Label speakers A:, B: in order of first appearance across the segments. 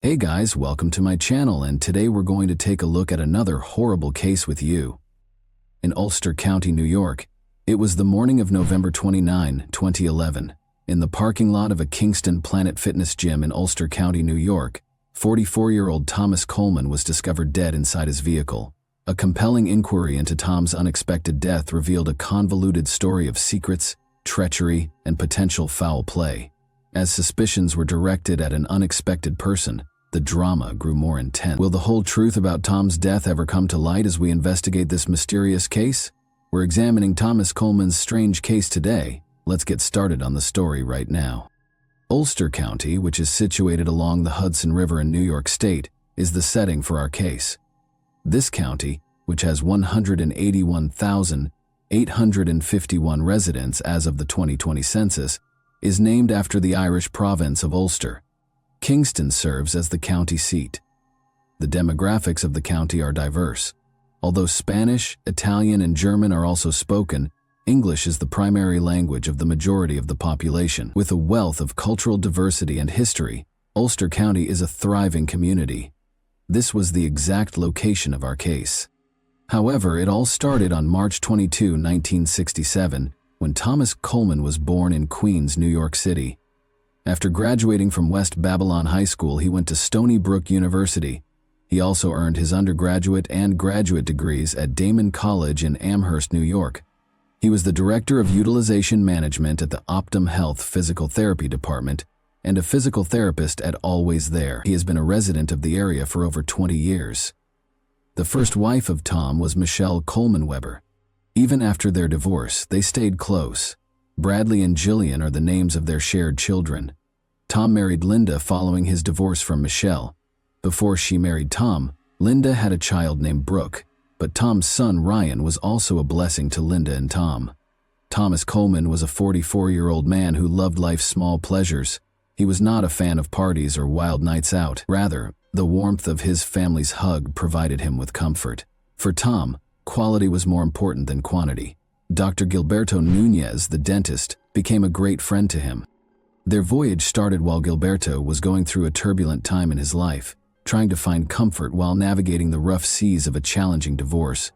A: Hey guys, welcome to my channel, and today we're going to take a look at another horrible case with you. In Ulster County, New York, it was the morning of November 29, 2011. In the parking lot of a Kingston Planet Fitness gym in Ulster County, New York, 44-year-old Thomas Coleman was discovered dead inside his vehicle. A compelling inquiry into Tom's unexpected death revealed a convoluted story of secrets, treachery, and potential foul play. As suspicions were directed at an unexpected person, the drama grew more intense. Will the whole truth about Tom's death ever come to light as we investigate this mysterious case? We're examining Thomas Coleman's strange case today. Let's get started on the story right now. Ulster County, which is situated along the Hudson River in New York State, is the setting for our case. This county, which has 181,851 residents as of the 2020 census, is named after the Irish province of Ulster. Kingston serves as the county seat. The demographics of the county are diverse. Although Spanish, Italian, and German are also spoken, English is the primary language of the majority of the population. With a wealth of cultural diversity and history, Ulster County is a thriving community. This was the exact location of our case. However, it all started on March 22, 1967, when Thomas Coleman was born in Queens, New York City. After graduating from West Babylon High School, he went to Stony Brook University. He also earned his undergraduate and graduate degrees at Damon College in Amherst, New York. He was the Director of Utilization Management at the Optum Health Physical Therapy Department and a physical therapist at Always There. He has been a resident of the area for over 20 years. The first wife of Tom was Michelle Coleman Weber. Even after their divorce, they stayed close. Bradley and Jillian are the names of their shared children. Tom married Linda following his divorce from Michelle. Before she married Tom, Linda had a child named Brooke, but Tom's son Ryan was also a blessing to Linda and Tom. Thomas Coleman was a 44-year-old man who loved life's small pleasures. He was not a fan of parties or wild nights out. Rather, the warmth of his family's hug provided him with comfort. For Tom, quality was more important than quantity. Dr. Gilberto Nunez, the dentist, became a great friend to him. Their voyage started while Gilberto was going through a turbulent time in his life, trying to find comfort while navigating the rough seas of a challenging divorce.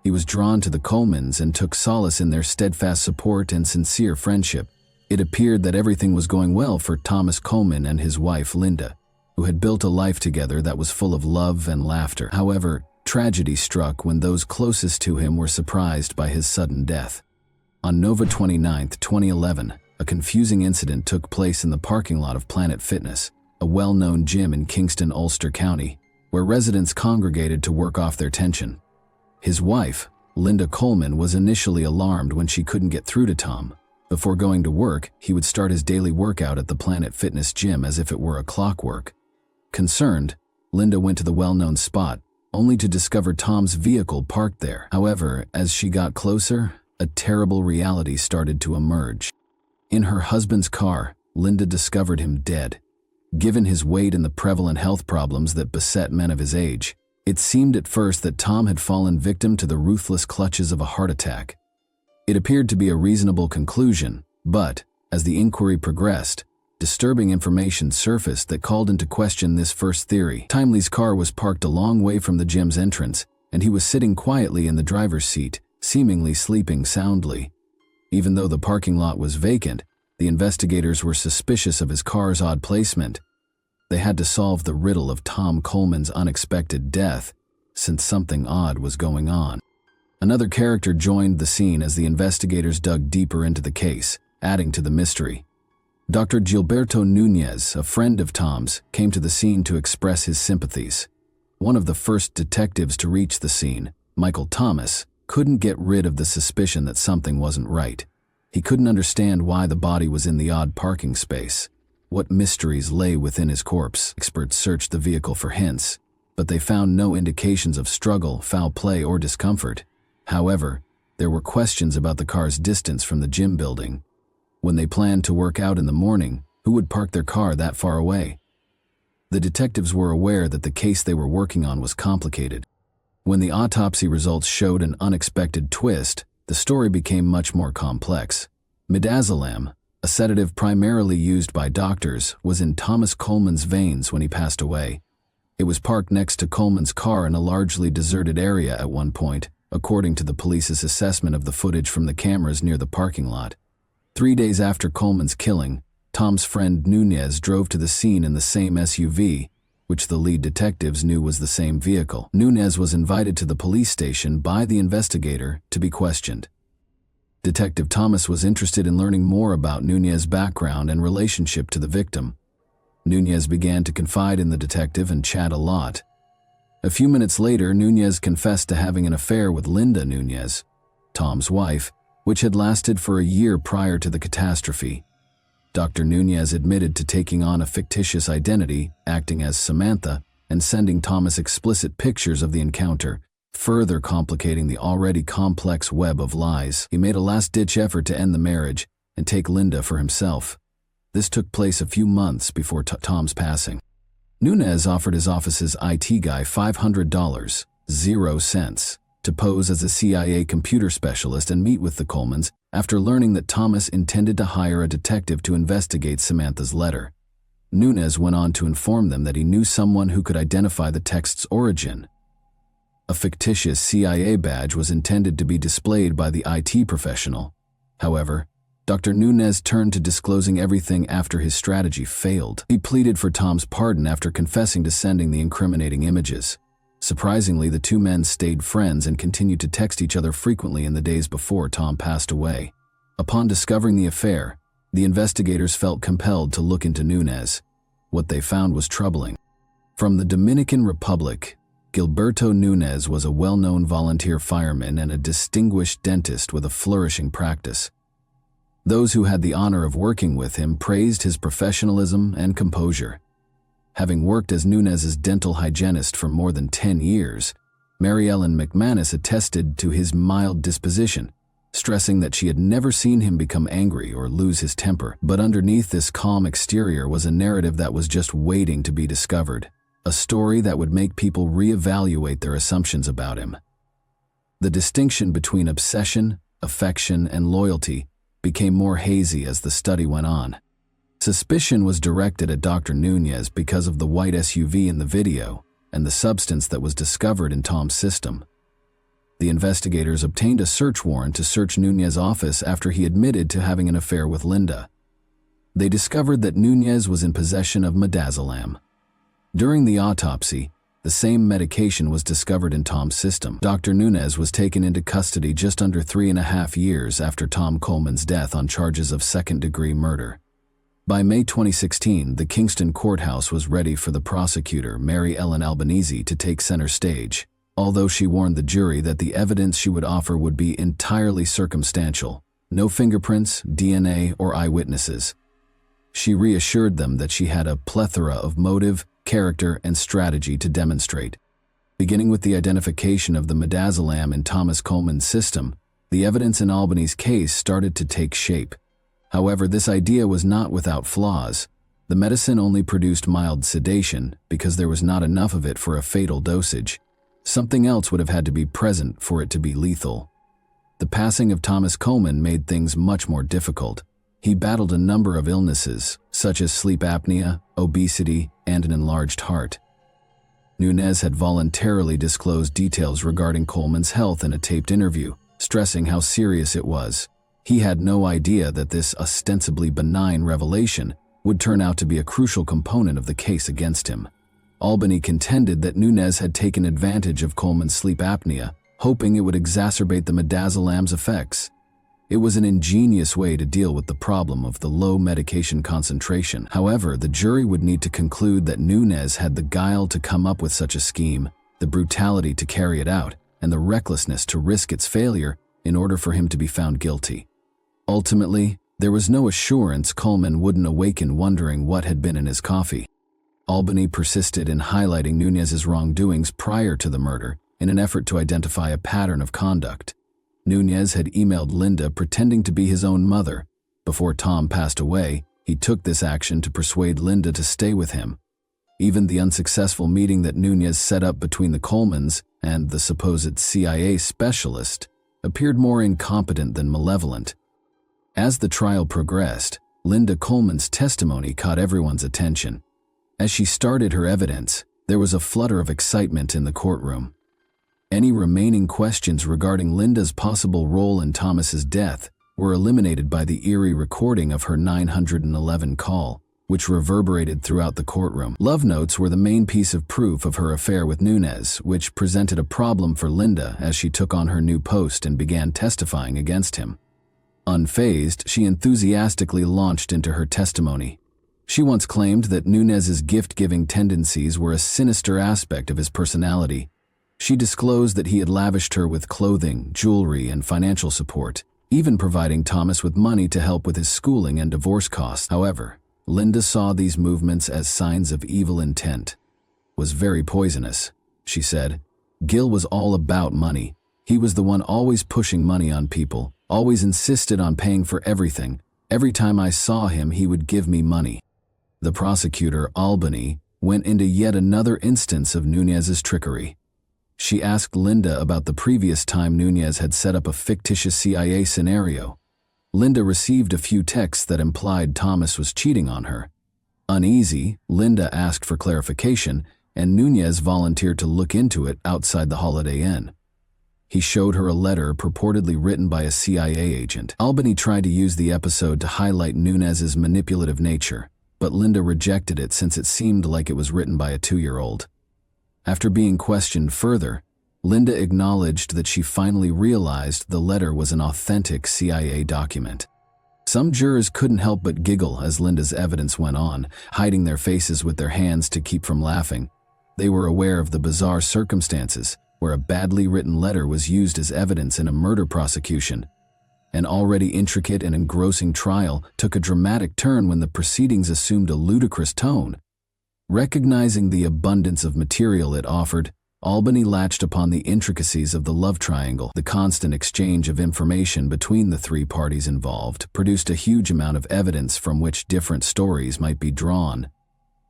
A: He was drawn to the Colemans and took solace in their steadfast support and sincere friendship. It appeared that everything was going well for Thomas Coleman and his wife Linda, who had built a life together that was full of love and laughter. However, tragedy struck when those closest to him were surprised by his sudden death. On November 29, 2011, a confusing incident took place in the parking lot of Planet Fitness, a well-known gym in Kingston, Ulster County, where residents congregated to work off their tension. His wife, Linda Coleman, was initially alarmed when she couldn't get through to Tom. Before going to work, he would start his daily workout at the Planet Fitness gym as if it were a clockwork. Concerned, Linda went to the well-known spot, only to discover Tom's vehicle parked there. However, as she got closer, a terrible reality started to emerge. In her husband's car, Linda discovered him dead. Given his weight and the prevalent health problems that beset men of his age, it seemed at first that Tom had fallen victim to the ruthless clutches of a heart attack. It appeared to be a reasonable conclusion, but, as the inquiry progressed, disturbing information surfaced that called into question this first theory. Timely's car was parked a long way from the gym's entrance, and he was sitting quietly in the driver's seat, seemingly sleeping soundly. Even though the parking lot was vacant, the investigators were suspicious of his car's odd placement. They had to solve the riddle of Tom Coleman's unexpected death, since something odd was going on. Another character joined the scene as the investigators dug deeper into the case, adding to the mystery. Dr. Gilberto Nunez, a friend of Tom's, came to the scene to express his sympathies. One of the first detectives to reach the scene, Michael Thomas, couldn't get rid of the suspicion that something wasn't right. He couldn't understand why the body was in the odd parking space. What mysteries lay within his corpse? Experts searched the vehicle for hints, but they found no indications of struggle, foul play, or discomfort. However, there were questions about the car's distance from the gym building. When they planned to work out in the morning, who would park their car that far away? The detectives were aware that the case they were working on was complicated. When the autopsy results showed an unexpected twist, the story became much more complex. Midazolam, a sedative primarily used by doctors, was in Thomas Coleman's veins when he passed away. It was parked next to Coleman's car in a largely deserted area at one point, according to the police's assessment of the footage from the cameras near the parking lot. 3 days after Coleman's killing, Tom's friend Nunez drove to the scene in the same SUV, which the lead detectives knew was the same vehicle. Nunez was invited to the police station by the investigator to be questioned. Detective Thomas was interested in learning more about Nunez's background and relationship to the victim. Nunez began to confide in the detective and chat a lot. A few minutes later, Nunez confessed to having an affair with Linda Nunez, Tom's wife, which had lasted for a year prior to the catastrophe. Dr. Nunez admitted to taking on a fictitious identity, acting as Samantha, and sending Thomas explicit pictures of the encounter, further complicating the already complex web of lies. He made a last-ditch effort to end the marriage and take Linda for himself. This took place a few months before Tom's passing. Nunez offered his office's IT guy $500, 0 cents, to pose as a CIA computer specialist and meet with the Colemans after learning that Thomas intended to hire a detective to investigate Samantha's letter. Nunez went on to inform them that he knew someone who could identify the text's origin. A fictitious CIA badge was intended to be displayed by the IT professional. However, Dr. Nunez turned to disclosing everything after his strategy failed. He pleaded for Tom's pardon after confessing to sending the incriminating images. Surprisingly, the two men stayed friends and continued to text each other frequently in the days before Tom passed away. Upon discovering the affair, the investigators felt compelled to look into Nunez. What they found was troubling. From the Dominican Republic, Gilberto Nunez was a well-known volunteer fireman and a distinguished dentist with a flourishing practice. Those who had the honor of working with him praised his professionalism and composure. Having worked as Nunez's dental hygienist for more than 10 years, Mary Ellen McManus attested to his mild disposition, stressing that she had never seen him become angry or lose his temper. But underneath this calm exterior was a narrative that was just waiting to be discovered, a story that would make people reevaluate their assumptions about him. The distinction between obsession, affection, and loyalty became more hazy as the study went on. Suspicion was directed at Dr. Nunez because of the white SUV in the video and the substance that was discovered in Tom's system. The investigators obtained a search warrant to search Nunez's office after he admitted to having an affair with Linda. They discovered that Nunez was in possession of midazolam. During the autopsy, the same medication was discovered in Tom's system. Dr. Nunez was taken into custody just under 3.5 years after Tom Coleman's death on charges of second-degree murder. By May 2016, the Kingston courthouse was ready for the prosecutor, Mary Ellen Albanese, to take center stage, although she warned the jury that the evidence she would offer would be entirely circumstantial, no fingerprints, DNA, or eyewitnesses. She reassured them that she had a plethora of motive, character, and strategy to demonstrate. Beginning with the identification of the midazolam in Thomas Coleman's system, the evidence in Albany's case started to take shape. However, this idea was not without flaws. The medicine only produced mild sedation because there was not enough of it for a fatal dosage. Something else would have had to be present for it to be lethal. The passing of Thomas Coleman made things much more difficult. He battled a number of illnesses, such as sleep apnea, obesity, and an enlarged heart. Nunez had voluntarily disclosed details regarding Coleman's health in a taped interview, stressing how serious it was. He had no idea that this ostensibly benign revelation would turn out to be a crucial component of the case against him. Albany contended that Nunez had taken advantage of Coleman's sleep apnea, hoping it would exacerbate the midazolam's effects. It was an ingenious way to deal with the problem of the low medication concentration. However, the jury would need to conclude that Nunez had the guile to come up with such a scheme, the brutality to carry it out, and the recklessness to risk its failure in order for him to be found guilty. Ultimately, there was no assurance Coleman wouldn't awaken wondering what had been in his coffee. Albany persisted in highlighting Nunez's wrongdoings prior to the murder in an effort to identify a pattern of conduct. Nunez had emailed Linda pretending to be his own mother. Before Tom passed away, he took this action to persuade Linda to stay with him. Even the unsuccessful meeting that Nunez set up between the Colemans and the supposed CIA specialist appeared more incompetent than malevolent. As the trial progressed, Linda Coleman's testimony caught everyone's attention. As she started her evidence, there was a flutter of excitement in the courtroom. Any remaining questions regarding Linda's possible role in Thomas's death were eliminated by the eerie recording of her 911 call, which reverberated throughout the courtroom. Love notes were the main piece of proof of her affair with Nunez, which presented a problem for Linda as she took on her new post and began testifying against him. Unfazed, she enthusiastically launched into her testimony. She once claimed that Nunez's gift-giving tendencies were a sinister aspect of his personality. She disclosed that he had lavished her with clothing, jewelry, and financial support, even providing Thomas with money to help with his schooling and divorce costs. However, Linda saw these movements as signs of evil intent. "It was very poisonous," she said. "Gil was all about money. He was the one always pushing money on people, always insisted on paying for everything. Every time I saw him, he would give me money." The prosecutor, Albany, went into yet another instance of Nunez's trickery. She asked Linda about the previous time Nunez had set up a fictitious CIA scenario. Linda received a few texts that implied Thomas was cheating on her. Uneasy, Linda asked for clarification, and Nunez volunteered to look into it outside the Holiday Inn. He showed her a letter purportedly written by a CIA agent. Albany tried to use the episode to highlight Nunez's manipulative nature, but Linda rejected it since it seemed like it was written by a 2-year-old. After being questioned further, Linda acknowledged that she finally realized the letter was an authentic CIA document. Some jurors couldn't help but giggle as Linda's evidence went on, hiding their faces with their hands to keep from laughing. They were aware of the bizarre circumstances where a badly written letter was used as evidence in a murder prosecution. An already intricate and engrossing trial took a dramatic turn when the proceedings assumed a ludicrous tone. Recognizing the abundance of material it offered, Albany latched upon the intricacies of the love triangle. The constant exchange of information between the three parties involved produced a huge amount of evidence from which different stories might be drawn.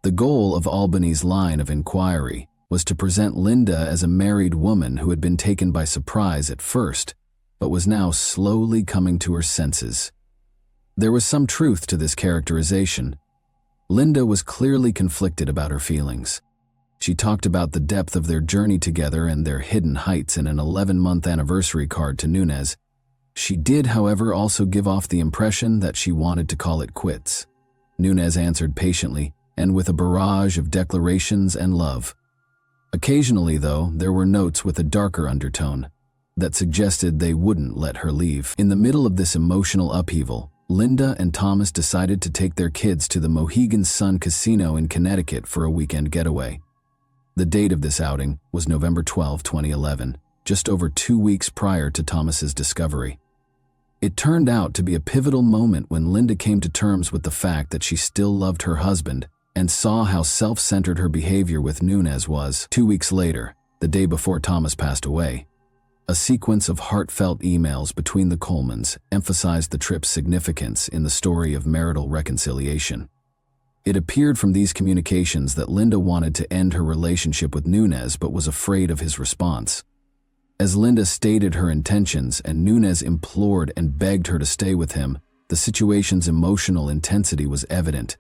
A: The goal of Albany's line of inquiry was to present Linda as a married woman who had been taken by surprise at first, but was now slowly coming to her senses. There was some truth to this characterization. Linda was clearly conflicted about her feelings. She talked about the depth of their journey together and their hidden heights in an 11-month anniversary card to Nunez. She did, however, also give off the impression that she wanted to call it quits. Nunez answered patiently and with a barrage of declarations and love. Occasionally, though, there were notes with a darker undertone that suggested they wouldn't let her leave. In the middle of this emotional upheaval, Linda and Thomas decided to take their kids to the Mohegan Sun Casino in Connecticut for a weekend getaway. The date of this outing was November 12, 2011, just over 2 weeks prior to Thomas's discovery. It turned out to be a pivotal moment when Linda came to terms with the fact that she still loved her husband and saw how self-centered her behavior with Nunez was. 2 weeks later, the day before Thomas passed away, a sequence of heartfelt emails between the Colemans emphasized the trip's significance in the story of marital reconciliation. It appeared from these communications that Linda wanted to end her relationship with Nunez but was afraid of his response. As Linda stated her intentions and Nunez implored and begged her to stay with him, the situation's emotional intensity was evident.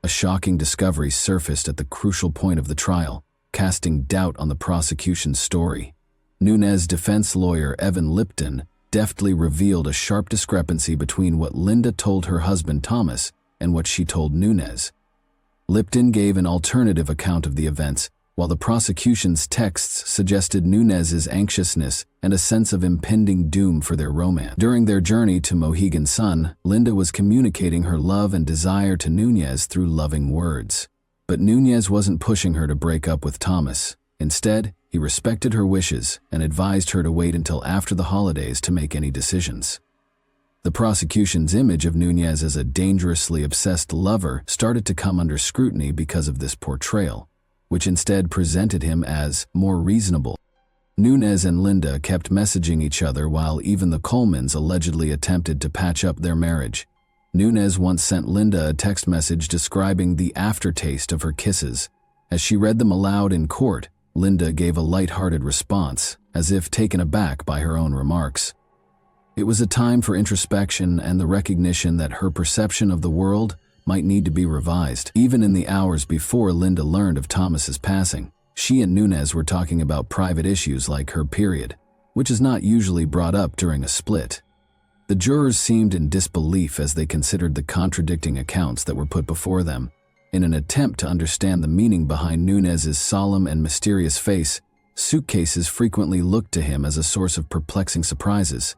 A: A shocking discovery surfaced at the crucial point of the trial, casting doubt on the prosecution's story. Nunez's defense lawyer, Evan Lipton, deftly revealed a sharp discrepancy between what Linda told her husband Thomas and what she told Nunez. Lipton gave an alternative account of the events, while the prosecution's texts suggested Nunez's anxiousness and a sense of impending doom for their romance. During their journey to Mohegan Sun, Linda was communicating her love and desire to Nunez through loving words. But Nunez wasn't pushing her to break up with Thomas. Instead, he respected her wishes and advised her to wait until after the holidays to make any decisions. The prosecution's image of Nunez as a dangerously obsessed lover started to come under scrutiny because of this portrayal, which instead presented him as more reasonable. Nunez and Linda kept messaging each other while even the Colemans allegedly attempted to patch up their marriage. Nunez once sent Linda a text message describing the aftertaste of her kisses. As she read them aloud in court, Linda gave a light-hearted response, as if taken aback by her own remarks. It was a time for introspection and the recognition that her perception of the world might need to be revised. Even in the hours before Linda learned of Thomas's passing, she and Nunez were talking about private issues like her period, which is not usually brought up during a split. The jurors seemed in disbelief as they considered the contradicting accounts that were put before them. In an attempt to understand the meaning behind Nunez's solemn and mysterious face, suitcases frequently looked to him as a source of perplexing surprises.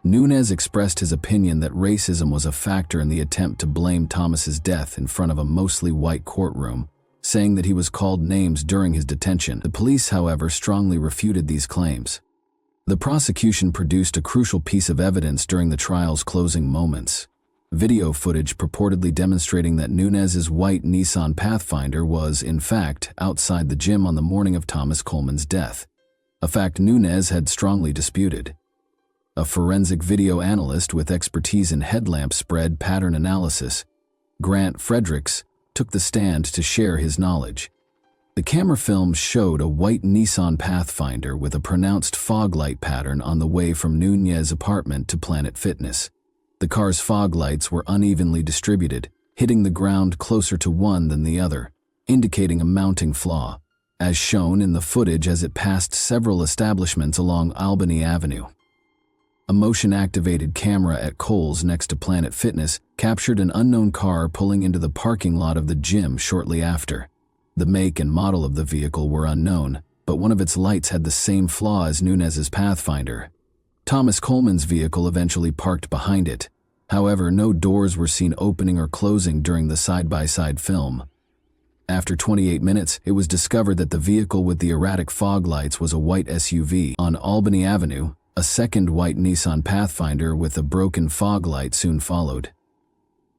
A: Nunez expressed his opinion that racism was a factor in the attempt to blame Thomas's death in front of a mostly white courtroom, saying that he was called names during his detention. The police, however, strongly refuted these claims. The prosecution produced a crucial piece of evidence during the trial's closing moments. Video footage purportedly demonstrating that Nunez's white Nissan Pathfinder was, in fact, outside the gym on the morning of Thomas Coleman's death, a fact Nunez had strongly disputed. A forensic video analyst with expertise in headlamp spread pattern analysis, Grant Fredericks, took the stand to share his knowledge. The camera film showed a white Nissan Pathfinder with a pronounced fog light pattern on the way from Nunez's apartment to Planet Fitness. The car's fog lights were unevenly distributed, hitting the ground closer to one than the other, indicating a mounting flaw, as shown in the footage as it passed several establishments along Albany Avenue. A motion-activated camera at Kohl's next to Planet Fitness captured an unknown car pulling into the parking lot of the gym shortly after. The make and model of the vehicle were unknown, but one of its lights had the same flaw as Nunez's Pathfinder. Thomas Coleman's vehicle eventually parked behind it. However, no doors were seen opening or closing during the side-by-side film. After 28 minutes, it was discovered that the vehicle with the erratic fog lights was a white SUV. On Albany Avenue, a second white Nissan Pathfinder with a broken fog light soon followed.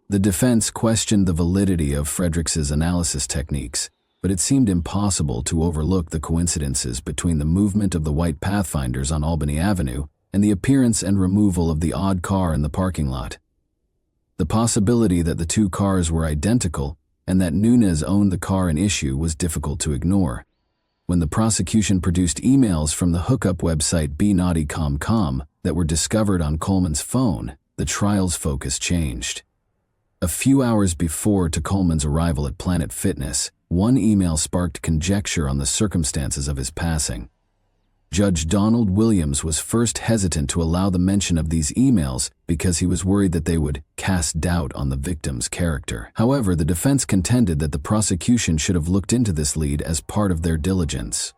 A: The defense questioned the validity of Fredericks' analysis techniques, but it seemed impossible to overlook the coincidences between the movement of the white Pathfinders on Albany Avenue and the appearance and removal of the odd car in the parking lot. The possibility that the two cars were identical and that Nunez owned the car in issue was difficult to ignore. When the prosecution produced emails from the hookup website BNaughty.com that were discovered on Coleman's phone, the trial's focus changed. A few hours before to Coleman's arrival at Planet Fitness, one email sparked conjecture on the circumstances of his passing. Judge Donald Williams was first hesitant to allow the mention of these emails because he was worried that they would cast doubt on the victim's character. However, the defense contended that the prosecution should have looked into this lead as part of their diligence.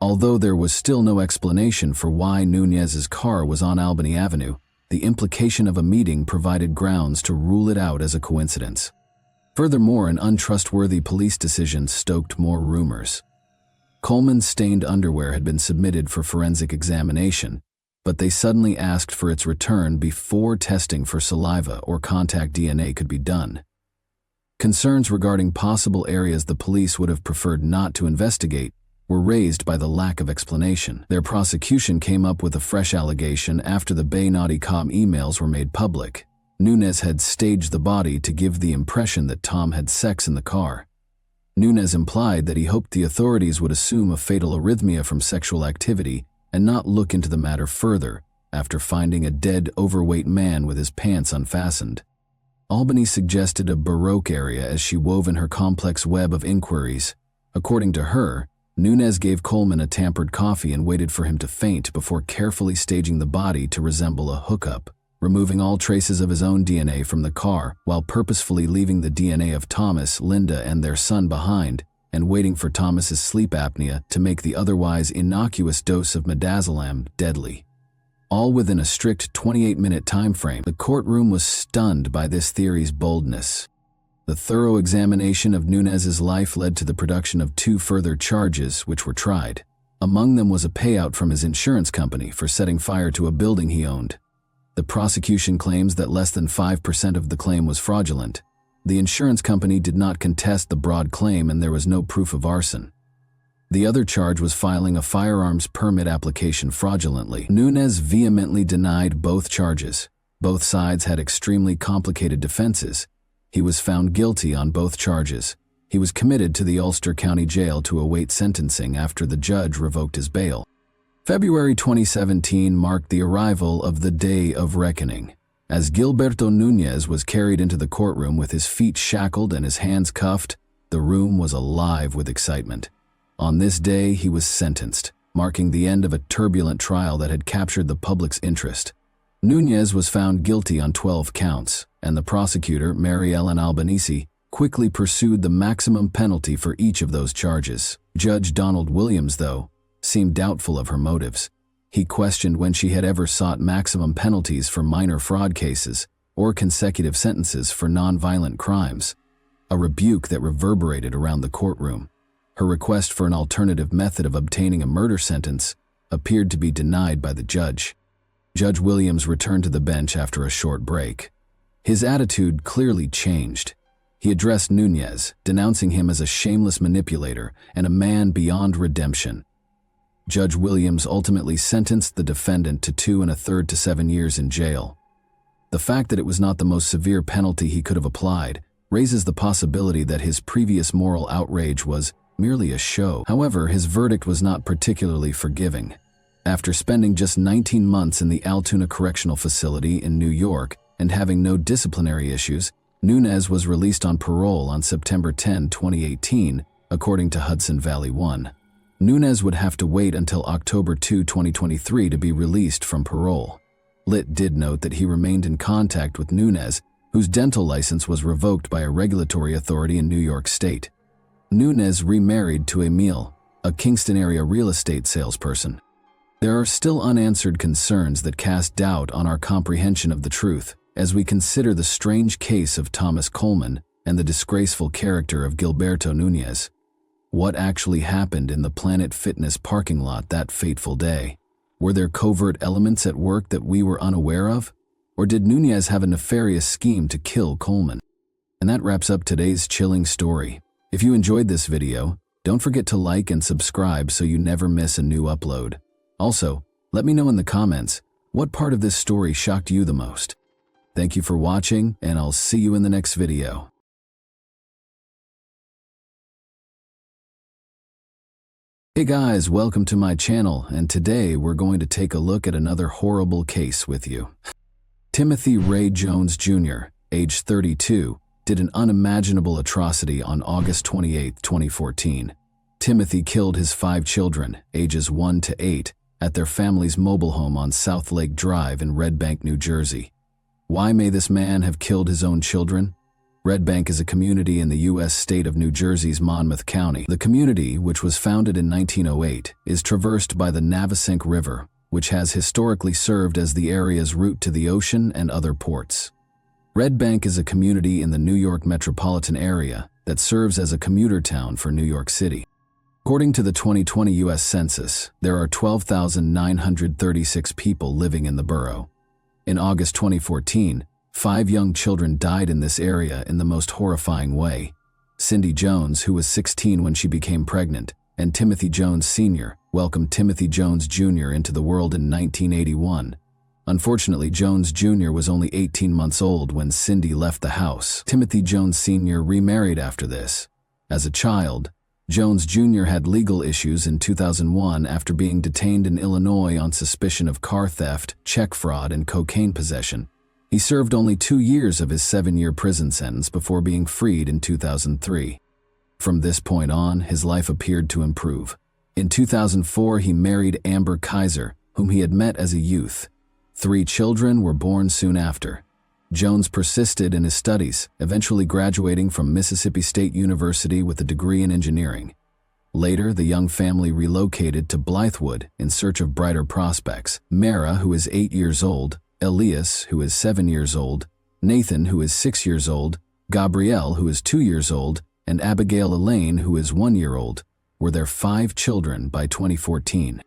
A: Although there was still no explanation for why Nunez's car was on Albany Avenue, the implication of a meeting provided grounds to rule it out as a coincidence. Furthermore, an untrustworthy police decision stoked more rumors. Coleman's stained underwear had been submitted for forensic examination, but they suddenly asked for its return before testing for saliva or contact DNA could be done. Concerns regarding possible areas the police would have preferred not to investigate were raised by the lack of explanation. Their prosecution came up with a fresh allegation after the BNaughty.com emails were made public. Nunez had staged the body to give the impression that Tom had sex in the car. Nunez implied that he hoped the authorities would assume a fatal arrhythmia from sexual activity and not look into the matter further after finding a dead, overweight man with his pants unfastened. Albany suggested a Baroque area as she wove in her complex web of inquiries. According to her, Nunez gave Coleman a tampered coffee and waited for him to faint before carefully staging the body to resemble a hookup, removing all traces of his own DNA from the car while purposefully leaving the DNA of Thomas, Linda, and their son behind, and waiting for Thomas's sleep apnea to make the otherwise innocuous dose of midazolam deadly. All within a strict 28-minute time frame. The courtroom was stunned by this theory's boldness. The thorough examination of Nunez's life led to the production of 2 further charges which were tried. Among them was a payout from his insurance company for setting fire to a building he owned. The prosecution claims that less than 5% of the claim was fraudulent. The insurance company did not contest the broad claim and there was no proof of arson. The other charge was filing a firearms permit application fraudulently. Nunez vehemently denied both charges. Both sides had extremely complicated defenses. He was found guilty on both charges. He was committed to the Ulster County Jail to await sentencing after the judge revoked his bail. February 2017 marked the arrival of the Day of Reckoning. As Gilberto Núñez was carried into the courtroom with his feet shackled and his hands cuffed, the room was alive with excitement. On this day, he was sentenced, marking the end of a turbulent trial that had captured the public's interest. Núñez was found guilty on 12 counts, and the prosecutor, Mary Ellen Albanese, quickly pursued the maximum penalty for each of those charges. Judge Donald Williams, though, seemed doubtful of her motives. He questioned when she had ever sought maximum penalties for minor fraud cases or consecutive sentences for non-violent crimes, a rebuke that reverberated around the courtroom. Her request for an alternative method of obtaining a murder sentence appeared to be denied by the judge. Judge Williams returned to the bench after a short break. His attitude clearly changed. He addressed Núñez, denouncing him as a shameless manipulator and a man beyond redemption. Judge Williams ultimately sentenced the defendant to 2 1/3 to 7 years in jail. The fact that it was not the most severe penalty he could have applied raises the possibility that his previous moral outrage was merely a show. However, his verdict was not particularly forgiving. After spending just 19 months in the Altoona Correctional Facility in New York and having no disciplinary issues, Núñez was released on parole on September 10, 2018, according to Hudson Valley 1. Núñez would have to wait until October 2, 2023 to be released from parole. Litt did note that he remained in contact with Núñez, whose dental license was revoked by a regulatory authority in New York State. Núñez remarried to Emil, a Kingston area real estate salesperson. There are still unanswered concerns that cast doubt on our comprehension of the truth as we consider the strange case of Thomas Coleman and the disgraceful character of Gilberto Núñez. What actually happened in the Planet Fitness parking lot that fateful day? Were there covert elements at work that we were unaware of? Or did Núñez have a nefarious scheme to kill Coleman? And that wraps up today's chilling story. If you enjoyed this video, don't forget to like and subscribe so you never miss a new upload. Also, let me know in the comments, what part of this story shocked you the most? Thank you for watching, and I'll see you in the next video. Hey guys, welcome to my channel, and today we're going to take a look at another horrible case with you. Timothy Ray Jones Jr., age 32, did an unimaginable atrocity on August 28, 2014. Timothy killed his 5 children, ages 1 to 8, at their family's mobile home on South Lake Drive in Red Bank, New Jersey. Why may this man have killed his own children? Red Bank is a community in the U.S. state of New Jersey's Monmouth County. The community, which was founded in 1908, is traversed by the Navesink River, which has historically served as the area's route to the ocean and other ports. Red Bank is a community in the New York metropolitan area that serves as a commuter town for New York City. According to the 2020 U.S. Census, there are 12,936 people living in the borough. In August 2014, 5 young children died in this area in the most horrifying way. Cindy Jones, who was 16 when she became pregnant, and Timothy Jones Sr. welcomed Timothy Jones Jr. into the world in 1981. Unfortunately, Jones Jr. was only 18 months old when Cindy left the house. Timothy Jones Sr. remarried after this. As a child, Jones Jr. had legal issues in 2001 after being detained in Illinois on suspicion of car theft, check fraud, and cocaine possession. He served only 2 years of his 7-year prison sentence before being freed in 2003. From this point on, his life appeared to improve. In 2004, he married Amber Kaiser, whom he had met as a youth. 3 children were born soon after. Jones persisted in his studies, eventually graduating from Mississippi State University with a degree in engineering. Later, the young family relocated to Blythewood in search of brighter prospects. Mara, who is 8 years old, Elias, who is 7 years old, Nathan, who is 6 years old, Gabrielle, who is 2 years old, and Abigail Elaine, who is 1 year old, were their 5 children by 2014.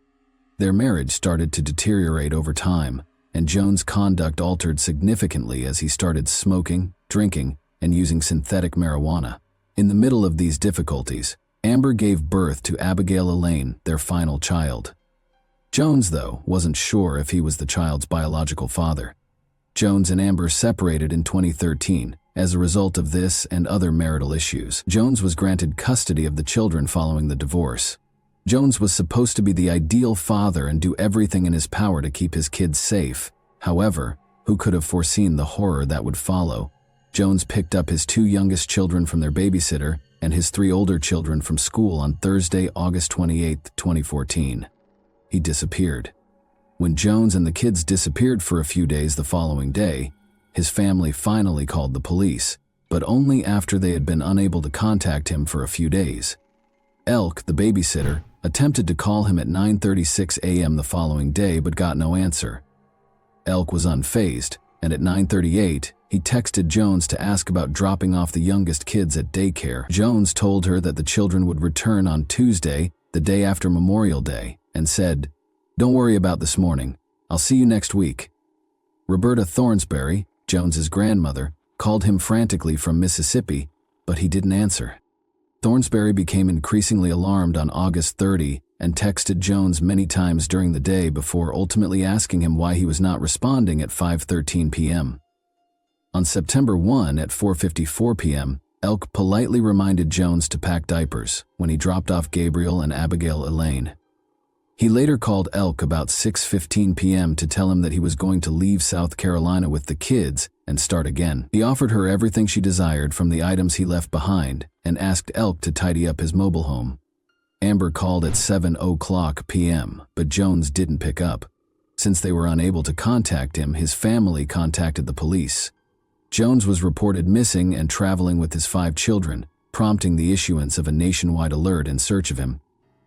A: Their marriage started to deteriorate over time, and Jones' conduct altered significantly as he started smoking, drinking, and using synthetic marijuana. In the middle of these difficulties, Amber gave birth to Abigail Elaine, their final child. Jones, though, wasn't sure if he was the child's biological father. Jones and Amber separated in 2013 as a result of this and other marital issues. Jones was granted custody of the children following the divorce. Jones was supposed to be the ideal father and do everything in his power to keep his kids safe. However, who could have foreseen the horror that would follow? Jones picked up his 2 youngest children from their babysitter and his 3 older children from school on Thursday, August 28, 2014. He disappeared. When Jones and the kids disappeared for a few days the following day, his family finally called the police, but only after they had been unable to contact him for a few days. Elk, the babysitter, attempted to call him at 9:36 a.m. the following day but got no answer. Elk was unfazed, and at 9:38, he texted Jones to ask about dropping off the youngest kids at daycare. Jones told her that the children would return on Tuesday, the day after Memorial Day, and said, "Don't worry about this morning. I'll see you next week." Roberta Thornsberry, Jones's grandmother, called him frantically from Mississippi, but he didn't answer. Thornsberry became increasingly alarmed on August 30 and texted Jones many times during the day before ultimately asking him why he was not responding at 5:13 p.m. On September 1 at 4:54 p.m., Elk politely reminded Jones to pack diapers when he dropped off Gabriel and Abigail Elaine. He later called Elk about 6:15 p.m. to tell him that he was going to leave South Carolina with the kids and start again. He offered her everything she desired from the items he left behind and asked Elk to tidy up his mobile home. Amber called at 7:00 p.m., but Jones didn't pick up. Since they were unable to contact him, his family contacted the police. Jones was reported missing and traveling with his 5 children, prompting the issuance of a nationwide alert in search of him.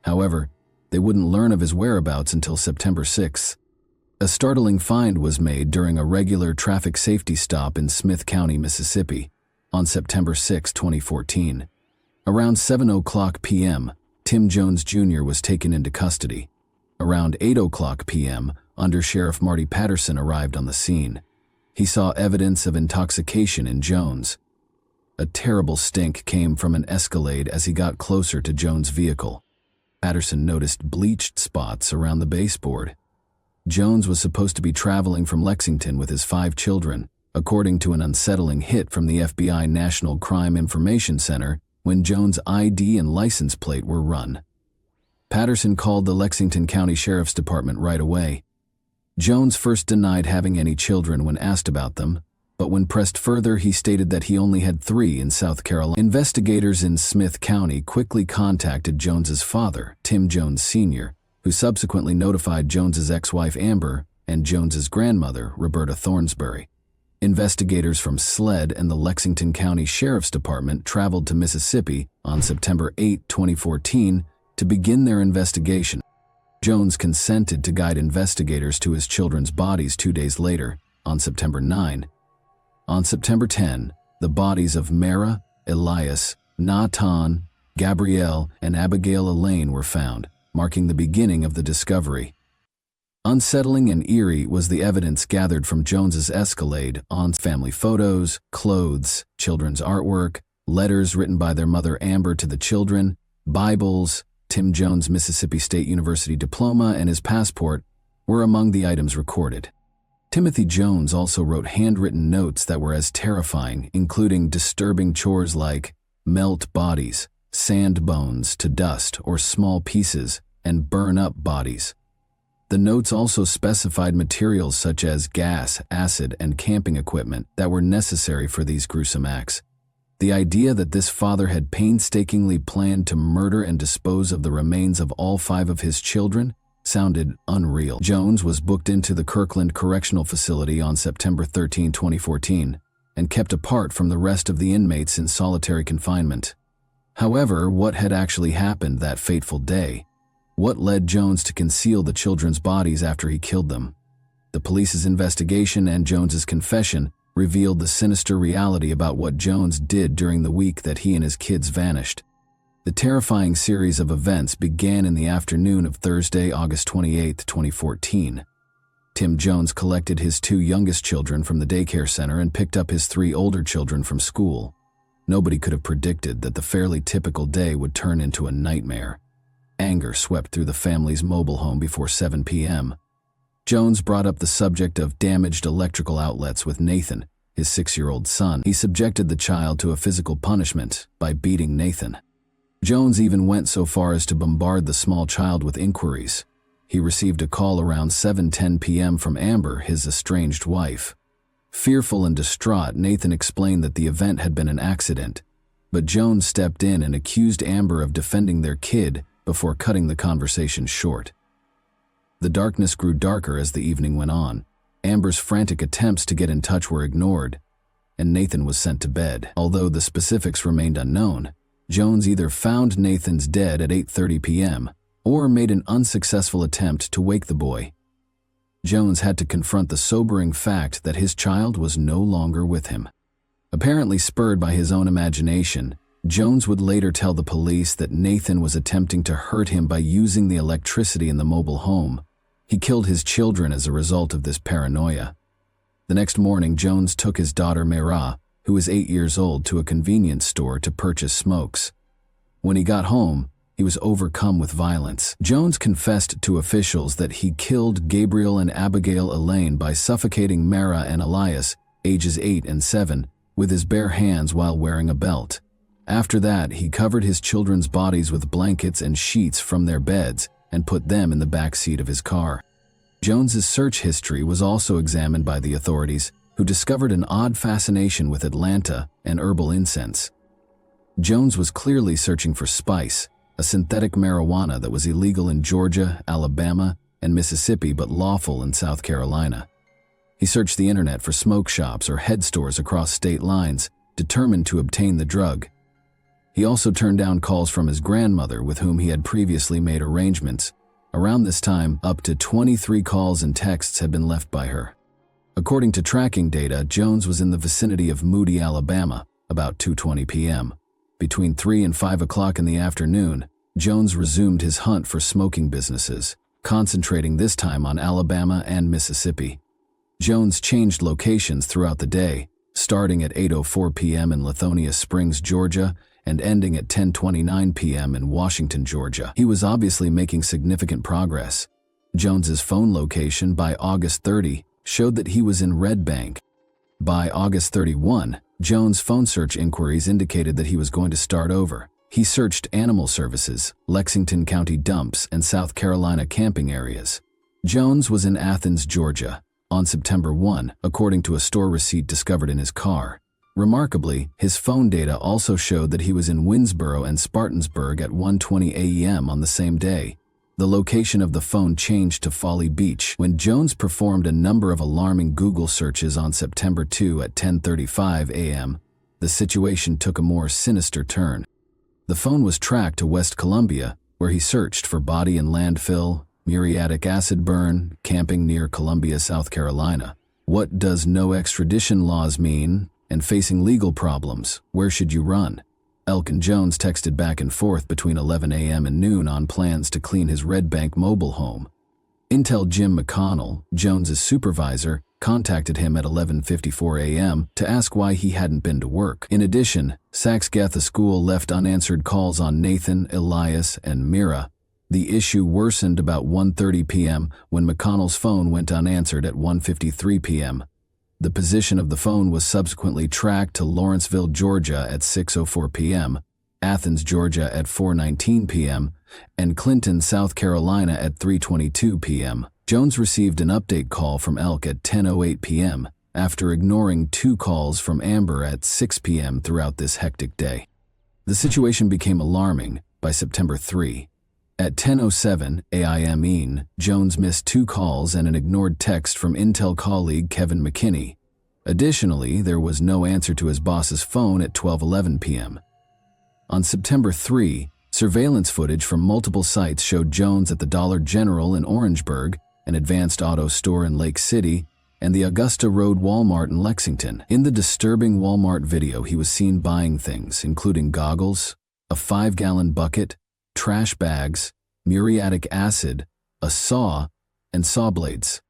A: However, they wouldn't learn of his whereabouts until September 6. A startling find was made during a regular traffic safety stop in Smith County, Mississippi, on September 6, 2014. Around 7:00 p.m., Tim Jones Jr. was taken into custody. Around 8:00 p.m., Under Sheriff Marty Patterson arrived on the scene. He saw evidence of intoxication in Jones. A terrible stink came from an Escalade as he got closer to Jones' vehicle. Patterson noticed bleached spots around the baseboard. Jones was supposed to be traveling from Lexington with his 5 children, according to an unsettling hit from the FBI National Crime Information Center when Jones' ID and license plate were run. Patterson called the Lexington County Sheriff's Department right away. Jones first denied having any children when asked about them, but when pressed further, he stated that he only had 3 in South Carolina. Investigators in Smith County quickly contacted Jones's father, Tim Jones Sr., who subsequently notified Jones's ex-wife Amber and Jones's grandmother, Roberta Thornsberry. Investigators from SLED and the Lexington County Sheriff's Department traveled to Mississippi on September 8, 2014, to begin their investigation. Jones consented to guide investigators to his children's bodies 2 days later, on September 9. On September 10, the bodies of Mara, Elias, Natan, Gabrielle, and Abigail Elaine were found, marking the beginning of the discovery. Unsettling and eerie was the evidence gathered from Jones's Escalade on family photos, clothes, children's artwork, letters written by their mother Amber to the children, Bibles, Tim Jones' Mississippi State University diploma, and his passport were among the items recorded. Timothy Jones also wrote handwritten notes that were as terrifying, including disturbing chores like melt bodies, sand bones to dust or small pieces, and burn up bodies. The notes also specified materials such as gas, acid, and camping equipment that were necessary for these gruesome acts. The idea that this father had painstakingly planned to murder and dispose of the remains of all 5 of his children sounded unreal. Jones was booked into the Kirkland Correctional Facility on September 13, 2014, and kept apart from the rest of the inmates in solitary confinement. However, what had actually happened that fateful day? What led Jones to conceal the children's bodies after he killed them? The police's investigation and Jones's confession revealed the sinister reality about what Jones did during the week that he and his kids vanished. The terrifying series of events began in the afternoon of Thursday, August 28, 2014. Tim Jones collected his 2 youngest children from the daycare center and picked up his 3 older children from school. Nobody could have predicted that the fairly typical day would turn into a nightmare. Anger swept through the family's mobile home before 7 p.m. Jones brought up the subject of damaged electrical outlets with Nathan, his 6-year-old son. He subjected the child to a physical punishment by beating Nathan. Jones even went so far as to bombard the small child with inquiries. He received a call around 7:10 p.m. from Amber, his estranged wife. Fearful and distraught, Nathan explained that the event had been an accident, but Jones stepped in and accused Amber of defending their kid before cutting the conversation short. The darkness grew darker as the evening went on. Amber's frantic attempts to get in touch were ignored, and Nathan was sent to bed. Although the specifics remained unknown, Jones either found Nathan's dead at 8:30 p.m. or made an unsuccessful attempt to wake the boy. Jones had to confront the sobering fact that his child was no longer with him. Apparently spurred by his own imagination, Jones would later tell the police that Nathan was attempting to hurt him by using the electricity in the mobile home. He killed his children as a result of this paranoia. The next morning, Jones took his daughter Mera, who was 8 years old, to a convenience store to purchase smokes. When he got home, he was overcome with violence. Jones confessed to officials that he killed Gabriel and Abigail Elaine by suffocating Mera and Elias, ages 8 and 7, with his bare hands while wearing a belt. After that, he covered his children's bodies with blankets and sheets from their beds and put them in the back seat of his car. Jones's search history was also examined by the authorities, who discovered an odd fascination with Atlanta and herbal incense. Jones was clearly searching for spice, a synthetic marijuana that was illegal in Georgia, Alabama, and Mississippi but lawful in South Carolina. He searched the internet for smoke shops or head stores across state lines, determined to obtain the drug. He also turned down calls from his grandmother, with whom he had previously made arrangements. Around this time, up to 23 calls and texts had been left by her. According to tracking data, Jones was in the vicinity of Moody, Alabama, about 2:20 p.m. Between 3 and 5 o'clock in the afternoon, Jones resumed his hunt for smoking businesses, concentrating this time on Alabama and Mississippi. Jones changed locations throughout the day, starting at 8:04 p.m. in Lithonia Springs, Georgia, and ending at 10:29 p.m. in Washington, Georgia. He was obviously making significant progress. Jones's phone location by August 30 showed that he was in Red Bank. By August 31, Jones' phone search inquiries indicated that he was going to start over. He searched animal services, Lexington County dumps, and South Carolina camping areas. Jones was in Athens, Georgia, on September 1, according to a store receipt discovered in his car. Remarkably, his phone data also showed that he was in Winsboro and Spartansburg at 1:20 a.m. on the same day. The location of the phone changed to Folly Beach when Jones performed a number of alarming Google searches on September 2 at 10:35 a.m. The situation took a more sinister turn. The phone was tracked to West Columbia, where he searched for body in landfill, muriatic acid burn, camping near Columbia, South Carolina. What does no extradition laws mean? And facing legal problems, where should you run? Elk and Jones texted back and forth between 11 a.m. and noon on plans to clean his Red Bank mobile home. Intel Jim McConnell, Jones's supervisor, contacted him at 11:54 a.m. to ask why he hadn't been to work. In addition, Saxgetha School left unanswered calls on Nathan, Elias, and Mira. The issue worsened about 1:30 p.m. when McConnell's phone went unanswered at 1:53 p.m. The position of the phone was subsequently tracked to Lawrenceville, Georgia at 6:04 p.m., Athens, Georgia at 4:19 p.m., and Clinton, South Carolina at 3:22 p.m. Jones received an update call from Elk at 10:08 p.m. after ignoring 2 calls from Amber at 6 p.m. throughout this hectic day. The situation became alarming by September 3. At 10:07 a.m., Jones missed 2 calls and an ignored text from Intel colleague Kevin McKinney. Additionally, there was no answer to his boss's phone at 12:11 p.m. On September 3, surveillance footage from multiple sites showed Jones at the Dollar General in Orangeburg, an Advanced Auto store in Lake City, and the Augusta Road Walmart in Lexington. In the disturbing Walmart video, he was seen buying things, including goggles, a 5-gallon bucket, trash bags, muriatic acid, a saw, and saw blades.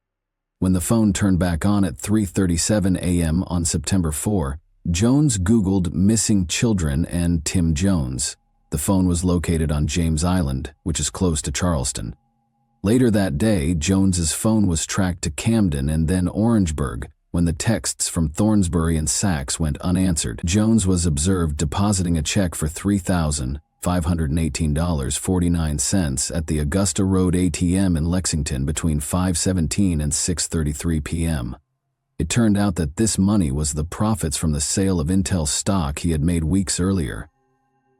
A: When the phone turned back on at 3:37 a.m. on September 4, Jones Googled missing children and Tim Jones. The phone was located on James Island, which is close to Charleston. Later that day, Jones's phone was tracked to Camden and then Orangeburg when the texts from Thornsbury and Sachs went unanswered. Jones was observed depositing a check for $3,000 $518.49 at the Augusta Road ATM in Lexington between 5:17 and 6:33 p.m. It turned out that this money was the profits from the sale of Intel stock he had made weeks earlier.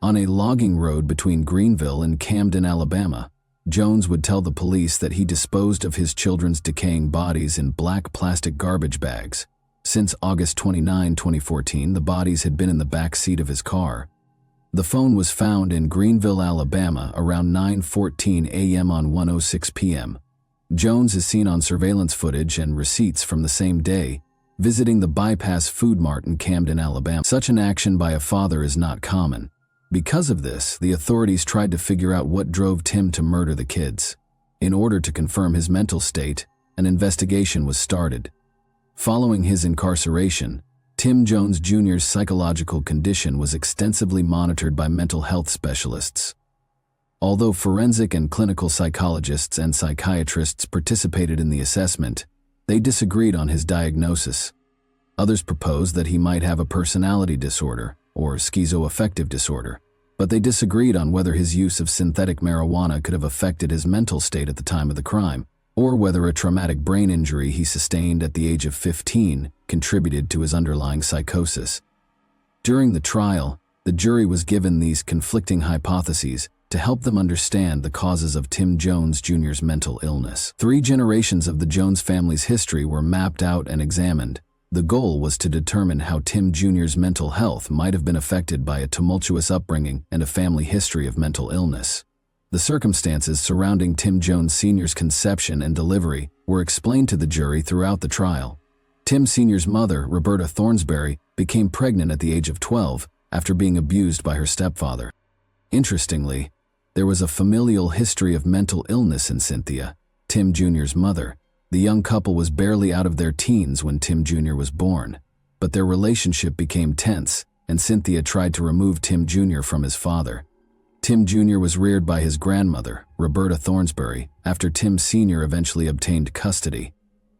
A: On a logging road between Greenville and Camden, Alabama, Jones would tell the police that he disposed of his children's decaying bodies in black plastic garbage bags. Since August 29, 2014, the bodies had been in the back seat of his car. The phone was found in Greenville, Alabama around 9:14 a.m. on 1:06 p.m. Jones is seen on surveillance footage and receipts from the same day, visiting the Bypass Food Mart in Camden, Alabama. Such an action by a father is not common. Because of this, the authorities tried to figure out what drove Tim to murder the kids. In order to confirm his mental state, an investigation was started. Following his incarceration, Tim Jones Jr.'s psychological condition was extensively monitored by mental health specialists. Although forensic and clinical psychologists and psychiatrists participated in the assessment, they disagreed on his diagnosis. Others proposed that he might have a personality disorder or schizoaffective disorder, but they disagreed on whether his use of synthetic marijuana could have affected his mental state at the time of the crime, or whether a traumatic brain injury he sustained at the age of 15 contributed to his underlying psychosis. During the trial, the jury was given these conflicting hypotheses to help them understand the causes of Tim Jones Jr.'s mental illness. 3 generations of the Jones family's history were mapped out and examined. The goal was to determine how Tim Jr.'s mental health might have been affected by a tumultuous upbringing and a family history of mental illness. The circumstances surrounding Tim Jones Sr.'s conception and delivery were explained to the jury throughout the trial. Tim Sr.'s mother, Roberta Thornsberry, became pregnant at the age of 12 after being abused by her stepfather. Interestingly, there was a familial history of mental illness in Cynthia, Tim Jr.'s mother. The young couple was barely out of their teens when Tim Jr. was born, but their relationship became tense, and Cynthia tried to remove Tim Jr. from his father. Tim Jr. was reared by his grandmother, Roberta Thornsberry, after Tim Sr. eventually obtained custody.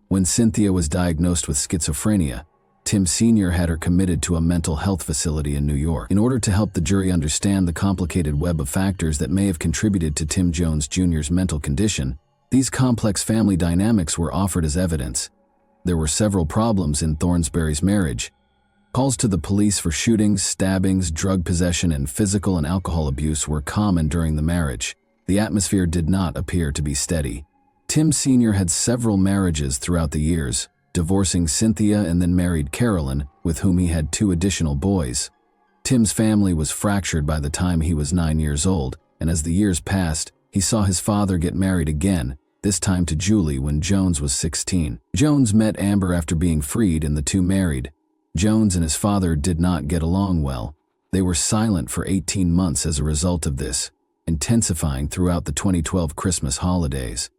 A: When Cynthia was diagnosed with schizophrenia, Tim Sr. had her committed to a mental health facility in New York. In order to help the jury understand the complicated web of factors that may have contributed to Tim Jones Jr.'s mental condition, these complex family dynamics were offered as evidence. There were several problems in Thornsberry's marriage. Calls to the police for shootings, stabbings, drug possession, and physical and alcohol abuse were common during the marriage. The atmosphere did not appear to be steady. Tim Sr. had several marriages throughout the years, divorcing Cynthia and then married Carolyn, with whom he had 2 additional boys. Tim's family was fractured by the time he was 9 years old, and as the years passed, he saw his father get married again, this time to Julie when Jones was 16. Jones met Amber after being freed and the two married. Jones and his father did not get along well. They were silent for 18 months as a result of this, intensifying throughout the 2012 Christmas holidays.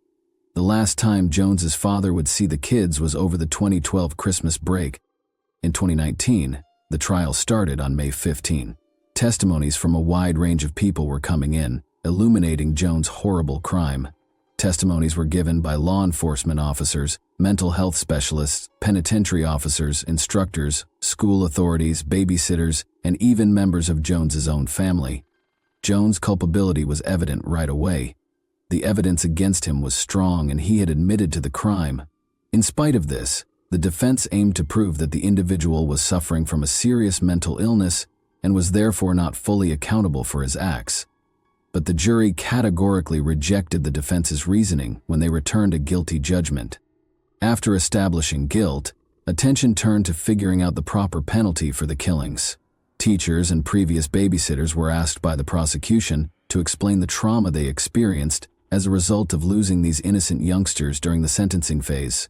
A: The last time Jones's father would see the kids was over the 2012 Christmas break. In 2019, the trial started on May 15. Testimonies from a wide range of people were coming in, illuminating Jones' horrible crime. Testimonies were given by law enforcement officers, mental health specialists, penitentiary officers, instructors, school authorities, babysitters, and even members of Jones's own family. Jones' culpability was evident right away. The evidence against him was strong and he had admitted to the crime. In spite of this, the defense aimed to prove that the individual was suffering from a serious mental illness and was therefore not fully accountable for his acts. But the jury categorically rejected the defense's reasoning when they returned a guilty judgment. After establishing guilt, attention turned to figuring out the proper penalty for the killings. Teachers and previous babysitters were asked by the prosecution to explain the trauma they experienced as a result of losing these innocent youngsters during the sentencing phase.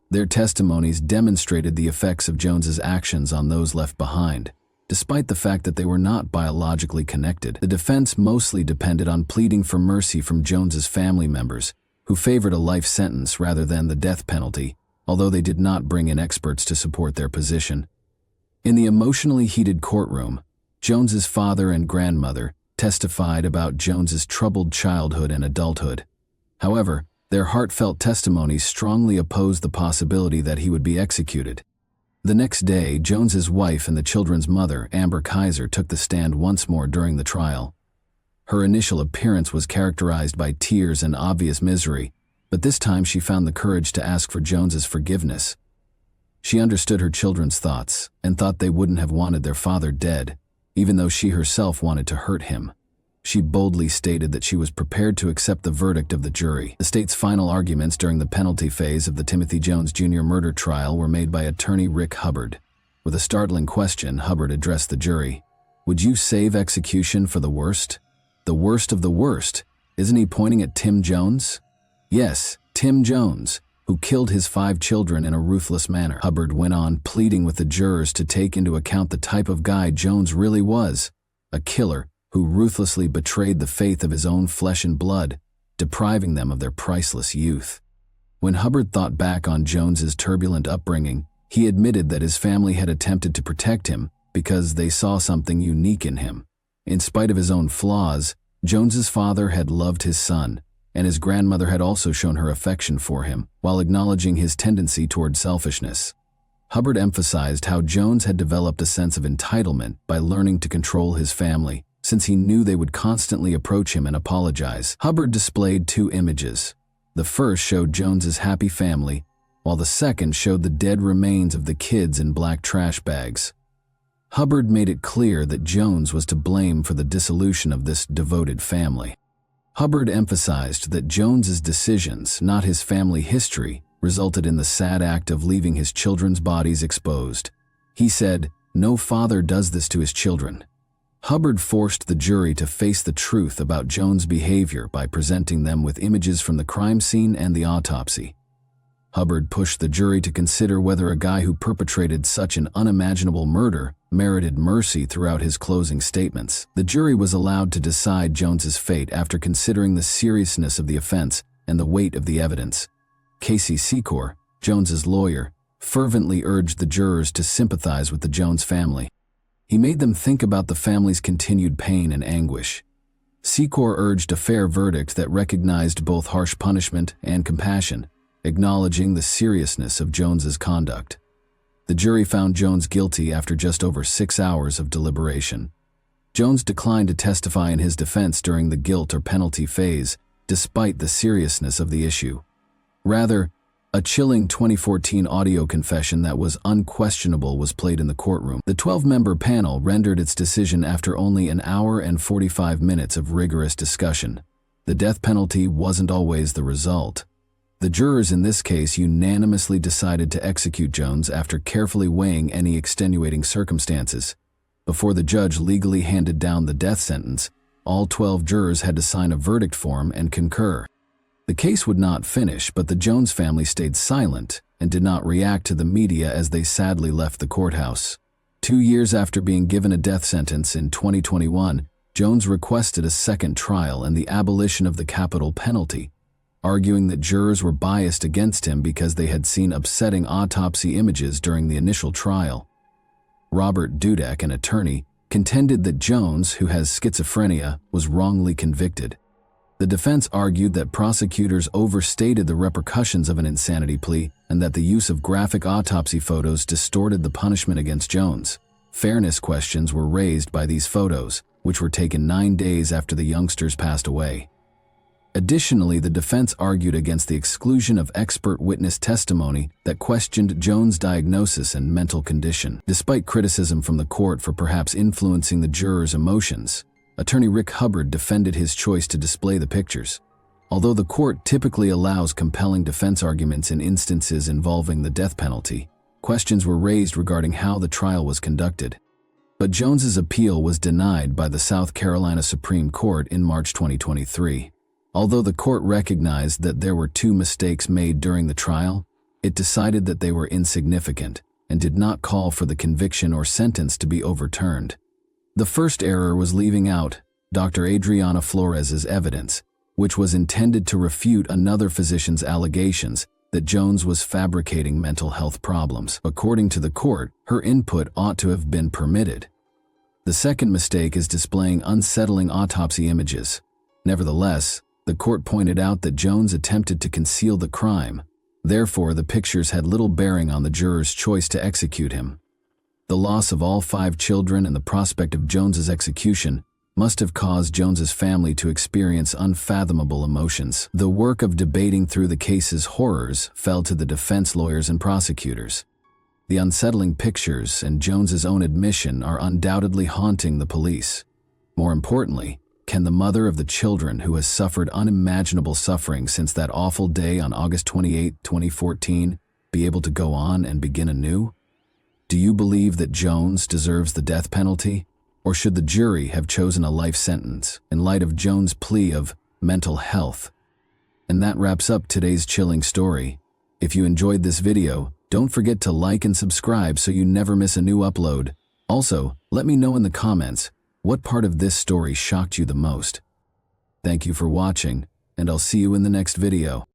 A: Their testimonies demonstrated the effects of Jones's actions on those left behind. Despite the fact that they were not biologically connected, the defense mostly depended on pleading for mercy from Jones's family members, who favored a life sentence rather than the death penalty, although they did not bring in experts to support their position. In the emotionally heated courtroom, Jones's father and grandmother testified about Jones's troubled childhood and adulthood. However, their heartfelt testimonies strongly opposed the possibility that he would be executed. The next day, Jones's wife and the children's mother, Amber Kaiser, took the stand once more during the trial. Her initial appearance was characterized by tears and obvious misery, but this time she found the courage to ask for Jones's forgiveness. She understood her children's thoughts and thought they wouldn't have wanted their father dead, even though she herself wanted to hurt him. She boldly stated that she was prepared to accept the verdict of the jury. The state's final arguments during the penalty phase of the Timothy Jones Jr. murder trial were made by attorney Rick Hubbard. With a startling question, Hubbard addressed the jury. "Would you save execution for the worst? The worst of the worst? Isn't he pointing at Tim Jones?" "Yes, Tim Jones, who killed his 5 children in a ruthless manner," Hubbard went on, pleading with the jurors to take into account the type of guy Jones really was, a killer who ruthlessly betrayed the faith of his own flesh and blood, depriving them of their priceless youth. When Hubbard thought back on Jones's turbulent upbringing, he admitted that his family had attempted to protect him because they saw something unique in him. In spite of his own flaws, Jones's father had loved his son, and his grandmother had also shown her affection for him, while acknowledging his tendency toward selfishness. Hubbard emphasized how Jones had developed a sense of entitlement by learning to control his family, since he knew they would constantly approach him and apologize. Hubbard displayed 2 images. The first showed Jones's happy family, while the second showed the dead remains of the kids in black trash bags. Hubbard made it clear that Jones was to blame for the dissolution of this devoted family. Hubbard emphasized that Jones's decisions, not his family history, resulted in the sad act of leaving his children's bodies exposed. He said, "No father does this to his children." Hubbard forced the jury to face the truth about Jones' behavior by presenting them with images from the crime scene and the autopsy. Hubbard pushed the jury to consider whether a guy who perpetrated such an unimaginable murder merited mercy throughout his closing statements. The jury was allowed to decide Jones's fate after considering the seriousness of the offense and the weight of the evidence. Casey Secor, Jones's lawyer, fervently urged the jurors to sympathize with the Jones family. He made them think about the family's continued pain and anguish. Secor urged a fair verdict that recognized both harsh punishment and compassion, acknowledging the seriousness of Jones's conduct. The jury found Jones guilty after just over 6 hours of deliberation. Jones declined to testify in his defense during the guilt or penalty phase, despite the seriousness of the issue. Rather, a chilling 2014 audio confession that was unquestionable was played in the courtroom. The 12-member panel rendered its decision after only an hour and 45 minutes of rigorous discussion. The death penalty wasn't always the result. The jurors in this case unanimously decided to execute Jones after carefully weighing any extenuating circumstances. Before the judge legally handed down the death sentence, all 12 jurors had to sign a verdict form and concur. The case would not finish, but the Jones family stayed silent and did not react to the media as they sadly left the courthouse. 2 years after being given a death sentence in 2021, Jones requested a second trial and the abolition of the capital penalty, arguing that jurors were biased against him because they had seen upsetting autopsy images during the initial trial. Robert Dudek, an attorney, contended that Jones, who has schizophrenia, was wrongly convicted. The defense argued that prosecutors overstated the repercussions of an insanity plea and that the use of graphic autopsy photos distorted the punishment against Jones. Fairness questions were raised by these photos, which were taken 9 days after the youngsters passed away. Additionally, the defense argued against the exclusion of expert witness testimony that questioned Jones' diagnosis and mental condition. Despite criticism from the court for perhaps influencing the jurors' emotions, attorney Rick Hubbard defended his choice to display the pictures. Although the court typically allows compelling defense arguments in instances involving the death penalty, questions were raised regarding how the trial was conducted. But Jones's appeal was denied by the South Carolina Supreme Court in March 2023. Although the court recognized that there were 2 mistakes made during the trial, it decided that they were insignificant and did not call for the conviction or sentence to be overturned. The first error was leaving out Dr. Adriana Flores's evidence, which was intended to refute another physician's allegations that Jones was fabricating mental health problems. According to the court, her input ought to have been permitted. The second mistake is displaying unsettling autopsy images. Nevertheless, the court pointed out that Jones attempted to conceal the crime. Therefore, the pictures had little bearing on the jurors' choice to execute him. The loss of all 5 children and the prospect of Jones's execution must have caused Jones's family to experience unfathomable emotions. The work of debating through the case's horrors fell to the defense lawyers and prosecutors. The unsettling pictures and Jones's own admission are undoubtedly haunting the police. More importantly, can the mother of the children who has suffered unimaginable suffering since that awful day on August 28, 2014, be able to go on and begin anew? Do you believe that Jones deserves the death penalty? Or should the jury have chosen a life sentence in light of Jones' plea of mental health? And that wraps up today's chilling story. If you enjoyed this video, don't forget to like and subscribe so you never miss a new upload. Also, let me know in the comments what part of this story shocked you the most. Thank you for watching, and I'll see you in the next video.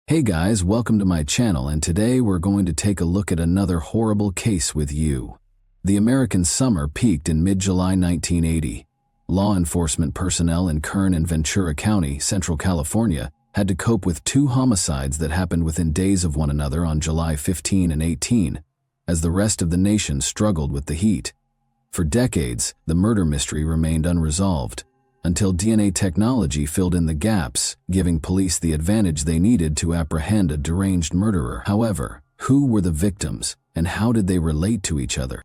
A: Hey guys, welcome to my channel, and today we're going to take a look at another horrible case with you. The American summer peaked in mid-July 1980. Law enforcement personnel in Kern and Ventura County, Central California, had to cope with two homicides that happened within days of one another on July 15 and 18, as the rest of the nation struggled with the heat. For decades, the murder mystery remained unresolved, until DNA technology filled in the gaps, giving police the advantage they needed to apprehend a deranged murderer. However, who were the victims, and how did they relate to each other?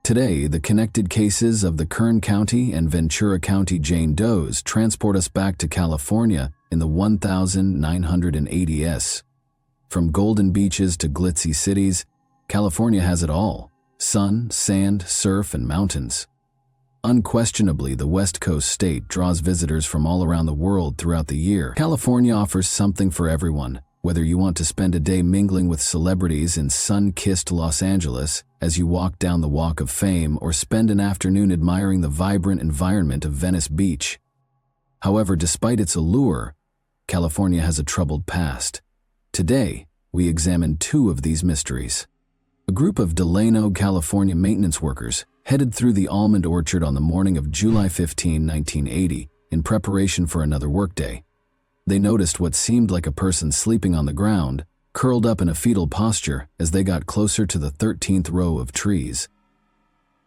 A: Today, the connected cases of the Kern County and Ventura County Jane Does transport us back to California in the 1980s. From golden beaches to glitzy cities, California has it all: sun, sand, surf, and mountains. Unquestionably, the West Coast state draws visitors from all around the world throughout the year. California offers something for everyone, whether you want to spend a day mingling with celebrities in sun-kissed Los Angeles as you walk down the Walk of Fame, or spend an afternoon admiring the vibrant environment of Venice Beach. However, despite its allure, California has a troubled past. Today, we examine two of these mysteries. A group of Delano, California maintenance workers headed through the almond orchard on the morning of July 15, 1980, in preparation for another workday. They noticed what seemed like a person sleeping on the ground, curled up in a fetal posture as they got closer to the 13th row of trees.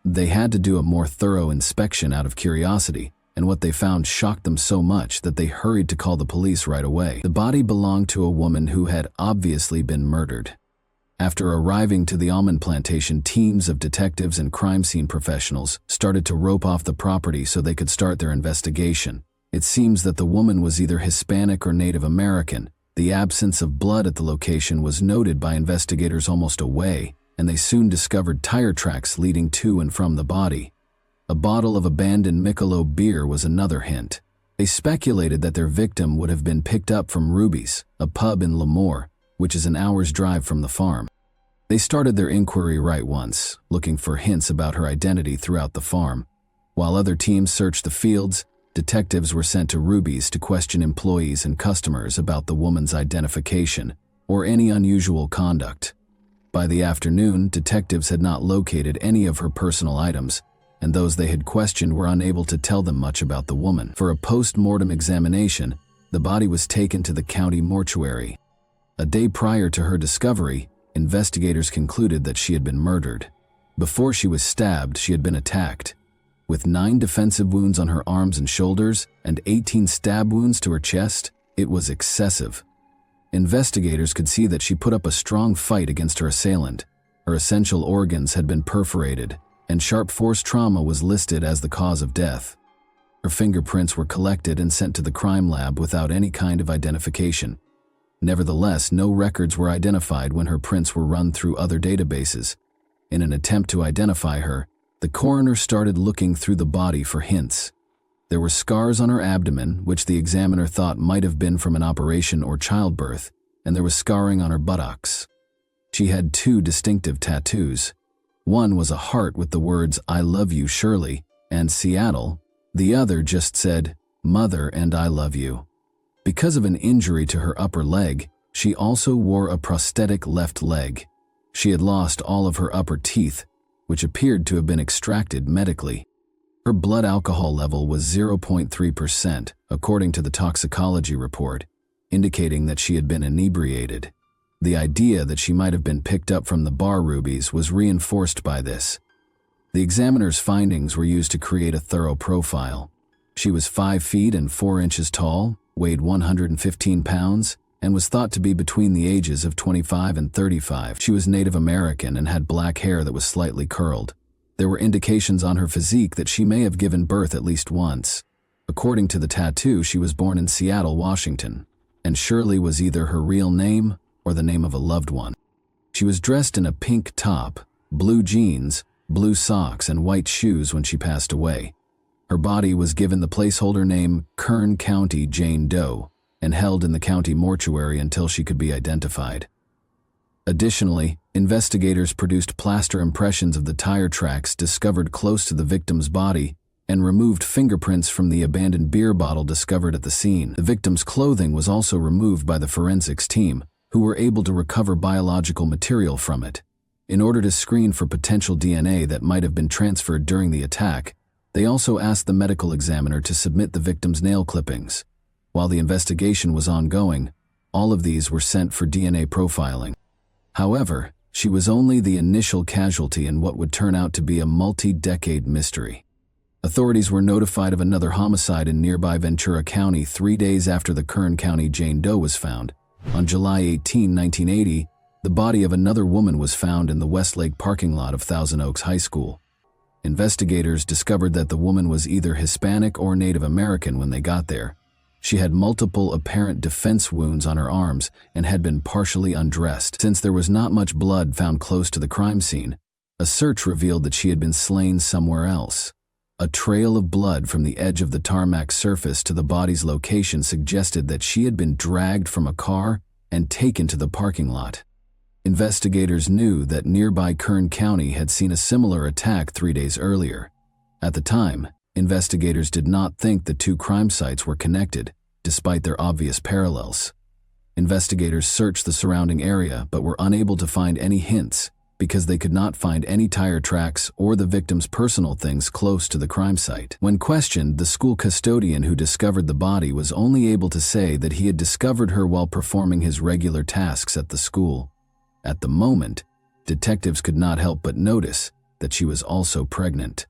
A: They had to do a more thorough inspection out of curiosity, and what they found shocked them so much that they hurried to call the police right away. The body belonged to a woman who had obviously been murdered. After arriving to the almond plantation, teams of detectives and crime scene professionals started to rope off the property so they could start their investigation. It seems that the woman was either Hispanic or Native American. The absence of blood at the location was noted by investigators almost away, and they soon discovered tire tracks leading to and from the body. A bottle of abandoned Michelob beer was another hint. They speculated that their victim would have been picked up from Ruby's, a pub in Lemoore, which is an hour's drive from the farm. They started their inquiry right once, looking for hints about her identity throughout the farm. While other teams searched the fields, detectives were sent to Ruby's to question employees and customers about the woman's identification or any unusual conduct. By the afternoon, detectives had not located any of her personal items, and those they had questioned were unable to tell them much about the woman. For a post-mortem examination, the body was taken to the county mortuary. A day prior to her discovery, investigators concluded that she had been murdered. Before she was stabbed, she had been attacked. With 9 defensive wounds on her arms and shoulders and 18 stab wounds to her chest, it was excessive. Investigators could see that she put up a strong fight against her assailant. Her essential organs had been perforated, and sharp force trauma was listed as the cause of death. Her fingerprints were collected and sent to the crime lab without any kind of identification. Nevertheless, no records were identified when her prints were run through other databases. In an attempt to identify her, the coroner started looking through the body for hints. There were scars on her abdomen, which the examiner thought might have been from an operation or childbirth, and there was scarring on her buttocks. She had 2 distinctive tattoos. One was a heart with the words, "I love you, Shirley," and Seattle. The other just said, "Mother and I love you." Because of an injury to her upper leg, she also wore a prosthetic left leg. She had lost all of her upper teeth, which appeared to have been extracted medically. Her blood alcohol level was 0.3%, according to the toxicology report, indicating that she had been inebriated. The idea that she might have been picked up from the bar rubies was reinforced by this. The examiner's findings were used to create a thorough profile. She was 5 feet and 4 inches tall, weighed 115 pounds, and was thought to be between the ages of 25 and 35. She was Native American and had black hair that was slightly curled. There were indications on her physique that she may have given birth at least once. According to the tattoo, she was born in Seattle, Washington, and Shirley was either her real name or the name of a loved one. She was dressed in a pink top, blue jeans, blue socks, and white shoes when she passed away. Her body was given the placeholder name Kern County Jane Doe and held in the county mortuary until she could be identified. Additionally, investigators produced plaster impressions of the tire tracks discovered close to the victim's body and removed fingerprints from the abandoned beer bottle discovered at the scene. The victim's clothing was also removed by the forensics team, who were able to recover biological material from it. In order to screen for potential DNA that might have been transferred during the attack, they also asked the medical examiner to submit the victim's nail clippings. While the investigation was ongoing, all of these were sent for DNA profiling. However, she was only the initial casualty in what would turn out to be a multi-decade mystery. Authorities were notified of another homicide in nearby Ventura County 3 days after the Kern County Jane Doe was found. On July 18, 1980, the body of another woman was found in the Westlake parking lot of Thousand Oaks High School. Investigators discovered that the woman was either Hispanic or Native American when they got there. She had multiple apparent defense wounds on her arms and had been partially undressed. Since there was not much blood found close to the crime scene, a search revealed that she had been slain somewhere else. A trail of blood from the edge of the tarmac surface to the body's location suggested that she had been dragged from a car and taken to the parking lot. Investigators knew that nearby Kern County had seen a similar attack 3 days earlier. At the time, investigators did not think the two crime sites were connected, despite their obvious parallels. Investigators searched the surrounding area but were unable to find any hints because they could not find any tire tracks or the victim's personal things close to the crime site. When questioned, the school custodian who discovered the body was only able to say that he had discovered her while performing his regular tasks at the school. At the moment, detectives could not help but notice that she was also pregnant.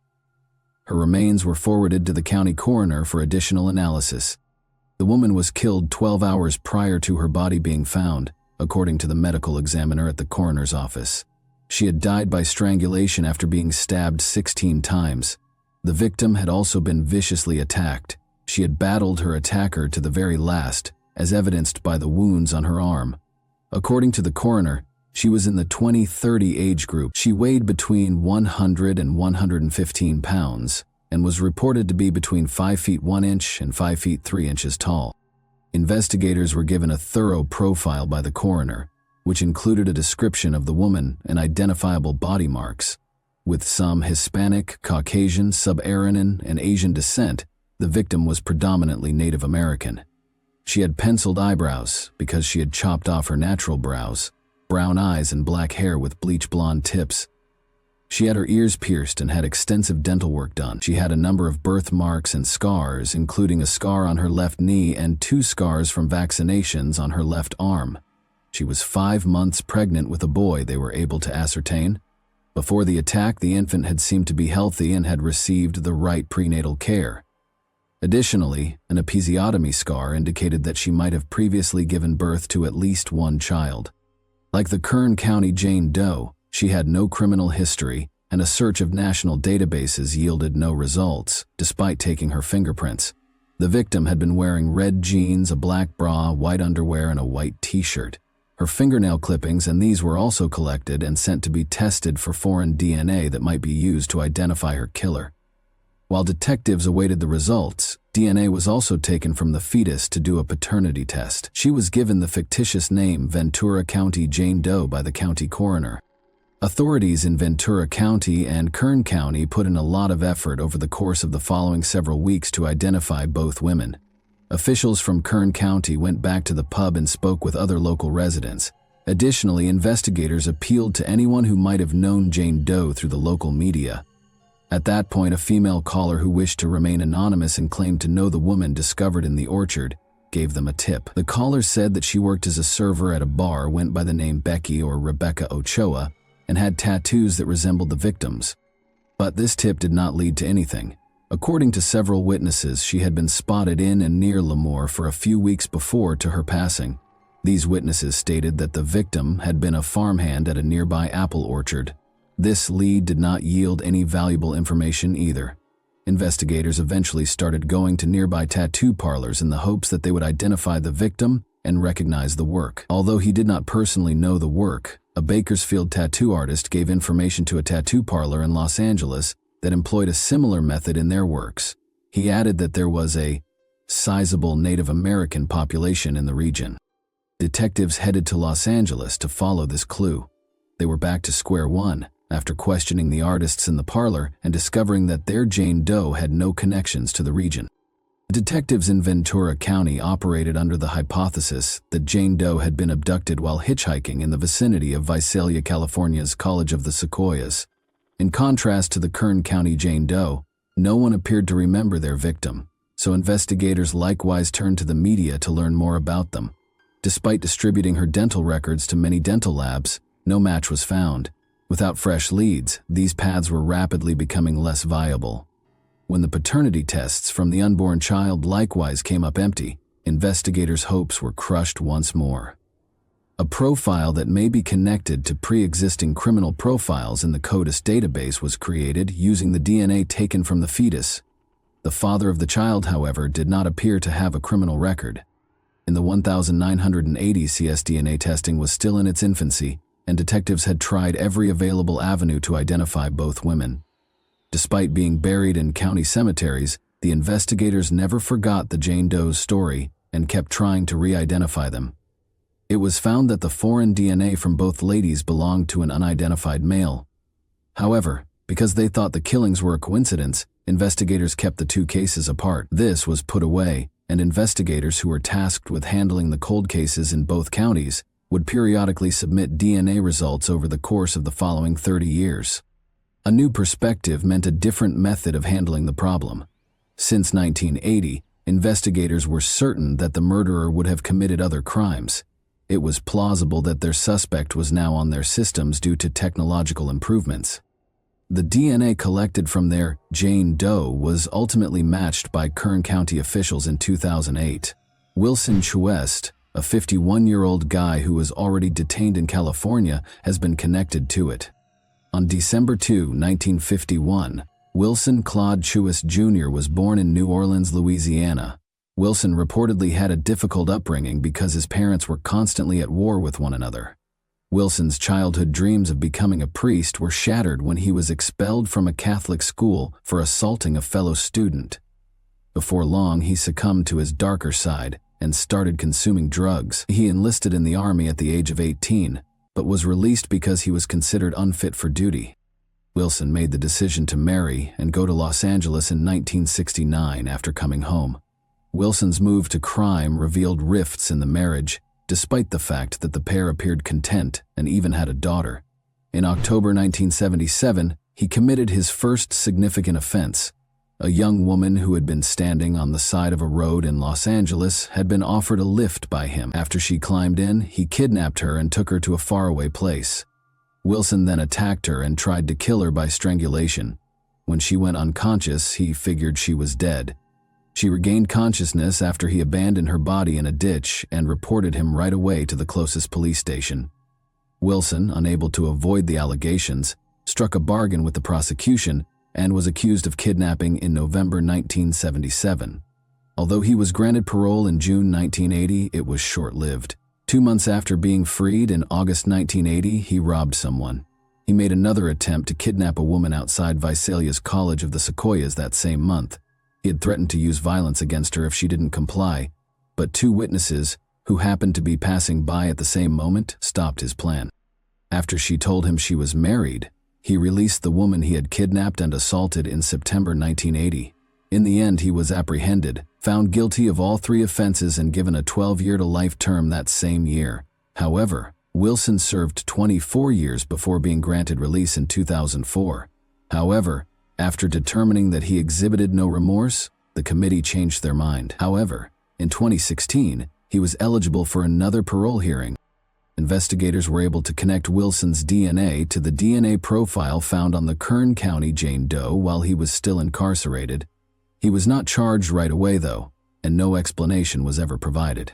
A: Her remains were forwarded to the county coroner for additional analysis. The woman was killed 12 hours prior to her body being found, according to the medical examiner at the coroner's office. She had died by strangulation after being stabbed 16 times. The victim had also been viciously attacked. She had battled her attacker to the very last, as evidenced by the wounds on her arm. According to the coroner, she was in the 20-30 age group. She weighed between 100 and 115 pounds and was reported to be between 5 feet 1 inch and 5 feet 3 inches tall. Investigators were given a thorough profile by the coroner, which included a description of the woman and identifiable body marks. With some Hispanic, Caucasian, Sub-Saharan, and Asian descent, the victim was predominantly Native American. She had penciled eyebrows because she had chopped off her natural brows, brown eyes and black hair with bleach blonde tips. She had her ears pierced and had extensive dental work done. She had a number of birthmarks and scars, including a scar on her left knee and 2 scars from vaccinations on her left arm. She was 5 months pregnant with a boy, they were able to ascertain. Before the attack, the infant had seemed to be healthy and had received the right prenatal care. Additionally, an episiotomy scar indicated that she might have previously given birth to at least 1 child. Like the Kern County Jane Doe, she had no criminal history, and a search of national databases yielded no results, despite taking her fingerprints. The victim had been wearing red jeans, a black bra, white underwear, and a white t-shirt. Her fingernail clippings and these were also collected and sent to be tested for foreign DNA that might be used to identify her killer. While detectives awaited the results, DNA was also taken from the fetus to do a paternity test. She was given the fictitious name Ventura County Jane Doe by the county coroner. Authorities in Ventura County and Kern County put in a lot of effort over the course of the following several weeks to identify both women. Officials from Kern County went back to the pub and spoke with other local residents. Additionally, investigators appealed to anyone who might have known Jane Doe through the local media. At that point, a female caller who wished to remain anonymous and claimed to know the woman discovered in the orchard gave them a tip. The caller said that she worked as a server at a bar, went by the name Becky or Rebecca Ochoa, and had tattoos that resembled the victims. But this tip did not lead to anything. According to several witnesses, she had been spotted in and near Lemoore for a few weeks before to her passing. These witnesses stated that the victim had been a farmhand at a nearby apple orchard. This lead did not yield any valuable information either. Investigators eventually started going to nearby tattoo parlors in the hopes that they would identify the victim and recognize the work. Although he did not personally know the work, a Bakersfield tattoo artist gave information to a tattoo parlor in Los Angeles that employed a similar method in their works. He added that there was a sizable Native American population in the region. Detectives headed to Los Angeles to follow this clue. They were back to square one after questioning the artists in the parlor and discovering that their Jane Doe had no connections to the region. Detectives in Ventura County operated under the hypothesis that Jane Doe had been abducted while hitchhiking in the vicinity of Visalia, California's College of the Sequoias. In contrast to the Kern County Jane Doe, no one appeared to remember their victim, so investigators likewise turned to the media to learn more about them. Despite distributing her dental records to many dental labs, no match was found. Without fresh leads, these paths were rapidly becoming less viable. When the paternity tests from the unborn child likewise came up empty, investigators' hopes were crushed once more. A profile that may be connected to pre-existing criminal profiles in the CODIS database was created using the DNA taken from the fetus. The father of the child, however, did not appear to have a criminal record. In the 1980s, cSDNA testing was still in its infancy, and detectives had tried every available avenue to identify both women. Despite being buried in county cemeteries, the investigators never forgot the Jane Doe's story and kept trying to re-identify them. It was found that the foreign DNA from both ladies belonged to an unidentified male. However, because they thought the killings were a coincidence, investigators kept the two cases apart. This was put away, and investigators who were tasked with handling the cold cases in both counties would periodically submit DNA results over the course of the following 30 years. A new perspective meant a different method of handling the problem. Since 1980, investigators were certain that the murderer would have committed other crimes. It was plausible that their suspect was now on their systems due to technological improvements. The DNA collected from their Jane Doe was ultimately matched by Kern County officials in 2008. Wilson Chouest, a 51-year-old guy who was already detained in California, has been connected to it. On December 2, 1951, Wilson Claude Chouest Jr. was born in New Orleans, Louisiana. Wilson reportedly had a difficult upbringing because his parents were constantly at war with one another. Wilson's childhood dreams of becoming a priest were shattered when he was expelled from a Catholic school for assaulting a fellow student. Before long, he succumbed to his darker side and started consuming drugs. He enlisted in the army at the age of 18, but was released because he was considered unfit for duty. Wilson made the decision to marry and go to Los Angeles in 1969 after coming home. Wilson's move to crime revealed rifts in the marriage, despite the fact that the pair appeared content and even had a daughter. In October 1977, he committed his first significant offense. A young woman who had been standing on the side of a road in Los Angeles had been offered a lift by him. After she climbed in, he kidnapped her and took her to a faraway place. Wilson then attacked her and tried to kill her by strangulation. When she went unconscious, he figured she was dead. She regained consciousness after he abandoned her body in a ditch and reported him right away to the closest police station. Wilson, unable to avoid the allegations, struck a bargain with the prosecution and was accused of kidnapping in November 1977. Although he was granted parole in June 1980, it was short-lived. 2 months after being freed in August 1980, he robbed someone. He made another attempt to kidnap a woman outside Visalia's College of the Sequoias that same month. He had threatened to use violence against her if she didn't comply, but 2 witnesses, who happened to be passing by at the same moment, stopped his plan. After she told him she was married, he released the woman he had kidnapped and assaulted in September 1980. In the end, he was apprehended, found guilty of all 3 offenses and given a 12-year-to-life term that same year. However, Wilson served 24 years before being granted release in 2004. However, after determining that he exhibited no remorse, the committee changed their mind. However, In 2016, he was eligible for another parole hearing. Investigators were able to connect Wilson's DNA to the DNA profile found on the Kern County Jane Doe while he was still incarcerated. He was not charged right away, though, and no explanation was ever provided.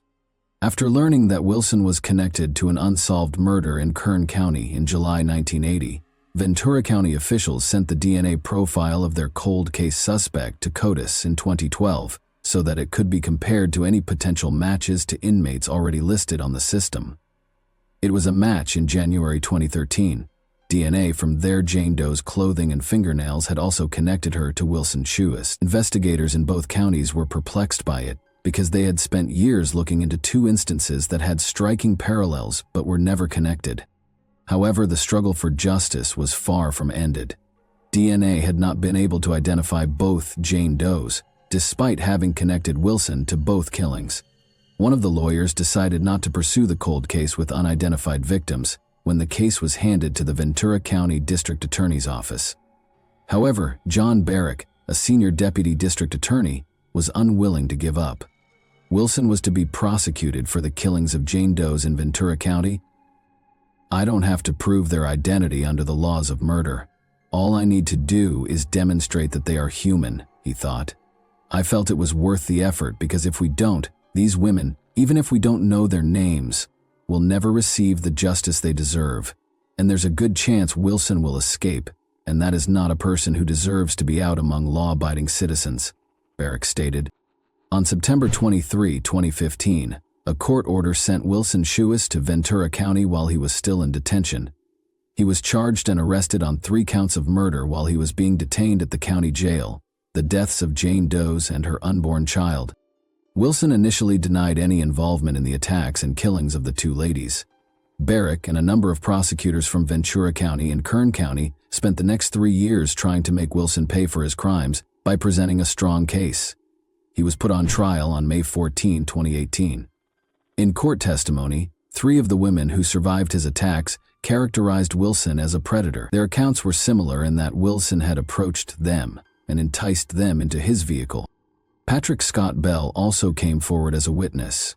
A: After learning that Wilson was connected to an unsolved murder in Kern County in July 1980, Ventura County officials sent the DNA profile of their cold case suspect to CODIS in 2012 so that it could be compared to any potential matches to inmates already listed on the system. It was a match in January 2013. DNA from their Jane Doe's clothing and fingernails had also connected her to Wilson Chouest. Investigators in both counties were perplexed by it because they had spent years looking into two instances that had striking parallels but were never connected. However, the struggle for justice was far from ended. DNA had not been able to identify both Jane Does, despite having connected Wilson to both killings. One of the lawyers decided not to pursue the cold case with unidentified victims when the case was handed to the Ventura County District Attorney's Office. However, John Barrick, a senior deputy district attorney, was unwilling to give up. Wilson was to be prosecuted for the killings of Jane Does in Ventura County. "I don't have to prove their identity under the laws of murder. All I need to do is demonstrate that they are human," he thought. "I felt it was worth the effort because if we don't, these women, even if we don't know their names, will never receive the justice they deserve, and there's a good chance Wilson will escape, and that is not a person who deserves to be out among law-abiding citizens," Barrick stated. On September 23, 2015, a court order sent Wilson Chouest to Ventura County while he was still in detention. He was charged and arrested on 3 counts of murder while he was being detained at the county jail, the deaths of Jane Does and her unborn child. Wilson initially denied any involvement in the attacks and killings of the 2 ladies. Barrick and a number of prosecutors from Ventura County and Kern County spent the next 3 years trying to make Wilson pay for his crimes by presenting a strong case. He was put on trial on May 14, 2018. In court testimony, 3 of the women who survived his attacks characterized Wilson as a predator. Their accounts were similar in that Wilson had approached them and enticed them into his vehicle. Patrick Scott Bell also came forward as a witness.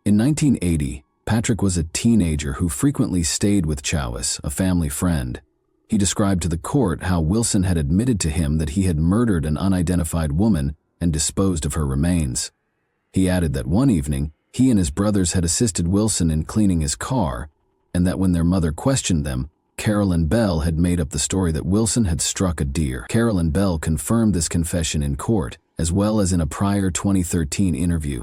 A: In 1980, Patrick was a teenager who frequently stayed with Chouest, a family friend. He described to the court how Wilson had admitted to him that he had murdered an unidentified woman and disposed of her remains. He added that one evening, he and his brothers had assisted Wilson in cleaning his car, and that when their mother questioned them, Carolyn Bell had made up the story that Wilson had struck a deer. Carolyn Bell confirmed this confession in court, as well as in a prior 2013 interview.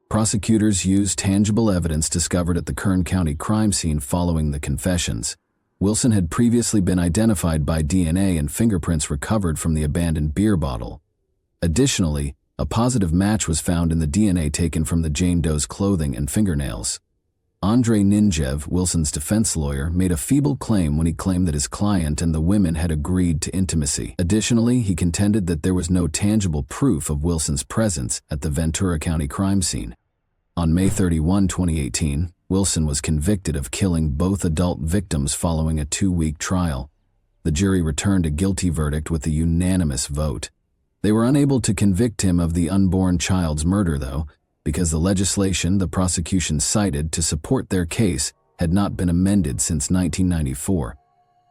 A: Prosecutors used tangible evidence discovered at the Kern County crime scene following the confessions. Wilson had previously been identified by DNA and fingerprints recovered from the abandoned beer bottle. Additionally, a positive match was found in the DNA taken from the Jane Doe's clothing and fingernails. Andrei Ninjev, Wilson's defense lawyer, made a feeble claim when he claimed that his client and the women had agreed to intimacy. Additionally, he contended that there was no tangible proof of Wilson's presence at the Ventura County crime scene. On May 31, 2018, Wilson was convicted of killing both adult victims following a 2-week trial. The jury returned a guilty verdict with a unanimous vote. They were unable to convict him of the unborn child's murder, though, because the legislation the prosecution cited to support their case had not been amended since 1994.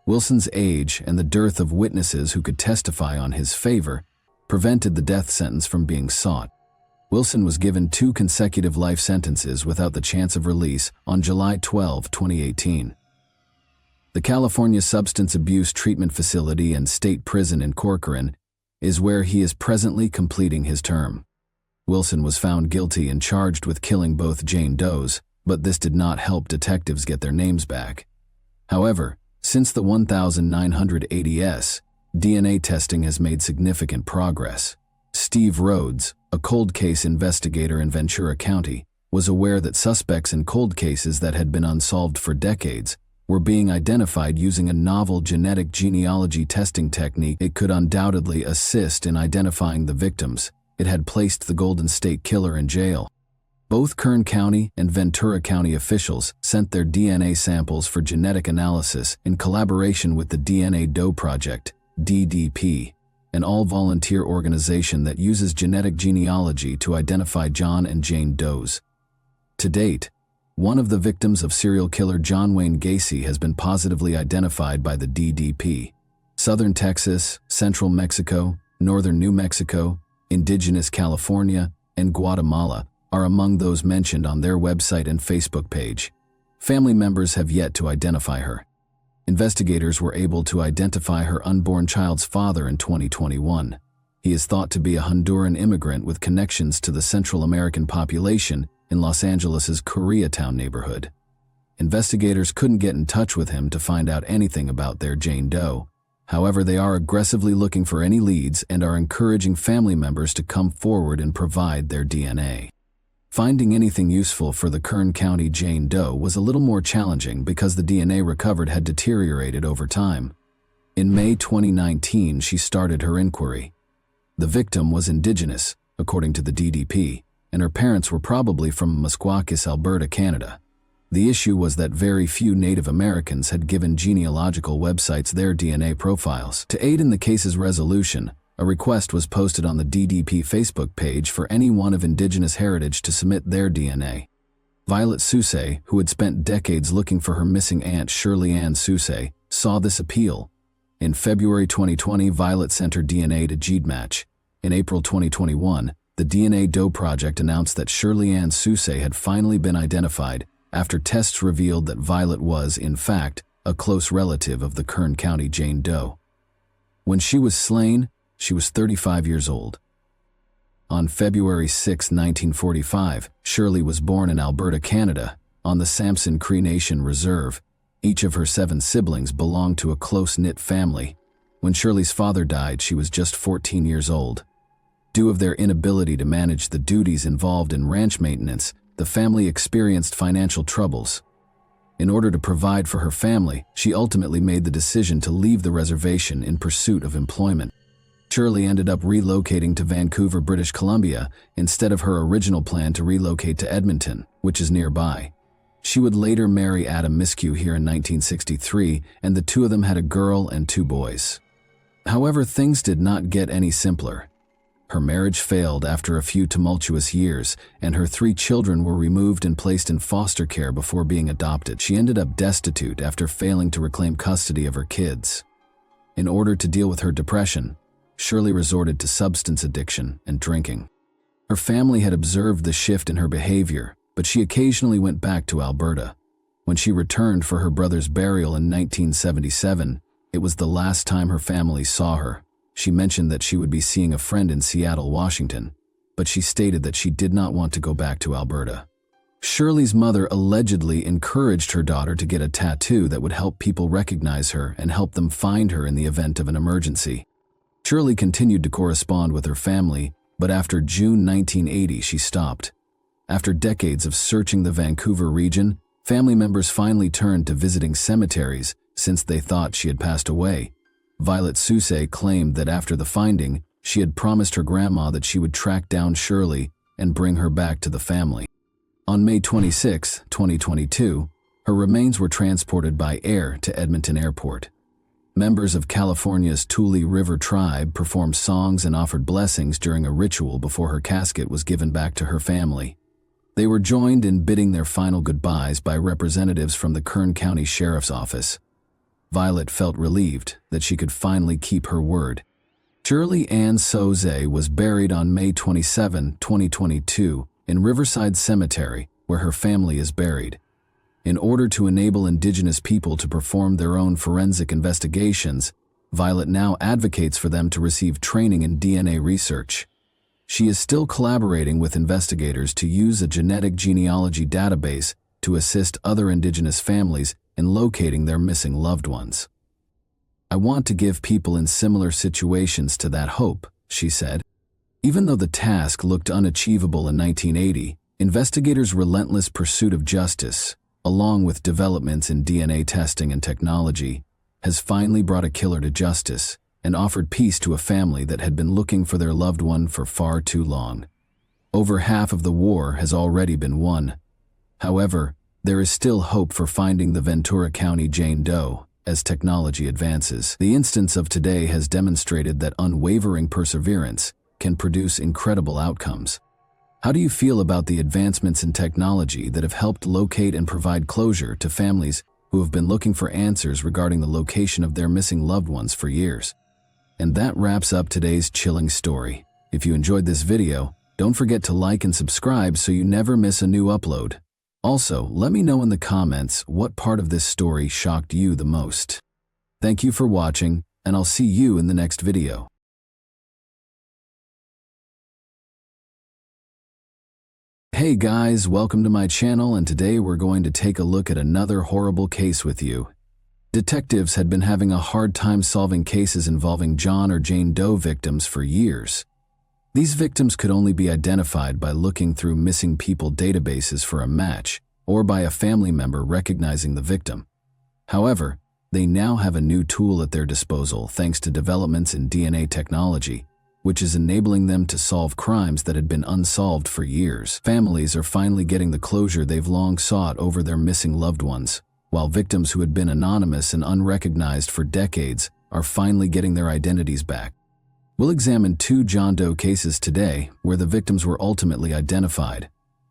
A: Wilson's age and the dearth of witnesses who could testify on his favor prevented the death sentence from being sought. Wilson was given 2 consecutive life sentences without the chance of release on July 12, 2018. The California Substance Abuse Treatment Facility and State Prison in Corcoran is where he is presently completing his term. Wilson was found guilty and charged with killing both Jane Does, but this did not help detectives get their names back. However, since the 1980s, DNA testing has made significant progress. Steve Rhodes, a cold case investigator in Ventura County, was aware that suspects in cold cases that had been unsolved for decades were being identified using a novel genetic genealogy testing technique. It could undoubtedly assist in identifying the victims. It had placed the Golden State Killer in jail. Both Kern County and Ventura County officials sent their DNA samples for genetic analysis in collaboration with the DNA Doe Project, DDP. an all-volunteer organization that uses genetic genealogy to identify John and Jane Does. To date, one of the victims of serial killer John Wayne Gacy has been positively identified by the DDP. Southern Texas, Central Mexico, Northern New Mexico, Indigenous California, and Guatemala are among those mentioned on their website and Facebook page. Family members have yet to identify her. Investigators were able to identify her unborn child's father in 2021. He is thought to be a Honduran immigrant with connections to the Central American population in Los Angeles' Koreatown neighborhood. Investigators couldn't get in touch with him to find out anything about their Jane Doe. However, they are aggressively looking for any leads and are encouraging family members to come forward and provide their DNA. Finding anything useful for the Kern County Jane Doe was a little more challenging because the DNA recovered had deteriorated over time. In May 2019, she started her inquiry. The victim was indigenous, according to the DDP, and her parents were probably from Mesquakis, Alberta, Canada. The issue was that very few Native Americans had given genealogical websites their DNA profiles. To aid in the case's resolution, a request was posted on the DDP Facebook page for anyone of indigenous heritage to submit their DNA. Violet Sousay, who had spent decades looking for her missing aunt Shirley Ann Sousay, saw this appeal. In February 2020, Violet sent her DNA to GeneMatch. In April 2021, the DNA Doe Project announced that Shirley Ann Sousay had finally been identified after tests revealed that Violet was, in fact, a close relative of the Kern County Jane Doe. When she was slain, she was 35 years old. On February 6, 1945, Shirley was born in Alberta, Canada, on the Samson Cree Nation Reserve. Each of her 7 siblings belonged to a close-knit family. When Shirley's father died, she was just 14 years old. Due to their inability to manage the duties involved in ranch maintenance, the family experienced financial troubles. In order to provide for her family, she ultimately made the decision to leave the reservation in pursuit of employment. Shirley ended up relocating to Vancouver, British Columbia, instead of her original plan to relocate to Edmonton, which is nearby. She would later marry Adam Miskew here in 1963, and the two of them had a girl and 2 boys. However, things did not get any simpler. Her marriage failed after a few tumultuous years, and her 3 children were removed and placed in foster care before being adopted. She ended up destitute after failing to reclaim custody of her kids. In order to deal with her depression, Shirley resorted to substance addiction and drinking. Her family had observed the shift in her behavior, but she occasionally went back to Alberta. When she returned for her brother's burial in 1977, it was the last time her family saw her. She mentioned that she would be seeing a friend in Seattle, Washington, but she stated that she did not want to go back to Alberta. Shirley's mother allegedly encouraged her daughter to get a tattoo that would help people recognize her and help them find her in the event of an emergency. Shirley continued to correspond with her family, but after June 1980 she stopped. After decades of searching the Vancouver region, family members finally turned to visiting cemeteries since they thought she had passed away. Violet Sousay claimed that after the finding, she had promised her grandma that she would track down Shirley and bring her back to the family. On May 26, 2022, her remains were transported by air to Edmonton Airport. Members of California's Tule River tribe performed songs and offered blessings during a ritual before her casket was given back to her family. They were joined in bidding their final goodbyes by representatives from the Kern County Sheriff's Office. Violet felt relieved that she could finally keep her word. Shirley Ann Sousay was buried on May 27, 2022, in Riverside Cemetery, where her family is buried. In order to enable Indigenous people to perform their own forensic investigations, Violet now advocates for them to receive training in DNA research. She is still collaborating with investigators to use a genetic genealogy database to assist other Indigenous families in locating their missing loved ones. "I want to give people in similar situations to that hope," she said. Even though the task looked unachievable in 1980, investigators' relentless pursuit of justice, along with developments in DNA testing and technology, has finally brought a killer to justice and offered peace to a family that had been looking for their loved one for far too long. Over half of the war has already been won. However, there is still hope for finding the Ventura County Jane Doe. as technology advances. The instance of today has demonstrated that unwavering perseverance can produce incredible outcomes. How do you feel about the advancements in technology that have helped locate and provide closure to families who have been looking for answers regarding the location of their missing loved ones for years? And that wraps up today's chilling story. If you enjoyed this video, don't forget to like and subscribe so you never miss a new upload. Also, let me know in the comments what part of this story shocked you the most. Thank you for watching, and I'll see you in the next video. Hey guys, welcome to my channel, and today we're going to take a look at another horrible case with you. Detectives had been having a hard time solving cases involving John or Jane Doe victims for years. These victims could only be identified by looking through missing people databases for a match, or by a family member recognizing the victim. However, they now have a new tool at their disposal thanks to developments in DNA technology, which is enabling them to solve crimes that had been unsolved for years. Families are finally getting the closure they've long sought over their missing loved ones, while victims who had been anonymous and unrecognized for decades are finally getting their identities back. We'll examine two John Doe cases today where the victims were ultimately identified.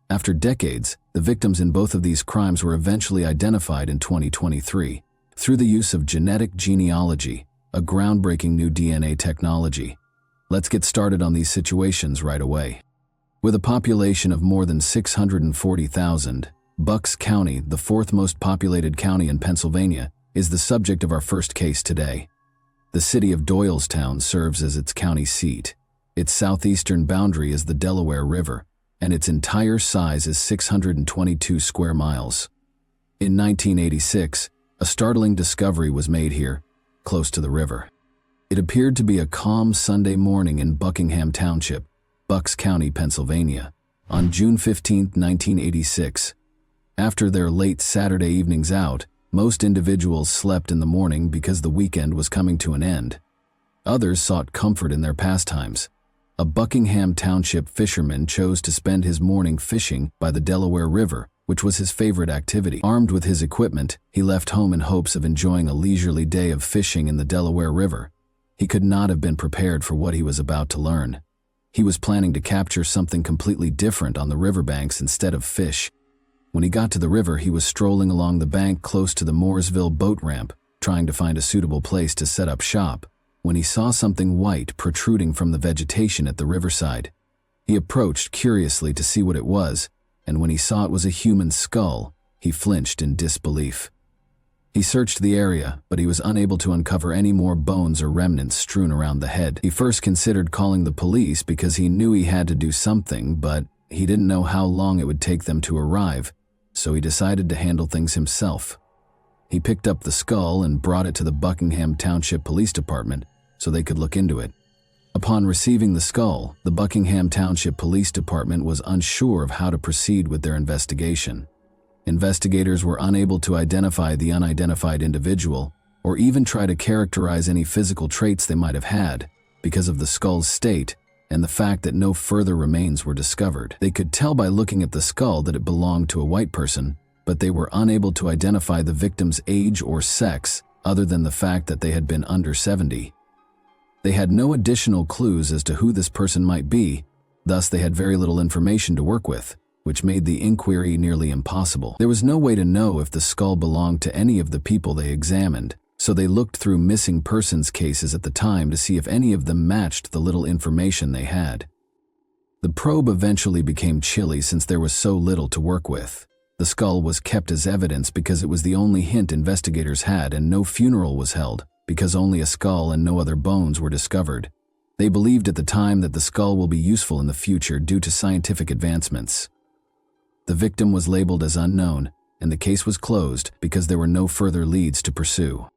A: After decades, the victims in both of these crimes were eventually identified in 2023 through the use of genetic genealogy, a groundbreaking new DNA technology. Let's get started on these situations right away. With a population of more than 640,000, Bucks County, the fourth most populated county in Pennsylvania, is the subject of our first case today. The city of Doylestown serves as its county seat. Its southeastern boundary is the Delaware River, and its entire size is 622 square miles. In 1986, a startling discovery was made here, close to the river. It appeared to be a calm Sunday morning in Buckingham Township, Bucks County, Pennsylvania, on June 15, 1986. After their late Saturday evenings out, most individuals slept in the morning because the weekend was coming to an end. Others sought comfort in their pastimes. A Buckingham Township fisherman chose to spend his morning fishing by the Delaware River, which was his favorite activity. Armed with his equipment, he left home in hopes of enjoying a leisurely day of fishing in the Delaware River. He could not have been prepared for what he was about to learn. He was planning to capture something completely different on the riverbanks instead of fish. When he got to the river, he was strolling along the bank close to the Mooresville boat ramp, trying to find a suitable place to set up shop, when he saw something white protruding from the vegetation at the riverside. He approached curiously to see what it was, and when he saw it was a human skull, he flinched in disbelief. He searched the area, but he was unable to uncover any more bones or remnants strewn around the head. He first considered calling the police because he knew he had to do something, but he didn't know how long it would take them to arrive, so he decided to handle things himself. He picked up the skull and brought it to the Buckingham Township Police Department so they could look into it. Upon receiving the skull, the Buckingham Township Police Department was unsure of how to proceed with their investigation. Investigators were unable to identify the unidentified individual or even try to characterize any physical traits they might have had because of the skull's state and the fact that no further remains were discovered. They could tell by looking at the skull that it belonged to a white person, but they were unable to identify the victim's age or sex other than the fact that they had been under 70. They had no additional clues as to who this person might be, thus they had very little information to work with, which made the inquiry nearly impossible. There was no way to know if the skull belonged to any of the people they examined, so they looked through missing persons cases at the time to see if any of them matched the little information they had. The probe eventually became chilly since there was so little to work with. The skull was kept as evidence because it was the only hint investigators had, and no funeral was held because only a skull and no other bones were discovered. They believed at the time that the skull will be useful in the future due to scientific advancements. The victim was labeled as unknown, and the case was closed because there were no further leads to pursue.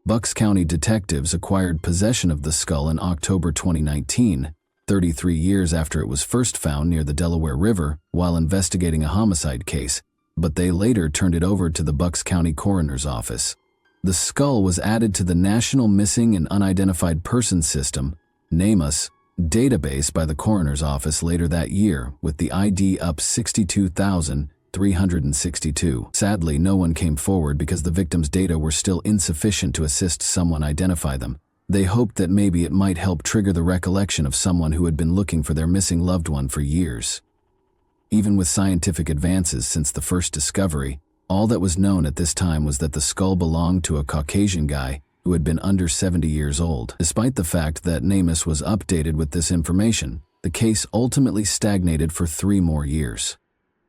A: Bucks County detectives acquired possession of the skull in October 2019, 33 years after it was first found near the Delaware River while investigating a homicide case, but they later turned it over to the Bucks County Coroner's Office. The skull was added to the National Missing and Unidentified Persons System, NamUs, database by the Coroner's Office later that year, with the ID up 62,000 362. Sadly, no one came forward because the victims' data were still insufficient to assist someone identify them. They hoped that maybe it might help trigger the recollection of someone who had been looking for their missing loved one for years. Even with scientific advances since the first discovery, all that was known at this time was that the skull belonged to a Caucasian guy who had been under 70 years old. Despite the fact that NamUs was updated with this information, the case ultimately stagnated for 3 more years.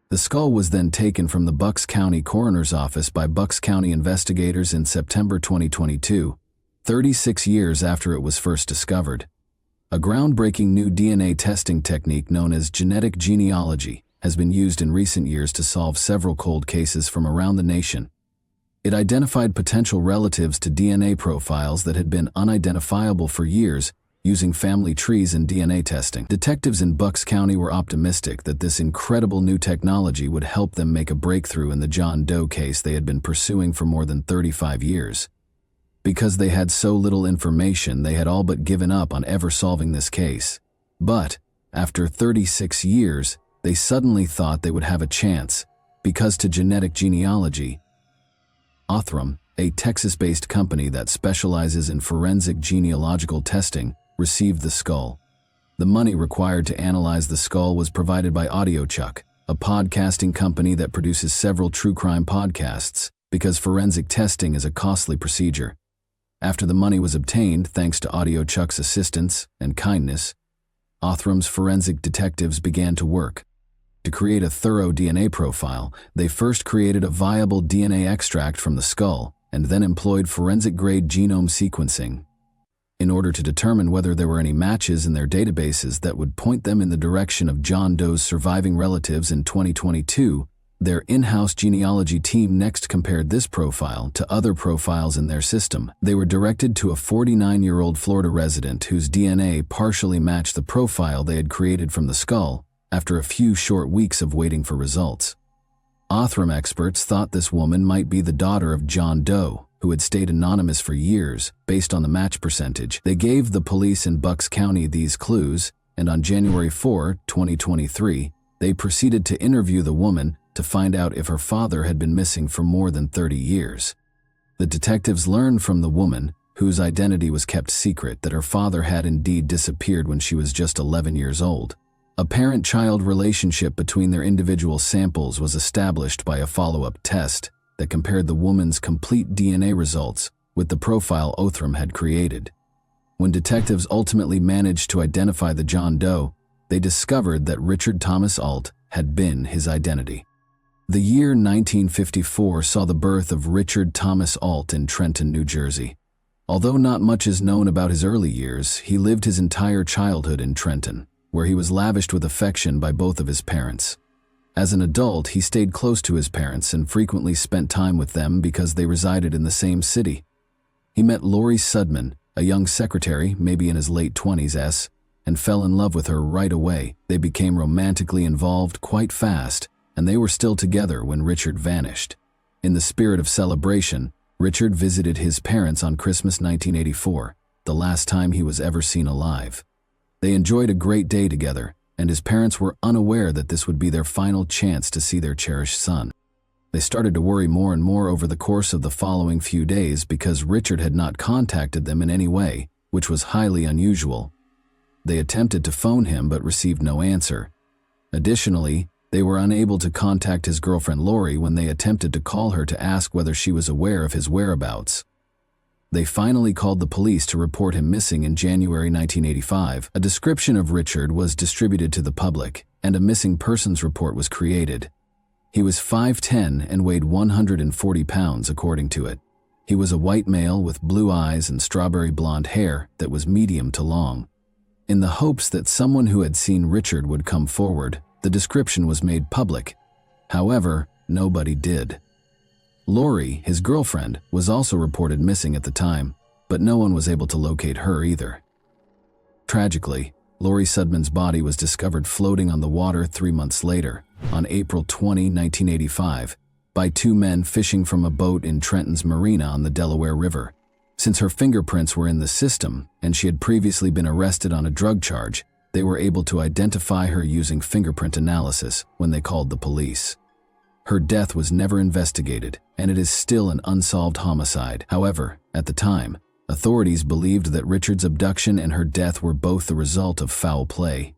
A: The skull was then taken from the Bucks County Coroner's Office by Bucks County investigators in September 2022, 36 years after it was first discovered. A groundbreaking new DNA testing technique known as genetic genealogy has been used in recent years to solve several cold cases from around the nation. It identified potential relatives to DNA profiles that had been unidentifiable for years using family trees and DNA testing. Detectives in Bucks County were optimistic that this incredible new technology would help them make a breakthrough in the John Doe case they had been pursuing for more than 35 years. Because they had so little information, they had all but given up on ever solving this case. But, after 36 years, they suddenly thought they would have a chance, because to genetic genealogy, Othram, a Texas-based company that specializes in forensic genealogical testing, received the skull. The money required to analyze the skull was provided by AudioChuck, a podcasting company that produces several true crime podcasts, because forensic testing is a costly procedure. After the money was obtained, thanks to AudioChuck's assistance and kindness, Othram's forensic detectives began to work. To create a thorough DNA profile, they first created a viable DNA extract from the skull and then employed forensic-grade genome sequencing in order to determine whether there were any matches in their databases that would point them in the direction of John Doe's surviving relatives. In 2022, their in-house genealogy team next compared this profile to other profiles in their system. They were directed to a 49-year-old Florida resident whose DNA partially matched the profile they had created from the skull after a few short weeks of waiting for results. Othram experts thought this woman might be the daughter of John Doe, who had stayed anonymous for years based on the match percentage. They gave the police in Bucks County these clues, and on January 4, 2023, they proceeded to interview the woman to find out if her father had been missing for more than 30 years. The detectives learned from the woman, whose identity was kept secret, that her father had indeed disappeared when she was just 11 years old. A parent-child relationship between their individual samples was established by a follow-up test that compared the woman's complete DNA results with the profile Othram had created. When detectives ultimately managed to identify the John Doe, they discovered that Richard Thomas Alt had been his identity. The year 1954 saw the birth of Richard Thomas Alt in Trenton, New Jersey. Although not much is known about his early years, he lived his entire childhood in Trenton, where he was lavished with affection by both of his parents. As an adult, he stayed close to his parents and frequently spent time with them because they resided in the same city. He met Lori Sudman, a young secretary, maybe in his late 20s, and fell in love with her right away. They became romantically involved quite fast, and they were still together when Richard vanished. In the spirit of celebration, Richard visited his parents on Christmas 1984, the last time he was ever seen alive. They enjoyed a great day together, and his parents were unaware that this would be their final chance to see their cherished son. They started to worry more and more over the course of the following few days because Richard had not contacted them in any way, which was highly unusual. They attempted to phone him but received no answer. Additionally, they were unable to contact his girlfriend Lori when they attempted to call her to ask whether she was aware of his whereabouts. They finally called the police to report him missing in January 1985. A description of Richard was distributed to the public, and a missing persons report was created. He was 5'10" and weighed 140 pounds, according to it. He was a white male with blue eyes and strawberry blonde hair that was medium to long. In the hopes that someone who had seen Richard would come forward, the description was made public. However, nobody did. Lori, his girlfriend, was also reported missing at the time, but no one was able to locate her either. Tragically, Lori Sudman's body was discovered floating on the water 3 months later, on April 20, 1985, by 2 men fishing from a boat in Trenton's marina on the Delaware River. Since her fingerprints were in the system, and she had previously been arrested on a drug charge, they were able to identify her using fingerprint analysis when they called the police. Her death was never investigated, and it is still an unsolved homicide. However, at the time, authorities believed that Richard's abduction and her death were both the result of foul play.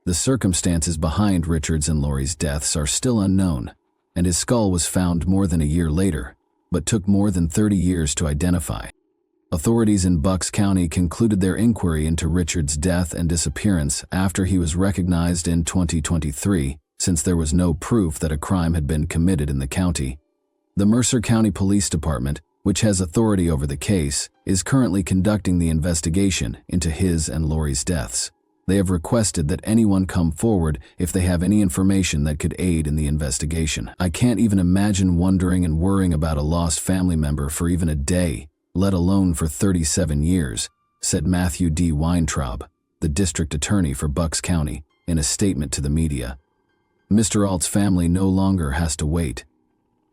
A: The circumstances behind Richard's and Lori's deaths are still unknown, and his skull was found more than a year later, but took more than 30 years to identify. Authorities in Bucks County concluded their inquiry into Richard's death and disappearance after he was recognized in 2023, since there was no proof that a crime had been committed in the county. The Mercer County Police Department, which has authority over the case, is currently conducting the investigation into his and Lori's deaths. They have requested that anyone come forward if they have any information that could aid in the investigation. I can't even imagine wondering and worrying about a lost family member for even a day, let alone for 37 years, said Matthew D. Weintraub, the district attorney for Bucks County, in a statement to the media. Mr. Alt's family no longer has to wait.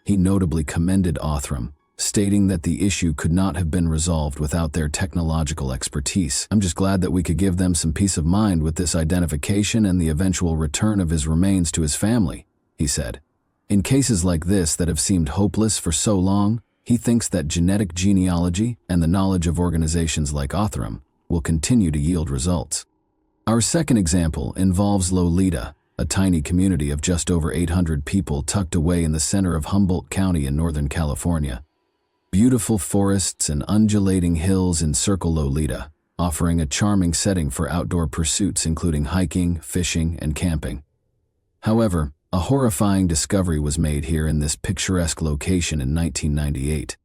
A: He notably commended Othram, stating that the issue could not have been resolved without their technological expertise. I'm just glad that we could give them some peace of mind with this identification and the eventual return of his remains to his family, he said. In cases like this that have seemed hopeless for so long, he thinks that genetic genealogy and the knowledge of organizations like Othram will continue to yield results. Our second example involves Lolita, a tiny community of just over 800 people tucked away in the center of Humboldt County in Northern California. Beautiful forests and undulating hills encircle Lolita, offering a charming setting for outdoor pursuits including hiking, fishing, and camping. However, a horrifying discovery was made here in this picturesque location in 1998.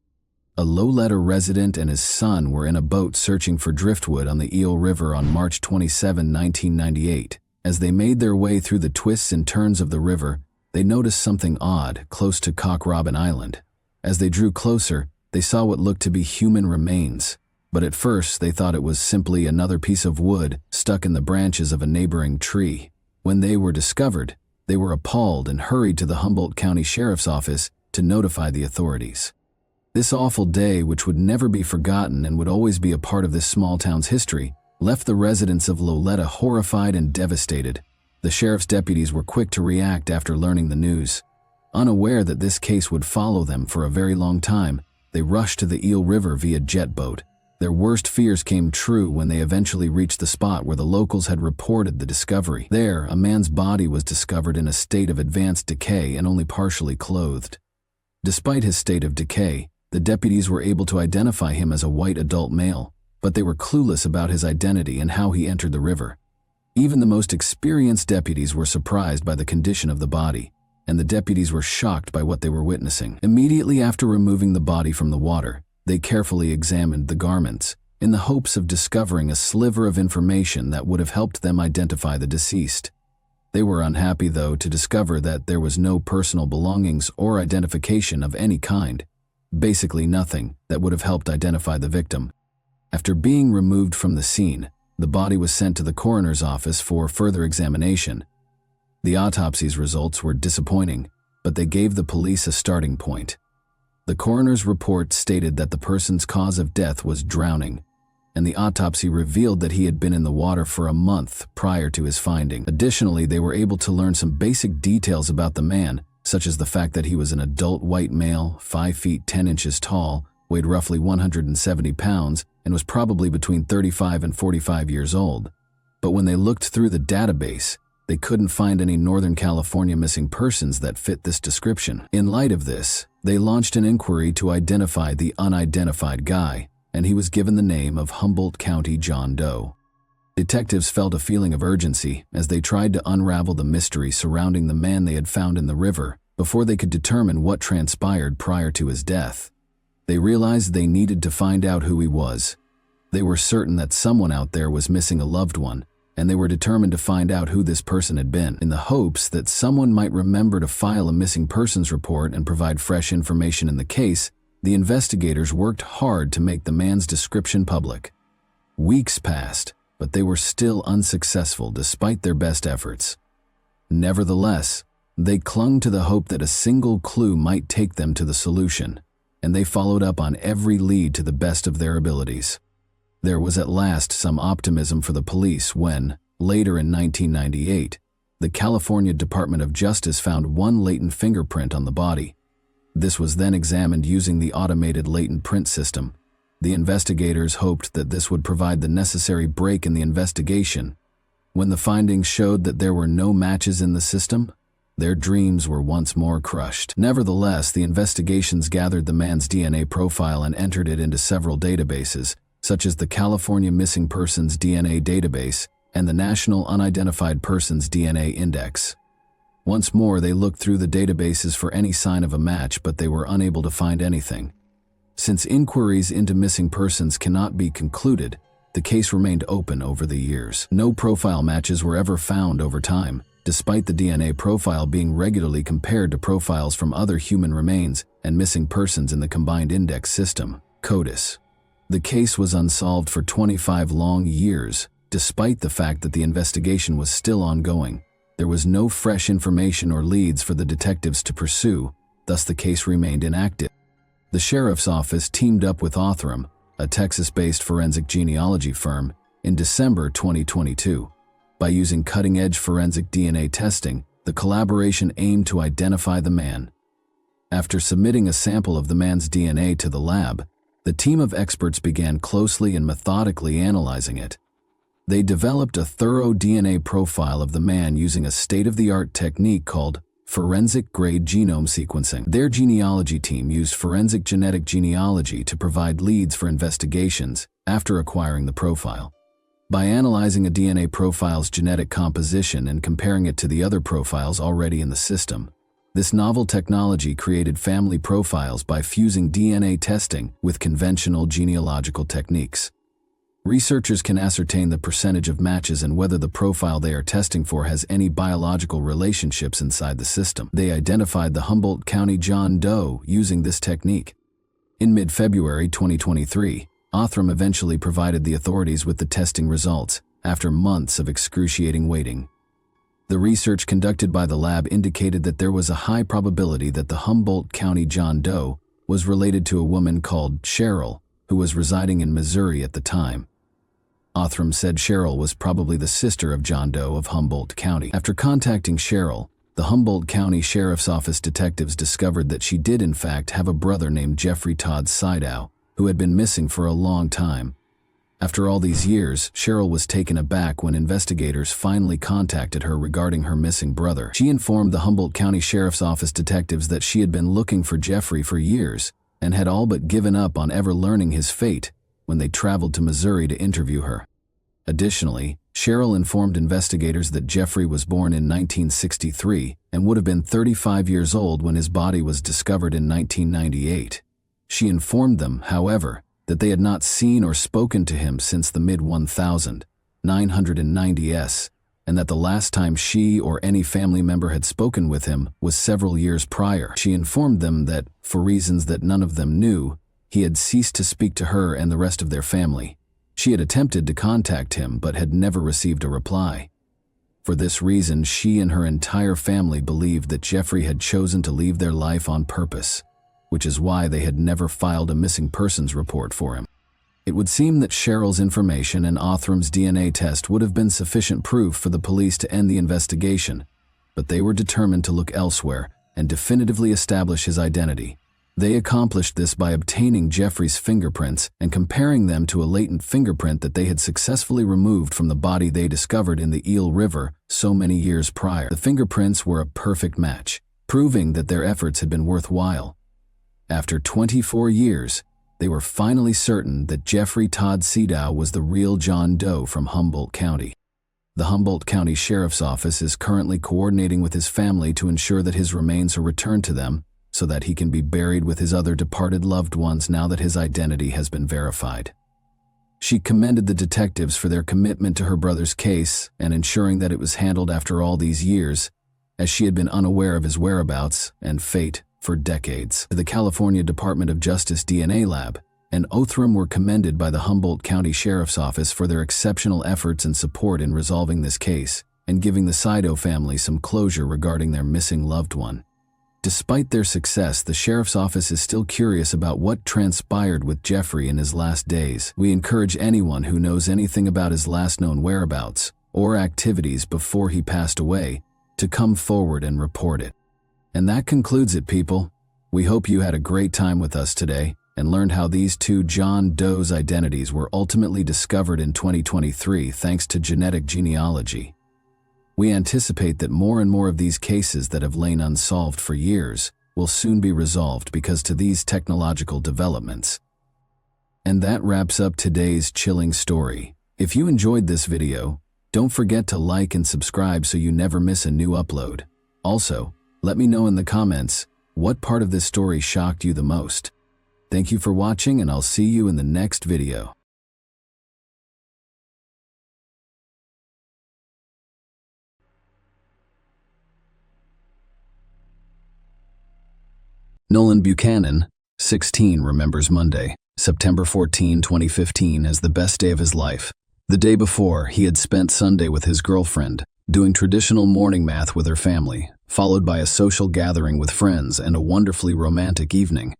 A: A Loleta resident and his son were in a boat searching for driftwood on the Eel River on March 27, 1998. As they made their way through the twists and turns of the river, they noticed something odd close to Cock Robin Island. As they drew closer, they saw what looked to be human remains, but at first they thought it was simply another piece of wood stuck in the branches of a neighboring tree. When they were discovered, they were appalled and hurried to the Humboldt County Sheriff's Office to notify the authorities. This awful day, which would never be forgotten and would always be a part of this small town's history, left the residents of Loleta horrified and devastated. The sheriff's deputies were quick to react after learning the news. Unaware that this case would follow them for a very long time, they rushed to the Eel River via jet boat. Their worst fears came true when they eventually reached the spot where the locals had reported the discovery. There, a man's body was discovered in a state of advanced decay and only partially clothed. Despite his state of decay, the deputies were able to identify him as a white adult male, but they were clueless about his identity and how he entered the river. Even the most experienced deputies were surprised by the condition of the body, and the deputies were shocked by what they were witnessing. Immediately after removing the body from the water, they carefully examined the garments, in the hopes of discovering a sliver of information that would have helped them identify the deceased. They were unhappy, though, to discover that there was no personal belongings or identification of any kind, basically nothing that would have helped identify the victim. After being removed from the scene, the body was sent to the coroner's office for further examination. The autopsy's results were disappointing, but they gave the police a starting point. The coroner's report stated that the person's cause of death was drowning, and the autopsy revealed that he had been in the water for a month prior to his finding. Additionally, they were able to learn some basic details about the man, such as the fact that he was an adult white male, 5 feet 10 inches tall, weighed roughly 170 pounds, and was probably between 35 and 45 years old. But when they looked through the database, they couldn't find any Northern California missing persons that fit this description. In light of this, they launched an inquiry to identify the unidentified guy, and he was given the name of Humboldt County John Doe. Detectives felt a feeling of urgency as they tried to unravel the mystery surrounding the man they had found in the river before they could determine what transpired prior to his death. They realized they needed to find out who he was. They were certain that someone out there was missing a loved one, and they were determined to find out who this person had been, in the hopes that someone might remember to file a missing persons report and provide fresh information in the case. The investigators worked hard to make the man's description public. Weeks passed, but they were still unsuccessful despite their best efforts. Nevertheless, they clung to the hope that a single clue might take them to the solution, and they followed up on every lead to the best of their abilities. There was at last some optimism for the police when, later in 1998, the California Department of Justice found one latent fingerprint on the body. This was then examined using the automated latent print system. The investigators hoped that this would provide the necessary break in the investigation. When the findings showed that there were no matches in the system, their dreams were once more crushed. Nevertheless, the investigations gathered the man's DNA profile and entered it into several databases, such as the California Missing Persons DNA Database and the National Unidentified Persons DNA Index. Once more, they looked through the databases for any sign of a match, but they were unable to find anything. Since inquiries into missing persons cannot be concluded, the case remained open over the years. No profile matches were ever found over time, despite the DNA profile being regularly compared to profiles from other human remains and missing persons in the combined index system, CODIS. The case was unsolved for 25 long years, despite the fact that the investigation was still ongoing. There was no fresh information or leads for the detectives to pursue, thus the case remained inactive. The sheriff's office teamed up with Thallium, a Texas-based forensic genealogy firm, in December 2022. By using cutting-edge forensic DNA testing, the collaboration aimed to identify the man. After submitting a sample of the man's DNA to the lab, the team of experts began closely and methodically analyzing it. They developed a thorough DNA profile of the man using a state-of-the-art technique called forensic-grade genome sequencing. Their genealogy team used forensic genetic genealogy to provide leads for investigations after acquiring the profile. By analyzing a DNA profile's genetic composition and comparing it to the other profiles already in the system, this novel technology created family profiles by fusing DNA testing with conventional genealogical techniques. Researchers can ascertain the percentage of matches and whether the profile they are testing for has any biological relationships inside the system. They identified the Humboldt County John Doe using this technique. In mid-February 2023, Thallium eventually provided the authorities with the testing results after months of excruciating waiting. The research conducted by the lab indicated that there was a high probability that the Humboldt County John Doe was related to a woman called Cheryl, who was residing in Missouri at the time. Thallium said Cheryl was probably the sister of John Doe of Humboldt County. After contacting Cheryl, the Humboldt County Sheriff's Office detectives discovered that she did in fact have a brother named Jeffrey Todd Cedau, who had been missing for a long time. After all these years, Cheryl was taken aback when investigators finally contacted her regarding her missing brother. She informed the Humboldt County Sheriff's Office detectives that she had been looking for Jeffrey for years and had all but given up on ever learning his fate when they traveled to Missouri to interview her. Additionally, Cheryl informed investigators that Jeffrey was born in 1963 and would have been 35 years old when his body was discovered in 1998. She informed them, however, that they had not seen or spoken to him since the mid-1990s, and that the last time she or any family member had spoken with him was several years prior. She informed them that, for reasons that none of them knew, he had ceased to speak to her and the rest of their family. She had attempted to contact him but had never received a reply. For this reason, she and her entire family believed that Jeffrey had chosen to leave their life on purpose, which is why they had never filed a missing persons report for him. It would seem that Cheryl's information and Thallium's DNA test would have been sufficient proof for the police to end the investigation, but they were determined to look elsewhere and definitively establish his identity. They accomplished this by obtaining Jeffrey's fingerprints and comparing them to a latent fingerprint that they had successfully removed from the body they discovered in the Eel River so many years prior. The fingerprints were a perfect match, proving that their efforts had been worthwhile. After 24 years, they were finally certain that Jeffrey Todd Cedau was the real John Doe from Humboldt County. The Humboldt County Sheriff's Office is currently coordinating with his family to ensure that his remains are returned to them so that he can be buried with his other departed loved ones now that his identity has been verified. She commended the detectives for their commitment to her brother's case and ensuring that it was handled after all these years, as she had been unaware of his whereabouts and fate for decades. The California Department of Justice DNA Lab and Thallium were commended by the Humboldt County Sheriff's Office for their exceptional efforts and support in resolving this case and giving the Cedau family some closure regarding their missing loved one. Despite their success, the Sheriff's Office is still curious about what transpired with Jeffrey in his last days. We encourage anyone who knows anything about his last known whereabouts or activities before he passed away to come forward and report it. And that concludes it, people. We hope you had a great time with us today and learned how these two John Doe's identities were ultimately discovered in 2023 thanks to genetic genealogy. We anticipate that more and more of these cases that have lain unsolved for years will soon be resolved because to these technological developments. And that wraps up today's chilling story. If you enjoyed this video, don't forget to like and subscribe so you never miss a new upload. Also, let me know in the comments what part of this story shocked you the most. Thank you for watching, and I'll see you in the next video. Nolan Buchanan, 16, remembers Monday, September 14, 2015 as the best day of his life. The day before, he had spent Sunday with his girlfriend, doing traditional morning math with her family, followed by a social gathering with friends and a wonderfully romantic evening.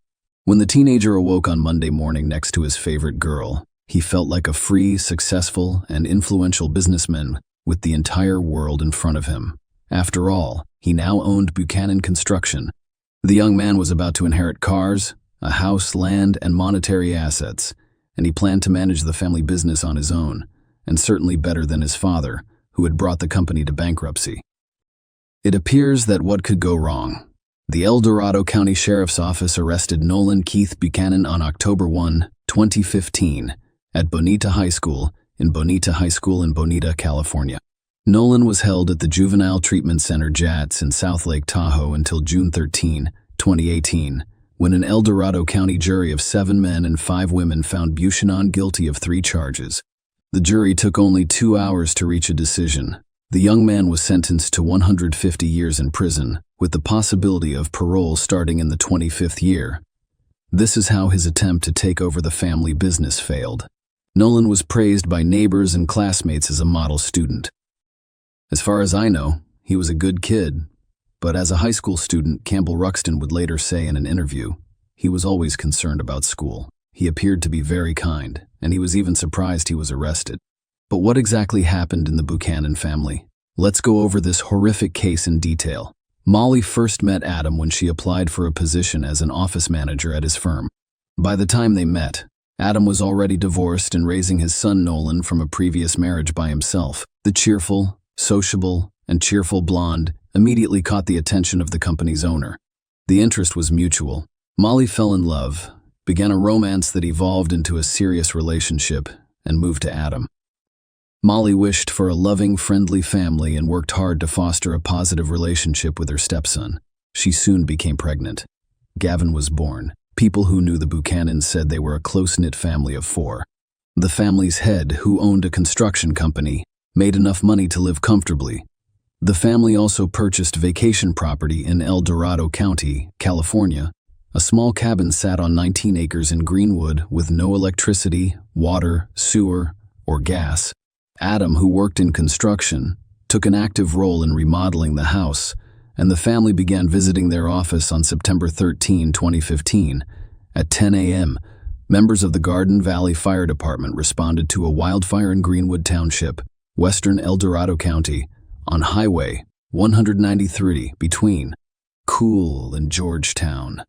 A: When the teenager awoke on Monday morning next to his favorite girl, he felt like a free, successful, and influential businessman with the entire world in front of him. After all, he now owned Buchanan Construction. The young man was about to inherit cars, a house, land, and monetary assets, and he planned to manage the family business on his own, and certainly better than his father, who had brought the company to bankruptcy. It appears that what could go wrong? The El Dorado County Sheriff's Office arrested Nolan Keith Buchanan on October 1, 2015, at Bonita High School in Bonita, California. Nolan was held at the Juvenile Treatment Center JATS in South Lake Tahoe until June 13, 2018, when an El Dorado County jury of 7 men and 5 women found Buchanan guilty of 3 charges. The jury took only 2 hours to reach a decision. The young man was sentenced to 150 years in prison, with the possibility of parole starting in the 25th year. This is how his attempt to take over the family business failed. Nolan was praised by neighbors and classmates as a model student. As far as I know, he was a good kid, but as a high school student, Campbell Ruxton would later say in an interview, he was always concerned about school. He appeared to be very kind, and he was even surprised he was arrested. But what exactly happened in the Buchanan family? Let's go over this horrific case in detail. Molly first met Adam when she applied for a position as an office manager at his firm. By the time they met, Adam was already divorced and raising his son Nolan from a previous marriage by himself. The cheerful, sociable, and cheerful blonde immediately caught the attention of the company's owner. The interest was mutual. Molly fell in love, began a romance that evolved into a serious relationship, and moved to Adam. Molly wished for a loving, friendly family and worked hard to foster a positive relationship with her stepson. She soon became pregnant. Gavin was born. People who knew the Buchanans said they were a close-knit family of 4. The family's head, who owned a construction company, made enough money to live comfortably. The family also purchased vacation property in El Dorado County, California. A small cabin sat on 19 acres in Greenwood with no electricity, water, sewer, or gas. Adam, who worked in construction, took an active role in remodeling the house, and the family began visiting their office on September 13, 2015. At 10 a.m., members of the Garden Valley Fire Department responded to a wildfire in Greenwood Township, western El Dorado County, on Highway 193 between Cool and Georgetown.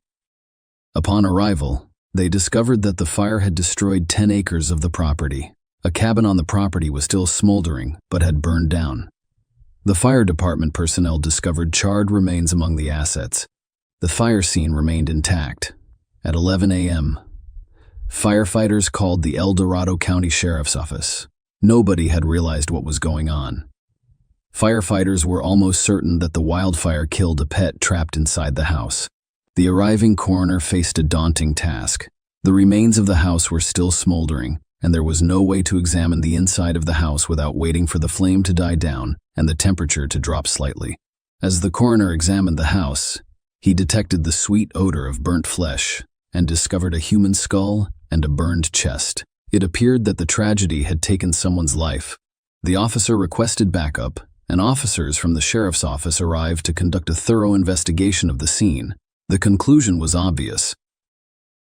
A: Upon arrival, they discovered that the fire had destroyed 10 acres of the property. A cabin on the property was still smoldering, but had burned down. The fire department personnel discovered charred remains among the assets. The fire scene remained intact. At 11 a.m., firefighters called the El Dorado County Sheriff's Office. Nobody had realized what was going on. Firefighters were almost certain that the wildfire killed a pet trapped inside the house. The arriving coroner faced a daunting task. The remains of the house were still smoldering, and there was no way to examine the inside of the house without waiting for the flame to die down and the temperature to drop slightly. As the coroner examined the house, he detected the sweet odor of burnt flesh and discovered a human skull and a burned chest. It appeared that the tragedy had taken someone's life. The officer requested backup, and officers from the sheriff's office arrived to conduct a thorough investigation of the scene. The conclusion was obvious.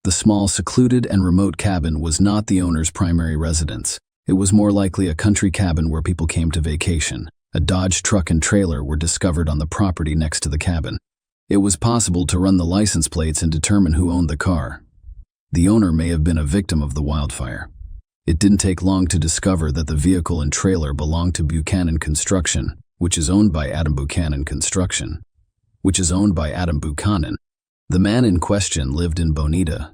A: The small, secluded, and remote cabin was not the owner's primary residence. It was more likely a country cabin where people came to vacation. a Dodge truck and trailer were discovered on the property next to the cabin. It was possible to run the license plates and determine who owned the car. The owner may have been a victim of the wildfire. It didn't take long to discover that the vehicle and trailer belonged to Buchanan Construction, which is owned by Adam Buchanan. The man in question lived in Bonita,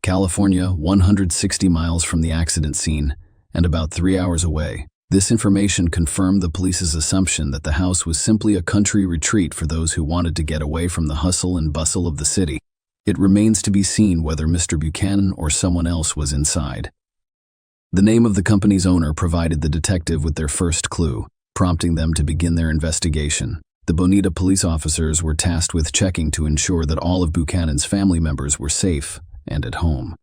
A: California, 160 miles from the accident scene and about 3 hours away. This information confirmed the police's assumption that the house was simply a country retreat for those who wanted to get away from the hustle and bustle of the city. It remains to be seen whether Mr. Buchanan or someone else was inside. The name of the company's owner provided the detective with their first clue, prompting them to begin their investigation. The Bonita police officers were tasked with checking to ensure that all of Buchanan's family members were safe and at home.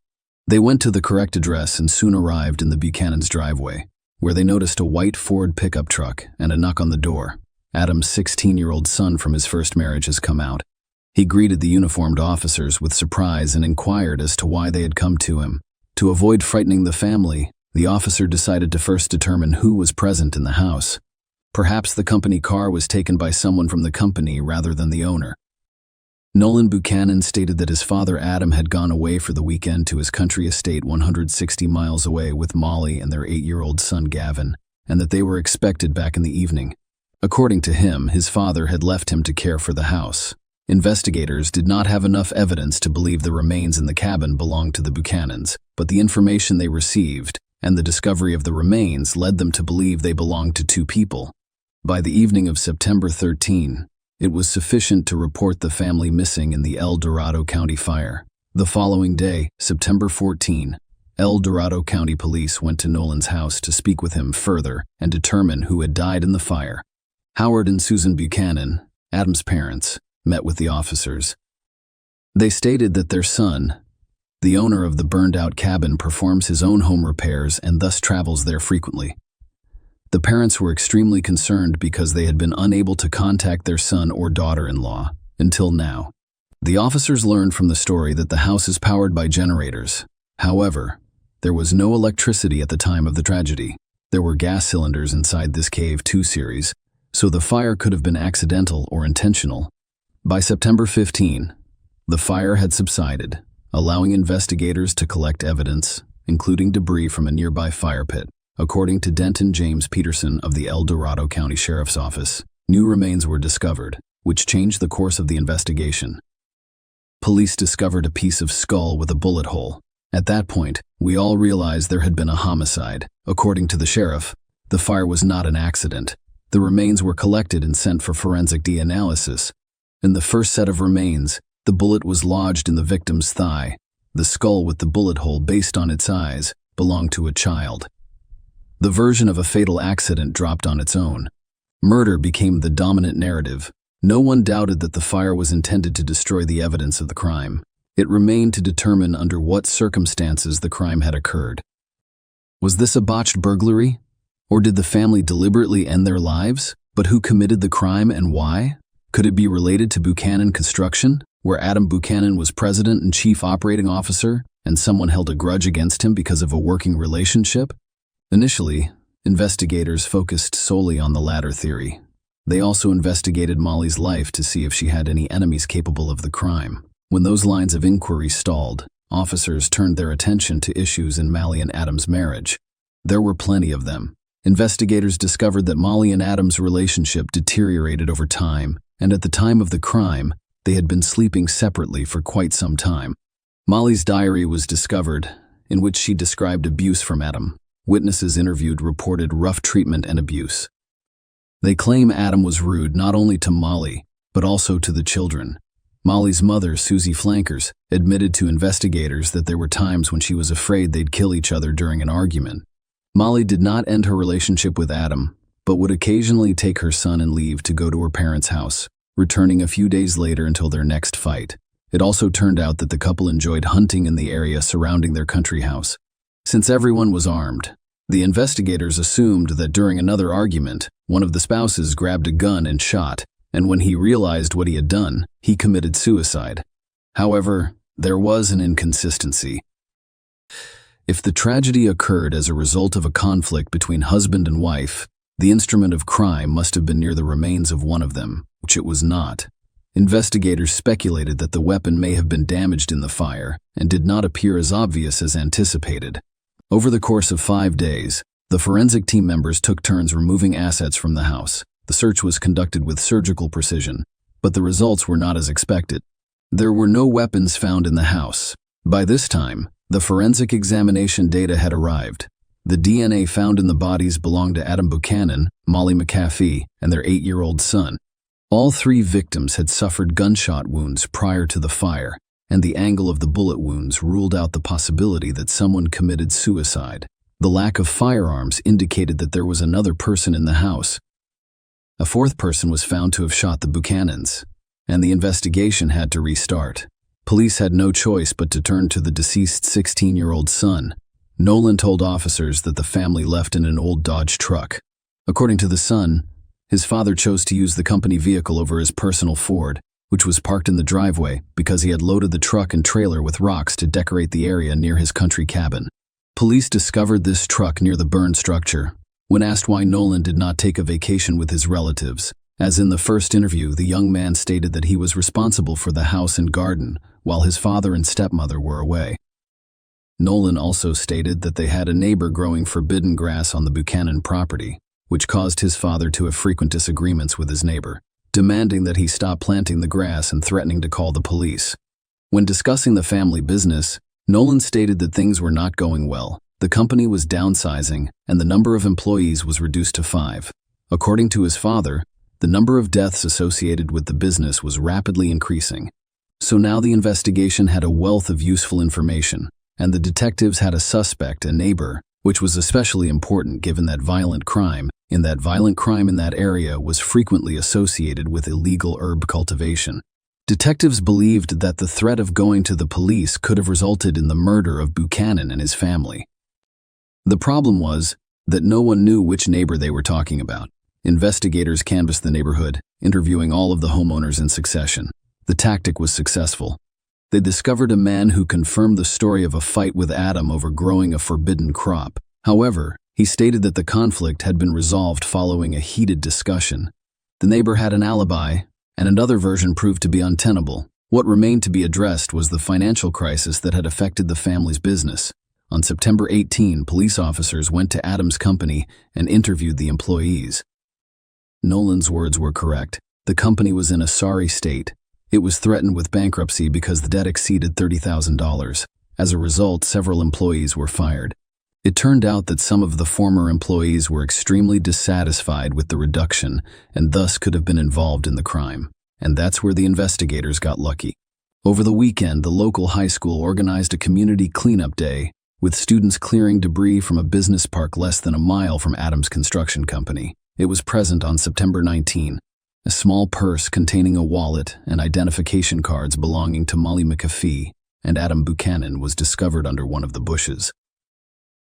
A: They went to the correct address and soon arrived in the Buchanan's driveway, where they noticed a white Ford pickup truck and a knock on the door. Adam's 16-year-old son from his first marriage has come out. He greeted the uniformed officers with surprise and inquired as to why they had come to him. To avoid frightening the family, the officer decided to first determine who was present in the house. Perhaps the company car was taken by someone from the company rather than the owner. Nolan Buchanan stated that his father Adam had gone away for the weekend to his country estate 160 miles away with Molly and their 8-year-old son Gavin, and that they were expected back in the evening. According to him, his father had left him to care for the house. Investigators did not have enough evidence to believe the remains in the cabin belonged to the Buchanans, but the information they received and the discovery of the remains led them to believe they belonged to two people. By the evening of September 13, it was sufficient to report the family missing in the El Dorado County fire. The following day, September 14, El Dorado County Police went to Nolan's house to speak with him further and determine who had died in the fire. Howard and Susan Buchanan, Adam's parents, met with the officers. They stated that their son, the owner of the burned-out cabin, performs his own home repairs and thus travels there frequently. The parents were extremely concerned because they had been unable to contact their son or daughter-in-law until now. The officers learned from the story that the house is powered by generators. However, there was no electricity at the time of the tragedy. There were gas cylinders inside this Cave 2 series, so the fire could have been accidental or intentional. By September 15, the fire had subsided, allowing investigators to collect evidence, including debris from a nearby fire pit. According to Denton James Peterson of the El Dorado County Sheriff's Office, new remains were discovered, which changed the course of the investigation. Police discovered a piece of skull with a bullet hole. At that point, we all realized there had been a homicide. According to the sheriff, the fire was not an accident. The remains were collected and sent for forensic DNA analysis. In the first set of remains, the bullet was lodged in the victim's thigh. The skull with the bullet hole based on its eyes belonged to a child. The version of a fatal accident dropped on its own. Murder became the dominant narrative. No one doubted that the fire was intended to destroy the evidence of the crime. It remained to determine under what circumstances the crime had occurred. Was this a botched burglary? Or did the family deliberately end their lives? But who committed the crime and why? Could it be related to Buchanan Construction, where Adam Buchanan was president and chief operating officer, and someone held a grudge against him because of a working relationship? Initially, investigators focused solely on the latter theory. They also investigated Molly's life to see if she had any enemies capable of the crime. When those lines of inquiry stalled, officers turned their attention to issues in Molly and Adam's marriage. There were plenty of them. Investigators discovered that Molly and Adam's relationship deteriorated over time, and at the time of the crime, they had been sleeping separately for quite some time. Molly's diary was discovered, in which she described abuse from Adam. Witnesses interviewed reported rough treatment and abuse. They claim Adam was rude not only to Molly, but also to the children. Molly's mother, Susie Flankers, admitted to investigators that there were times when she was afraid they'd kill each other during an argument. Molly did not end her relationship with Adam, but would occasionally take her son and leave to go to her parents' house, returning a few days later until their next fight. It also turned out that the couple enjoyed hunting in the area surrounding their country house. Since everyone was armed, the investigators assumed that during another argument, one of the spouses grabbed a gun and shot, and when he realized what he had done, he committed suicide. However, there was an inconsistency. If the tragedy occurred as a result of a conflict between husband and wife, The instrument of crime must have been near the remains of one of them, which it was not. Investigators speculated that the weapon may have been damaged in the fire and did not appear as obvious as anticipated. Over the course of 5 days, the forensic team members took turns removing assets from the house. The search was conducted with surgical precision, but the results were not as expected. There were no weapons found in the house. By this time, the forensic examination data had arrived. The DNA found in the bodies belonged to Adam Buchanan, Molly McAfee, and their 8-year-old son. All 3 victims had suffered gunshot wounds prior to the fire, and the angle of the bullet wounds ruled out the possibility that someone committed suicide. The lack of firearms indicated that there was another person in the house. A 4th person was found to have shot the Buchanans, and the investigation had to restart. Police had no choice but to turn to the deceased's 16-year-old son. Nolan told officers that the family left in an old Dodge truck. According to the son, his father chose to use the company vehicle over his personal Ford, which was parked in the driveway because he had loaded the truck and trailer with rocks to decorate the area near his country cabin. Police discovered this truck near the burned structure. When asked why Nolan did not take a vacation with his relatives, as in the first interview, the young man stated that he was responsible for the house and garden while his father and stepmother were away. Nolan also stated that they had a neighbor growing forbidden grass on the Buchanan property, which caused his father to have frequent disagreements with his neighbor, demanding that he stop planting the grass and threatening to call the police. When discussing the family business, Nolan stated that things were not going well. The company was downsizing, and the number of employees was reduced to 5. According to his father, the number of deaths associated with the business was rapidly increasing. So now the investigation had a wealth of useful information, and the detectives had a suspect, a neighbor, which was especially important given that violent crime in that area was frequently associated with illegal herb cultivation. Detectives believed that the threat of going to the police could have resulted in the murder of Buchanan and his family. The problem was that no one knew which neighbor they were talking about. Investigators canvassed the neighborhood, interviewing all of the homeowners in succession. The tactic was successful. They discovered a man who confirmed the story of a fight with Adam over growing a forbidden crop. However, he stated that the conflict had been resolved following a heated discussion. The neighbor had an alibi, and another version proved to be untenable. What remained to be addressed was the financial crisis that had affected the family's business. On September 18, police officers went to Adam's company and interviewed the employees. Nolan's words were correct. The company was in a sorry state. It was threatened with bankruptcy because the debt exceeded $30,000. As a result, several employees were fired. It turned out that some of the former employees were extremely dissatisfied with the reduction and thus could have been involved in the crime. And that's where the investigators got lucky. Over the weekend, the local high school organized a community cleanup day, with students clearing debris from a business park less than a mile from Adam's construction company. It was present on September 19. A small purse containing a wallet and identification cards belonging to Molly McAfee and Adam Buchanan was discovered under one of the bushes.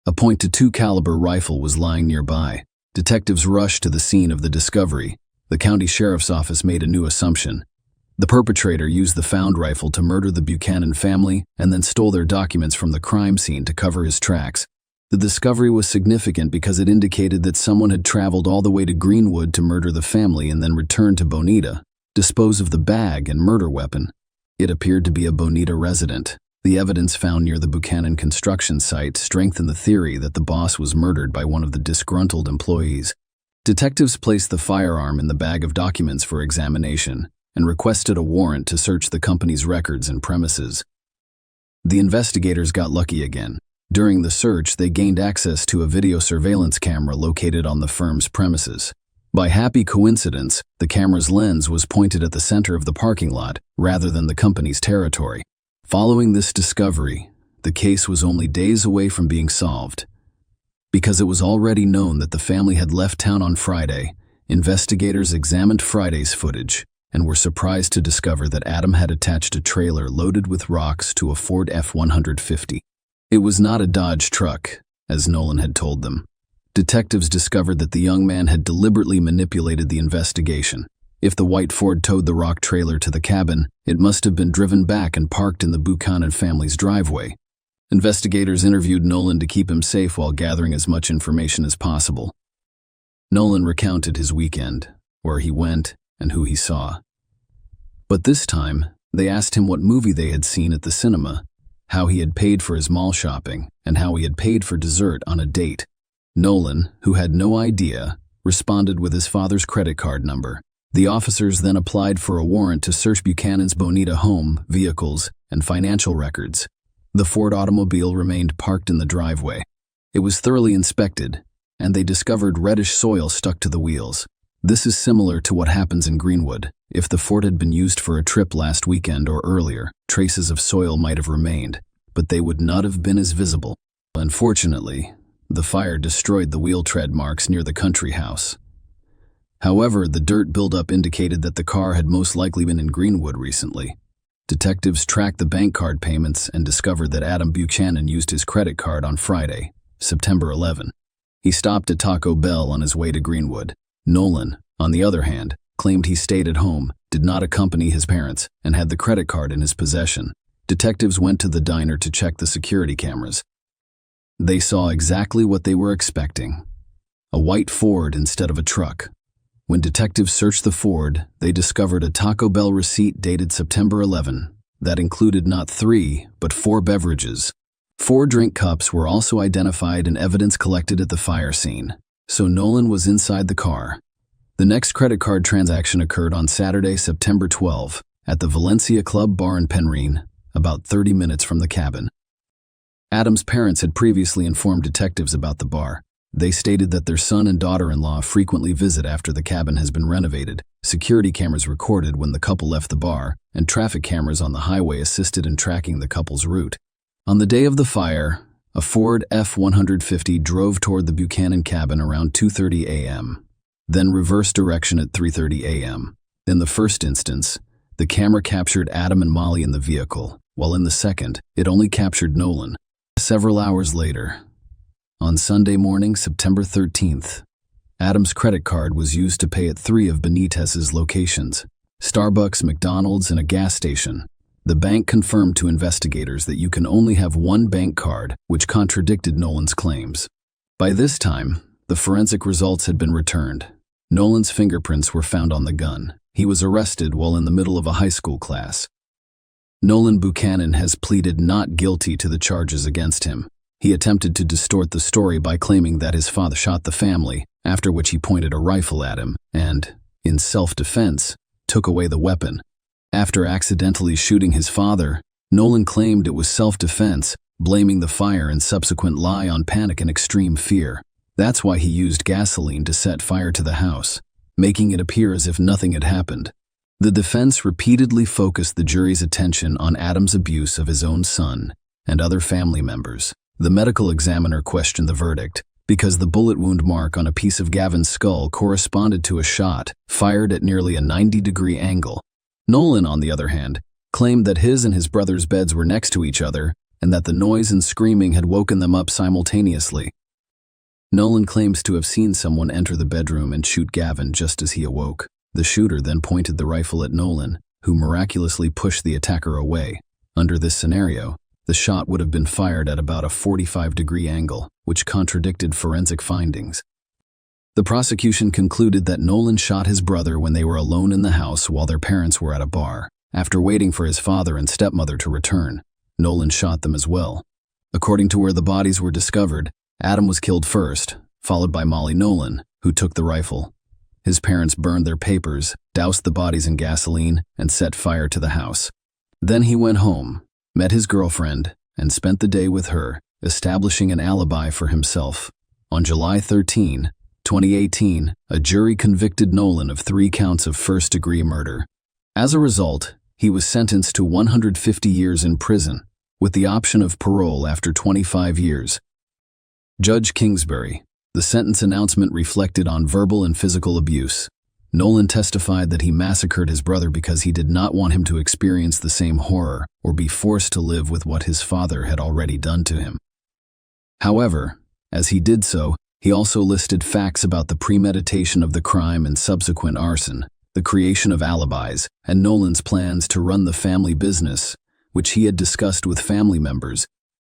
A: A .22 caliber rifle was lying nearby. Detectives rushed to the scene of the discovery. The county sheriff's office made a new assumption. The perpetrator used the found rifle to murder the Buchanan family and then stole their documents from the crime scene to cover his tracks. The discovery was significant because it indicated that someone had traveled all the way to Greenwood to murder the family and then returned to Bonita, dispose of the bag and murder weapon. It appeared to be a Bonita resident. The evidence found near the Buchanan construction site strengthened the theory that the boss was murdered by one of the disgruntled employees. Detectives placed the firearm in the bag of documents for examination and requested a warrant to search the company's records and premises. The investigators got lucky again. During the search, they gained access to a video surveillance camera located on the firm's premises. By happy coincidence, the camera's lens was pointed at the center of the parking lot rather than the company's territory. Following this discovery, the case was only days away from being solved. Because it was already known that the family had left town on Friday, investigators examined Friday's footage and were surprised to discover that Adam had attached a trailer loaded with rocks to a Ford F-150. It was not a Dodge truck, as Nolan had told them. Detectives discovered that the young man had deliberately manipulated the investigation. If the white Ford towed the rock trailer to the cabin, it must have been driven back and parked in the Buchanan family's driveway. Investigators interviewed Nolan to keep him safe while gathering as much information as possible. Nolan recounted his weekend, where he went and who he saw. But this time, they asked him what movie they had seen at the cinema, how he had paid for his mall shopping, and how he had paid for dessert on a date. Nolan, who had no idea, responded with his father's credit card number. The officers then applied for a warrant to search Buchanan's Bonita home, vehicles, and financial records. The Ford automobile remained parked in the driveway. It was thoroughly inspected, and they discovered reddish soil stuck to the wheels. This is similar to what happens in Greenwood. If the Ford had been used for a trip last weekend or earlier, traces of soil might have remained, but they would not have been as visible. Unfortunately, the fire destroyed the wheel tread marks near the country house. However, the dirt buildup indicated that the car had most likely been in Greenwood recently. Detectives tracked the bank card payments and discovered that Adam Buchanan used his credit card on Friday, September 11. He stopped at Taco Bell on his way to Greenwood. Nolan, on the other hand, claimed he stayed at home, did not accompany his parents, and had the credit card in his possession. Detectives went to the diner to check the security cameras. They saw exactly what they were expecting: a white Ford instead of a truck. When detectives searched the Ford, they discovered a Taco Bell receipt dated September 11 that included not 3, but 4 beverages. 4 drink cups were also identified in evidence collected at the fire scene, so Nolan was inside the car. The next credit card transaction occurred on Saturday, September 12, at the Valencia Club Bar in Penryn, about 30 minutes from the cabin. Adam's parents had previously informed detectives about the bar. They stated that their son and daughter-in-law frequently visit after the cabin has been renovated. Security cameras recorded when the couple left the bar, and traffic cameras on the highway assisted in tracking the couple's route. On the day of the fire, a Ford F-150 drove toward the Buchanan cabin around 2:30 a.m., then reversed direction at 3:30 a.m. In the first instance, the camera captured Adam and Molly in the vehicle, while in the second, it only captured Nolan. Several hours later, on Sunday morning, September 13th, Adam's credit card was used to pay at 3 of Benitez's locations: Starbucks, McDonald's, and a gas station. The bank confirmed to investigators that you can only have one bank card, which contradicted Nolan's claims. By this time, the forensic results had been returned. Nolan's fingerprints were found on the gun. He was arrested while in the middle of a high school class. Nolan Buchanan has pleaded not guilty to the charges against him. He attempted to distort the story by claiming that his father shot the family, after which he pointed a rifle at him and, in self-defense, took away the weapon. After accidentally shooting his father, Nolan claimed it was self-defense, blaming the fire and subsequent lie on panic and extreme fear. That's why he used gasoline to set fire to the house, making it appear as if nothing had happened. The defense repeatedly focused the jury's attention on Adam's abuse of his own son and other family members. The medical examiner questioned the verdict because the bullet wound mark on a piece of Gavin's skull corresponded to a shot fired at nearly a 90-degree angle. Nolan, on the other hand, claimed that his and his brother's beds were next to each other and that the noise and screaming had woken them up simultaneously. Nolan claims to have seen someone enter the bedroom and shoot Gavin just as he awoke. The shooter then pointed the rifle at Nolan, who miraculously pushed the attacker away. Under this scenario, the shot would have been fired at about a 45-degree angle, which contradicted forensic findings. The prosecution concluded that Nolan shot his brother when they were alone in the house while their parents were at a bar. After waiting for his father and stepmother to return, Nolan shot them as well. According to where the bodies were discovered, Adam was killed first, followed by Molly Nolan, who took the rifle. His parents burned their papers, doused the bodies in gasoline, and set fire to the house. Then he went home, met his girlfriend, and spent the day with her, establishing an alibi for himself. On July 13, 2018, a jury convicted Nolan of 3 counts of first-degree murder. As a result, he was sentenced to 150 years in prison, with the option of parole after 25 years. Judge Kingsbury. The sentence announcement reflected on verbal and physical abuse. Nolan testified that he massacred his brother because he did not want him to experience the same horror or be forced to live with what his father had already done to him. However, as he did so, he also listed facts about the premeditation of the crime and subsequent arson, the creation of alibis, and Nolan's plans to run the family business, which he had discussed with family members.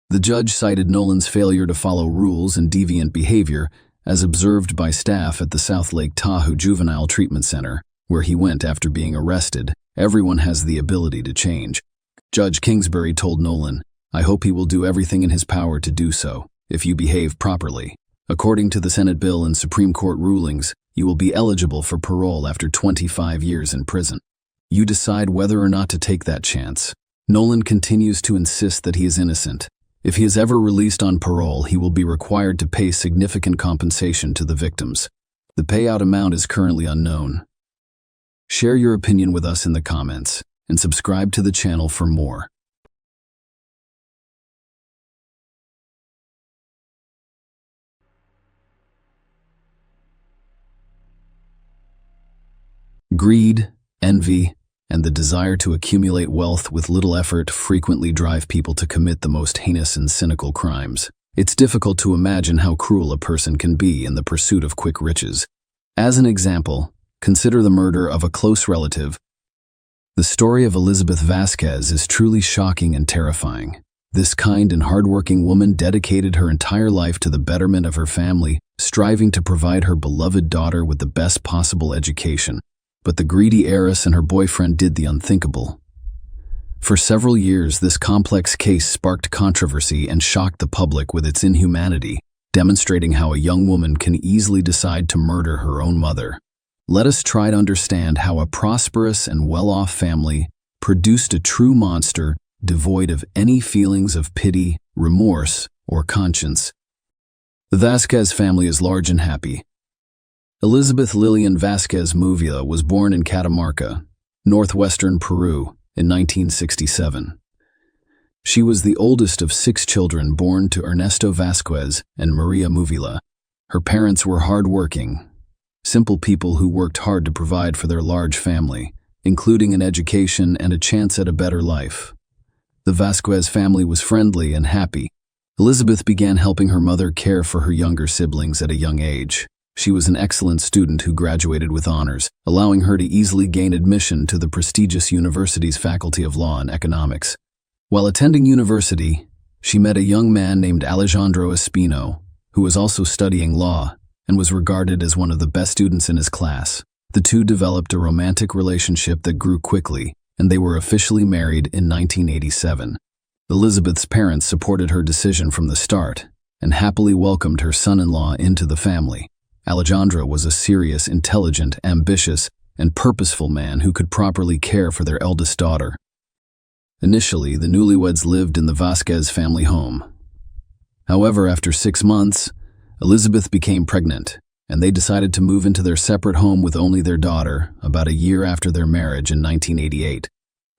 A: The judge cited Nolan's failure to follow rules and deviant behavior as observed by staff at the South Lake Tahoe Juvenile Treatment Center, where he went after being arrested. Everyone has the ability to change. Judge Kingsbury told Nolan, "I hope he will do everything in his power to do so, if you behave properly. According to the Senate bill and Supreme Court rulings, you will be eligible for parole after 25 years in prison. You decide whether or not to take that chance." Nolan continues to insist that he is innocent. If he is ever released on parole, he will be required to pay significant compensation to the victims. The payout amount is currently unknown. Share your opinion with us in the comments, and subscribe to the channel for more. Greed, envy, and the desire to accumulate wealth with little effort frequently drive people to commit the most heinous and cynical crimes. It's difficult to imagine how cruel a person can be in the pursuit of quick riches. As an example, consider the murder of a close relative. The story of Elizabeth Vasquez is truly shocking and terrifying. This kind and hardworking woman dedicated her entire life to the betterment of her family, striving to provide her beloved daughter with the best possible education. But the greedy heiress and her boyfriend did the unthinkable. For several years, this complex case sparked controversy and shocked the public with its inhumanity, demonstrating how a young woman can easily decide to murder her own mother. Let us try to understand how a prosperous and well-off family produced a true monster devoid of any feelings of pity, remorse, or conscience. The Vasquez family is large and happy. Elizabeth Lillian Vasquez Movila was born in Catamarca, northwestern Peru, in 1967. She was the oldest of 6 children born to Ernesto Vasquez and Maria Movila. Her parents were hard-working, simple people who worked hard to provide for their large family, including an education and a chance at a better life. The Vasquez family was friendly and happy. Elizabeth began helping her mother care for her younger siblings at a young age. She was an excellent student who graduated with honors, allowing her to easily gain admission to the prestigious university's Faculty of Law and Economics. While attending university, she met a young man named Alejandro Espino, who was also studying law and was regarded as one of the best students in his class. The two developed a romantic relationship that grew quickly, and they were officially married in 1987. Elizabeth's parents supported her decision from the start and happily welcomed her son-in-law into the family. Alejandro was a serious, intelligent, ambitious, and purposeful man who could properly care for their eldest daughter. Initially, the newlyweds lived in the Vasquez family home. However, after 6 months, Elizabeth became pregnant, and they decided to move into their separate home with only their daughter about a year after their marriage in 1988.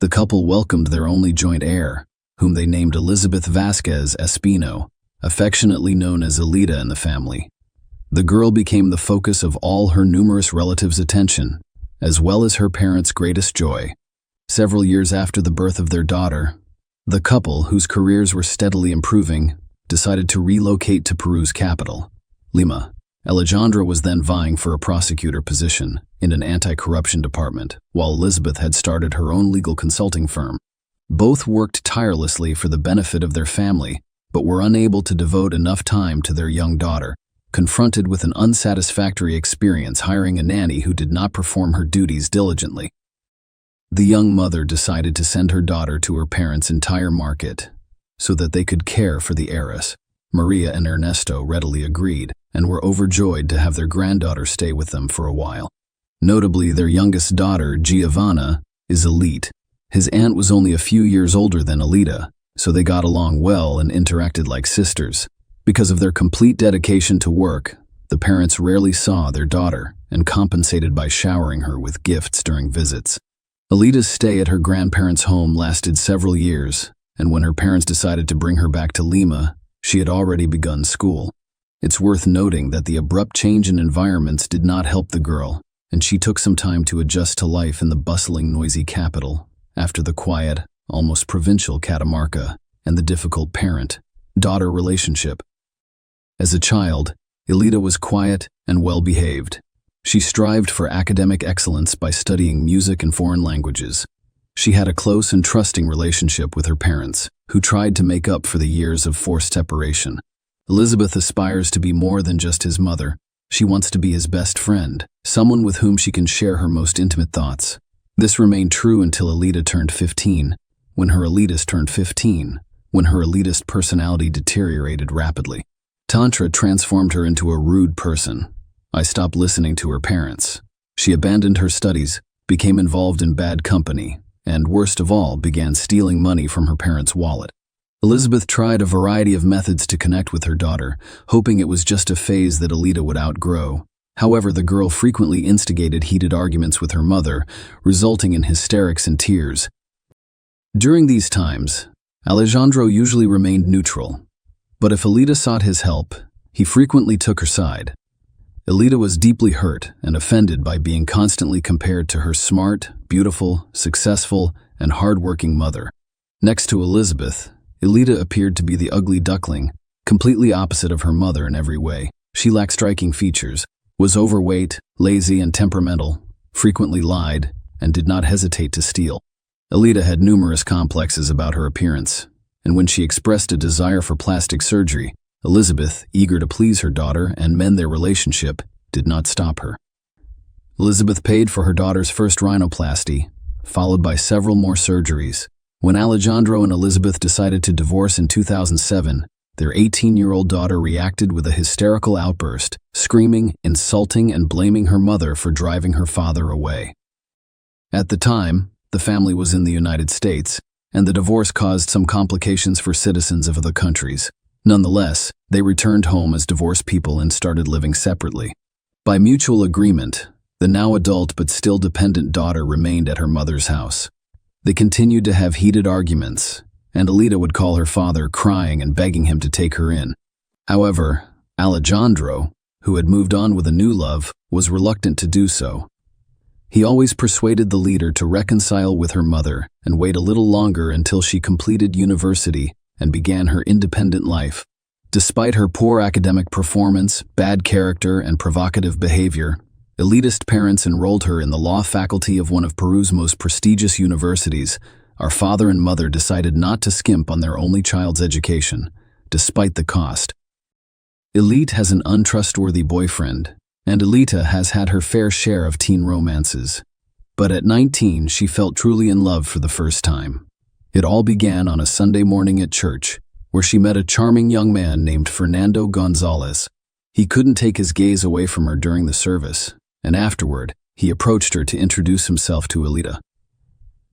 A: The couple welcomed their only joint heir, whom they named Elizabeth Vasquez Espino, affectionately known as Elita in the family. The girl became the focus of all her numerous relatives' attention, as well as her parents' greatest joy. Several years after the birth of their daughter, the couple, whose careers were steadily improving, decided to relocate to Peru's capital, Lima. Alejandro was then vying for a prosecutor position in an anti-corruption department, while Elizabeth had started her own legal consulting firm. Both worked tirelessly for the benefit of their family, but were unable to devote enough time to their young daughter. Confronted with an unsatisfactory experience hiring a nanny who did not perform her duties diligently, the young mother decided to send her daughter to her parents' entire market so that they could care for the heiress. Maria and Ernesto readily agreed and were overjoyed to have their granddaughter stay with them for a while. Notably, their youngest daughter, Giovanna, is elite. His aunt was only a few years older than Elita, so they got along well and interacted like sisters. Because of their complete dedication to work, the parents rarely saw their daughter and compensated by showering her with gifts during visits. Elita's stay at her grandparents' home lasted several years, and when her parents decided to bring her back to Lima, she had already begun school. It's worth noting that the abrupt change in environments did not help the girl, and she took some time to adjust to life in the bustling, noisy capital, after the quiet, almost provincial Catamarca and the difficult parent-daughter relationship. As a child, Elita was quiet and well-behaved. She strived for academic excellence by studying music and foreign languages. She had a close and trusting relationship with her parents, who tried to make up for the years of forced separation. Elizabeth aspires to be more than just his mother. She wants to be his best friend, someone with whom she can share her most intimate thoughts. This remained true until Alita turned 15, when her elitist personality deteriorated rapidly. Tantra transformed her into a rude person. I stopped listening to her parents. She abandoned her studies, became involved in bad company, and worst of all, began stealing money from her parents' wallet. Elizabeth tried a variety of methods to connect with her daughter, hoping it was just a phase that Alita would outgrow. However, the girl frequently instigated heated arguments with her mother, resulting in hysterics and tears. During these times, Alejandro usually remained neutral, but if Alita sought his help, he frequently took her side. Alita was deeply hurt and offended by being constantly compared to her smart, beautiful, successful, and hard-working mother. Next to Elizabeth, Alita appeared to be the ugly duckling, completely opposite of her mother in every way. She lacked striking features, was overweight, lazy, and temperamental, frequently lied, and did not hesitate to steal. Alita had numerous complexes about her appearance, and when she expressed a desire for plastic surgery, Elizabeth, eager to please her daughter and mend their relationship, did not stop her. Elizabeth paid for her daughter's first rhinoplasty, followed by several more surgeries. When Alejandro and Elizabeth decided to divorce in 2007, their 18-year-old daughter reacted with a hysterical outburst, screaming, insulting, and blaming her mother for driving her father away. At the time, the family was in the United States, and the divorce caused some complications for citizens of other countries. Nonetheless, they returned home as divorced people and started living separately. By mutual agreement, the now adult but still dependent daughter remained at her mother's house. They continued to have heated arguments, and Alita would call her father crying and begging him to take her in. However, Alejandro, who had moved on with a new love, was reluctant to do so. He always persuaded the leader to reconcile with her mother and wait a little longer until she completed university and began her independent life. Despite her poor academic performance, bad character, and provocative behavior, elitist parents enrolled her in the law faculty of one of Peru's most prestigious universities. Our father and mother decided not to skimp on their only child's education, despite the cost. Elite has an untrustworthy boyfriend, and Alita has had her fair share of teen romances. But at 19, she felt truly in love for the first time. It all began on a Sunday morning at church, where she met a charming young man named Fernando Gonzalez. He couldn't take his gaze away from her during the service, and afterward, he approached her to introduce himself to Alita.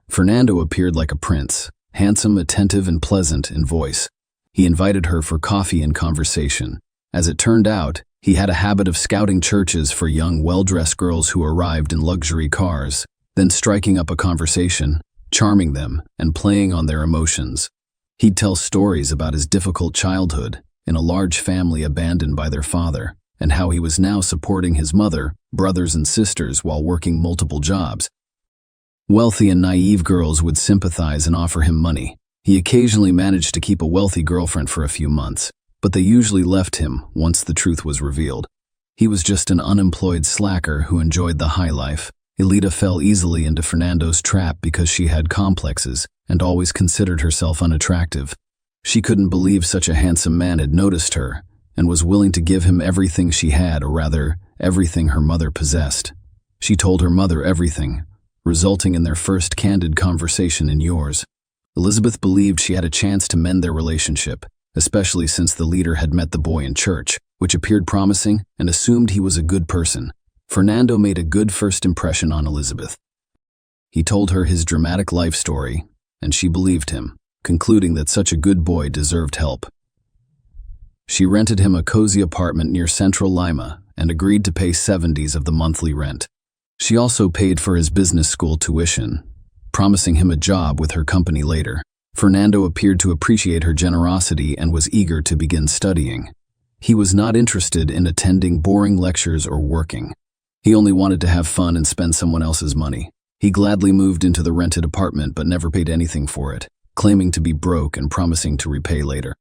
A: Fernando appeared like a prince, handsome, attentive, and pleasant in voice. He invited her for coffee and conversation. As it turned out, he had a habit of scouting churches for young, well-dressed girls who arrived in luxury cars, then striking up a conversation, charming them, and playing on their emotions. He'd tell stories about his difficult childhood in a large family abandoned by their father, and how he was now supporting his mother, brothers, and sisters while working multiple jobs. Wealthy and naive girls would sympathize and offer him money. He occasionally managed to keep a wealthy girlfriend for a few months, but they usually left him once the truth was revealed. He was just an unemployed slacker who enjoyed the high life. Alita fell easily into Fernando's trap because she had complexes and always considered herself unattractive. She couldn't believe such a handsome man had noticed her and was willing to give him everything she had, or rather, everything her mother possessed. She told her mother everything, resulting in their first candid conversation in yours. Elizabeth believed she had a chance to mend their relationship, especially since the leader had met the boy in church, which appeared promising, and assumed he was a good person. Fernando made a good first impression on Elizabeth. He told her his dramatic life story, and she believed him, concluding that such a good boy deserved help. She rented him a cozy apartment near Central Lima and agreed to pay 70s of the monthly rent. She also paid for his business school tuition, promising him a job with her company later. Fernando appeared to appreciate her generosity and was eager to begin studying. He was not interested in attending boring lectures or working. He only wanted to have fun and spend someone else's money. He gladly moved into the rented apartment but never paid anything for it, claiming to be broke and promising to repay later.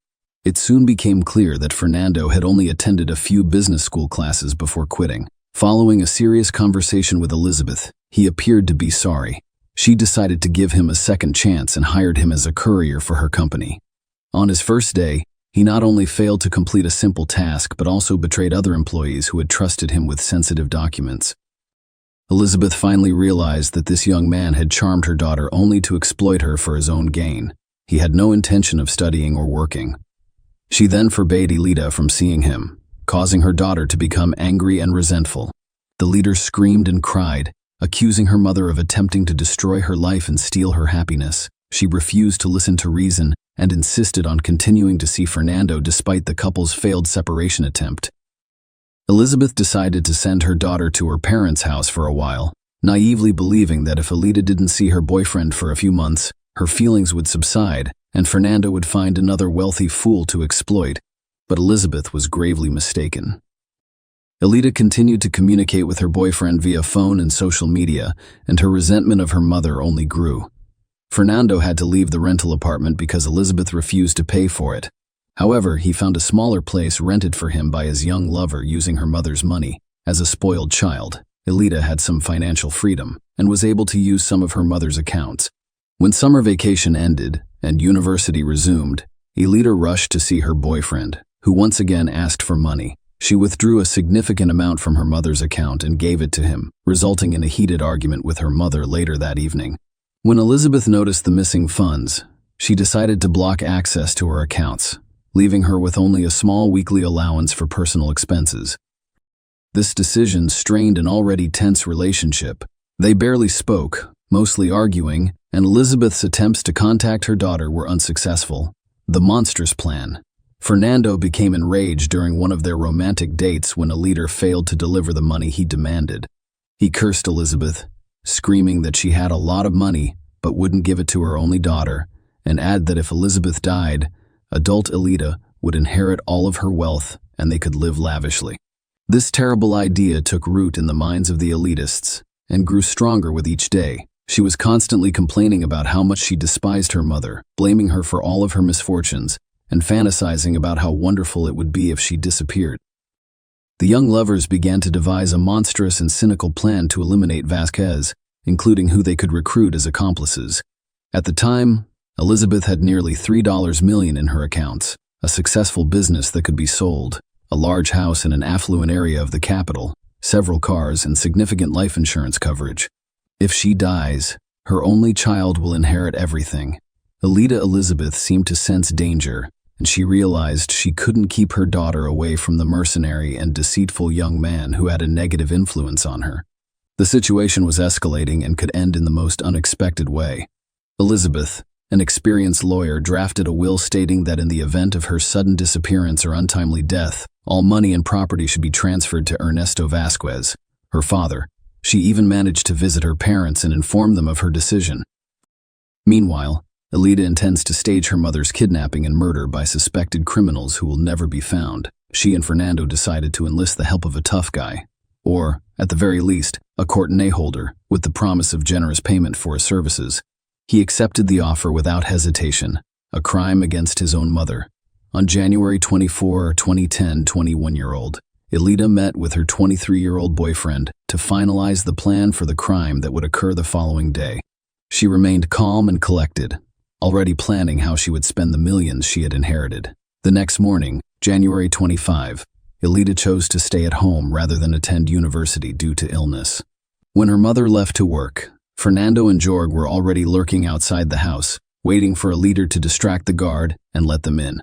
A: It soon became clear that Fernando had only attended a few business school classes before quitting. Following a serious conversation with Elizabeth, he appeared to be sorry. She decided to give him a second chance and hired him as a courier for her company. On his first day, He not only failed to complete a simple task but also betrayed other employees who had trusted him with sensitive documents. Elizabeth finally realized that this young man had charmed her daughter only to exploit her for his own gain. He had no intention of studying or working. She then forbade Elita from seeing him, causing her daughter to become angry and resentful. The leader screamed and cried, accusing her mother of attempting to destroy her life and steal her happiness. She refused to listen to reason and insisted on continuing to see Fernando despite the couple's failed separation attempt. Elizabeth decided to send her daughter to her parents' house for a while, naively believing that if Elita didn't see her boyfriend for a few months, her feelings would subside and Fernando would find another wealthy fool to exploit. But Elizabeth was gravely mistaken. Elita continued to communicate with her boyfriend via phone and social media, and her resentment of her mother only grew. Fernando had to leave the rental apartment because Elizabeth refused to pay for it. However, he found a smaller place rented for him by his young lover using her mother's money. As a spoiled child, Elita had some financial freedom and was able to use some of her mother's accounts. When summer vacation ended and university resumed, Elita rushed to see her boyfriend, who once again asked for money. She withdrew a significant amount from her mother's account and gave it to him, resulting in a heated argument with her mother later that evening. When Elizabeth noticed the missing funds, she decided to block access to her accounts, leaving her with only a small weekly allowance for personal expenses. This decision strained an already tense relationship. They barely spoke, mostly arguing, and Elizabeth's attempts to contact her daughter were unsuccessful. The monstrous plan. Fernando became enraged during one of their romantic dates when a leader failed to deliver the money he demanded. He cursed Elizabeth, screaming that she had a lot of money but wouldn't give it to her only daughter, and added that if Elizabeth died, adult Elita would inherit all of her wealth and they could live lavishly. This terrible idea took root in the minds of the elitists and grew stronger with each day. She was constantly complaining about how much she despised her mother, blaming her for all of her misfortunes, and fantasizing about how wonderful it would be if she disappeared. The young lovers began to devise a monstrous and cynical plan to eliminate Vasquez, including who they could recruit as accomplices. At the time, Elizabeth had nearly $3 million in her accounts, a successful business that could be sold, a large house in an affluent area of the capital, several cars, and significant life insurance coverage. If she dies, her only child will inherit everything. Elita Elizabeth seemed to sense danger, and she realized she couldn't keep her daughter away from the mercenary and deceitful young man who had a negative influence on her. The situation was escalating and could end in the most unexpected way. Elizabeth, an experienced lawyer, drafted a will stating that in the event of her sudden disappearance or untimely death, all money and property should be transferred to Ernesto Vasquez, her father. She even managed to visit her parents and inform them of her decision. Meanwhile, Elita intends to stage her mother's kidnapping and murder by suspected criminals who will never be found. She and Fernando decided to enlist the help of a tough guy, or, at the very least, a courtenay holder, with the promise of generous payment for his services. He accepted the offer without hesitation, a crime against his own mother. On January 24, 2010, 21-year-old, Elita met with her 23-year-old boyfriend to finalize the plan for the crime that would occur the following day. She remained calm and collected, already planning how she would spend the millions she had inherited. The next morning, January 25, Elita chose to stay at home rather than attend university due to illness. When her mother left to work, Fernando and Jorg were already lurking outside the house, waiting for a leader to distract the guard and let them in.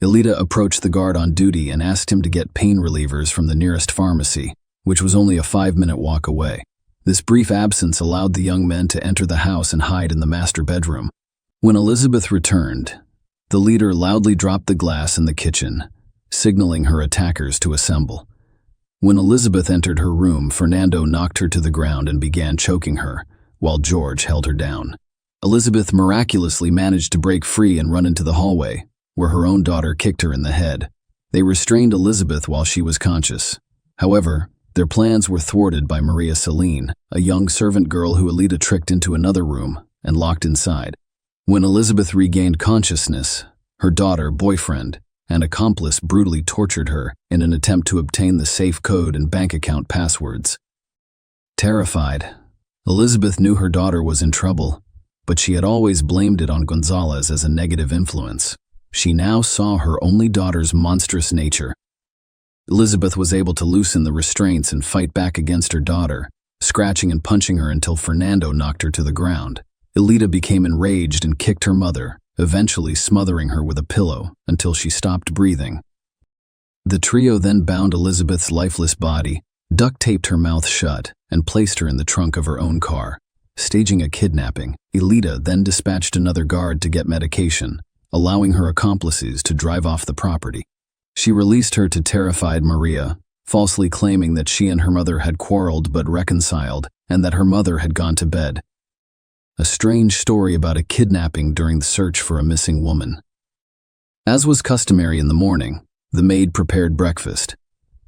A: Elita approached the guard on duty and asked him to get pain relievers from the nearest pharmacy, which was only a 5-minute walk away. This brief absence allowed the young men to enter the house and hide in the master bedroom. When Elizabeth returned, the leader loudly dropped the glass in the kitchen, signaling her attackers to assemble. When Elizabeth entered her room, Fernando knocked her to the ground and began choking her, while George held her down. Elizabeth miraculously managed to break free and run into the hallway, where her own daughter kicked her in the head. They restrained Elizabeth while she was conscious. However, their plans were thwarted by Maria Celine, a young servant girl who Elita tricked into another room and locked inside. When Elizabeth regained consciousness, her daughter, boyfriend, and accomplice brutally tortured her in an attempt to obtain the safe code and bank account passwords. Terrified, Elizabeth knew her daughter was in trouble, but she had always blamed it on Gonzalez as a negative influence. She now saw her only daughter's monstrous nature. Elizabeth was able to loosen the restraints and fight back against her daughter, scratching and punching her until Fernando knocked her to the ground. Elita became enraged and kicked her mother, eventually smothering her with a pillow until she stopped breathing. The trio then bound Elizabeth's lifeless body, duct-taped her mouth shut, and placed her in the trunk of her own car. Staging a kidnapping, Elita then dispatched another guard to get medication, allowing her accomplices to drive off the property. She released her to terrified Maria, falsely claiming that she and her mother had quarreled but reconciled and that her mother had gone to bed. A strange story about a kidnapping during the search for a missing woman. As was customary in the morning, the maid prepared breakfast.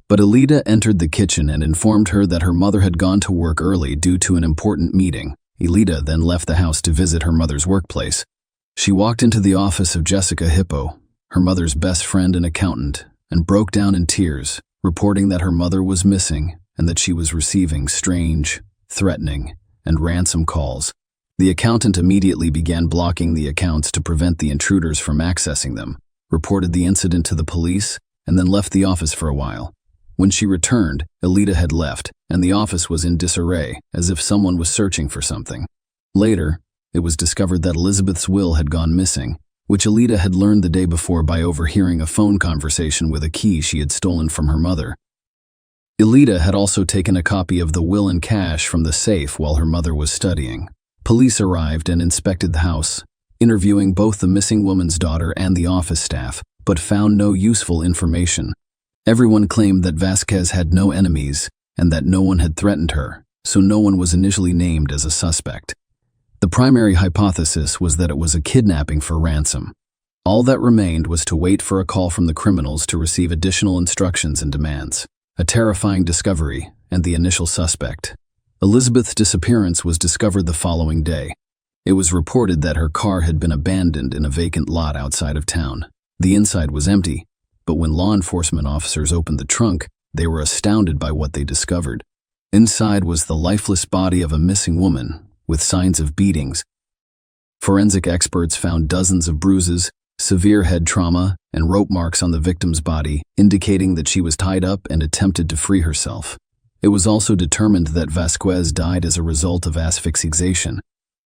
A: But Elita entered the kitchen and informed her that her mother had gone to work early due to an important meeting. Elita then left the house to visit her mother's workplace. She walked into the office of Jessica Hippo, her mother's best friend and accountant, and broke down in tears, reporting that her mother was missing and that she was receiving strange, threatening, and ransom calls. The accountant immediately began blocking the accounts to prevent the intruders from accessing them, reported the incident to the police, and then left the office for a while. When she returned, Elita had left, and the office was in disarray, as if someone was searching for something. Later, it was discovered that Elizabeth's will had gone missing, which Elita had learned the day before by overhearing a phone conversation with a key she had stolen from her mother. Elita had also taken a copy of the will and cash from the safe while her mother was studying. Police arrived and inspected the house, interviewing both the missing woman's daughter and the office staff, but found no useful information. Everyone claimed that Vasquez had no enemies and that no one had threatened her, so no one was initially named as a suspect. The primary hypothesis was that it was a kidnapping for ransom. All that remained was to wait for a call from the criminals to receive additional instructions and demands. A terrifying discovery and the initial suspect. Elizabeth's disappearance was discovered the following day. It was reported that her car had been abandoned in a vacant lot outside of town. The inside was empty, but when law enforcement officers opened the trunk, they were astounded by what they discovered. Inside was the lifeless body of a missing woman, with signs of beatings. Forensic experts found dozens of bruises, severe head trauma, and rope marks on the victim's body, indicating that she was tied up and attempted to free herself. It was also determined that Vasquez died as a result of asphyxiation.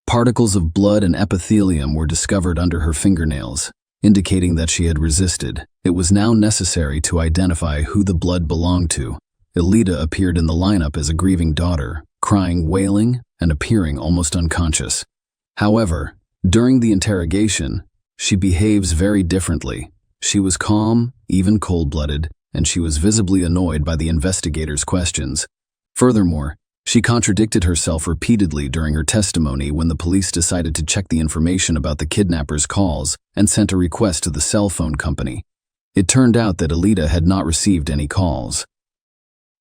A: Particles of blood and epithelium were discovered under her fingernails, indicating that she had resisted. It was now necessary to identify who the blood belonged to. Elita appeared in the lineup as a grieving daughter, crying, wailing, and appearing almost unconscious. However, during the interrogation, she behaves very differently. She was calm, even cold-blooded, and she was visibly annoyed by the investigators' questions. Furthermore, she contradicted herself repeatedly during her testimony when the police decided to check the information about the kidnappers' calls and sent a request to the cell phone company. It turned out that Elita had not received any calls.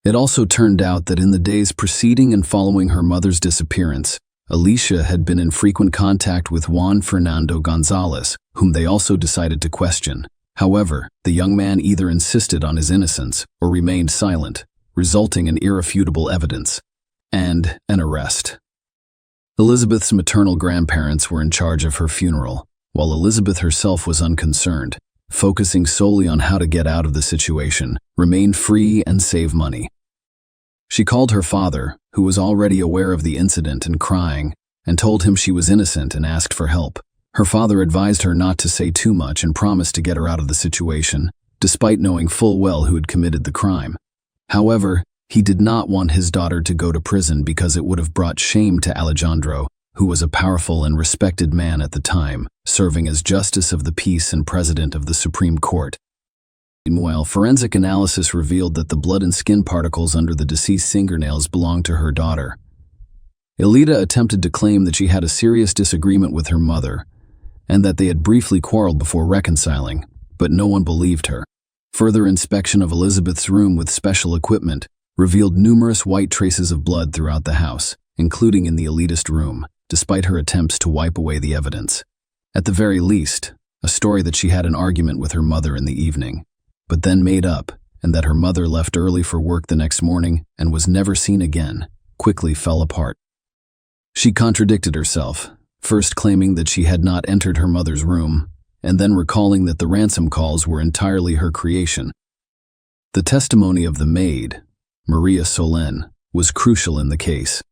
A: It also turned out that in the days preceding and following her mother's disappearance, Alicia had been in frequent contact with Juan Fernando Gonzalez, whom they also decided to question. However, the young man either insisted on his innocence or remained silent, resulting in irrefutable evidence and an arrest. Elizabeth's maternal grandparents were in charge of her funeral, while Elizabeth herself was unconcerned, focusing solely on how to get out of the situation, remain free, and save money. She called her father, who was already aware of the incident and crying, and told him she was innocent and asked for help. Her father advised her not to say too much and promised to get her out of the situation, despite knowing full well who had committed the crime. However, he did not want his daughter to go to prison because it would have brought shame to Alejandro, who was a powerful and respected man at the time, serving as Justice of the Peace and President of the Supreme Court. Meanwhile, forensic analysis revealed that the blood and skin particles under the deceased's fingernails belonged to her daughter. Elita attempted to claim that she had a serious disagreement with her mother, and that they had briefly quarreled before reconciling, but no one believed her. Further inspection of Elizabeth's room with special equipment revealed numerous white traces of blood throughout the house, including in the elitist room, despite her attempts to wipe away the evidence. At the very least, a story that she had an argument with her mother in the evening, but then made up, and that her mother left early for work the next morning and was never seen again, quickly fell apart. She contradicted herself, first claiming that she had not entered her mother's room, and then recalling that the ransom calls were entirely her creation. The testimony of the maid, Maria Solen, was crucial in the case.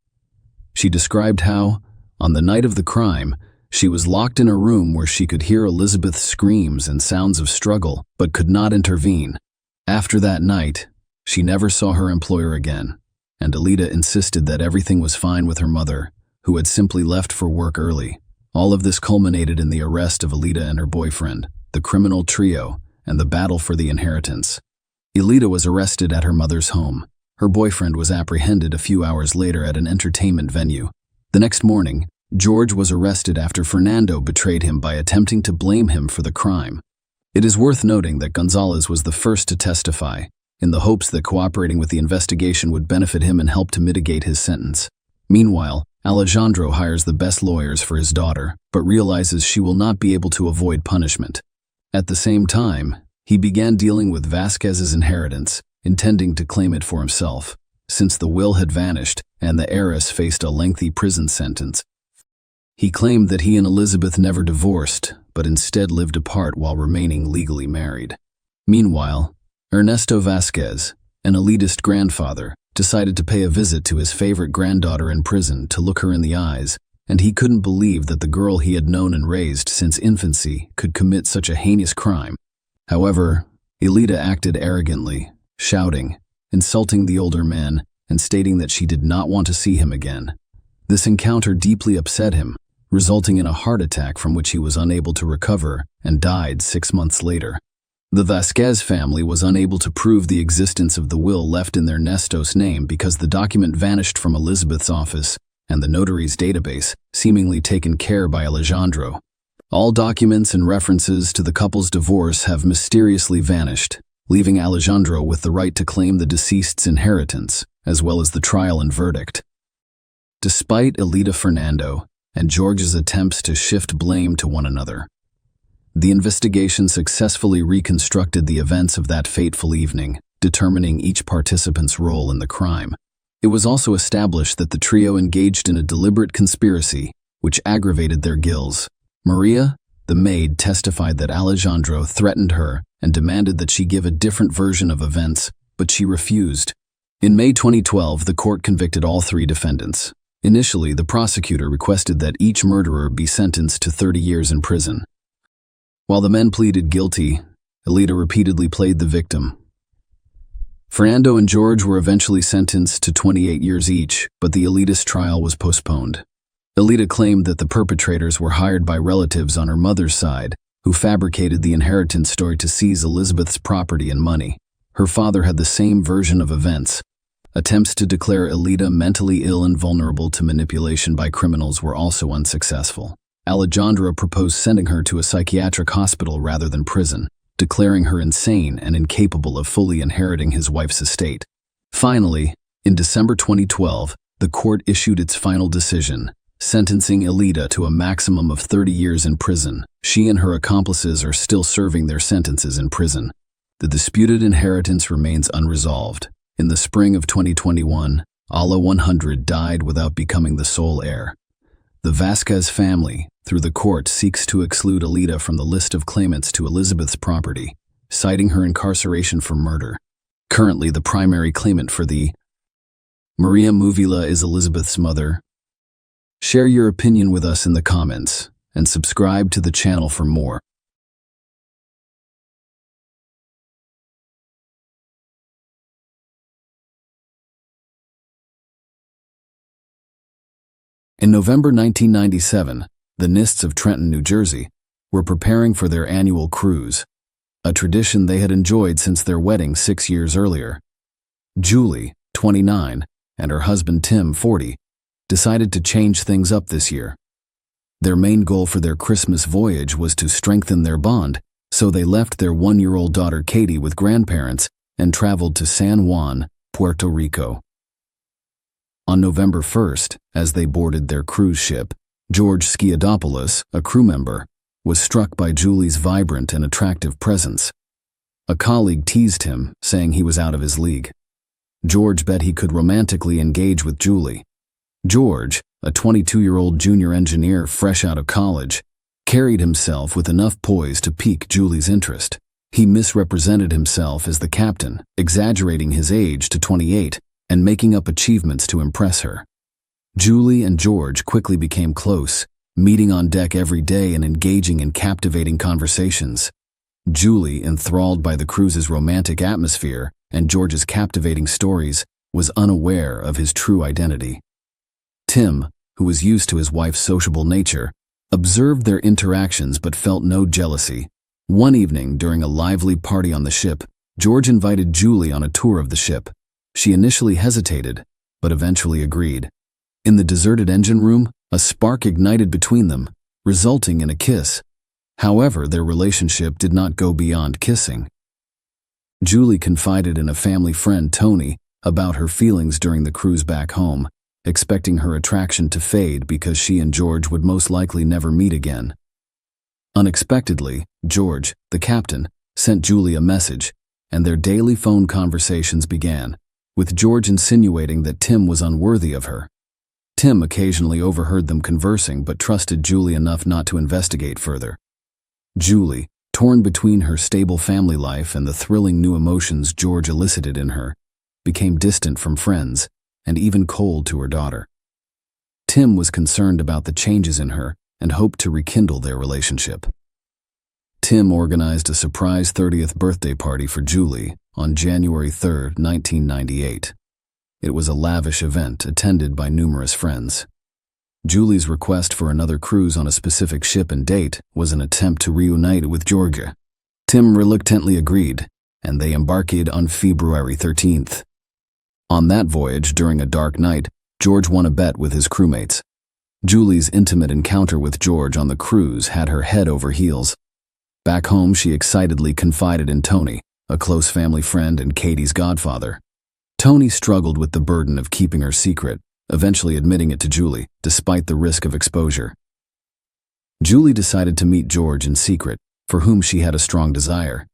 A: She described how, on the night of the crime, she was locked in a room where she could hear Elizabeth's screams and sounds of struggle, but could not intervene. After that night, she never saw her employer again, and Alida insisted that everything was fine with her mother, who had simply left for work early. All of this culminated in the arrest of Alida and her boyfriend, the criminal trio, and the battle for the inheritance. Alida was arrested at her mother's home. Her boyfriend was apprehended a few hours later at an entertainment venue. The next morning, George was arrested after Fernando betrayed him by attempting to blame him for the crime. It is worth noting that Gonzalez was the first to testify, in the hopes that cooperating with the investigation would benefit him and help to mitigate his sentence. Meanwhile, Alejandro hires the best lawyers for his daughter, but realizes she will not be able to avoid punishment. At the same time, he began dealing with Vasquez's inheritance, intending to claim it for himself, since the will had vanished and the heiress faced a lengthy prison sentence. He claimed that he and Elizabeth never divorced, but instead lived apart while remaining legally married. Meanwhile, Ernesto Vasquez, an elitist grandfather, decided to pay a visit to his favorite granddaughter in prison to look her in the eyes, and he couldn't believe that the girl he had known and raised since infancy could commit such a heinous crime. However, Alida acted arrogantly, shouting, insulting the older man, and stating that she did not want to see him again. This encounter deeply upset him, resulting in a heart attack from which he was unable to recover and died 6 months later. The Vasquez family was unable to prove the existence of the will left in their Nestos name because the document vanished from Elizabeth's office and the notary's database, seemingly taken care by Alejandro. All documents and references to the couple's divorce have mysteriously vanished, leaving Alejandro with the right to claim the deceased's inheritance, as well as the trial and verdict. Despite Alida Fernando and George's attempts to shift blame to one another, the investigation successfully reconstructed the events of that fateful evening, determining each participant's role in the crime. It was also established that the trio engaged in a deliberate conspiracy, which aggravated their guilt. Maria, the maid, testified that Alejandro threatened her and demanded that she give a different version of events, but she refused. In May 2012, the court convicted all 3 defendants. Initially, the prosecutor requested that each murderer be sentenced to 30 years in prison. While the men pleaded guilty, Alida repeatedly played the victim. Fernando and George were eventually sentenced to 28 years each, but the elitist trial was postponed. Alida claimed that the perpetrators were hired by relatives on her mother's side, who fabricated the inheritance story to seize Elizabeth's property and money. Her father had the same version of events. Attempts to declare Alida mentally ill and vulnerable to manipulation by criminals were also unsuccessful. Alejandro proposed sending her to a psychiatric hospital rather than prison, declaring her insane and incapable of fully inheriting his wife's estate. Finally, in December 2012, the court issued its final decision, sentencing Alida to a maximum of 30 years in prison. She and her accomplices are still serving their sentences in prison. The disputed inheritance remains unresolved. In the spring of 2021, Ala 100 died without becoming the sole heir. The Vasquez family, through the court, seeks to exclude Alida from the list of claimants to Elizabeth's property, citing her incarceration for murder. Currently, the primary claimant for the Maria Muvila is Elizabeth's mother. Share your opinion with us in the comments, and subscribe to the channel for more. In November 1997, the Nists of Trenton, New Jersey, were preparing for their annual cruise, a tradition they had enjoyed since their wedding 6 years earlier. Julie, 29, and her husband Tim, 40, decided to change things up this year. Their main goal for their Christmas voyage was to strengthen their bond, so they left their 1-year-old daughter Katie with grandparents and traveled to San Juan, Puerto Rico. On November 1st, as they boarded their cruise ship, George Skiadopoulos, a crew member, was struck by Julie's vibrant and attractive presence. A colleague teased him, saying he was out of his league. George bet he could romantically engage with Julie. George, a 22-year-old junior engineer fresh out of college, carried himself with enough poise to pique Julie's interest. He misrepresented himself as the captain, exaggerating his age to 28 and making up achievements to impress her. Julie and George quickly became close, meeting on deck every day and engaging in captivating conversations. Julie, enthralled by the cruise's romantic atmosphere and George's captivating stories, was unaware of his true identity. Tim, who was used to his wife's sociable nature, observed their interactions but felt no jealousy. One evening, during a lively party on the ship, George invited Julie on a tour of the ship. She initially hesitated, but eventually agreed. In the deserted engine room, a spark ignited between them, resulting in a kiss. However, their relationship did not go beyond kissing. Julie confided in a family friend, Tony, about her feelings during the cruise back home, expecting her attraction to fade because she and George would most likely never meet again. Unexpectedly, George, the captain, sent Julie a message, and their daily phone conversations began, with George insinuating that Tim was unworthy of her. Tim occasionally overheard them conversing but trusted Julie enough not to investigate further. Julie, torn between her stable family life and the thrilling new emotions George elicited in her, became distant from friends and even cold to her daughter. Tim was concerned about the changes in her and hoped to rekindle their relationship. Tim organized a surprise 30th birthday party for Julie on January 3, 1998. It was a lavish event attended by numerous friends. Julie's request for another cruise on a specific ship and date was an attempt to reunite with Georgia. Tim reluctantly agreed, and they embarked on February 13th. On that voyage, during a dark night, George won a bet with his crewmates. Julie's intimate encounter with George on the cruise had her head over heels. Back home, she excitedly confided in Tony, a close family friend and Katie's godfather. Tony struggled with the burden of keeping her secret, eventually admitting it to Julie, despite the risk of exposure. Julie decided to meet George in secret, for whom she had a strong desire.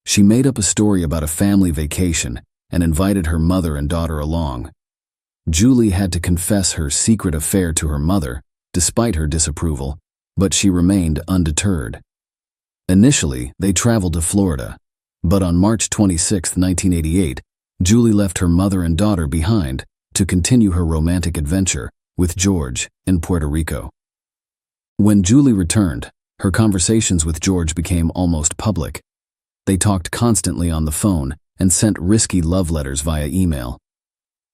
A: She made up a story about a family vacation and invited her mother and daughter along. Julie had to confess her secret affair to her mother, despite her disapproval, but she remained undeterred. Initially, they traveled to Florida, but on March 26, 1988, Julie left her mother and daughter behind to continue her romantic adventure with George in Puerto Rico. When Julie returned, her conversations with George became almost public. They talked constantly on the phone and sent risky love letters via email.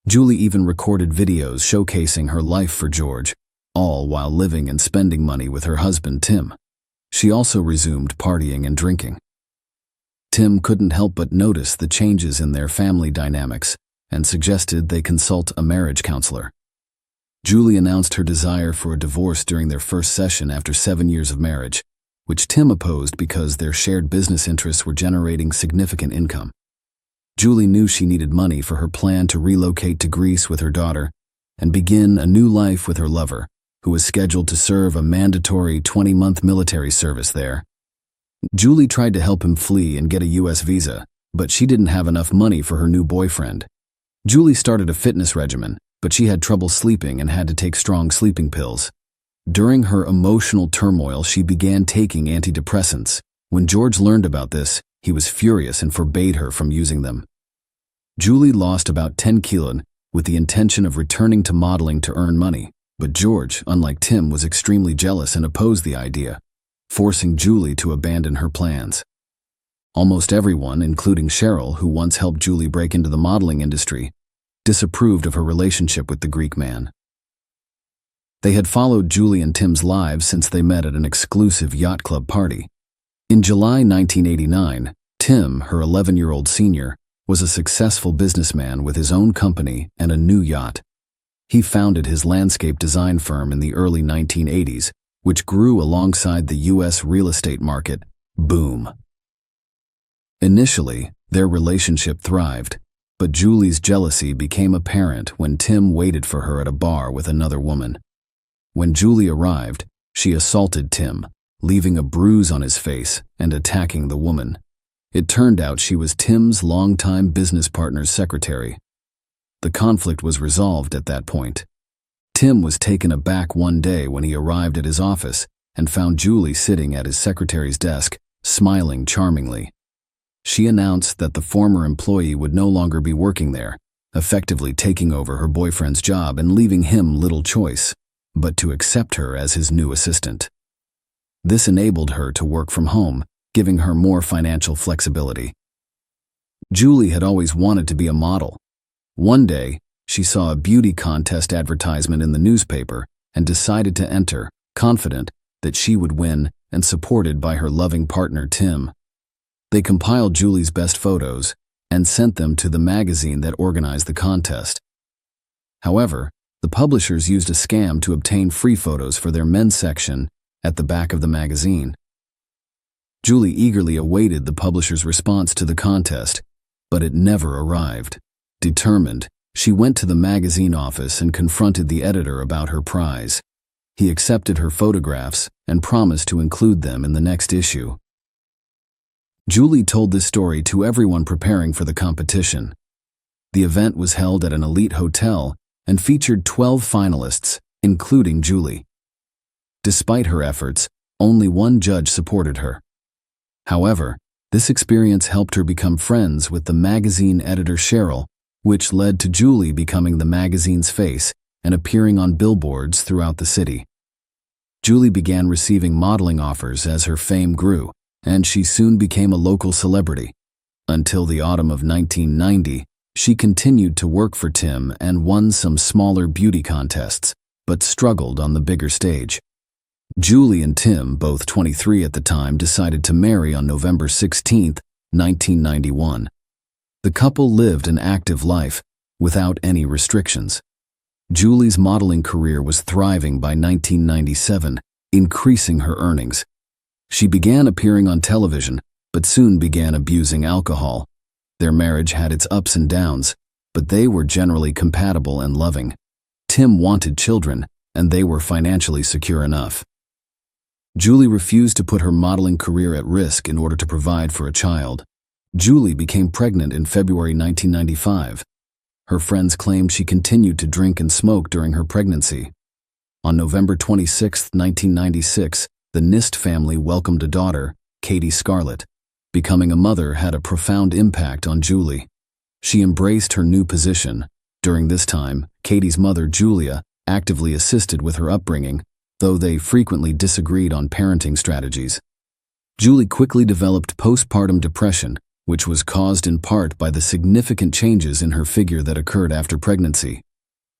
A: Julie even recorded videos showcasing her life for George, all while living and spending money with her husband Tim. She also resumed partying and drinking. Tim couldn't help but notice the changes in their family dynamics and suggested they consult a marriage counselor. Julie announced her desire for a divorce during their first session after 7 years of marriage, which Tim opposed because their shared business interests were generating significant income. Julie knew she needed money for her plan to relocate to Greece with her daughter and begin a new life with her lover, who was scheduled to serve a mandatory 20-month military service there. Julie tried to help him flee and get a U.S. visa, but she didn't have enough money for her new boyfriend. Julie started a fitness regimen, but she had trouble sleeping and had to take strong sleeping pills. During her emotional turmoil, she began taking antidepressants. When George learned about this, he was furious and forbade her from using them. Julie lost about 10 kilos with the intention of returning to modeling to earn money, but George, unlike Tim, was extremely jealous and opposed the idea, forcing Julie to abandon her plans. Almost everyone, including Cheryl, who once helped Julie break into the modeling industry, disapproved of her relationship with the Greek man. They had followed Julie and Tim's lives since they met at an exclusive yacht club party. In July 1989, Tim, her 11-year-old senior, was a successful businessman with his own company and a new yacht. He founded his landscape design firm in the early 1980s, which grew alongside the U.S. real estate market boom. Initially, their relationship thrived, but Julie's jealousy became apparent when Tim waited for her at a bar with another woman. When Julie arrived, she assaulted Tim, leaving a bruise on his face and attacking the woman. It turned out she was Tim's longtime business partner's secretary. The conflict was resolved at that point. Tim was taken aback one day when he arrived at his office and found Julie sitting at his secretary's desk, smiling charmingly. She announced that the former employee would no longer be working there, effectively taking over her boyfriend's job and leaving him little choice but to accept her as his new assistant. This enabled her to work from home, giving her more financial flexibility. Julie had always wanted to be a model. One day, she saw a beauty contest advertisement in the newspaper and decided to enter, confident that she would win and supported by her loving partner Tim. They compiled Julie's best photos and sent them to the magazine that organized the contest. However, the publishers used a scam to obtain free photos for their men's section at the back of the magazine. Julie eagerly awaited the publisher's response to the contest, but it never arrived. Determined, she went to the magazine office and confronted the editor about her prize. He accepted her photographs and promised to include them in the next issue. Julie told this story to everyone preparing for the competition. The event was held at an elite hotel and featured 12 finalists, including Julie. Despite her efforts, only one judge supported her. However, this experience helped her become friends with the magazine editor Cheryl, which led to Julie becoming the magazine's face and appearing on billboards throughout the city. Julie began receiving modeling offers as her fame grew, and she soon became a local celebrity. Until the autumn of 1990, she continued to work for Tim and won some smaller beauty contests, but struggled on the bigger stage. Julie and Tim, both 23 at the time, decided to marry on November 16, 1991. The couple lived an active life, without any restrictions. Julie's modeling career was thriving by 1997, increasing her earnings. She began appearing on television, but soon began abusing alcohol. Their marriage had its ups and downs, but they were generally compatible and loving. Tim wanted children, and they were financially secure enough. Julie refused to put her modeling career at risk in order to provide for a child. Julie became pregnant in February 1995. Her friends claimed she continued to drink and smoke during her pregnancy. On November 26, 1996, the Nist family welcomed a daughter, Katie Scarlett. Becoming a mother had a profound impact on Julie. She embraced her new position. During this time, Katie's mother, Julia, actively assisted with her upbringing, though they frequently disagreed on parenting strategies. Julie quickly developed postpartum depression, which was caused in part by the significant changes in her figure that occurred after pregnancy.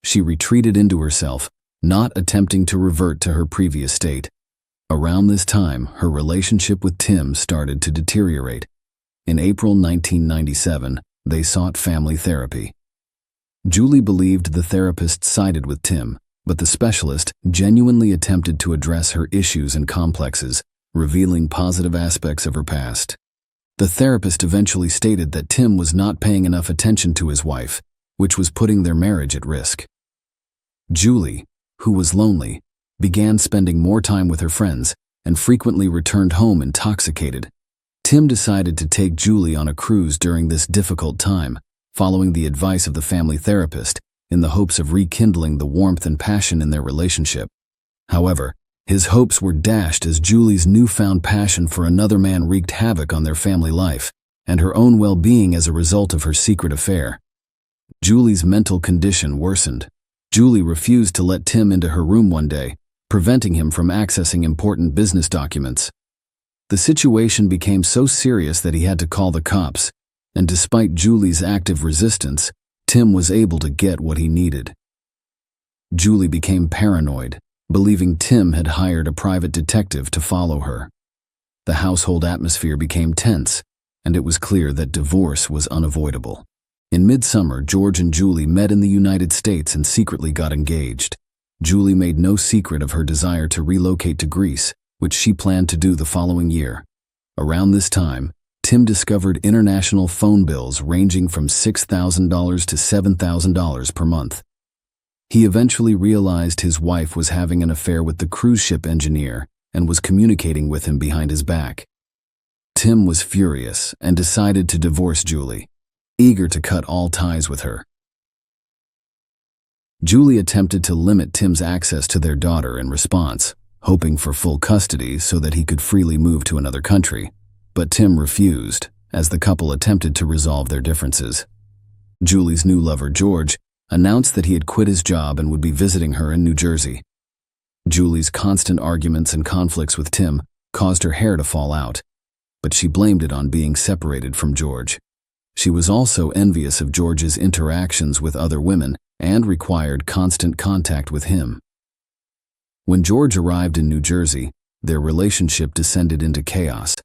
A: She retreated into herself, not attempting to revert to her previous state. Around this time, her relationship with Tim started to deteriorate. In April 1997, they sought family therapy. Julie believed the therapist sided with Tim, but the specialist genuinely attempted to address her issues and complexes, revealing positive aspects of her past. The therapist eventually stated that Tim was not paying enough attention to his wife, which was putting their marriage at risk. Julie, who was lonely, began spending more time with her friends and frequently returned home intoxicated. Tim decided to take Julie on a cruise during this difficult time, following the advice of the family therapist, in the hopes of rekindling the warmth and passion in their relationship. However, his hopes were dashed as Julie's newfound passion for another man wreaked havoc on their family life and her own well-being as a result of her secret affair. Julie's mental condition worsened. Julie refused to let Tim into her room one day, preventing him from accessing important business documents. The situation became so serious that he had to call the cops, and despite Julie's active resistance, Tim was able to get what he needed. Julie became paranoid, believing Tim had hired a private detective to follow her. The household atmosphere became tense, and it was clear that divorce was unavoidable. In midsummer, George and Julie met in the United States and secretly got engaged. Julie made no secret of her desire to relocate to Greece, which she planned to do the following year. Around this time, Tim discovered international phone bills ranging from $6,000 to $7,000 per month. He eventually realized his wife was having an affair with the cruise ship engineer and was communicating with him behind his back. Tim was furious and decided to divorce Julie, eager to cut all ties with her. Julie attempted to limit Tim's access to their daughter in response, hoping for full custody so that he could freely move to another country, but Tim refused as the couple attempted to resolve their differences. Julie's new lover, George, announced that he had quit his job and would be visiting her in New Jersey. Julie's constant arguments and conflicts with Tim caused her hair to fall out, but she blamed it on being separated from George. She was also envious of George's interactions with other women and required constant contact with him. When George arrived in New Jersey, their relationship descended into chaos.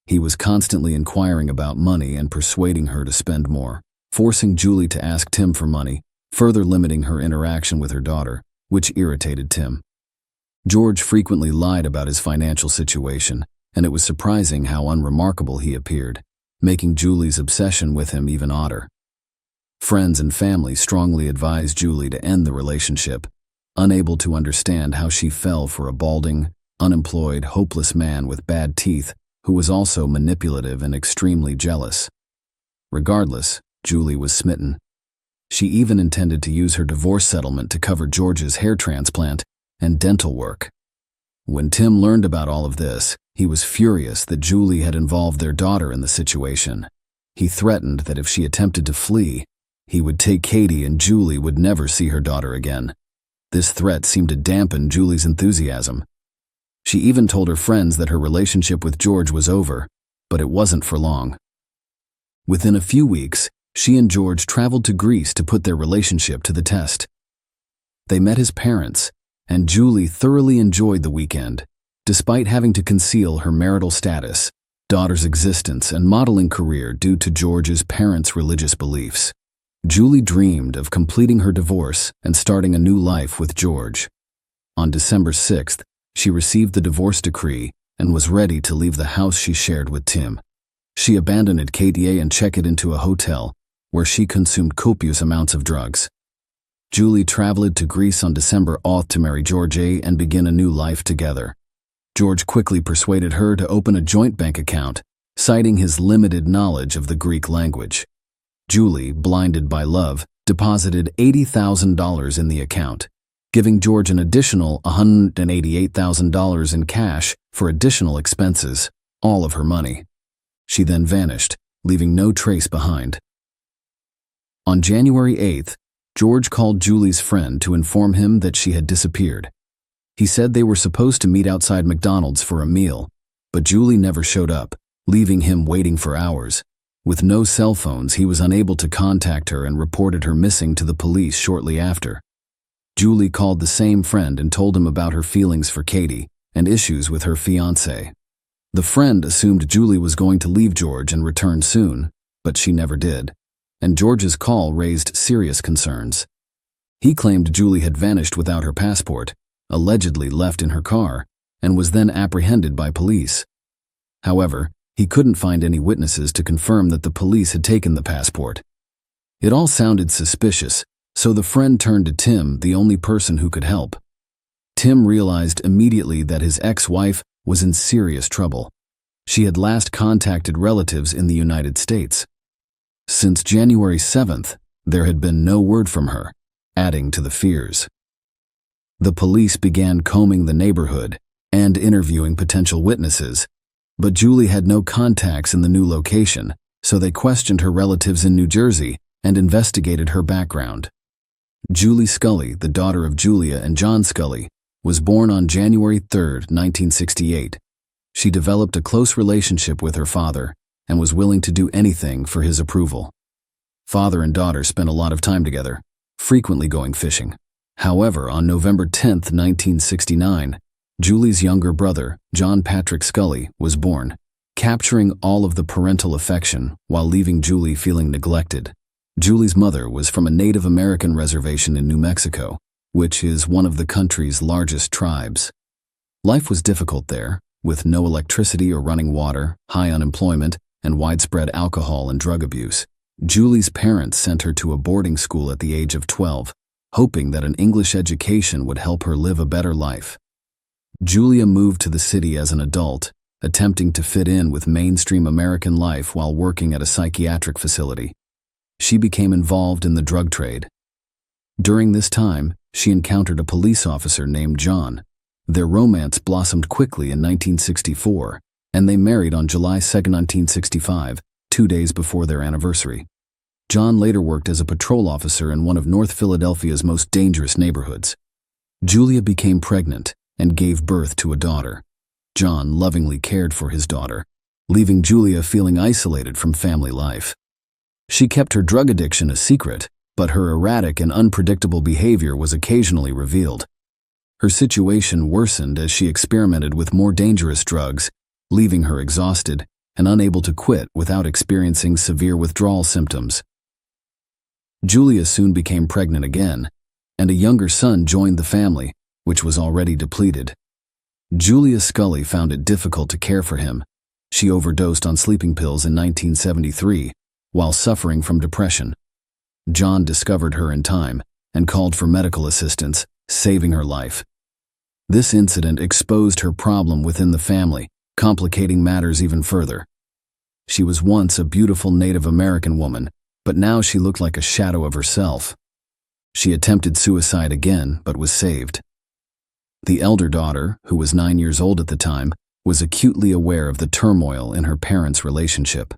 A: He was constantly inquiring about money and persuading her to spend more, forcing Julie to ask Tim for money, further limiting her interaction with her daughter, which irritated Tim. George frequently lied about his financial situation, and it was surprising how unremarkable he appeared, making Julie's obsession with him even odder. Friends and family strongly advised Julie to end the relationship, unable to understand how she fell for a balding, unemployed, hopeless man with bad teeth who was also manipulative and extremely jealous. Regardless, Julie was smitten. She even intended to use her divorce settlement to cover George's hair transplant and dental work. When Tim learned about all of this, he was furious that Julie had involved their daughter in the situation. He threatened that if she attempted to flee, he would take Katie and Julie would never see her daughter again. This threat seemed to dampen Julie's enthusiasm. She even told her friends that her relationship with George was over, but it wasn't for long. Within a few weeks, she and George traveled to Greece to put their relationship to the test. They met his parents, and Julie thoroughly enjoyed the weekend, despite having to conceal her marital status, daughter's existence, and modeling career due to George's parents' religious beliefs. Julie dreamed of completing her divorce and starting a new life with George. On December 6th, she received the divorce decree and was ready to leave the house she shared with Tim. She abandoned Katie and checked into a hotel, where she consumed copious amounts of drugs. Julie traveled to Greece on December 8th to marry George and begin a new life together. George quickly persuaded her to open a joint bank account, citing his limited knowledge of the Greek language. Julie, blinded by love, deposited $80,000 in the account, giving George an additional $188,000 in cash for additional expenses, all of her money. She then vanished, leaving no trace behind. On January 8th, George called Julie's friend to inform him that she had disappeared. He said they were supposed to meet outside McDonald's for a meal, but Julie never showed up, leaving him waiting for hours. With no cell phones, he was unable to contact her and reported her missing to the police shortly after. Julie called the same friend and told him about her feelings for Katie and issues with her fiancé. The friend assumed Julie was going to leave George and return soon, but she never did, and George's call raised serious concerns. He claimed Julie had vanished without her passport, allegedly left in her car, and was then apprehended by police. However, he couldn't find any witnesses to confirm that the police had taken the passport. It all sounded suspicious, so the friend turned to Tim, the only person who could help. Tim realized immediately that his ex-wife was in serious trouble. She had last contacted relatives in the United States. Since January 7th, there had been no word from her, adding to the fears. The police began combing the neighborhood and interviewing potential witnesses, but Julie had no contacts in the new location, so they questioned her relatives in New Jersey and investigated her background. Julie Scully, the daughter of Julia and John Scully, was born on January 3, 1968. She developed a close relationship with her father and was willing to do anything for his approval. Father and daughter spent a lot of time together, frequently going fishing. However, on November 10, 1969, Julie's younger brother, John Patrick Scully, was born, capturing all of the parental affection while leaving Julie feeling neglected. Julie's mother was from a Native American reservation in New Mexico, which is one of the country's largest tribes. Life was difficult there, with no electricity or running water, high unemployment, and widespread alcohol and drug abuse. Julie's parents sent her to a boarding school at the age of 12, hoping that an English education would help her live a better life. Julia moved to the city as an adult, attempting to fit in with mainstream American life while working at a psychiatric facility. She became involved in the drug trade. During this time, she encountered a police officer named John, Their romance blossomed quickly in 1964, and they married on July 2, 1965, 2 days before their anniversary. John later worked as a patrol officer in one of North Philadelphia's most dangerous neighborhoods. Julia became pregnant and gave birth to a daughter. John lovingly cared for his daughter, leaving Julia feeling isolated from family life. She kept her drug addiction a secret, but her erratic and unpredictable behavior was occasionally revealed. Her situation worsened as she experimented with more dangerous drugs, leaving her exhausted and unable to quit without experiencing severe withdrawal symptoms. Julia soon became pregnant again, and a younger son joined the family, which was already depleted. Julia Scully found it difficult to care for him. She overdosed on sleeping pills in 1973 while suffering from depression. John discovered her in time and called for medical assistance, saving her life. This incident exposed her problem within the family, complicating matters even further. She was once a beautiful Native American woman, but now she looked like a shadow of herself. She attempted suicide again, but was saved. The elder daughter, who was 9 years old at the time, was acutely aware of the turmoil in her parents' relationship.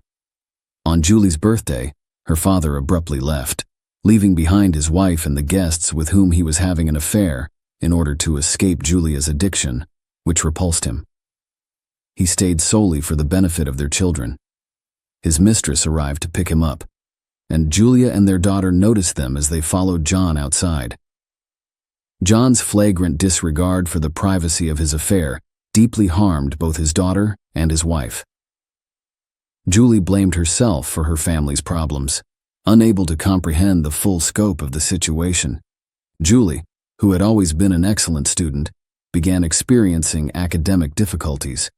A: On Julie's birthday, her father abruptly left, leaving behind his wife and the guests with whom he was having an affair in order to escape Julia's addiction, which repulsed him. He stayed solely for the benefit of their children. His mistress arrived to pick him up, and Julia and their daughter noticed them as they followed John outside. John's flagrant disregard for the privacy of his affair deeply harmed both his daughter and his wife. Julie blamed herself for her family's problems, unable to comprehend the full scope of the situation. Julie, who had always been an excellent student, began experiencing academic difficulties.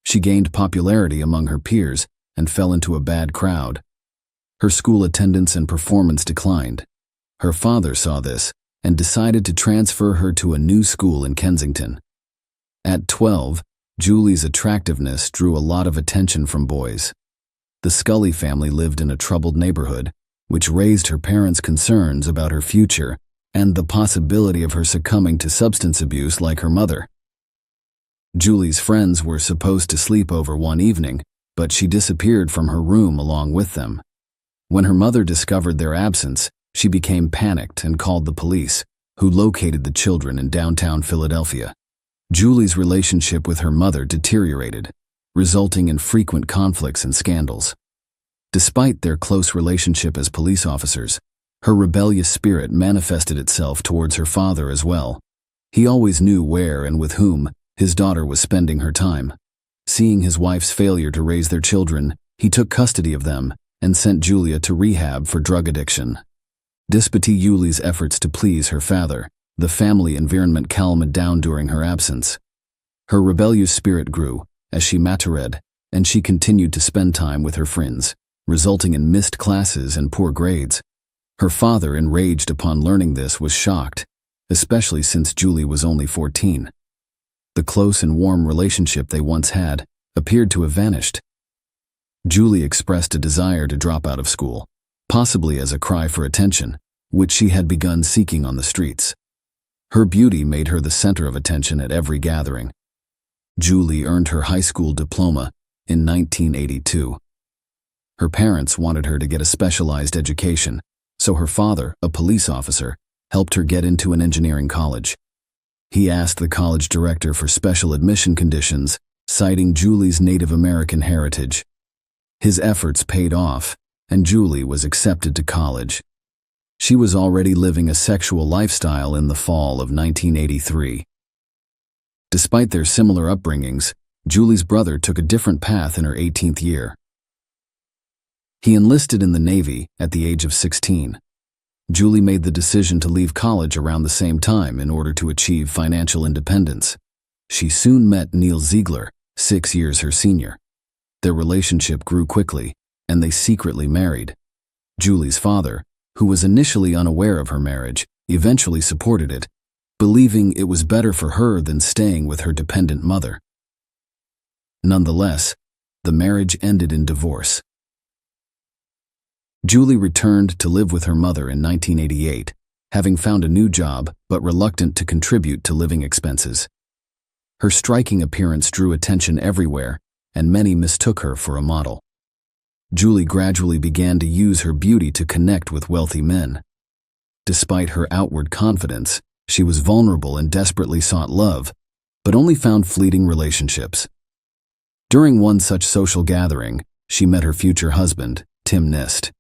A: She gained popularity among her peers and fell into a bad crowd. Her school attendance and performance declined. Her father saw this and decided to transfer her to a new school in Kensington. At 12, Julie's attractiveness drew a lot of attention from boys. The Scully family lived in a troubled neighborhood, which raised her parents' concerns about her future and the possibility of her succumbing to substance abuse like her mother. Julie's friends were supposed to sleep over one evening, but she disappeared from her room along with them. When her mother discovered their absence, she became panicked and called the police, who located the children in downtown Philadelphia. Julie's relationship with her mother deteriorated, resulting in frequent conflicts and scandals. Despite their close relationship as police officers, her rebellious spirit manifested itself towards her father as well. He always knew where and with whom his daughter was spending her time. Seeing his wife's failure to raise their children, he took custody of them and sent Julia to rehab for drug addiction. Despite Julie's efforts to please her father, the family environment calmed down during her absence. Her rebellious spirit grew as she matured, and she continued to spend time with her friends, resulting in missed classes and poor grades. Her father, enraged upon learning this, was shocked, especially since Julie was only 14. The close and warm relationship they once had appeared to have vanished. Julie expressed a desire to drop out of school, possibly as a cry for attention, which she had begun seeking on the streets. Her beauty made her the center of attention at every gathering. Julie earned her high school diploma in 1982. Her parents wanted her to get a specialized education, so her father, a police officer, helped her get into an engineering college. He asked the college director for special admission conditions, citing Julie's Native American heritage. His efforts paid off, and Julie was accepted to college. She was already living a sexual lifestyle in the fall of 1983. Despite their similar upbringings, Julie's brother took a different path in her 18th year. He enlisted in the Navy at the age of 16. Julie made the decision to leave college around the same time in order to achieve financial independence. She soon met Neil Ziegler, 6 years her senior. Their relationship grew quickly, and they secretly married. Julie's father, who was initially unaware of her marriage, eventually supported it, believing it was better for her than staying with her dependent mother. Nonetheless, the marriage ended in divorce. Julie returned to live with her mother in 1988, having found a new job but reluctant to contribute to living expenses. Her striking appearance drew attention everywhere, and many mistook her for a model. Julie gradually began to use her beauty to connect with wealthy men. Despite her outward confidence, she was vulnerable and desperately sought love, but only found fleeting relationships. During one such social gathering, she met her future husband, Tim Nist.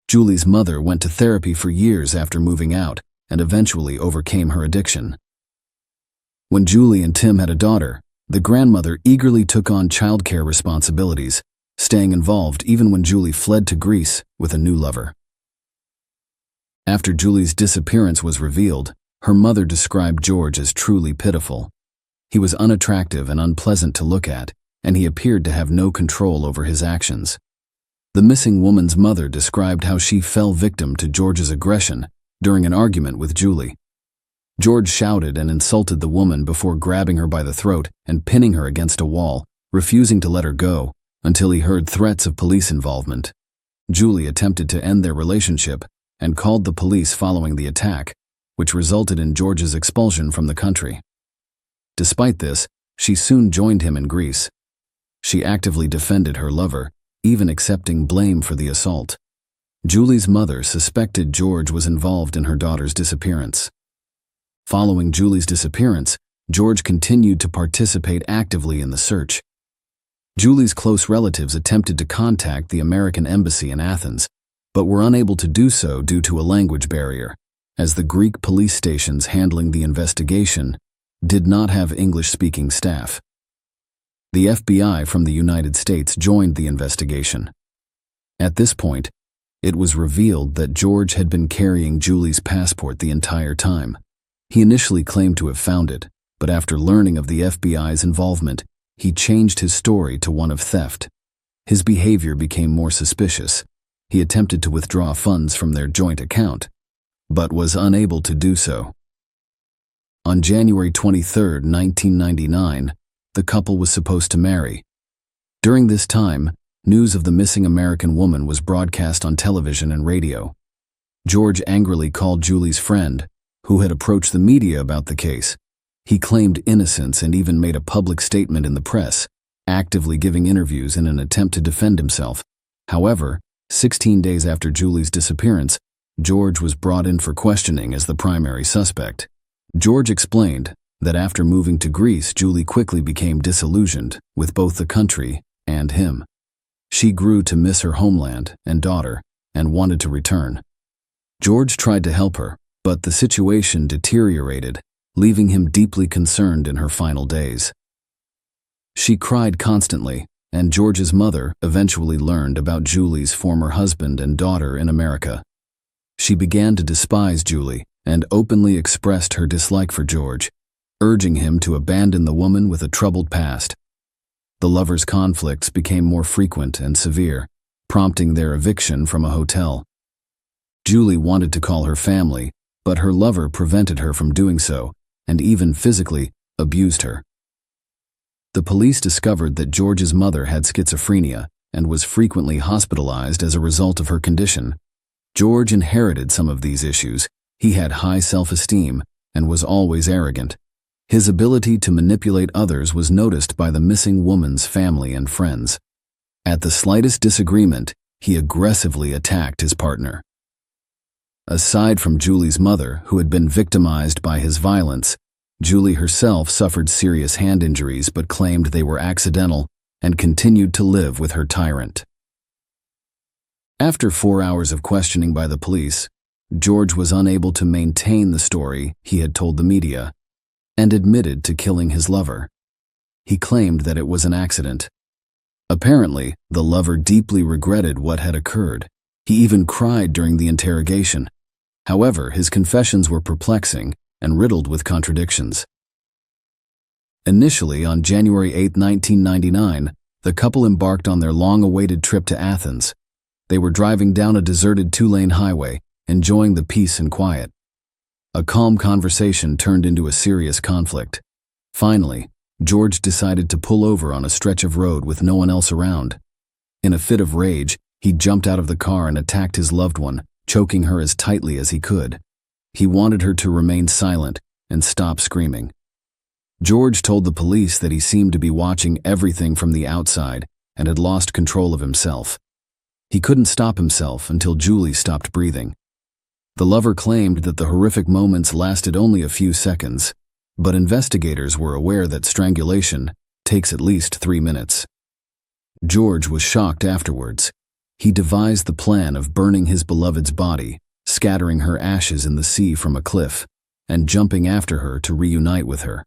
A: Julie's mother went to therapy for years after moving out and eventually overcame her addiction. When Julie and Tim had a daughter, the grandmother eagerly took on childcare responsibilities, staying involved even when Julie fled to Greece with a new lover. After Julie's disappearance was revealed, her mother described George as truly pitiful. He was unattractive and unpleasant to look at, and he appeared to have no control over his actions. The missing woman's mother described how she fell victim to George's aggression during an argument with Julie. George shouted and insulted the woman before grabbing her by the throat and pinning her against a wall, refusing to let her go until he heard threats of police involvement. Julie attempted to end their relationship and called the police following the attack, which resulted in George's expulsion from the country. Despite this, she soon joined him in Greece. She actively defended her lover, even accepting blame for the assault. Julie's mother suspected George was involved in her daughter's disappearance. Following Julie's disappearance, George continued to participate actively in the search. Julie's close relatives attempted to contact the American embassy in Athens, but were unable to do so due to a language barrier, as the Greek police stations handling the investigation did not have English-speaking staff. The FBI from the United States joined the investigation. At this point, it was revealed that George had been carrying Julie's passport the entire time. He initially claimed to have found it, but after learning of the FBI's involvement, he changed his story to one of theft. His behavior became more suspicious. He attempted to withdraw funds from their joint account, but was unable to do so. On January 23, 1999, the couple was supposed to marry. During this time, news of the missing American woman was broadcast on television and radio. George angrily called Julie's friend, who had approached the media about the case. He claimed innocence and even made a public statement in the press, actively giving interviews in an attempt to defend himself. However, 16 days after Julie's disappearance, George was brought in for questioning as the primary suspect. George explained that after moving to Greece, Julie quickly became disillusioned with both the country and him. She grew to miss her homeland and daughter and wanted to return. George tried to help her, but the situation deteriorated, leaving him deeply concerned in her final days. She cried constantly, and George's mother eventually learned about Julie's former husband and daughter in America. She began to despise Julie and openly expressed her dislike for George, urging him to abandon the woman with a troubled past. The lovers' conflicts became more frequent and severe, prompting their eviction from a hotel. Julie wanted to call her family, but her lover prevented her from doing so, and even physically abused her. The police discovered that George's mother had schizophrenia and was frequently hospitalized as a result of her condition. George inherited some of these issues. He had high self-esteem and was always arrogant. His ability to manipulate others was noticed by the missing woman's family and friends. At the slightest disagreement, he aggressively attacked his partner. Aside from Julie's mother, who had been victimized by his violence, Julie herself suffered serious hand injuries but claimed they were accidental and continued to live with her tyrant. After 4 hours of questioning by the police, George was unable to maintain the story he had told the media and admitted to killing his lover. He claimed that it was an accident. Apparently, the lover deeply regretted what had occurred. He even cried during the interrogation. However, his confessions were perplexing and riddled with contradictions. Initially, on January 8, 1999, the couple embarked on their long-awaited trip to Athens. They were driving down a deserted 2-lane highway, enjoying the peace and quiet. A calm conversation turned into a serious conflict. Finally, George decided to pull over on a stretch of road with no one else around. In a fit of rage, he jumped out of the car and attacked his loved one, choking her as tightly as he could. He wanted her to remain silent and stop screaming. George told the police that he seemed to be watching everything from the outside and had lost control of himself. He couldn't stop himself until Julie stopped breathing. The lover claimed that the horrific moments lasted only a few seconds, but investigators were aware that strangulation takes at least 3 minutes. George was shocked afterwards. He devised the plan of burning his beloved's body, scattering her ashes in the sea from a cliff, and jumping after her to reunite with her.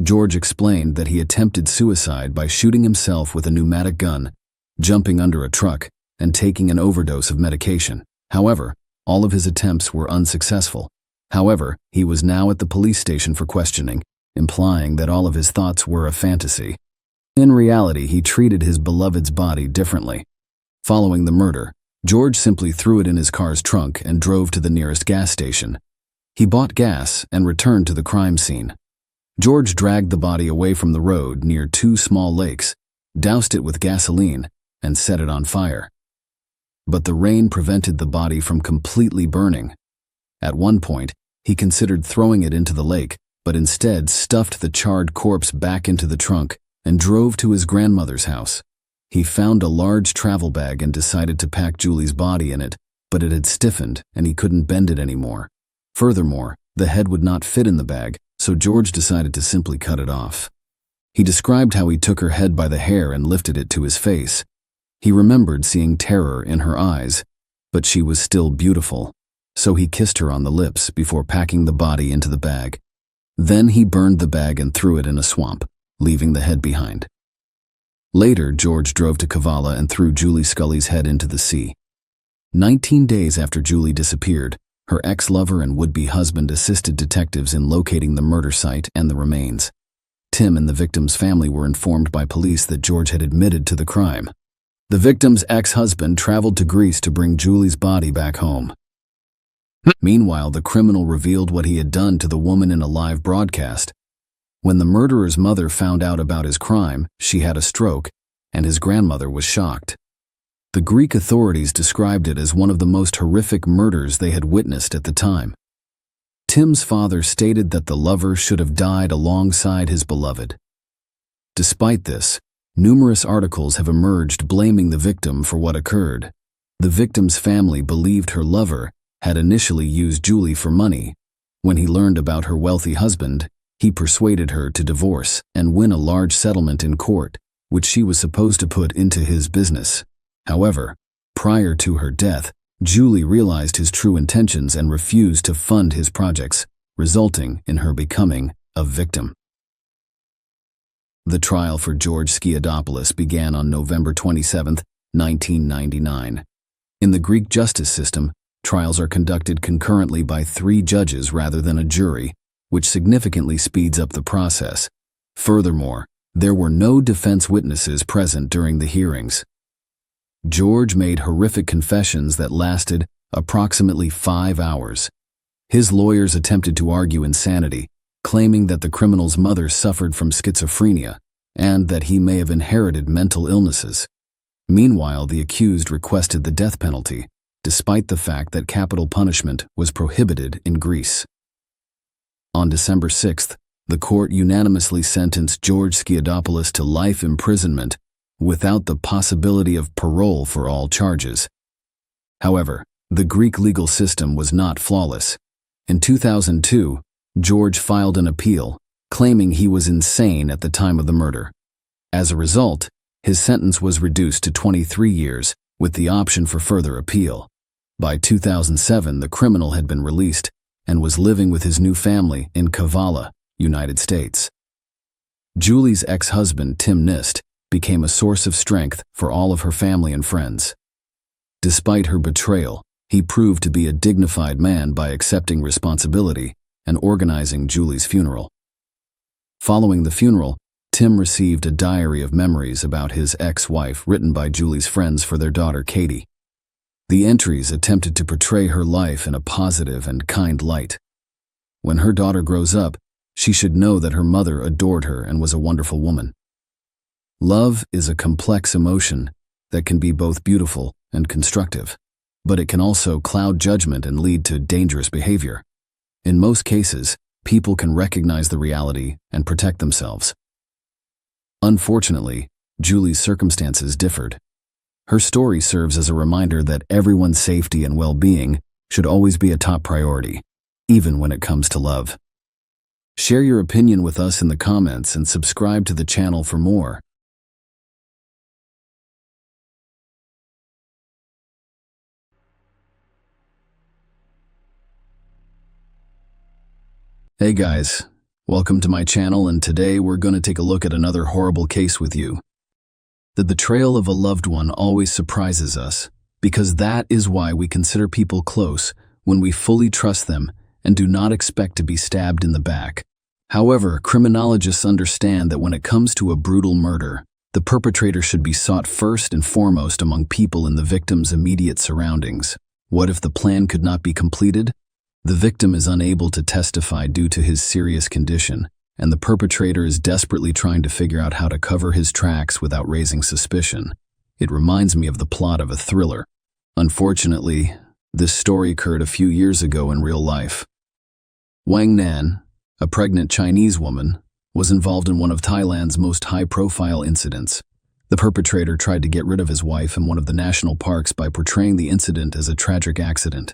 A: George explained that he attempted suicide by shooting himself with a pneumatic gun, jumping under a truck, and taking an overdose of medication. However, all of his attempts were unsuccessful. However, he was now at the police station for questioning, implying that all of his thoughts were a fantasy. In reality, he treated his beloved's body differently. Following the murder, George simply threw it in his car's trunk and drove to the nearest gas station. He bought gas and returned to the crime scene. George dragged the body away from the road near 2 small lakes, doused it with gasoline, and set it on fire. But the rain prevented the body from completely burning. At one point, he considered throwing it into the lake, but instead stuffed the charred corpse back into the trunk and drove to his grandmother's house. He found a large travel bag and decided to pack Julie's body in it, but it had stiffened and he couldn't bend it anymore. Furthermore, the head would not fit in the bag, so George decided to simply cut it off. He described how he took her head by the hair and lifted it to his face. He remembered seeing terror in her eyes, but she was still beautiful, so he kissed her on the lips before packing the body into the bag. Then he burned the bag and threw it in a swamp, leaving the head behind. Later, George drove to Kavala and threw Julie Scully's head into the sea. 19 days after Julie disappeared, her ex-lover and would-be husband assisted detectives in locating the murder site and the remains. Tim and the victim's family were informed by police that George had admitted to the crime. The victim's ex-husband traveled to Greece to bring Julie's body back home. Meanwhile, the criminal revealed what he had done to the woman in a live broadcast. When the murderer's mother found out about his crime, she had a stroke, and his grandmother was shocked. The Greek authorities described it as one of the most horrific murders they had witnessed at the time. Tim's father stated that the lover should have died alongside his beloved. Despite this, numerous articles have emerged blaming the victim for what occurred. The victim's family believed her lover had initially used Julie for money. When he learned about her wealthy husband, he persuaded her to divorce and win a large settlement in court, which she was supposed to put into his business. However, prior to her death, Julie realized his true intentions and refused to fund his projects, resulting in her becoming a victim. The trial for George Skiadopoulos began on November 27, 1999. In the Greek justice system, trials are conducted concurrently by 3 judges rather than a jury, which significantly speeds up the process. Furthermore, there were no defense witnesses present during the hearings. George made horrific confessions that lasted approximately 5 hours. His lawyers attempted to argue insanity, claiming that the criminal's mother suffered from schizophrenia and that he may have inherited mental illnesses. Meanwhile, the accused requested the death penalty, despite the fact that capital punishment was prohibited in Greece. On December 6th, the court unanimously sentenced George Skiadopoulos to life imprisonment without the possibility of parole for all charges. However, the Greek legal system was not flawless. In 2002, George filed an appeal, claiming he was insane at the time of the murder. As a result, his sentence was reduced to 23 years, with the option for further appeal. By 2007, the criminal had been released and was living with his new family in Kavala, United States. Julie's ex-husband, Tim Nist, became a source of strength for all of her family and friends. Despite her betrayal, he proved to be a dignified man by accepting responsibility and organizing Julie's funeral. Following the funeral, Tim received a diary of memories about his ex-wife written by Julie's friends for their daughter Katie. The entries attempted to portray her life in a positive and kind light. When her daughter grows up, she should know that her mother adored her and was a wonderful woman. Love is a complex emotion that can be both beautiful and constructive, but it can also cloud judgment and lead to dangerous behavior. In most cases, people can recognize the reality and protect themselves. Unfortunately, Julie's circumstances differed. Her story serves as a reminder that everyone's safety and well-being should always be a top priority, even when it comes to love. Share your opinion with us in the comments and subscribe to the channel for more. Hey guys, welcome to my channel, and today we're going to take a look at another horrible case with you. The betrayal of a loved one always surprises us, because that is why we consider people close when we fully trust them and do not expect to be stabbed in the back. However, criminologists understand that when it comes to a brutal murder, the perpetrator should be sought first and foremost among people in the victim's immediate surroundings. What if the plan could not be completed? The victim is unable to testify due to his serious condition, and the perpetrator is desperately trying to figure out how to cover his tracks without raising suspicion. It reminds me of the plot of a thriller. Unfortunately, this story occurred a few years ago in real life. Wang Nan, a pregnant Chinese woman, was involved in one of Thailand's most high-profile incidents. The perpetrator tried to get rid of his wife in one of the national parks by portraying the incident as a tragic accident.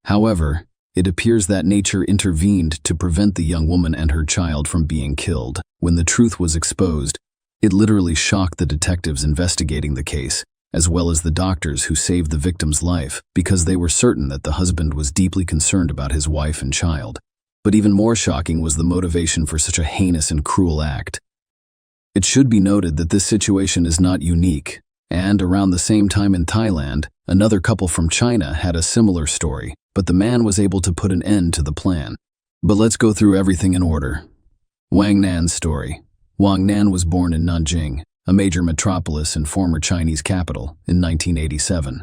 A: However, it appears that nature intervened to prevent the young woman and her child from being killed. When the truth was exposed, it literally shocked the detectives investigating the case, as well as the doctors who saved the victim's life, because they were certain that the husband was deeply concerned about his wife and child. But even more shocking was the motivation for such a heinous and cruel act. It should be noted that this situation is not unique, and around the same time in Thailand, another couple from China had a similar story, but the man was able to put an end to the plan. But let's go through everything in order. Wang Nan's story. Wang Nan was born in Nanjing, a major metropolis and former Chinese capital, in 1987.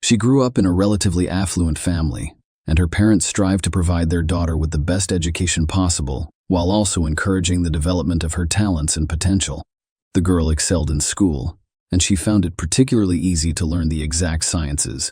A: She grew up in a relatively affluent family, and her parents strived to provide their daughter with the best education possible, while also encouraging the development of her talents and potential. The girl excelled in school, and she found it particularly easy to learn the exact sciences.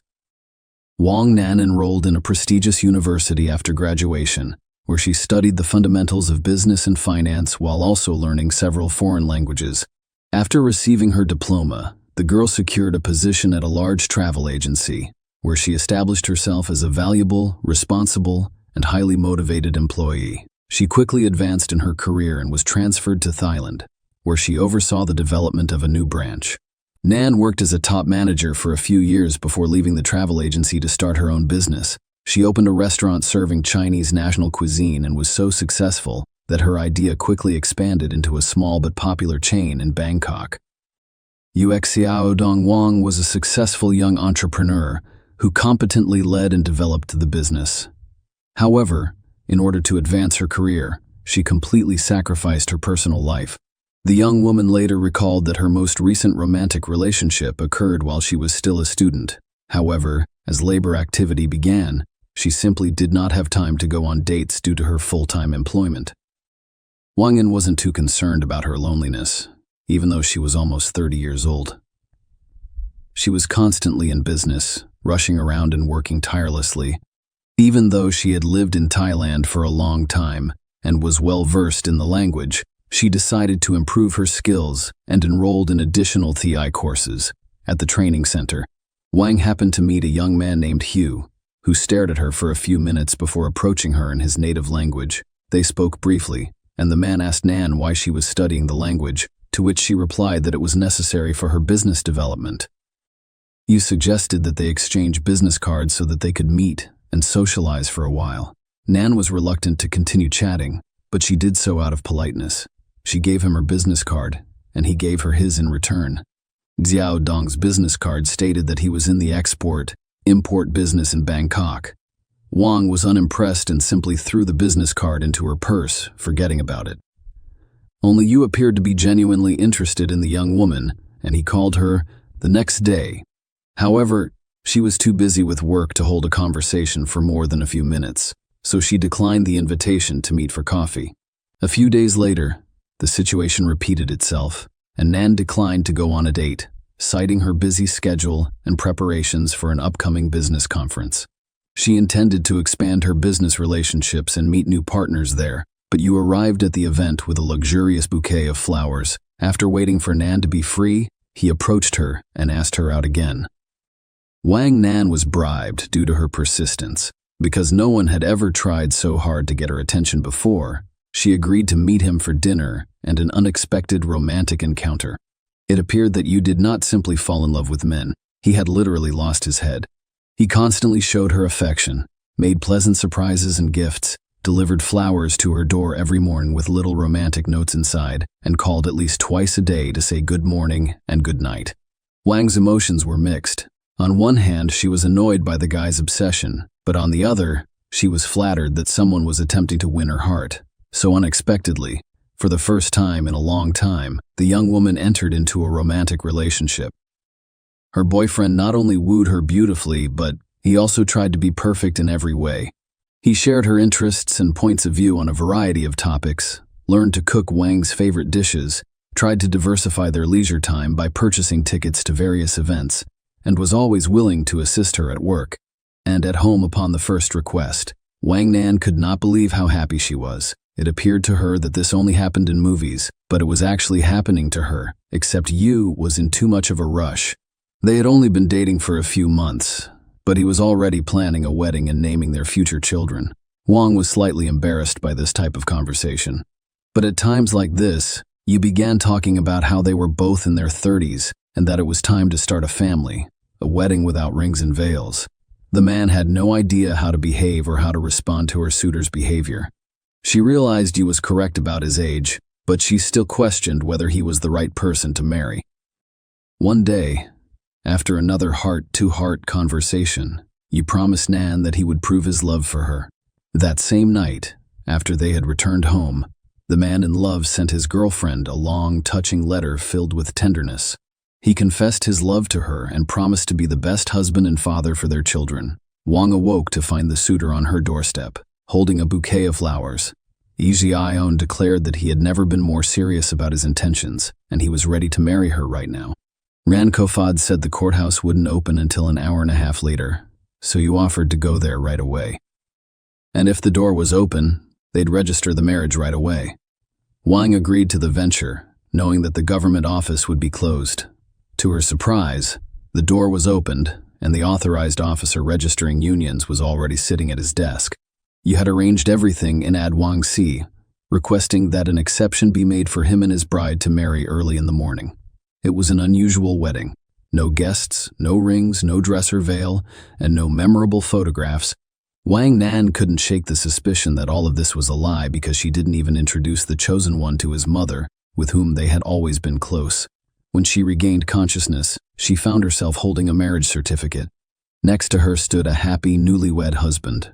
A: Wang Nan enrolled in a prestigious university after graduation, where she studied the fundamentals of business and finance while also learning several foreign languages. After receiving her diploma, the girl secured a position at a large travel agency, where she established herself as a valuable, responsible, and highly motivated employee. She quickly advanced in her career and was transferred to Thailand, where she oversaw the development of a new branch. Nan worked as a top manager for a few years before leaving the travel agency to start her own business. She opened a restaurant serving Chinese national cuisine and was so successful that her idea quickly expanded into a small but popular chain in Bangkok. Xiao Dong Wang was a successful young entrepreneur who competently led and developed the business. However, in order to advance her career, she completely sacrificed her personal life. The young woman later recalled that her most recent romantic relationship occurred while she was still a student. However, as labor activity began, she simply did not have time to go on dates due to her full-time employment. Wang Yan wasn't too concerned about her loneliness, even though she was almost 30 years old. She was constantly in business, rushing around and working tirelessly. Even though she had lived in Thailand for a long time and was well-versed in the language, she decided to improve her skills and enrolled in additional TI courses. At the training center, Wang happened to meet a young man named Hugh, who stared at her for a few minutes before approaching her in his native language. They spoke briefly, and the man asked Nan why she was studying the language, to which she replied that it was necessary for her business development. Hugh suggested that they exchange business cards so that they could meet and socialize for a while. Nan was reluctant to continue chatting, but she did so out of politeness. She gave him her business card, and he gave her his in return. Xiao Dong's business card stated that he was in the export-import business in Bangkok. Wang was unimpressed and simply threw the business card into her purse, forgetting about it. Only Yu appeared to be genuinely interested in the young woman, and he called her the next day. However, she was too busy with work to hold a conversation for more than a few minutes, so she declined the invitation to meet for coffee. A few days later, the situation repeated itself, and Nan declined to go on a date, citing her busy schedule and preparations for an upcoming business conference. She intended to expand her business relationships and meet new partners there, but you arrived at the event with a luxurious bouquet of flowers. After waiting for Nan to be free, he approached her and asked her out again. Wang Nan was bribed due to her persistence. Because no one had ever tried so hard to get her attention before, she agreed to meet him for dinner and an unexpected romantic encounter. It appeared that you did not simply fall in love with men. He had literally lost his head. He constantly showed her affection, made pleasant surprises and gifts, delivered flowers to her door every morning with little romantic notes inside, and called at least twice a day to say good morning and good night. Wang's emotions were mixed. On one hand, she was annoyed by the guy's obsession, but on the other, she was flattered that someone was attempting to win her heart. So unexpectedly, for the first time in a long time, the young woman entered into a romantic relationship. Her boyfriend not only wooed her beautifully, but he also tried to be perfect in every way. He shared her interests and points of view on a variety of topics, learned to cook Wang's favorite dishes, tried to diversify their leisure time by purchasing tickets to various events, and was always willing to assist her at work and at home upon the first request. Wang Nan could not believe how happy she was. It appeared to her that this only happened in movies, but it was actually happening to her, except Yu was in too much of a rush. They had only been dating for a few months, but he was already planning a wedding and naming their future children. Wang was slightly embarrassed by this type of conversation. But at times like this, Yu began talking about how they were both in their 30s and that it was time to start a family, a wedding without rings and veils. The man had no idea how to behave or how to respond to her suitor's behavior. She realized Yu was correct about his age, but she still questioned whether he was the right person to marry. One day, after another heart-to-heart conversation, Yu promised Nan that he would prove his love for her. That same night, after they had returned home, the man in love sent his girlfriend a long, touching letter filled with tenderness. He confessed his love to her and promised to be the best husband and father for their children. Wang awoke to find the suitor on her doorstep, holding a bouquet of flowers. Ion declared that he had never been more serious about his intentions, and he was ready to marry her right now. Ran Kofad said the courthouse wouldn't open until an hour and a half later, so you offered to go there right away. And if the door was open, they'd register the marriage right away. Wang agreed to the venture, knowing that the government office would be closed. To her surprise, the door was opened, and the authorized officer registering unions was already sitting at his desk. You had arranged everything in Ad Wang Si, requesting that an exception be made for him and his bride to marry early in the morning. It was an unusual wedding. No guests, no rings, no dress or veil, and no memorable photographs. Wang Nan couldn't shake the suspicion that all of this was a lie because she didn't even introduce the chosen one to his mother, with whom they had always been close. When she regained consciousness, she found herself holding a marriage certificate. Next to her stood a happy, newlywed husband.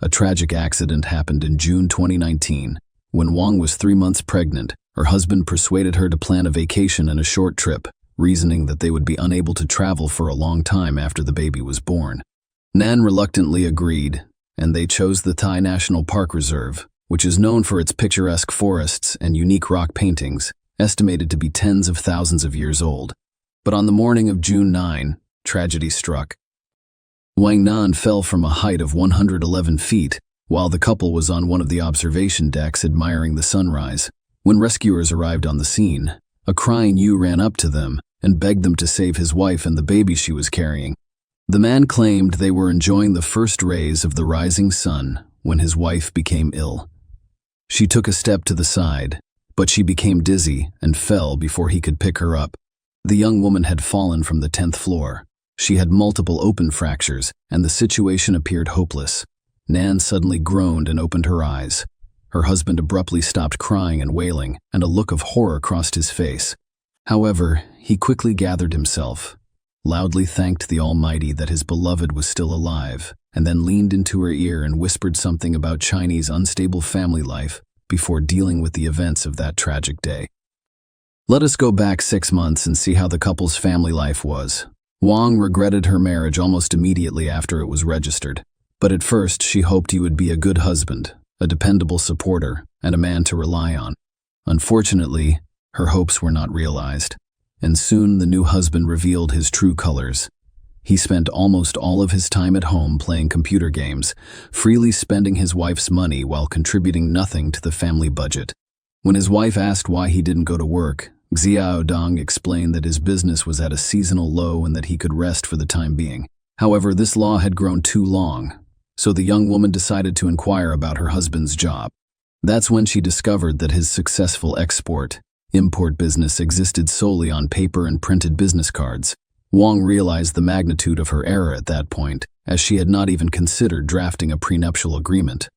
A: A tragic accident happened in June 2019. When Wang was 3 months pregnant, her husband persuaded her to plan a vacation and a short trip, reasoning that they would be unable to travel for a long time after the baby was born. Nan reluctantly agreed, and they chose the Thai National Park Reserve, which is known for its picturesque forests and unique rock paintings, estimated to be tens of thousands of years old. But on the morning of June 9, tragedy struck. Wang Nan fell from a height of 111 feet, while the couple was on one of the observation decks admiring the sunrise. When rescuers arrived on the scene, a crying Yu ran up to them and begged them to save his wife and the baby she was carrying. The man claimed they were enjoying the first rays of the rising sun when his wife became ill. She took a step to the side, but she became dizzy and fell before he could pick her up. The young woman had fallen from the 10th floor. She had multiple open fractures, and the situation appeared hopeless. Nan suddenly groaned and opened her eyes. Her husband abruptly stopped crying and wailing, and a look of horror crossed his face. However, he quickly gathered himself, loudly thanked the Almighty that his beloved was still alive, and then leaned into her ear and whispered something about Chinese unstable family life before dealing with the events of that tragic day. Let us go back 6 months and see how the couple's family life was. Wang regretted her marriage almost immediately after it was registered, but at first she hoped he would be a good husband, a dependable supporter, and a man to rely on. Unfortunately, her hopes were not realized, and soon the new husband revealed his true colors. He spent almost all of his time at home playing computer games, freely spending his wife's money while contributing nothing to the family budget. When his wife asked why he didn't go to work, Xiaodong explained that his business was at a seasonal low and that he could rest for the time being. However, this law had grown too long, so the young woman decided to inquire about her husband's job. That's when she discovered that his successful export-import business existed solely on paper and printed business cards. Wang realized the magnitude of her error at that point, as she had not even considered drafting a prenuptial agreement.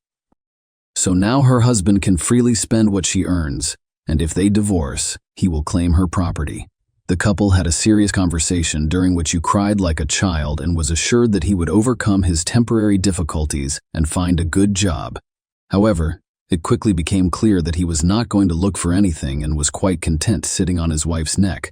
A: So now her husband can freely spend what she earns, and if they divorce, he will claim her property. The couple had a serious conversation during which he cried like a child and was assured that he would overcome his temporary difficulties and find a good job. However, it quickly became clear that he was not going to look for anything and was quite content sitting on his wife's neck.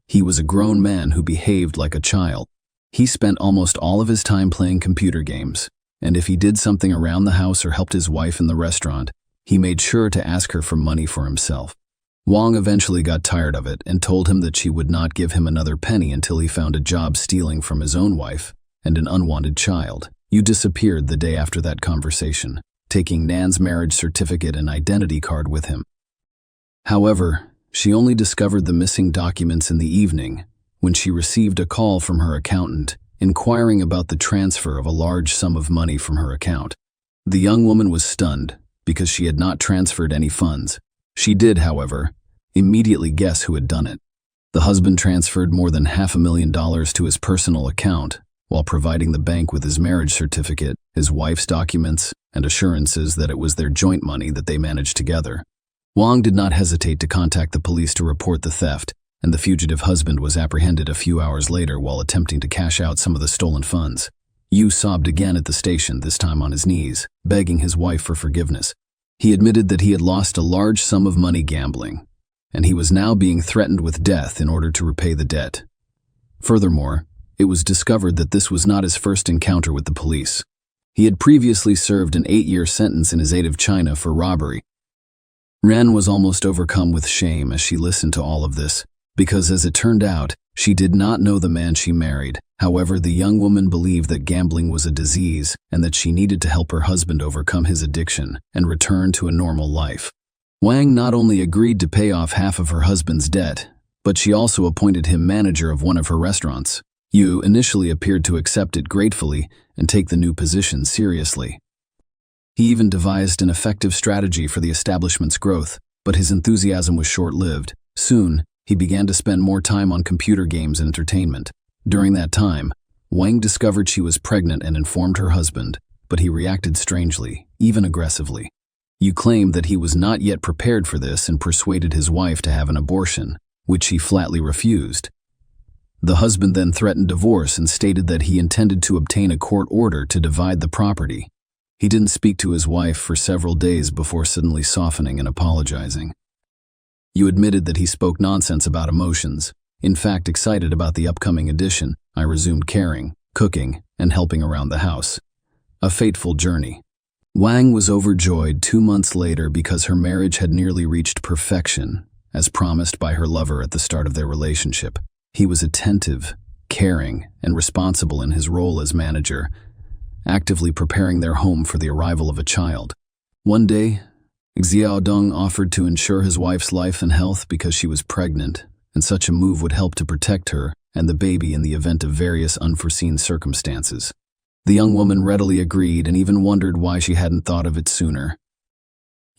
A: He was a grown man who behaved like a child. He spent almost all of his time playing computer games, and if he did something around the house or helped his wife in the restaurant, he made sure to ask her for money for himself. Wang eventually got tired of it and told him that she would not give him another penny until he found a job stealing from his own wife and an unwanted child. You disappeared the day after that conversation, taking Nan's marriage certificate and identity card with him. However, she only discovered the missing documents in the evening when she received a call from her accountant inquiring about the transfer of a large sum of money from her account. The young woman was stunned because she had not transferred any funds. She did, however, immediately guess who had done it. The husband transferred more than $500,000 to his personal account while providing the bank with his marriage certificate, his wife's documents, and assurances that it was their joint money that they managed together. Wang did not hesitate to contact the police to report the theft, and the fugitive husband was apprehended a few hours later while attempting to cash out some of the stolen funds. Yu sobbed again at the station, this time on his knees, begging his wife for forgiveness. He admitted that he had lost a large sum of money gambling, and he was now being threatened with death in order to repay the debt. Furthermore, it was discovered that this was not his first encounter with the police. He had previously served an 8-year sentence in his native China for robbery. Ren was almost overcome with shame as she listened to all of this, because as it turned out, she did not know the man she married. However, the young woman believed that gambling was a disease and that she needed to help her husband overcome his addiction and return to a normal life. Wang not only agreed to pay off half of her husband's debt, but she also appointed him manager of one of her restaurants. Yu initially appeared to accept it gratefully and take the new position seriously. He even devised an effective strategy for the establishment's growth, but his enthusiasm was short-lived. Soon, he began to spend more time on computer games and entertainment. During that time, Wang discovered she was pregnant and informed her husband, but he reacted strangely, even aggressively. Yu claimed that he was not yet prepared for this and persuaded his wife to have an abortion, which she flatly refused. The husband then threatened divorce and stated that he intended to obtain a court order to divide the property. He didn't speak to his wife for several days before suddenly softening and apologizing. Yu admitted that he spoke nonsense about emotions. In fact, excited about the upcoming edition, I resumed caring, cooking, and helping around the house. A fateful journey. Wang was overjoyed 2 months later because her marriage had nearly reached perfection, as promised by her lover at the start of their relationship. He was attentive, caring, and responsible in his role as manager, actively preparing their home for the arrival of a child. One day, Xiaodong offered to insure his wife's life and health because she was pregnant, and such a move would help to protect her and the baby in the event of various unforeseen circumstances. The young woman readily agreed and even wondered why she hadn't thought of it sooner.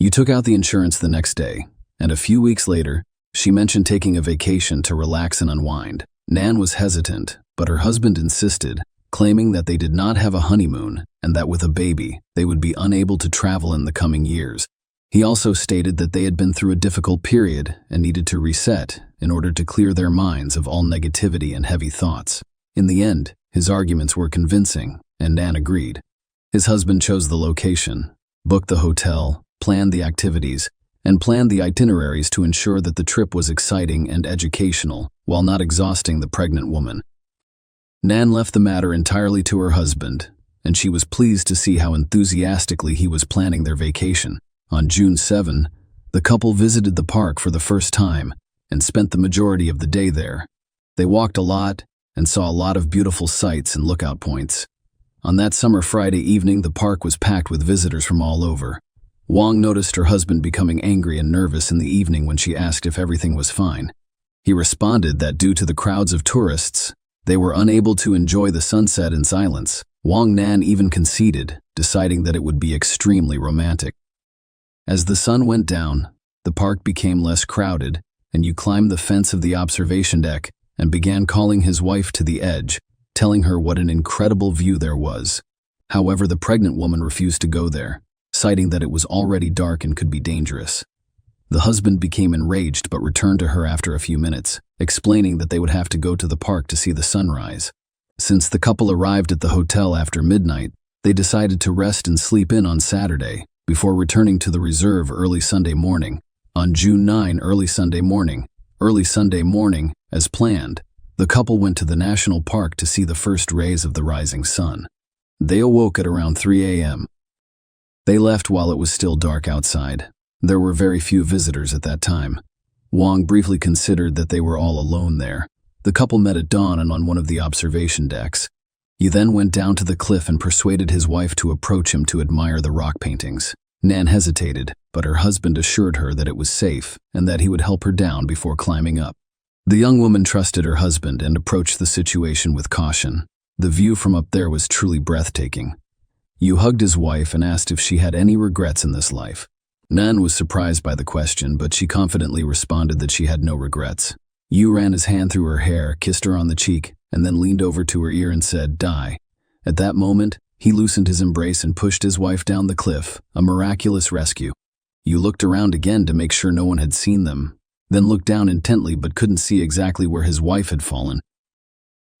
A: Yu took out the insurance the next day, and a few weeks later, she mentioned taking a vacation to relax and unwind. Nan was hesitant, but her husband insisted, claiming that they did not have a honeymoon and that with a baby, they would be unable to travel in the coming years. He also stated that they had been through a difficult period and needed to reset in order to clear their minds of all negativity and heavy thoughts. In the end, his arguments were convincing, and Nan agreed. His husband chose the location, booked the hotel, planned the activities, and planned the itineraries to ensure that the trip was exciting and educational while not exhausting the pregnant woman. Nan left the matter entirely to her husband, and she was pleased to see how enthusiastically he was planning their vacation. On June 7, the couple visited the park for the first time and spent the majority of the day there. They walked a lot, and saw a lot of beautiful sights and lookout points. On that summer Friday evening, the park was packed with visitors from all over. Wang noticed her husband becoming angry and nervous in the evening when she asked if everything was fine. He responded that due to the crowds of tourists, they were unable to enjoy the sunset in silence. Wang Nan even conceded, deciding that it would be extremely romantic. As the sun went down, the park became less crowded, and Yu climbed the fence of the observation deck and began calling his wife to the edge, telling her what an incredible view there was. However, the pregnant woman refused to go there, citing that it was already dark and could be dangerous. The husband became enraged but returned to her after a few minutes, explaining that they would have to go to the park to see the sunrise. Since the couple arrived at the hotel after midnight, they decided to rest and sleep in on Saturday, before returning to the reserve early Sunday morning. On June 9, early Sunday morning, as planned, the couple went to the national park to see the first rays of the rising sun. They awoke at around 3 a.m. They left while it was still dark outside. There were very few visitors at that time. Wang briefly considered that they were all alone there. The couple met at dawn and on one of the observation decks. He then went down to the cliff and persuaded his wife to approach him to admire the rock paintings. Nan hesitated, but her husband assured her that it was safe and that he would help her down before climbing up. The young woman trusted her husband and approached the situation with caution. The view from up there was truly breathtaking. Yu hugged his wife and asked if she had any regrets in this life. Nan was surprised by the question, but she confidently responded that she had no regrets. Yu ran his hand through her hair, kissed her on the cheek, and then leaned over to her ear and said, "Die." At that moment, he loosened his embrace and pushed his wife down the cliff, a miraculous rescue. Yu looked around again to make sure no one had seen them, then looked down intently but couldn't see exactly where his wife had fallen.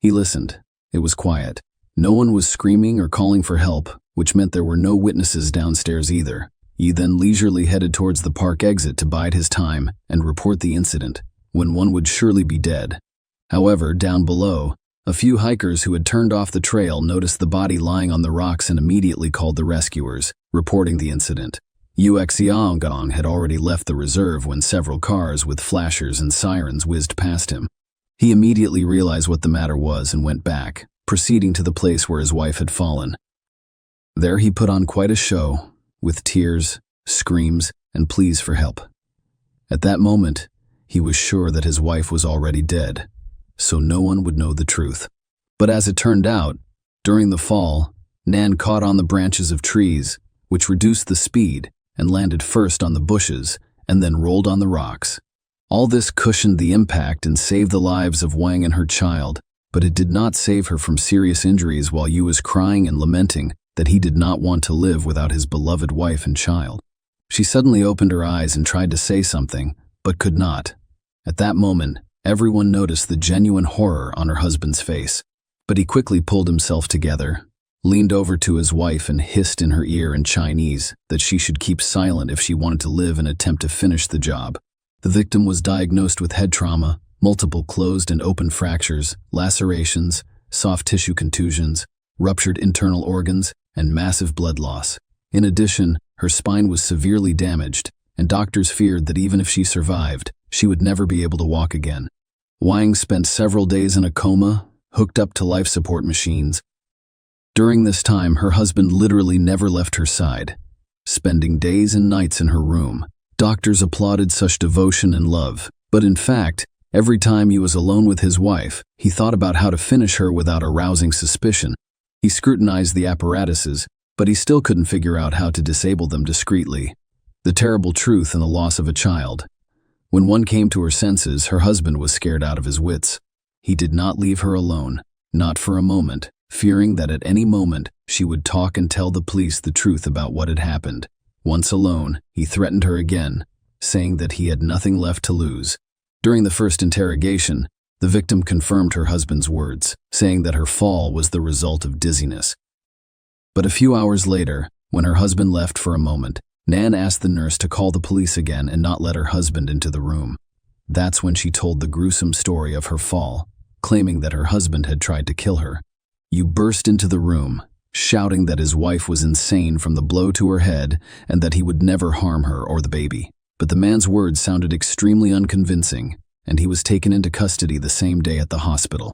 A: He listened. It was quiet. No one was screaming or calling for help, which meant there were no witnesses downstairs either. Yu then leisurely headed towards the park exit to bide his time and report the incident, when one would surely be dead. However, down below, a few hikers who had turned off the trail noticed the body lying on the rocks and immediately called the rescuers, reporting the incident. Yu Xiaogong had already left the reserve when several cars with flashers and sirens whizzed past him. He immediately realized what the matter was and went back, proceeding to the place where his wife had fallen. There he put on quite a show, with tears, screams, and pleas for help. At that moment, he was sure that his wife was already dead, so no one would know the truth. But as it turned out, during the fall, Nan caught on the branches of trees, which reduced the speed and landed first on the bushes and then rolled on the rocks. All this cushioned the impact and saved the lives of Wang and her child, but it did not save her from serious injuries while Yu was crying and lamenting that he did not want to live without his beloved wife and child. She suddenly opened her eyes and tried to say something, but could not. At that moment, everyone noticed the genuine horror on her husband's face, but he quickly pulled himself together, leaned over to his wife and hissed in her ear in Chinese that she should keep silent if she wanted to live and attempt to finish the job. The victim was diagnosed with head trauma, multiple closed and open fractures, lacerations, soft tissue contusions, ruptured internal organs, and massive blood loss. In addition, her spine was severely damaged, and doctors feared that even if she survived, she would never be able to walk again. Wang spent several days in a coma, hooked up to life support machines. During this time, her husband literally never left her side, spending days and nights in her room. Doctors applauded such devotion and love, but in fact, every time he was alone with his wife, he thought about how to finish her without arousing suspicion. He scrutinized the apparatuses, but he still couldn't figure out how to disable them discreetly. The terrible truth and the loss of a child. When one came to her senses, her husband was scared out of his wits. He did not leave her alone, not for a moment, fearing that at any moment she would talk and tell the police the truth about what had happened. Once alone, he threatened her again, saying that he had nothing left to lose. During the first interrogation, the victim confirmed her husband's words, saying that her fall was the result of dizziness. But a few hours later, when her husband left for a moment, Nan asked the nurse to call the police again and not let her husband into the room. That's when she told the gruesome story of her fall, claiming that her husband had tried to kill her. Yu burst into the room, shouting that his wife was insane from the blow to her head and that he would never harm her or the baby. But the man's words sounded extremely unconvincing, and he was taken into custody the same day at the hospital.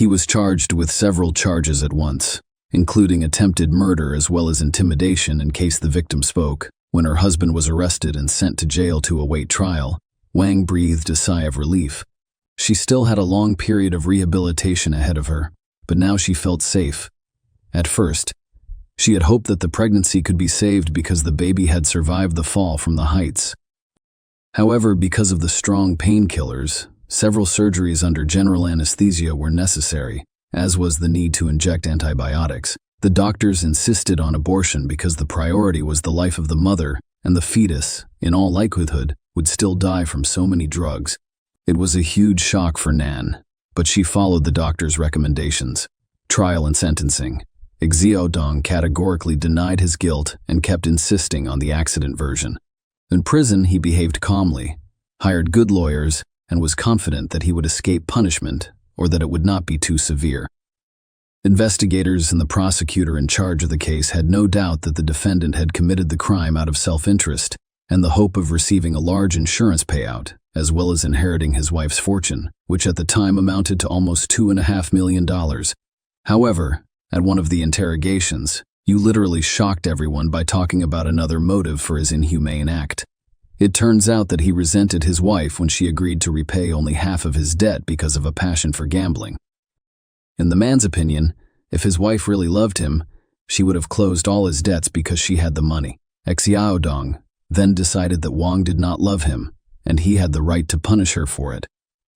A: He was charged with several charges at once, including attempted murder as well as intimidation in case the victim spoke. When her husband was arrested and sent to jail to await trial, Wang breathed a sigh of relief. She still had a long period of rehabilitation ahead of her, but now she felt safe. At first, she had hoped that the pregnancy could be saved because the baby had survived the fall from the heights. However, because of the strong painkillers, several surgeries under general anesthesia were necessary, as was the need to inject antibiotics. The doctors insisted on abortion because the priority was the life of the mother, and the fetus, in all likelihood, would still die from so many drugs. It was a huge shock for Nan, but she followed the doctor's recommendations. Trial and sentencing. Xiaodong categorically denied his guilt and kept insisting on the accident version. In prison, he behaved calmly, hired good lawyers, and was confident that he would escape punishment or that it would not be too severe. Investigators and the prosecutor in charge of the case had no doubt that the defendant had committed the crime out of self-interest and the hope of receiving a large insurance payout, as well as inheriting his wife's fortune, which at the time amounted to almost $2.5 million. However, at one of the interrogations, you literally shocked everyone by talking about another motive for his inhumane act. It turns out that he resented his wife when she agreed to repay only half of his debt because of a passion for gambling. In the man's opinion, if his wife really loved him, she would have closed all his debts because she had the money. Xiaodong then decided that Wang did not love him, and he had the right to punish her for it.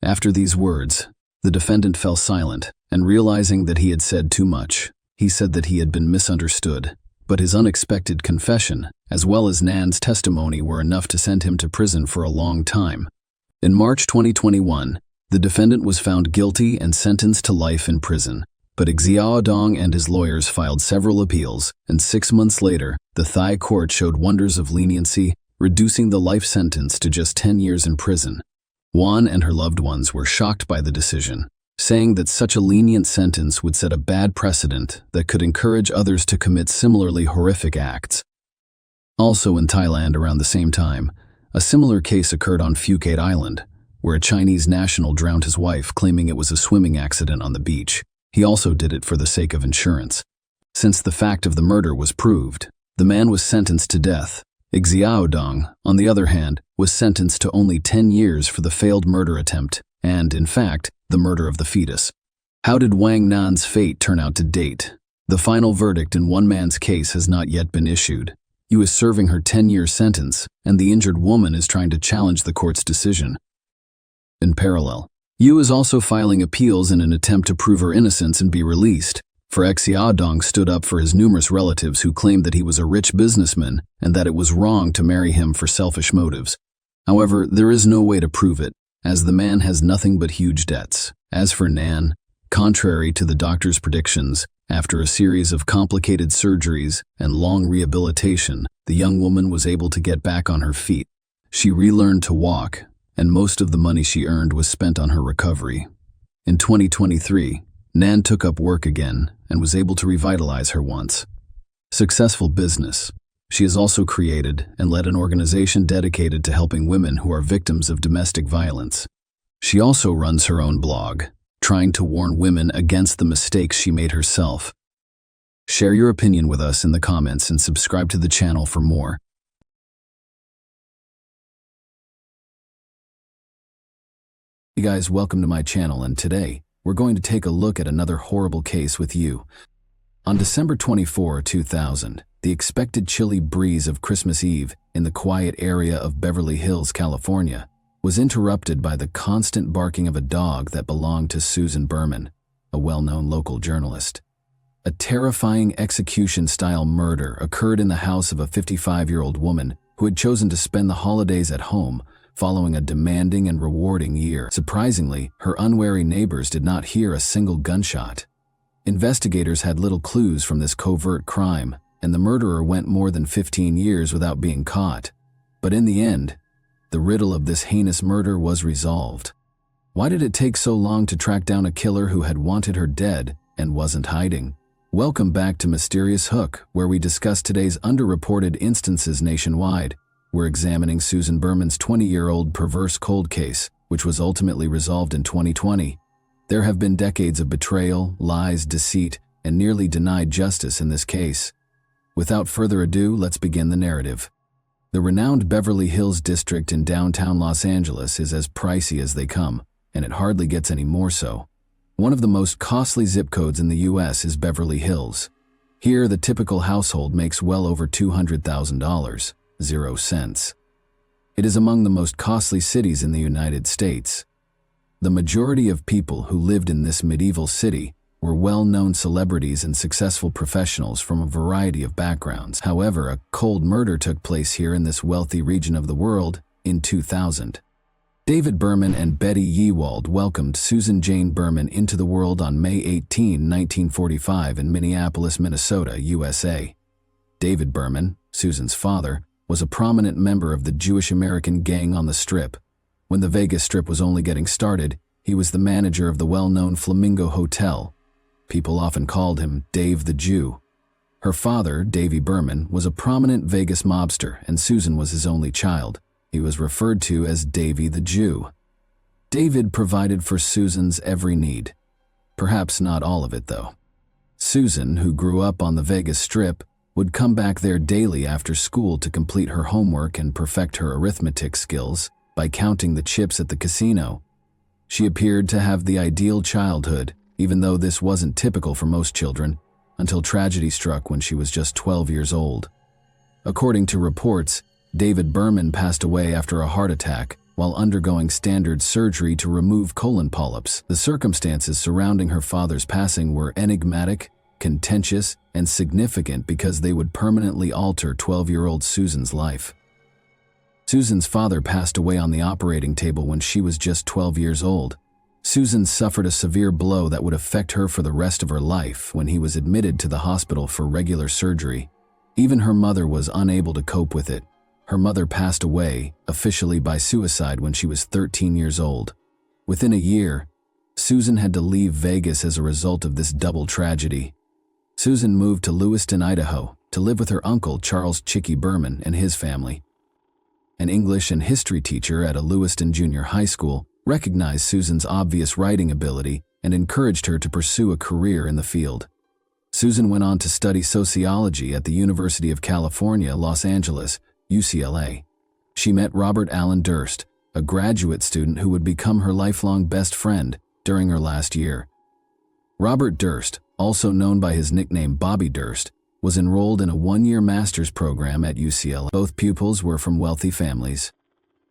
A: After these words, the defendant fell silent, and realizing that he had said too much, he said that he had been misunderstood, but his unexpected confession, as well as Nan's testimony, were enough to send him to prison for a long time. In March 2021, the defendant was found guilty and sentenced to life in prison, but Xiaodong and his lawyers filed several appeals, and 6 months later, the Thai court showed wonders of leniency, reducing the life sentence to just 10 years in prison. Wan and her loved ones were shocked by the decision, saying that such a lenient sentence would set a bad precedent that could encourage others to commit similarly horrific acts. Also in Thailand around the same time, a similar case occurred on Phuket Island, where a Chinese national drowned his wife, claiming it was a swimming accident on the beach. He also did it for the sake of insurance. Since the fact of the murder was proved, the man was sentenced to death. Xiaodong, on the other hand, was sentenced to only 10 years for the failed murder attempt and, in fact, the murder of the fetus. How did Wang Nan's fate turn out to date? The final verdict in one man's case has not yet been issued. He is serving her 10-year sentence, and the injured woman is trying to challenge the court's decision. In parallel, Yu is also filing appeals in an attempt to prove her innocence and be released, for Xiaodong stood up for his numerous relatives who claimed that he was a rich businessman and that it was wrong to marry him for selfish motives. However, there is no way to prove it, as the man has nothing but huge debts. As for Nan, contrary to the doctor's predictions, after a series of complicated surgeries and long rehabilitation, the young woman was able to get back on her feet. She relearned to walk, and most of the money she earned was spent on her recovery. In 2023, Nan took up work again and was able to revitalize her once successful business. She has also created and led an organization dedicated to helping women who are victims of domestic violence. She also runs her own blog, trying to warn women against the mistakes she made herself. Share your opinion with us in the comments and subscribe to the channel for more. Hey guys, welcome to my channel, and today we're going to take a look at another horrible case with you. On December 24, 2000, the expected chilly breeze of Christmas Eve in the quiet area of Beverly Hills, California, was interrupted by the constant barking of a dog that belonged to Susan Berman, a well-known local journalist. A terrifying execution-style murder occurred in the house of a 55-year-old woman who had chosen to spend the holidays at home following a demanding and rewarding year. Surprisingly, her unwary neighbors did not hear a single gunshot. Investigators had little clues from this covert crime, and the murderer went more than 15 years without being caught. But in the end, the riddle of this heinous murder was resolved. Why did it take so long to track down a killer who had wanted her dead and wasn't hiding? Welcome back to Mysterious Hook, where we discuss today's underreported instances nationwide. We're examining Susan Berman's 20-year-old perverse cold case, which was ultimately resolved in 2020. There have been decades of betrayal, lies, deceit, and nearly denied justice in this case. Without further ado, let's begin the narrative. The renowned Beverly Hills district in downtown Los Angeles is as pricey as they come, and it hardly gets any more so. One of the most costly zip codes in the U.S. is Beverly Hills. Here, the typical household makes well over $200,000, 0 cents. It is among the most costly cities in the United States. The majority of people who lived in this medieval city were well-known celebrities and successful professionals from a variety of backgrounds. However, a cold murder took place here in this wealthy region of the world in 2000. David Berman and Betty Ewald welcomed Susan Jane Berman into the world on May 18, 1945 in Minneapolis, Minnesota, USA. David Berman, Susan's father, was a prominent member of the Jewish American gang on the Strip. When the Vegas Strip was only getting started, he was the manager of the well-known Flamingo Hotel. People often called him Dave the Jew. Her father, Davy Berman, was a prominent Vegas mobster, and Susan was his only child. He was referred to as Davy the Jew. David provided for Susan's every need. Perhaps not all of it, though. Susan, who grew up on the Vegas Strip, would come back there daily after school to complete her homework and perfect her arithmetic skills by counting the chips at the casino. She appeared to have the ideal childhood, even though this wasn't typical for most children, until tragedy struck when she was just 12 years old. According to reports, David Berman passed away after a heart attack while undergoing standard surgery to remove colon polyps. The circumstances surrounding her father's passing were enigmatic, contentious, and significant because they would permanently alter 12-year-old Susan's life. Susan's father passed away on the operating table when she was just 12 years old. Susan suffered a severe blow that would affect her for the rest of her life when he was admitted to the hospital for regular surgery. Even her mother was unable to cope with it. Her mother passed away, officially by suicide, when she was 13 years old. Within a year, Susan had to leave Vegas as a result of this double tragedy. Susan moved to Lewiston, Idaho, to live with her uncle Charles Chicky Berman and his family. An English and history teacher at a Lewiston junior high school recognized Susan's obvious writing ability and encouraged her to pursue a career in the field. Susan went on to study sociology at the University of California, Los Angeles, UCLA. She met Robert Allen Durst, a graduate student who would become her lifelong best friend during her last year. Robert Durst, also known by his nickname Bobby Durst, was enrolled in a one-year master's program at UCLA. Both pupils were from wealthy families.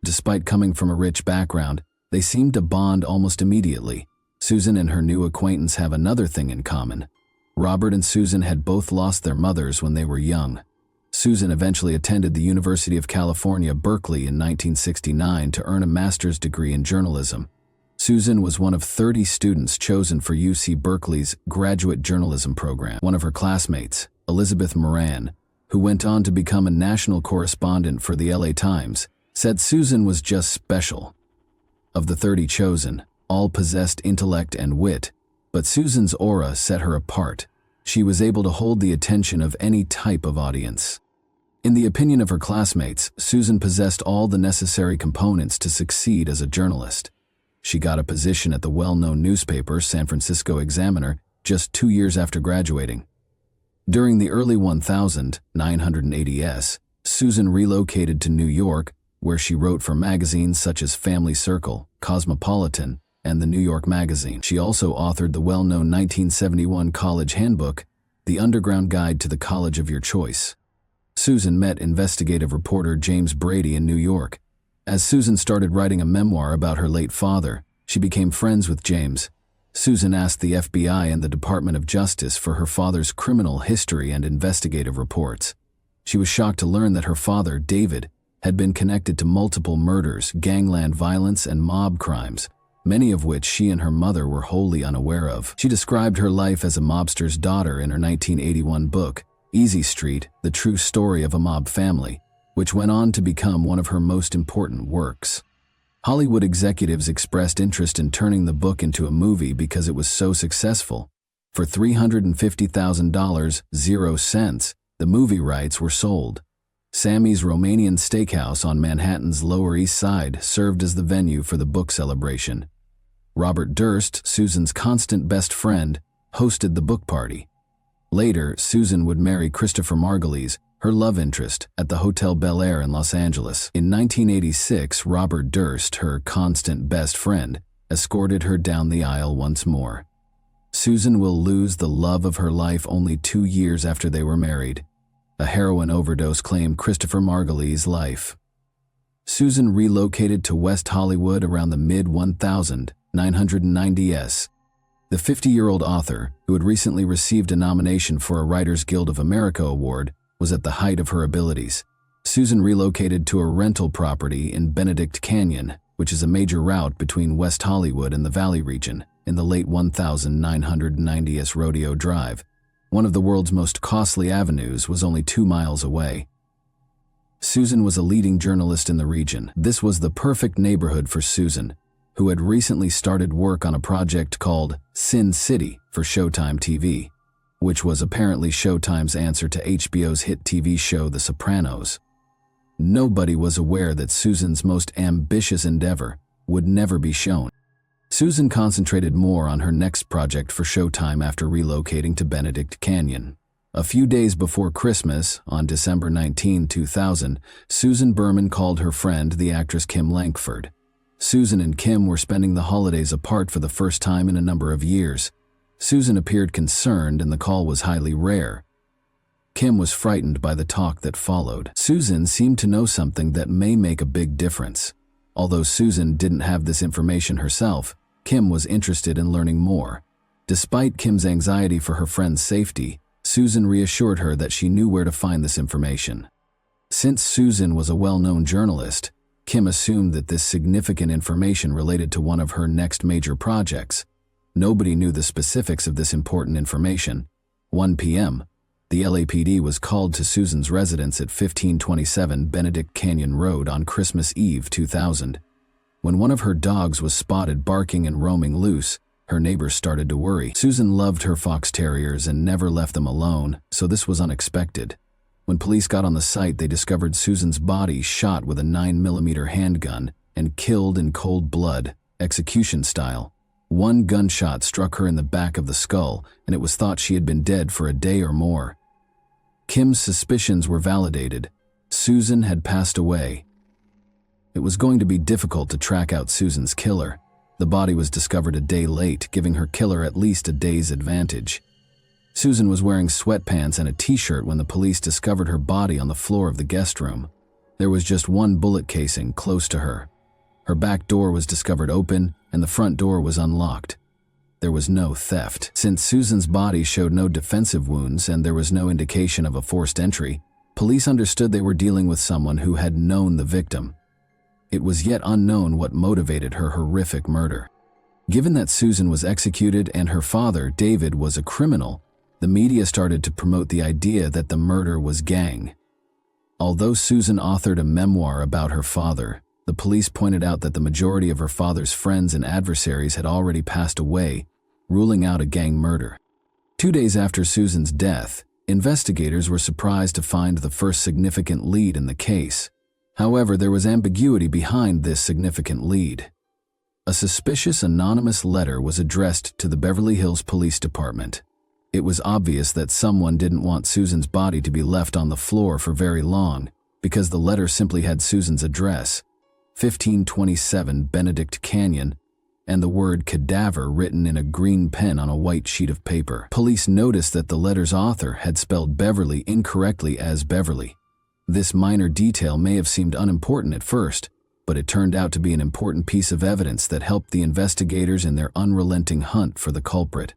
A: Despite coming from a rich background, they seemed to bond almost immediately. Susan and her new acquaintance have another thing in common. Robert and Susan had both lost their mothers when they were young. Susan eventually attended the University of California, Berkeley in 1969 to earn a master's degree in journalism. Susan was one of 30 students chosen for UC Berkeley's graduate journalism program. One of her classmates, Elizabeth Moran, who went on to become a national correspondent for the LA Times, said Susan was just special. Of the 30 chosen, all possessed intellect and wit, but Susan's aura set her apart. She was able to hold the attention of any type of audience. In the opinion of her classmates, Susan possessed all the necessary components to succeed as a journalist. She got a position at the well-known newspaper San Francisco Examiner just 2 years after graduating. During the early 1980s, Susan relocated to New York, where she wrote for magazines such as Family Circle, Cosmopolitan, and the New York Magazine. She also authored the well-known 1971 college handbook, The Underground Guide to the College of Your Choice. Susan met investigative reporter James Brady in New York. As Susan started writing a memoir about her late father, she became friends with James. Susan asked the FBI and the Department of Justice for her father's criminal history and investigative reports. She was shocked to learn that her father, David, had been connected to multiple murders, gangland violence, and mob crimes, many of which she and her mother were wholly unaware of. She described her life as a mobster's daughter in her 1981 book, Easy Street, The True Story of a Mob Family, which went on to become one of her most important works. Hollywood executives expressed interest in turning the book into a movie because it was so successful. For $350,000, 0 cents, the movie rights were sold. Sammy's Romanian Steakhouse on Manhattan's Lower East Side served as the venue for the book celebration. Robert Durst, Susan's constant best friend, hosted the book party. Later, Susan would marry Christopher Margulies, her love interest, at the Hotel Bel Air in Los Angeles. In 1986, Robert Durst, her constant best friend, escorted her down the aisle once more. Susan will lose the love of her life only 2 years after they were married. A heroin overdose claimed Christopher Margulies' life. Susan relocated to West Hollywood around the mid-1990s. The 50-year-old author, who had recently received a nomination for a Writers Guild of America award, was at the height of her abilities. Susan relocated to a rental property in Benedict Canyon, which is a major route between West Hollywood and the Valley region, in the late 1990s Rodeo Drive. One of the world's most costly avenues was only 2 miles away. Susan was a leading journalist in the region. This was the perfect neighborhood for Susan, who had recently started work on a project called Sin City for Showtime TV, which was apparently Showtime's answer to HBO's hit TV show The Sopranos. Nobody was aware that Susan's most ambitious endeavor would never be shown. Susan concentrated more on her next project for Showtime after relocating to Benedict Canyon. A few days before Christmas, on December 19, 2000, Susan Berman called her friend, the actress Kim Lankford. Susan and Kim were spending the holidays apart for the first time in a number of years. Susan appeared concerned and the call was highly rare. Kim was frightened by the talk that followed. Susan seemed to know something that may make a big difference. Although Susan didn't have this information herself, Kim was interested in learning more. Despite Kim's anxiety for her friend's safety, Susan reassured her that she knew where to find this information. Since Susan was a well-known journalist, Kim assumed that this significant information related to one of her next major projects. Nobody knew the specifics of this important information. 1 p.m., the LAPD was called to Susan's residence at 1527 Benedict Canyon Road on Christmas Eve 2000. When one of her dogs was spotted barking and roaming loose, her neighbors started to worry. Susan loved her fox terriers and never left them alone, so this was unexpected. When police got on the site, they discovered Susan's body shot with a 9mm handgun and killed in cold blood, execution style. One gunshot struck her in the back of the skull, and it was thought she had been dead for a day or more. Kim's suspicions were validated. Susan had passed away. It was going to be difficult to track out Susan's killer. The body was discovered a day late, giving her killer at least a day's advantage. Susan was wearing sweatpants and a t-shirt when the police discovered her body on the floor of the guest room. There was just one bullet casing close to her. Her back door was discovered open, and the front door was unlocked. There was no theft. Since Susan's body showed no defensive wounds and there was no indication of a forced entry, police understood they were dealing with someone who had known the victim. It was yet unknown what motivated her horrific murder. Given that Susan was executed and her father, David, was a criminal, the media started to promote the idea that the murder was gang. Although Susan authored a memoir about her father, the police pointed out that the majority of her father's friends and adversaries had already passed away, ruling out a gang murder. 2 days after Susan's death, investigators were surprised to find the first significant lead in the case. However, there was ambiguity behind this significant lead. A suspicious anonymous letter was addressed to the Beverly Hills Police Department. It was obvious that someone didn't want Susan's body to be left on the floor for very long, because the letter simply had Susan's address, 1527 Benedict Canyon, and the word cadaver written in a green pen on a white sheet of paper. Police noticed that the letter's author had spelled Beverly incorrectly as Beverly. This minor detail may have seemed unimportant at first, but it turned out to be an important piece of evidence that helped the investigators in their unrelenting hunt for the culprit.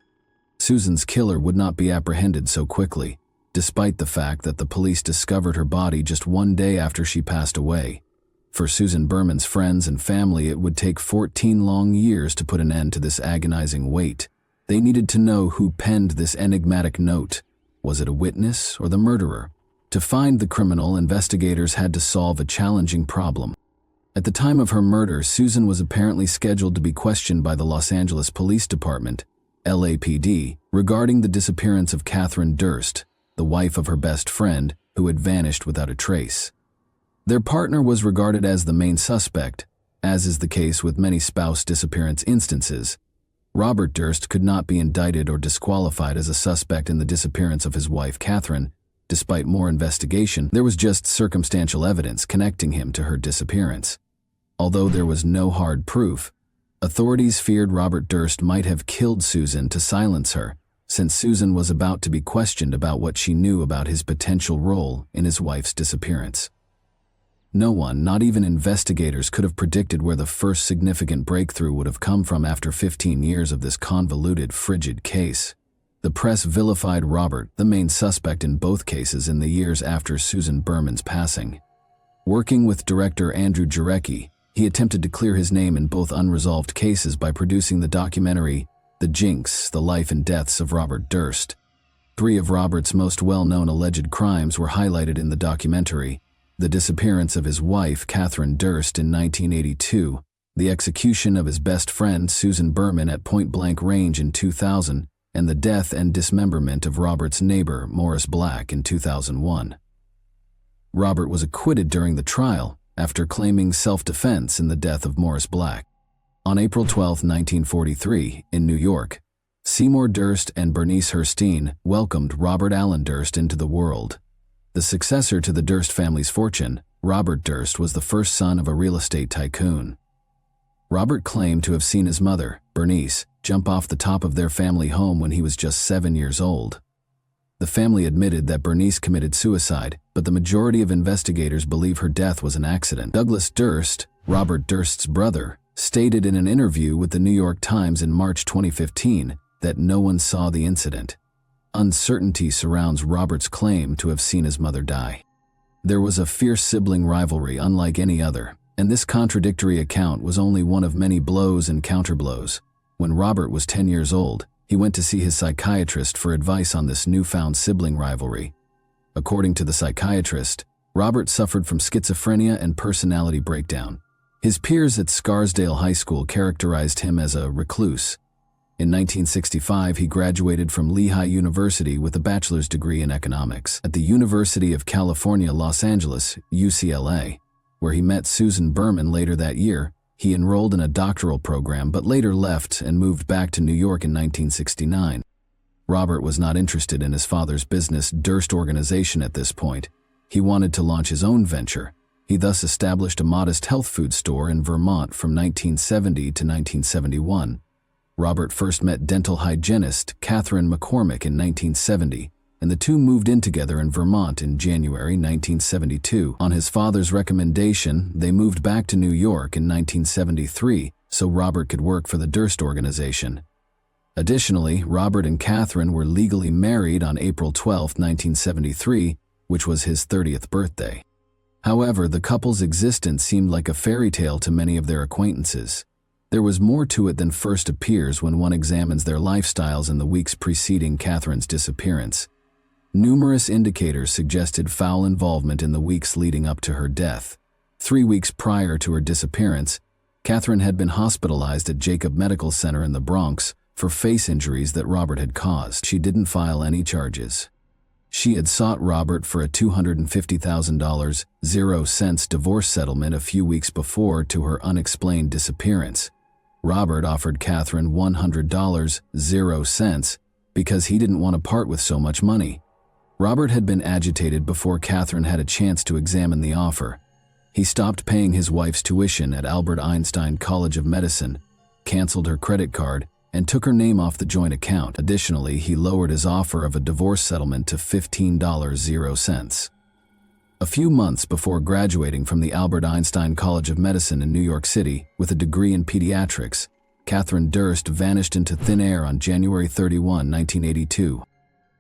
A: Susan's killer would not be apprehended so quickly, despite the fact that the police discovered her body just 1 day after she passed away. For Susan Berman's friends and family, it would take 14 long years to put an end to this agonizing wait. They needed to know who penned this enigmatic note. Was it a witness or the murderer? To find the criminal, investigators had to solve a challenging problem. At the time of her murder, Susan was apparently scheduled to be questioned by the Los Angeles Police Department, LAPD, regarding the disappearance of Catherine Durst, the wife of her best friend, who had vanished without a trace. Their partner was regarded as the main suspect, As is the case with many spouse disappearance instances, Robert Durst could not be indicted or disqualified as a suspect in the disappearance of his wife Catherine. Despite more investigation, there was just circumstantial evidence connecting him to her disappearance. Although there was no hard proof, authorities feared Robert Durst might have killed Susan to silence her, since Susan was about to be questioned about what she knew about his potential role in his wife's disappearance. No one, not even investigators, could have predicted where the first significant breakthrough would have come from after 15 years of this convoluted, frigid case. The press vilified Robert, the main suspect in both cases, in the years after Susan Berman's passing. Working with director Andrew Jarecki, he attempted to clear his name in both unresolved cases by producing the documentary The Jinx, The Life and Deaths of Robert Durst. 3 of Robert's most well-known alleged crimes were highlighted in the documentary: the disappearance of his wife Catherine Durst in 1982, the execution of his best friend Susan Berman at point-blank range in 2000, and the death and dismemberment of Robert's neighbor Morris Black in 2001. Robert was acquitted during the trial after claiming self-defense in the death of Morris Black. On April 12, 1943, in New York, Seymour Durst and Bernice Herstein welcomed Robert Allen Durst into the world. The successor to the Durst family's fortune, Robert Durst was the first son of a real estate tycoon. Robert claimed to have seen his mother, Bernice, jump off the top of their family home when he was just 7 years old. The family admitted that Bernice committed suicide, but the majority of investigators believe her death was an accident. Douglas Durst, Robert Durst's brother, stated in an interview with the New York Times in March 2015 that no one saw the incident. Uncertainty surrounds Robert's claim to have seen his mother die. There was a fierce sibling rivalry unlike any other, and this contradictory account was only one of many blows and counterblows. When Robert was 10 years old, he went to see his psychiatrist for advice on this newfound sibling rivalry. According to the psychiatrist, Robert suffered from schizophrenia and personality breakdown. His peers at Scarsdale High School characterized him as a recluse. In 1965, he graduated from Lehigh University with a bachelor's degree in economics. At the University of California, Los Angeles, UCLA, where he met Susan Berman later that year, he enrolled in a doctoral program but later left and moved back to New York in 1969. Robert was not interested in his father's business, Durst Organization, at this point. He wanted to launch his own venture. He thus established a modest health food store in Vermont from 1970 to 1971. Robert first met dental hygienist Catherine McCormick in 1970, and the two moved in together in Vermont in January 1972. On his father's recommendation, they moved back to New York in 1973 so Robert could work for the Durst Organization. Additionally, Robert and Catherine were legally married on April 12, 1973, which was his 30th birthday. However, the couple's existence seemed like a fairy tale to many of their acquaintances. There was more to it than first appears when one examines their lifestyles in the weeks preceding Catherine's disappearance. Numerous indicators suggested foul involvement in the weeks leading up to her death. 3 weeks prior to her disappearance, Catherine had been hospitalized at Jacob Medical Center in the Bronx for face injuries that Robert had caused. She didn't file any charges. She had sought Robert for a $250,000 0 divorce settlement a few weeks before to her unexplained disappearance. Robert offered Catherine $100 0 because he didn't want to part with so much money. Robert had been agitated before Catherine had a chance to examine the offer. He stopped paying his wife's tuition at Albert Einstein College of Medicine, canceled her credit card, and took her name off the joint account. Additionally, he lowered his offer of a divorce settlement to $15 0. A few months before graduating from the Albert Einstein College of Medicine in New York City with a degree in pediatrics, Catherine Durst vanished into thin air on January 31, 1982.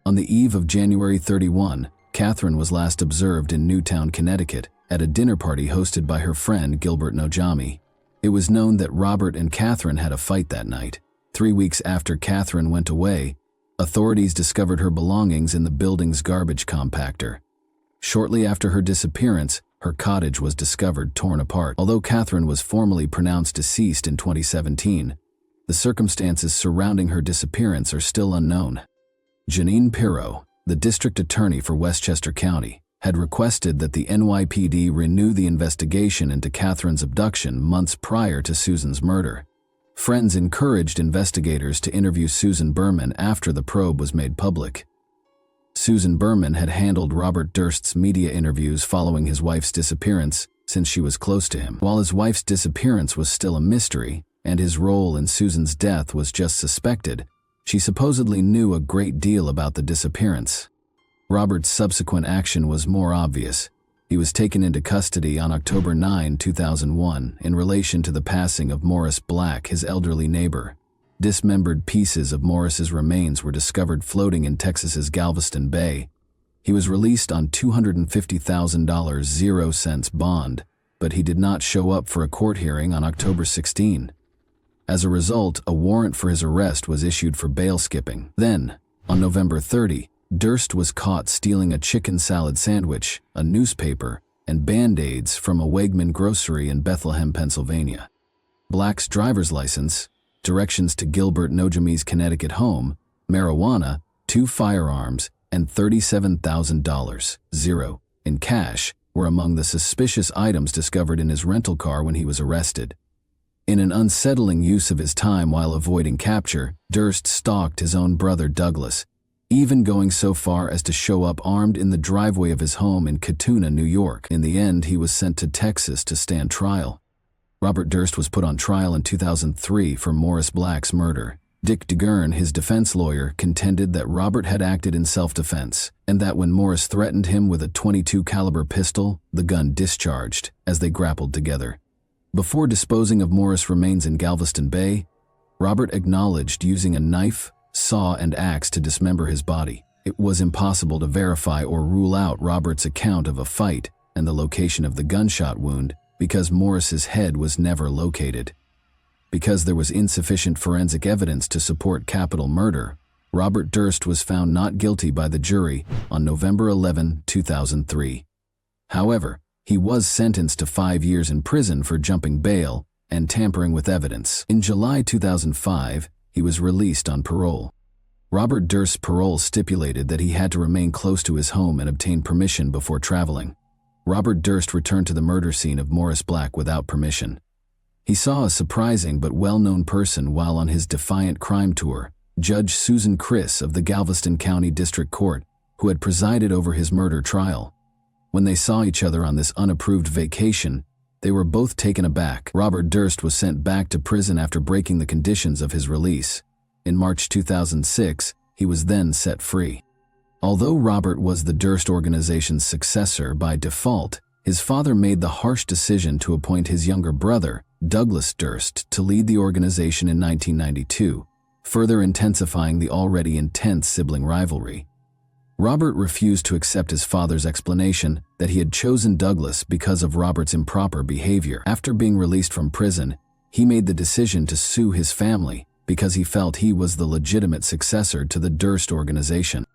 A: On the eve of January 31, Catherine was last observed in Newtown, Connecticut, at a dinner party hosted by her friend Gilbert Nojami. It was known that Robert and Catherine had a fight that night. 3 weeks after Catherine went away, authorities discovered her belongings in the building's garbage compactor. Shortly after her disappearance, her cottage was discovered torn apart. Although Catherine was formally pronounced deceased in 2017, the circumstances surrounding her disappearance are still unknown. Janine Pirro, the district attorney for Westchester County, had requested that the NYPD renew the investigation into Catherine's abduction months prior to Susan's murder. Friends encouraged investigators to interview Susan Berman after the probe was made public. Susan Berman had handled Robert Durst's media interviews following his wife's disappearance, since she was close to him. While his wife's disappearance was still a mystery, and his role in Susan's death was just suspected, she supposedly knew a great deal about the disappearance. Robert's subsequent action was more obvious. He was taken into custody on October 9, 2001, in relation to the passing of Morris Black, his elderly neighbor. Dismembered pieces of Morris's remains were discovered floating in Texas's Galveston Bay. He was released on $250,000 0-cents bond, but he did not show up for a court hearing on October 16. As a result, a warrant for his arrest was issued for bail skipping. Then, on November 30, Durst was caught stealing a chicken salad sandwich, a newspaper, and Band-Aids from a Wegman grocery in Bethlehem, Pennsylvania. Black's driver's license, directions to Gilbert Nojami's Connecticut home, marijuana, 2 firearms, and $37,000 in cash were among the suspicious items discovered in his rental car when he was arrested. In an unsettling use of his time while avoiding capture, Durst stalked his own brother Douglas, even going so far as to show up armed in the driveway of his home in Katuna, New York. In the end, he was sent to Texas to stand trial. Robert Durst was put on trial in 2003 for Morris Black's murder. Dick DeGurn, his defense lawyer, contended that Robert had acted in self-defense, and that when Morris threatened him with a .22 caliber pistol, the gun discharged as they grappled together. Before disposing of Morris' remains in Galveston Bay, Robert acknowledged using a knife, saw, and axe to dismember his body. It was impossible to verify or rule out Robert's account of a fight and the location of the gunshot wound because Morris's head was never located. Because there was insufficient forensic evidence to support capital murder, Robert Durst was found not guilty by the jury on November 11, 2003. However, he was sentenced to 5 years in prison for jumping bail and tampering with evidence. In July 2005, he was released on parole. Robert Durst's parole stipulated that he had to remain close to his home and obtain permission before traveling. Robert Durst returned to the murder scene of Morris Black without permission. He saw a surprising but well-known person while on his Defiant Crime Tour, Judge Susan Criss of the Galveston County District Court, who had presided over his murder trial. When they saw each other on this unapproved vacation, they were both taken aback. Robert Durst was sent back to prison after breaking the conditions of his release. In March 2006, he was then set free. Although Robert was the Durst organization's successor by default, his father made the harsh decision to appoint his younger brother, Douglas Durst, to lead the organization in 1992, further intensifying the already intense sibling rivalry. Robert refused to accept his father's explanation that he had chosen Douglas because of Robert's improper behavior. After being released from prison, he made the decision to sue his family because he felt he was the legitimate successor to the Durst organization.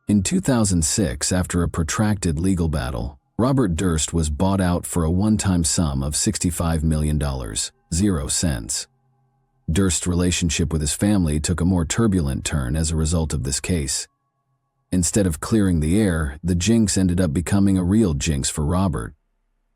A: In 2006, after a protracted legal battle, Robert Durst was bought out for a one-time sum of $65 million, 0 cents. Durst's relationship with his family took a more turbulent turn as a result of this case. Instead of clearing the air, the Jinx ended up becoming a real Jinx for Robert.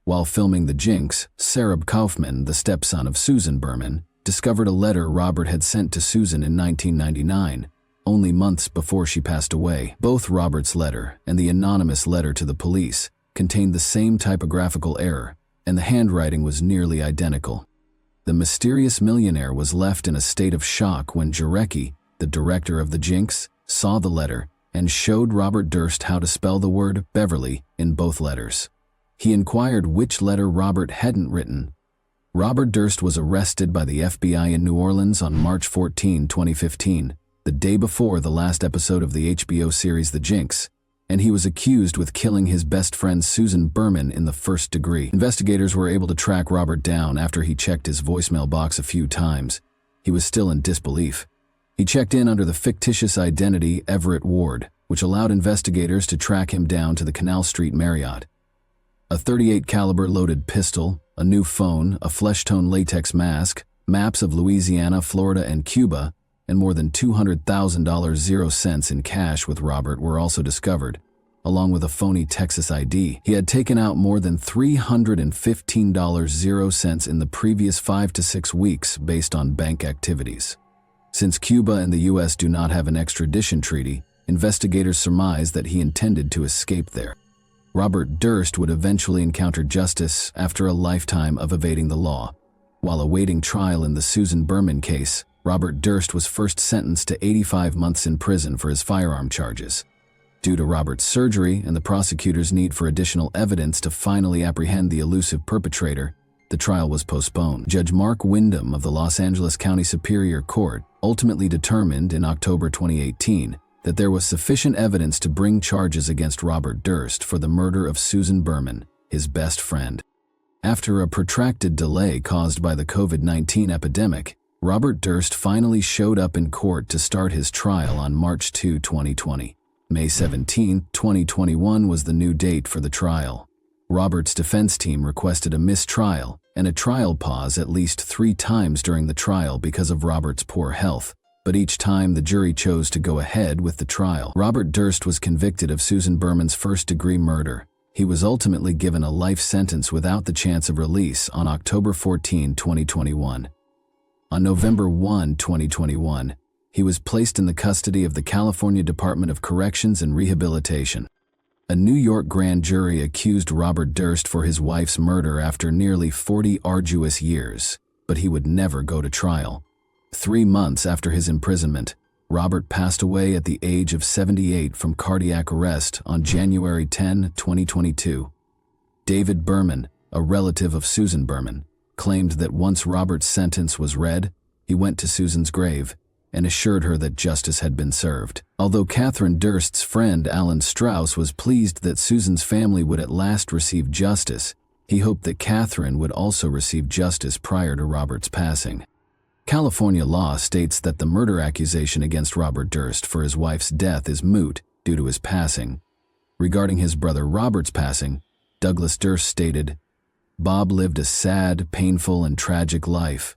A: While filming the Jinx, Sarab Kaufman, the stepson of Susan Berman, discovered a letter Robert had sent to Susan in 1999, only months before she passed away. Both Robert's letter and the anonymous letter to the police contained the same typographical error, and the handwriting was nearly identical. The mysterious millionaire was left in a state of shock when Jarecki, the director of the Jinx, saw the letter and showed Robert Durst how to spell the word Beverly in both letters. He inquired which letter Robert hadn't written. Robert Durst was arrested by the FBI in New Orleans on March 14, 2015, the day before the last episode of the HBO series The Jinx, and he was accused with killing his best friend Susan Berman in the first degree. Investigators were able to track Robert down after he checked his voicemail box a few times. He was still in disbelief. He checked in under the fictitious identity Everett Ward, which allowed investigators to track him down to the Canal Street Marriott. A .38 caliber loaded pistol, a new phone, a flesh-tone latex mask, maps of Louisiana, Florida, and Cuba, and more than $200,000 0 cents in cash with Robert were also discovered. along with a phony Texas ID. He had taken out more than $315.00 in the previous 5 to 6 weeks based on bank activities. Since Cuba and the U.S. do not have an extradition treaty, investigators surmise that he intended to escape there. Robert Durst would eventually encounter justice after a lifetime of evading the law. While awaiting trial in the Susan Berman case, Robert Durst was first sentenced to 85 months in prison for his firearm charges. Due to Robert's surgery and the prosecutor's need for additional evidence to finally apprehend the elusive perpetrator, the trial was postponed. Judge Mark Wyndham of the Los Angeles County Superior Court ultimately determined in October 2018 that there was sufficient evidence to bring charges against Robert Durst for the murder of Susan Berman, his best friend. After a protracted delay caused by the COVID-19 epidemic, Robert Durst finally showed up in court to start his trial on March 2, 2020. May 17, 2021 was the new date for the trial. Robert's defense team requested a mistrial and a trial pause at least 3 times during the trial because of Robert's poor health, but each time the jury chose to go ahead with the trial. Robert Durst was convicted of Susan Berman's first-degree murder. He was ultimately given a life sentence without the chance of release on October 14, 2021. On November 1, 2021, he was placed in the custody of the California Department of Corrections and Rehabilitation. A New York grand jury accused Robert Durst for his wife's murder after nearly 40 arduous years, but he would never go to trial. 3 months after his imprisonment, Robert passed away at the age of 78 from cardiac arrest on January 10, 2022. David Berman, a relative of Susan Berman, claimed that once Robert's sentence was read, he went to Susan's grave and assured her that justice had been served. Although Catherine Durst's friend Alan Strauss was pleased that Susan's family would at last receive justice, he hoped that Catherine would also receive justice prior to Robert's passing. California law states that the murder accusation against Robert Durst for his wife's death is moot due to his passing. Regarding his brother Robert's passing, Douglas Durst stated, "Bob lived a sad, painful, and tragic life.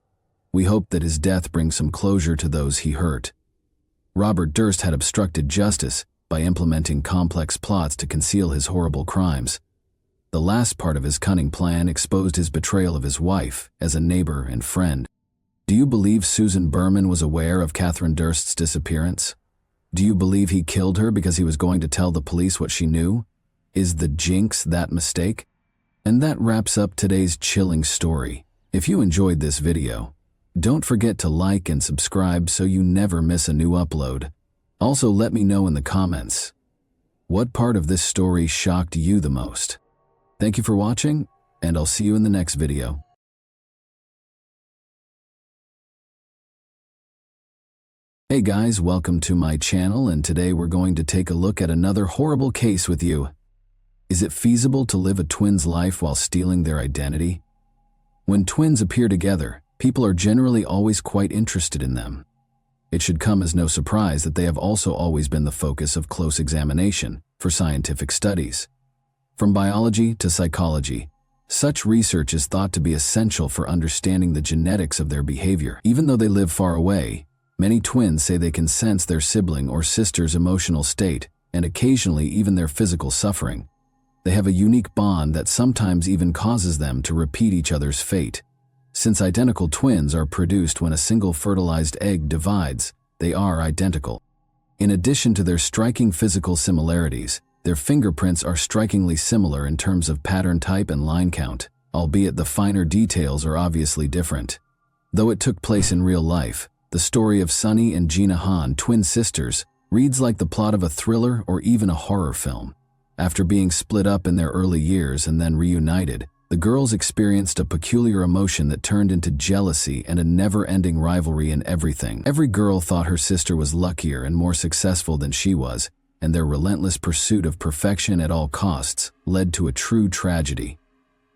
A: We hope that his death brings some closure to those he hurt." Robert Durst had obstructed justice by implementing complex plots to conceal his horrible crimes. The last part of his cunning plan exposed his betrayal of his wife as a neighbor and friend. Do you believe Susan Berman was aware of Catherine Durst's disappearance? Do you believe he killed her because he was going to tell the police what she knew? Is the Jinx that mistake? And that wraps up today's chilling story. If you enjoyed this video, don't forget to like and subscribe so you never miss a new upload. Also, let me know in the comments, what part of this story shocked you the most? Thank you for watching, and I'll see you in the next video. Hey guys, welcome to my channel, and today we're going to take a look at another horrible case with you. Is it feasible to live a twin's life while stealing their identity? When twins appear together, people are generally always quite interested in them. It should come as no surprise that they have also always been the focus of close examination for scientific studies. From biology to psychology, such research is thought to be essential for understanding the genetics of their behavior. Even though they live far away, many twins say they can sense their sibling or sister's emotional state and occasionally even their physical suffering. They have a unique bond that sometimes even causes them to repeat each other's fate. Since identical twins are produced when a single fertilized egg divides, they are identical. In addition to their striking physical similarities, their fingerprints are strikingly similar in terms of pattern type and line count, albeit the finer details are obviously different. Though it took place in real life, the story of Sunny and Gina Han, twin sisters, reads like the plot of a thriller or even a horror film. After being split up in their early years and then reunited, the girls experienced a peculiar emotion that turned into jealousy and a never-ending rivalry in everything. Every girl thought her sister was luckier and more successful than she was, and their relentless pursuit of perfection at all costs led to a true tragedy.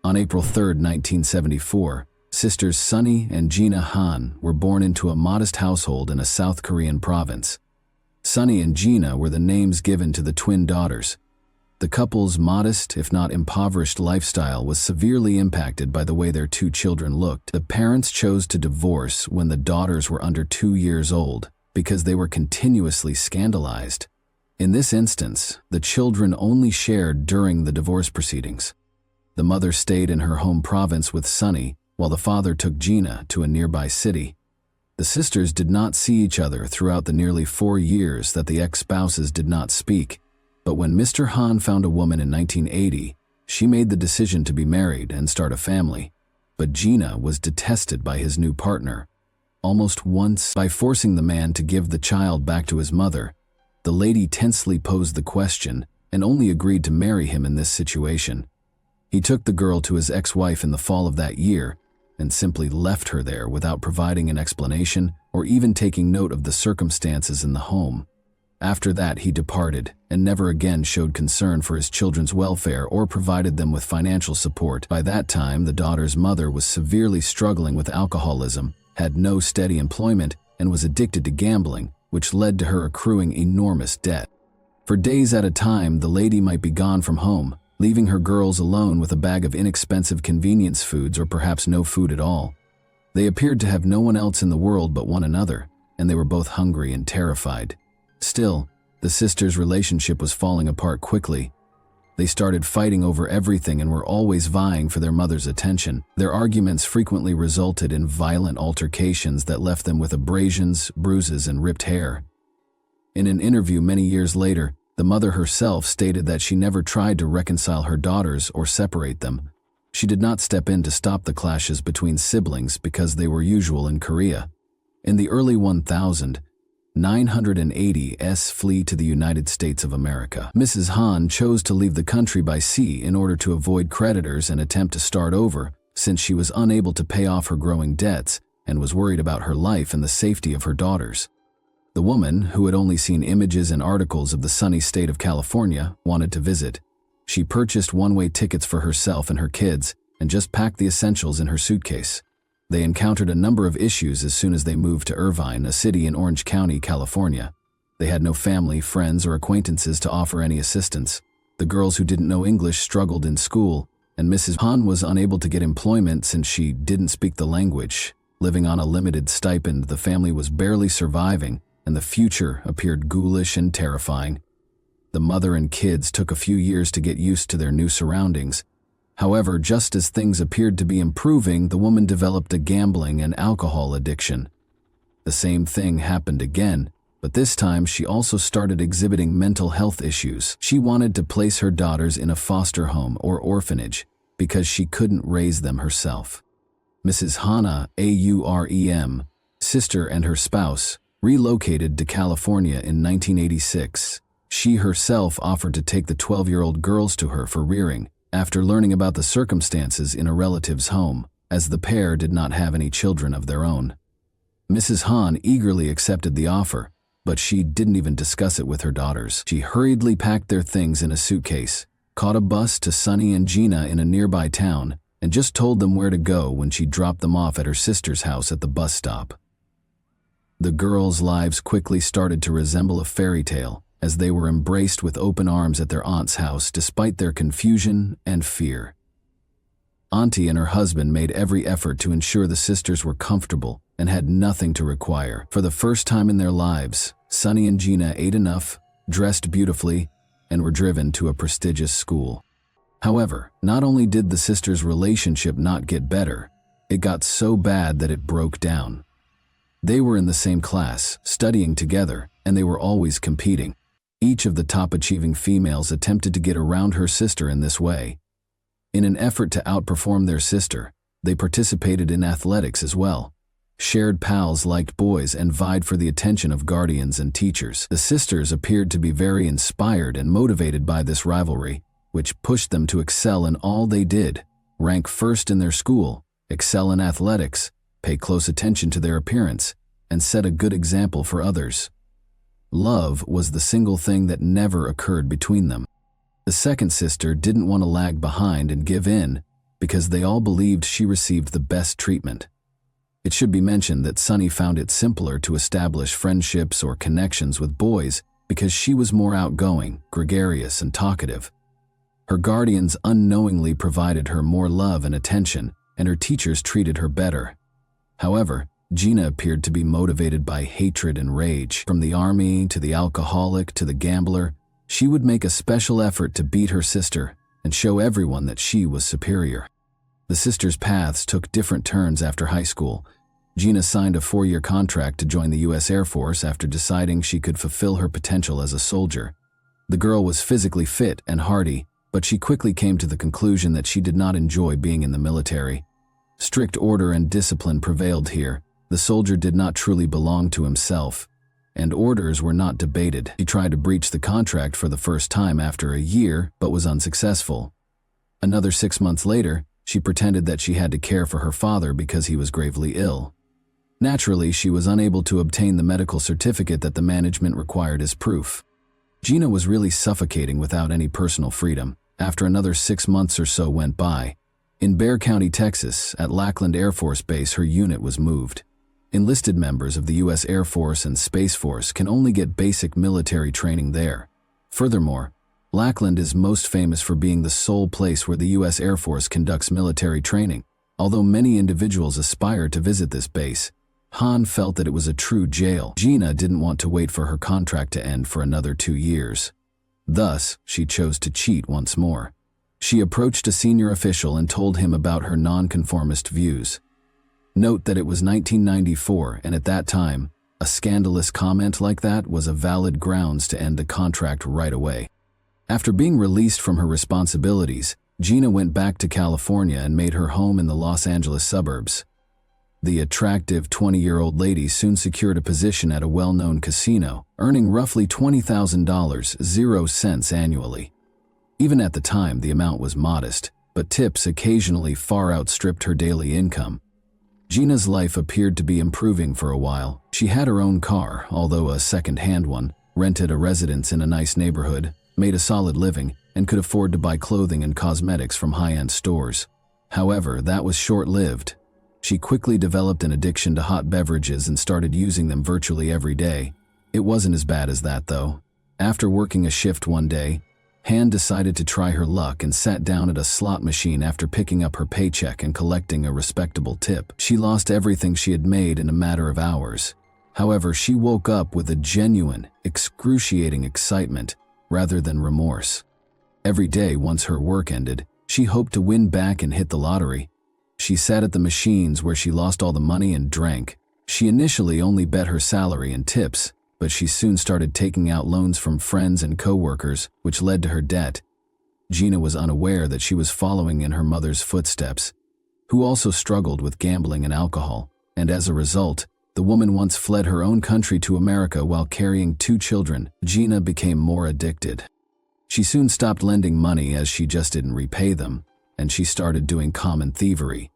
A: On April 3, 1974, sisters Sunny and Gina Han were born into a modest household in a South Korean province. Sunny and Gina were the names given to the twin daughters. The couple's modest, if not impoverished lifestyle was severely impacted by the way their 2 children looked. The parents chose to divorce when the daughters were under 2 years old because they were continuously scandalized. In this instance, the children only shared during the divorce proceedings. The mother stayed in her home province with Sunny, while the father took Gina to a nearby city. The sisters did not see each other throughout the nearly 4 years that the ex-spouses did not speak, but when Mr. Han found a woman in 1980, she made the decision to be married and start a family. But Gina was detested by his new partner. Almost once, by forcing the man to give the child back to his mother, the lady tensely posed the question and only agreed to marry him in this situation. He took the girl to his ex-wife in the fall of that year and simply left her there without providing an explanation or even taking note of the circumstances in the home. After that, he departed and never again showed concern for his children's welfare or provided them with financial support. By that time, the daughter's mother was severely struggling with alcoholism, had no steady employment, and was addicted to gambling, which led to her accruing enormous debt. For days at a time, the lady might be gone from home, leaving her girls alone with a bag of inexpensive convenience foods or perhaps no food at all. They appeared to have no one else in the world but one another, and they were both hungry and terrified. Still, the sisters' relationship was falling apart quickly. They started fighting over everything and were always vying for their mother's attention. Their arguments frequently resulted in violent altercations that left them with abrasions, bruises, and ripped hair. In an interview many years later, the mother herself stated that she never tried to reconcile her daughters or separate them. She did not step in to stop the clashes between siblings because they were usual in Korea. In the early 980s flee to the United States of America. Mrs. Han chose to leave the country by sea in order to avoid creditors and attempt to start over, since she was unable to pay off her growing debts and was worried about her life and the safety of her daughters. The woman, who had only seen images and articles of the sunny state of California, wanted to visit. She purchased one-way tickets for herself and her kids and just packed the essentials in her suitcase. They encountered a number of issues as soon as they moved to Irvine, a city in Orange County, California. They had no family, friends, or acquaintances to offer any assistance. The girls who didn't know English struggled in school, and Mrs. Han was unable to get employment since she didn't speak the language. Living on a limited stipend, the family was barely surviving, and the future appeared ghoulish and terrifying. The mother and kids took a few years to get used to their new surroundings. However, just as things appeared to be improving, the woman developed a gambling and alcohol addiction. The same thing happened again, but this time she also started exhibiting mental health issues. She wanted to place her daughters in a foster home or orphanage because she couldn't raise them herself. Mrs. Hannah, Aurem, sister and her spouse, relocated to California in 1986. She herself offered to take the 12-year-old girls to her for rearing, after learning about the circumstances in a relative's home, as the pair did not have any children of their own. Mrs. Han eagerly accepted the offer, but she didn't even discuss it with her daughters. She hurriedly packed their things in a suitcase, caught a bus to Sunny and Gina in a nearby town, and just told them where to go when she dropped them off at her sister's house at the bus stop. The girls' lives quickly started to resemble a fairy tale, as they were embraced with open arms at their aunt's house despite their confusion and fear. Auntie and her husband made every effort to ensure the sisters were comfortable and had nothing to require. For the first time in their lives, Sunny and Gina ate enough, dressed beautifully, and were driven to a prestigious school. However, not only did the sisters' relationship not get better, it got so bad that it broke down. They were in the same class, studying together, and they were always competing. Each of the top-achieving females attempted to get around her sister in this way. In an effort to outperform their sister, they participated in athletics as well. Shared pals liked boys and vied for the attention of guardians and teachers. The sisters appeared to be very inspired and motivated by this rivalry, which pushed them to excel in all they did, rank first in their school, excel in athletics, pay close attention to their appearance, and set a good example for others. Love was the single thing that never occurred between them. The second sister didn't want to lag behind and give in because they all believed she received the best treatment. It should be mentioned that Sunny found it simpler to establish friendships or connections with boys because she was more outgoing, gregarious, and talkative. Her guardians unknowingly provided her more love and attention, and her teachers treated her better. However, Gina appeared to be motivated by hatred and rage. From the army to the alcoholic to the gambler, she would make a special effort to beat her sister and show everyone that she was superior. The sisters' paths took different turns after high school. Gina signed a 4-year contract to join the U.S. Air Force after deciding she could fulfill her potential as a soldier. The girl was physically fit and hardy, but she quickly came to the conclusion that she did not enjoy being in the military. Strict order and discipline prevailed here. The soldier did not truly belong to himself, and orders were not debated. She tried to breach the contract for the first time after a year, but was unsuccessful. Another 6 months later, she pretended that she had to care for her father because he was gravely ill. Naturally, she was unable to obtain the medical certificate that the management required as proof. Gina was really suffocating without any personal freedom. After another 6 months or so went by, in Bexar County, Texas, at Lackland Air Force Base, her unit was moved. Enlisted members of the U.S. Air Force and Space Force can only get basic military training there. Furthermore, Lackland is most famous for being the sole place where the U.S. Air Force conducts military training. Although many individuals aspire to visit this base, Han felt that it was a true jail. Gina didn't want to wait for her contract to end for another 2 years. Thus, she chose to cheat once more. She approached a senior official and told him about her nonconformist views. Note that it was 1994, and at that time, a scandalous comment like that was a valid grounds to end the contract right away. After being released from her responsibilities, Gina went back to California and made her home in the Los Angeles suburbs. The attractive 20-year-old lady soon secured a position at a well-known casino, earning roughly $20,000, 0 cents annually. Even at the time, the amount was modest, but tips occasionally far outstripped her daily income. Gina's life appeared to be improving for a while. She had her own car, although a second-hand one, rented a residence in a nice neighborhood, made a solid living, and could afford to buy clothing and cosmetics from high-end stores. However, that was short-lived. She quickly developed an addiction to hot beverages and started using them virtually every day. It wasn't as bad as that, though. After working a shift one day, Han decided to try her luck and sat down at a slot machine after picking up her paycheck and collecting a respectable tip. She lost everything she had made in a matter of hours. However, she woke up with a genuine, excruciating excitement rather than remorse. Every day, once her work ended, she hoped to win back and hit the lottery. She sat at the machines where she lost all the money and drank. She initially only bet her salary and tips, but she soon started taking out loans from friends and co-workers, which led to her debt. Gina was unaware that she was following in her mother's footsteps, who also struggled with gambling and alcohol, and as a result, the woman once fled her own country to America while carrying 2 children. Gina became more addicted. She soon stopped lending money as she just didn't repay them, and she started doing common thievery.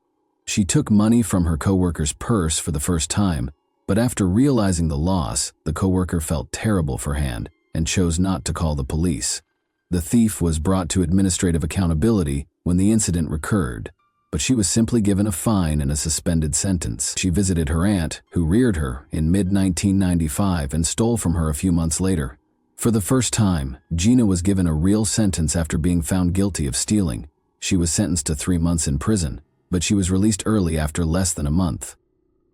A: She took money from her co-worker's purse for the first time, but after realizing the loss, the co-worker felt terrible for Han and chose not to call the police. The thief was brought to administrative accountability when the incident recurred, but she was simply given a fine and a suspended sentence. She visited her aunt, who reared her, in mid-1995 and stole from her a few months later. For the first time, Gina was given a real sentence after being found guilty of stealing. She was sentenced to 3 months in prison, but she was released early after less than a month.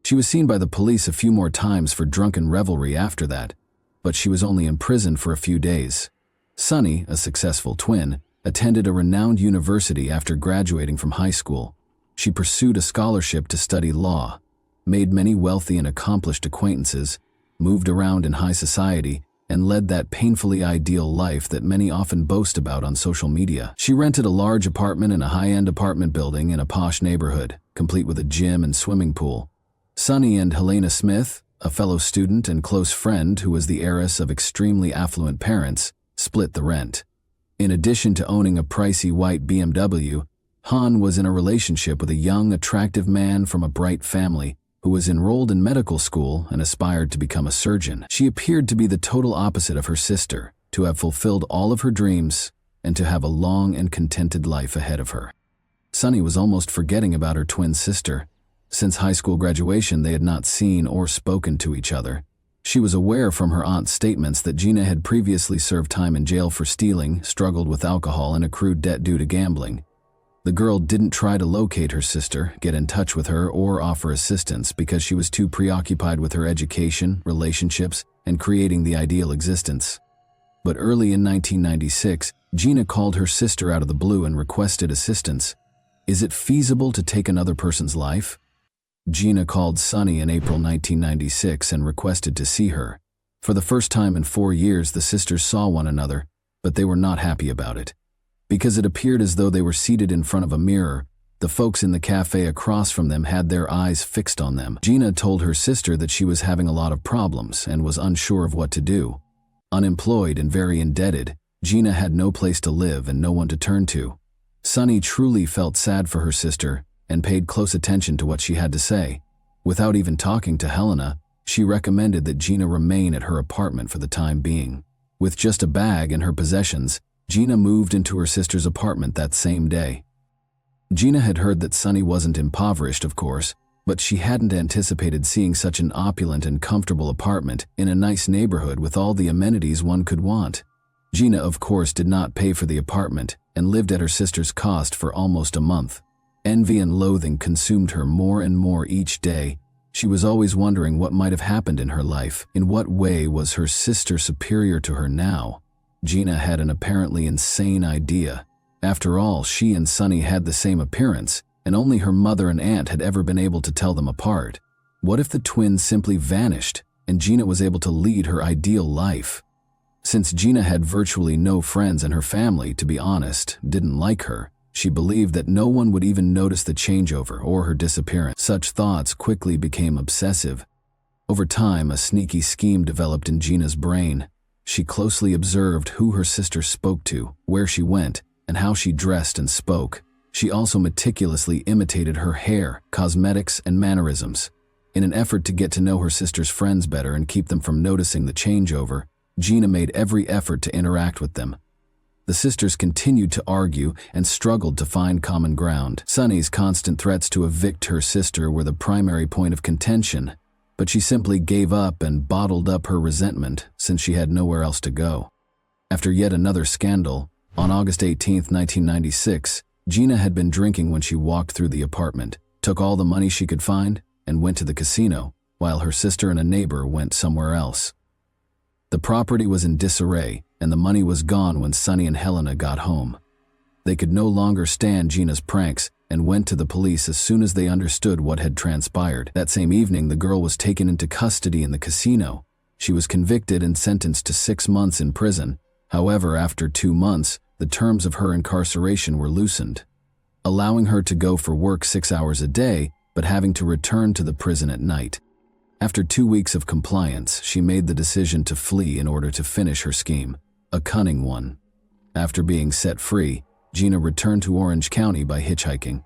A: She was seen by the police a few more times for drunken revelry after that, but she was only in prison for a few days. Sunny, a successful twin, attended a renowned university after graduating from high school. She pursued a scholarship to study law, made many wealthy and accomplished acquaintances, moved around in high society, and led that painfully ideal life that many often boast about on social media. She rented a large apartment in a high-end apartment building in a posh neighborhood, complete with a gym and swimming pool. Sunny and Helena Smith, a fellow student and close friend who was the heiress of extremely affluent parents, split the rent. In addition to owning a pricey white BMW, Han was in a relationship with a young, attractive man from a bright family who was enrolled in medical school and aspired to become a surgeon. She appeared to be the total opposite of her sister, to have fulfilled all of her dreams and to have a long and contented life ahead of her. Sunny was almost forgetting about her twin sister. Since high school graduation, they had not seen or spoken to each other. She was aware from her aunt's statements that Gina had previously served time in jail for stealing, struggled with alcohol, and accrued debt due to gambling. The girl didn't try to locate her sister, get in touch with her, or offer assistance because she was too preoccupied with her education, relationships, and creating the ideal existence. But early in 1996, Gina called her sister out of the blue and requested assistance. Is it feasible to take another person's life? Gina called Sunny in April 1996 and requested to see her. For the first time in 4 years, the sisters saw one another, but they were not happy about it. Because it appeared as though they were seated in front of a mirror, the folks in the cafe across from them had their eyes fixed on them. Gina told her sister that she was having a lot of problems and was unsure of what to do. Unemployed and very indebted, Gina had no place to live and no one to turn to. Sunny truly felt sad for her sister and paid close attention to what she had to say. Without even talking to Helena, she recommended that Gina remain at her apartment for the time being. With just a bag and her possessions, Gina moved into her sister's apartment that same day. Gina had heard that Sunny wasn't impoverished, of course, but she hadn't anticipated seeing such an opulent and comfortable apartment in a nice neighborhood with all the amenities one could want. Gina, of course, did not pay for the apartment and lived at her sister's cost for almost a month. Envy and loathing consumed her more and more each day. She was always wondering what might have happened in her life. In what way was her sister superior to her now? Gina had an apparently insane idea. After all, she and Sunny had the same appearance, and only her mother and aunt had ever been able to tell them apart. What if the twins simply vanished, and Gina was able to lead her ideal life? Since Gina had virtually no friends and her family, to be honest, didn't like her, she believed that no one would even notice the changeover or her disappearance. Such thoughts quickly became obsessive. Over time, a sneaky scheme developed in Gina's brain. She closely observed who her sister spoke to, where she went, and how she dressed and spoke. She also meticulously imitated her hair, cosmetics, and mannerisms. In an effort to get to know her sister's friends better and keep them from noticing the changeover, Gina made every effort to interact with them. The sisters continued to argue and struggled to find common ground. Sunny's constant threats to evict her sister were the primary point of contention, but she simply gave up and bottled up her resentment since she had nowhere else to go. After yet another scandal, on August 18, 1996, Gina had been drinking when she walked through the apartment, took all the money she could find, and went to the casino, while her sister and a neighbor went somewhere else. The property was in disarray, and the money was gone when Sunny and Helena got home. They could no longer stand Gina's pranks and went to the police as soon as they understood what had transpired. That same evening, the girl was taken into custody in the casino. She was convicted and sentenced to 6 months in prison. However, after 2 months, the terms of her incarceration were loosened, allowing her to go for work 6 hours a day, but having to return to the prison at night. After 2 weeks of compliance, she made the decision to flee in order to finish her scheme, a cunning one. After being set free, Gina returned to Orange County by hitchhiking.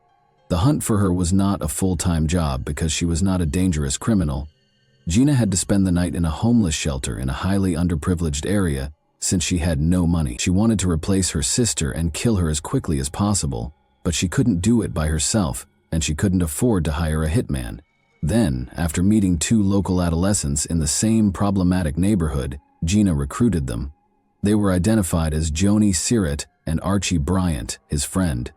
A: The hunt for her was not a full-time job because she was not a dangerous criminal. Gina had to spend the night in a homeless shelter in a highly underprivileged area since she had no money. She wanted to replace her sister and kill her as quickly as possible, but she couldn't do it by herself, and she couldn't afford to hire a hitman. Then, after meeting 2 local adolescents in the same problematic neighborhood, Gina recruited them. They were identified as Joni Sirrett and Archie Bryant, his friend.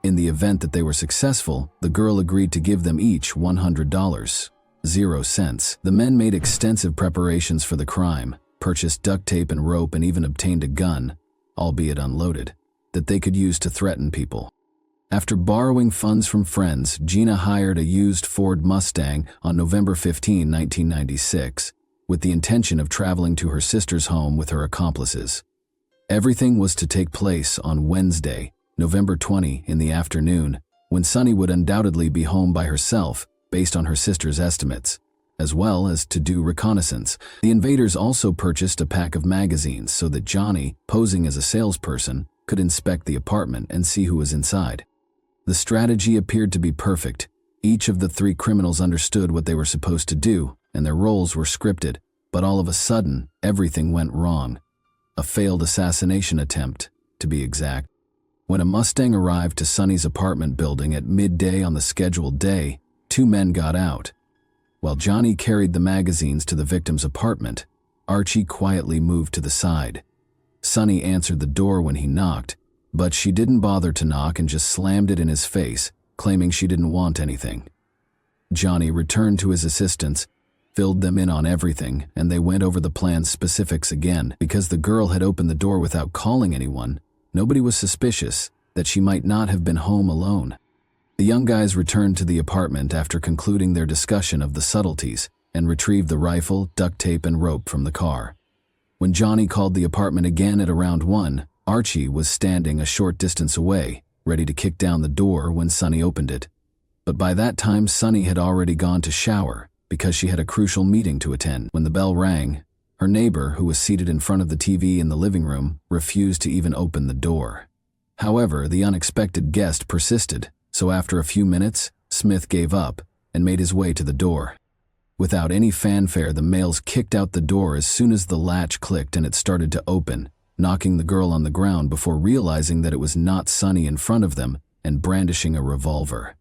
A: In the event that they were successful, the girl agreed to give them each $100, 0 cents. The men made extensive preparations for the crime, purchased duct tape and rope, and even obtained a gun, albeit unloaded, that they could use to threaten people. After borrowing funds from friends, Gina hired a used Ford Mustang on November 15, 1996, with the intention of traveling to her sister's home with her accomplices. Everything was to take place on Wednesday, November 20, in the afternoon, when Sunny would undoubtedly be home by herself, based on her sister's estimates, as well as to do reconnaissance. The invaders also purchased a pack of magazines so that Johnny, posing as a salesperson, could inspect the apartment and see who was inside. The strategy appeared to be perfect. Each of the 3 criminals understood what they were supposed to do, and their roles were scripted, but all of a sudden, everything went wrong. A failed assassination attempt, to be exact. When a Mustang arrived to Sunny's apartment building at midday on the scheduled day, 2 men got out. While Johnny carried the magazines to the victim's apartment, Archie quietly moved to the side. Sunny answered the door when he knocked. But she didn't bother to knock and just slammed it in his face, claiming she didn't want anything. Johnny returned to his assistants, filled them in on everything, and they went over the plan's specifics again. Because the girl had opened the door without calling anyone, nobody was suspicious that she might not have been home alone. The young guys returned to the apartment after concluding their discussion of the subtleties and retrieved the rifle, duct tape, and rope from the car. When Johnny called the apartment again at around 1, Archie was standing a short distance away, ready to kick down the door when Sunny opened it. But by that time, Sunny had already gone to shower because she had a crucial meeting to attend. When the bell rang, her neighbor, who was seated in front of the TV in the living room, refused to even open the door. However, the unexpected guest persisted, so after a few minutes, Smith gave up and made his way to the door. Without any fanfare, the males kicked out the door as soon as the latch clicked and it started to open, knocking the girl on the ground before realizing that it was not Sunny in front of them and brandishing a revolver.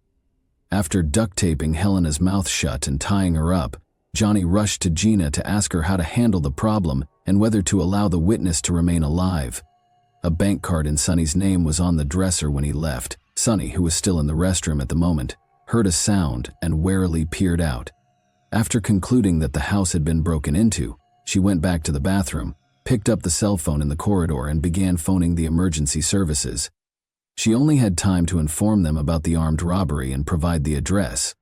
A: After duct taping Helena's mouth shut and tying her up, Johnny rushed to Gina to ask her how to handle the problem and whether to allow the witness to remain alive. A bank card in Sunny's name was on the dresser when he left. Sunny, who was still in the restroom at the moment, heard a sound and warily peered out. After concluding that the house had been broken into, she went back to the bathroom, picked up the cell phone in the corridor, and began phoning the emergency services. She only had time to inform them about the armed robbery and provide the address.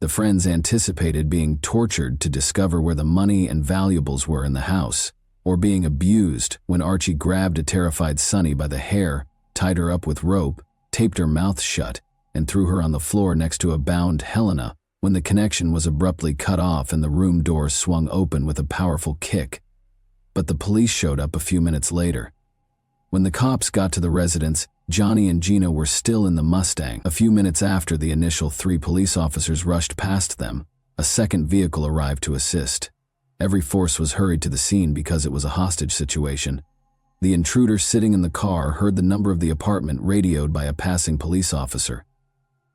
A: The friends anticipated being tortured to discover where the money and valuables were in the house, or being abused when Archie grabbed a terrified Sunny by the hair, tied her up with rope, taped her mouth shut, and threw her on the floor next to a bound Helena when the connection was abruptly cut off and the room door swung open with a powerful kick. But the police showed up a few minutes later. When the cops got to the residence, Johnny and Gina were still in the Mustang. A few minutes after the initial 3 police officers rushed past them, a second vehicle arrived to assist. Every force was hurried to the scene because it was a hostage situation. The intruder sitting in the car heard the number of the apartment radioed by a passing police officer.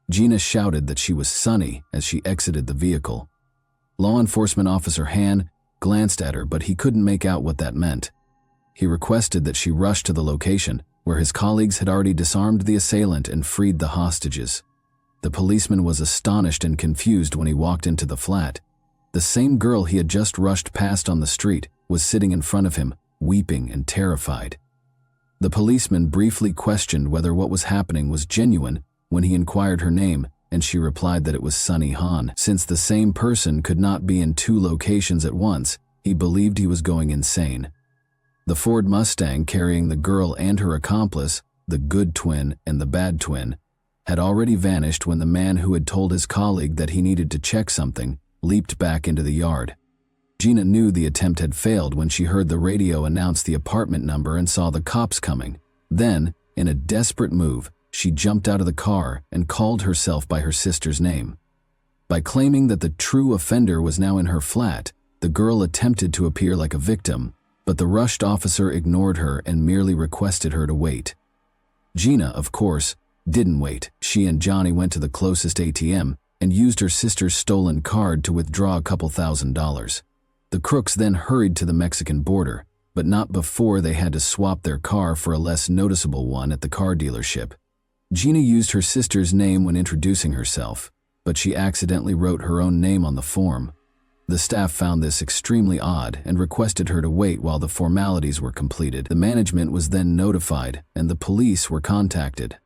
A: Gina shouted that she was Sunny as she exited the vehicle. Law enforcement officer Han glanced at her, but he couldn't make out what that meant. He requested that she rush to the location, where his colleagues had already disarmed the assailant and freed the hostages. The policeman was astonished and confused when he walked into the flat. The same girl he had just rushed past on the street was sitting in front of him, weeping and terrified. The policeman briefly questioned whether what was happening was genuine when he inquired her name, and she replied that it was Sunny Han. Since the same person could not be in 2 locations at once, he believed he was going insane. The Ford Mustang carrying the girl and her accomplice, the good twin and the bad twin, had already vanished when the man who had told his colleague that he needed to check something leaped back into the yard. Gina knew the attempt had failed when she heard the radio announce the apartment number and saw the cops coming. Then, in a desperate move, she jumped out of the car and called herself by her sister's name. By claiming that the true offender was now in her flat, the girl attempted to appear like a victim, but the rushed officer ignored her and merely requested her to wait. Gina, of course, didn't wait. She and Johnny went to the closest ATM and used her sister's stolen card to withdraw a couple $1,000s. The crooks then hurried to the Mexican border, but not before they had to swap their car for a less noticeable one at the car dealership. Gina used her sister's name when introducing herself, but she accidentally wrote her own name on the form. The staff found this extremely odd and requested her to wait while the formalities were completed. The management was then notified and the police were contacted.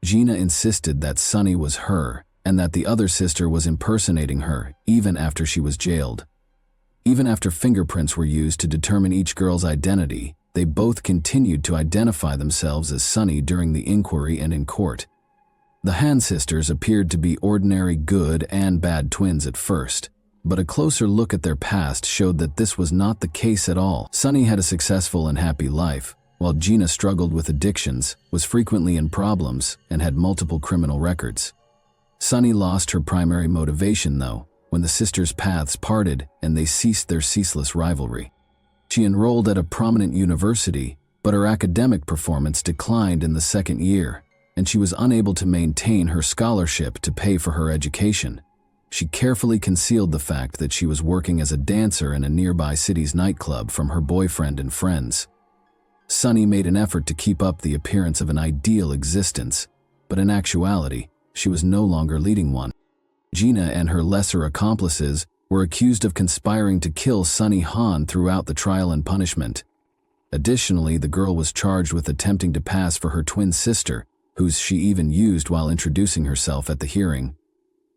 A: Gina insisted that Sunny was her and that the other sister was impersonating her even after she was jailed. Even after fingerprints were used to determine each girl's identity, they both continued to identify themselves as Sunny during the inquiry and in court. The Han sisters appeared to be ordinary good and bad twins at first, but a closer look at their past showed that this was not the case at all. Sunny had a successful and happy life, while Gina struggled with addictions, was frequently in problems, and had multiple criminal records. Sunny lost her primary motivation, though, when the sisters' paths parted and they ceased their ceaseless rivalry. She enrolled at a prominent university, but her academic performance declined in the second year, and she was unable to maintain her scholarship to pay for her education. She carefully concealed the fact that she was working as a dancer in a nearby city's nightclub from her boyfriend and friends. Sunny made an effort to keep up the appearance of an ideal existence, but in actuality, she was no longer leading one. Gina and her lesser accomplices were accused of conspiring to kill Sunny Han throughout the trial and punishment. Additionally, the girl was charged with attempting to pass for her twin sister, whose she even used while introducing herself at the hearing.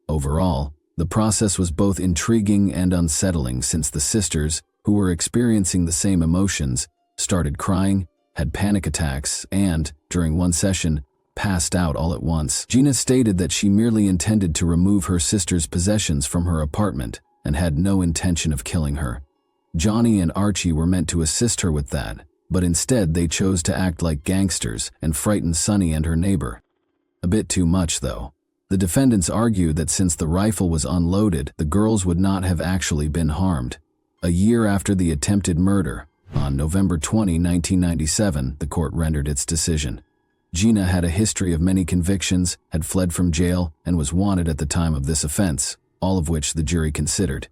A: Overall, the process was both intriguing and unsettling since the sisters, who were experiencing the same emotions, started crying, had panic attacks, and, during one session, passed out all at once. Gina stated that she merely intended to remove her sister's possessions from her apartment and had no intention of killing her. Johnny and Archie were meant to assist her with that, but instead they chose to act like gangsters and frighten Sunny and her neighbor. A bit too much, though. The defendants argued that since the rifle was unloaded, the girls would not have actually been harmed. A year after the attempted murder, on November 20, 1997, the court rendered its decision. Gina had a history of many convictions, had fled from jail, and was wanted at the time of this offense, all of which the jury considered.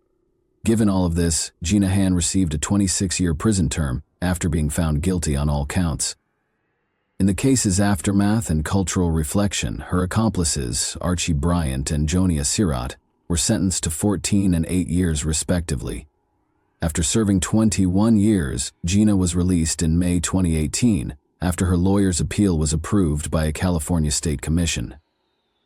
A: Given all of this, Gina Han received a 26-year prison term after being found guilty on all counts. In the case's aftermath and cultural reflection, her accomplices, Archie Bryant and Jonia Sirat, were sentenced to 14 and 8 years respectively. After serving 21 years, Gina was released in May 2018 after her lawyer's appeal was approved by a California state commission.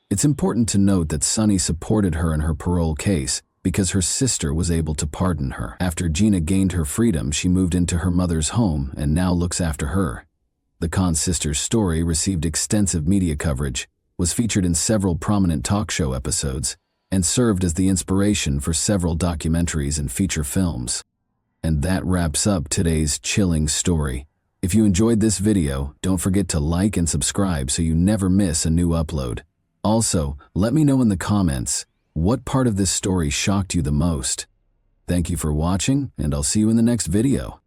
A: It's important to note that Sunny supported her in her parole case because her sister was able to pardon her. After Gina gained her freedom, she moved into her mother's home and now looks after her. The Khan sisters' story received extensive media coverage, was featured in several prominent talk show episodes, and served as the inspiration for several documentaries and feature films. And that wraps up today's chilling story. If you enjoyed this video, don't forget to like and subscribe so you never miss a new upload. Also, let me know in the comments, what part of this story shocked you the most? Thank you for watching, and I'll see you in the next video.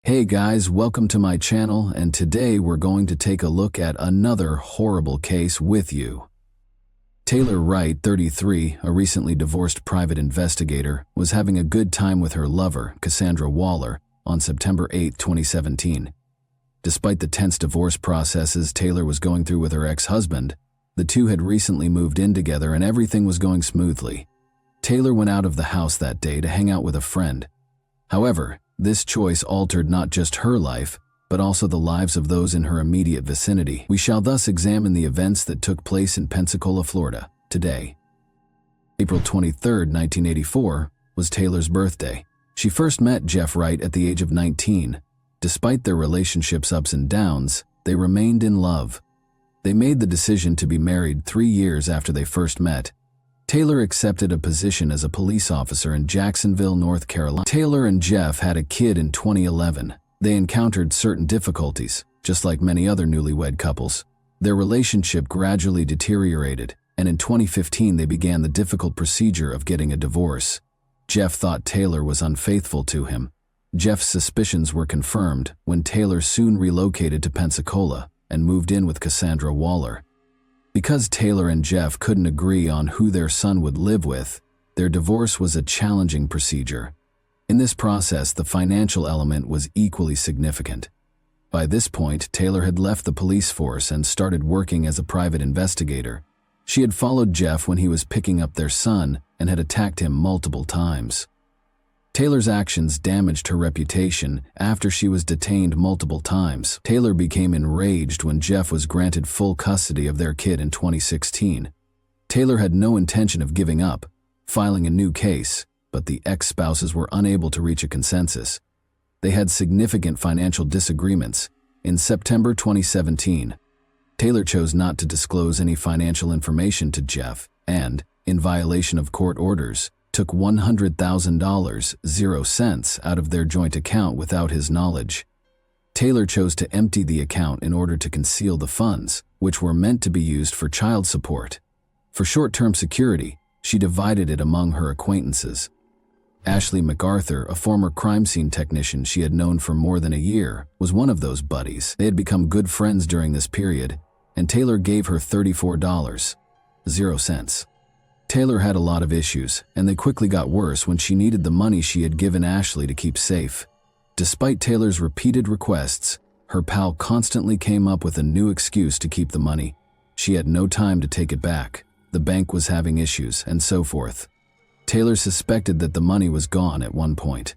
A: Hey guys, welcome to my channel, and today we're going to take a look at another horrible case with you. Taylor Wright, 33, a recently divorced private investigator, was having a good time with her lover, Cassandra Waller, on September 8, 2017. Despite the tense divorce processes Taylor was going through with her ex-husband, the two had recently moved in together and everything was going smoothly. Taylor went out of the house that day to hang out with a friend. However, this choice altered not just her life, but also the lives of those in her immediate vicinity. We shall thus examine the events that took place in Pensacola, Florida, today. April 23, 1984, was Taylor's birthday. She first met Jeff Wright at the age of 19. Despite their relationship's ups and downs, they remained in love. They made the decision to be married 3 years after they first met. Taylor accepted a position as a police officer in Jacksonville, North Carolina. Taylor and Jeff had a kid in 2011. They encountered certain difficulties, just like many other newlywed couples. Their relationship gradually deteriorated, and in 2015 they began the difficult procedure of getting a divorce. Jeff thought Taylor was unfaithful to him. Jeff's suspicions were confirmed when Taylor soon relocated to Pensacola and moved in with Cassandra Waller. Because Taylor and Jeff couldn't agree on who their son would live with, their divorce was a challenging procedure. In this process, the financial element was equally significant. By this point, Taylor had left the police force and started working as a private investigator. She had followed Jeff when he was picking up their son and had attacked him multiple times. Taylor's actions damaged her reputation after she was detained multiple times. Taylor became enraged when Jeff was granted full custody of their kid in 2016. Taylor had no intention of giving up, filing a new case, but the ex-spouses were unable to reach a consensus. They had significant financial disagreements. In September 2017, Taylor chose not to disclose any financial information to Jeff and, in violation of court orders, took $100,000, 0 cents, out of their joint account without his knowledge. Taylor chose to empty the account in order to conceal the funds, which were meant to be used for child support. For short-term security, she divided it among her acquaintances. Ashley MacArthur, a former crime scene technician she had known for more than a year, was one of those buddies. They had become good friends during this period, and Taylor gave her $34, 0 cents. Taylor had a lot of issues, and they quickly got worse when she needed the money she had given Ashley to keep safe. Despite Taylor's repeated requests, her pal constantly came up with a new excuse to keep the money. She had no time to take it back. The bank was having issues, and so forth. Taylor suspected that the money was gone at one point.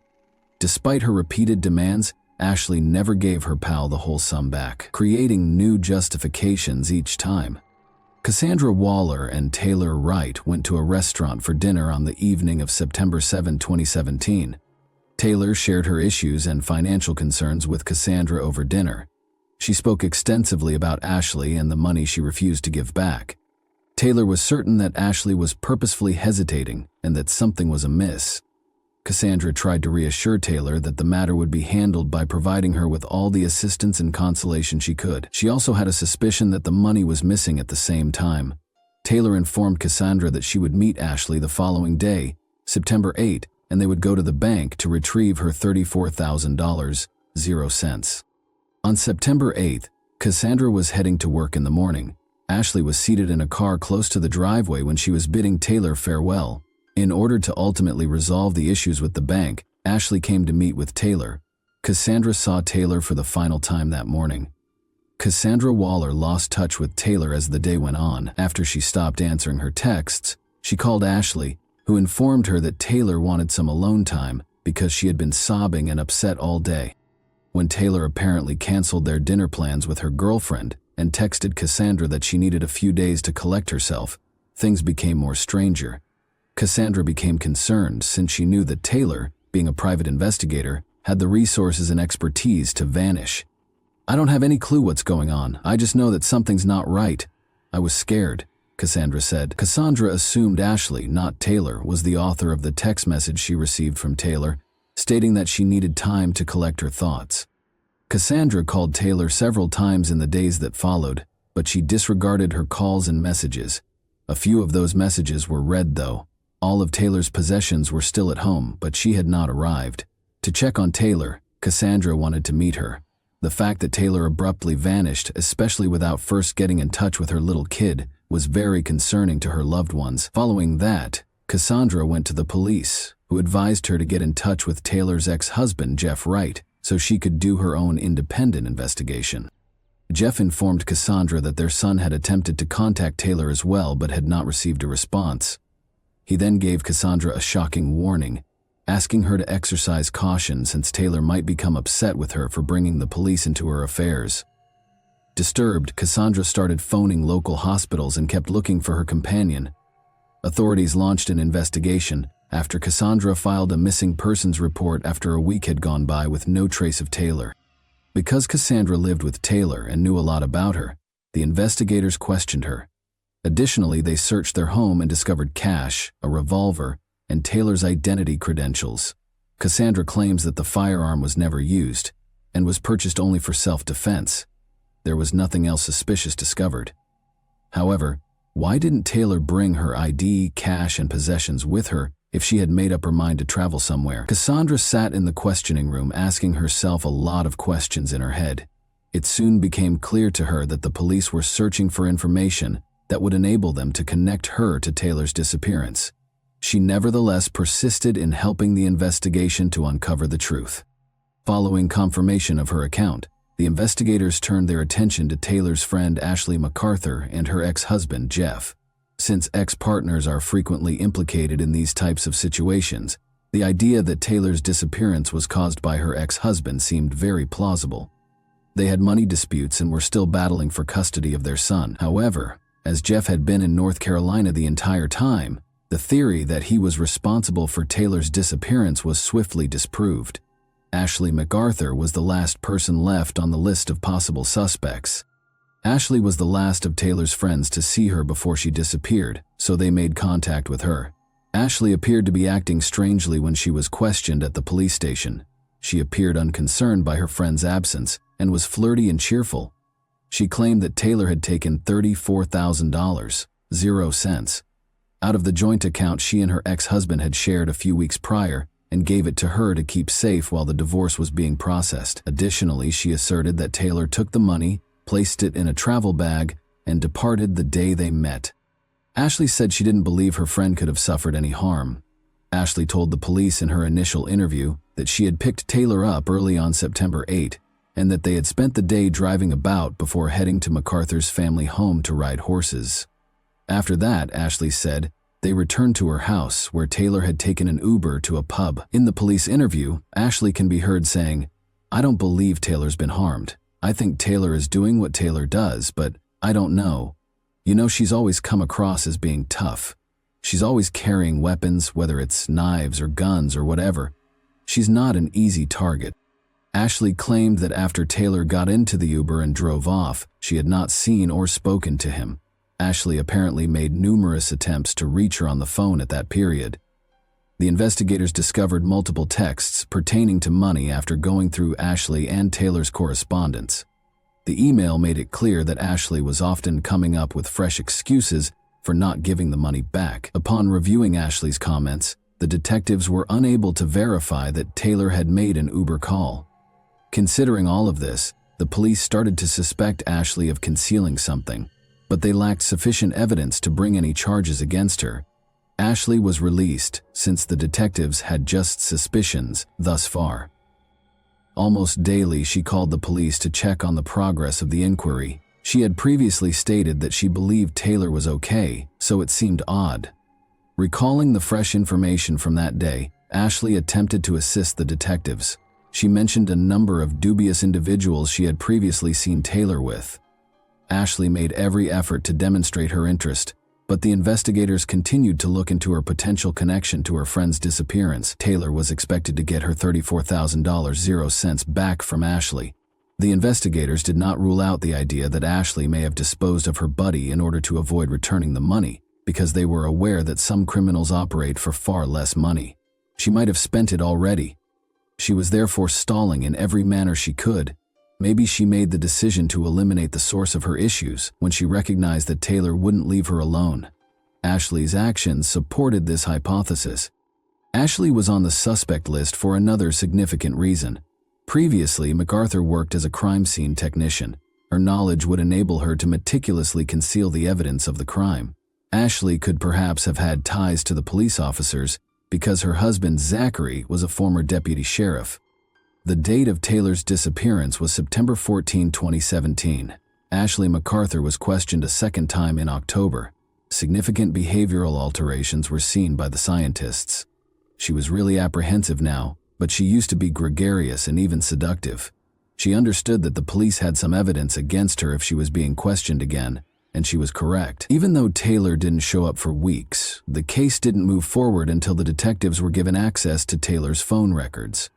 A: Despite her repeated demands, Ashley never gave her pal the whole sum back, creating new justifications each time. Cassandra Waller and Taylor Wright went to a restaurant for dinner on the evening of September 7, 2017. Taylor shared her issues and financial concerns with Cassandra over dinner. She spoke extensively about Ashley and the money she refused to give back. Taylor was certain that Ashley was purposefully hesitating and that something was amiss. Cassandra tried to reassure Taylor that the matter would be handled by providing her with all the assistance and consolation she could. She also had a suspicion that the money was missing at the same time. Taylor informed Cassandra that she would meet Ashley the following day, September 8, and they would go to the bank to retrieve her $34,000. On September 8th, Cassandra was heading to work in the morning. Ashley was seated in a car close to the driveway when she was bidding Taylor farewell. In order to ultimately resolve the issues with the bank, Ashley came to meet with Taylor. Cassandra saw Taylor for the final time that morning. Cassandra Waller lost touch with Taylor as the day went on. After she stopped answering her texts, she called Ashley, who informed her that Taylor wanted some alone time because she had been sobbing and upset all day. When Taylor apparently canceled their dinner plans with her girlfriend and texted Cassandra that she needed a few days to collect herself, things became more stranger. Cassandra became concerned since she knew that Taylor, being a private investigator, had the resources and expertise to vanish. "I don't have any clue what's going on. I just know that something's not right. I was scared," Cassandra said. Cassandra assumed Ashley, not Taylor, was the author of the text message she received from Taylor, stating that she needed time to collect her thoughts. Cassandra called Taylor several times in the days that followed, but she disregarded her calls and messages. A few of those messages were read, though. All of Taylor's possessions were still at home, but she had not arrived. To check on Taylor, Cassandra wanted to meet her. The fact that Taylor abruptly vanished, especially without first getting in touch with her little kid, was very concerning to her loved ones. Following that, Cassandra went to the police, who advised her to get in touch with Taylor's ex-husband, Jeff Wright, so she could do her own independent investigation. Jeff informed Cassandra that their son had attempted to contact Taylor as well but had not received a response. He then gave Cassandra a shocking warning, asking her to exercise caution since Taylor might become upset with her for bringing the police into her affairs. Disturbed, Cassandra started phoning local hospitals and kept looking for her companion. Authorities launched an investigation after Cassandra filed a missing persons report after a week had gone by with no trace of Taylor. Because Cassandra lived with Taylor and knew a lot about her, the investigators questioned her. Additionally, they searched their home and discovered cash, a revolver, and Taylor's identity credentials. Cassandra claims that the firearm was never used and was purchased only for self-defense. There was nothing else suspicious discovered. However, why didn't Taylor bring her ID, cash, and possessions with her if she had made up her mind to travel somewhere? Cassandra sat in the questioning room asking herself a lot of questions in her head. It soon became clear to her that the police were searching for information that would enable them to connect her to Taylor's disappearance. She nevertheless persisted in helping the investigation to uncover the truth. Following confirmation of her account, the investigators turned their attention to Taylor's friend Ashley MacArthur and her ex-husband Jeff. Since ex-partners are frequently implicated in these types of situations, the idea that Taylor's disappearance was caused by her ex-husband seemed very plausible. They had money disputes and were still battling for custody of their son. However, as Jeff had been in North Carolina the entire time, the theory that he was responsible for Taylor's disappearance was swiftly disproved. Ashley MacArthur was the last person left on the list of possible suspects. Ashley was the last of Taylor's friends to see her before she disappeared, so they made contact with her. Ashley appeared to be acting strangely when she was questioned at the police station. She appeared unconcerned by her friend's absence and was flirty and cheerful. She claimed that Taylor had taken $34,000 out of the joint account she and her ex-husband had shared a few weeks prior and gave it to her to keep safe while the divorce was being processed. Additionally, she asserted that Taylor took the money, placed it in a travel bag, and departed the day they met. Ashley said she didn't believe her friend could have suffered any harm. Ashley told the police in her initial interview that she had picked Taylor up early on September 8 and that they had spent the day driving about before heading to MacArthur's family home to ride horses. After that, Ashley said, they returned to her house where Taylor had taken an Uber to a pub. In the police interview, Ashley can be heard saying, "I don't believe Taylor's been harmed. I think Taylor is doing what Taylor does, but I don't know. You know, she's always come across as being tough. She's always carrying weapons, whether it's knives or guns or whatever. She's not an easy target." Ashley claimed that after Taylor got into the Uber and drove off, she had not seen or spoken to him. Ashley apparently made numerous attempts to reach her on the phone at that period. The investigators discovered multiple texts pertaining to money after going through Ashley and Taylor's correspondence. The email made it clear that Ashley was often coming up with fresh excuses for not giving the money back. Upon reviewing Ashley's comments, the detectives were unable to verify that Taylor had made an Uber call. Considering all of this, the police started to suspect Ashley of concealing something, but they lacked sufficient evidence to bring any charges against her. Ashley was released since the detectives had just suspicions thus far. Almost daily, she called the police to check on the progress of the inquiry. She had previously stated that she believed Taylor was okay, so it seemed odd. Recalling the fresh information from that day, Ashley attempted to assist the detectives. She mentioned a number of dubious individuals she had previously seen Taylor with. Ashley made every effort to demonstrate her interest, but the investigators continued to look into her potential connection to her friend's disappearance. Taylor was expected to get her $34,000 back from Ashley. The investigators did not rule out the idea that Ashley may have disposed of her buddy in order to avoid returning the money, because they were aware that some criminals operate for far less money. She might have spent it already. She was therefore stalling in every manner she could. Maybe she made the decision to eliminate the source of her issues when she recognized that Taylor wouldn't leave her alone. Ashley's actions supported this hypothesis. Ashley was on the suspect list for another significant reason. Previously, MacArthur worked as a crime scene technician. Her knowledge would enable her to meticulously conceal the evidence of the crime. Ashley could perhaps have had ties to the police officers because her husband Zachary was a former deputy sheriff. The date of Taylor's disappearance was September 14, 2017. Ashley MacArthur was questioned a second time in October. Significant behavioral alterations were seen by the scientists. She was really apprehensive now, but she used to be gregarious and even seductive. She understood that the police had some evidence against her if she was being questioned again, and she was correct. Even though Taylor didn't show up for weeks, the case didn't move forward until the detectives were given access to Taylor's phone records.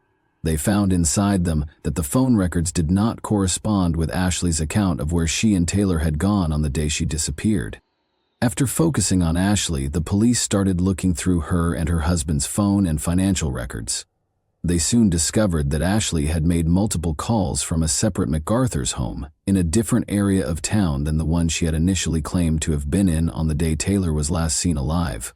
A: They found inside them that the phone records did not correspond with Ashley's account of where she and Taylor had gone on the day she disappeared. After focusing on Ashley, the police started looking through her and her husband's phone and financial records. They soon discovered that Ashley had made multiple calls from a separate MacArthur's home in a different area of town than the one she had initially claimed to have been in on the day Taylor was last seen alive.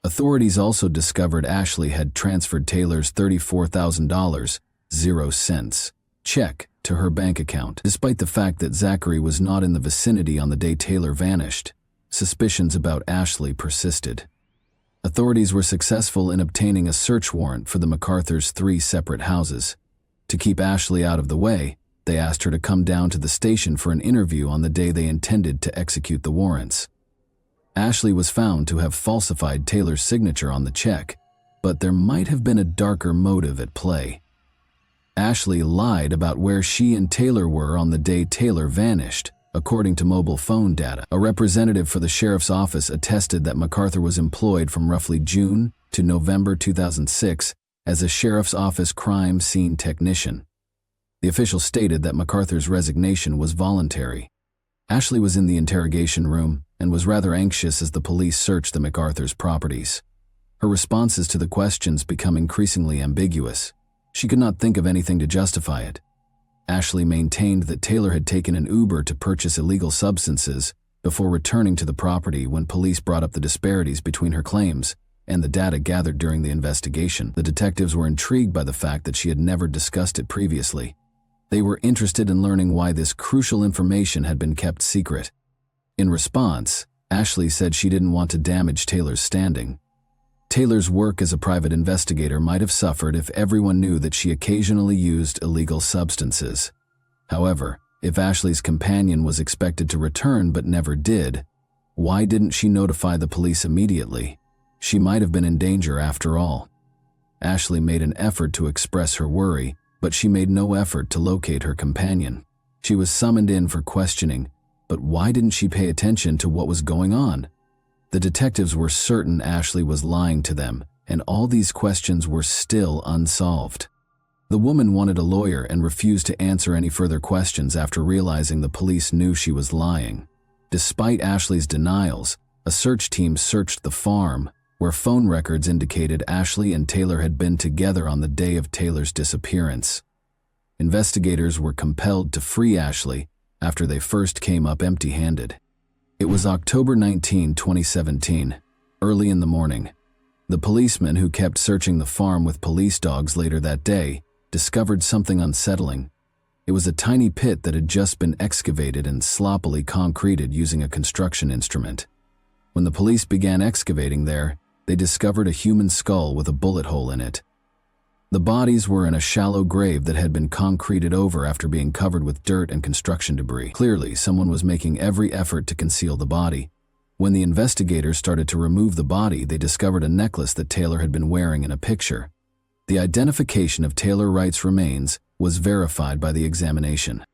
A: Authorities also discovered Ashley had transferred Taylor's $34,000 check to her bank account. Despite the fact that Zachary was not in the vicinity on the day Taylor vanished, suspicions about Ashley persisted. Authorities were successful in obtaining a search warrant for the MacArthur's 3 separate houses. To keep Ashley out of the way, they asked her to come down to the station for an interview on the day they intended to execute the warrants. Ashley was found to have falsified Taylor's signature on the check, but there might have been a darker motive at play. Ashley lied about where she and Taylor were on the day Taylor vanished, according to mobile phone data. A representative for the sheriff's office attested that MacArthur was employed from roughly June to November 2006 as a sheriff's office crime scene technician. The official stated that MacArthur's resignation was voluntary. Ashley was in the interrogation room and was rather anxious as the police searched the MacArthur's properties. Her responses to the questions become increasingly ambiguous. She could not think of anything to justify it. Ashley maintained that Taylor had taken an Uber to purchase illegal substances before returning to the property when police brought up the disparities between her claims and the data gathered during the investigation. The detectives were intrigued by the fact that she had never discussed it previously. They were interested in learning why this crucial information had been kept secret. In response, Ashley said she didn't want to damage Taylor's standing. Taylor's work as a private investigator might have suffered if everyone knew that she occasionally used illegal substances. However, if Ashley's companion was expected to return but never did, why didn't she notify the police immediately? She might have been in danger after all. Ashley made an effort to express her worry, but she made no effort to locate her companion. She was summoned in for questioning, but why didn't she pay attention to what was going on? The detectives were certain Ashley was lying to them, and all these questions were still unsolved. The woman wanted a lawyer and refused to answer any further questions after realizing the police knew she was lying. Despite Ashley's denials, a search team searched the farm, where phone records indicated Ashley and Taylor had been together on the day of Taylor's disappearance. Investigators were compelled to free Ashley after they first came up empty-handed. It was October 19, 2017, early in the morning. The policeman who kept searching the farm with police dogs later that day discovered something unsettling. It was a tiny pit that had just been excavated and sloppily concreted using a construction instrument. When the police began excavating there, they discovered a human skull with a bullet hole in it. The bodies were in a shallow grave that had been concreted over after being covered with dirt and construction debris. Clearly, someone was making every effort to conceal the body. When the investigators started to remove the body, they discovered a necklace that Taylor had been wearing in a picture. The identification of Taylor Wright's remains was verified by the examination.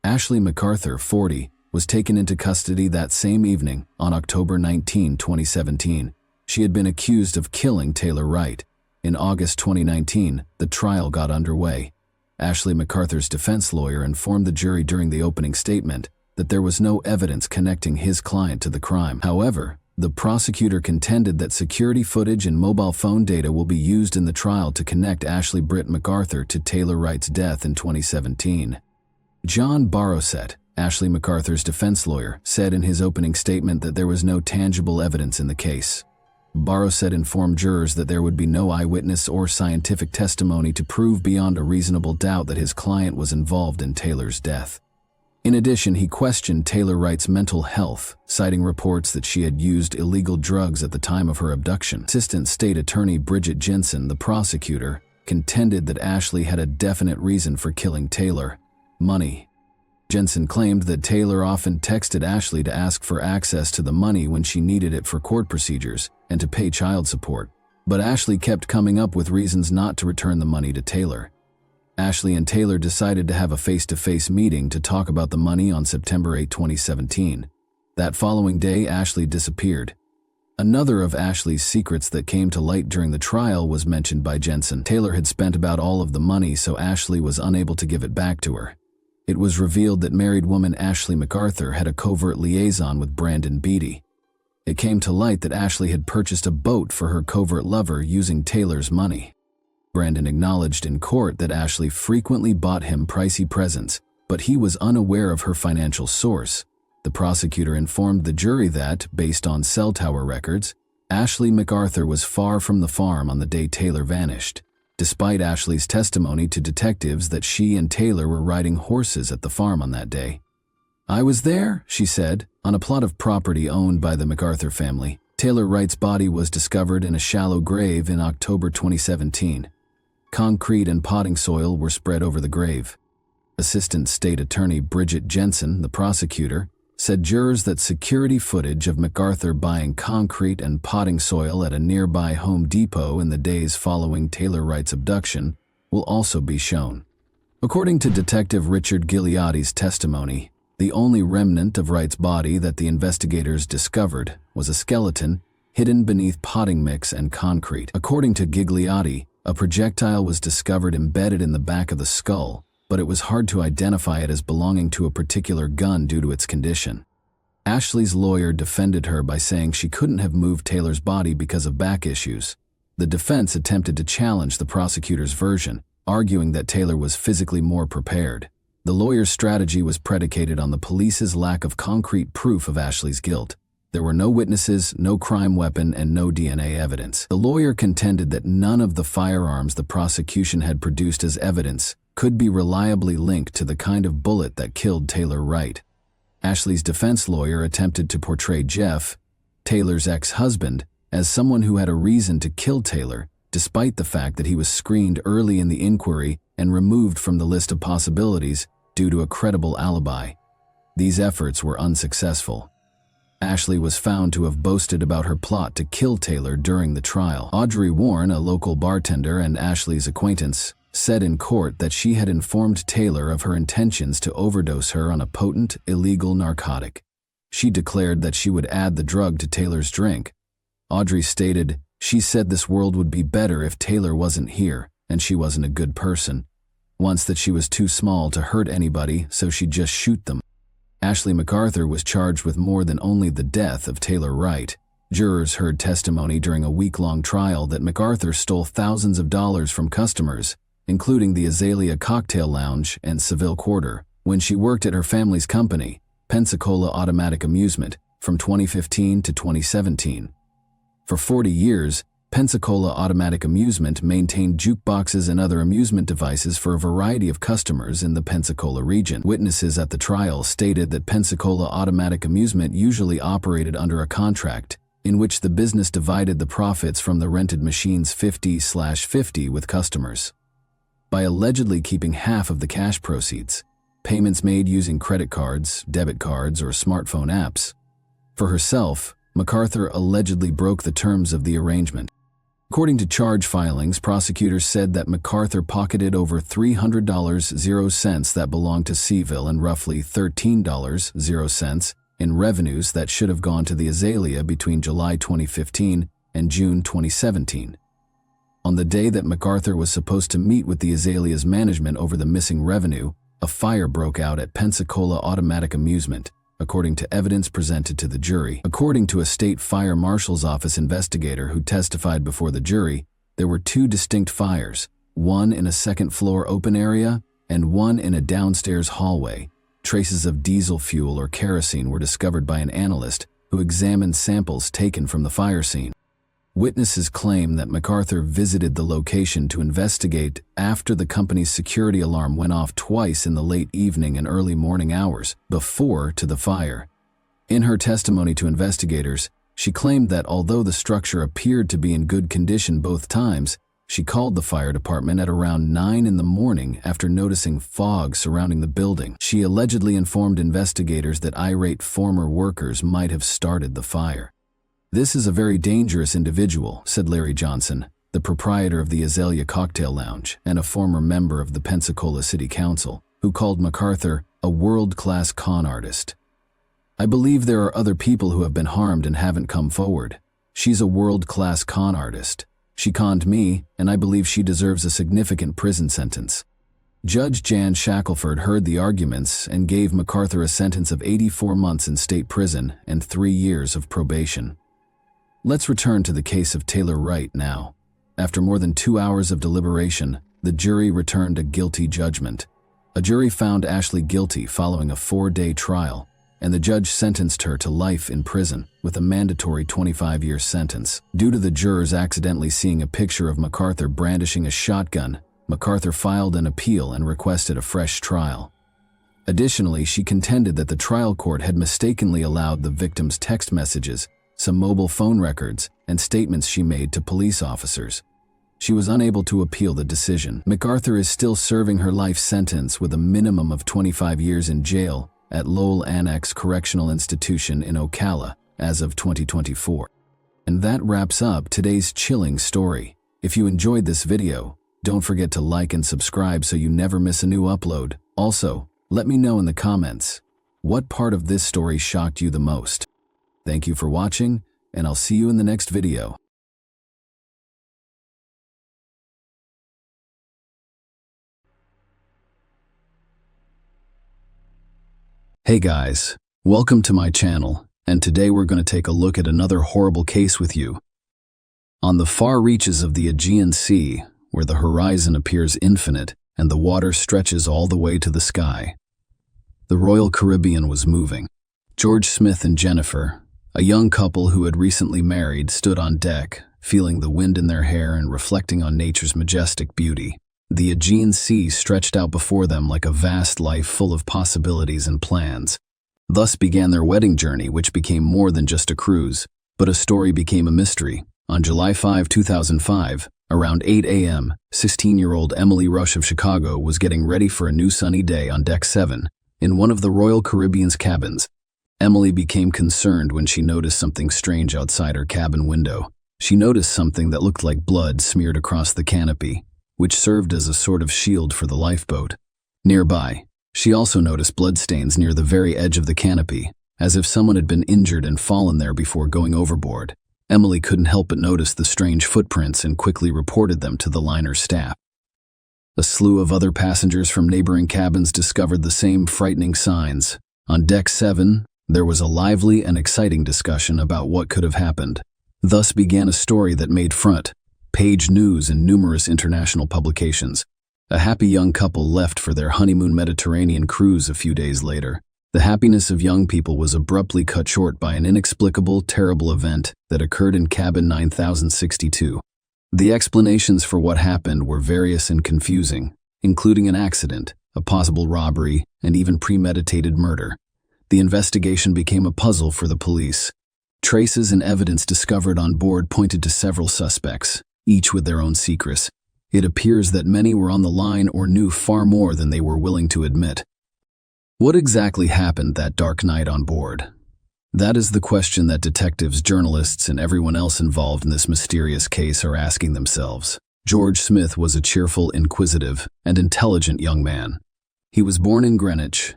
A: Ashley MacArthur, 40, was taken into custody that same evening on October 19, 2017. She had been accused of killing Taylor Wright. In August 2019, the trial got underway. Ashley MacArthur's defense lawyer informed the jury during the opening statement that there was no evidence connecting his client to the crime. However, the prosecutor contended that security footage and mobile phone data will be used in the trial to connect Ashley Britt MacArthur to Taylor Wright's death in 2017. John Barrowset, Ashley MacArthur's defense lawyer, said in his opening statement that there was no tangible evidence in the case. Barrowset informed jurors that there would be no eyewitness or scientific testimony to prove beyond a reasonable doubt that his client was involved in Taylor's death. In addition, he questioned Taylor Wright's mental health, citing reports that she had used illegal drugs at the time of her abduction. Assistant State Attorney Bridget Jensen, the prosecutor, contended that Ashley had a definite reason for killing Taylor: money. Jensen claimed that Taylor often texted Ashley to ask for access to the money when she needed it for court procedures and to pay child support, but Ashley kept coming up with reasons not to return the money to Taylor. Ashley and Taylor decided to have a face-to-face meeting to talk about the money on September 8, 2017. That following day, Ashley disappeared. Another of Ashley's secrets that came to light during the trial was mentioned by Jensen. Taylor had spent about all of the money, so Ashley was unable to give it back to her. It was revealed that married woman Ashley MacArthur had a covert liaison with Brandon Beatty. It came to light that Ashley had purchased a boat for her covert lover using Taylor's money. Brandon acknowledged in court that Ashley frequently bought him pricey presents, but he was unaware of her financial source. The prosecutor informed the jury that, based on cell tower records, Ashley MacArthur was far from the farm on the day Taylor vanished, despite Ashley's testimony to detectives that she and Taylor were riding horses at the farm on that day. "I was there," she said, on a plot of property owned by the MacArthur family. Taylor Wright's body was discovered in a shallow grave in October 2017. Concrete and potting soil were spread over the grave. Assistant State Attorney Bridget Jensen, the prosecutor, said jurors that security footage of MacArthur buying concrete and potting soil at a nearby Home Depot in the days following Taylor Wright's abduction will also be shown. According to Detective Richard Gigliotti's testimony, the only remnant of Wright's body that the investigators discovered was a skeleton hidden beneath potting mix and concrete. According to Gigliotti, a projectile was discovered embedded in the back of the skull, but it was hard to identify it as belonging to a particular gun due to its condition. Ashley's lawyer defended her by saying she couldn't have moved Taylor's body because of back issues. The defense attempted to challenge the prosecutor's version, arguing that Taylor was physically more prepared. The lawyer's strategy was predicated on the police's lack of concrete proof of Ashley's guilt. There were no witnesses, no crime weapon, and no DNA evidence. The lawyer contended that none of the firearms the prosecution had produced as evidence could be reliably linked to the kind of bullet that killed Taylor Wright. Ashley's defense lawyer attempted to portray Jeff, Taylor's ex-husband, as someone who had a reason to kill Taylor, despite the fact that he was screened early in the inquiry and removed from the list of possibilities due to a credible alibi. These efforts were unsuccessful. Ashley was found to have boasted about her plot to kill Taylor during the trial. Audrey Warren, a local bartender and Ashley's acquaintance, said in court that she had informed Taylor of her intentions to overdose her on a potent, illegal narcotic. She declared that she would add the drug to Taylor's drink. Audrey stated, "She said this world would be better if Taylor wasn't here, and she wasn't a good person. Once that she was too small to hurt anybody, so she'd just shoot them." Ashley MacArthur was charged with more than only the death of Taylor Wright. Jurors heard testimony during a week-long trial that MacArthur stole thousands of dollars from customers, including the Azalea Cocktail Lounge and Seville Quarter, when she worked at her family's company, Pensacola Automatic Amusement, from 2015 to 2017. For 40 years, Pensacola Automatic Amusement maintained jukeboxes and other amusement devices for a variety of customers in the Pensacola region. Witnesses at the trial stated that Pensacola Automatic Amusement usually operated under a contract, in which the business divided the profits from the rented machines 50/50 with customers. By allegedly keeping half of the cash proceeds, payments made using credit cards, debit cards, or smartphone apps. For herself, MacArthur allegedly broke the terms of the arrangement. According to charge filings, prosecutors said that MacArthur pocketed over $300.00 that belonged to Seville and roughly $13.00 in revenues that should have gone to the Azalea between July 2015 and June 2017. On the day that MacArthur was supposed to meet with the Azalea's management over the missing revenue, a fire broke out at Pensacola Automatic Amusement, according to evidence presented to the jury. According to a state fire marshal's office investigator who testified before the jury, there were two distinct fires, one in a second-floor open area and one in a downstairs hallway. Traces of diesel fuel or kerosene were discovered by an analyst who examined samples taken from the fire scene. Witnesses claim that MacArthur visited the location to investigate after the company's security alarm went off twice in the late evening and early morning hours before to the fire. In her testimony to investigators, she claimed that although the structure appeared to be in good condition both times, she called the fire department at around 9 in the morning after noticing fog surrounding the building. She allegedly informed investigators that irate former workers might have started the fire. "This is a very dangerous individual," said Larry Johnson, the proprietor of the Azalea Cocktail Lounge and a former member of the Pensacola City Council, who called MacArthur a world-class con artist. "I believe there are other people who have been harmed and haven't come forward. She's a world-class con artist. She conned me, and I believe she deserves a significant prison sentence." Judge Jan Shackelford heard the arguments and gave MacArthur a sentence of 84 months in state prison and 3 years of probation. Let's return to the case of Taylor Wright now. After more than 2 hours of deliberation, the jury returned a guilty judgment. A jury found Ashley guilty following a 4-day trial, and the judge sentenced her to life in prison with a mandatory 25-year sentence. Due to the jurors accidentally seeing a picture of MacArthur brandishing a shotgun, MacArthur filed an appeal and requested a fresh trial. Additionally, she contended that the trial court had mistakenly allowed the victim's text messages, some mobile phone records, and statements she made to police officers. She was unable to appeal the decision. MacArthur is still serving her life sentence with a minimum of 25 years in jail at Lowell Annex Correctional Institution in Ocala as of 2024. And that wraps up today's chilling story. If you enjoyed this video, don't forget to like and subscribe so you never miss a new upload. Also, let me know in the comments, what part of this story shocked you the most? Thank you for watching, and I'll see you in the next video. Hey guys, welcome to my channel, and today we're going to take a look at another horrible case with you. On the far reaches of the Aegean Sea, where the horizon appears infinite and the water stretches all the way to the sky, the Royal Caribbean was moving. George Smith and Jennifer, a young couple who had recently married, stood on deck, feeling the wind in their hair and reflecting on nature's majestic beauty. The Aegean Sea stretched out before them like a vast life full of possibilities and plans. Thus began their wedding journey, which became more than just a cruise, but a story became a mystery. On July 5, 2005, around 8 a.m., 16-year-old Emily Rush of Chicago was getting ready for a new sunny day on Deck 7, in one of the Royal Caribbean's cabins. Emily became concerned when she noticed something strange outside her cabin window. She noticed something that looked like blood smeared across the canopy, which served as a sort of shield for the lifeboat. Nearby, she also noticed bloodstains near the very edge of the canopy, as if someone had been injured and fallen there before going overboard. Emily couldn't help but notice the strange footprints and quickly reported them to the liner's staff. A slew of other passengers from neighboring cabins discovered the same frightening signs. On Deck 7, there was a lively and exciting discussion about what could have happened. Thus began a story that made front page news in numerous international publications. A happy young couple left for their honeymoon Mediterranean cruise a few days later. The happiness of young people was abruptly cut short by an inexplicable, terrible event that occurred in cabin 9062. The explanations for what happened were various and confusing, including an accident, a possible robbery, and even premeditated murder. The investigation became a puzzle for the police. Traces and evidence discovered on board pointed to several suspects, each with their own secrets. It appears that many were on the line or knew far more than they were willing to admit. What exactly happened that dark night on board? That is the question that detectives, journalists, and everyone else involved in this mysterious case are asking themselves. George Smith was a cheerful, inquisitive, and intelligent young man. He was born in Greenwich,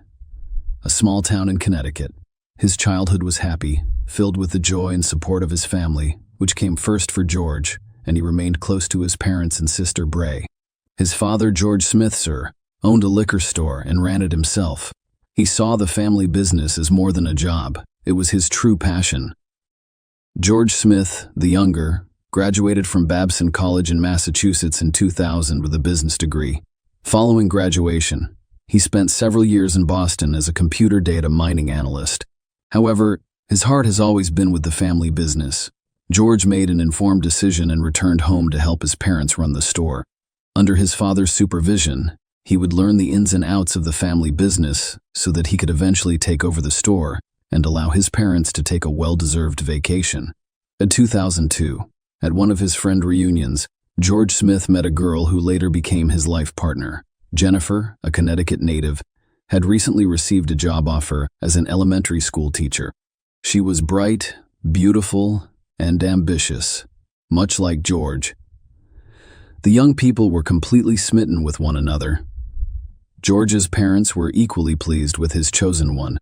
A: a small town in Connecticut. His childhood was happy, filled with the joy and support of his family, which came first for George, and he remained close to his parents and sister Bray. His father, George Smith, sir, owned a liquor store and ran it himself. He saw the family business as more than a job. It was his true passion. George Smith, the younger, graduated from Babson College in Massachusetts in 2000 with a business degree. Following graduation, he spent several years in Boston as a computer data mining analyst. However, his heart has always been with the family business. George made an informed decision and returned home to help his parents run the store. Under his father's supervision, he would learn the ins and outs of the family business so that he could eventually take over the store and allow his parents to take a well-deserved vacation. In 2002, at one of his friend reunions, George Smith met a girl who later became his life partner. Jennifer, a Connecticut native, had recently received a job offer as an elementary school teacher. She was bright, beautiful, and ambitious, much like George. The young people were completely smitten with one another. George's parents were equally pleased with his chosen one.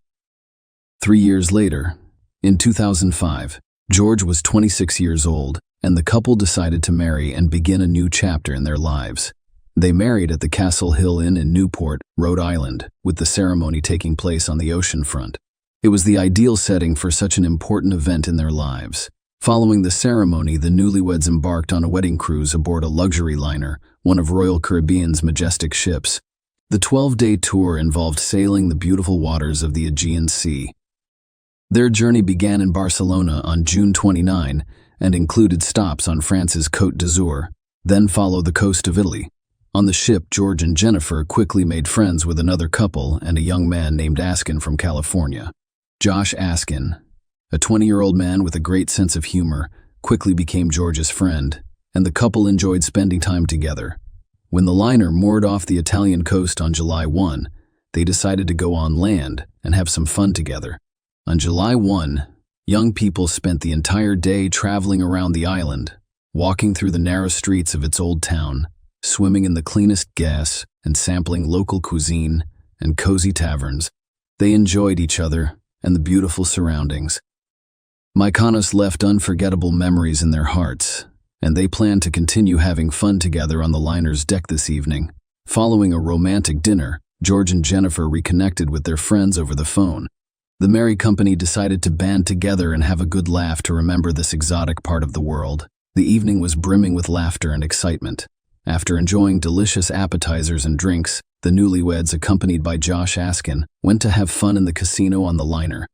A: 3 years later, in 2005, George was 26 years old, and the couple decided to marry and begin a new chapter in their lives. They married at the Castle Hill Inn in Newport, Rhode Island, with the ceremony taking place on the ocean front. It was the ideal setting for such an important event in their lives. Following the ceremony, the newlyweds embarked on a wedding cruise aboard a luxury liner, one of Royal Caribbean's majestic ships. The 12-day tour involved sailing the beautiful waters of the Aegean Sea. Their journey began in Barcelona on June 29 and included stops on France's Côte d'Azur, then followed the coast of Italy. On the ship, George and Jennifer quickly made friends with another couple and a young man named Askin from California. Josh Askin, a 20-year-old man with a great sense of humor, quickly became George's friend, and the couple enjoyed spending time together. When the liner moored off the Italian coast on July 1, they decided to go on land and have some fun together. On July 1, young people spent the entire day traveling around the island, walking through the narrow streets of its old town, swimming in the cleanest gas, and sampling local cuisine and cozy taverns. They enjoyed each other and the beautiful surroundings. Mykonos left unforgettable memories in their hearts, and they planned to continue having fun together on the liner's deck this evening. Following a romantic dinner, George and Jennifer reconnected with their friends over the phone. The merry company decided to band together and have a good laugh to remember this exotic part of the world. The evening was brimming with laughter and excitement. After enjoying delicious appetizers and drinks, the newlyweds, accompanied by Josh Askin, went to have fun in the casino on the liner.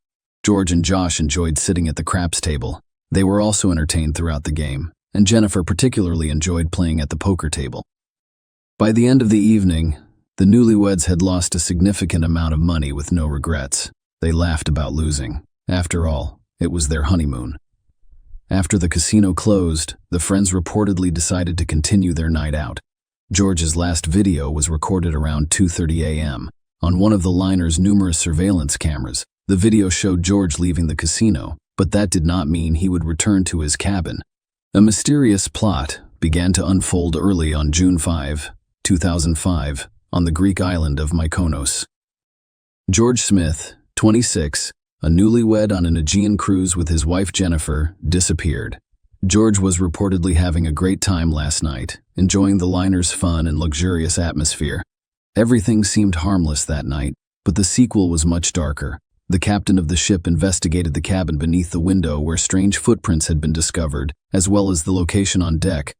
A: George and Josh enjoyed sitting at the craps table. They were also entertained throughout the game, and Jennifer particularly enjoyed playing at the poker table. By the end of the evening, the newlyweds had lost a significant amount of money with no regrets. They laughed about losing. After all, it was their honeymoon. After the casino closed, the friends reportedly decided to continue their night out. George's last video was recorded around 2:30 a.m. on one of the liner's numerous surveillance cameras. The video showed George leaving the casino, but that did not mean he would return to his cabin. A mysterious plot began to unfold early on June 5, 2005, on the Greek island of Mykonos. George Smith, 26, a newlywed on an Aegean cruise with his wife Jennifer, disappeared. George was reportedly having a great time last night, enjoying the liner's fun and luxurious atmosphere. Everything seemed harmless that night, but the sequel was much darker. The captain of the ship investigated the cabin beneath the window where strange footprints had been discovered, as well as the location on deck.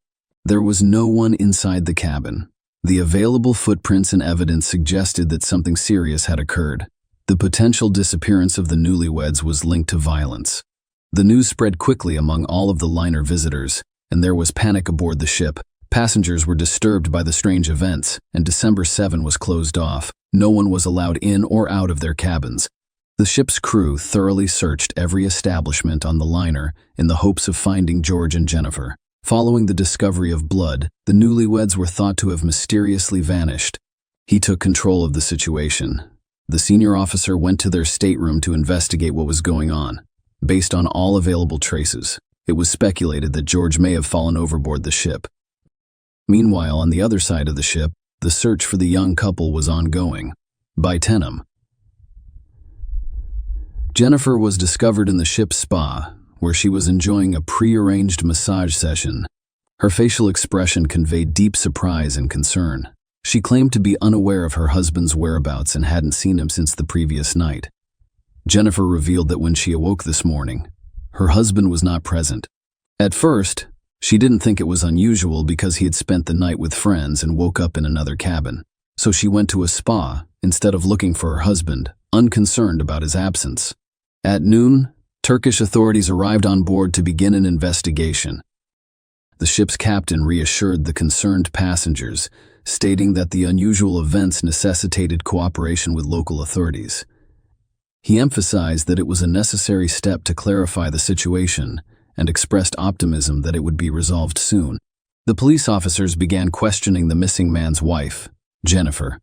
A: There was no one inside the cabin. The available footprints and evidence suggested that something serious had occurred. The potential disappearance of the newlyweds was linked to violence. The news spread quickly among all of the liner visitors, and there was panic aboard the ship. Passengers were disturbed by the strange events, and December 7 was closed off. No one was allowed in or out of their cabins. The ship's crew thoroughly searched every establishment on the liner in the hopes of finding George and Jennifer. Following the discovery of blood, the newlyweds were thought to have mysteriously vanished. He took control of the situation. The senior officer went to their stateroom to investigate what was going on. Based on all available traces, it was speculated that George may have fallen overboard the ship. Meanwhile, on the other side of the ship, the search for the young couple was ongoing. By 10 a.m. Jennifer was discovered in the ship's spa, where she was enjoying a pre-arranged massage session. Her facial expression conveyed deep surprise and concern. She claimed to be unaware of her husband's whereabouts and hadn't seen him since the previous night. Jennifer revealed that when she awoke this morning, her husband was not present. At first, she didn't think it was unusual because he had spent the night with friends and woke up in another cabin. So she went to a spa instead of looking for her husband, unconcerned about his absence. At noon, Turkish authorities arrived on board to begin an investigation. The ship's captain reassured the concerned passengers, stating that the unusual events necessitated cooperation with local authorities. He emphasized that it was a necessary step to clarify the situation and expressed optimism that it would be resolved soon. The police officers began questioning the missing man's wife, Jennifer.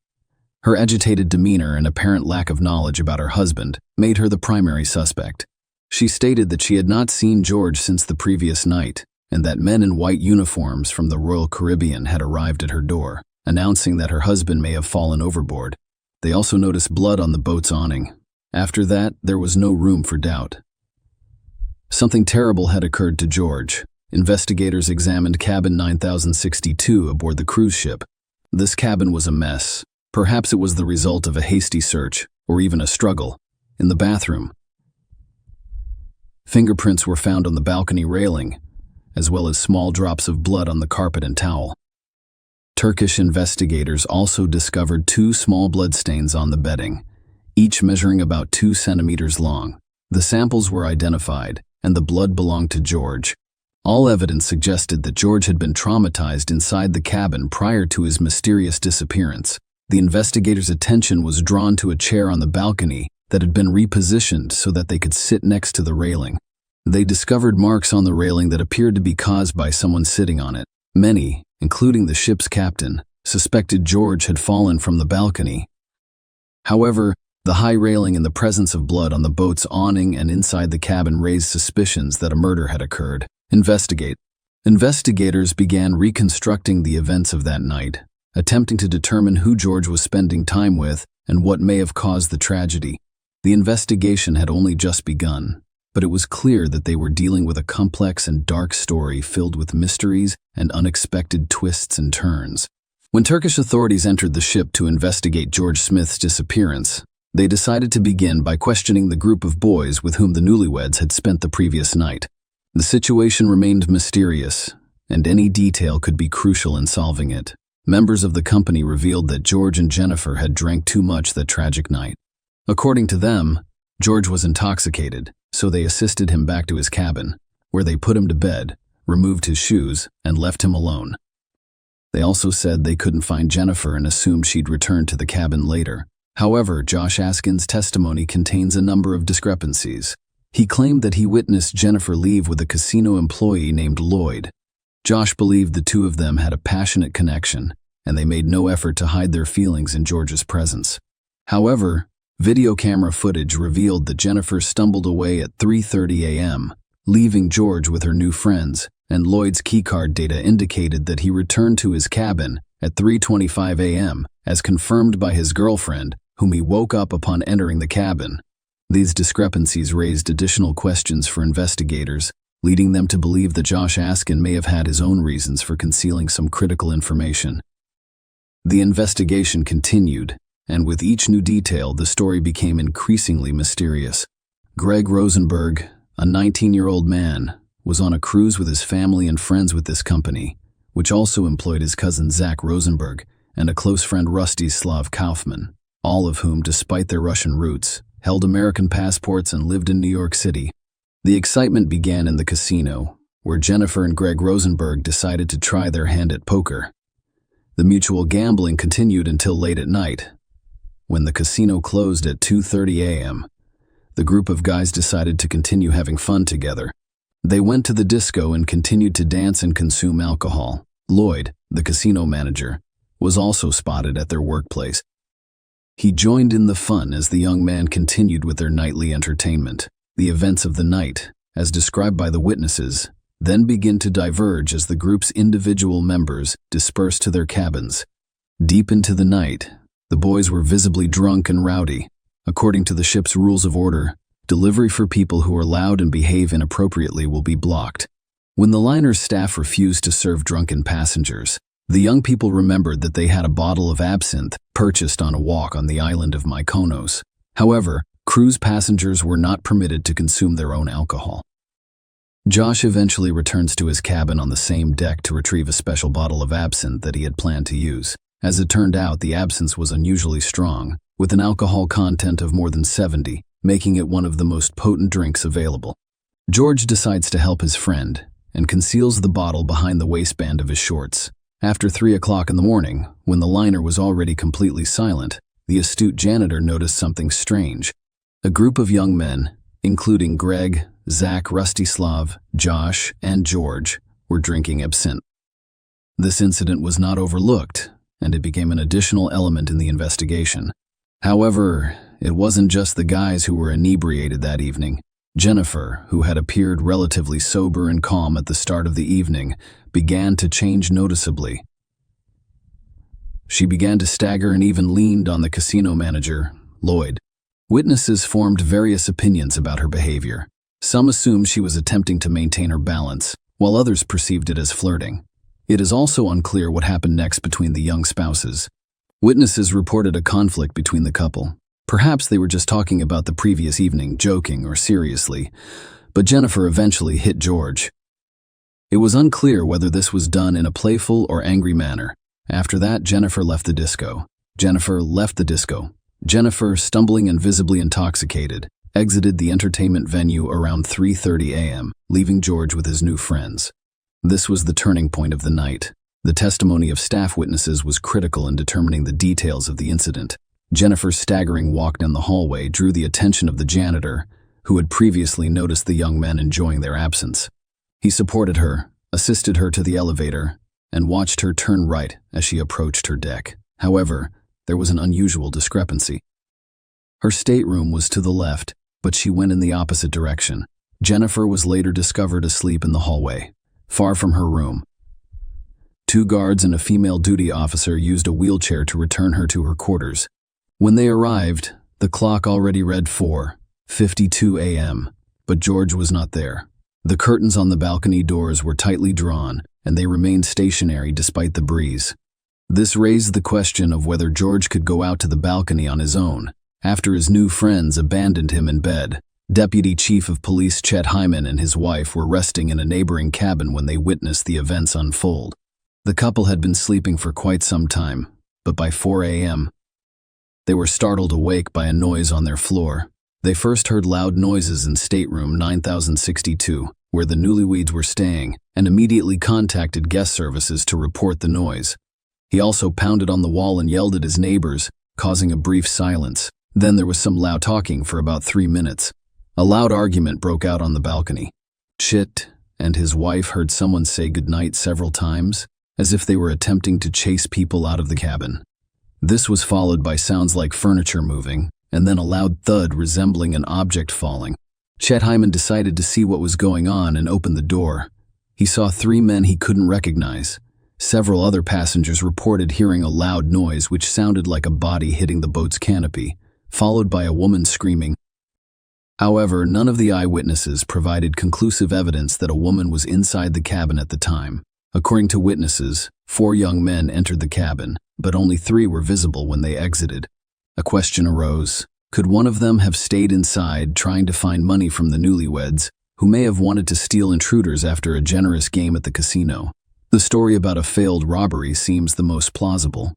A: Her agitated demeanor and apparent lack of knowledge about her husband made her the primary suspect. She stated that she had not seen George since the previous night and that men in white uniforms from the Royal Caribbean had arrived at her door, announcing that her husband may have fallen overboard. They also noticed blood on the boat's awning. After that, there was no room for doubt. Something terrible had occurred to George. Investigators examined cabin 9062 aboard the cruise ship. This cabin was a mess. Perhaps it was the result of a hasty search, or even a struggle. In the bathroom, fingerprints were found on the balcony railing, as well as small drops of blood on the carpet and towel. Turkish investigators also discovered 2 small bloodstains on the bedding, each measuring about 2 centimeters long. The samples were identified, and the blood belonged to George. All evidence suggested that George had been traumatized inside the cabin prior to his mysterious disappearance. The investigators' attention was drawn to a chair on the balcony that had been repositioned so that they could sit next to the railing. They discovered marks on the railing that appeared to be caused by someone sitting on it. Many, including the ship's captain, suspected George had fallen from the balcony. However, the high railing and the presence of blood on the boat's awning and inside the cabin raised suspicions that a murder had occurred. Investigators began reconstructing the events of that night, attempting to determine who George was spending time with and what may have caused the tragedy. The investigation had only just begun, but it was clear that they were dealing with a complex and dark story filled with mysteries and unexpected twists and turns. When Turkish authorities entered the ship to investigate George Smith's disappearance, they decided to begin by questioning the group of boys with whom the newlyweds had spent the previous night. The situation remained mysterious, and any detail could be crucial in solving it. Members of the company revealed that George and Jennifer had drank too much that tragic night. According to them, George was intoxicated, so they assisted him back to his cabin, where they put him to bed, removed his shoes, and left him alone. They also said they couldn't find Jennifer and assumed she'd return to the cabin later. However, Josh Askin's testimony contains a number of discrepancies. He claimed that he witnessed Jennifer leave with a casino employee named Lloyd. Josh believed the two of them had a passionate connection, and they made no effort to hide their feelings in George's presence. However, video camera footage revealed that Jennifer stumbled away at 3:30 a.m., leaving George with her new friends, and Lloyd's keycard data indicated that he returned to his cabin at 3:25 a.m., as confirmed by his girlfriend, whom he woke up upon entering the cabin. These discrepancies raised additional questions for investigators, leading them to believe that Josh Askin may have had his own reasons for concealing some critical information. The investigation continued, and with each new detail, the story became increasingly mysterious. Greg Rosenberg, a 19-year-old man, was on a cruise with his family and friends with this company, which also employed his cousin Zach Rosenberg and a close friend Rostislav Kaufman, all of whom, despite their Russian roots, held American passports and lived in New York City. The excitement began in the casino, where Jennifer and Greg Rosenberg decided to try their hand at poker. The mutual gambling continued until late at night. When the casino closed at 2:30 a.m., the group of guys decided to continue having fun together. They went to the disco and continued to dance and consume alcohol. Lloyd, the casino manager, was also spotted at their workplace. He joined in the fun as the young man continued with their nightly entertainment. The events of the night, as described by the witnesses, then begin to diverge as the group's individual members dispersed to their cabins. Deep into the night, the boys were visibly drunk and rowdy. According to the ship's rules of order, delivery for people who are loud and behave inappropriately will be blocked. When the liner's staff refused to serve drunken passengers, the young people remembered that they had a bottle of absinthe purchased on a walk on the island of Mykonos. However, cruise passengers were not permitted to consume their own alcohol. Josh eventually returns to his cabin on the same deck to retrieve a special bottle of absinthe that he had planned to use. As it turned out, the absinthe was unusually strong, with an alcohol content of more than 70, making it one of the most potent drinks available. George decides to help his friend and conceals the bottle behind the waistband of his shorts. After 3 o'clock in the morning, when the liner was already completely silent, the astute janitor noticed something strange. A group of young men, including Greg, Zach, Rostislav, Josh, and George, were drinking absinthe. This incident was not overlooked, and it became an additional element in the investigation. However, it wasn't just the guys who were inebriated that evening. Jennifer, who had appeared relatively sober and calm at the start of the evening, began to change noticeably. She began to stagger and even leaned on the casino manager, Lloyd. Witnesses formed various opinions about her behavior. Some assumed she was attempting to maintain her balance, while others perceived it as flirting. It is also unclear what happened next between the young spouses. Witnesses reported a conflict between the couple. Perhaps they were just talking about the previous evening, joking or seriously, but Jennifer eventually hit George. It was unclear whether this was done in a playful or angry manner. After that, Jennifer left the disco. Jennifer, stumbling and visibly intoxicated, exited the entertainment venue around 3:30 a.m., leaving George with his new friends. This was the turning point of the night. The testimony of staff witnesses was critical in determining the details of the incident. Jennifer's staggering walk down the hallway drew the attention of the janitor, who had previously noticed the young men enjoying their absence. He supported her, assisted her to the elevator, and watched her turn right as she approached her deck. However, there was an unusual discrepancy. Her stateroom was to the left, but she went in the opposite direction. Jennifer was later discovered asleep in the hallway, far from her room. 2 guards and a female duty officer used a wheelchair to return her to her quarters. When they arrived, the clock already read 4:52 a.m., but George was not there. The curtains on the balcony doors were tightly drawn, and they remained stationary despite the breeze. This raised the question of whether George could go out to the balcony on his own, after his new friends abandoned him in bed. Deputy Chief of Police Chet Hyman and his wife were resting in a neighboring cabin when they witnessed the events unfold. The couple had been sleeping for quite some time, but by 4 a.m., they were startled awake by a noise on their floor. They first heard loud noises in stateroom 9062, where the newlyweds were staying, and immediately contacted guest services to report the noise. He also pounded on the wall and yelled at his neighbors, causing a brief silence. Then there was some loud talking for about 3 minutes. A loud argument broke out on the balcony. Chit and his wife heard someone say goodnight several times, as if they were attempting to chase people out of the cabin. This was followed by sounds like furniture moving, and then a loud thud resembling an object falling. Chet Hyman decided to see what was going on and opened the door. He saw 3 men he couldn't recognize. Several other passengers reported hearing a loud noise which sounded like a body hitting the boat's canopy, followed by a woman screaming. However, none of the eyewitnesses provided conclusive evidence that a woman was inside the cabin at the time. According to witnesses, 4 young men entered the cabin, but only 3 were visible when they exited. A question arose. Could one of them have stayed inside trying to find money from the newlyweds, who may have wanted to steal intruders after a generous game at the casino? The story about a failed robbery seems the most plausible.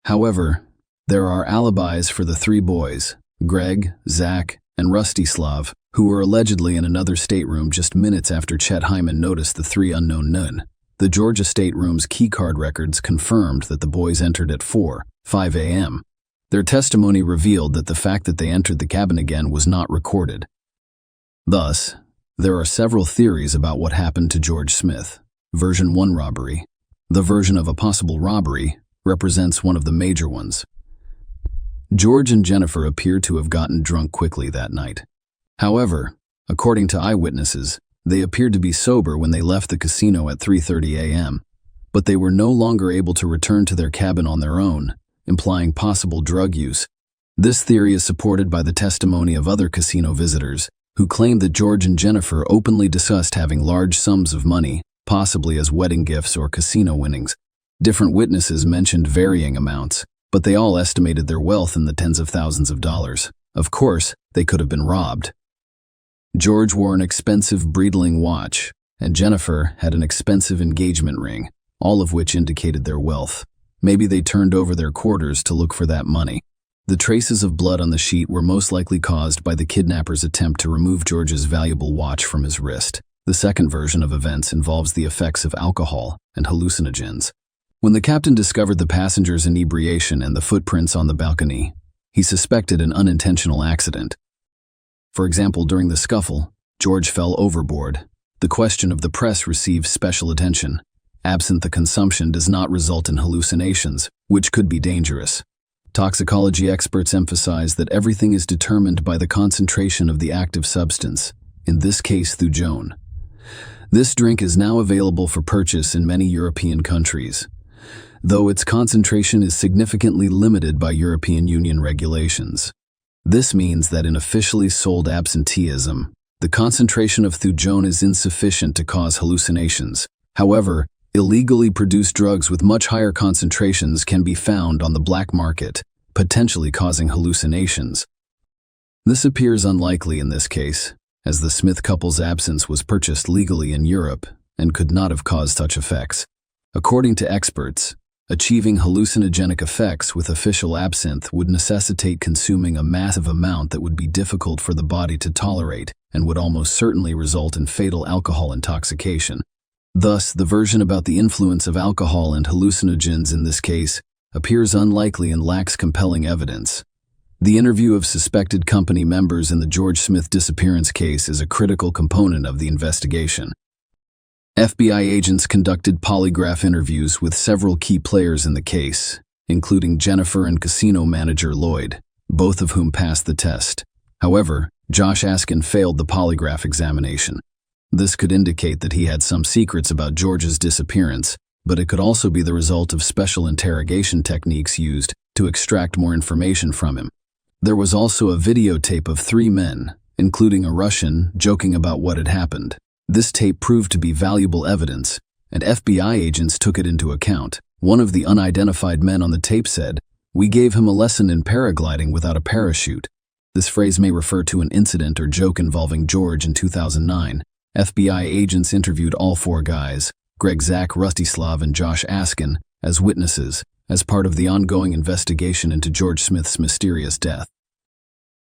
A: However, there are alibis for the 3 boys, Greg, Zach, and Rustislav, who were allegedly in another stateroom just minutes after Chet Hyman noticed the 3 unknown men. The Georgia stateroom's keycard records confirmed that the boys entered at 4:05 a.m. Their testimony revealed that the fact that they entered the cabin again was not recorded. Thus, there are several theories about what happened to George Smith. Version 1 robbery. The version of a possible robbery represents one of the major ones. George and Jennifer appear to have gotten drunk quickly that night. However, according to eyewitnesses, they appeared to be sober when they left the casino at 3:30 a.m., but they were no longer able to return to their cabin on their own, implying possible drug use. This theory is supported by the testimony of other casino visitors, who claimed that George and Jennifer openly discussed having large sums of money, possibly as wedding gifts or casino winnings. Different witnesses mentioned varying amounts, but they all estimated their wealth in the tens of thousands of dollars. Of course, they could have been robbed. George wore an expensive Breitling watch, and Jennifer had an expensive engagement ring, all of which indicated their wealth. Maybe they turned over their quarters to look for that money. The traces of blood on the sheet were most likely caused by the kidnapper's attempt to remove George's valuable watch from his wrist. The second version of events involves the effects of alcohol and hallucinogens. When the captain discovered the passenger's inebriation and the footprints on the balcony, he suspected an unintentional accident. For example, during the scuffle, George fell overboard. The question of the press received special attention. Absent the consumption does not result in hallucinations, which could be dangerous. Toxicology experts emphasize that everything is determined by the concentration of the active substance, in this case thujone. This drink is now available for purchase in many European countries, though its concentration is significantly limited by European Union regulations. This means that in officially sold absenteeism, the concentration of thujone is insufficient to cause hallucinations. However, illegally produced drugs with much higher concentrations can be found on the black market, potentially causing hallucinations. This appears unlikely in this case, as the Smith couple's absinthe was purchased legally in Europe and could not have caused such effects. According to experts, achieving hallucinogenic effects with official absinthe would necessitate consuming a massive amount that would be difficult for the body to tolerate and would almost certainly result in fatal alcohol intoxication. Thus, the version about the influence of alcohol and hallucinogens in this case appears unlikely and lacks compelling evidence. The interview of suspected company members in the George Smith disappearance case is a critical component of the investigation. FBI agents conducted polygraph interviews with several key players in the case, including Jennifer and casino manager Lloyd, both of whom passed the test. However, Josh Askin failed the polygraph examination. This could indicate that he had some secrets about George's disappearance, but it could also be the result of special interrogation techniques used to extract more information from him. There was also a videotape of 3 men, including a Russian, joking about what had happened. This tape proved to be valuable evidence, and FBI agents took it into account. One of the unidentified men on the tape said, "We gave him a lesson in paragliding without a parachute." This phrase may refer to an incident or joke involving George in 2009. FBI agents interviewed all 4 guys, Greg, Zach, Rustislav, and Josh Askin, as witnesses, as part of the ongoing investigation into George Smith's mysterious death.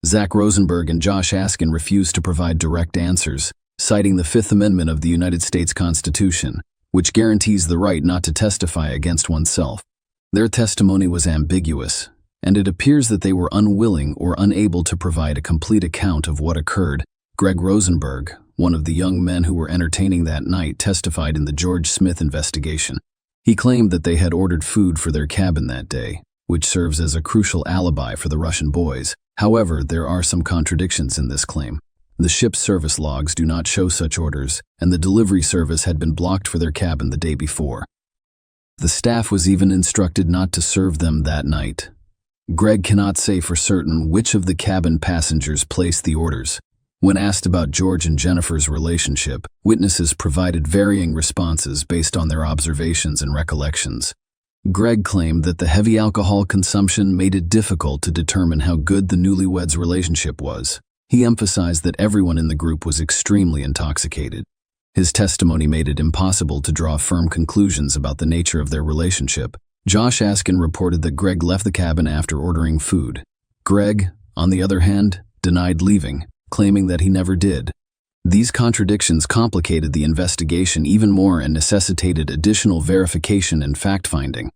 A: Zach Rosenberg and Josh Askin refused to provide direct answers, citing the Fifth Amendment of the United States Constitution, which guarantees the right not to testify against oneself. Their testimony was ambiguous, and it appears that they were unwilling or unable to provide a complete account of what occurred. Greg Rosenberg, one of the young men who were entertaining that night, testified in the George Smith investigation. He claimed that they had ordered food for their cabin that day, which serves as a crucial alibi for the Russian boys. However, there are some contradictions in this claim. The ship's service logs do not show such orders, and the delivery service had been blocked for their cabin the day before. The staff was even instructed not to serve them that night. Greg cannot say for certain which of the cabin passengers placed the orders. When asked about George and Jennifer's relationship, witnesses provided varying responses based on their observations and recollections. Greg claimed that the heavy alcohol consumption made it difficult to determine how good the newlyweds' relationship was. He emphasized that everyone in the group was extremely intoxicated. His testimony made it impossible to draw firm conclusions about the nature of their relationship. Josh Askin reported that Greg left the cabin after ordering food. Greg, on the other hand, denied leaving, claiming that he never did. These contradictions complicated the investigation even more and necessitated additional verification and fact-finding.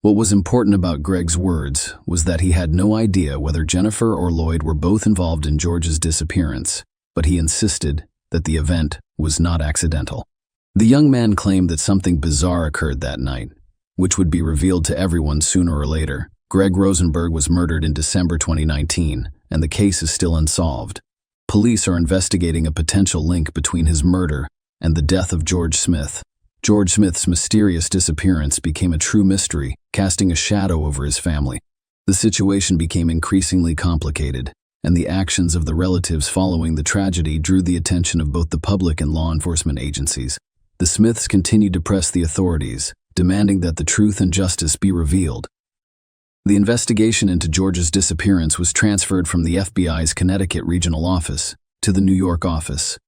A: What was important about Greg's words was that he had no idea whether Jennifer or Lloyd were both involved in George's disappearance, but he insisted that the event was not accidental. The young man claimed that something bizarre occurred that night, which would be revealed to everyone sooner or later. Greg Rosenberg was murdered in December 2019, and the case is still unsolved. Police are investigating a potential link between his murder and the death of George Smith. George Smith's mysterious disappearance became a true mystery, casting a shadow over his family. The situation became increasingly complicated, and the actions of the relatives following the tragedy drew the attention of both the public and law enforcement agencies. The Smiths continued to press the authorities, demanding that the truth and justice be revealed. The investigation into George's disappearance was transferred from the FBI's Connecticut regional office to the New York office.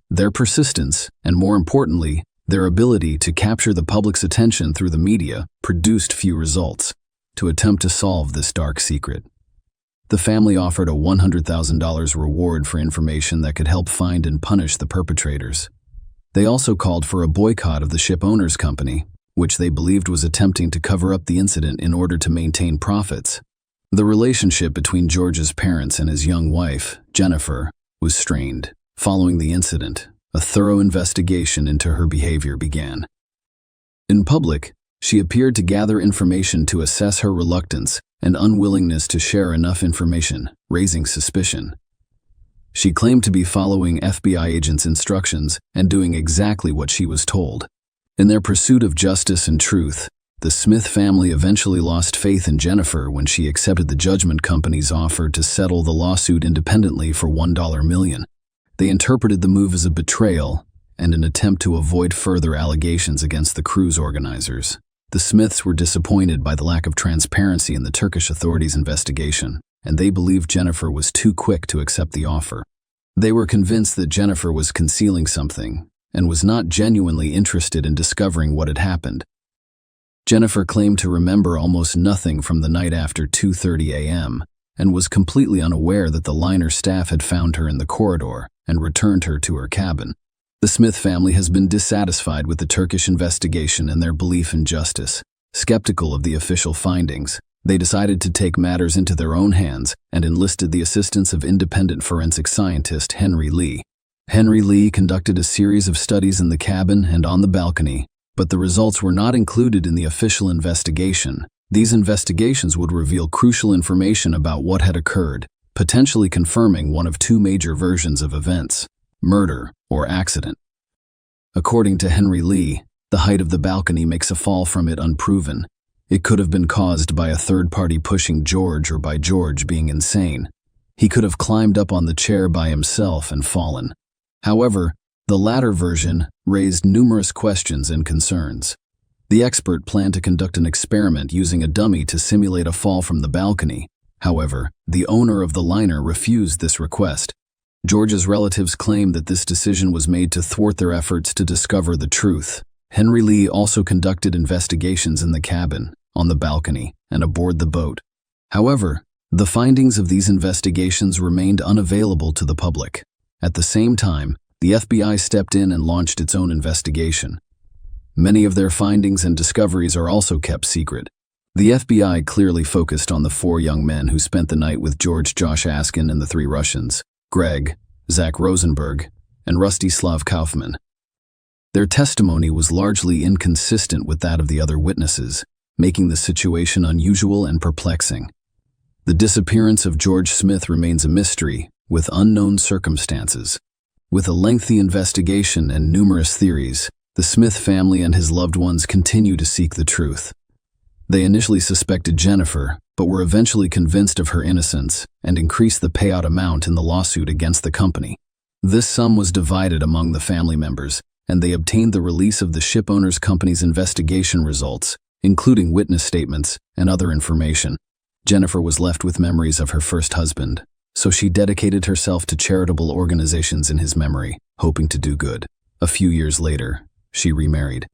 A: Their persistence, and more importantly, their ability to capture the public's attention through the media, produced few results. To attempt to solve this dark secret, the family offered a $100,000 reward for information that could help find and punish the perpetrators. They also called for a boycott of the ship owners' company, which they believed was attempting to cover up the incident in order to maintain profits. The relationship between George's parents and his young wife, Jennifer, was strained. Following the incident, a thorough investigation into her behavior began. In public, she appeared to gather information to assess her reluctance and unwillingness to share enough information, raising suspicion. She claimed to be following FBI agents' instructions and doing exactly what she was told. In their pursuit of justice and truth, the Smith family eventually lost faith in Jennifer when she accepted the judgment company's offer to settle the lawsuit independently for $1 million. They interpreted the move as a betrayal and an attempt to avoid further allegations against the cruise organizers. The Smiths were disappointed by the lack of transparency in the Turkish authorities' investigation, and they believed Jennifer was too quick to accept the offer. They were convinced that Jennifer was concealing something and was not genuinely interested in discovering what had happened. Jennifer claimed to remember almost nothing from the night after 2:30 a.m. and was completely unaware that the liner staff had found her in the corridor and returned her to her cabin. The Smith family has been dissatisfied with the Turkish investigation and their belief in justice. Skeptical of the official findings, they decided to take matters into their own hands and enlisted the assistance of independent forensic scientist Henry Lee. Henry Lee conducted a series of studies in the cabin and on the balcony, but the results were not included in the official investigation. These investigations would reveal crucial information about what had occurred, potentially confirming one of two major versions of events: murder or accident. According to Henry Lee, the height of the balcony makes a fall from it unproven. It could have been caused by a third party pushing George or by George being insane. He could have climbed up on the chair by himself and fallen. However, the latter version raised numerous questions and concerns. The expert planned to conduct an experiment using a dummy to simulate a fall from the balcony. However, the owner of the liner refused this request. George's relatives claimed that this decision was made to thwart their efforts to discover the truth. Henry Lee also conducted investigations in the cabin, on the balcony, and aboard the boat. However, the findings of these investigations remained unavailable to the public. At the same time, the FBI stepped in and launched its own investigation. Many of their findings and discoveries are also kept secret. The FBI clearly focused on the 4 young men who spent the night with George Josh Askin and the 3 Russians, Greg, Zach Rosenberg, and Rostislav Kaufman. Their testimony was largely inconsistent with that of the other witnesses, making the situation unusual and perplexing. The disappearance of George Smith remains a mystery, with unknown circumstances. With a lengthy investigation and numerous theories, the Smith family and his loved ones continue to seek the truth. They initially suspected Jennifer, but were eventually convinced of her innocence and increased the payout amount in the lawsuit against the company. This sum was divided among the family members, and they obtained the release of the shipowners' company's investigation results, including witness statements and other information. Jennifer was left with memories of her first husband, so she dedicated herself to charitable organizations in his memory, hoping to do good. A few years later, she remarried.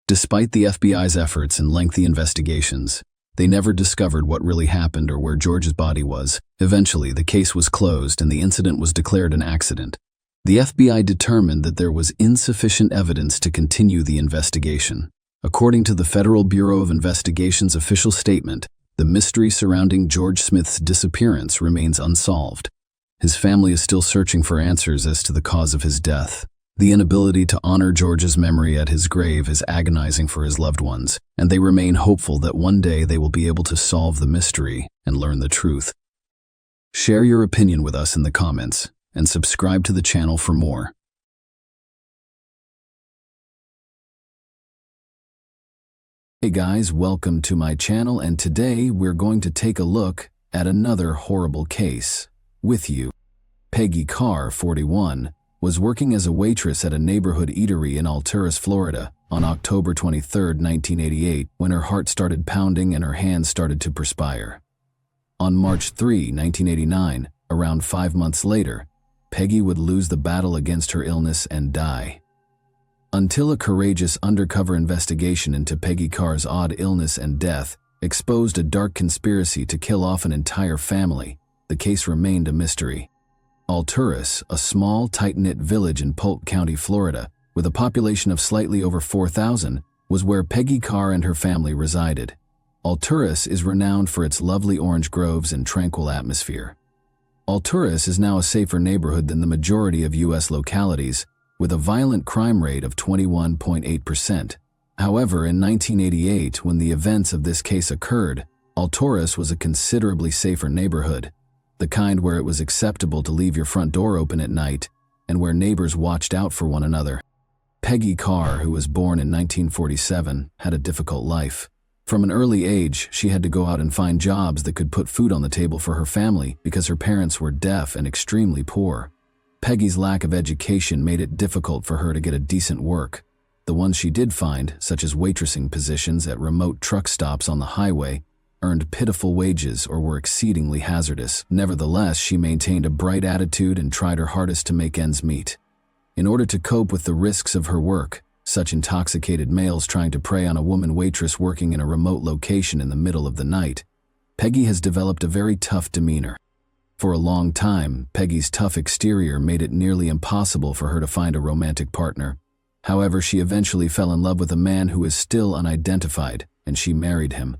A: Despite the FBI's efforts and lengthy investigations, they never discovered what really happened or where George's body was. Eventually, the case was closed and the incident was declared an accident. The FBI determined that there was insufficient evidence to continue the investigation. According to the Federal Bureau of Investigation's official statement, the mystery surrounding George Smith's disappearance remains unsolved. His family is still searching for answers as to the cause of his death. The inability to honor George's memory at his grave is agonizing for his loved ones, and they remain hopeful that one day they will be able to solve the mystery and learn the truth. Share your opinion with us in the comments, and subscribe to the channel for more. Hey guys, welcome to my channel, and today we're going to take a look at another horrible case with you. Peggy Carr, 41, was working as a waitress at a neighborhood eatery in Alturas, Florida, on October 23, 1988, when her heart started pounding and her hands started to perspire. On March 3, 1989, around 5 months later, Peggy would lose the battle against her illness and die. Until a courageous undercover investigation into Peggy Carr's odd illness and death exposed a dark conspiracy to kill off an entire family, the case remained a mystery. Alturas, a small, tight-knit village in Polk County, Florida, with a population of slightly over 4,000, was where Peggy Carr and her family resided. Alturas is renowned for its lovely orange groves and tranquil atmosphere. Alturas is now a safer neighborhood than the majority of U.S. localities, with a violent crime rate of 21.8%. However, in 1988, when the events of this case occurred, Alturas was a considerably safer neighborhood, the kind where it was acceptable to leave your front door open at night and where neighbors watched out for one another. Peggy Carr, who was born in 1947, had a difficult life. From an early age, she had to go out and find jobs that could put food on the table for her family because her parents were deaf and extremely poor. Peggy's lack of education made it difficult for her to get a decent work. The ones she did find, such as waitressing positions at remote truck stops on the highway, earned pitiful wages or were exceedingly hazardous. Nevertheless, she maintained a bright attitude and tried her hardest to make ends meet. In order to cope with the risks of her work, such intoxicated males trying to prey on a woman waitress working in a remote location in the middle of the night, Peggy has developed a very tough demeanor. For a long time, Peggy's tough exterior made it nearly impossible for her to find a romantic partner. However, she eventually fell in love with a man who is still unidentified, and she married him.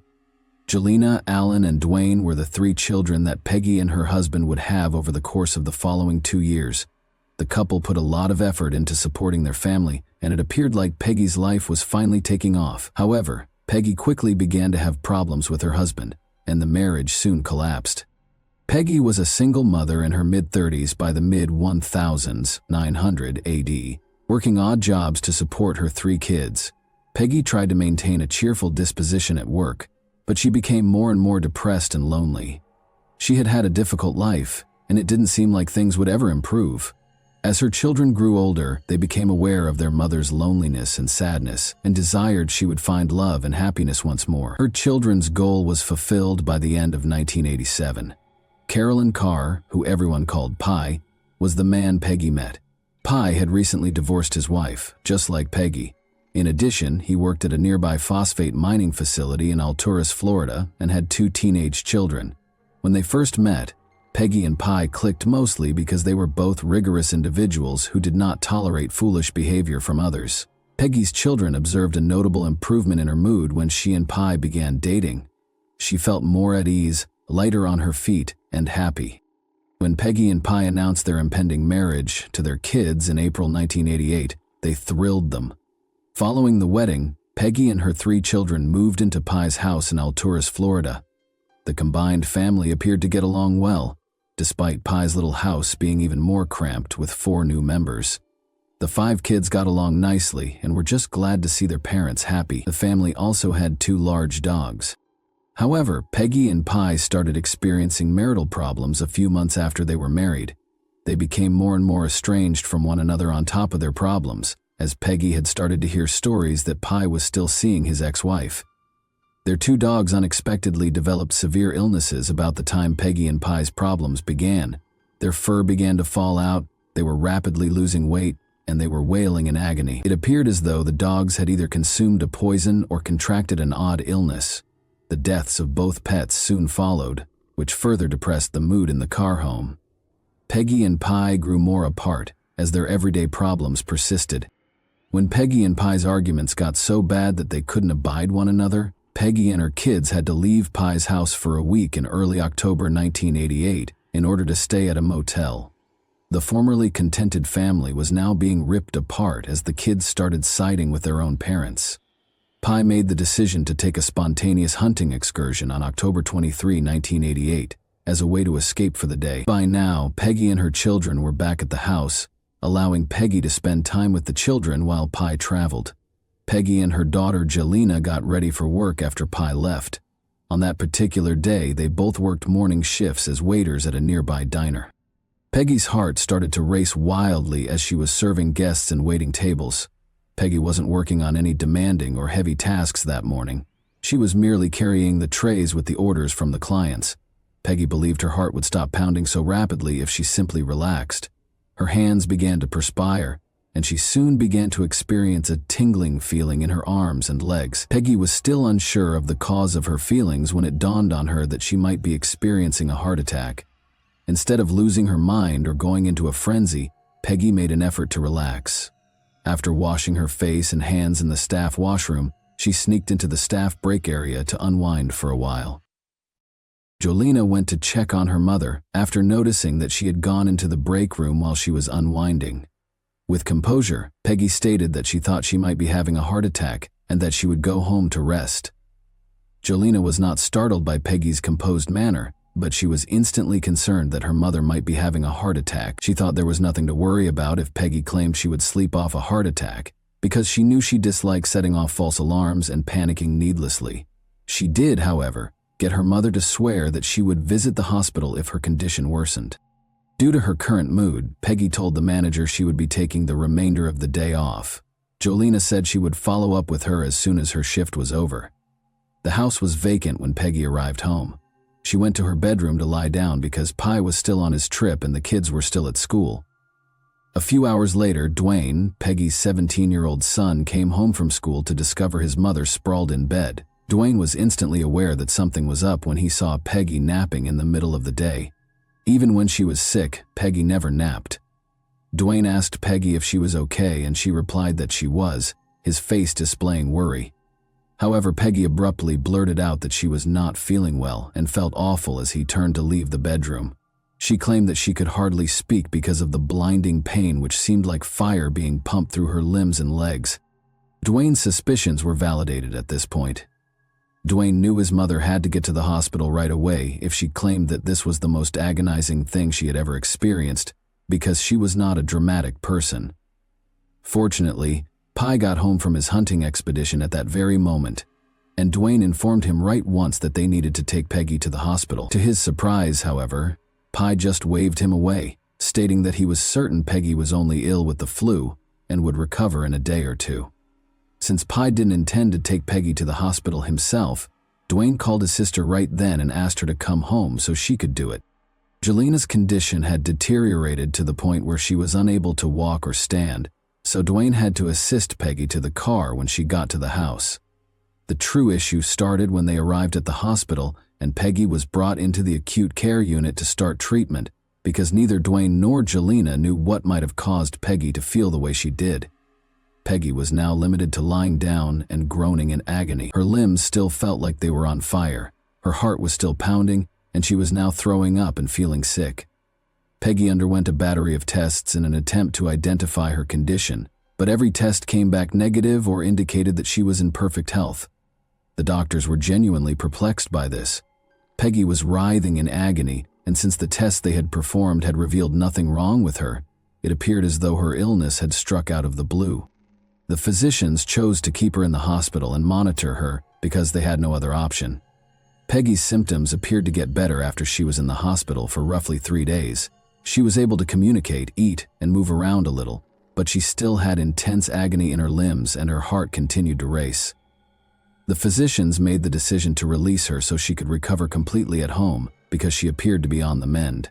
A: Jelena, Alan, and Dwayne were the 3 children that Peggy and her husband would have over the course of the following 2 years. The couple put a lot of effort into supporting their family, and it appeared like Peggy's life was finally taking off. However, Peggy quickly began to have problems with her husband, and the marriage soon collapsed. Peggy was a single mother in her mid-30s by the mid-1000s, 900 AD, working odd jobs to support her 3 kids. Peggy tried to maintain a cheerful disposition at work, but she became more and more depressed and lonely. She had had a difficult life, and it didn't seem like things would ever improve. As her children grew older, they became aware of their mother's loneliness and sadness and desired she would find love and happiness once more. Her children's goal was fulfilled by the end of 1987. Carolyn Carr, who everyone called Pi, was the man Peggy met. Pi had recently divorced his wife, just like Peggy. In addition, he worked at a nearby phosphate mining facility in Alturas, Florida, and had 2 teenage children. When they first met, Peggy and Pi clicked mostly because they were both rigorous individuals who did not tolerate foolish behavior from others. Peggy's children observed a notable improvement in her mood when she and Pi began dating. She felt more at ease, lighter on her feet, and happy. When Peggy and Pi announced their impending marriage to their kids in April 1988, they thrilled them. Following the wedding, Peggy and her 3 children moved into Pi's house in Alturas, Florida. The combined family appeared to get along well, despite Pi's little house being even more cramped with 4 new members. The 5 kids got along nicely and were just glad to see their parents happy. The family also had 2 large dogs. However, Peggy and Pi started experiencing marital problems a few months after they were married. They became more and more estranged from one another on top of their problems, as Peggy had started to hear stories that Pi was still seeing his ex-wife. Their 2 dogs unexpectedly developed severe illnesses about the time Peggy and Pi's problems began. Their fur began to fall out, they were rapidly losing weight, and they were wailing in agony. It appeared as though the dogs had either consumed a poison or contracted an odd illness. The deaths of both pets soon followed, which further depressed the mood in the car home. Peggy and Pi grew more apart as their everyday problems persisted. When Peggy and Pi's arguments got so bad that they couldn't abide one another, Peggy and her kids had to leave Pi's house for a week in early October 1988 in order to stay at a motel. The formerly contented family was now being ripped apart as the kids started siding with their own parents. Pi made the decision to take a spontaneous hunting excursion on October 23, 1988, as a way to escape for the day. By now, Peggy and her children were back at the house, allowing Peggy to spend time with the children while Pi traveled. Peggy and her daughter Jelena got ready for work after Pi left. On that particular day, they both worked morning shifts as waiters at a nearby diner. Peggy's heart started to race wildly as she was serving guests and waiting tables. Peggy wasn't working on any demanding or heavy tasks that morning. She was merely carrying the trays with the orders from the clients. Peggy believed her heart would stop pounding so rapidly if she simply relaxed. Her hands began to perspire, and she soon began to experience a tingling feeling in her arms and legs. Peggy was still unsure of the cause of her feelings when it dawned on her that she might be experiencing a heart attack. Instead of losing her mind or going into a frenzy, Peggy made an effort to relax. After washing her face and hands in the staff washroom, she sneaked into the staff break area to unwind for a while. Jelena went to check on her mother after noticing that she had gone into the break room while she was unwinding. With composure, Peggy stated that she thought she might be having a heart attack and that she would go home to rest. Jelena was not startled by Peggy's composed manner, but she was instantly concerned that her mother might be having a heart attack. She thought there was nothing to worry about if Peggy claimed she would sleep off a heart attack, because she knew she disliked setting off false alarms and panicking needlessly. She did, however, get her mother to swear that she would visit the hospital if her condition worsened. Due to her current mood, Peggy told the manager she would be taking the remainder of the day off. Jelena said she would follow up with her as soon as her shift was over. The house was vacant when Peggy arrived home. She went to her bedroom to lie down because Pi was still on his trip and the kids were still at school. A few hours later, Dwayne, Peggy's 17-year-old son, came home from school to discover his mother sprawled in bed. Dwayne was instantly aware that something was up when he saw Peggy napping in the middle of the day. Even when she was sick, Peggy never napped. Dwayne asked Peggy if she was okay and she replied that she was, his face displaying worry. However, Peggy abruptly blurted out that she was not feeling well and felt awful as he turned to leave the bedroom. She claimed that she could hardly speak because of the blinding pain which seemed like fire being pumped through her limbs and legs. Dwayne's suspicions were validated at this point. Dwayne knew his mother had to get to the hospital right away if she claimed that this was the most agonizing thing she had ever experienced, because she was not a dramatic person. Fortunately, Pi got home from his hunting expedition at that very moment, and Dwayne informed him right once that they needed to take Peggy to the hospital. To his surprise, however, Pi just waved him away, stating that he was certain Peggy was only ill with the flu and would recover in a day or two. Since Pi didn't intend to take Peggy to the hospital himself, Dwayne called his sister right then and asked her to come home so she could do it. Jelena's condition had deteriorated to the point where she was unable to walk or stand, so Dwayne had to assist Peggy to the car when she got to the house. The true issue started when they arrived at the hospital and Peggy was brought into the acute care unit to start treatment because neither Dwayne nor Jelena knew what might have caused Peggy to feel the way she did. Peggy was now limited to lying down and groaning in agony. Her limbs still felt like they were on fire. Her heart was still pounding, and she was now throwing up and feeling sick. Peggy underwent a battery of tests in an attempt to identify her condition, but every test came back negative or indicated that she was in perfect health. The doctors were genuinely perplexed by this. Peggy was writhing in agony, and since the tests they had performed had revealed nothing wrong with her, it appeared as though her illness had struck out of the blue. The physicians chose to keep her in the hospital and monitor her because they had no other option. Peggy's symptoms appeared to get better after she was in the hospital for roughly 3 days. She was able to communicate, eat, and move around a little, but she still had intense agony in her limbs and her heart continued to race. The physicians made the decision to release her so she could recover completely at home because she appeared to be on the mend.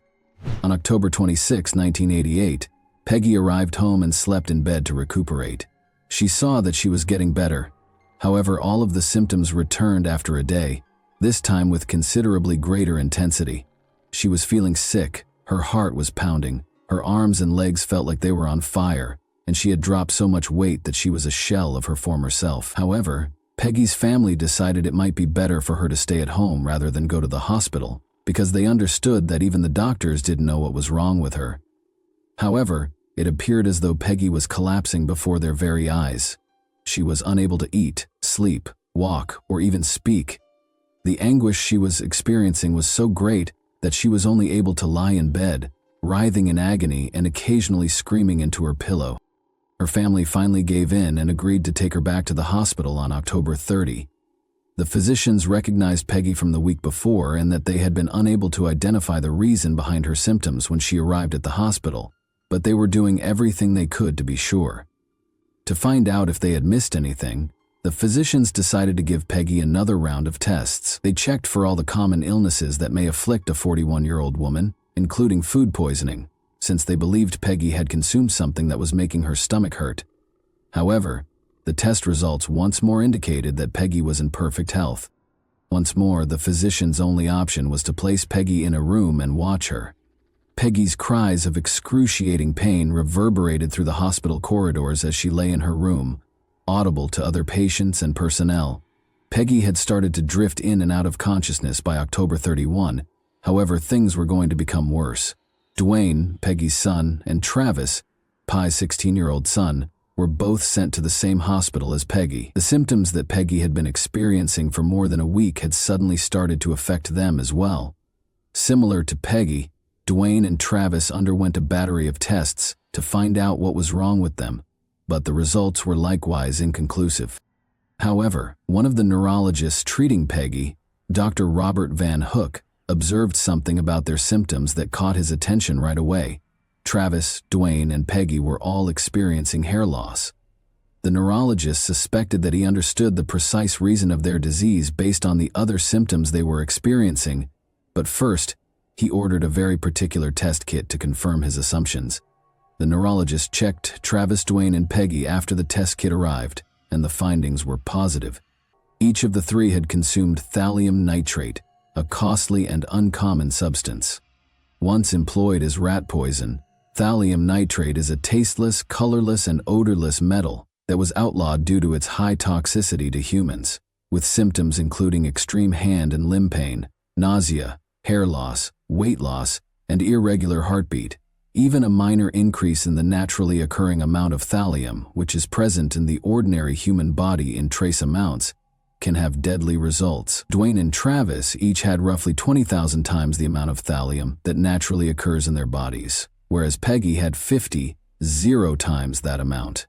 A: On October 26, 1988, Peggy arrived home and slept in bed to recuperate. She saw that she was getting better. However, all of the symptoms returned after a day, this time with considerably greater intensity. She was feeling sick, her heart was pounding, her arms and legs felt like they were on fire, and she had dropped so much weight that she was a shell of her former self. However, Peggy's family decided it might be better for her to stay at home rather than go to the hospital, because they understood that even the doctors didn't know what was wrong with her. However, it appeared as though Peggy was collapsing before their very eyes. She was unable to eat, sleep, walk, or even speak. The anguish she was experiencing was so great that she was only able to lie in bed, writhing in agony and occasionally screaming into her pillow. Her family finally gave in and agreed to take her back to the hospital on October 30. The physicians recognized Peggy from the week before and that they had been unable to identify the reason behind her symptoms when she arrived at the hospital, but they were doing everything they could to be sure. To find out if they had missed anything, the physicians decided to give Peggy another round of tests. They checked for all the common illnesses that may afflict a 41-year-old woman, including food poisoning, since they believed Peggy had consumed something that was making her stomach hurt. However, the test results once more indicated that Peggy was in perfect health. Once more, the physician's only option was to place Peggy in a room and watch her. Peggy's cries of excruciating pain reverberated through the hospital corridors as she lay in her room, audible to other patients and personnel. Peggy had started to drift in and out of consciousness by October 31. However, things were going to become worse. Dwayne, Peggy's son, and Travis, Pi's 16-year-old son, were both sent to the same hospital as Peggy. The symptoms that Peggy had been experiencing for more than a week had suddenly started to affect them as well. Similar to Peggy, Dwayne and Travis underwent a battery of tests to find out what was wrong with them, but the results were likewise inconclusive. However, one of the neurologists treating Peggy, Dr. Robert Van Hook, observed something about their symptoms that caught his attention right away. Travis, Dwayne, and Peggy were all experiencing hair loss. The neurologist suspected that he understood the precise reason of their disease based on the other symptoms they were experiencing, but first, he ordered a very particular test kit to confirm his assumptions. The neurologist checked Travis, Dwayne, and Peggy after the test kit arrived, and the findings were positive. Each of the three had consumed thallium nitrate, a costly and uncommon substance. Once employed as rat poison, thallium nitrate is a tasteless, colorless, and odorless metal that was outlawed due to its high toxicity to humans, with symptoms including extreme hand and limb pain, nausea, hair loss, weight loss, and irregular heartbeat. Even a minor increase in the naturally occurring amount of thallium, which is present in the ordinary human body in trace amounts, can have deadly results. Dwayne and Travis each had roughly 20,000 times the amount of thallium that naturally occurs in their bodies, whereas Peggy had 50 times that amount.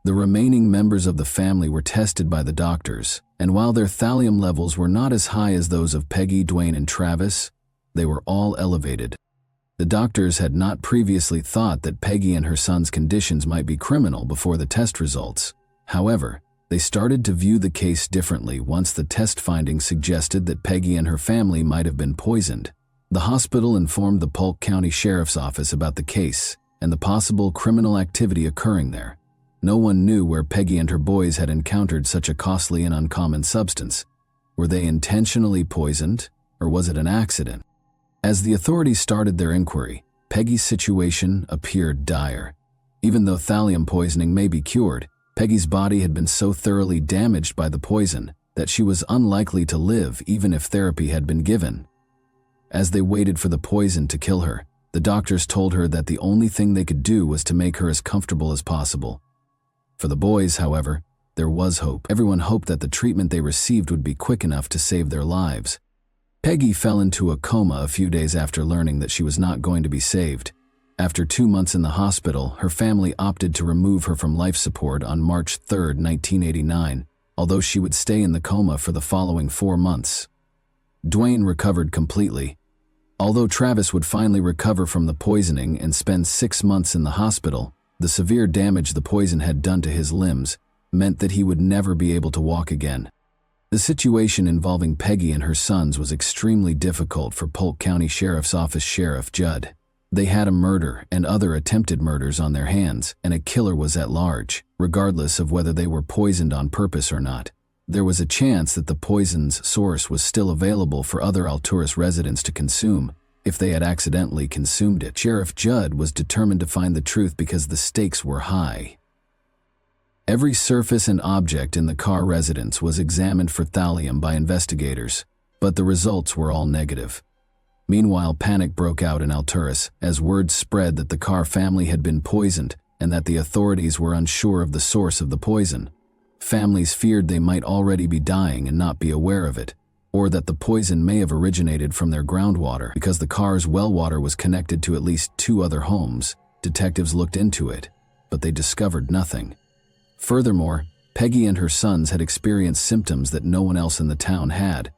A: The remaining members of the family were tested by the doctors, and while their thallium levels were not as high as those of Peggy, Dwayne, and Travis, they were all elevated. The doctors had not previously thought that Peggy and her son's conditions might be criminal before the test results. However, they started to view the case differently once the test findings suggested that Peggy and her family might have been poisoned. The hospital informed the Polk County Sheriff's Office about the case and the possible criminal activity occurring there. No one knew where Peggy and her boys had encountered such a costly and uncommon substance. Were they intentionally poisoned, or was it an accident? As the authorities started their inquiry, Peggy's situation appeared dire. Even though thallium poisoning may be cured, Peggy's body had been so thoroughly damaged by the poison that she was unlikely to live even if therapy had been given. As they waited for the poison to kill her, the doctors told her that the only thing they could do was to make her as comfortable as possible. For the boys, however, there was hope. Everyone hoped that the treatment they received would be quick enough to save their lives. Peggy fell into a coma a few days after learning that she was not going to be saved. After 2 months in the hospital, her family opted to remove her from life support on March 3, 1989, although she would stay in the coma for the following 4 months. Dwayne recovered completely. Although Travis would finally recover from the poisoning and spend 6 months in the hospital, the severe damage the poison had done to his limbs meant that he would never be able to walk again. The situation involving Peggy and her sons was extremely difficult for Polk County Sheriff's Office Sheriff Judd. They had a murder and other attempted murders on their hands, and a killer was at large, regardless of whether they were poisoned on purpose or not. There was a chance that the poison's source was still available for other Alturas residents to consume if they had accidentally consumed it. Sheriff Judd was determined to find the truth because the stakes were high. Every surface and object in the Carr residence was examined for thallium by investigators, but the results were all negative. Meanwhile, panic broke out in Alturas as word spread that the Carr family had been poisoned and that the authorities were unsure of the source of the poison. Families feared they might already be dying and not be aware of it, or that the poison may have originated from their groundwater. Because the Carr's well water was connected to at least 2 other homes, detectives looked into it, but they discovered nothing. Furthermore, Peggy and her sons had experienced symptoms that no one else in the town had.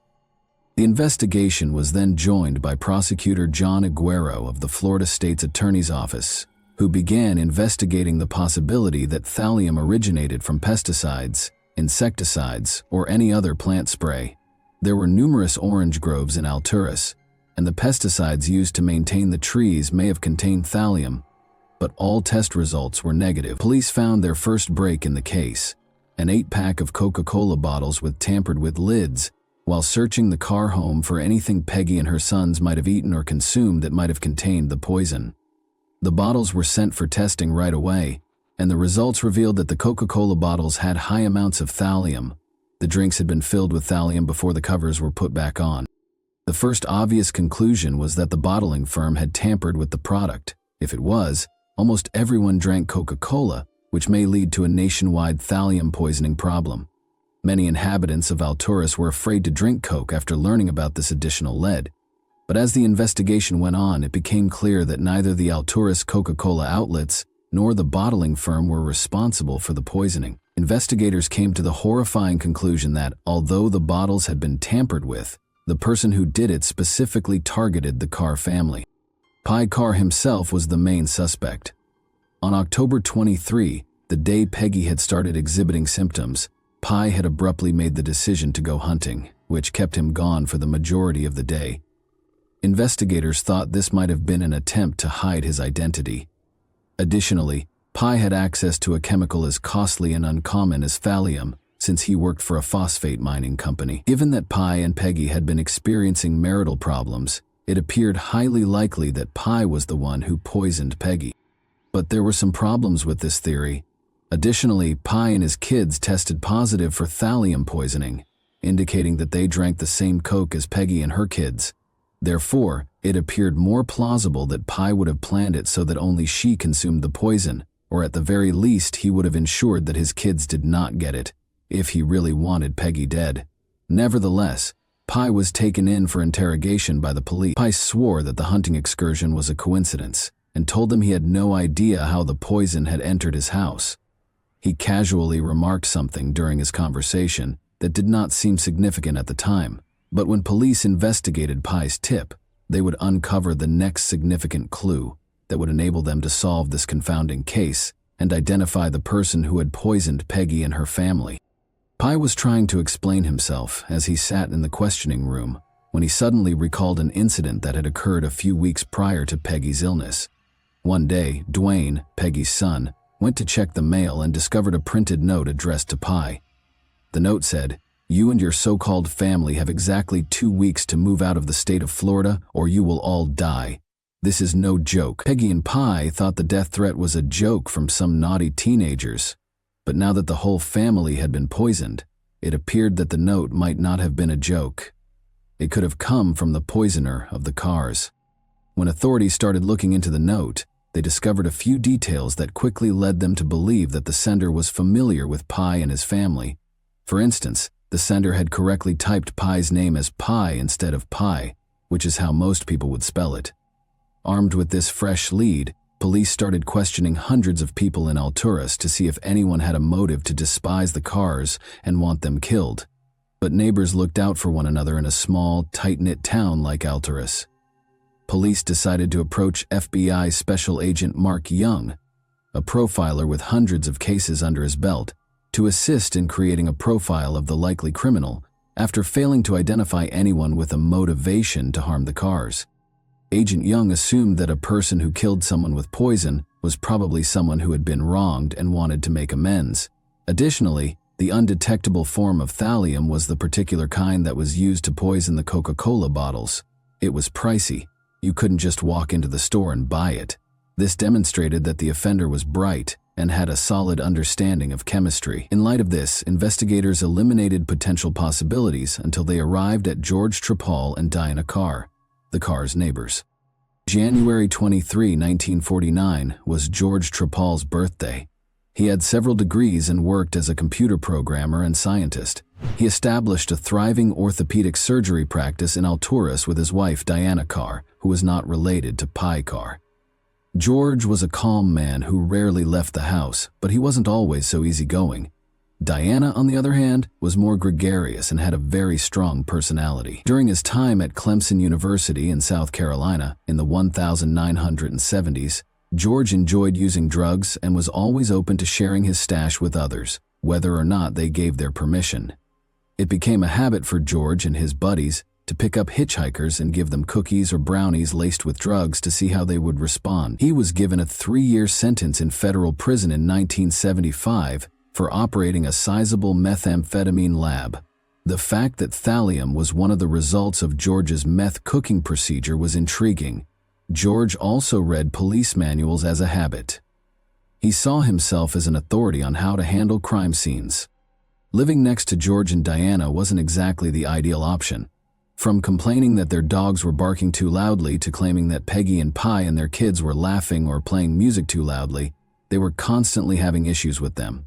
A: The investigation was then joined by Prosecutor John Aguero of the Florida State's Attorney's Office, who began investigating the possibility that thallium originated from pesticides, insecticides, or any other plant spray. There were numerous orange groves in Alturas, and the pesticides used to maintain the trees may have contained thallium, but all test results were negative. Police found their first break in the case, an 8-pack of Coca-Cola bottles with tampered-with lids, while searching the Carr home for anything Peggy and her sons might have eaten or consumed that might have contained the poison. The bottles were sent for testing right away, and the results revealed that the Coca-Cola bottles had high amounts of thallium. The drinks had been filled with thallium before the covers were put back on. The first obvious conclusion was that the bottling firm had tampered with the product. If it was, almost everyone drank Coca-Cola, which may lead to a nationwide thallium poisoning problem. Many inhabitants of Alturas were afraid to drink Coke after learning about this additional lead. But as the investigation went on, it became clear that neither the Alturas Coca-Cola outlets nor the bottling firm were responsible for the poisoning. Investigators came to the horrifying conclusion that, although the bottles had been tampered with, the person who did it specifically targeted the Carr family. Pi Carr himself was the main suspect. On October 23, the day Peggy had started exhibiting symptoms, Pi had abruptly made the decision to go hunting, which kept him gone for the majority of the day. Investigators thought this might have been an attempt to hide his identity. Additionally, Pi had access to a chemical as costly and uncommon as thallium, since he worked for a phosphate mining company. Given that Pi and Peggy had been experiencing marital problems, it appeared highly likely that Pi was the one who poisoned Peggy. But there were some problems with this theory. Additionally, Pi and his kids tested positive for thallium poisoning, indicating that they drank the same Coke as Peggy and her kids. Therefore, it appeared more plausible that Pi would have planned it so that only she consumed the poison, or at the very least he would have ensured that his kids did not get it, if he really wanted Peggy dead. Nevertheless, Pi was taken in for interrogation by the police. Pi swore that the hunting excursion was a coincidence, and told them he had no idea how the poison had entered his house. He casually remarked something during his conversation that did not seem significant at the time, but when police investigated Pi's tip, they would uncover the next significant clue that would enable them to solve this confounding case and identify the person who had poisoned Peggy and her family. Pi was trying to explain himself as he sat in the questioning room when he suddenly recalled an incident that had occurred a few weeks prior to Peggy's illness. One day, Dwayne, Peggy's son, went to check the mail and discovered a printed note addressed to Pi. The note said, "You and your so-called family have exactly 2 weeks to move out of the state of Florida or you will all die. This is no joke. Peggy and Pi thought the death threat was a joke from some naughty teenagers, but now that the whole family had been poisoned, it appeared that the note might not have been a joke. It could have come from the poisoner of the cars. When authorities started looking into the note, they discovered a few details that quickly led them to believe that the sender was familiar with Pi and his family. For instance, the sender had correctly typed Pi's name as Pi instead of Pi, which is how most people would spell it. Armed with this fresh lead, police started questioning hundreds of people in Alturas to see if anyone had a motive to despise the cars and want them killed. But neighbors looked out for one another in a small, tight-knit town like Alturas. Police decided to approach FBI Special Agent Mark Young, a profiler with hundreds of cases under his belt, to assist in creating a profile of the likely criminal after failing to identify anyone with a motivation to harm the cars. Agent Young assumed that a person who killed someone with poison was probably someone who had been wronged and wanted to make amends. Additionally, the undetectable form of thallium was the particular kind that was used to poison the Coca-Cola bottles. It was pricey. You couldn't just walk into the store and buy it. This demonstrated that the offender was bright and had a solid understanding of chemistry. In light of this, investigators eliminated potential possibilities until they arrived at George Trapal and Diana Carr, the Carr's neighbors. January 23, 1949 was George Trapal's birthday. He had several degrees and worked as a computer programmer and scientist. He established a thriving orthopedic surgery practice in Alturas with his wife Diana Carr, who was not related to Pi Carr. George was a calm man who rarely left the house, but he wasn't always so easygoing. Diana, on the other hand, was more gregarious and had a very strong personality. During his time at Clemson University in South Carolina in the 1970s, George enjoyed using drugs and was always open to sharing his stash with others, whether or not they gave their permission. It became a habit for George and his buddies to pick up hitchhikers and give them cookies or brownies laced with drugs to see how they would respond. He was given a 3-year sentence in federal prison in 1975 for operating a sizable methamphetamine lab. The fact that thallium was one of the results of George's meth cooking procedure was intriguing. George also read police manuals as a habit. He saw himself as an authority on how to handle crime scenes. Living next to George and Diana wasn't exactly the ideal option. From complaining that their dogs were barking too loudly to claiming that Peggy and Pi and their kids were laughing or playing music too loudly, they were constantly having issues with them.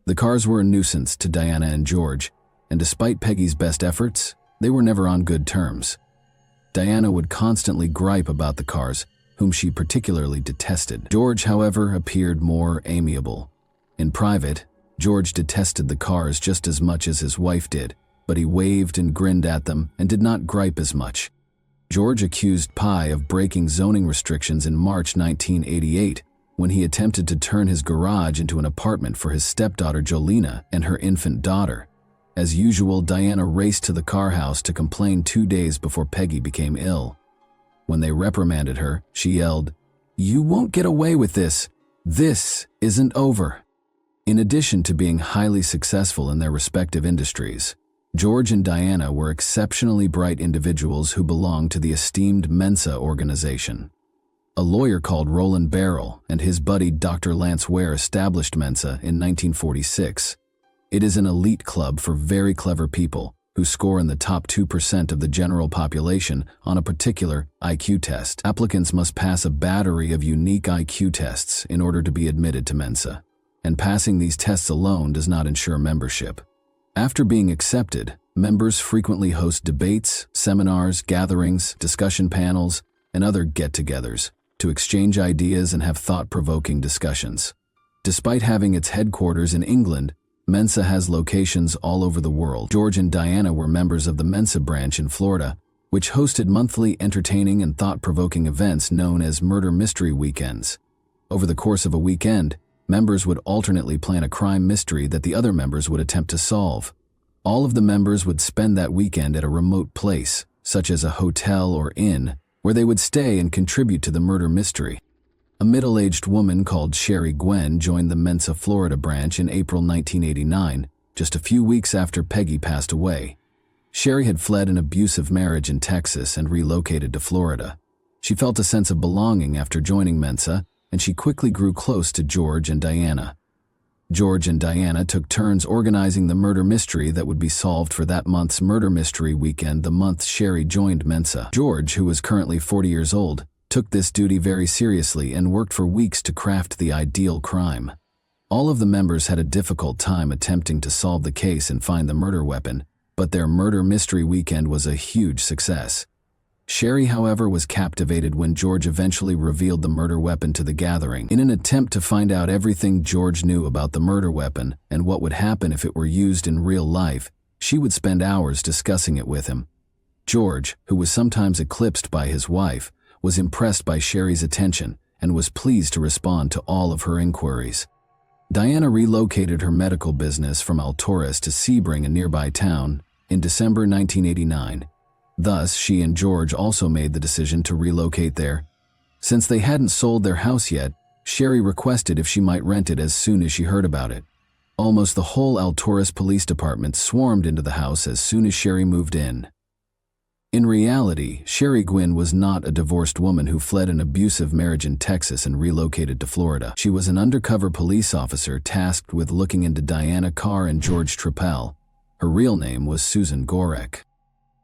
A: The cars were a nuisance to Diana and George, and despite Peggy's best efforts, they were never on good terms. Diana would constantly gripe about the cars, whom she particularly detested. George, however, appeared more amiable. In private, George detested the cars just as much as his wife did, but he waved and grinned at them and did not gripe as much. George accused Pi of breaking zoning restrictions in March 1988 when he attempted to turn his garage into an apartment for his stepdaughter Jolena and her infant daughter. As usual, Diana raced to the car house to complain 2 days before Peggy became ill. When they reprimanded her, she yelled, "You won't get away with this. This isn't over." In addition to being highly successful in their respective industries, George and Diana were exceptionally bright individuals who belonged to the esteemed Mensa organization. A lawyer called Roland Barrel and his buddy Dr. Lance Ware established Mensa in 1946. It is an elite club for very clever people who score in the top 2% of the general population on a particular IQ test. Applicants must pass a battery of unique IQ tests in order to be admitted to Mensa, and passing these tests alone does not ensure membership. After being accepted, members frequently host debates, seminars, gatherings, discussion panels, and other get-togethers to exchange ideas and have thought-provoking discussions. Despite having its headquarters in England, Mensa has locations all over the world. George and Diana were members of the Mensa branch in Florida, which hosted monthly entertaining and thought-provoking events known as murder mystery weekends. Over the course of a weekend, members would alternately plan a crime mystery that the other members would attempt to solve. All of the members would spend that weekend at a remote place, such as a hotel or inn, where they would stay and contribute to the murder mystery. A middle-aged woman called Sherry Gwen joined the Mensa Florida branch in April 1989, just a few weeks after Peggy passed away. Sherry had fled an abusive marriage in Texas and relocated to Florida. She felt a sense of belonging after joining Mensa, and she quickly grew close to George and Diana. George and Diana took turns organizing the murder mystery that would be solved for that month's murder mystery weekend the month Sherry joined Mensa. George, who was currently 40 years old, took this duty very seriously and worked for weeks to craft the ideal crime. All of the members had a difficult time attempting to solve the case and find the murder weapon, but their murder mystery weekend was a huge success. Sherry, however, was captivated when George eventually revealed the murder weapon to the gathering. In an attempt to find out everything George knew about the murder weapon and what would happen if it were used in real life, she would spend hours discussing it with him. George, who was sometimes eclipsed by his wife, was impressed by Sherry's attention and was pleased to respond to all of her inquiries. Diana relocated her medical business from Alturas to Sebring, a nearby town, in December 1989. Thus, she and George also made the decision to relocate there. Since they hadn't sold their house yet, Sherry requested if she might rent it as soon as she heard about it. Almost the whole Alturas Police Department swarmed into the house as soon as Sherry moved in. In reality, Sherry Gwynn was not a divorced woman who fled an abusive marriage in Texas and relocated to Florida. She was an undercover police officer tasked with looking into Diana Carr and George Trappell. Her real name was Susan Gorek.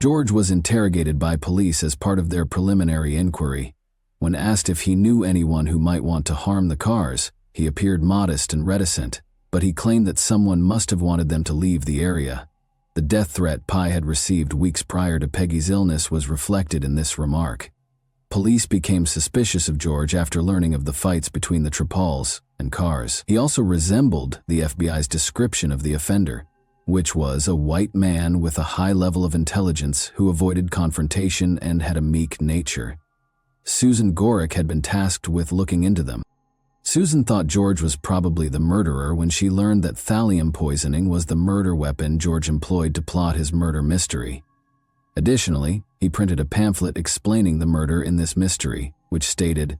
A: George was interrogated by police as part of their preliminary inquiry. When asked if he knew anyone who might want to harm the Carrs, he appeared modest and reticent, but he claimed that someone must have wanted them to leave the area. The death threat Pi had received weeks prior to Peggy's illness was reflected in this remark. Police became suspicious of George after learning of the fights between the Trappells and Carrs. He also resembled the FBI's description of the offender, which was a white man with a high level of intelligence who avoided confrontation and had a meek nature. Susan Gorek had been tasked with looking into them. Susan thought George was probably the murderer when she learned that thallium poisoning was the murder weapon George employed to plot his murder mystery. Additionally, he printed a pamphlet explaining the murder in this mystery, which stated,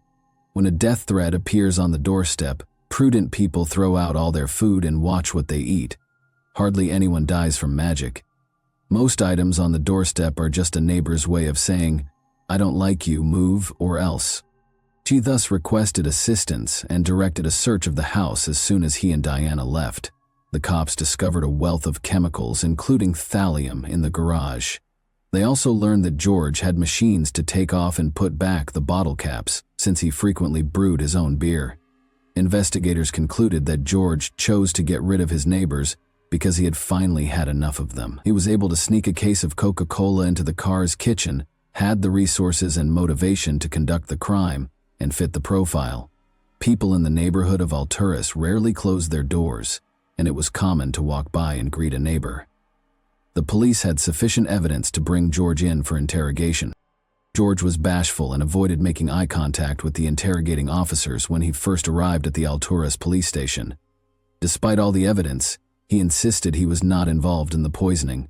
A: "When a death threat appears on the doorstep, prudent people throw out all their food and watch what they eat. Hardly anyone dies from magic. Most items on the doorstep are just a neighbor's way of saying, 'I don't like you, move or else.'" She thus requested assistance and directed a search of the house as soon as he and Diana left. The cops discovered a wealth of chemicals, including thallium, in the garage. They also learned that George had machines to take off and put back the bottle caps, since he frequently brewed his own beer. Investigators concluded that George chose to get rid of his neighbors because he had finally had enough of them. He was able to sneak a case of Coca-Cola into the Carr's kitchen, had the resources and motivation to conduct the crime, and fit the profile. People in the neighborhood of Alturas rarely closed their doors, and it was common to walk by and greet a neighbor. The police had sufficient evidence to bring George in for interrogation. George was bashful and avoided making eye contact with the interrogating officers when he first arrived at the Alturas police station. Despite all the evidence, he insisted he was not involved in the poisoning.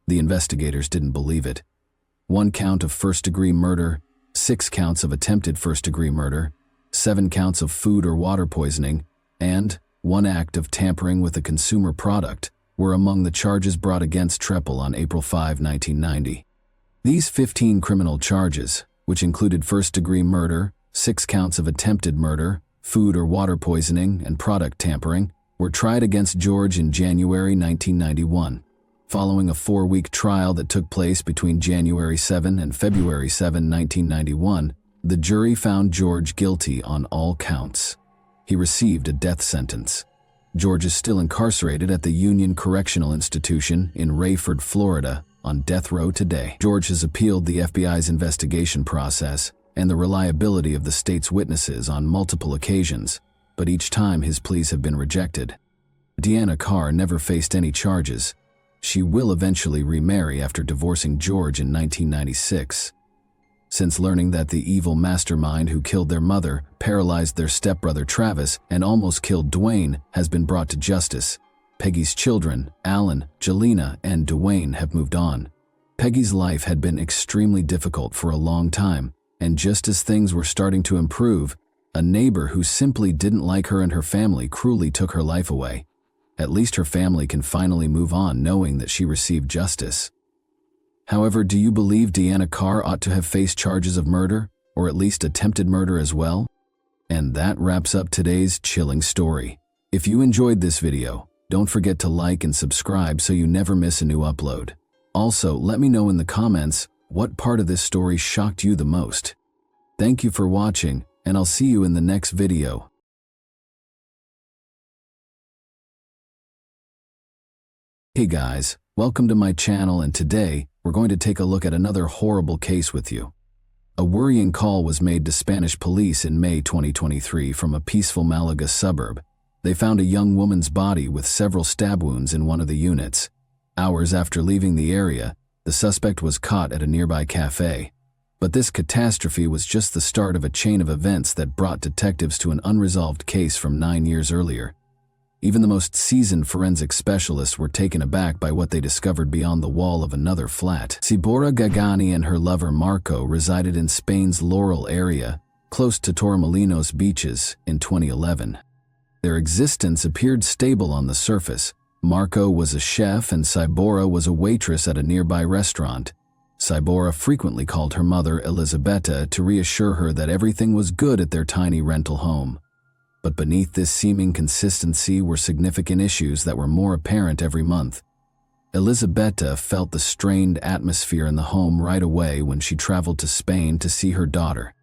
A: The investigators didn't believe it. 1 count of first-degree murder, 6 counts of attempted first-degree murder, 7 counts of food or water poisoning, and 1 act of tampering with a consumer product were among the charges brought against Trappell on April 5, 1990. These 15 criminal charges, which included first-degree murder, 6 counts of attempted murder, food or water poisoning, and product tampering, were tried against George in January 1991. Following a 4-week trial that took place between January 7 and February 7, 1991, the jury found George guilty on all counts. He received a death sentence. George is still incarcerated at the Union Correctional Institution in Rayford, Florida, on death row today. George has appealed the FBI's investigation process and the reliability of the state's witnesses on multiple occasions, but each time his pleas have been rejected. Diana Carr never faced any charges. She will eventually remarry after divorcing George in 1996. Since learning that the evil mastermind who killed their mother, paralyzed their stepbrother Travis, and almost killed Dwayne has been brought to justice, Peggy's children, Alan, Jelena, and Dwayne, have moved on. Peggy's life had been extremely difficult for a long time, and just as things were starting to improve, a neighbor who simply didn't like her and her family cruelly took her life away. At least her family can finally move on knowing that she received justice. However, do you believe Diana Carr ought to have faced charges of murder, or at least attempted murder as well? And that wraps up today's chilling story. If you enjoyed this video, don't forget to like and subscribe so you never miss a new upload. Also, let me know in the comments what part of this story shocked you the most. Thank you for watching, and I'll see you in the next video. Hey guys, welcome to my channel, and today we're going to take a look at another horrible case with you. A worrying call was made to Spanish police in May 2023 from a peaceful Malaga suburb. They found a young woman's body with several stab wounds in one of the units. Hours after leaving the area, the suspect was caught at a nearby cafe. But this catastrophe was just the start of a chain of events that brought detectives to an unresolved case from 9 years earlier. Even the most seasoned forensic specialists were taken aback by what they discovered beyond the wall of another flat. Siba Gagani and her lover Marco resided in Spain's Laurel area, close to Torremolinos beaches, in 2011. Their existence appeared stable on the surface. Marco was a chef and Siba was a waitress at a nearby restaurant. Siba frequently called her mother Elisabetta to reassure her that everything was good at their tiny rental home. But beneath this seeming consistency were significant issues that were more apparent every month. Elisabetta felt the strained atmosphere in the home right away when she traveled to Spain to see her daughter.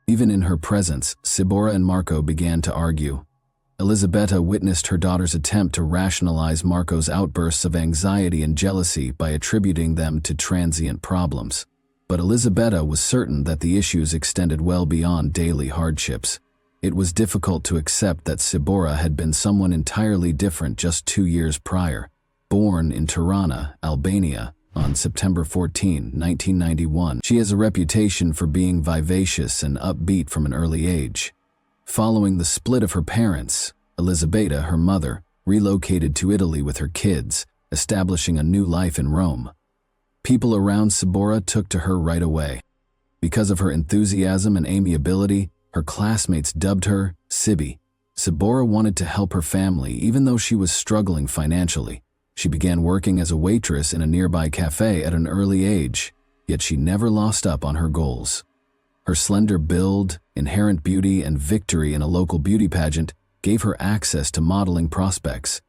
A: Even in her presence, Siba and Marco began to argue. Elisabetta witnessed her daughter's attempt to rationalize Marco's outbursts of anxiety and jealousy by attributing them to transient problems. But Elisabetta was certain that the issues extended well beyond daily hardships. It was difficult to accept that Siba had been someone entirely different just 2 years prior. Born in Tirana, Albania, on September 14, 1991, she has a reputation for being vivacious and upbeat from an early age. Following the split of her parents, Elisabetta, her mother, relocated to Italy with her kids, establishing a new life in Rome. People around Siba took to her right away. Because of her enthusiasm and amiability, her classmates dubbed her Sibi. Siba wanted to help her family even though she was struggling financially. She began working as a waitress in a nearby cafe at an early age, yet she never lost up on her goals. Her slender build, inherent beauty, and victory in a local beauty pageant gave her access to modeling prospects.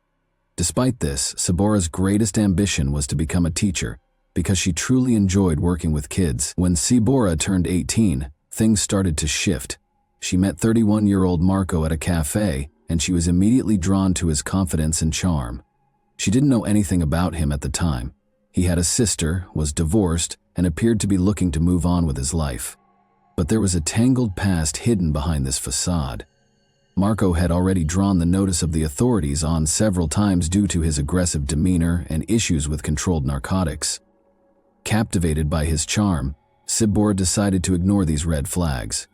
A: Despite this, Siba's greatest ambition was to become a teacher because she truly enjoyed working with kids. When Siba turned 18, things started to shift. She met 31-year-old Marco at a cafe, and she was immediately drawn to his confidence and charm. She didn't know anything about him at the time. He had a sister, was divorced, and appeared to be looking to move on with his life. But there was a tangled past hidden behind this facade. Marco had already drawn the notice of the authorities on several times due to his aggressive demeanor and issues with controlled narcotics. Captivated by his charm, Siba decided to ignore these red flags.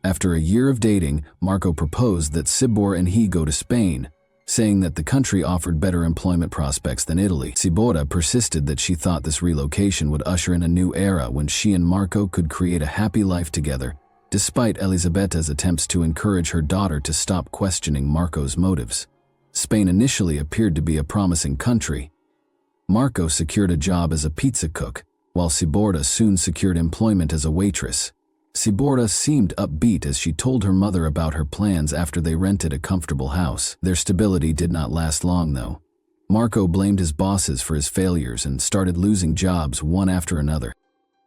A: After a year of dating, Marco proposed that Siba and he go to Spain, saying that the country offered better employment prospects than Italy. Siba persisted that she thought this relocation would usher in a new era when she and Marco could create a happy life together, despite Elisabetta's attempts to encourage her daughter to stop questioning Marco's motives. Spain initially appeared to be a promising country. Marco secured a job as a pizza cook, while Siba soon secured employment as a waitress. Siba seemed upbeat as she told her mother about her plans after they rented a comfortable house. Their stability did not last long, though. Marco blamed his bosses for his failures and started losing jobs one after another.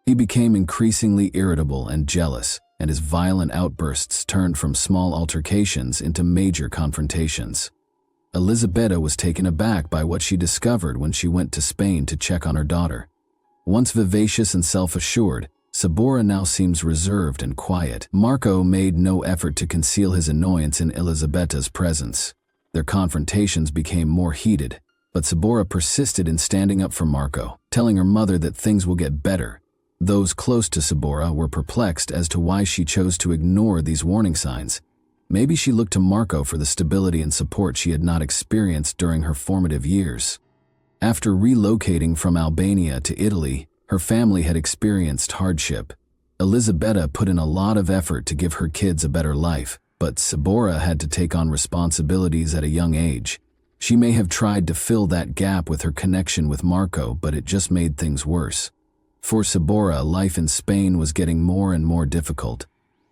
A: He became increasingly irritable and jealous, and his violent outbursts turned from small altercations into major confrontations. Elisabetta was taken aback by what she discovered when she went to Spain to check on her daughter. Once vivacious and self-assured, Siba now seems reserved and quiet. Marco made no effort to conceal his annoyance in Elisabetta's presence. Their confrontations became more heated, but Siba persisted in standing up for Marco, telling her mother that things will get better. Those close to Siba were perplexed as to why she chose to ignore these warning signs. Maybe she looked to Marco for the stability and support she had not experienced during her formative years. After relocating from Albania to Italy, her family had experienced hardship. Elisabetta put in a lot of effort to give her kids a better life, but Siba had to take on responsibilities at a young age. She may have tried to fill that gap with her connection with Marco, but it just made things worse. For Siba, life in Spain was getting more and more difficult.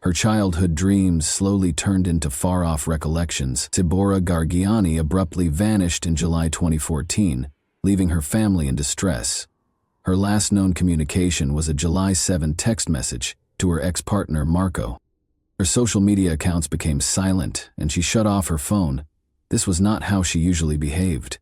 A: Her childhood dreams slowly turned into far-off recollections. Siba Gagani abruptly vanished in July 2014, leaving her family in distress. Her last known communication was a July 7 text message to her ex-partner Marco. Her social media accounts became silent, and she shut off her phone. This was not how she usually behaved.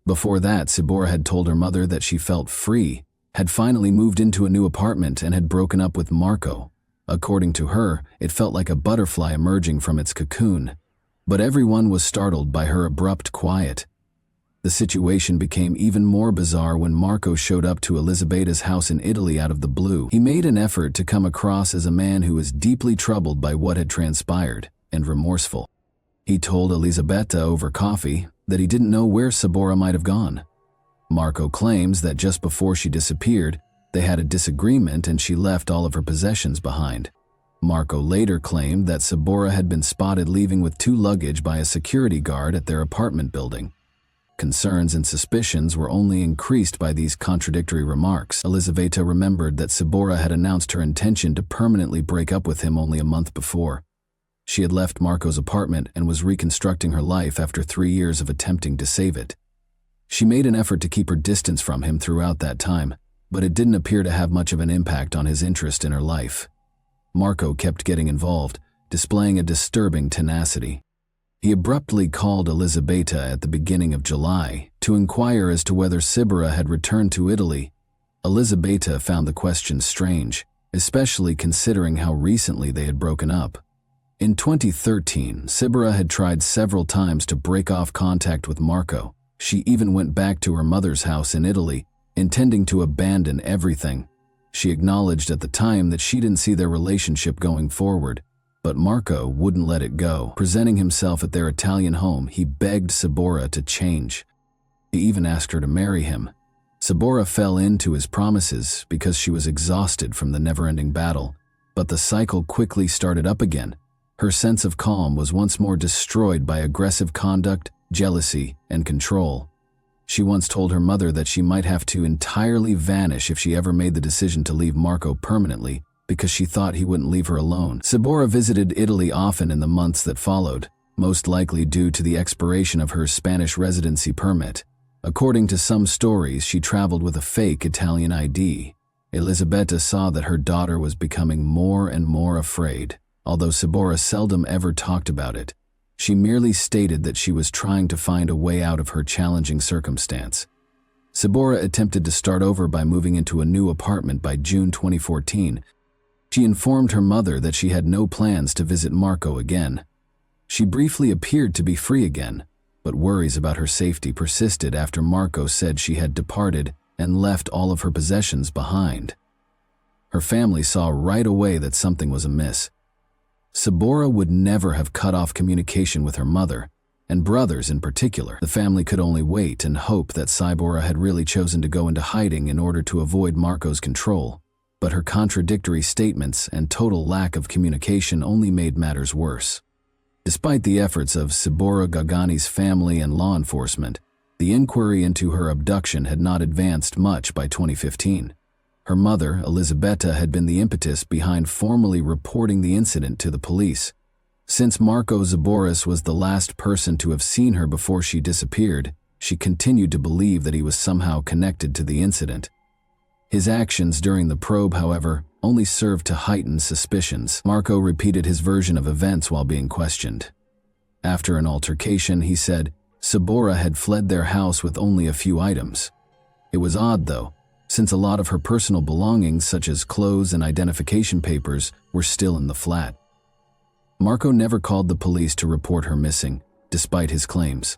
A: Before that, Siba had told her mother that she felt free, had finally moved into a new apartment, and had broken up with Marco. According to her, it felt like a butterfly emerging from its cocoon. But everyone was startled by her abrupt quiet. The situation became even more bizarre when Marco showed up to Elisabetta's house in Italy out of the blue. He made an effort to come across as a man who was deeply troubled by what had transpired and remorseful. He told Elisabetta over coffee that he didn't know where Siba might have gone. Marco claims that just before she disappeared, they had a disagreement and she left all of her possessions behind. Marco later claimed that Siba had been spotted leaving with 2 luggage by a security guard at their apartment building. Concerns and suspicions were only increased by these contradictory remarks. Elisabetta remembered that Siba had announced her intention to permanently break up with him only a month before. She had left Marco's apartment and was reconstructing her life after 3 years of attempting to save it. She made an effort to keep her distance from him throughout that time, but it didn't appear to have much of an impact on his interest in her life. Marco kept getting involved, displaying a disturbing tenacity. He abruptly called Elisabetta at the beginning of July to inquire as to whether Siba had returned to Italy. Elisabetta found the question strange, especially considering how recently they had broken up. In 2013, Siba had tried several times to break off contact with Marco. She even went back to her mother's house in Italy, intending to abandon everything. She acknowledged at the time that she didn't see their relationship going forward, but Marco wouldn't let it go. Presenting himself at their Italian home, he begged Siba to change. He even asked her to marry him. Siba fell into his promises because she was exhausted from the never-ending battle, but the cycle quickly started up again. Her sense of calm was once more destroyed by aggressive conduct, jealousy, and control. She once told her mother that she might have to entirely vanish if she ever made the decision to leave Marco permanently, because she thought he wouldn't leave her alone. Siba visited Italy often in the months that followed, most likely due to the expiration of her Spanish residency permit. According to some stories, she traveled with a fake Italian ID. Elisabetta saw that her daughter was becoming more and more afraid. Although Siba seldom ever talked about it, she merely stated that she was trying to find a way out of her challenging circumstance. Siba attempted to start over by moving into a new apartment by June 2014. She informed her mother that she had no plans to visit Marco again. She briefly appeared to be free again, but worries about her safety persisted after Marco said she had departed and left all of her possessions behind. Her family saw right away that something was amiss. Siba would never have cut off communication with her mother, and brothers in particular. The family could only wait and hope that Siba had really chosen to go into hiding in order to avoid Marco's control, but her contradictory statements and total lack of communication only made matters worse. Despite the efforts of Siba Gagani's family and law enforcement, the inquiry into her abduction had not advanced much by 2015. Her mother, Elisabetta, had been the impetus behind formally reporting the incident to the police. Since Marco Zaboris was the last person to have seen her before she disappeared, she continued to believe that he was somehow connected to the incident. His actions during the probe, however, only served to heighten suspicions. Marco repeated his version of events while being questioned. After an altercation, he said Siba had fled their house with only a few items. It was odd, though, since a lot of her personal belongings, such as clothes and identification papers, were still in the flat. Marco never called the police to report her missing, despite his claims.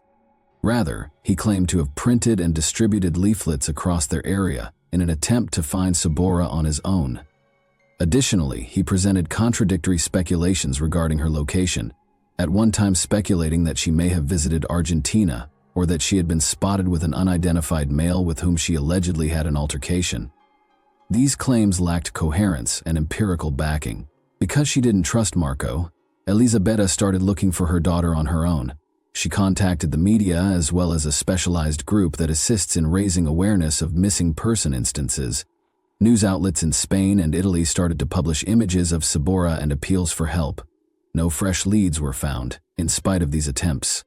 A: Rather, he claimed to have printed and distributed leaflets across their area in an attempt to find Siba on his own. Additionally, he presented contradictory speculations regarding her location, at one time speculating that she may have visited Argentina or that she had been spotted with an unidentified male with whom she allegedly had an altercation. These claims lacked coherence and empirical backing. Because she didn't trust Marco, Elisabetta started looking for her daughter on her own. She contacted the media as well as a specialized group that assists in raising awareness of missing person instances. News outlets in Spain and Italy started to publish images of Sabora and appeals for help. No fresh leads were found, in spite of these attempts.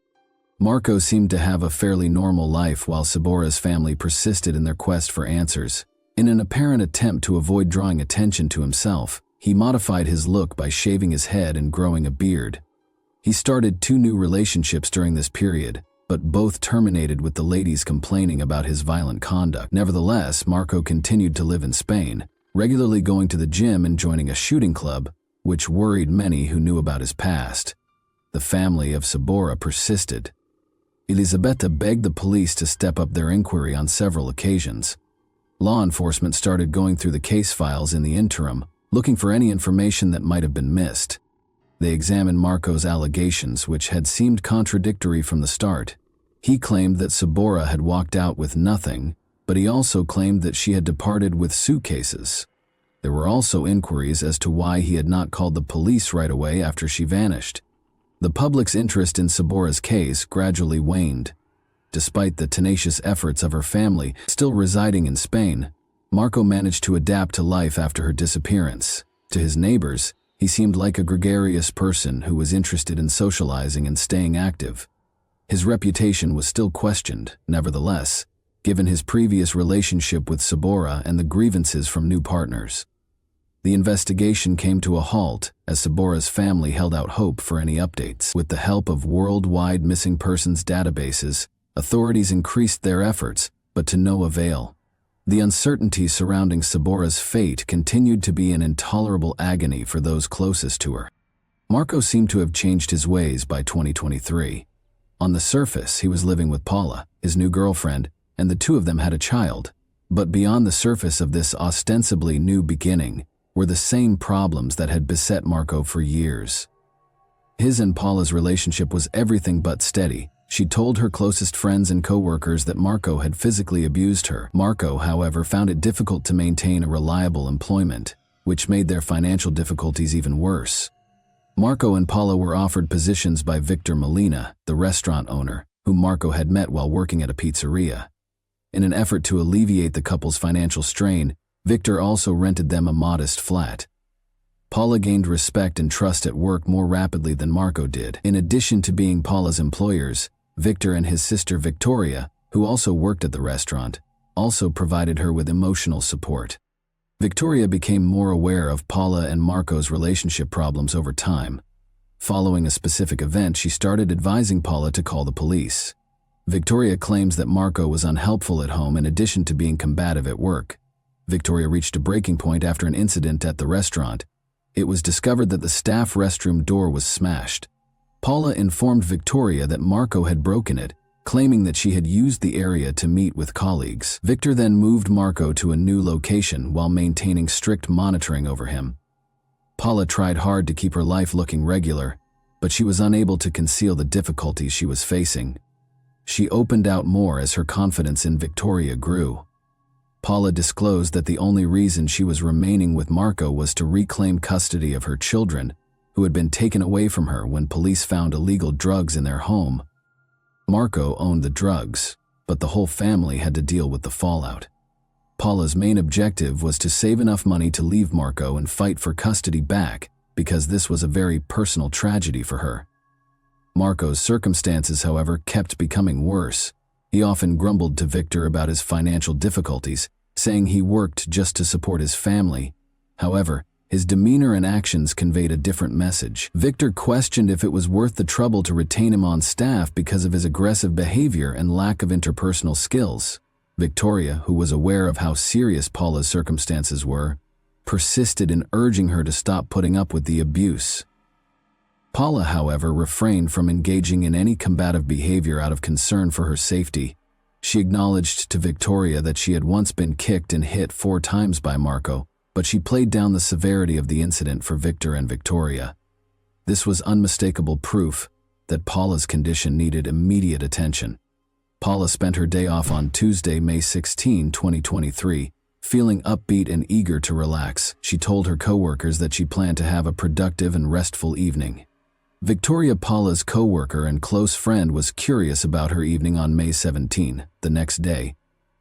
A: Marco seemed to have a fairly normal life while Sabora's family persisted in their quest for answers. In an apparent attempt to avoid drawing attention to himself, he modified his look by shaving his head and growing a beard. He started 2 new relationships during this period, but both terminated with the ladies complaining about his violent conduct. Nevertheless, Marco continued to live in Spain, regularly going to the gym and joining a shooting club, which worried many who knew about his past. The family of Sabora persisted. Elisabetta begged the police to step up their inquiry on several occasions. Law enforcement started going through the case files in the interim, looking for any information that might have been missed. They examined Marco's allegations, which had seemed contradictory from the start. He claimed that Sabora had walked out with nothing, but he also claimed that she had departed with suitcases. There were also inquiries as to why he had not called the police right away after she vanished. The public's interest in Sabora's case gradually waned. Despite the tenacious efforts of her family still residing in Spain, Marco managed to adapt to life after her disappearance. To his neighbors, he seemed like a gregarious person who was interested in socializing and staying active. His reputation was still questioned, nevertheless, given his previous relationship with Sabora and the grievances from new partners. The investigation came to a halt as Sabora's family held out hope for any updates. With the help of worldwide missing persons databases, authorities increased their efforts, but to no avail. The uncertainty surrounding Sabora's fate continued to be an intolerable agony for those closest to her. Marco seemed to have changed his ways by 2023. On the surface, he was living with Paula, his new girlfriend, and the 2 of them had a child. But beyond the surface of this ostensibly new beginning were the same problems that had beset Marco for years. His and Paula's relationship was everything but steady. She told her closest friends and co-workers that Marco had physically abused her. Marco, however, found it difficult to maintain a reliable employment, which made their financial difficulties even worse. Marco and Paula were offered positions by Victor Molina, the restaurant owner, whom Marco had met while working at a pizzeria. In an effort to alleviate the couple's financial strain, Victor also rented them a modest flat. Paula gained respect and trust at work more rapidly than Marco did. In addition to being Paula's employers, Victor and his sister Victoria, who also worked at the restaurant, also provided her with emotional support. Victoria became more aware of Paula and Marco's relationship problems over time. Following a specific event, she started advising Paula to call the police. Victoria claims that Marco was unhelpful at home in addition to being combative at work. Victoria reached a breaking point after an incident at the restaurant. It was discovered that the staff restroom door was smashed. Paula informed Victoria that Marco had broken it, claiming that she had used the area to meet with colleagues. Victor then moved Marco to a new location while maintaining strict monitoring over him. Paula tried hard to keep her life looking regular, but she was unable to conceal the difficulties she was facing. She opened out more as her confidence in Victoria grew. Paula disclosed that the only reason she was remaining with Marco was to reclaim custody of her children, who had been taken away from her when police found illegal drugs in their home. Marco owned the drugs, but the whole family had to deal with the fallout. Paula's main objective was to save enough money to leave Marco and fight for custody back, because this was a very personal tragedy for her. Marco's circumstances, however, kept becoming worse. He often grumbled to Victor about his financial difficulties, saying he worked just to support his family. However, his demeanor and actions conveyed a different message. Victor questioned if it was worth the trouble to retain him on staff because of his aggressive behavior and lack of interpersonal skills. Victoria, who was aware of how serious Paula's circumstances were, persisted in urging her to stop putting up with the abuse. Paula, however, refrained from engaging in any combative behavior out of concern for her safety. She acknowledged to Victoria that she had once been kicked and hit 4 times by Marco, but she played down the severity of the incident for Victor and Victoria. This was unmistakable proof that Paula's condition needed immediate attention. Paula spent her day off on Tuesday, May 16, 2023, feeling upbeat and eager to relax. She told her coworkers that she planned to have a productive and restful evening. Victoria, Paula's coworker and close friend, was curious about her evening on May 17, the next day.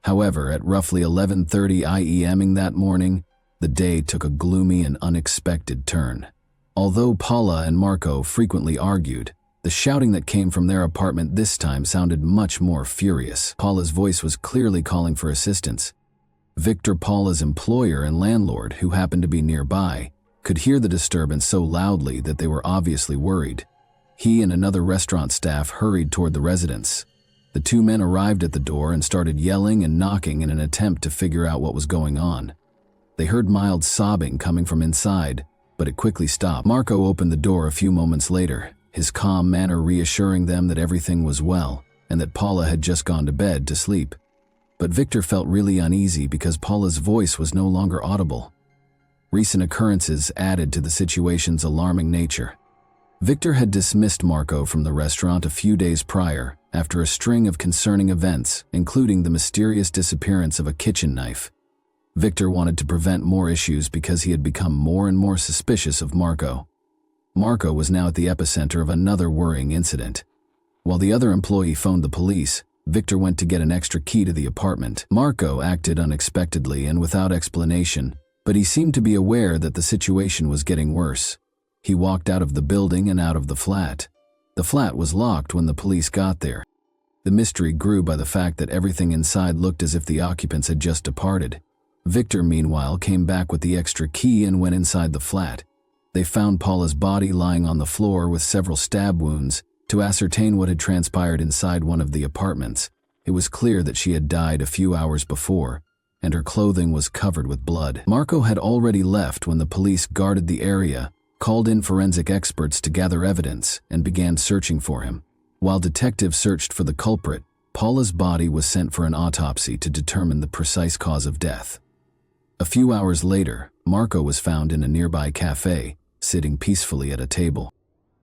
A: However, at roughly 11:30 a.m. that morning, the day took a gloomy and unexpected turn. Although Paula and Marco frequently argued, the shouting that came from their apartment this time sounded much more furious. Paula's voice was clearly calling for assistance. Victor, Paula's employer and landlord, who happened to be nearby, could hear the disturbance so loudly that they were obviously worried. He and another restaurant staff hurried toward the residence. The two men arrived at the door and started yelling and knocking in an attempt to figure out what was going on. They heard mild sobbing coming from inside, but it quickly stopped. Marco opened the door a few moments later, his calm manner reassuring them that everything was well and that Paula had just gone to bed to sleep. But Victor felt really uneasy because Paula's voice was no longer audible. Recent occurrences added to the situation's alarming nature. Victor had dismissed Marco from the restaurant a few days prior after a string of concerning events, including the mysterious disappearance of a kitchen knife. Victor wanted to prevent more issues because he had become more and more suspicious of Marco. Marco was now at the epicenter of another worrying incident. While the other employee phoned the police, Victor went to get an extra key to the apartment. Marco acted unexpectedly and without explanation, but he seemed to be aware that the situation was getting worse. He walked out of the building and out of the flat. The flat was locked when the police got there. The mystery grew by the fact that everything inside looked as if the occupants had just departed. Victor, meanwhile, came back with the extra key and went inside the flat. They found Paula's body lying on the floor with several stab wounds. To ascertain what had transpired inside one of the apartments, it was clear that she had died a few hours before, and her clothing was covered with blood. Marco had already left when the police guarded the area, called in forensic experts to gather evidence, and began searching for him. While detectives searched for the culprit, Paula's body was sent for an autopsy to determine the precise cause of death. A few hours later, Marco was found in a nearby cafe, sitting peacefully at a table.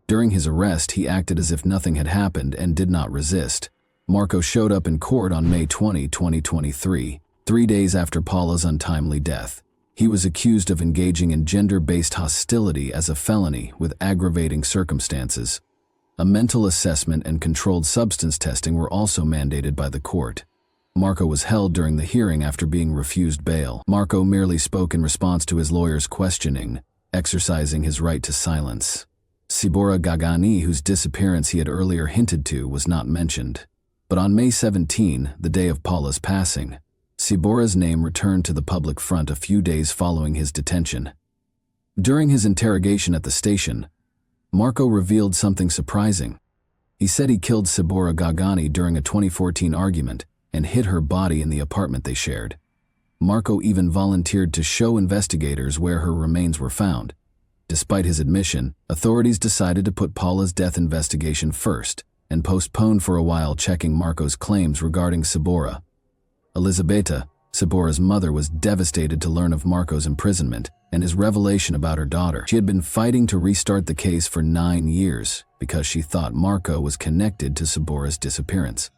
A: During his arrest, he acted as if nothing had happened and did not resist. Marco showed up in court on May 20, 2023, 3 days after Paula's untimely death. He was accused of engaging in gender-based hostility as a felony with aggravating circumstances. A mental assessment and controlled substance testing were also mandated by the court. Marco was held during the hearing after being refused bail. Marco merely spoke in response to his lawyer's questioning, exercising his right to silence. Siba Gagani, whose disappearance he had earlier hinted to, was not mentioned. But on May 17, the day of Paula's passing, Siba's name returned to the public front a few days following his detention. During his interrogation at the station, Marco revealed something surprising. He said he killed Siba Gagani during a 2014 argument and hid her body in the apartment they shared. Marco even volunteered to show investigators where her remains were found. Despite his admission, authorities decided to put Paula's death investigation first and postponed for a while checking Marco's claims regarding Siba. Elisabetta, Siba's mother, was devastated to learn of Marco's imprisonment and his revelation about her daughter. She had been fighting to restart the case for 9 years because she thought Marco was connected to Siba's disappearance.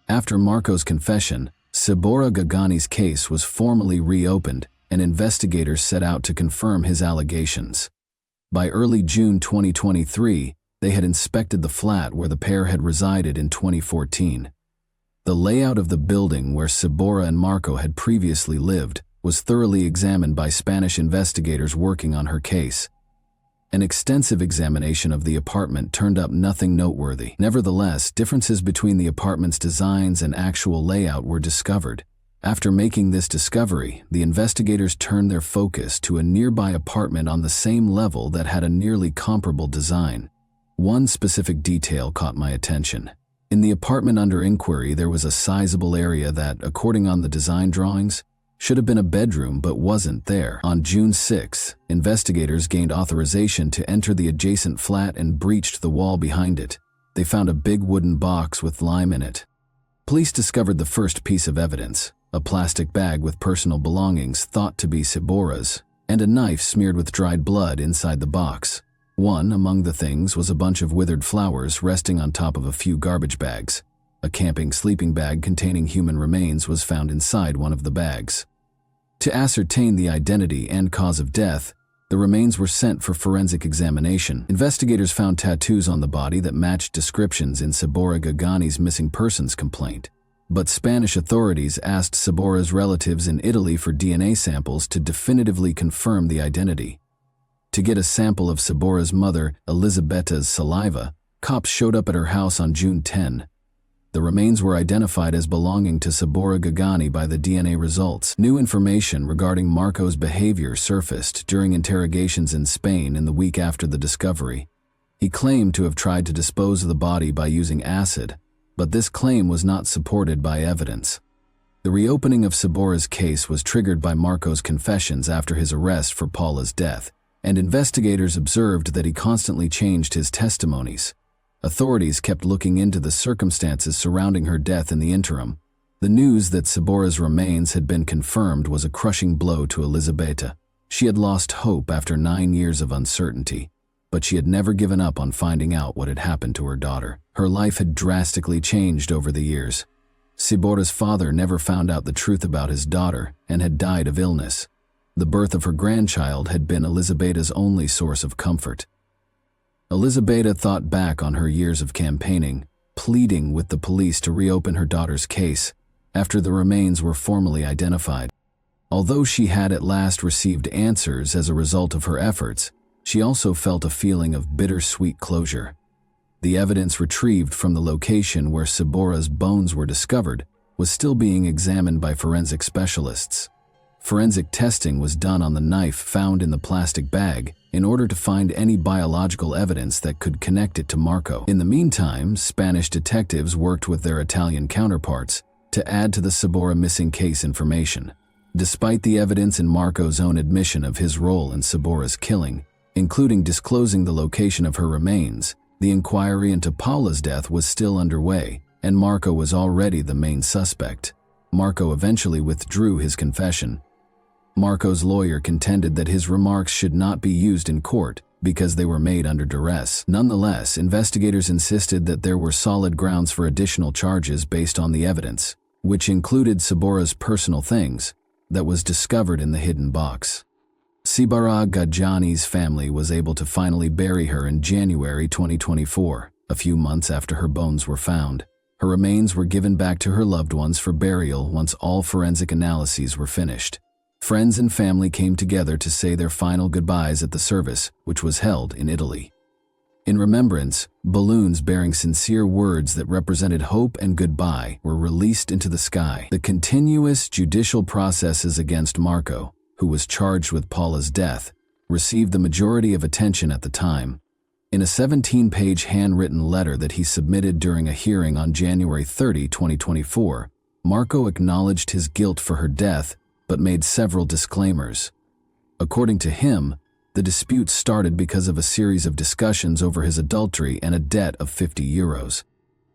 A: After Marco's confession, Siba Gagani's case was formally reopened and investigators set out to confirm his allegations. By early June 2023, they had inspected the flat where the pair had resided in 2014. The layout of the building where Siba and Marco had previously lived was thoroughly examined by Spanish investigators working on her case. An extensive examination of the apartment turned up nothing noteworthy. Nevertheless, differences between the apartment's designs and actual layout were discovered. After making this discovery, the investigators turned their focus to a nearby apartment on the same level that had a nearly comparable design. One specific detail caught my attention. In the apartment under inquiry, there was a sizable area that, according on the design drawings, should have been a bedroom but wasn't there. On June 6, investigators gained authorization to enter the adjacent flat and breached the wall behind it. They found a big wooden box with lime in it. Police discovered the first piece of evidence, a plastic bag with personal belongings thought to be Siba's, and a knife smeared with dried blood inside the box. One among the things was a bunch of withered flowers resting on top of a few garbage bags. A camping sleeping bag containing human remains was found inside one of the bags. To ascertain the identity and cause of death, the remains were sent for forensic examination. Investigators found tattoos on the body that matched descriptions in Siba Gagani's missing persons complaint. But Spanish authorities asked Sabora's relatives in Italy for DNA samples to definitively confirm the identity. To get a sample of Sabora's mother, Elisabetta's saliva, cops showed up at her house on June 10. The remains were identified as belonging to Siba Gagani by the DNA results. New information regarding Marco's behavior surfaced during interrogations in Spain in the week after the discovery. He claimed to have tried to dispose of the body by using acid, but this claim was not supported by evidence. The reopening of Sabora's case was triggered by Marco's confessions after his arrest for Paula's death, and investigators observed that he constantly changed his testimonies. Authorities kept looking into the circumstances surrounding her death in the interim. The news that Sabora's remains had been confirmed was a crushing blow to Elisabetta. She had lost hope after 9 years of uncertainty, but she had never given up on finding out what had happened to her daughter. Her life had drastically changed over the years. Sabora's father never found out the truth about his daughter and had died of illness. The birth of her grandchild had been Elisabetta's only source of comfort. Elisabetta thought back on her years of campaigning, pleading with the police to reopen her daughter's case after the remains were formally identified. Although she had at last received answers as a result of her efforts, she also felt a feeling of bittersweet closure. The evidence retrieved from the location where Sabora's bones were discovered was still being examined by forensic specialists. Forensic testing was done on the knife found in the plastic bag in order to find any biological evidence that could connect it to Marco. In the meantime, Spanish detectives worked with their Italian counterparts to add to the Sabora missing case information. Despite the evidence in Marco's own admission of his role in Sabora's killing, including disclosing the location of her remains, the inquiry into Paula's death was still underway, and Marco was already the main suspect. Marco eventually withdrew his confession. Marco's lawyer contended that his remarks should not be used in court because they were made under duress. Nonetheless, investigators insisted that there were solid grounds for additional charges based on the evidence, which included Sabora's personal things that was discovered in the hidden box. Siba Gagani's family was able to finally bury her in January 2024, a few months after her bones were found. Her remains were given back to her loved ones for burial once all forensic analyses were finished. Friends and family came together to say their final goodbyes at the service, which was held in Italy. In remembrance, balloons bearing sincere words that represented hope and goodbye were released into the sky. The continuous judicial processes against Marco, who was charged with Paula's death, received the majority of attention at the time. In a 17-page handwritten letter that he submitted during a hearing on January 30, 2024, Marco acknowledged his guilt for her death but made several disclaimers. According to him, the dispute started because of a series of discussions over his adultery and a debt of €50.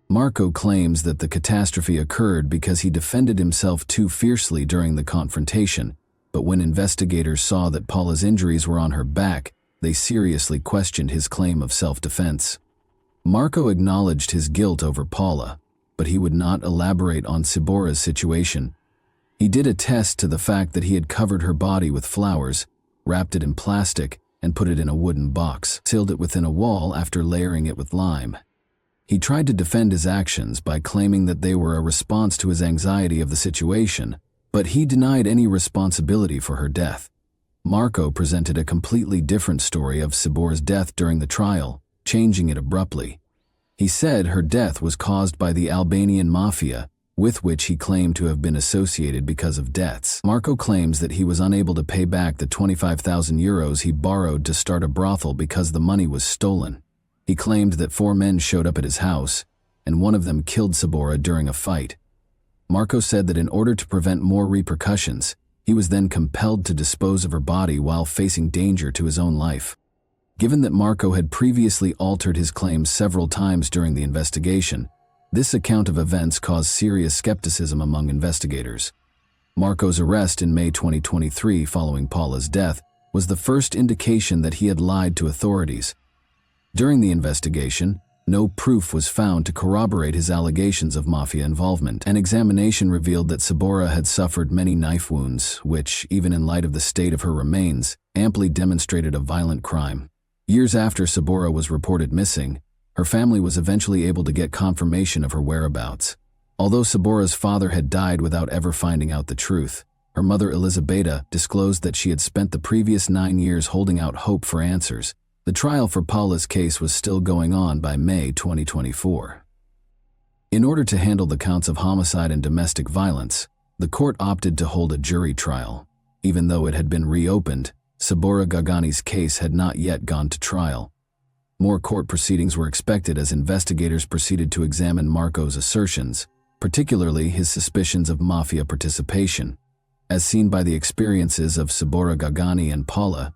A: Marco claims that the catastrophe occurred because he defended himself too fiercely during the confrontation, but when investigators saw that Paula's injuries were on her back, they seriously questioned his claim of self-defense. Marco acknowledged his guilt over Paula, but he would not elaborate on Sabora's situation. He did attest to the fact that he had covered her body with flowers, wrapped it in plastic, and put it in a wooden box, sealed it within a wall after layering it with lime. He tried to defend his actions by claiming that they were a response to his anxiety of the situation, but he denied any responsibility for her death. Marco presented a completely different story of Sabora's death during the trial, changing it abruptly. He said her death was caused by the Albanian mafia, with which he claimed to have been associated because of debts. Marco claims that he was unable to pay back the €25,000 he borrowed to start a brothel because the money was stolen. He claimed that 4 men showed up at his house, and one of them killed Sabora during a fight. Marco said that in order to prevent more repercussions, he was then compelled to dispose of her body while facing danger to his own life. Given that Marco had previously altered his claims several times during the investigation, this account of events caused serious skepticism among investigators. Marco's arrest in May 2023 following Paula's death was the first indication that he had lied to authorities. During the investigation, no proof was found to corroborate his allegations of mafia involvement. An examination revealed that Sabora had suffered many knife wounds, which, even in light of the state of her remains, amply demonstrated a violent crime. Years after Sabora was reported missing, her family was eventually able to get confirmation of her whereabouts. Although Sabora's father had died without ever finding out the truth, her mother Elizabeta disclosed that she had spent the previous 9 years holding out hope for answers. The trial for Paula's case was still going on by May 2024. In order to handle the counts of homicide and domestic violence, the court opted to hold a jury trial. Even though it had been reopened, Siba Gagani's case had not yet gone to trial. More court proceedings were expected as investigators proceeded to examine Marco's assertions, particularly his suspicions of mafia participation. As seen by the experiences of Siba Gagani and Paula,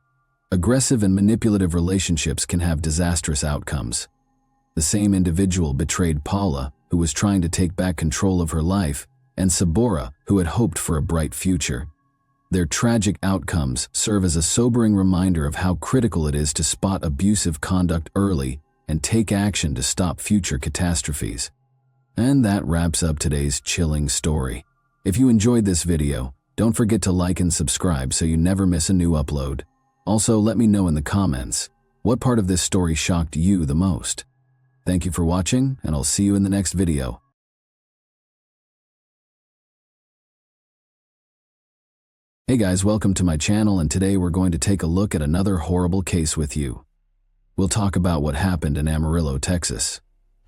A: aggressive and manipulative relationships can have disastrous outcomes. The same individual betrayed Paula, who was trying to take back control of her life, and Siba, who had hoped for a bright future. Their tragic outcomes serve as a sobering reminder of how critical it is to spot abusive conduct early and take action to stop future catastrophes. And that wraps up today's chilling story. If you enjoyed this video, don't forget to like and subscribe so you never miss a new upload. Also, let me know in the comments, what part of this story shocked you the most? Thank you for watching, and I'll see you in the next video. Hey guys, welcome to my channel, and today we're going to take a look at another horrible case with you. We'll talk about what happened in Amarillo, Texas.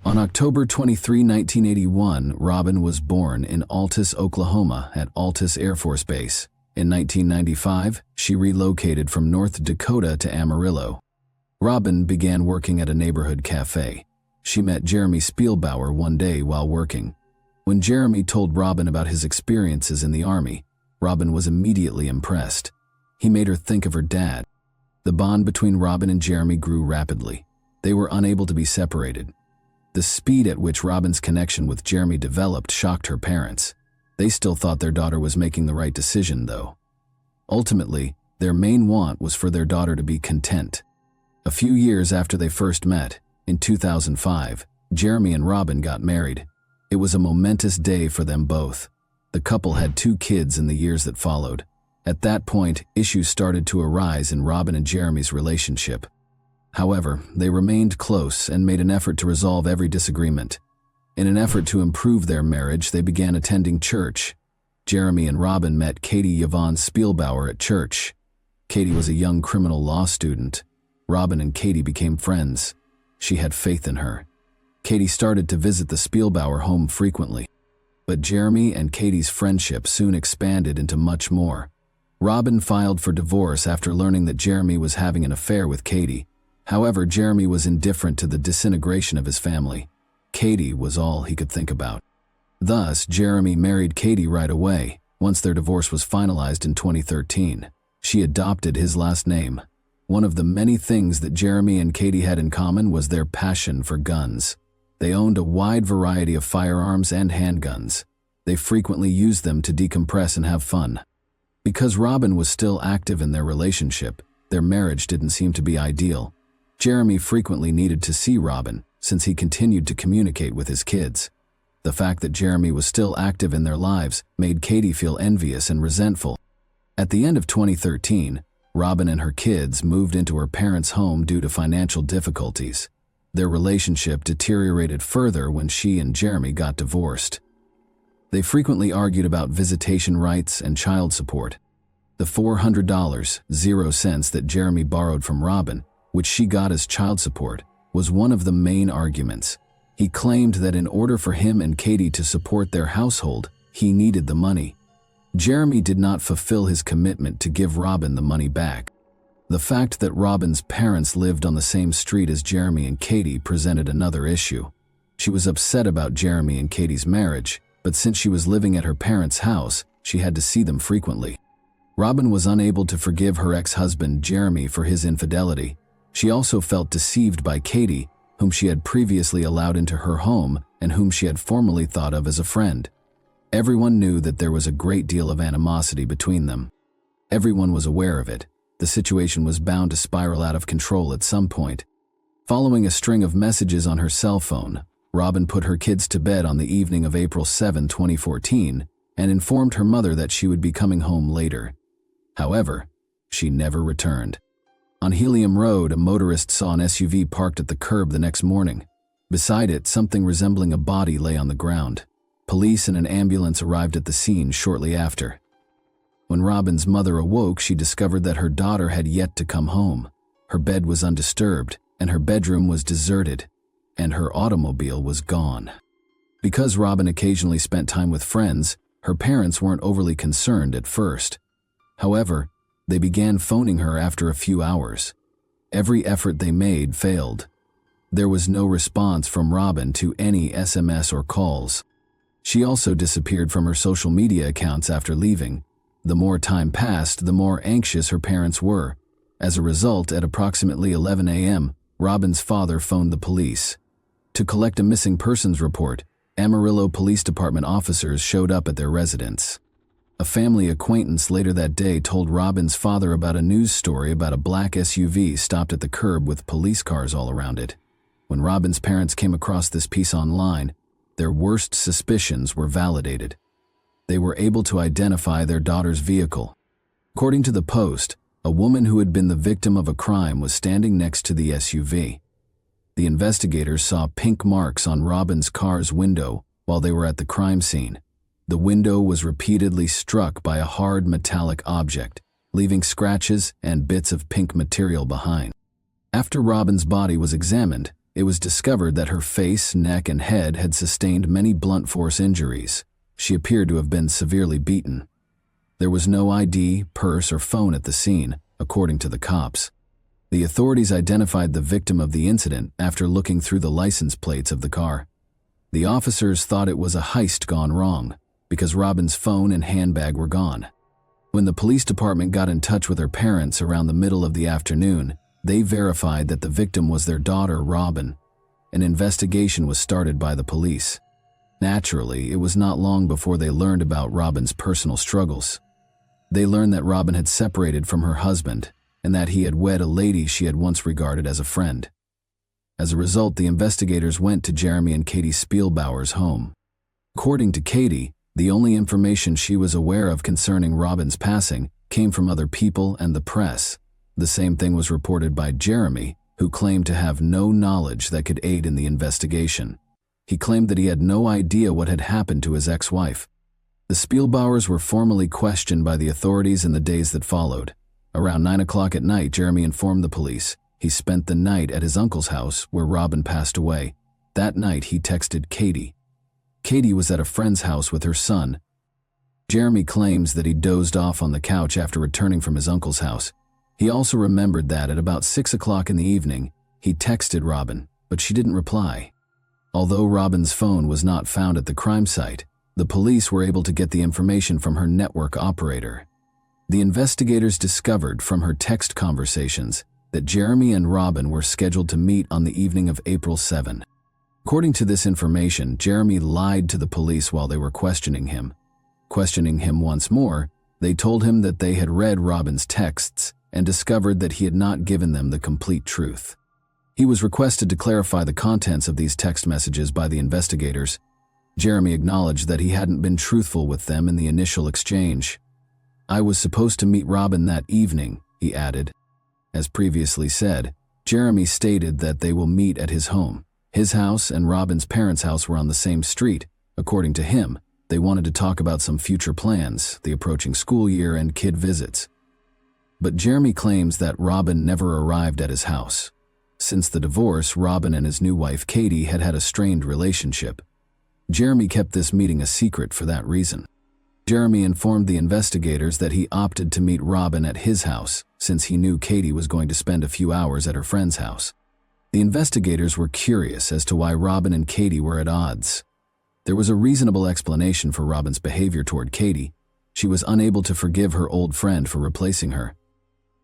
A: On October 23, 1981, Robin was born in Altus, Oklahoma at Altus Air Force Base. In 1995, she relocated from North Dakota to Amarillo. Robin began working at a neighborhood cafe. She met Jeremy Spielbauer one day while working. When Jeremy told Robin about his experiences in the Army, Robin was immediately impressed. He made her think of her dad. The bond between Robin and Jeremy grew rapidly. They were unable to be separated. The speed at which Robin's connection with Jeremy developed shocked her parents. They still thought their daughter was making the right decision, though. Ultimately, their main want was for their daughter to be content. A few years after they first met, in 2005, Jeremy and Robin got married. It was a momentous day for them both. The couple had 2 kids in the years that followed. At that point, issues started to arise in Robin and Jeremy's relationship. However, they remained close and made an effort to resolve every disagreement. In an effort to improve their marriage, they began attending church. Jeremy and Robin met Katie Yvonne Spielbauer at church. Katie was a young criminal law student. Robin and Katie became friends. She had faith in her. Katie started to visit the Spielbauer home frequently. But Jeremy and Katie's friendship soon expanded into much more. Robin filed for divorce after learning that Jeremy was having an affair with Katie. However, Jeremy was indifferent to the disintegration of his family. Katie was all he could think about. Thus, Jeremy married Katie right away. Once their divorce was finalized in 2013, she adopted his last name. One of the many things that Jeremy and Katie had in common was their passion for guns. They owned a wide variety of firearms and handguns. They frequently used them to decompress and have fun. Because Robin was still active in their relationship, their marriage didn't seem to be ideal. Jeremy frequently needed to see Robin, since he continued to communicate with his kids. The fact that Jeremy was still active in their lives made Katie feel envious and resentful. At the end of 2013, Robin and her kids moved into her parents' home due to financial difficulties. Their relationship deteriorated further when she and Jeremy got divorced. They frequently argued about visitation rights and child support. The $400.00 that Jeremy borrowed from Robin, which she got as child support, was one of the main arguments. He claimed that in order for him and Katie to support their household, he needed the money. Jeremy did not fulfill his commitment to give Robin the money back. The fact that Robin's parents lived on the same street as Jeremy and Katie presented another issue. She was upset about Jeremy and Katie's marriage, but since she was living at her parents' house, she had to see them frequently. Robin was unable to forgive her ex-husband Jeremy for his infidelity. She also felt deceived by Katie, whom she had previously allowed into her home and whom she had formerly thought of as a friend. Everyone knew that there was a great deal of animosity between them. Everyone was aware of it. The situation was bound to spiral out of control at some point. Following a string of messages on her cell phone, Robin put her kids to bed on the evening of April 7, 2014, and informed her mother that she would be coming home later. However, she never returned. On Helium Road, a motorist saw an SUV parked at the curb the next morning. Beside it, something resembling a body lay on the ground. Police and an ambulance arrived at the scene shortly after. When Robin's mother awoke, she discovered that her daughter had yet to come home. Her bed was undisturbed, and her bedroom was deserted, and her automobile was gone. Because Robin occasionally spent time with friends, her parents weren't overly concerned at first. However, they began phoning her after a few hours. Every effort they made failed. There was no response from Robin to any SMS or calls. She also disappeared from her social media accounts after leaving. The more time passed, the more anxious her parents were. As a result, at approximately 11 a.m., Robin's father phoned the police. To collect a missing persons report, Amarillo Police Department officers showed up at their residence. A family acquaintance later that day told Robin's father about a news story about a black SUV stopped at the curb with police cars all around it. When Robin's parents came across this piece online, their worst suspicions were validated. They were able to identify their daughter's vehicle. According to the Post, a woman who had been the victim of a crime was standing next to the SUV. The investigators saw pink marks on Robin's car's window while they were at the crime scene. The window was repeatedly struck by a hard metallic object, leaving scratches and bits of pink material behind. After Robin's body was examined, it was discovered that her face, neck, and head had sustained many blunt force injuries. She appeared to have been severely beaten. There was no ID, purse, or phone at the scene, according to the cops. The authorities identified the victim of the incident after looking through the license plates of the car. The officers thought it was a heist gone wrong, because Robin's phone and handbag were gone. When the police department got in touch with her parents around the middle of the afternoon, they verified that the victim was their daughter, Robin. An investigation was started by the police. Naturally, it was not long before they learned about Robin's personal struggles. They learned that Robin had separated from her husband and that he had wed a lady she had once regarded as a friend. As a result, the investigators went to Jeremy and Katie Spielbauer's home. According to Katie, the only information she was aware of concerning Robin's passing came from other people and the press. The same thing was reported by Jeremy, who claimed to have no knowledge that could aid in the investigation. He claimed that he had no idea what had happened to his ex-wife. The Spielbauers were formally questioned by the authorities in the days that followed. Around 9 o'clock at night, Jeremy informed the police he spent the night at his uncle's house where Robin passed away. That night, he texted Katie. Katie was at a friend's house with her son. Jeremy claims that he dozed off on the couch after returning from his uncle's house. He also remembered that at about 6 o'clock in the evening, he texted Robin, but she didn't reply. Although Robin's phone was not found at the crime site, the police were able to get the information from her network operator. The investigators discovered from her text conversations that Jeremy and Robin were scheduled to meet on the evening of April 7. According to this information, Jeremy lied to the police while they were questioning him. Questioning him once more, they told him that they had read Robin's texts and discovered that he had not given them the complete truth. He was requested to clarify the contents of these text messages by the investigators. Jeremy acknowledged that he hadn't been truthful with them in the initial exchange. "I was supposed to meet Robin that evening," he added. As previously said, Jeremy stated that they will meet at his home. His house and Robin's parents' house were on the same street. According to him, they wanted to talk about some future plans, the approaching school year, and kid visits. But Jeremy claims that Robin never arrived at his house. Since the divorce, Robin and his new wife Katie had had a strained relationship. Jeremy kept this meeting a secret for that reason. Jeremy informed the investigators that he opted to meet Robin at his house, since he knew Katie was going to spend a few hours at her friend's house. The investigators were curious as to why Robin and Katie were at odds. There was a reasonable explanation for Robin's behavior toward Katie. She was unable to forgive her old friend for replacing her.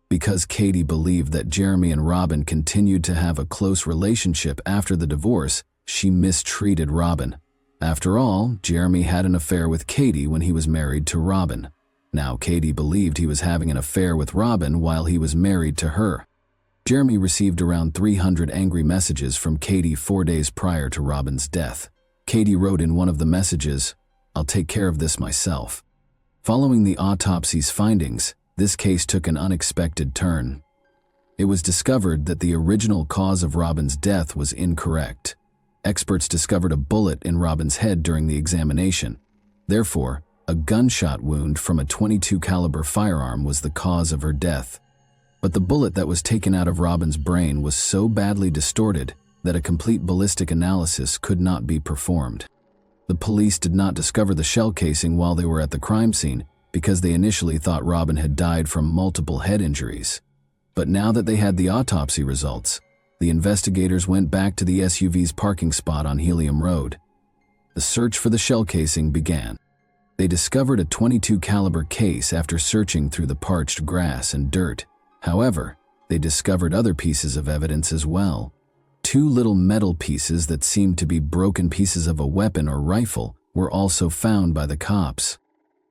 A: Because Katie believed that Jeremy and Robin continued to have a close relationship after the divorce, she mistreated Robin. After all, Jeremy had an affair with Katie when he was married to Robin. Now Katie believed he was having an affair with Robin while he was married to her. Jeremy received around 300 angry messages from Katie 4 days prior to Robin's death. Katie wrote in one of the messages, "I'll take care of this myself." Following the autopsy's findings, this case took an unexpected turn. It was discovered that the original cause of Robin's death was incorrect. Experts discovered a bullet in Robin's head during the examination. Therefore, a gunshot wound from a .22 caliber firearm was the cause of her death. But the bullet that was taken out of Robin's brain was so badly distorted that a complete ballistic analysis could not be performed. The police did not discover the shell casing while they were at the crime scene because they initially thought Robin had died from multiple head injuries. But now that they had the autopsy results, the investigators went back to the SUV's parking spot on Helium Road. The search for the shell casing began. They discovered a .22 caliber case after searching through the parched grass and dirt. However, they discovered other pieces of evidence as well. 2 little metal pieces that seemed to be broken pieces of a weapon or rifle were also found by the cops.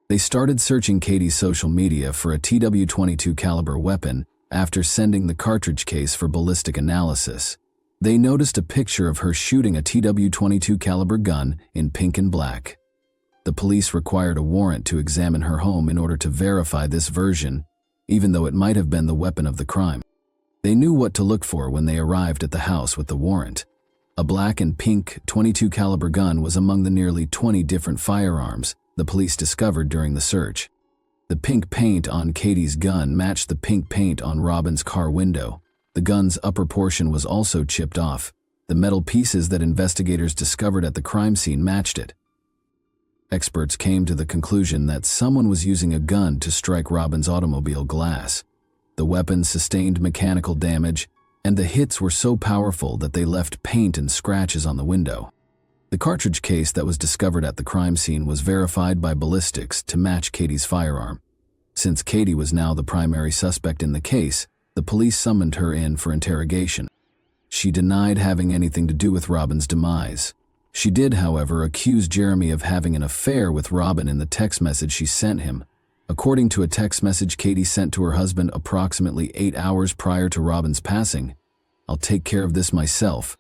A: They started searching Katie's social media for a .22 caliber weapon after sending the cartridge case for ballistic analysis. They noticed a picture of her shooting a .22 caliber gun in pink and black. The police required a warrant to examine her home in order to verify this version, even though it might have been the weapon of the crime. They knew what to look for when they arrived at the house with the warrant. A black and pink .22 caliber gun was among the nearly 20 different firearms the police discovered during the search. The pink paint on Katie's gun matched the pink paint on Robin's car window. The gun's upper portion was also chipped off. The metal pieces that investigators discovered at the crime scene matched it. Experts came to the conclusion that someone was using a gun to strike Robin's automobile glass. The weapon sustained mechanical damage, and the hits were so powerful that they left paint and scratches on the window. The cartridge case that was discovered at the crime scene was verified by ballistics to match Katie's firearm. Since Katie was now the primary suspect in the case, the police summoned her in for interrogation. She denied having anything to do with Robin's demise. She did, however, accuse Jeremy of having an affair with Robin in the text message she sent him. According to a text message Katie sent to her husband approximately 8 hours prior to Robin's passing, "I'll take care of this myself."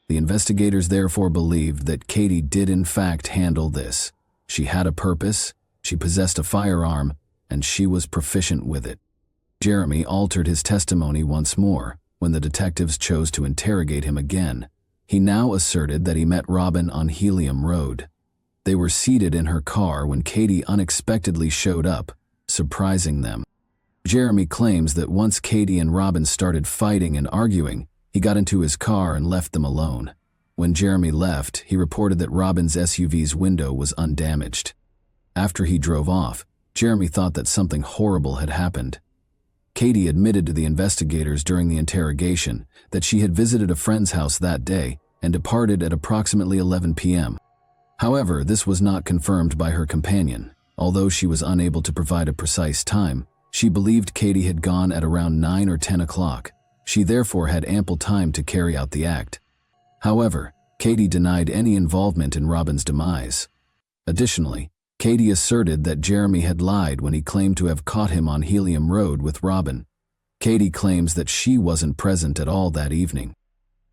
A: The investigators therefore believed that Katie did in fact handle this. She had a purpose, she possessed a firearm, and she was proficient with it. Jeremy altered his testimony once more when the detectives chose to interrogate him again. He now asserted that he met Robin on Helium Road. They were seated in her car when Katie unexpectedly showed up, surprising them. Jeremy claims that once Katie and Robin started fighting and arguing, he got into his car and left them alone. When Jeremy left, he reported that Robin's SUV's window was undamaged. After he drove off, Jeremy thought that something horrible had happened. Katie admitted to the investigators during the interrogation that she had visited a friend's house that day and departed at approximately 11 p.m. However, this was not confirmed by her companion. Although she was unable to provide a precise time, she believed Katie had gone at around 9 or 10 o'clock. She therefore had ample time to carry out the act. However, Katie denied any involvement in Robin's demise. Additionally, Katie asserted that Jeremy had lied when he claimed to have caught him on Helium Road with Robin. Katie claims that she wasn't present at all that evening.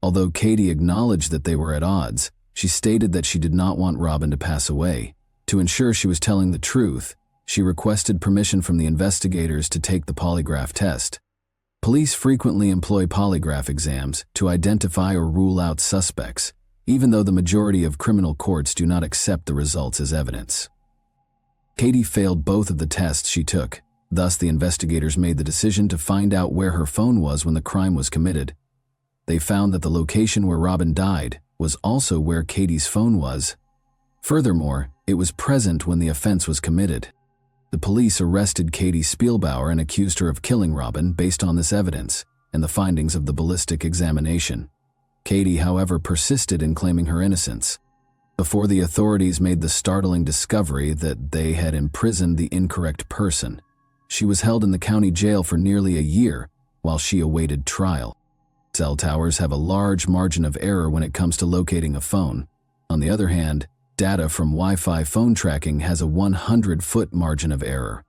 A: Although Katie acknowledged that they were at odds, she stated that she did not want Robin to pass away. To ensure she was telling the truth, she requested permission from the investigators to take the polygraph test. Police frequently employ polygraph exams to identify or rule out suspects, even though the majority of criminal courts do not accept the results as evidence. Katie failed both of the tests she took. Thus, the investigators made the decision to find out where her phone was when the crime was committed. They found that the location where Robin died was also where Katie's phone was. Furthermore, it was present when the offense was committed. The police arrested Katie Spielbauer and accused her of killing Robin based on this evidence and the findings of the ballistic examination. Katie, however, persisted in claiming her innocence. Before the authorities made the startling discovery that they had imprisoned the incorrect person, she was held in the county jail for nearly a year while she awaited trial. Cell towers have a large margin of error when it comes to locating a phone. On the other hand, data from Wi-Fi phone tracking has a 100-foot margin of error.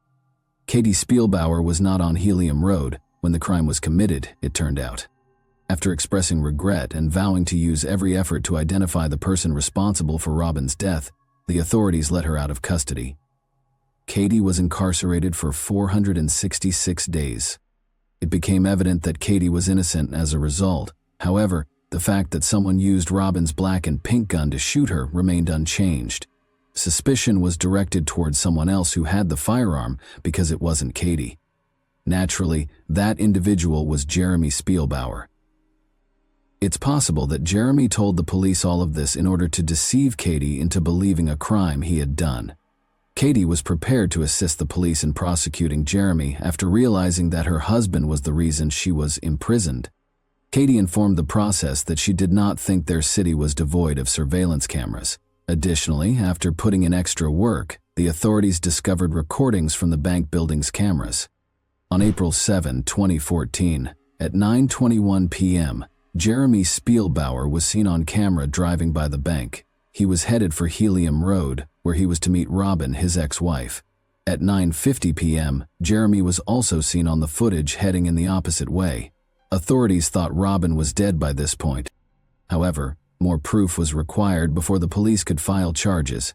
A: Katie Spielbauer was not on Helium Road when the crime was committed, it turned out. After expressing regret and vowing to use every effort to identify the person responsible for Robin's death, the authorities let her out of custody. Katie was incarcerated for 466 days. It became evident that Katie was innocent as a result. However, the The fact that someone used Robin's black and pink gun to shoot her remained unchanged. Suspicion was directed towards someone else who had the firearm because it wasn't Katie. Naturally, that individual was Jeremy Spielbauer. It's possible that Jeremy told the police all of this in order to deceive Katie into believing a crime he had done. Katie was prepared to assist the police in prosecuting Jeremy after realizing that her husband was the reason she was imprisoned. Katie informed the process that she did not think their city was devoid of surveillance cameras. Additionally, after putting in extra work, the authorities discovered recordings from the bank building's cameras. On April 7, 2014, at 9:21 p.m., Jeremy Spielbauer was seen on camera driving by the bank. He was headed for Helium Road, where he was to meet Robin, his ex-wife. At 9:50 p.m., Jeremy was also seen on the footage heading in the opposite way. Authorities thought Robin was dead by this point. However, more proof was required before the police could file charges.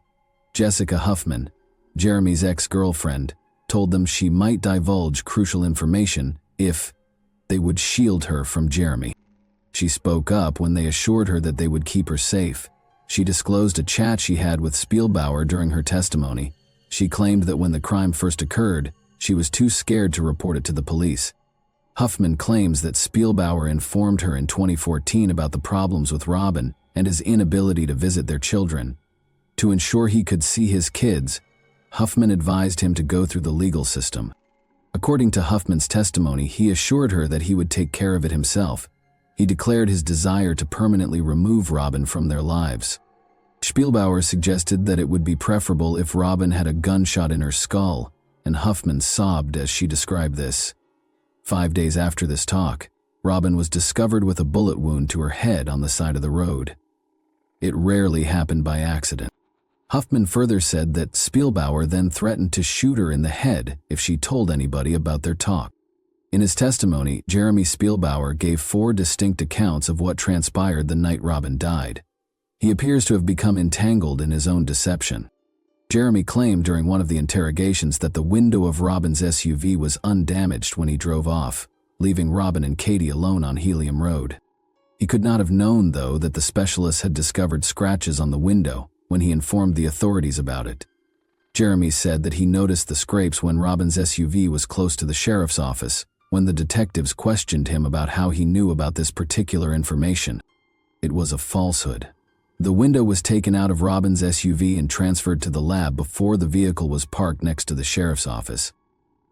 A: Jessica Huffman, Jeremy's ex-girlfriend, told them she might divulge crucial information if they would shield her from Jeremy. She spoke up when they assured her that they would keep her safe. She disclosed a chat she had with Spielbauer during her testimony. She claimed that when the crime first occurred, she was too scared to report it to the police. Huffman claims that Spielbauer informed her in 2014 about the problems with Robin and his inability to visit their children. To ensure he could see his kids, Huffman advised him to go through the legal system. According to Huffman's testimony, he assured her that he would take care of it himself. He declared his desire to permanently remove Robin from their lives. Spielbauer suggested that it would be preferable if Robin had a gunshot in her skull, and Huffman sobbed as she described this. 5 days after this talk, Robin was discovered with a bullet wound to her head on the side of the road. It rarely happened by accident. Huffman further said that Spielbauer then threatened to shoot her in the head if she told anybody about their talk. In his testimony, Jeremy Spielbauer gave 4 distinct accounts of what transpired the night Robin died. He appears to have become entangled in his own deception. Jeremy claimed during one of the interrogations that the window of Robin's SUV was undamaged when he drove off, leaving Robin and Katie alone on Helium Road. He could not have known, though, that the specialists had discovered scratches on the window when he informed the authorities about it. Jeremy said that he noticed the scrapes when Robin's SUV was close to the sheriff's office, when the detectives questioned him about how he knew about this particular information. It was a falsehood. The window was taken out of Robin's SUV and transferred to the lab before the vehicle was parked next to the sheriff's office.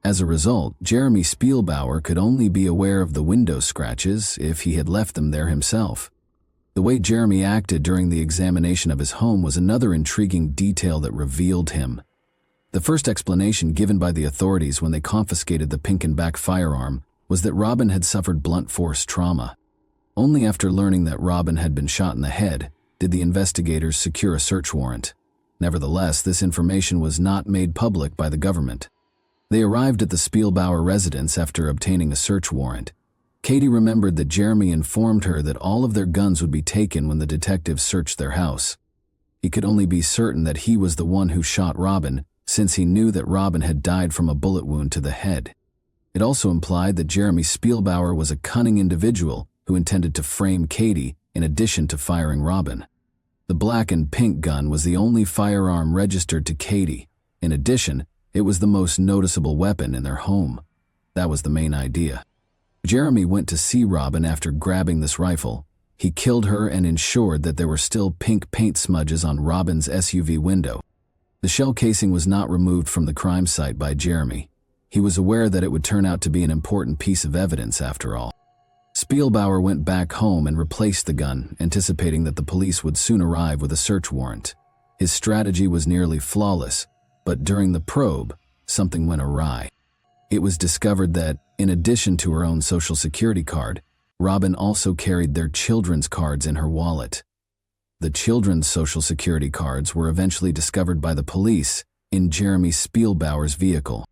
A: As a result, Jeremy Spielbauer could only be aware of the window scratches if he had left them there himself. The way Jeremy acted during the examination of his home was another intriguing detail that revealed him. The first explanation given by the authorities when they confiscated the Pinkenback firearm was that Robin had suffered blunt force trauma. Only after learning that Robin had been shot in the head did the investigators secure a search warrant. Nevertheless, this information was not made public by the government. They arrived at the Spielbauer residence after obtaining a search warrant. Katie remembered that Jeremy informed her that all of their guns would be taken when the detectives searched their house. He could only be certain that he was the one who shot Robin, since he knew that Robin had died from a bullet wound to the head. It also implied that Jeremy Spielbauer was a cunning individual who intended to frame Katie in addition to firing Robin. The black and pink gun was the only firearm registered to Katie. In addition, it was the most noticeable weapon in their home. That was the main idea. Jeremy went to see Robin after grabbing this rifle. He killed her and ensured that there were still pink paint smudges on Robin's SUV window. The shell casing was not removed from the crime site by Jeremy. He was aware that it would turn out to be an important piece of evidence after all. Spielbauer went back home and replaced the gun, anticipating that the police would soon arrive with a search warrant. His strategy was nearly flawless, but during the probe, something went awry. It was discovered that, in addition to her own Social Security card, Robin also carried their children's cards in her wallet. The children's Social Security cards were eventually discovered by the police in Jeremy Spielbauer's vehicle.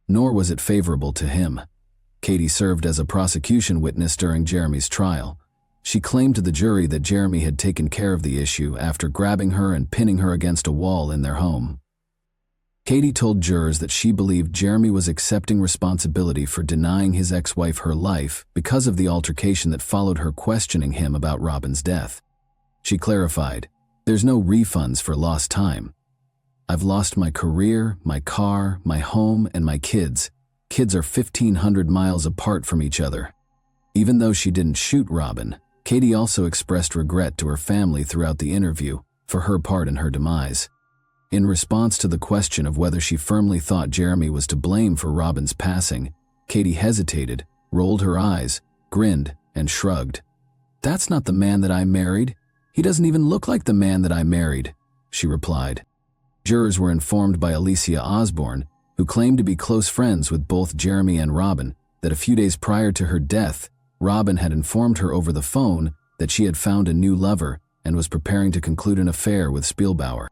A: Nor was it favorable to him. Katie served as a prosecution witness during Jeremy's trial. She claimed to the jury that Jeremy had taken care of the issue after grabbing her and pinning her against a wall in their home. Katie told jurors that she believed Jeremy was accepting responsibility for denying his ex-wife her life because of the altercation that followed her questioning him about Robin's death. She clarified, "There's no refunds for lost time. I've lost my career, my car, my home, and my kids. Kids are 1,500 miles apart from each other." Even though she didn't shoot Robin, Katie also expressed regret to her family throughout the interview for her part in her demise. In response to the question of whether she firmly thought Jeremy was to blame for Robin's passing, Katie hesitated, rolled her eyes, grinned, and shrugged. "That's not the man that I married. He doesn't even look like the man that I married," she replied. Jurors were informed by Alicia Osborne, who claimed to be close friends with both Jeremy and Robin, that a few days prior to her death, Robin had informed her over the phone that she had found a new lover and was preparing to conclude an affair with Spielbauer.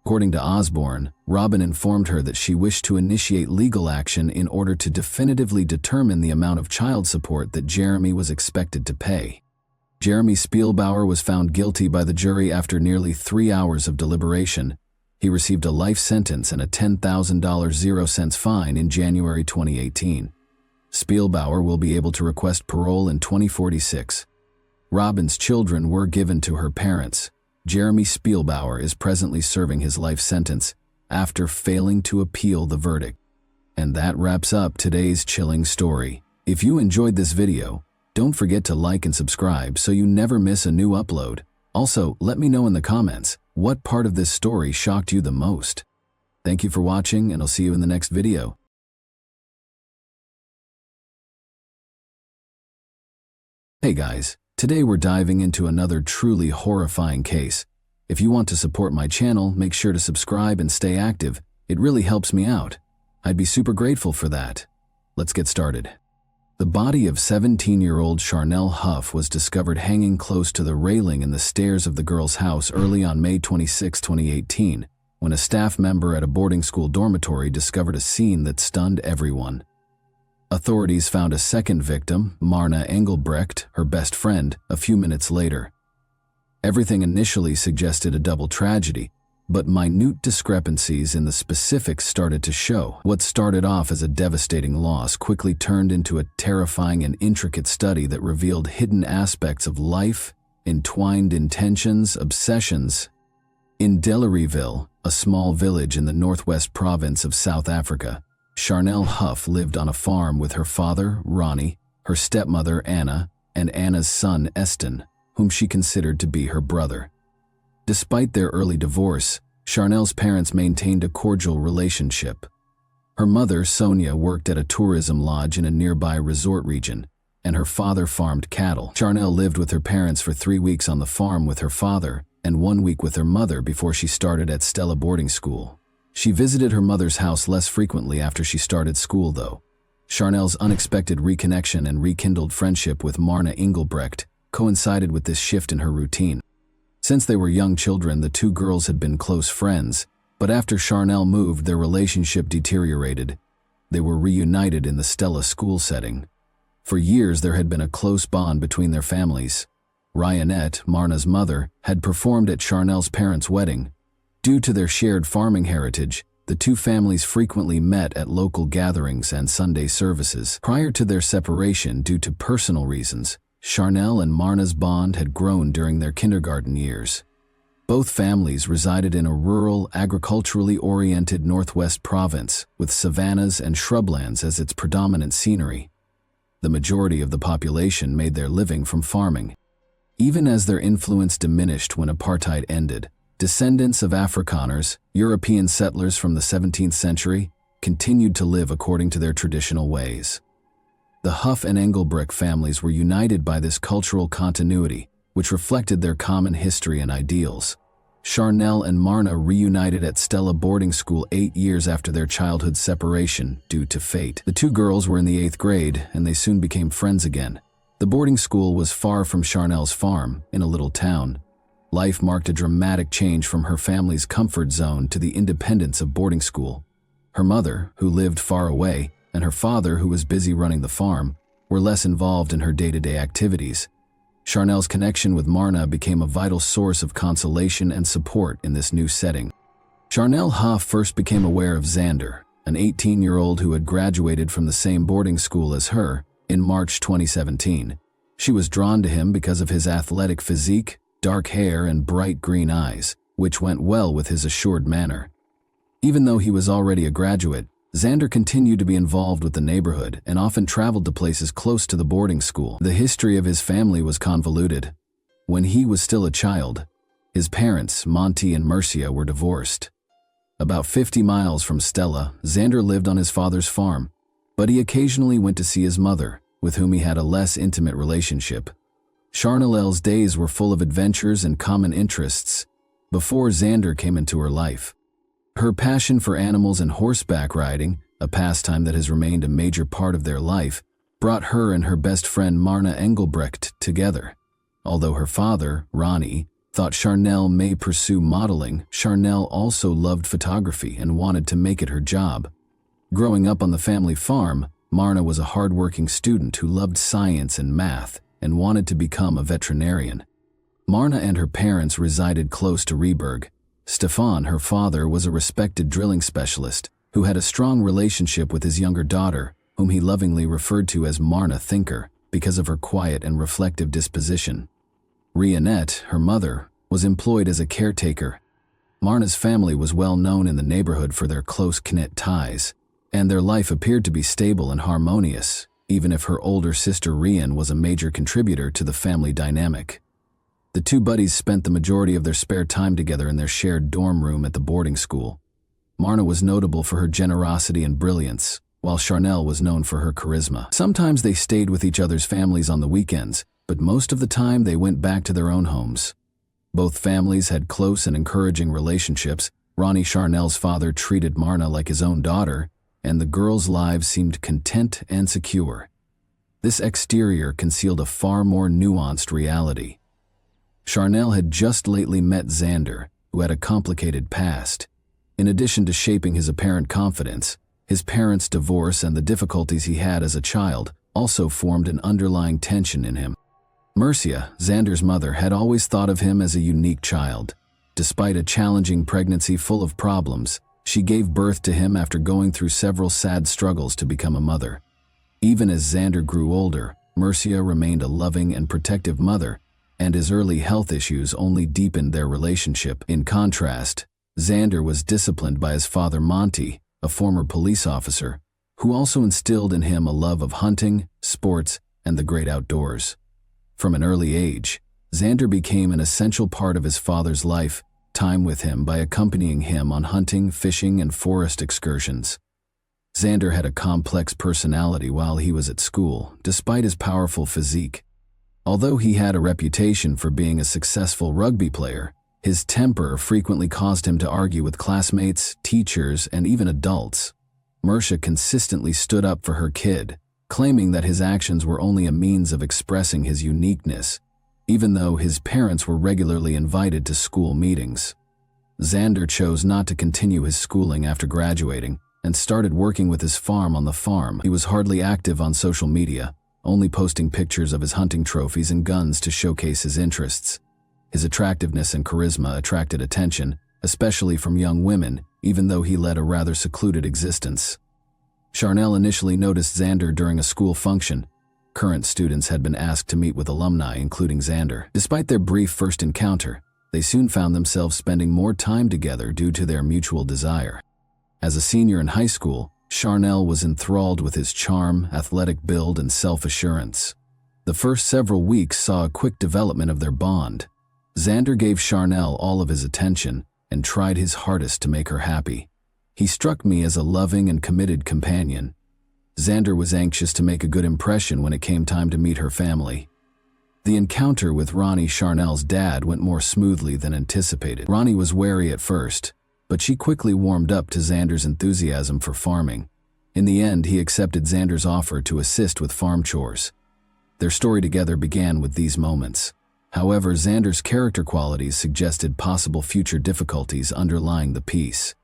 A: According to Osborne, Robin informed her that she wished to initiate legal action in order to definitively determine the amount of child support that Jeremy was expected to pay. Jeremy Spielbauer was found guilty by the jury after nearly 3 hours of deliberation. He received a life sentence and a $10,000 fine in January 2018. Spielbauer will be able to request parole in 2046. Robin's children were given to her parents. Jeremy Spielbauer is presently serving his life sentence after failing to appeal the verdict. And that wraps up today's chilling story. If you enjoyed this video, don't forget to like and subscribe so you never miss a new upload. Also, let me know in the comments what part of this story shocked you the most. Thank you for watching, and I'll see you in the next video. Hey guys, today we're diving into another truly horrifying case. If you want to support my channel, make sure to subscribe and stay active. It really helps me out. I'd be super grateful for that. Let's get started. The body of 17-year-old Charnel Huff was discovered hanging close to the railing in the stairs of the girl's house early on May 26, 2018, when a staff member at a boarding school dormitory discovered a scene that stunned everyone. Authorities found a second victim, Marna Engelbrecht, her best friend, a few minutes later. Everything initially suggested a double tragedy, but minute discrepancies in the specifics started to show. What started off as a devastating loss quickly turned into a terrifying and intricate study that revealed hidden aspects of life, entwined intentions, obsessions. In Delareyville, a small village in the northwest province of South Africa, Charnel Huff lived on a farm with her father, Ronnie, her stepmother, Anna, and Anna's son, Eston, whom she considered to be her brother. Despite their early divorce, Charnel's parents maintained a cordial relationship. Her mother, Sonia, worked at a tourism lodge in a nearby resort region, and her father farmed cattle. Charnel lived with her parents for 3 weeks on the farm with her father and 1 week with her mother before she started at Stella boarding school. She visited her mother's house less frequently after she started school, though. Charnel's unexpected reconnection and rekindled friendship with Marna Engelbrecht coincided with this shift in her routine. Since they were young children, the two girls had been close friends, but after Charnel moved, their relationship deteriorated. They were reunited in the Stella school setting. For years, there had been a close bond between their families. Ryanette, Marna's mother, had performed at Charnel's parents' wedding. Due to their shared farming heritage, the two families frequently met at local gatherings and Sunday services. Prior to their separation due to personal reasons, Charnel and Marna's bond had grown during their kindergarten years. Both families resided in a rural, agriculturally oriented northwest province, with savannas and shrublands as its predominant scenery. The majority of the population made their living from farming. Even as their influence diminished when apartheid ended, descendants of Afrikaners, European settlers from the 17th century, continued to live according to their traditional ways. The Huff and Engelbrecht families were united by this cultural continuity, which reflected their common history and ideals. Charnel and Marna reunited at Stella boarding school 8 years after their childhood separation due to fate. The two girls were in the 8th grade, and they soon became friends again. The boarding school was far from Charnel's farm, in a little town. Life marked a dramatic change from her family's comfort zone to the independence of boarding school. Her mother, who lived far away, and her father, who was busy running the farm, were less involved in her day-to-day activities. Charnel's connection with Marna became a vital source of consolation and support in this new setting. Charnel Huff first became aware of Xander, an 18-year-old who had graduated from the same boarding school as her, in March 2017. She was drawn to him because of his athletic physique, dark hair, and bright green eyes, which went well with his assured manner. Even though he was already a graduate, Xander continued to be involved with the neighborhood and often traveled to places close to the boarding school. The history of his family was convoluted. When he was still a child, his parents, Monty and Mercia, were divorced. About 50 miles from Stella, Xander lived on his father's farm, but he occasionally went to see his mother, with whom he had a less intimate relationship. Charnel's days were full of adventures and common interests before Xander came into her life. Her passion for animals and horseback riding, a pastime that has remained a major part of their life, brought her and her best friend Marna Engelbrecht together. Although her father, Ronnie, thought Charnel may pursue modeling, Charnel also loved photography and wanted to make it her job. Growing up on the family farm, Marna was a hard-working student who loved science and math and wanted to become a veterinarian. Marna and her parents resided close to Rehberg. Stefan, her father, was a respected drilling specialist who had a strong relationship with his younger daughter, whom he lovingly referred to as Marna Thinker because of her quiet and reflective disposition. Rionette, her mother, was employed as a caretaker. Marna's family was well known in the neighborhood for their close-knit ties, and their life appeared to be stable and harmonious, even if her older sister Rian was a major contributor to the family dynamic. The two buddies spent the majority of their spare time together in their shared dorm room at the boarding school. Marna was notable for her generosity and brilliance, while Charnel was known for her charisma. Sometimes they stayed with each other's families on the weekends, but most of the time they went back to their own homes. Both families had close and encouraging relationships. Ronnie Charnel's father treated Marna like his own daughter, and the girls' lives seemed content and secure. This exterior concealed a far more nuanced reality. Charnel had just lately met Xander, who had a complicated past. In addition to shaping his apparent confidence, his parents' divorce and the difficulties he had as a child also formed an underlying tension in him. Mercia, Xander's mother, had always thought of him as a unique child. Despite a challenging pregnancy full of problems, she gave birth to him after going through several sad struggles to become a mother. Even as Xander grew older, Mercia remained a loving and protective mother, and his early health issues only deepened their relationship. In contrast, Xander was disciplined by his father Monty, a former police officer, who also instilled in him a love of hunting, sports, and the great outdoors. From an early age, Xander became an essential part of his father's life, time with him by accompanying him on hunting, fishing, and forest excursions. Xander had a complex personality while he was at school, despite his powerful physique. Although he had a reputation for being a successful rugby player, his temper frequently caused him to argue with classmates, teachers, and even adults. Mercia consistently stood up for her kid, claiming that his actions were only a means of expressing his uniqueness, even though his parents were regularly invited to school meetings. Xander chose not to continue his schooling after graduating and started working with his farm on the farm. He was hardly active on social media, only posting pictures of his hunting trophies and guns to showcase his interests. His attractiveness and charisma attracted attention, especially from young women, even though he led a rather secluded existence. Charnel initially noticed Xander during a school function. Current students had been asked to meet with alumni, including Xander. Despite their brief first encounter, they soon found themselves spending more time together due to their mutual desire. As a senior in high school, Charnel was enthralled with his charm, athletic build, and self-assurance. The first several weeks saw a quick development of their bond. Xander gave Charnel all of his attention and tried his hardest to make her happy. He struck me as a loving and committed companion. Xander was anxious to make a good impression when it came time to meet her family. The encounter with Ronnie Charnel's dad went more smoothly than anticipated. Ronnie was wary at first, but she quickly warmed up to Xander's enthusiasm for farming. In the end, he accepted Xander's offer to assist with farm chores. Their story together began with these moments. However, Xander's character qualities suggested possible future difficulties underlying the piece.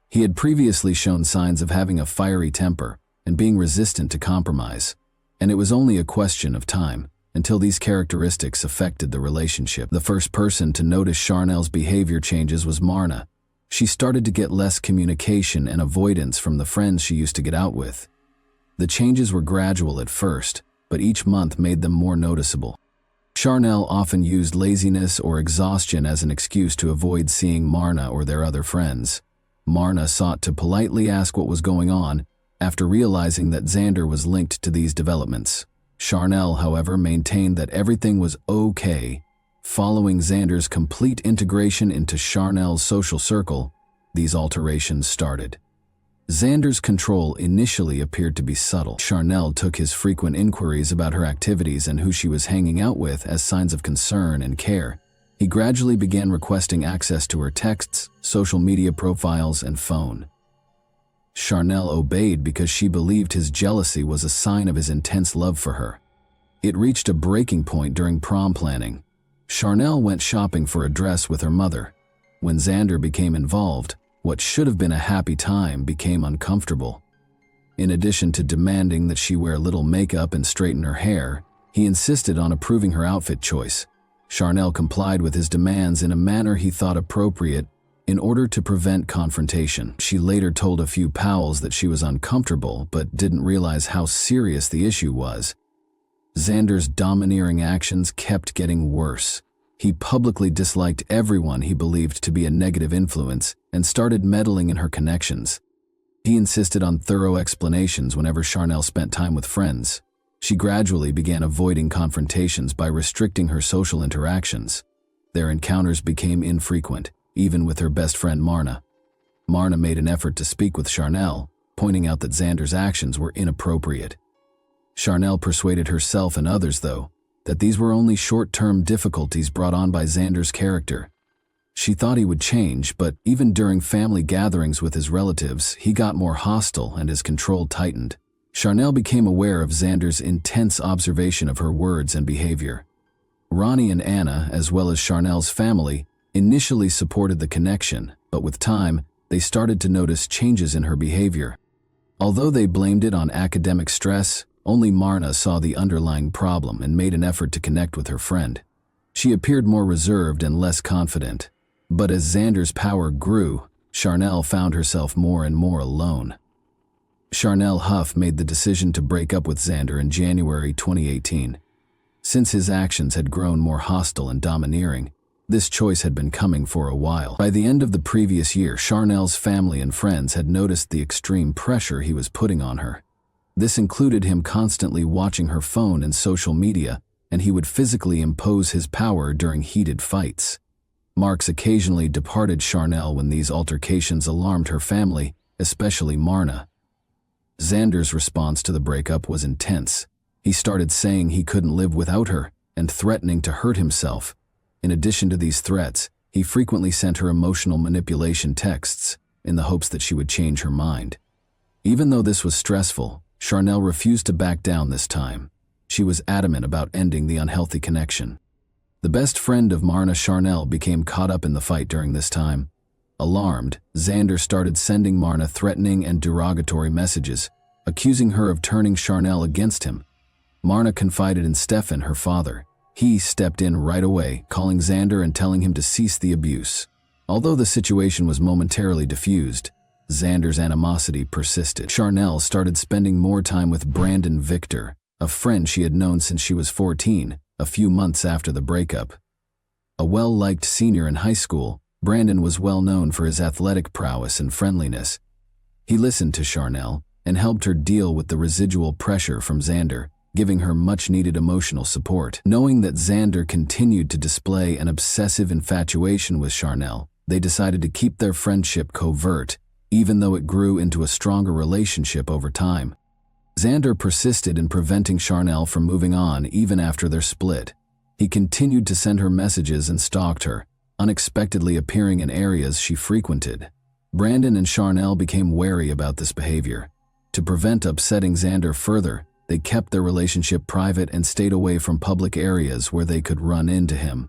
A: He had previously shown signs of having a fiery temper and being resistant to compromise, and it was only a question of time until these characteristics affected the relationship. The first person to notice Charnel's behavior changes was Marna. She started to get less communication and avoidance from the friends she used to get out with. The changes were gradual at first, but each month made them more noticeable. Charnel often used laziness or exhaustion as an excuse to avoid seeing Marna or their other friends. Marna sought to politely ask what was going on after realizing that Xander was linked to these developments. Charnel, however, maintained that everything was okay. Following Xander's complete integration into Charnel's social circle, these alterations started. Xander's control initially appeared to be subtle. Charnel took his frequent inquiries about her activities and who she was hanging out with as signs of concern and care. He gradually began requesting access to her texts, social media profiles, and phone. Charnel obeyed because she believed his jealousy was a sign of his intense love for her. It reached a breaking point during prom planning. Charnel went shopping for a dress with her mother. When Xander became involved, what should have been a happy time became uncomfortable. In addition to demanding that she wear little makeup and straighten her hair, he insisted on approving her outfit choice. Charnel complied with his demands in a manner he thought appropriate in order to prevent confrontation. She later told a few pals that she was uncomfortable but didn't realize how serious the issue was. Xander's domineering actions kept getting worse. He publicly disliked everyone he believed to be a negative influence and started meddling in her connections. He insisted on thorough explanations whenever Charnel spent time with friends. She gradually began avoiding confrontations by restricting her social interactions. Their encounters became infrequent, even with her best friend Marna. Marna made an effort to speak with Charnel, pointing out that Xander's actions were inappropriate. Charnel persuaded herself and others, though, that these were only short-term difficulties brought on by Xander's character. She thought he would change, but even during family gatherings with his relatives, he got more hostile and his control tightened. Charnel became aware of Xander's intense observation of her words and behavior. Ronnie and Anna, as well as Charnel's family, initially supported the connection, but with time, they started to notice changes in her behavior. Although they blamed it on academic stress, only Marna saw the underlying problem and made an effort to connect with her friend. She appeared more reserved and less confident. But as Xander's power grew, Charnel found herself more and more alone. Charnel Huff made the decision to break up with Xander in January 2018. Since his actions had grown more hostile and domineering, this choice had been coming for a while. By the end of the previous year, Charnel's family and friends had noticed the extreme pressure he was putting on her. This included him constantly watching her phone and social media, and he would physically impose his power during heated fights. Marks occasionally departed Charnel when these altercations alarmed her family, especially Marna. Xander's response to the breakup was intense. He started saying he couldn't live without her and threatening to hurt himself. In addition to these threats, he frequently sent her emotional manipulation texts in the hopes that she would change her mind. Even though this was stressful, Charnel refused to back down this time. She was adamant about ending the unhealthy connection. The best friend of Marna, Charnel, became caught up in the fight during this time. Alarmed, Xander started sending Marna threatening and derogatory messages, accusing her of turning Charnel against him. Marna confided in Stefan, her father. He stepped in right away, calling Xander and telling him to cease the abuse. Although the situation was momentarily diffused, Xander's animosity persisted. Charnel started spending more time with Brandon Victor, a friend she had known since she was 14, a few months after the breakup. A well-liked senior in high school, Brandon was well known for his athletic prowess and friendliness. He listened to Charnel and helped her deal with the residual pressure from Xander, giving her much-needed emotional support. Knowing that Xander continued to display an obsessive infatuation with Charnel, they decided to keep their friendship covert, even though it grew into a stronger relationship over time. Xander persisted in preventing Charnel from moving on even after their split. He continued to send her messages and stalked her, unexpectedly appearing in areas she frequented. Brandon and Charnel became wary about this behavior. To prevent upsetting Xander further, they kept their relationship private and stayed away from public areas where they could run into him.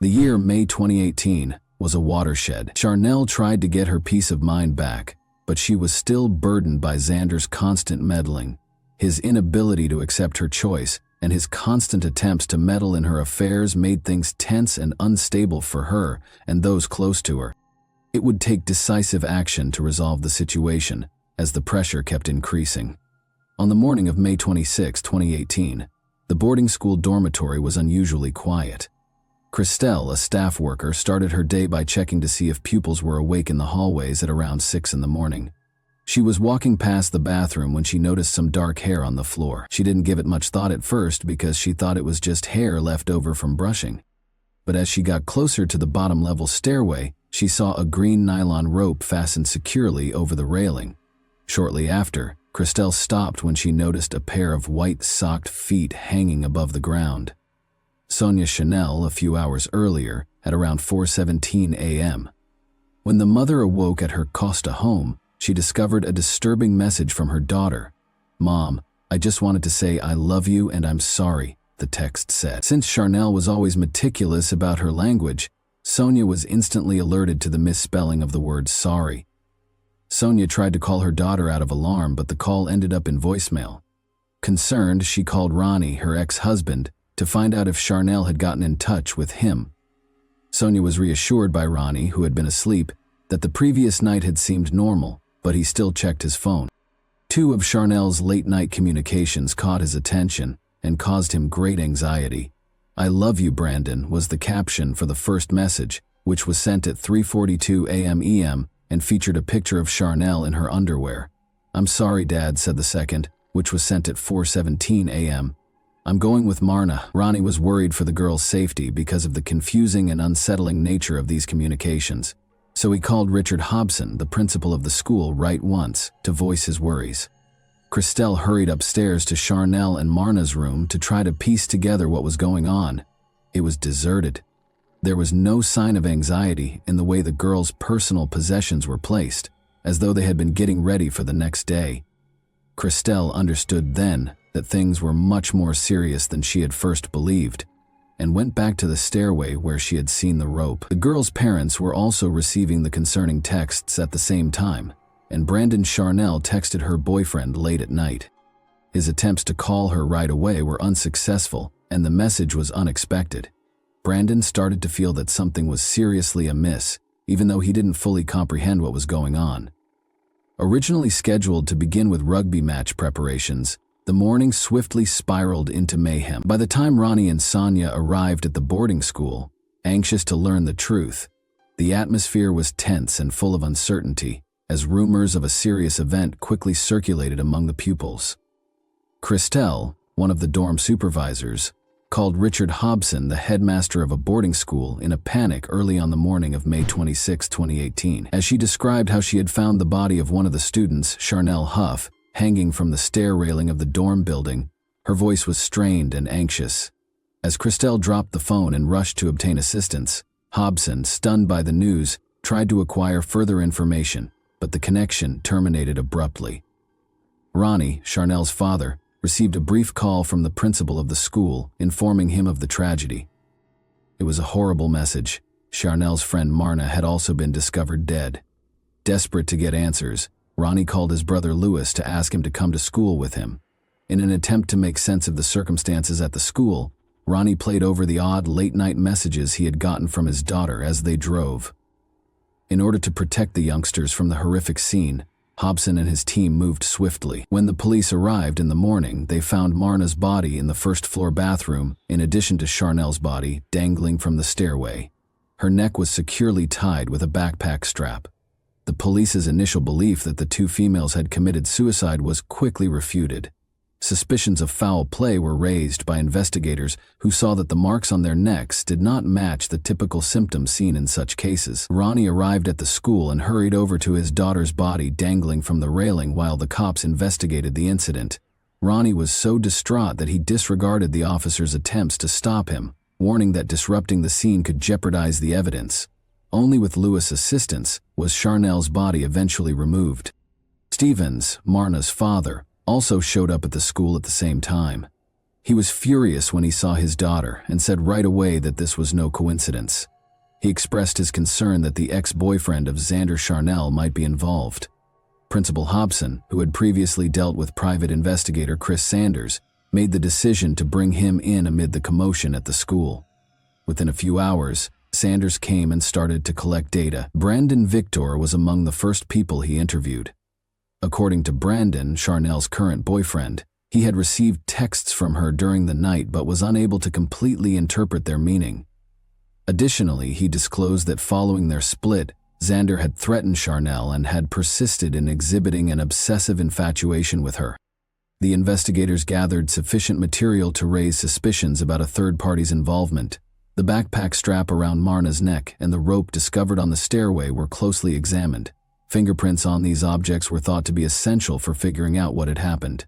A: The year May 2018 was a watershed. Charnel tried to get her peace of mind back, but she was still burdened by Xander's constant meddling. His inability to accept her choice and his constant attempts to meddle in her affairs made things tense and unstable for her and those close to her. It would take decisive action to resolve the situation, as the pressure kept increasing. On the morning of May 26, 2018, the boarding school dormitory was unusually quiet. Christelle, a staff worker, started her day by checking to see if pupils were awake in the hallways at around 6 in the morning. She was walking past the bathroom when she noticed some dark hair on the floor. She didn't give it much thought at first because she thought it was just hair left over from brushing. But as she got closer to the bottom-level stairway, she saw a green nylon rope fastened securely over the railing. Shortly after, Christelle stopped when she noticed a pair of white-socked feet hanging above the ground. Sonia Chanel, a few hours earlier, at around 4:17 a.m. When the mother awoke at her Costa home, she discovered a disturbing message from her daughter. "Mom, I just wanted to say I love you and I'm sorry," the text said. Since Charnel was always meticulous about her language, Sonia was instantly alerted to the misspelling of the word sorry. Sonia tried to call her daughter out of alarm, but the call ended up in voicemail. Concerned, she called Ronnie, her ex-husband, to find out if Charnel had gotten in touch with him. Sonia was reassured by Ronnie, who had been asleep, that the previous night had seemed normal, but he still checked his phone. 2 of Charnel's late-night communications caught his attention and caused him great anxiety. "I love you, Brandon," was the caption for the first message, which was sent at 3:42 a.m. EM and featured a picture of Charnel in her underwear. "I'm sorry, Dad," said the second, which was sent at 4:17 a.m. "I'm going with Marna." Ronnie was worried for the girl's safety because of the confusing and unsettling nature of these communications. So he called Richard Hobson, the principal of the school, right once, to voice his worries. Christelle hurried upstairs to Charnel and Marna's room to try to piece together what was going on. It was deserted. There was no sign of anxiety in the way the girls' personal possessions were placed, as though they had been getting ready for the next day. Christelle understood then that things were much more serious than she had first believed, and went back to the stairway where she had seen the rope. The girl's parents were also receiving the concerning texts at the same time, and Brandon Charnel texted her boyfriend late at night. His attempts to call her right away were unsuccessful, and the message was unexpected. Brandon started to feel that something was seriously amiss, even though he didn't fully comprehend what was going on. Originally scheduled to begin with rugby match preparations, the morning swiftly spiraled into mayhem. By the time Ronnie and Sonia arrived at the boarding school, anxious to learn the truth, the atmosphere was tense and full of uncertainty, as rumors of a serious event quickly circulated among the pupils. Christelle, one of the dorm supervisors, called Richard Hobson, the headmaster of a boarding school, in a panic early on the morning of May 26, 2018. As she described how she had found the body of one of the students, Charnel Huff, hanging from the stair railing of the dorm building, her voice was strained and anxious. As Christelle dropped the phone and rushed to obtain assistance, Hobson, stunned by the news, tried to acquire further information, but the connection terminated abruptly. Ronnie, Charnel's father, received a brief call from the principal of the school, informing him of the tragedy. It was a horrible message. Charnel's friend Marna had also been discovered dead. Desperate to get answers, Ronnie called his brother Louis to ask him to come to school with him. In an attempt to make sense of the circumstances at the school, Ronnie played over the odd late-night messages he had gotten from his daughter as they drove. In order to protect the youngsters from the horrific scene, Hobson and his team moved swiftly. When the police arrived in the morning, they found Marna's body in the first-floor bathroom, in addition to Charnel's body dangling from the stairway. Her neck was securely tied with a backpack strap. The police's initial belief that the 2 females had committed suicide was quickly refuted. Suspicions of foul play were raised by investigators who saw that the marks on their necks did not match the typical symptoms seen in such cases. Ronnie arrived at the school and hurried over to his daughter's body dangling from the railing while the cops investigated the incident. Ronnie was so distraught that he disregarded the officers' attempts to stop him, warning that disrupting the scene could jeopardize the evidence. Only with Louis' assistance was Charnel's body eventually removed. Stevens, Marna's father, also showed up at the school at the same time. He was furious when he saw his daughter and said right away that this was no coincidence. He expressed his concern that the ex-boyfriend of Xander Charnel might be involved. Principal Hobson, who had previously dealt with private investigator Chris Sanders, made the decision to bring him in amid the commotion at the school. Within a few hours, Sanders came and started to collect data. Brandon Victor was among the first people he interviewed. According to Brandon, Charnel's current boyfriend, he had received texts from her during the night but was unable to completely interpret their meaning. Additionally, he disclosed that following their split, Xander had threatened Charnel and had persisted in exhibiting an obsessive infatuation with her. The investigators gathered sufficient material to raise suspicions about a third party's involvement. The backpack strap around Marna's neck and the rope discovered on the stairway were closely examined. Fingerprints on these objects were thought to be essential for figuring out what had happened.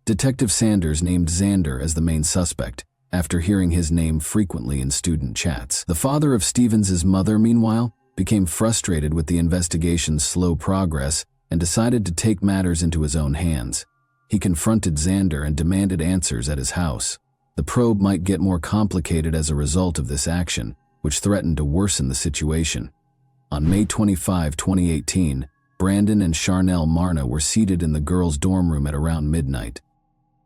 A: Detective Sanders named Xander as the main suspect, after hearing his name frequently in student chats. The father of Stevens's mother, meanwhile, became frustrated with the investigation's slow progress and decided to take matters into his own hands. He confronted Xander and demanded answers at his house. The probe might get more complicated as a result of this action, which threatened to worsen the situation. On May 25, 2018, Brandon and Charnel Marna were seated in the girls' dorm room at around midnight.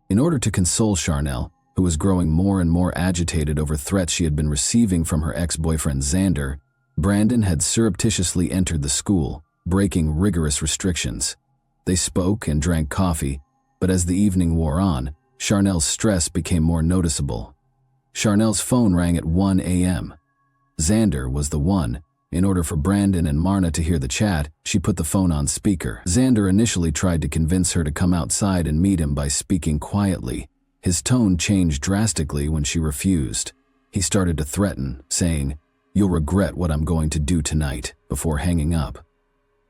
A: In order to console Charnel, who was growing more and more agitated over threats she had been receiving from her ex-boyfriend Xander, Brandon had surreptitiously entered the school, breaking rigorous restrictions. They spoke and drank coffee, but as the evening wore on, Charnel's stress became more noticeable. Charnel's phone rang at 1 a.m. Xander was the one. In order for Brandon and Marna to hear the chat, she put the phone on speaker. Xander initially tried to convince her to come outside and meet him by speaking quietly. His tone changed drastically when she refused. He started to threaten, saying, "You'll regret what I'm going to do tonight," before hanging up.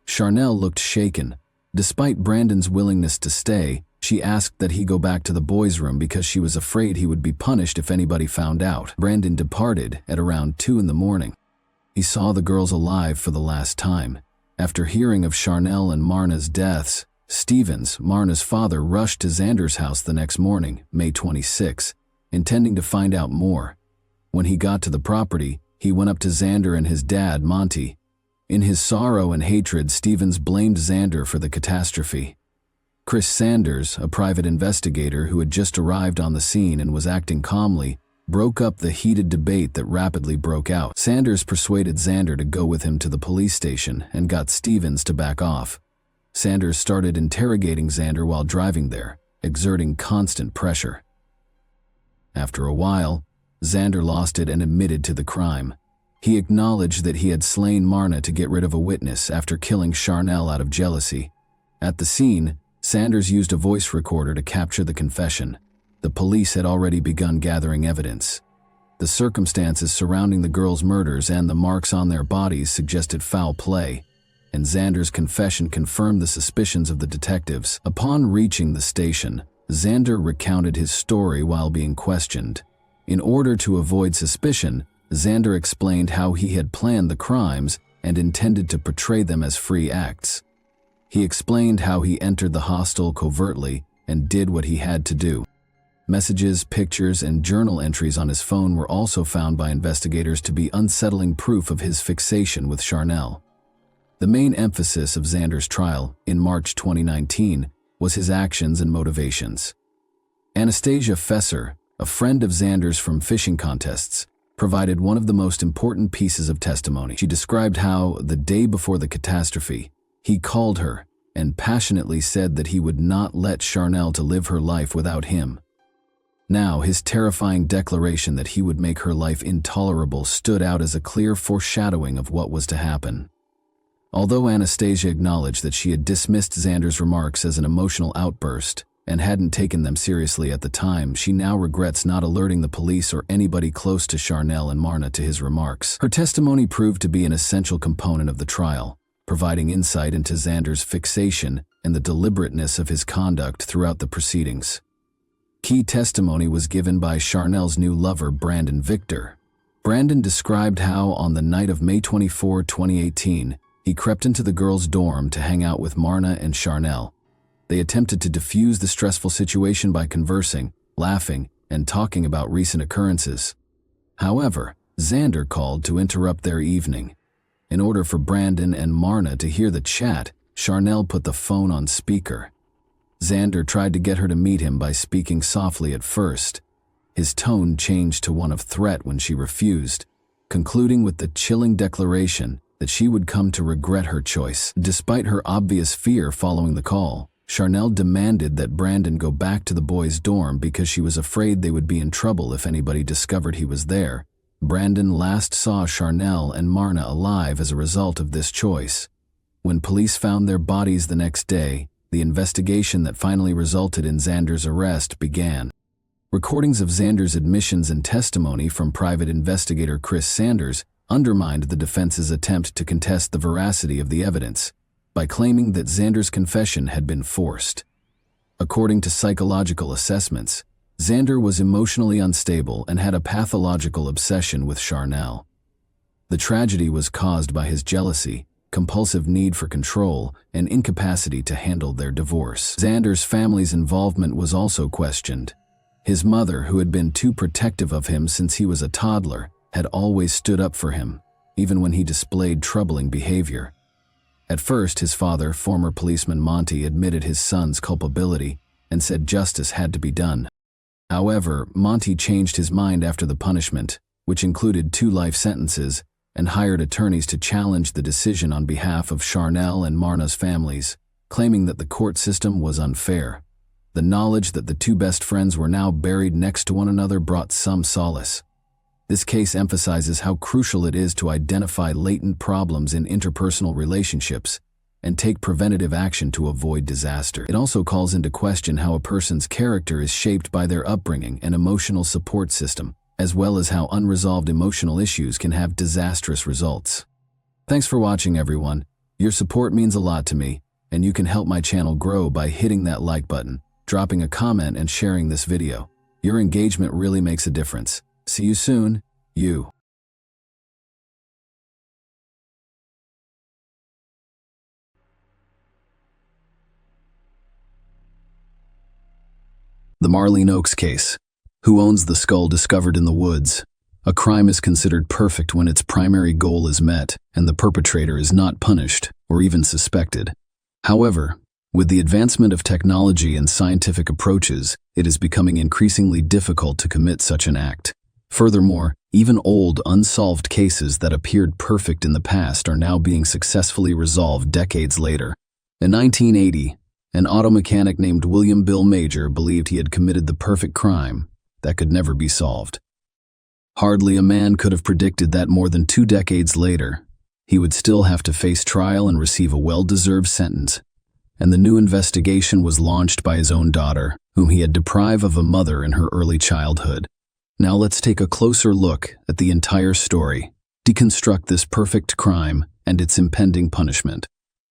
A: Charnel looked shaken. Despite Brandon's willingness to stay, she asked that he go back to the boys' room because she was afraid he would be punished if anybody found out. Brandon departed at around 2 in the morning. He saw the girls alive for the last time. After hearing of Charnel and Marna's deaths, Stevens, Marna's father, rushed to Xander's house the next morning, May 26, intending to find out more. When he got to the property, he went up to Xander and his dad, Monty. In his sorrow and hatred, Stevens blamed Xander for the catastrophe. Chris Sanders, a private investigator who had just arrived on the scene and was acting calmly, broke up the heated debate that rapidly broke out. Sanders persuaded Xander to go with him to the police station and got Stevens to back off. Sanders started interrogating Xander while driving there, exerting constant pressure. After a while, Xander lost it and admitted to the crime. He acknowledged that he had slain Marna to get rid of a witness after killing Charnel out of jealousy. At the scene, Sanders used a voice recorder to capture the confession. The police had already begun gathering evidence. The circumstances surrounding the girls' murders and the marks on their bodies suggested foul play, and Xander's confession confirmed the suspicions of the detectives. Upon reaching the station, Xander recounted his story while being questioned. In order to avoid suspicion, Xander explained how he had planned the crimes and intended to portray them as free acts. He explained how he entered the hostel covertly and did what he had to do. Messages, pictures, and journal entries on his phone were also found by investigators to be unsettling proof of his fixation with Charnel. The main emphasis of Xander's trial, in March 2019, was his actions and motivations. Anastasia Fesser, a friend of Xander's from fishing contests, provided one of the most important pieces of testimony. She described how, the day before the catastrophe, he called her and passionately said that he would not let Charnel to live her life without him. Now, his terrifying declaration that he would make her life intolerable stood out as a clear foreshadowing of what was to happen. Although Anastasia acknowledged that she had dismissed Xander's remarks as an emotional outburst and hadn't taken them seriously at the time, she now regrets not alerting the police or anybody close to Charnel and Marna to his remarks. Her testimony proved to be an essential component of the trial, providing insight into Xander's fixation and the deliberateness of his conduct throughout the proceedings. Key testimony was given by Charnel's new lover, Brandon Victor. Brandon described how, on the night of May 24, 2018, he crept into the girls' dorm to hang out with Marna and Charnel. They attempted to defuse the stressful situation by conversing, laughing, and talking about recent occurrences. However, Xander called to interrupt their evening. In order for Brandon and Marna to hear the chat, Charnel put the phone on speaker. Xander tried to get her to meet him by speaking softly at first. His tone changed to one of threat when she refused. concluding with the chilling declaration that she would come to regret her choice. Despite her obvious fear following the call, Charnel demanded that Brandon go back to the boys' dorm because she was afraid they would be in trouble if anybody discovered he was there. Brandon last saw Charnel and Marna alive as a result of this choice. When police found their bodies the next day, the investigation that finally resulted in Xander's arrest began. Recordings of Xander's admissions and testimony from private investigator Chris Sanders undermined the defense's attempt to contest the veracity of the evidence by claiming that Xander's confession had been forced. According to psychological assessments, Xander was emotionally unstable and had a pathological obsession with Charnel. The tragedy was caused by his jealousy, compulsive need for control, and incapacity to handle their divorce. Xander's family's involvement was also questioned. His mother, who had been too protective of him since he was a toddler, had always stood up for him, even when he displayed troubling behavior. At first, his father, former policeman Monty, admitted his son's culpability and said justice had to be done. However, Monty changed his mind after the punishment, which included 2 life sentences, and hired attorneys to challenge the decision on behalf of Charnel and Marna's families, claiming that the court system was unfair. The knowledge that the 2 best friends were now buried next to one another brought some solace. This case emphasizes how crucial it is to identify latent problems in interpersonal relationships and take preventative action to avoid disaster. It also calls into question how a person's character is shaped by their upbringing and emotional support system, as well as how unresolved emotional issues can have disastrous results. Thanks for watching, everyone. Your support means a lot to me, and you can help my channel grow by hitting that like button, dropping a comment, and sharing this video. Your engagement really makes a difference. See you soon, you. The Marlene Oaks case. Who owns the skull discovered in the woods? A crime is considered perfect when its primary goal is met and the perpetrator is not punished or even suspected. However, with the advancement of technology and scientific approaches, it is becoming increasingly difficult to commit such an act. Furthermore, even old, unsolved cases that appeared perfect in the past are now being successfully resolved decades later. In 1980, an auto mechanic named William Bill Major believed he had committed the perfect crime that could never be solved. Hardly a man could have predicted that more than 2 decades later, he would still have to face trial and receive a well-deserved sentence. And the new investigation was launched by his own daughter, whom he had deprived of a mother in her early childhood. Now let's take a closer look at the entire story, deconstruct this perfect crime and its impending punishment.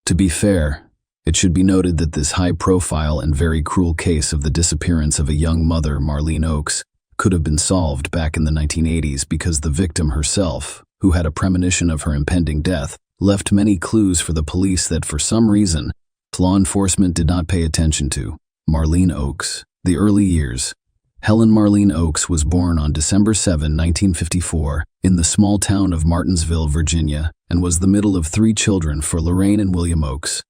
A: To be fair, it should be noted that this high-profile and very cruel case of the disappearance of a young mother, Marlene Oaks, could have been solved back in the 1980s because the victim herself, who had a premonition of her impending death, left many clues for the police that for some reason, law enforcement did not pay attention to. Marlene Oaks. The early years. Helen Marlene Oaks was born on December 7, 1954, in the small town of Martinsville, Virginia, and was the middle of 3 children for Lorraine and William Oaks.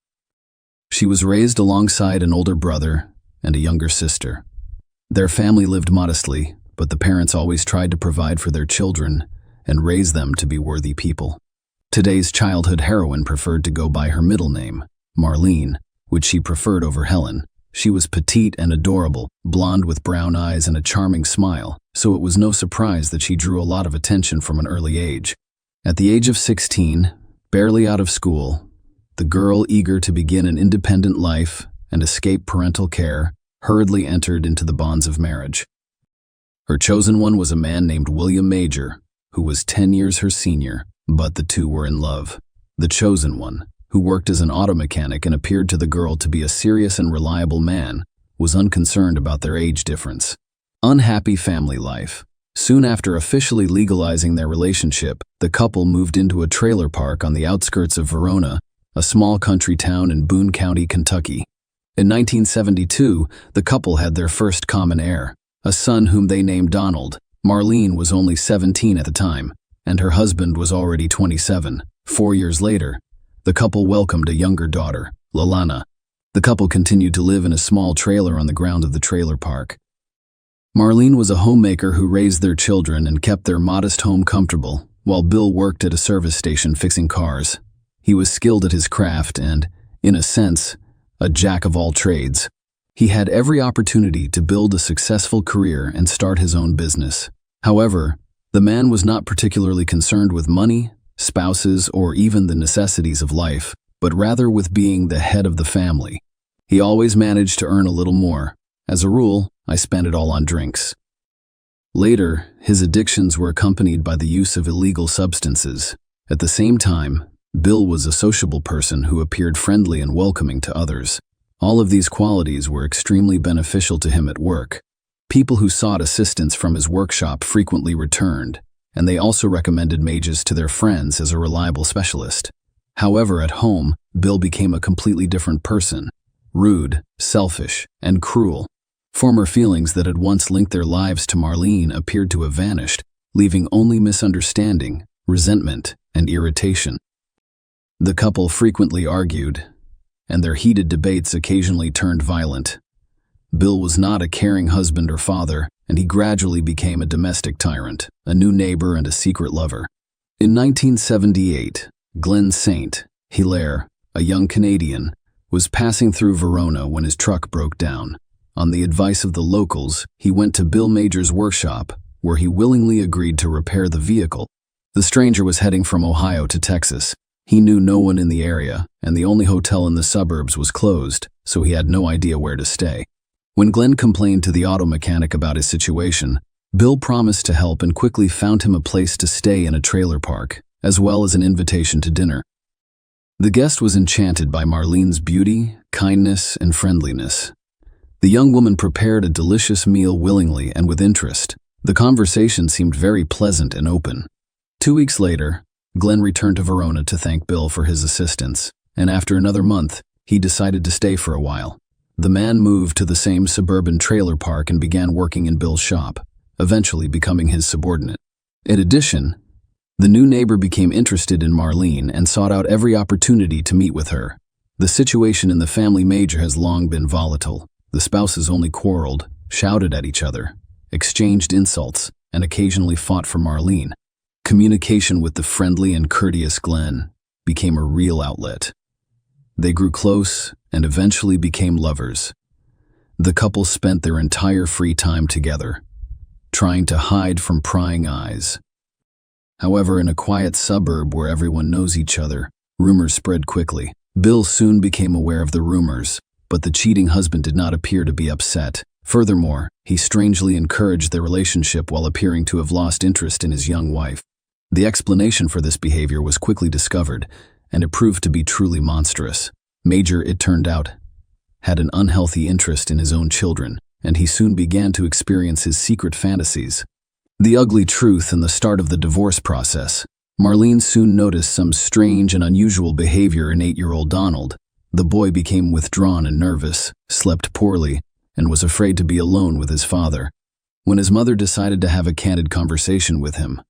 A: She was raised alongside an older brother and a younger sister. Their family lived modestly, but the parents always tried to provide for their children and raise them to be worthy people. Today's childhood heroine preferred to go by her middle name, Marlene, which she preferred over Helen. She was petite and adorable, blonde with brown eyes and a charming smile, so it was no surprise that she drew a lot of attention from an early age. At the age of 16, barely out of school, the girl, eager to begin an independent life and escape parental care, hurriedly entered into the bonds of marriage. Her chosen one was a man named William Major, who was 10 years her senior, but the 2 were in love. The chosen one, who worked as an auto mechanic and appeared to the girl to be a serious and reliable man, was unconcerned about their age difference. Unhappy family life. Soon after officially legalizing their relationship, the couple moved into a trailer park on the outskirts of Verona, a small country town in Boone County, Kentucky. In 1972, the couple had their first common heir, a son whom they named Donald. Marlene was only 17 at the time, and her husband was already 27. 4 years later, the couple welcomed a younger daughter, Lalana. The couple continued to live in a small trailer on the ground of the trailer park. Marlene was a homemaker who raised their children and kept their modest home comfortable, while Bill worked at a service station fixing cars. He was skilled at his craft and, in a sense, a jack of all trades. He had every opportunity to build a successful career and start his own business. However, the man was not particularly concerned with money, spouses, or even the necessities of life, but rather with being the head of the family. He always managed to earn a little more. As a rule, I spent it all on drinks. Later, his addictions were accompanied by the use of illegal substances. At the same time, Bill was a sociable person who appeared friendly and welcoming to others. All of these qualities were extremely beneficial to him at work. People who sought assistance from his workshop frequently returned, and they also recommended mages to their friends as a reliable specialist. However, at home, Bill became a completely different person. Rude, selfish, and cruel. Former feelings that had once linked their lives to Marlene appeared to have vanished, leaving only misunderstanding, resentment, and irritation. The couple frequently argued, and their heated debates occasionally turned violent. Bill was not a caring husband or father, and he gradually became a domestic tyrant, a new neighbor, and a secret lover. In 1978, Glenn St. Hilaire, a young Canadian, was passing through Verona when his truck broke down. On the advice of the locals, he went to Bill Major's workshop, where he willingly agreed to repair the vehicle. The stranger was heading from Ohio to Texas. He knew no one in the area, and the only hotel in the suburbs was closed, so he had no idea where to stay. When Glenn complained to the auto mechanic about his situation, Bill promised to help and quickly found him a place to stay in a trailer park, as well as an invitation to dinner. The guest was enchanted by Marlene's beauty, kindness, and friendliness. The young woman prepared a delicious meal willingly and with interest. The conversation seemed very pleasant and open. 2 weeks later, Glenn returned to Verona to thank Bill for his assistance, and after another month, he decided to stay for a while. The man moved to the same suburban trailer park and began working in Bill's shop, eventually becoming his subordinate. In addition, the new neighbor became interested in Marlene and sought out every opportunity to meet with her. The situation in the family major has long been volatile. The spouses only quarreled, shouted at each other, exchanged insults, and occasionally fought for Marlene. Communication with the friendly and courteous Glenn became a real outlet. They grew close and eventually became lovers. The couple spent their entire free time together, trying to hide from prying eyes. However, in a quiet suburb where everyone knows each other, rumors spread quickly. Bill soon became aware of the rumors, but the cheating husband did not appear to be upset. Furthermore, he strangely encouraged their relationship while appearing to have lost interest in his young wife. The explanation for this behavior was quickly discovered, and it proved to be truly monstrous. Major, it turned out, had an unhealthy interest in his own children, and he soon began to experience his secret fantasies. The ugly truth and the start of the divorce process. Marlene soon noticed some strange and unusual behavior in 8-year-old Donald. The boy became withdrawn and nervous, slept poorly, and was afraid to be alone with his father. When his mother decided to have a candid conversation with him,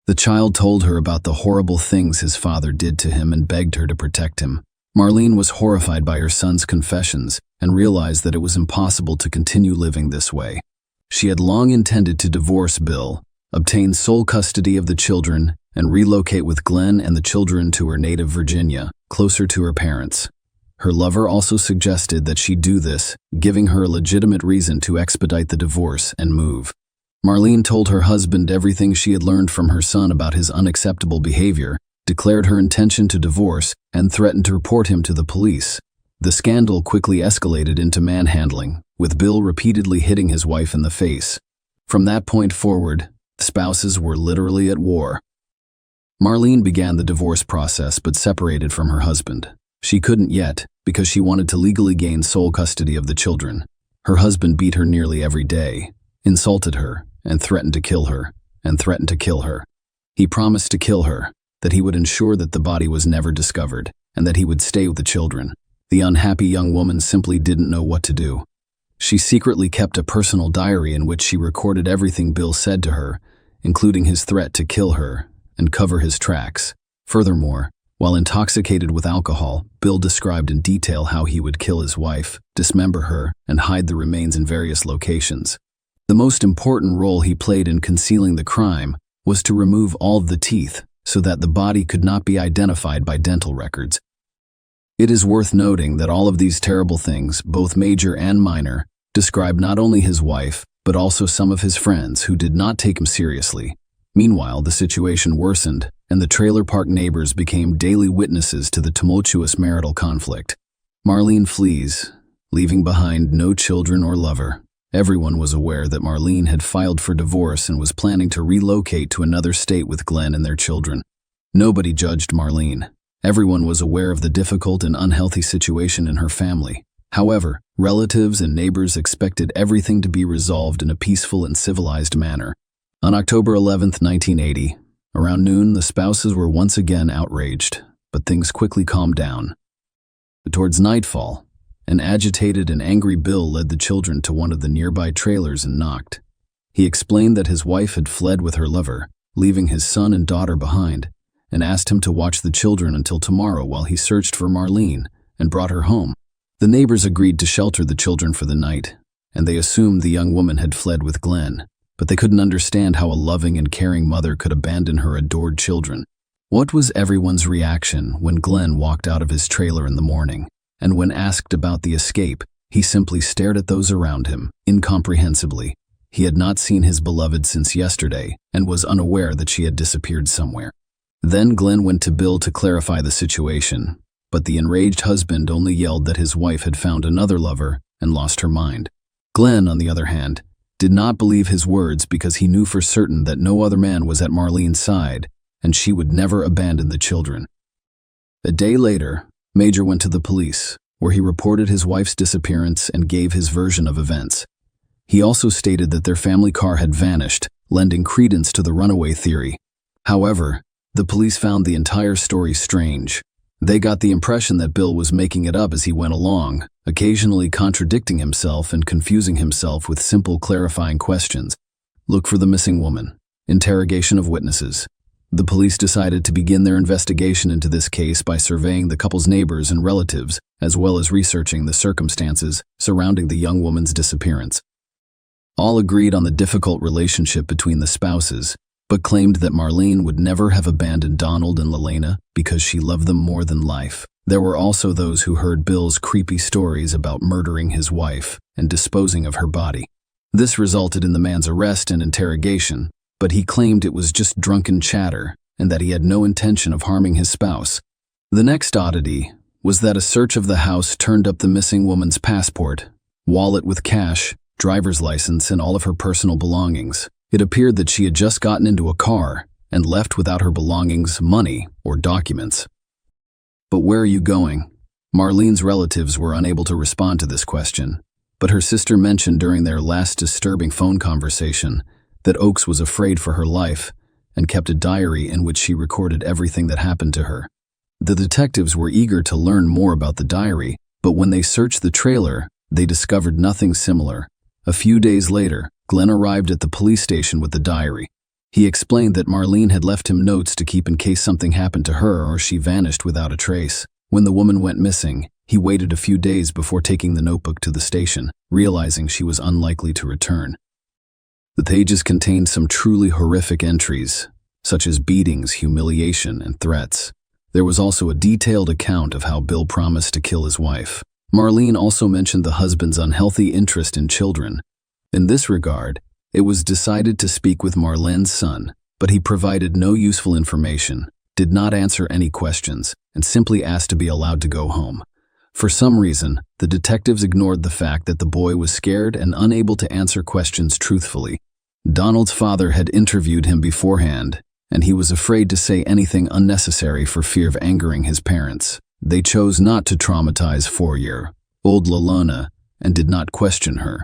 A: the child told her about the horrible things his father did to him and begged her to protect him. Marlene was horrified by her son's confessions and realized that it was impossible to continue living this way. She had long intended to divorce Bill, obtain sole custody of the children, and relocate with Glenn and the children to her native Virginia, closer to her parents. Her lover also suggested that she do this, giving her a legitimate reason to expedite the divorce and move. Marlene told her husband everything she had learned from her son about his unacceptable behavior, declared her intention to divorce, and threatened to report him to the police. The scandal quickly escalated into manhandling, with Bill repeatedly hitting his wife in the face. From that point forward, the spouses were literally at war. Marlene began the divorce process but separated from her husband. She couldn't yet, because she wanted to legally gain sole custody of the children. Her husband beat her nearly every day, insulted her, and threatened to kill her, and threatened to kill her. He promised to kill her, that he would ensure that the body was never discovered, and that he would stay with the children. The unhappy young woman simply didn't know what to do. She secretly kept a personal diary in which she recorded everything Bill said to her, including his threat to kill her and cover his tracks. Furthermore, while intoxicated with alcohol, Bill described in detail how he would kill his wife, dismember her, and hide the remains in various locations. The most important role he played in concealing the crime was to remove all of the teeth so that the body could not be identified by dental records. It is worth noting that all of these terrible things, both major and minor, describe not only his wife, but also some of his friends who did not take him seriously. Meanwhile, the situation worsened, and the trailer park neighbors became daily witnesses to the tumultuous marital conflict. Marlene flees, leaving behind no children or lover. Everyone was aware that Marlene had filed for divorce and was planning to relocate to another state with Glenn and their children. Nobody judged Marlene. Everyone was aware of the difficult and unhealthy situation in her family. However, relatives and neighbors expected everything to be resolved in a peaceful and civilized manner. On October 11, 1980, around noon, the spouses were once again outraged, but things quickly calmed down. Towards nightfall, an agitated and angry Bill led the children to one of the nearby trailers and knocked. He explained that his wife had fled with her lover, leaving his son and daughter behind, and asked him to watch the children until tomorrow while he searched for Marlene and brought her home. The neighbors agreed to shelter the children for the night, and they assumed the young woman had fled with Glenn, but they couldn't understand how a loving and caring mother could abandon her adored children. What was everyone's reaction when Glenn walked out of his trailer in the morning? And when asked about the escape, he simply stared at those around him, incomprehensibly. He had not seen his beloved since yesterday and was unaware that she had disappeared somewhere. Then Glenn went to Bill to clarify the situation, but the enraged husband only yelled that his wife had found another lover and lost her mind. Glenn, on the other hand, did not believe his words because he knew for certain that no other man was at Marlene's side and she would never abandon the children. A day later, Major went to the police, where he reported his wife's disappearance and gave his version of events. He also stated that their family car had vanished, lending credence to the runaway theory. However, the police found the entire story strange. They got the impression that Bill was making it up as he went along, occasionally contradicting himself and confusing himself with simple clarifying questions. Look for the missing woman. Interrogation of witnesses. The police decided to begin their investigation into this case by surveying the couple's neighbors and relatives, as well as researching the circumstances surrounding the young woman's disappearance. All agreed on the difficult relationship between the spouses, but claimed that Marlene would never have abandoned Donald and Lelena because she loved them more than life. There were also those who heard Bill's creepy stories about murdering his wife and disposing of her body. This resulted in the man's arrest and interrogation, but he claimed it was just drunken chatter and that he had no intention of harming his spouse. The next oddity was that a search of the house turned up the missing woman's passport, wallet with cash, driver's license, and all of her personal belongings. It appeared that she had just gotten into a car and left without her belongings, money, or documents. But where are you going? Marlene's relatives were unable to respond to this question, but her sister mentioned during their last disturbing phone conversation that Oakes was afraid for her life and kept a diary in which she recorded everything that happened to her. The detectives were eager to learn more about the diary, but when they searched the trailer, they discovered nothing similar. A few days later, Glenn arrived at the police station with the diary. He explained that Marlene had left him notes to keep in case something happened to her or she vanished without a trace. When the woman went missing, he waited a few days before taking the notebook to the station, realizing she was unlikely to return. The pages contained some truly horrific entries, such as beatings, humiliation, and threats. There was also a detailed account of how Bill promised to kill his wife. Marlene also mentioned the husband's unhealthy interest in children. In this regard, it was decided to speak with Marlene's son, but he provided no useful information, did not answer any questions, and simply asked to be allowed to go home. For some reason, the detectives ignored the fact that the boy was scared and unable to answer questions truthfully. Donald's father had interviewed him beforehand, and he was afraid to say anything unnecessary for fear of angering his parents. They chose not to traumatize 4-year-old Lelena and did not question her.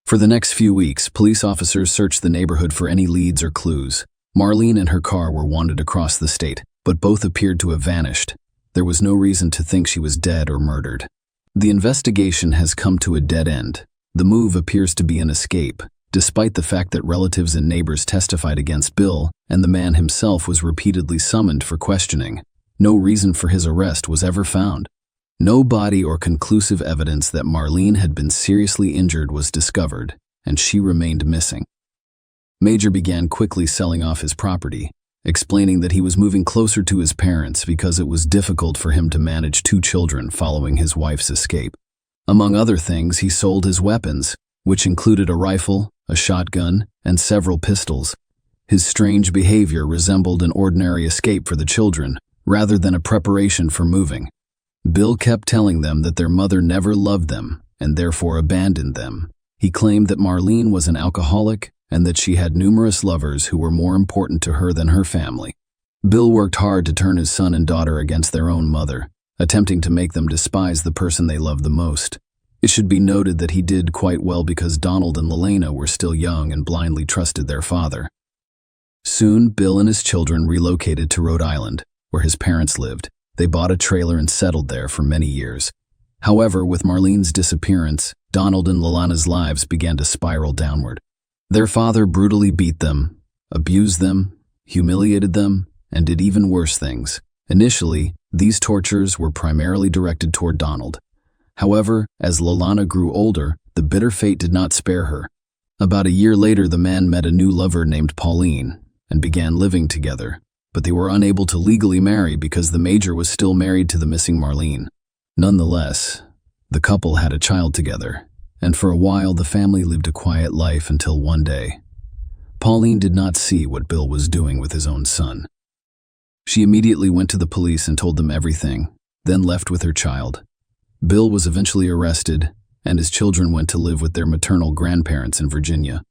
A: For the next few weeks, police officers searched the neighborhood for any leads or clues. Marlene and her car were wanted across the state, but both appeared to have vanished. There was no reason to think she was dead or murdered. The investigation has come to a dead end. The move appears to be an escape, despite the fact that relatives and neighbors testified against Bill, and the man himself was repeatedly summoned for questioning. No reason for his arrest was ever found. No body or conclusive evidence that Marlene had been seriously injured was discovered, and she remained missing. Major began quickly selling off his property, explaining that he was moving closer to his parents because it was difficult for him to manage 2 children following his wife's escape. Among other things, he sold his weapons, which included a rifle, a shotgun, and several pistols. His strange behavior resembled an ordinary escape for the children, rather than a preparation for moving. Bill kept telling them that their mother never loved them and therefore abandoned them. He claimed that Marlene was an alcoholic and that she had numerous lovers who were more important to her than her family. Bill worked hard to turn his son and daughter against their own mother, attempting to make them despise the person they loved the most. It should be noted that he did quite well because Donald and Lelena were still young and blindly trusted their father. Soon, Bill and his children relocated to Rhode Island, where his parents lived. They bought a trailer and settled there for many years. However, with Marlene's disappearance, Donald and Lelena's lives began to spiral downward. Their father brutally beat them, abused them, humiliated them, and did even worse things. Initially, these tortures were primarily directed toward Donald. However, as Lelena grew older, the bitter fate did not spare her. About a year later, the man met a new lover named Pauline and began living together, but they were unable to legally marry because the Major was still married to the missing Marlene. Nonetheless, the couple had a child together, and for a while the family lived a quiet life until one day. Pauline did not see what Bill was doing with his own son. She immediately went to the police and told them everything, then left with her child. Bill was eventually arrested, and his children went to live with their maternal grandparents in Virginia.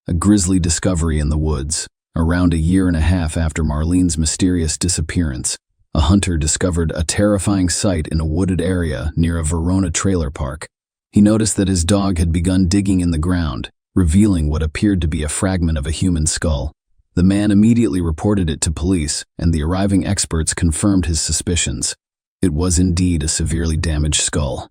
A: A grisly discovery in the woods. Around a year and a half after Marlene's mysterious disappearance, a hunter discovered a terrifying sight in a wooded area near a Verona trailer park. He noticed that his dog had begun digging in the ground, revealing what appeared to be a fragment of a human skull. The man immediately reported it to police, and the arriving experts confirmed his suspicions. It was indeed a severely damaged skull.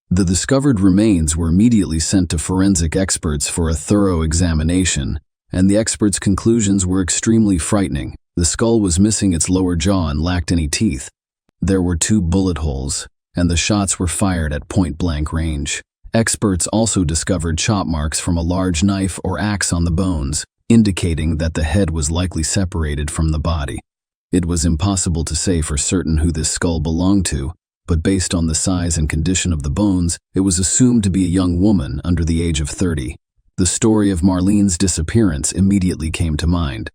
A: The discovered remains were immediately sent to forensic experts for a thorough examination, and the experts' conclusions were extremely frightening. The skull was missing its lower jaw and lacked any teeth. There were 2 bullet holes, and the shots were fired at point-blank range. Experts also discovered chop marks from a large knife or axe on the bones, indicating that the head was likely separated from the body. It was impossible to say for certain who this skull belonged to, but based on the size and condition of the bones, it was assumed to be a young woman under the age of 30. The story of Marlene's disappearance immediately came to mind.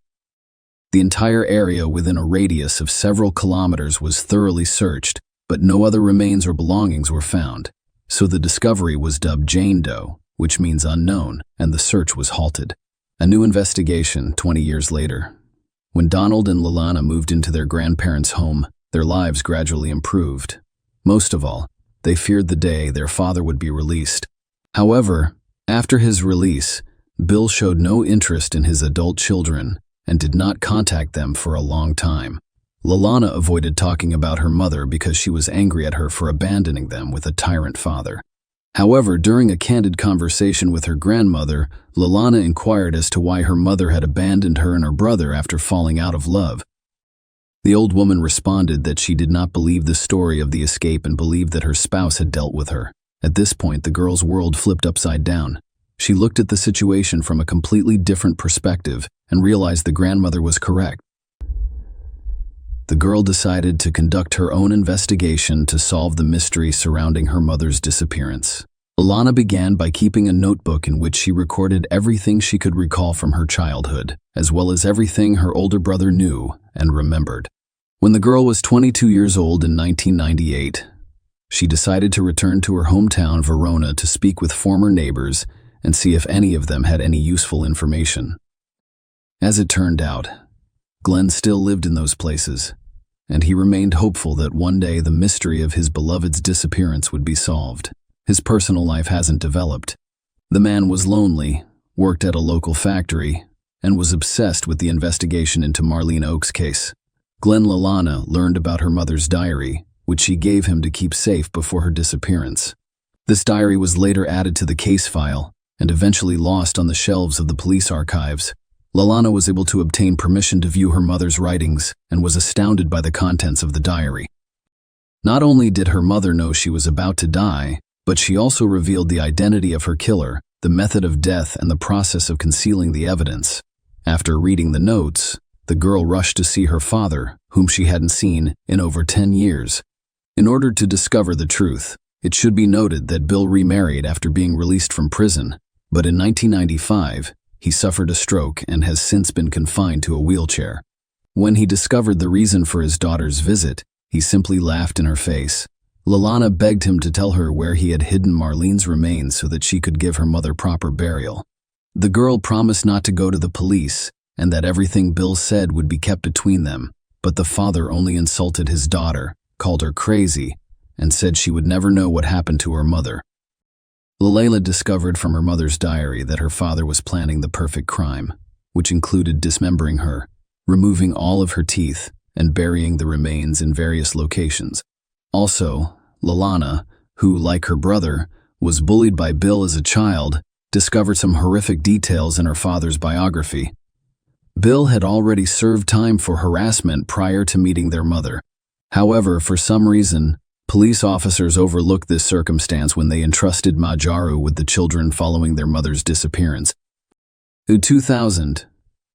A: The entire area within a radius of several kilometers was thoroughly searched, but no other remains or belongings were found. So the discovery was dubbed Jane Doe, which means unknown, and the search was halted. A new investigation 20 years later. When Donald and Lelena moved into their grandparents' home, their lives gradually improved. Most of all, they feared the day their father would be released. However, after his release, Bill showed no interest in his adult children and did not contact them for a long time. Lelena avoided talking about her mother because she was angry at her for abandoning them with a tyrant father. However, during a candid conversation with her grandmother, Lelena inquired as to why her mother had abandoned her and her brother after falling out of love. The old woman responded that she did not believe the story of the escape and believed that her spouse had dealt with her. At this point, the girl's world flipped upside down. She looked at the situation from a completely different perspective and realized the grandmother was correct. The girl decided to conduct her own investigation to solve the mystery surrounding her mother's disappearance. Lelena began by keeping a notebook in which she recorded everything she could recall from her childhood, as well as everything her older brother knew and remembered. When the girl was 22 years old in 1998, she decided to return to her hometown, Verona, to speak with former neighbors and see if any of them had any useful information. As it turned out, Glenn still lived in those places, and he remained hopeful that one day the mystery of his beloved's disappearance would be solved. His personal life hasn't developed. The man was lonely, worked at a local factory, and was obsessed with the investigation into Marlene Oak's case. Glenn Lelena learned about her mother's diary, which she gave him to keep safe before her disappearance. This diary was later added to the case file and eventually lost on the shelves of the police archives. Lelena was able to obtain permission to view her mother's writings and was astounded by the contents of the diary. Not only did her mother know she was about to die, but she also revealed the identity of her killer, the method of death, and the process of concealing the evidence. After reading the notes, the girl rushed to see her father, whom she hadn't seen in over 10 years. In order to discover the truth, it should be noted that Bill remarried after being released from prison, but in 1995, he suffered a stroke and has since been confined to a wheelchair. When he discovered the reason for his daughter's visit, he simply laughed in her face. Lalana begged him to tell her where he had hidden Marlene's remains so that she could give her mother proper burial. The girl promised not to go to the police and that everything Bill said would be kept between them, but the father only insulted his daughter, called her crazy, and said she would never know what happened to her mother. Layla discovered from her mother's diary that her father was planning the perfect crime, which included dismembering her, removing all of her teeth, and burying the remains in various locations. Also, Lalana, who, like her brother, was bullied by Bill as a child, discovered some horrific details in her father's biography. Bill had already served time for harassment prior to meeting their mother. However, for some reason, police officers overlooked this circumstance when they entrusted Majaru with the children following their mother's disappearance. In 2000,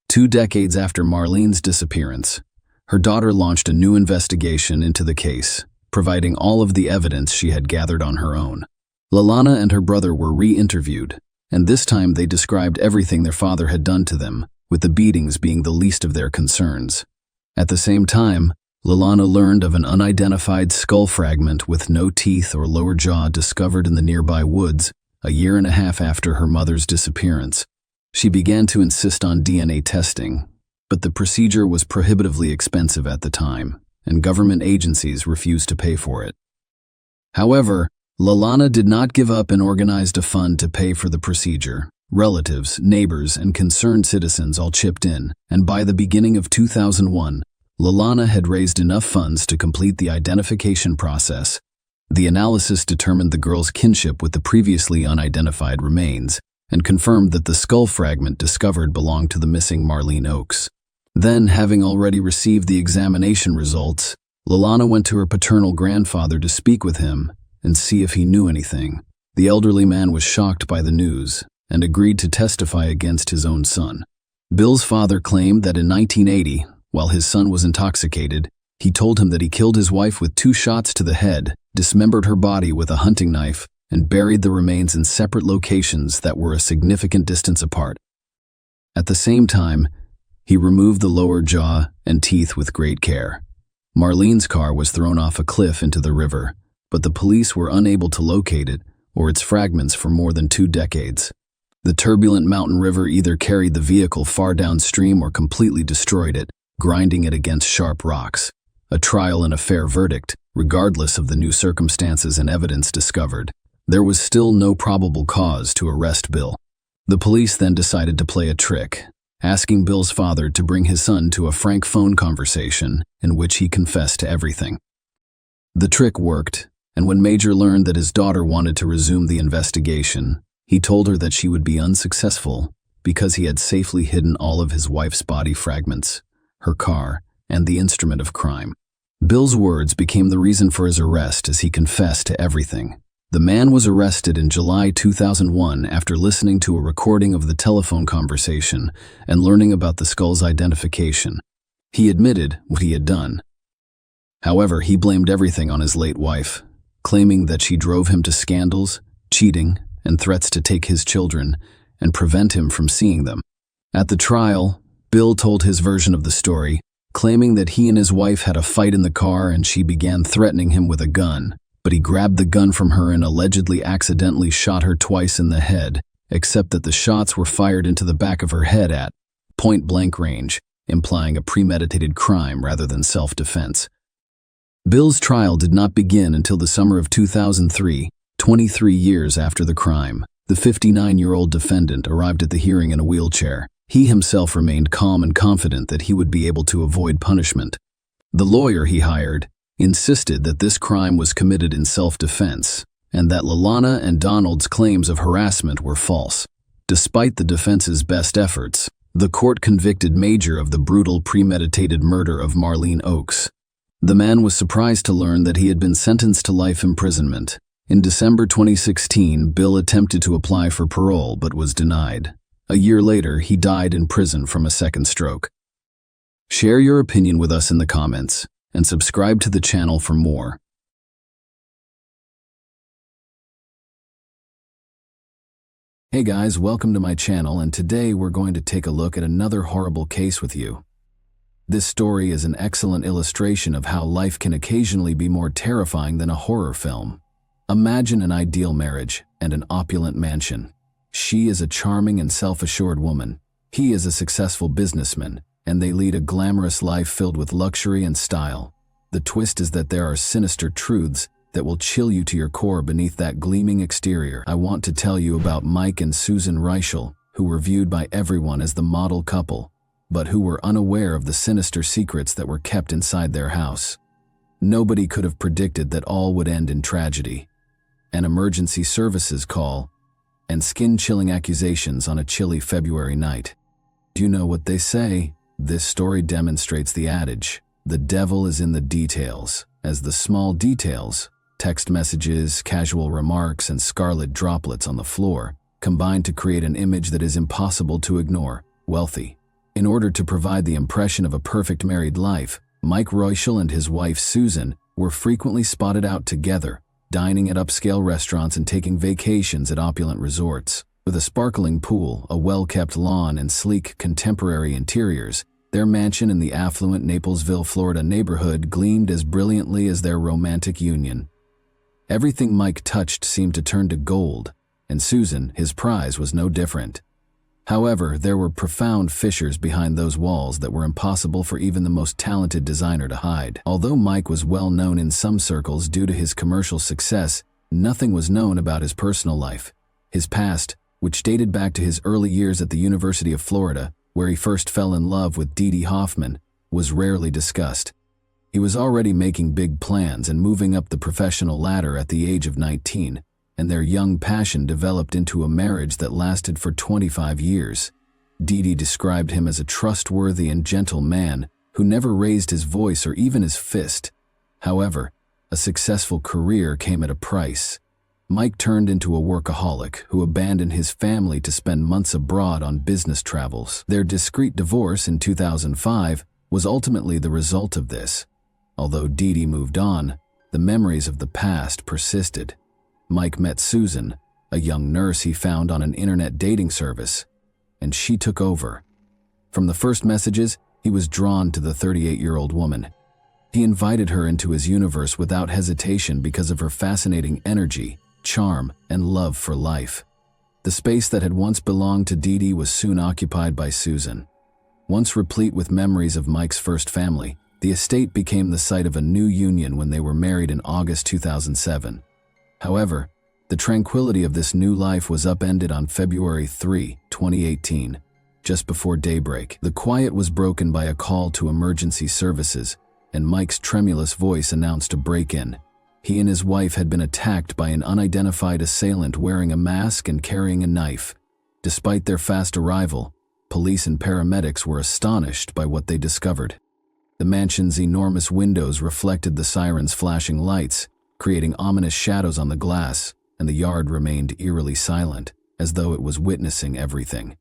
A: 2 decades after Marlene's disappearance, her daughter launched a new investigation into the case, providing all of the evidence she had gathered on her own. Lalana and her brother were re-interviewed, and this time they described everything their father had done to them, with the beatings being the least of their concerns. At the same time, Lalana learned of an unidentified skull fragment with no teeth or lower jaw discovered in the nearby woods a year and a half after her mother's disappearance. She began to insist on DNA testing, but the procedure was prohibitively expensive at the time, and government agencies refused to pay for it. However, Lalana did not give up and organized a fund to pay for the procedure. Relatives, neighbors, and concerned citizens all chipped in, and by the beginning of 2001, Lalana had raised enough funds to complete the identification process. The analysis determined the girl's kinship with the previously unidentified remains and confirmed that the skull fragment discovered belonged to the missing Marlene Oakes. Then, having already received the examination results, Lalana went to her paternal grandfather to speak with him and see if he knew anything. The elderly man was shocked by the news and agreed to testify against his own son. Bill's father claimed that in 1980, while his son was intoxicated, he told him that he killed his wife with 2 shots to the head, dismembered her body with a hunting knife, and buried the remains in separate locations that were a significant distance apart. At the same time, he removed the lower jaw and teeth with great care. Marlene's car was thrown off a cliff into the river, but the police were unable to locate it or its fragments for more than 2 decades. The turbulent mountain river either carried the vehicle far downstream or completely destroyed it, grinding it against sharp rocks. A trial and a fair verdict, regardless of the new circumstances and evidence discovered. There was still no probable cause to arrest Bill. The police then decided to play a trick, asking Bill's father to bring his son to a frank phone conversation in which he confessed to everything. The trick worked, and when Major learned that his daughter wanted to resume the investigation, he told her that she would be unsuccessful because he had safely hidden all of his wife's body fragments, her car, and the instrument of crime. Bill's words became the reason for his arrest as he confessed to everything. The man was arrested in July 2001 after listening to a recording of the telephone conversation and learning about the skull's identification. He admitted what he had done. However, he blamed everything on his late wife, claiming that she drove him to scandals, cheating, and threats to take his children and prevent him from seeing them. At the trial, Bill told his version of the story, claiming that he and his wife had a fight in the car and she began threatening him with a gun, but he grabbed the gun from her and allegedly accidentally shot her twice in the head, except that the shots were fired into the back of her head at point-blank range, implying a premeditated crime rather than self-defense. Bill's trial did not begin until the summer of 2003, 23 years after the crime. The 59-year-old defendant arrived at the hearing in a wheelchair. He himself remained calm and confident that he would be able to avoid punishment. The lawyer he hired insisted that this crime was committed in self-defense and that Lalana and Donald's claims of harassment were false. Despite the defense's best efforts, the court convicted Major of the brutal premeditated murder of Marlene Oakes. The man was surprised to learn that he had been sentenced to life imprisonment. In December 2016, Bill attempted to apply for parole but was denied. A year later, he died in prison from a second stroke. Share your opinion with us in the comments, and subscribe to the channel for more. Hey guys, welcome to my channel, and today we're going to take a look at another horrible case with you. This story is an excellent illustration of how life can occasionally be more terrifying than a horror film. Imagine an ideal marriage and an opulent mansion. She is a charming and self-assured woman. He is a successful businessman, and they lead a glamorous life filled with luxury and style. The twist is that there are sinister truths that will chill you to your core beneath that gleaming exterior. I want to tell you about Mike and Susan Reichel, who were viewed by everyone as the model couple, but who were unaware of the sinister secrets that were kept inside their house. Nobody could have predicted that all would end in tragedy. An emergency services call, and skin-chilling accusations on a chilly February night. Do you know what they say? This story demonstrates the adage, the devil is in the details, as the small details, text messages, casual remarks, and scarlet droplets on the floor, combine to create an image that is impossible to ignore. Wealthy. In order to provide the impression of a perfect married life, Mike Reichel and his wife Susan were frequently spotted out together, dining at upscale restaurants and taking vacations at opulent resorts. With a sparkling pool, a well-kept lawn, and sleek contemporary interiors, their mansion in the affluent Naplesville, Florida neighborhood gleamed as brilliantly as their romantic union. Everything Mike touched seemed to turn to gold, and Susan, his prize, was no different. However, there were profound fissures behind those walls that were impossible for even the most talented designer to hide. Although Mike was well known in some circles due to his commercial success, nothing was known about his personal life. His past, which dated back to his early years at the University of Florida, where he first fell in love with Dee Hoffman, was rarely discussed. He was already making big plans and moving up the professional ladder at the age of 19, and their young passion developed into a marriage that lasted for 25 years. Dee described him as a trustworthy and gentle man who never raised his voice or even his fist. However, a successful career came at a price. Mike turned into a workaholic who abandoned his family to spend months abroad on business travels. Their discreet divorce in 2005 was ultimately the result of this. Although Dee moved on, the memories of the past persisted. Mike met Susan, a young nurse he found on an internet dating service, and she took over. From the first messages, he was drawn to the 38-year-old woman. He invited her into his universe without hesitation because of her fascinating energy, charm, and love for life. The space that had once belonged to Dee was soon occupied by Susan. Once replete with memories of Mike's first family, the estate became the site of a new union when they were married in August 2007. However, the tranquility of this new life was upended on February 3, 2018, just before daybreak. The quiet was broken by a call to emergency services, and Mike's tremulous voice announced a break-in. He and his wife had been attacked by an unidentified assailant wearing a mask and carrying a knife. Despite their fast arrival, police and paramedics were astonished by what they discovered. The mansion's enormous windows reflected the siren's flashing lights, creating ominous shadows on the glass, and the yard remained eerily silent, as though it was witnessing everything.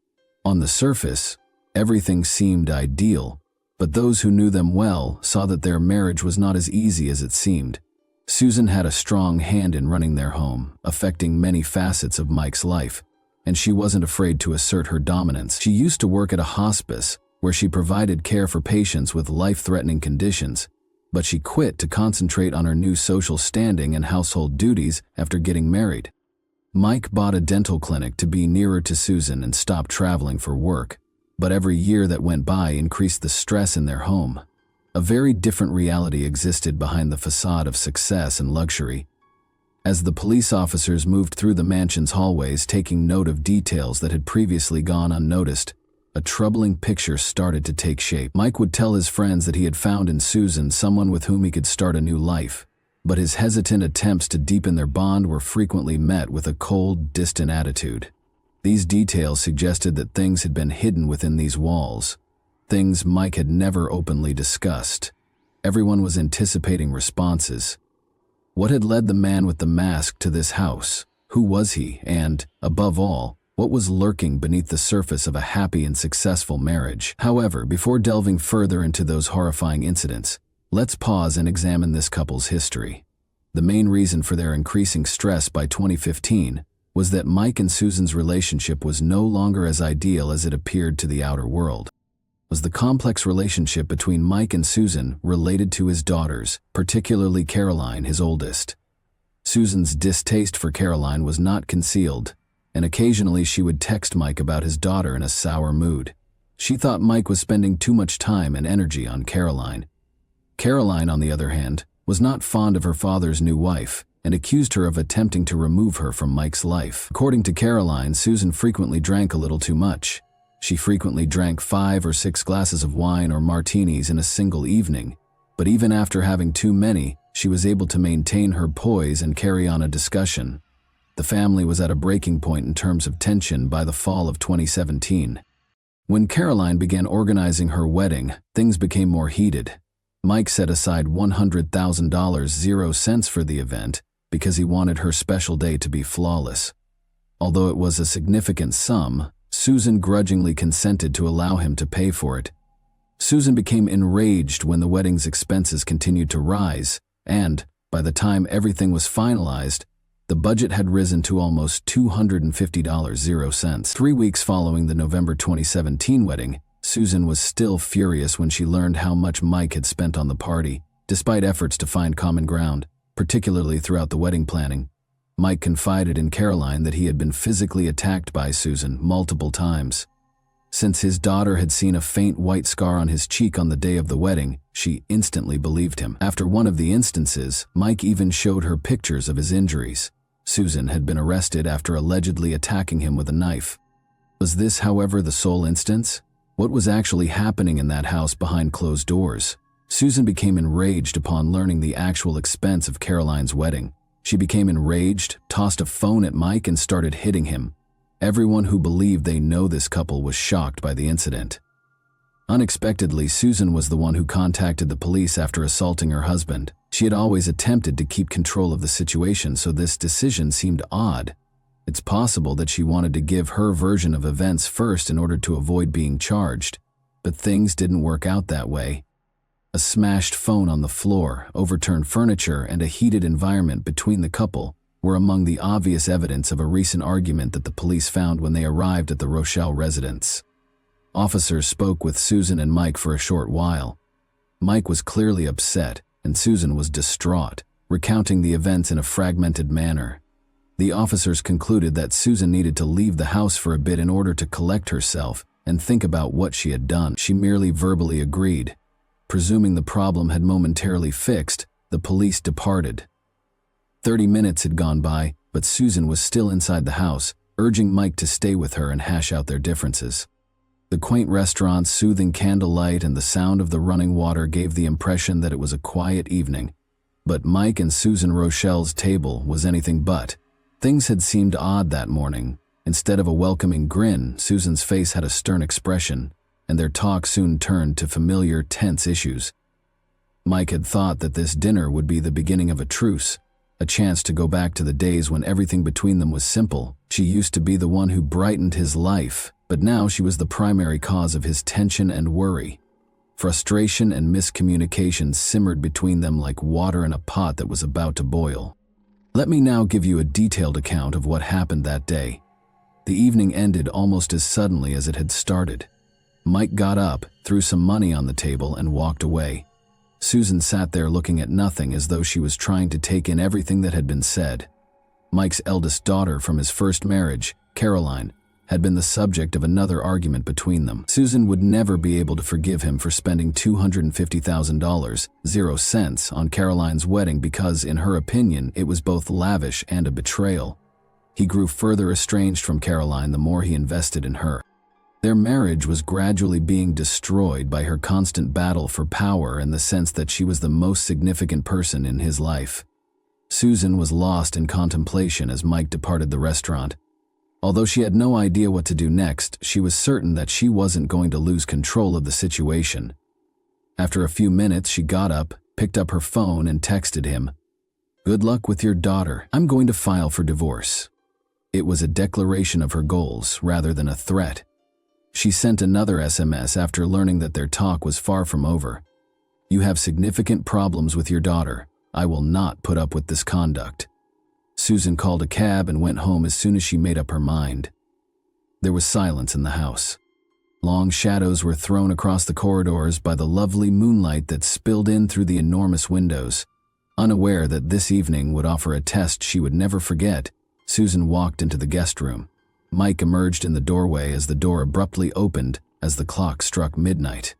A: On the surface, everything seemed ideal, but those who knew them well saw that their marriage was not as easy as it seemed. Susan had a strong hand in running their home, affecting many facets of Mike's life, and she wasn't afraid to assert her dominance. She used to work at a hospice, where she provided care for patients with life-threatening conditions, but she quit to concentrate on her new social standing and household duties after getting married. Mike bought a dental clinic to be nearer to Susan and stopped traveling for work, but every year that went by increased the stress in their home. A very different reality existed behind the facade of success and luxury. As the police officers moved through the mansion's hallways taking note of details that had previously gone unnoticed, a troubling picture started to take shape. Mike would tell his friends that he had found in Susan someone with whom he could start a new life, but his hesitant attempts to deepen their bond were frequently met with a cold, distant attitude. These details suggested that things had been hidden within these walls, things Mike had never openly discussed. Everyone was anticipating responses. What had led the man with the mask to this house? Who was he? And, above all, what was lurking beneath the surface of a happy and successful marriage? However, before delving further into those horrifying incidents, let's pause and examine this couple's history. The main reason for their increasing stress by 2015 was that Mike and Susan's relationship was no longer as ideal as it appeared to the outer world. Was the complex relationship between Mike and Susan related to his daughters, particularly Caroline, his oldest? Susan's distaste for Caroline was not concealed, and occasionally she would text Mike about his daughter in a sour mood. She thought Mike was spending too much time and energy on Caroline. Caroline, on the other hand, was not fond of her father's new wife and accused her of attempting to remove her from Mike's life. According to Caroline, Susan frequently drank a little too much. She frequently drank 5 or 6 glasses of wine or martinis in a single evening, but even after having too many, she was able to maintain her poise and carry on a discussion. The family was at a breaking point in terms of tension by the fall of 2017. When Caroline began organizing her wedding, things became more heated. Mike set aside $100,000 0 cents for the event because he wanted her special day to be flawless. Although it was a significant sum, Susan grudgingly consented to allow him to pay for it. Susan became enraged when the wedding's expenses continued to rise, and, by the time everything was finalized, the budget had risen to almost $250 0 cents. 3 weeks following the November 2017 wedding, Susan was still furious when she learned how much Mike had spent on the party, despite efforts to find common ground, particularly throughout the wedding planning. Mike confided in Caroline that he had been physically attacked by Susan multiple times. Since his daughter had seen a faint white scar on his cheek on the day of the wedding, she instantly believed him. After one of the instances, Mike even showed her pictures of his injuries. Susan had been arrested after allegedly attacking him with a knife. Was this, however, the sole instance? What was actually happening in that house behind closed doors? Susan became enraged upon learning the actual expense of Caroline's wedding. She became enraged, tossed a phone at Mike, and started hitting him. Everyone who believed they know this couple was shocked by the incident. Unexpectedly, Susan was the one who contacted the police after assaulting her husband. She had always attempted to keep control of the situation, so this decision seemed odd. It's possible that she wanted to give her version of events first in order to avoid being charged, but things didn't work out that way. A smashed phone on the floor, overturned furniture, and a heated environment between the couple were among the obvious evidence of a recent argument that the police found when they arrived at the Rochelle residence. Officers spoke with Susan and Mike for a short while. Mike was clearly upset, and Susan was distraught, recounting the events in a fragmented manner. The officers concluded that Susan needed to leave the house for a bit in order to collect herself and think about what she had done. She merely verbally agreed. Presuming the problem had momentarily fixed, the police departed. 30 minutes had gone by, but Susan was still inside the house, urging Mike to stay with her and hash out their differences. The quaint restaurant's soothing candlelight and the sound of the running water gave the impression that it was a quiet evening. But Mike and Susan Rochelle's table was anything but. Things had seemed odd that morning. Instead of a welcoming grin, Susan's face had a stern expression, and their talk soon turned to familiar, tense issues. Mike had thought that this dinner would be the beginning of a truce, a chance to go back to the days when everything between them was simple. She used to be the one who brightened his life, but now she was the primary cause of his tension and worry. Frustration and miscommunication simmered between them like water in a pot that was about to boil. Let me now give you a detailed account of what happened that day. The evening ended almost as suddenly as it had started. Mike got up, threw some money on the table, and walked away. Susan sat there looking at nothing, as though she was trying to take in everything that had been said. Mike's eldest daughter from his first marriage, Caroline, had been the subject of another argument between them. Susan would never be able to forgive him for spending $250,000 0 cents on Caroline's wedding because, in her opinion, it was both lavish and a betrayal. He grew further estranged from Caroline the more he invested in her. Their marriage was gradually being destroyed by her constant battle for power and the sense that she was the most significant person in his life. Susan was lost in contemplation as Mike departed the restaurant. Although she had no idea what to do next, she was certain that she wasn't going to lose control of the situation. After a few minutes, she got up, picked up her phone, and texted him, Good luck with your daughter. I'm going to file for divorce." It was a declaration of her goals rather than a threat. She sent another SMS after learning that their talk was far from over. "You have significant problems with your daughter. I will not put up with this conduct." Susan called a cab and went home as soon as she made up her mind. There was silence in the house. Long shadows were thrown across the corridors by the lovely moonlight that spilled in through the enormous windows. Unaware that this evening would offer a test she would never forget, Susan walked into the guest room. Mike emerged in the doorway as the door abruptly opened as the clock struck midnight.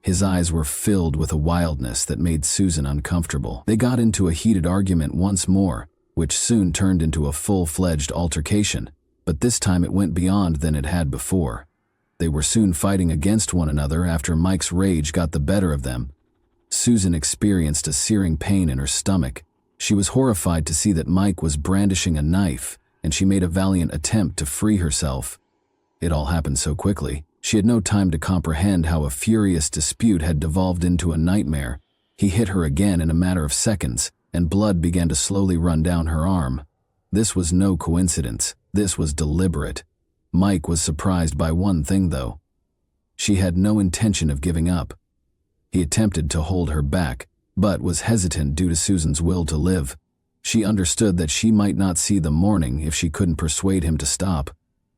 A: His eyes were filled with a wildness that made Susan uncomfortable. They got into a heated argument once more, which soon turned into a full-fledged altercation, but this time it went beyond than it had before. They were soon fighting against one another after Mike's rage got the better of them. Susan experienced a searing pain in her stomach. She was horrified to see that Mike was brandishing a knife, and she made a valiant attempt to free herself. It all happened so quickly. She had no time to comprehend how a furious dispute had devolved into a nightmare. He hit her again in a matter of seconds, and blood began to slowly run down her arm. This was no coincidence. This was deliberate. Mike was surprised by one thing, though. She had no intention of giving up. He attempted to hold her back, but was hesitant due to Susan's will to live. She understood that she might not see the morning if she couldn't persuade him to stop.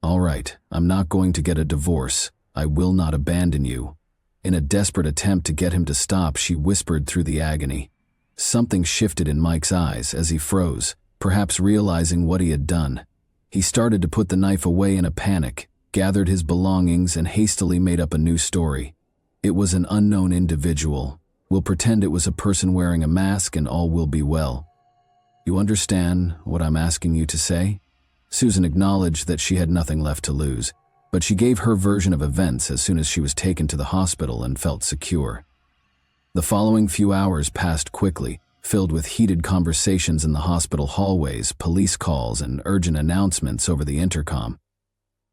A: "All right, I'm not going to get a divorce. I will not abandon you." In a desperate attempt to get him to stop, she whispered through the agony. Something shifted in Mike's eyes as he froze, perhaps realizing what he had done. He started to put the knife away in a panic, gathered his belongings, and hastily made up a new story. It was an unknown individual. We'll pretend it was a person wearing a mask and all will be well. "You understand what I'm asking you to say?" Susan acknowledged that she had nothing left to lose, but she gave her version of events as soon as she was taken to the hospital and felt secure. The following few hours passed quickly, filled with heated conversations in the hospital hallways, police calls, and urgent announcements over the intercom.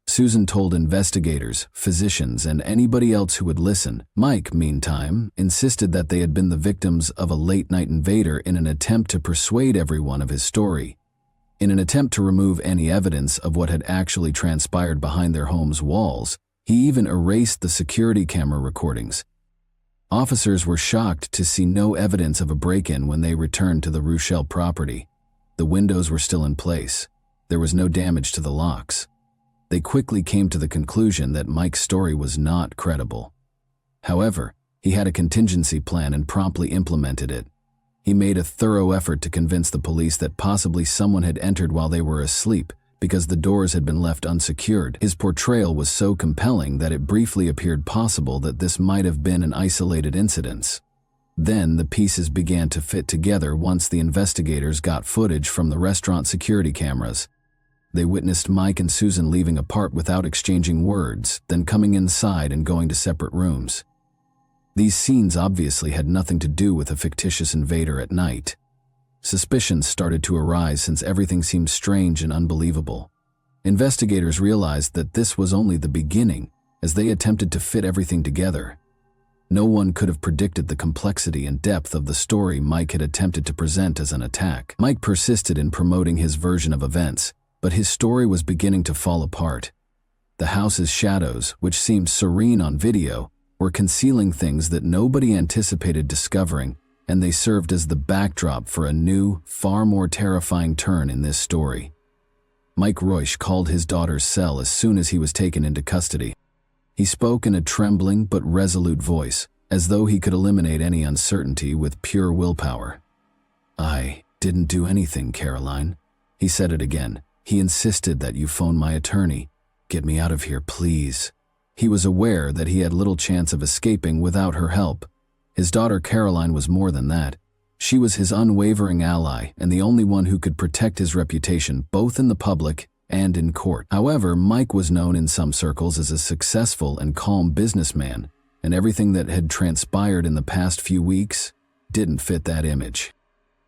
A: Susan told investigators, physicians, and anybody else who would listen. Mike, meantime, insisted that they had been the victims of a late-night invader in an attempt to persuade everyone of his story. In an attempt to remove any evidence of what had actually transpired behind their home's walls, he even erased the security camera recordings. Officers were shocked to see no evidence of a break-in when they returned to the Rochelle property. The windows were still in place. There was no damage to the locks. They quickly came to the conclusion that Mike's story was not credible. However, he had a contingency plan and promptly implemented it. He made a thorough effort to convince the police that possibly someone had entered while they were asleep because the doors had been left unsecured. His portrayal was so compelling that it briefly appeared possible that this might have been an isolated incident. Then the pieces began to fit together once the investigators got footage from the restaurant security cameras. They witnessed Mike and Susan leaving apart without exchanging words, then coming inside and going to separate rooms. These scenes obviously had nothing to do with a fictitious invader at night. Suspicions started to arise since everything seemed strange and unbelievable. Investigators realized that this was only the beginning as they attempted to fit everything together. No one could have predicted the complexity and depth of the story Mike had attempted to present as an attack. Mike persisted in promoting his version of events, but his story was beginning to fall apart. The house's shadows, which seemed serene on video, were concealing things that nobody anticipated discovering, and they served as the backdrop for a new, far more terrifying turn in this story. Mike Royce called his daughter's cell as soon as he was taken into custody. He spoke in a trembling but resolute voice, as though he could eliminate any uncertainty with pure willpower. "I didn't do anything, Caroline." He said it again. "He insisted that you phone my attorney. Get me out of here, please." He was aware that he had little chance of escaping without her help. His daughter Caroline was more than that. She was his unwavering ally and the only one who could protect his reputation both in the public and in court. However, Mike was known in some circles as a successful and calm businessman, and everything that had transpired in the past few weeks didn't fit that image.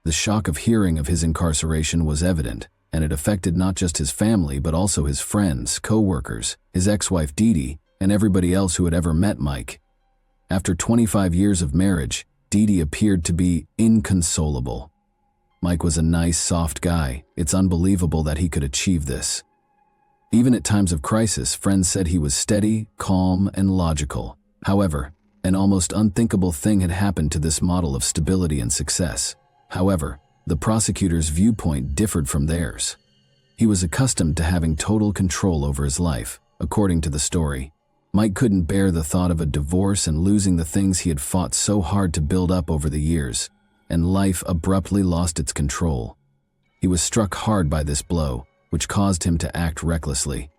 A: The shock of hearing of his incarceration was evident, and it affected not just his family but also his friends, co-workers, his ex-wife Dee Dee, and everybody else who had ever met Mike. After 25 years of marriage, Dee Dee appeared to be inconsolable. Mike was a nice, soft guy. It's unbelievable that he could achieve this. Even at times of crisis, friends said he was steady, calm, and logical. However, an almost unthinkable thing had happened to this model of stability and success. However, the prosecutor's viewpoint differed from theirs. He was accustomed to having total control over his life, according to the story. Mike couldn't bear the thought of a divorce and losing the things he had fought so hard to build up over the years, and life abruptly lost its control. He was struck hard by this blow, which caused him to act recklessly.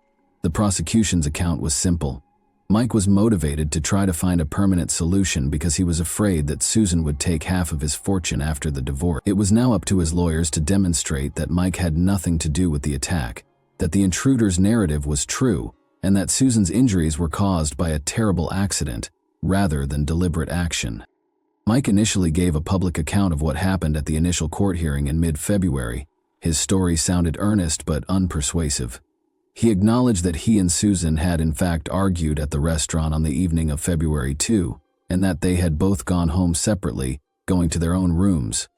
A: The prosecution's account was simple. Mike was motivated to try to find a permanent solution because he was afraid that Susan would take half of his fortune after the divorce. It was now up to his lawyers to demonstrate that Mike had nothing to do with the attack, that the intruder's narrative was true, and that Susan's injuries were caused by a terrible accident rather than deliberate action. Mike initially gave a public account of what happened at the initial court hearing in mid-February. His story sounded earnest but unpersuasive. He acknowledged that he and Susan had in fact argued at the restaurant on the evening of February 2, and that they had both gone home separately, going to their own rooms.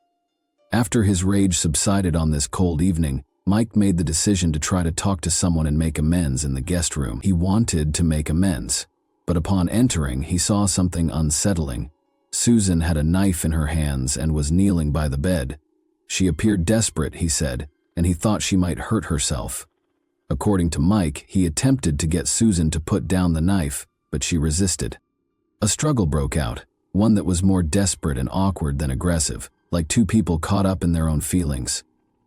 A: After his rage subsided on this cold evening, Mike made the decision to try to talk to someone and make amends in the guest room. He wanted to make amends, but upon entering, he saw something unsettling. Susan had a knife in her hands and was kneeling by the bed. She appeared desperate, he said, and he thought she might hurt herself. According to Mike, he attempted to get Susan to put down the knife, but she resisted. A struggle broke out, one that was more desperate and awkward than aggressive, like two people caught up in their own feelings.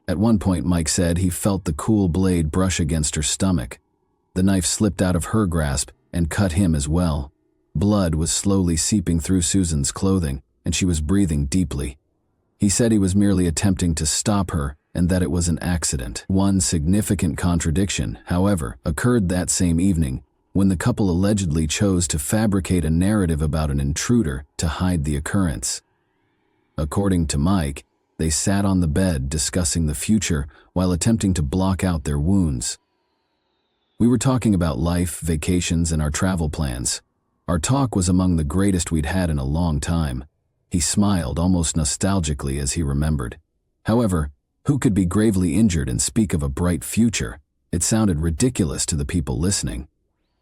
A: At one point, Mike said he felt the cool blade brush against her stomach. The knife slipped out of her grasp and cut him as well. Blood was slowly seeping through Susan's clothing, and she was breathing deeply. He said he was merely attempting to stop her and that it was an accident. One significant contradiction, however, occurred that same evening when the couple allegedly chose to fabricate a narrative about an intruder to hide the occurrence. According to Mike, they sat on the bed discussing the future while attempting to block out their wounds. We were talking about life, vacations, and our travel plans. Our talk was among the greatest we'd had in a long time. He smiled almost nostalgically as he remembered. However, who could be gravely injured and speak of a bright future? It sounded ridiculous to the people listening.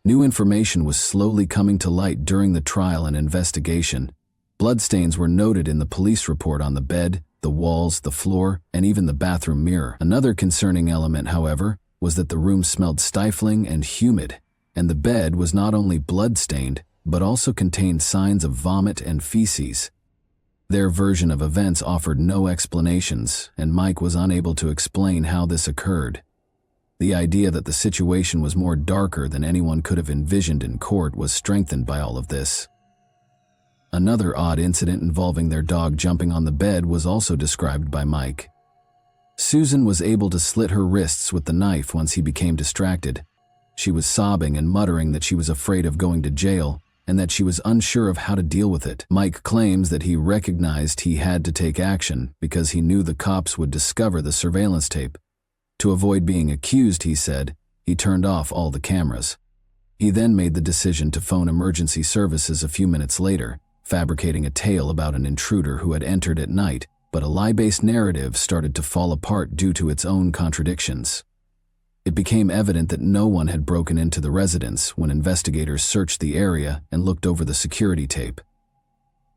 A: New information was slowly coming to light during the trial and investigation. Bloodstains were noted in the police report on the bed, the walls, the floor, and even the bathroom mirror. Another concerning element, however, was that the room smelled stifling and humid, and the bed was not only blood-stained, but also contained signs of vomit and feces. Their version of events offered no explanations, and Mike was unable to explain how this occurred. The idea that the situation was more darker than anyone could have envisioned in court was strengthened by all of this. Another odd incident involving their dog jumping on the bed was also described by Mike. Susan was able to slit her wrists with the knife once he became distracted. She was sobbing and muttering that she was afraid of going to jail and that she was unsure of how to deal with it. Mike claims that he recognized he had to take action because he knew the cops would discover the surveillance tape. To avoid being accused, he said, he turned off all the cameras. He then made the decision to phone emergency services a few minutes later, fabricating a tale about an intruder who had entered at night, but a lie-based narrative started to fall apart due to its own contradictions. It became evident that no one had broken into the residence when investigators searched the area and looked over the security tape.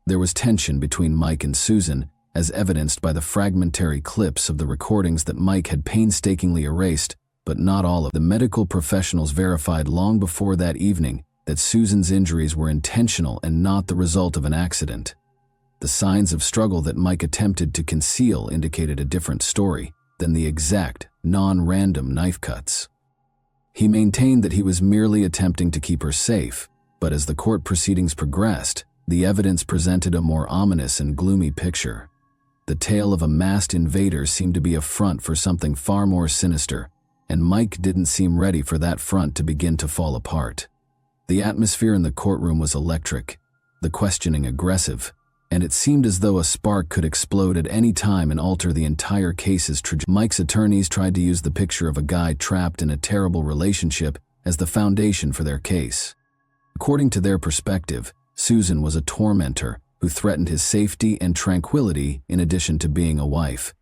A: There was tension between Mike and Susan, as evidenced by the fragmentary clips of the recordings that Mike had painstakingly erased, but not all of them. The medical professionals verified long before that evening that Susan's injuries were intentional and not the result of an accident. The signs of struggle that Mike attempted to conceal indicated a different story than the exact, non-random knife cuts. He maintained that he was merely attempting to keep her safe, but as the court proceedings progressed, the evidence presented a more ominous and gloomy picture. The tale of a masked invader seemed to be a front for something far more sinister, and Mike didn't seem ready for that front to begin to fall apart. The atmosphere in the courtroom was electric, the questioning aggressive, and it seemed as though a spark could explode at any time and alter the entire case's trajectory. Mike's attorneys tried to use the picture of a guy trapped in a terrible relationship as the foundation for their case. According to their perspective, Susan was a tormentor who threatened his safety and tranquility in addition to being a wife.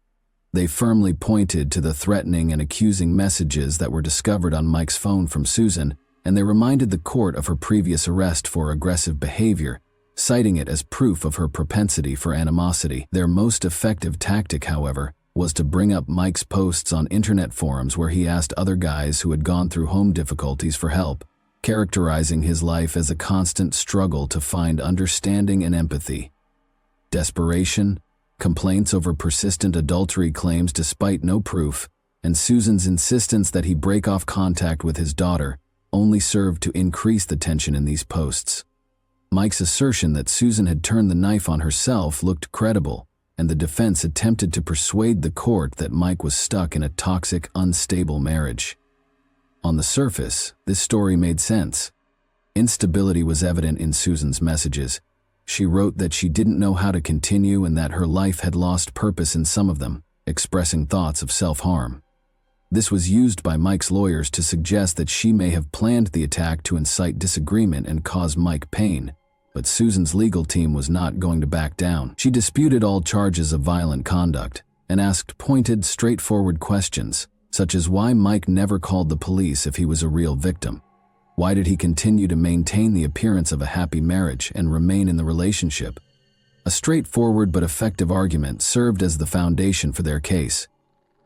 A: They firmly pointed to the threatening and accusing messages that were discovered on Mike's phone from Susan, and they reminded the court of her previous arrest for aggressive behavior, citing it as proof of her propensity for animosity. Their most effective tactic, however, was to bring up Mike's posts on internet forums where he asked other guys who had gone through home difficulties for help, characterizing his life as a constant struggle to find understanding and empathy. Desperation, complaints over persistent adultery claims despite no proof, and Susan's insistence that he break off contact with his daughter only served to increase the tension in these posts. Mike's assertion that Susan had turned the knife on herself looked credible, and the defense attempted to persuade the court that Mike was stuck in a toxic, unstable marriage. On the surface, this story made sense. Instability was evident in Susan's messages. She wrote that she didn't know how to continue and that her life had lost purpose in some of them, expressing thoughts of self-harm. This was used by Mike's lawyers to suggest that she may have planned the attack to incite disagreement and cause Mike pain, but Susan's legal team was not going to back down. She disputed all charges of violent conduct and asked pointed, straightforward questions, such as why Mike never called the police if he was a real victim. Why did he continue to maintain the appearance of a happy marriage and remain in the relationship? A straightforward but effective argument served as the foundation for their case.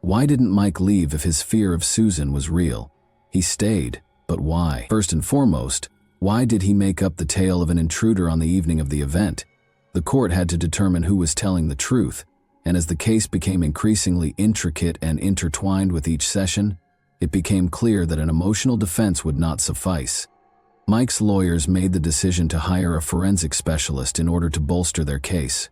A: Why didn't Mike leave if his fear of Susan was real? He stayed, but why? First and foremost, why did he make up the tale of an intruder on the evening of the event? The court had to determine who was telling the truth, and as the case became increasingly intricate and intertwined with each session, it became clear that an emotional defense would not suffice. Mike's lawyers made the decision to hire a forensic specialist in order to bolster their case.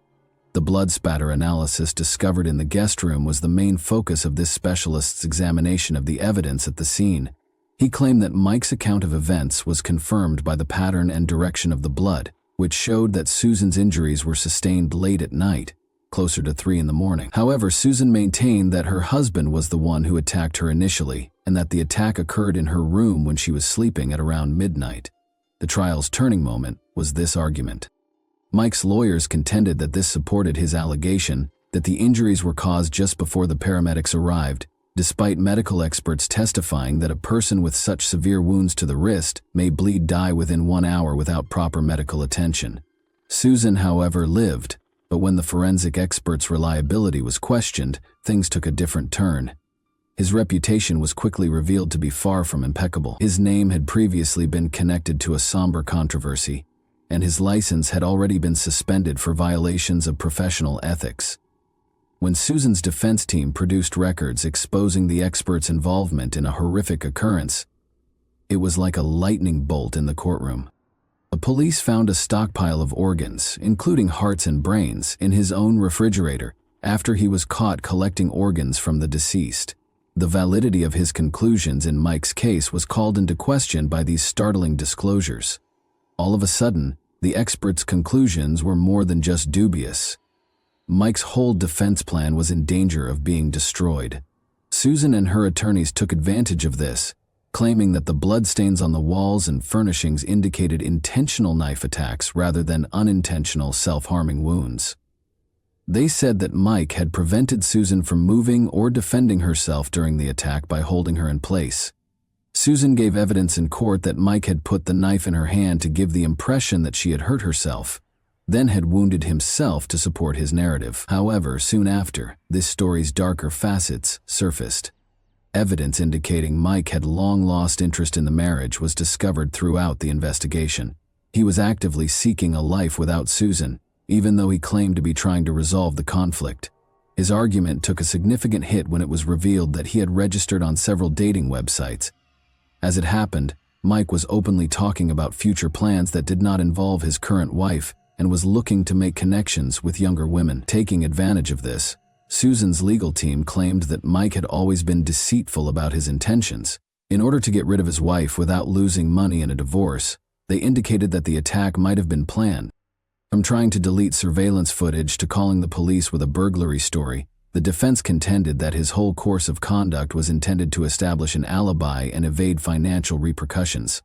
A: The blood spatter analysis discovered in the guest room was the main focus of this specialist's examination of the evidence at the scene. He claimed that Mike's account of events was confirmed by the pattern and direction of the blood, which showed that Susan's injuries were sustained late at night, closer to 3 in the morning. However, Susan maintained that her husband was the one who attacked her initially, and that the attack occurred in her room when she was sleeping at around midnight. The trial's turning moment was this argument. Mike's lawyers contended that this supported his allegation that the injuries were caused just before the paramedics arrived, despite medical experts testifying that a person with such severe wounds to the wrist may die within 1 hour without proper medical attention. Susan, however, lived, but when the forensic expert's reliability was questioned, things took a different turn. His reputation was quickly revealed to be far from impeccable. His name had previously been connected to a somber controversy, and his license had already been suspended for violations of professional ethics. When Susan's defense team produced records exposing the expert's involvement in a horrific occurrence, it was like a lightning bolt in the courtroom. The police found a stockpile of organs, including hearts and brains, in his own refrigerator after he was caught collecting organs from the deceased. The validity of his conclusions in Mike's case was called into question by these startling disclosures. All of a sudden, the expert's conclusions were more than just dubious. Mike's whole defense plan was in danger of being destroyed. Susan and her attorneys took advantage of this, claiming that the bloodstains on the walls and furnishings indicated intentional knife attacks rather than unintentional self-harming wounds. They said that Mike had prevented Susan from moving or defending herself during the attack by holding her in place. Susan gave evidence in court that Mike had put the knife in her hand to give the impression that she had hurt herself, then had wounded himself to support his narrative. However, soon after, this story's darker facets surfaced. Evidence indicating Mike had long lost interest in the marriage was discovered throughout the investigation. He was actively seeking a life without Susan, even though he claimed to be trying to resolve the conflict. His argument took a significant hit when it was revealed that he had registered on several dating websites. As it happened, Mike was openly talking about future plans that did not involve his current wife and was looking to make connections with younger women. Taking advantage of this, Susan's legal team claimed that Mike had always been deceitful about his intentions. In order to get rid of his wife without losing money in a divorce, they indicated that the attack might have been planned. From trying to delete surveillance footage to calling the police with a burglary story, the defense contended that his whole course of conduct was intended to establish an alibi and evade financial repercussions.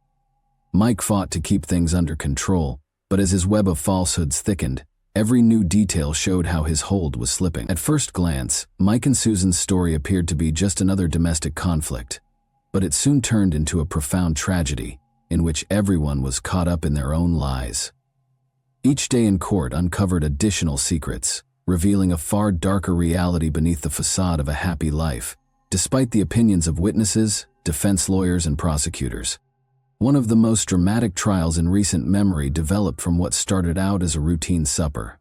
A: Mike fought to keep things under control, but as his web of falsehoods thickened, Every new detail showed how his hold was slipping. At first glance, Mike and Susan's story appeared to be just another domestic conflict, but it soon turned into a profound tragedy in which everyone was caught up in their own lies. Each day in court uncovered additional secrets, revealing a far darker reality beneath the facade of a happy life, despite the opinions of witnesses, defense lawyers, and prosecutors. One of the most dramatic trials in recent memory developed from what started out as a routine supper.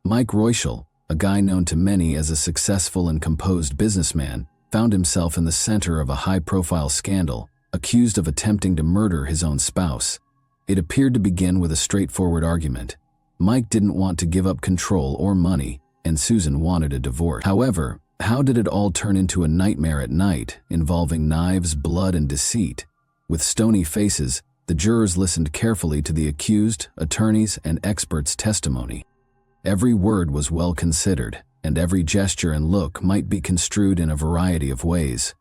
A: Mike Royschel, a guy known to many as a successful and composed businessman, found himself in the center of a high-profile scandal, accused of attempting to murder his own spouse. It appeared to begin with a straightforward argument. Mike didn't want to give up control or money, and Susan wanted a divorce. However, how did it all turn into a nightmare at night, involving knives, blood, and deceit? With stony faces, the jurors listened carefully to the accused, attorneys, and experts' testimony. Every word was well considered, and every gesture and look might be construed in a variety of ways.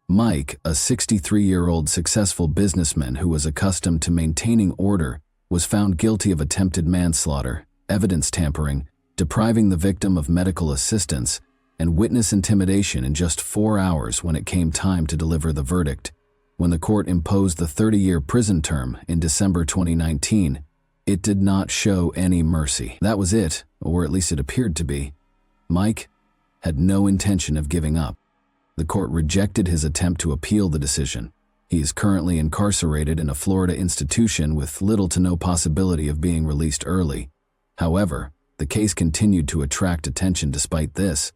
A: Mike, a 63-year-old successful businessman who was accustomed to maintaining order, was found guilty of attempted manslaughter, evidence tampering, depriving the victim of medical assistance, and witness intimidation in just 4 hours when it came time to deliver the verdict. When the court imposed the 30-year prison term in December 2019, it did not show any mercy. That was it, or at least it appeared to be. Mike had no intention of giving up. The court rejected his attempt to appeal the decision. He is currently incarcerated in a Florida institution with little to no possibility of being released early. However, the case continued to attract attention despite this.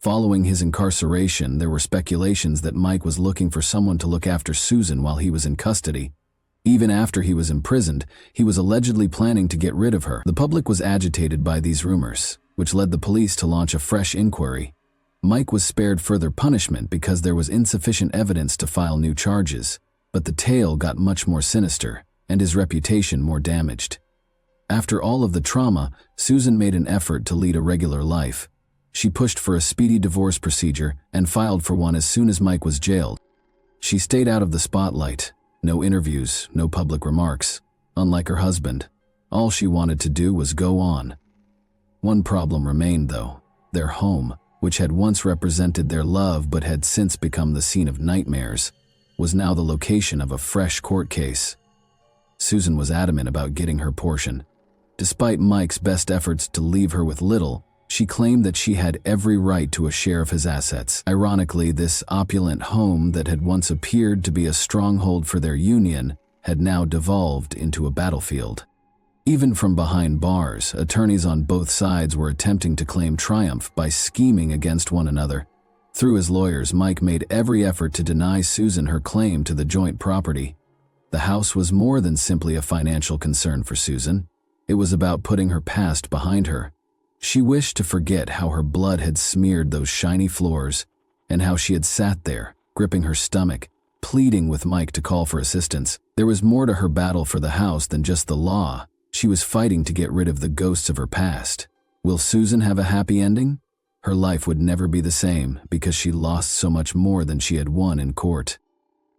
A: Following his incarceration, there were speculations that Mike was looking for someone to look after Susan while he was in custody. Even after he was imprisoned, he was allegedly planning to get rid of her. The public was agitated by these rumors, which led the police to launch a fresh inquiry. Mike was spared further punishment because there was insufficient evidence to file new charges, but the tale got much more sinister, and his reputation more damaged. After all of the trauma, Susan made an effort to lead a regular life. She pushed for a speedy divorce procedure and filed for one as soon as Mike was jailed. She stayed out of the spotlight. No interviews, no public remarks. Unlike her husband, all she wanted to do was go on. One problem remained, though. Their home, which had once represented their love but had since become the scene of nightmares, was now the location of a fresh court case. Susan was adamant about getting her portion. Despite Mike's best efforts to leave her with little, she claimed that she had every right to a share of his assets. Ironically, this opulent home that had once appeared to be a stronghold for their union had now devolved into a battlefield. Even from behind bars, attorneys on both sides were attempting to claim triumph by scheming against one another. Through his lawyers, Mike made every effort to deny Susan her claim to the joint property. The house was more than simply a financial concern for Susan. It was about putting her past behind her. She wished to forget how her blood had smeared those shiny floors and how she had sat there, gripping her stomach, pleading with Mike to call for assistance. There was more to her battle for the house than just the law. She was fighting to get rid of the ghosts of her past. Will Susan have a happy ending? Her life would never be the same because she lost so much more than she had won in court.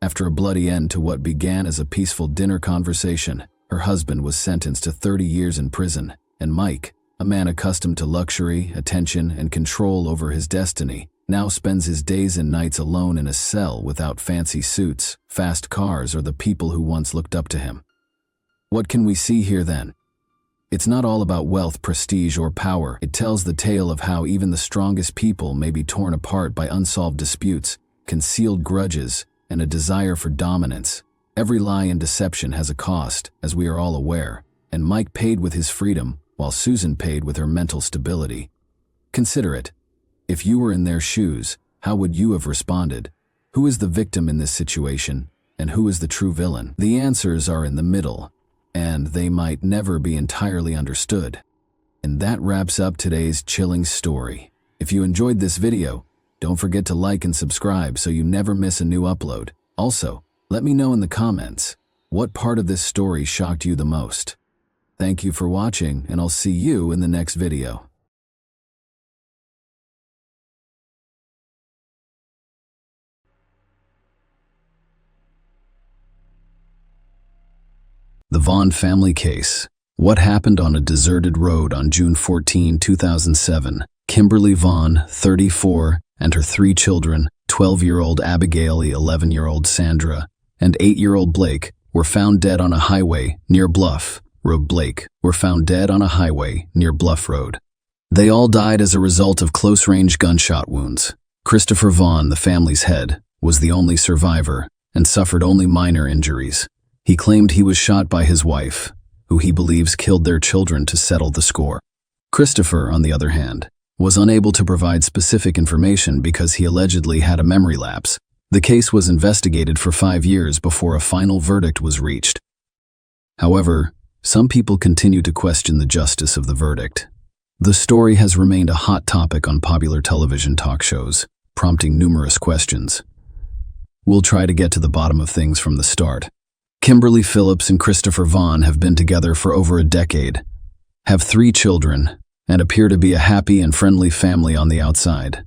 A: After a bloody end to what began as a peaceful dinner conversation, her husband was sentenced to 30 years in prison, and Mike, a man accustomed to luxury, attention, and control over his destiny, now spends his days and nights alone in a cell without fancy suits, fast cars, or the people who once looked up to him. What can we see here then? It's not all about wealth, prestige, or power. It tells the tale of how even the strongest people may be torn apart by unsolved disputes, concealed grudges, and a desire for dominance. Every lie and deception has a cost, as we are all aware, and Mike paid with his freedom, while Susan paid with her mental stability. Consider it. If you were in their shoes, how would you have responded? Who is the victim in this situation, and who is the true villain? The answers are in the middle, and they might never be entirely understood. And that wraps up today's chilling story. If you enjoyed this video, don't forget to like and subscribe so you never miss a new upload. Also, let me know in the comments, what part of this story shocked you the most? Thank you for watching, and I'll see you in the next video. The Vaughn family case. What happened on a deserted road on June 14, 2007? Kimberly Vaughn, 34, and her 3 children, 12-year-old Abigail, 11-year-old Sandra, and 8-year-old Blake, were found dead on a highway near Bluff Road. They all died as a result of close-range gunshot wounds. Christopher Vaughn, the family's head, was the only survivor and suffered only minor injuries. He claimed he was shot by his wife, who he believes killed their children to settle the score. Christopher, on the other hand, was unable to provide specific information because he allegedly had a memory lapse. The case was investigated for 5 years before a final verdict was reached. However, some people continue to question the justice of the verdict. The story has remained a hot topic on popular television talk shows, prompting numerous questions. We'll try to get to the bottom of things from the start. Kimberly Phillips and Christopher Vaughn have been together for over a decade, have 3 children, and appear to be a happy and friendly family on the outside.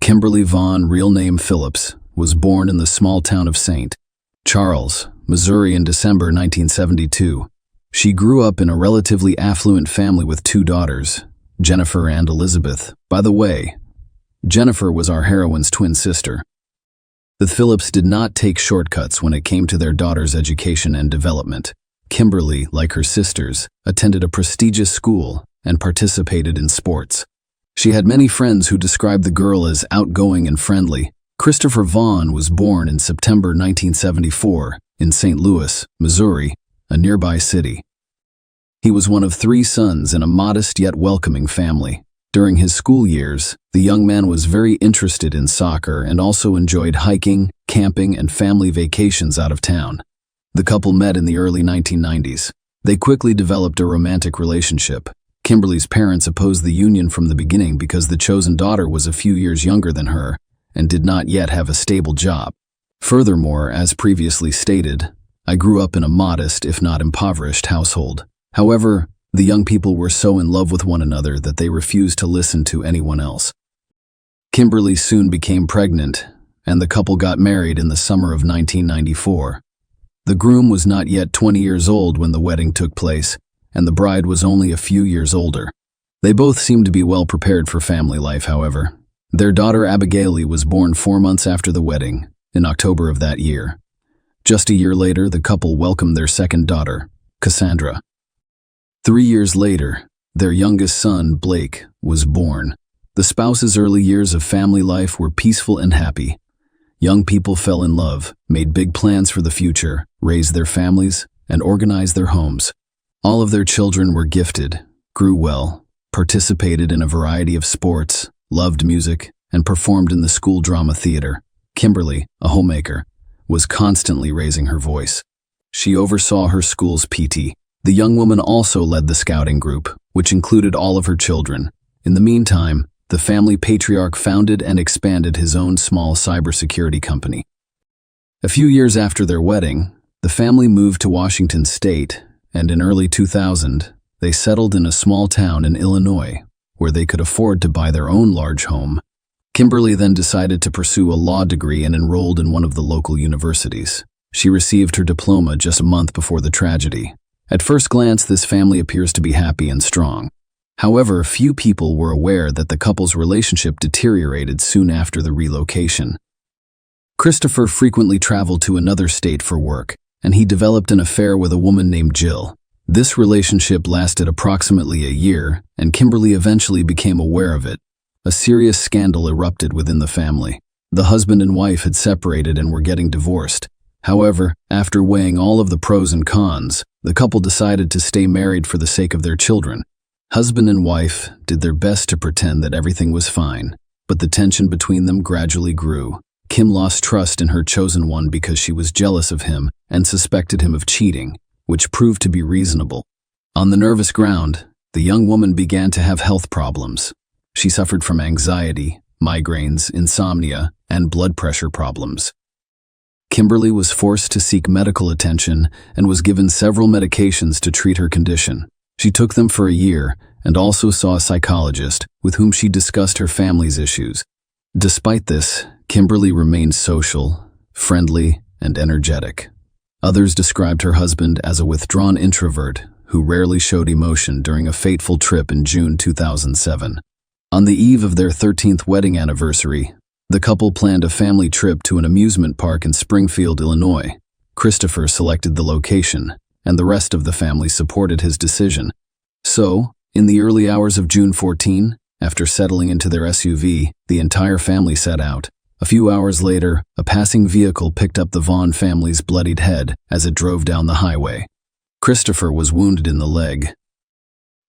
A: Kimberly Vaughn, real name Phillips, was born in the small town of St. Charles, Missouri in December 1972. She grew up in a relatively affluent family with 2 daughters, Jennifer and Elizabeth. By the way, Jennifer was our heroine's twin sister. The Phillips did not take shortcuts when it came to their daughter's education and development. Kimberly, like her sisters, attended a prestigious school and participated in sports. She had many friends who described the girl as outgoing and friendly. Christopher Vaughn was born in September 1974 in St. Louis, Missouri, a nearby city. He was one of 3 sons in a modest yet welcoming family. During his school years, the young man was very interested in soccer and also enjoyed hiking, camping, and family vacations out of town. The couple met in the early 1990s. They quickly developed a romantic relationship. Kimberly's parents opposed the union from the beginning because the chosen daughter was a few years younger than her and did not yet have a stable job. Furthermore, as previously stated, I grew up in a modest, if not impoverished, household. However, the young people were so in love with one another that they refused to listen to anyone else. Kimberly soon became pregnant, and the couple got married in the summer of 1994. The groom was not yet 20 years old when the wedding took place, and the bride was only a few years older. They both seemed to be well prepared for family life, however. Their daughter Abigail was born 4 months after the wedding, in October of that year. Just a year later, the couple welcomed their second daughter, Cassandra. 3 years later, their youngest son, Blake, was born. The spouses' early years of family life were peaceful and happy. Young people fell in love, made big plans for the future, raised their families, and organized their homes. All of their children were gifted, grew well, participated in a variety of sports, loved music, and performed in the school drama theater. Kimberly, a homemaker, was constantly raising her voice. She oversaw her school's PT. The young woman also led the scouting group, which included all of her children. In the meantime, the family patriarch founded and expanded his own small cybersecurity company. A few years after their wedding, the family moved to Washington State, and in early 2000, they settled in a small town in Illinois, where they could afford to buy their own large home. Kimberly then decided to pursue a law degree and enrolled in one of the local universities. She received her diploma just a month before the tragedy. At first glance, this family appears to be happy and strong. However, few people were aware that the couple's relationship deteriorated soon after the relocation. Christopher frequently traveled to another state for work, and he developed an affair with a woman named Jill. This relationship lasted approximately a year, and Kimberly eventually became aware of it. A serious scandal erupted within the family. The husband and wife had separated and were getting divorced. However, after weighing all of the pros and cons, the couple decided to stay married for the sake of their children. Husband and wife did their best to pretend that everything was fine, but the tension between them gradually grew. Kim lost trust in her chosen one because she was jealous of him and suspected him of cheating, which proved to be reasonable. On the nervous ground, the young woman began to have health problems. She suffered from anxiety, migraines, insomnia, and blood pressure problems. Kimberly was forced to seek medical attention and was given several medications to treat her condition. She took them for a year and also saw a psychologist with whom she discussed her family's issues. Despite this, Kimberly remained social, friendly, and energetic. Others described her husband as a withdrawn introvert who rarely showed emotion during a fateful trip in June 2007. On the eve of their 13th wedding anniversary, the couple planned a family trip to an amusement park in Springfield, Illinois. Christopher selected the location, and the rest of the family supported his decision. So, in the early hours of June 14, after settling into their SUV, the entire family set out. A few hours later, a passing vehicle picked up the Vaughn family's bloodied head as it drove down the highway. Christopher was wounded in the leg.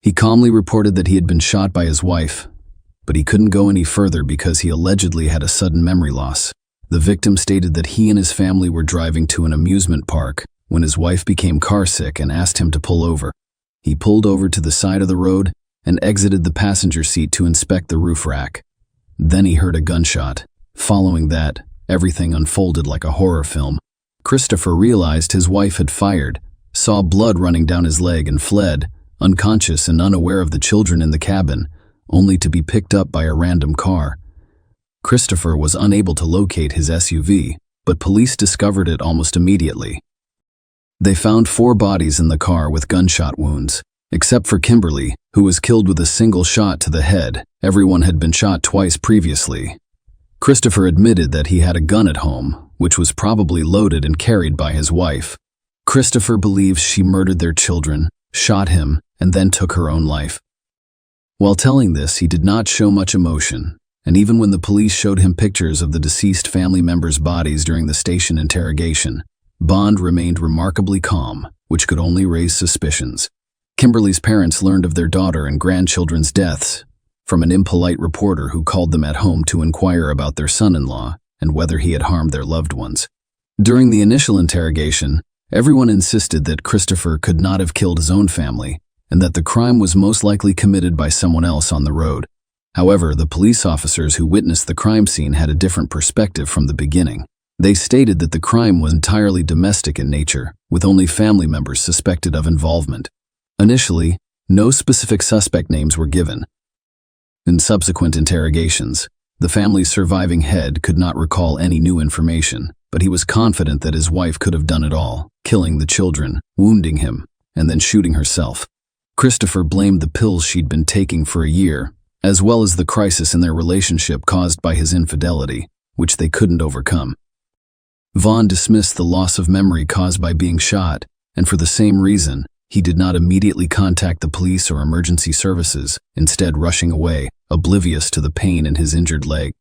A: He calmly reported that he had been shot by his wife, but he couldn't go any further because he allegedly had a sudden memory loss. The victim stated that he and his family were driving to an amusement park when his wife became carsick and asked him to pull over. He pulled over to the side of the road and exited the passenger seat to inspect the roof rack. Then he heard a gunshot. Following that, everything unfolded like a horror film. Christopher realized his wife had fired, saw blood running down his leg and fled, unconscious and unaware of the children in the cabin, only to be picked up by a random car. Christopher was unable to locate his SUV, but police discovered it almost immediately. They found 4 bodies in the car with gunshot wounds. Except for Kimberly, who was killed with a single shot to the head. Everyone had been shot twice previously. Christopher admitted that he had a gun at home, which was probably loaded and carried by his wife. Christopher believes she murdered their children, shot him, and then took her own life. While telling this, he did not show much emotion, and even when the police showed him pictures of the deceased family members' bodies during the station interrogation, Bond remained remarkably calm, which could only raise suspicions. Kimberly's parents learned of their daughter and grandchildren's deaths from an impolite reporter who called them at home to inquire about their son-in-law and whether he had harmed their loved ones. During the initial interrogation, everyone insisted that Christopher could not have killed his own family and that the crime was most likely committed by someone else on the road. However, the police officers who witnessed the crime scene had a different perspective from the beginning. They stated that the crime was entirely domestic in nature, with only family members suspected of involvement. Initially, no specific suspect names were given. In subsequent interrogations, the family's surviving head could not recall any new information, but he was confident that his wife could have done it all, killing the children, wounding him, and then shooting herself. Christopher blamed the pills she'd been taking for a year, as well as the crisis in their relationship caused by his infidelity, which they couldn't overcome. Vaughn dismissed the loss of memory caused by being shot, and for the same reason, he did not immediately contact the police or emergency services, instead rushing away, oblivious to the pain in his injured leg.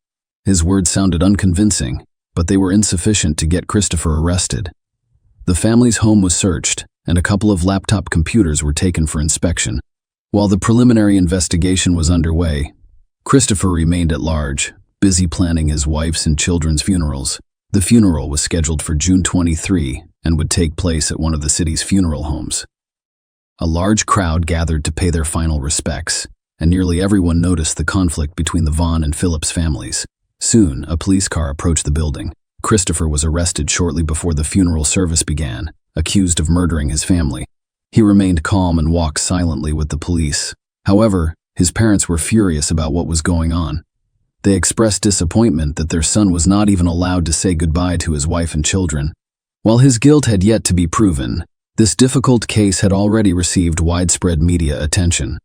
A: His words sounded unconvincing, but they were insufficient to get Christopher arrested. The family's home was searched, and a couple of laptop computers were taken for inspection. While the preliminary investigation was underway, Christopher remained at large, busy planning his wife's and children's funerals. The funeral was scheduled for June 23 and would take place at one of the city's funeral homes. A large crowd gathered to pay their final respects, and nearly everyone noticed the conflict between the Vaughn and Phillips families. Soon, a police car approached the building. Christopher was arrested shortly before the funeral service began, accused of murdering his family. He remained calm and walked silently with the police. However, his parents were furious about what was going on. They expressed disappointment that their son was not even allowed to say goodbye to his wife and children. While his guilt had yet to be proven, this difficult case had already received widespread media attention.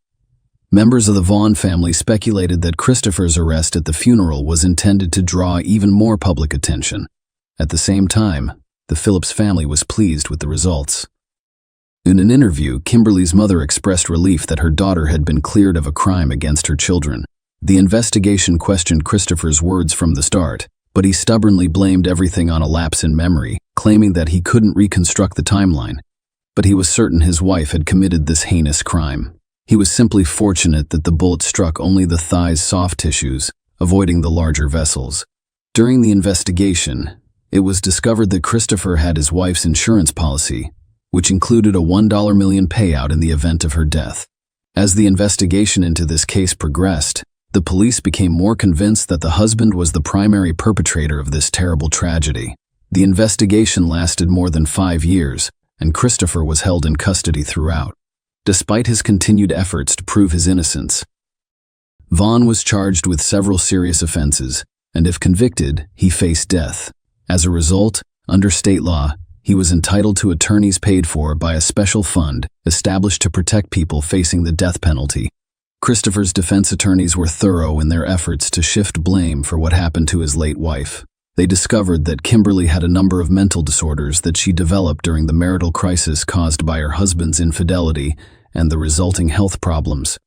A: Members of the Vaughn family speculated that Christopher's arrest at the funeral was intended to draw even more public attention. At the same time, the Phillips family was pleased with the results. In an interview, Kimberly's mother expressed relief that her daughter had been cleared of a crime against her children. The investigation questioned Christopher's words from the start, but he stubbornly blamed everything on a lapse in memory, claiming that he couldn't reconstruct the timeline. But he was certain his wife had committed this heinous crime. He was simply fortunate that the bullet struck only the thigh's soft tissues, avoiding the larger vessels. During the investigation, it was discovered that Christopher had his wife's insurance policy, which included a $1 million payout in the event of her death. As the investigation into this case progressed, the police became more convinced that the husband was the primary perpetrator of this terrible tragedy. The investigation lasted more than 5 years, and Christopher was held in custody throughout. Despite his continued efforts to prove his innocence, Vaughn was charged with several serious offenses, and if convicted, he faced death. As a result, under state law, He was entitled to attorneys paid for by a special fund established to protect people facing the death penalty. Christopher's defense attorneys were thorough in their efforts to shift blame for what happened to his late wife. They discovered that Kimberly had a number of mental disorders that she developed during the marital crisis caused by her husband's infidelity and the resulting health problems.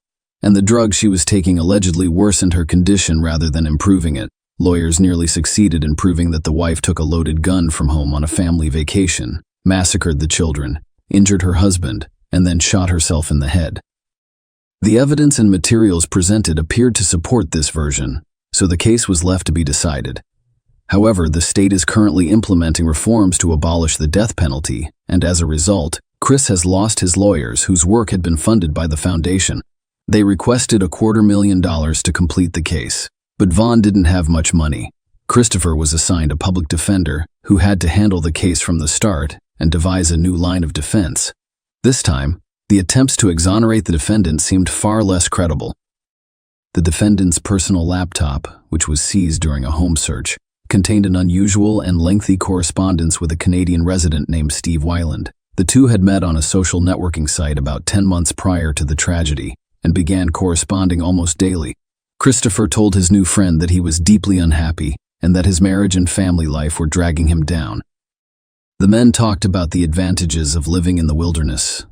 A: And the drugs she was taking allegedly worsened her condition rather than improving it. Lawyers nearly succeeded in proving that the wife took a loaded gun from home on a family vacation, massacred the children, injured her husband, and then shot herself in the head. The evidence and materials presented appeared to support this version, so the case was left to be decided. However, the state is currently implementing reforms to abolish the death penalty, and as a result, Chris has lost his lawyers whose work had been funded by the foundation. They requested $250,000 to complete the case, but Vaughn didn't have much money. Christopher was assigned a public defender who had to handle the case from the start and devise a new line of defense. This time, the attempts to exonerate the defendant seemed far less credible. The defendant's personal laptop, which was seized during a home search, contained an unusual and lengthy correspondence with a Canadian resident named Steve Weiland. The two had met on a social networking site about 10 months prior to the tragedy and began corresponding almost daily. Christopher told his new friend that he was deeply unhappy and that his marriage and family life were dragging him down. The men talked about the advantages of living in the wilderness,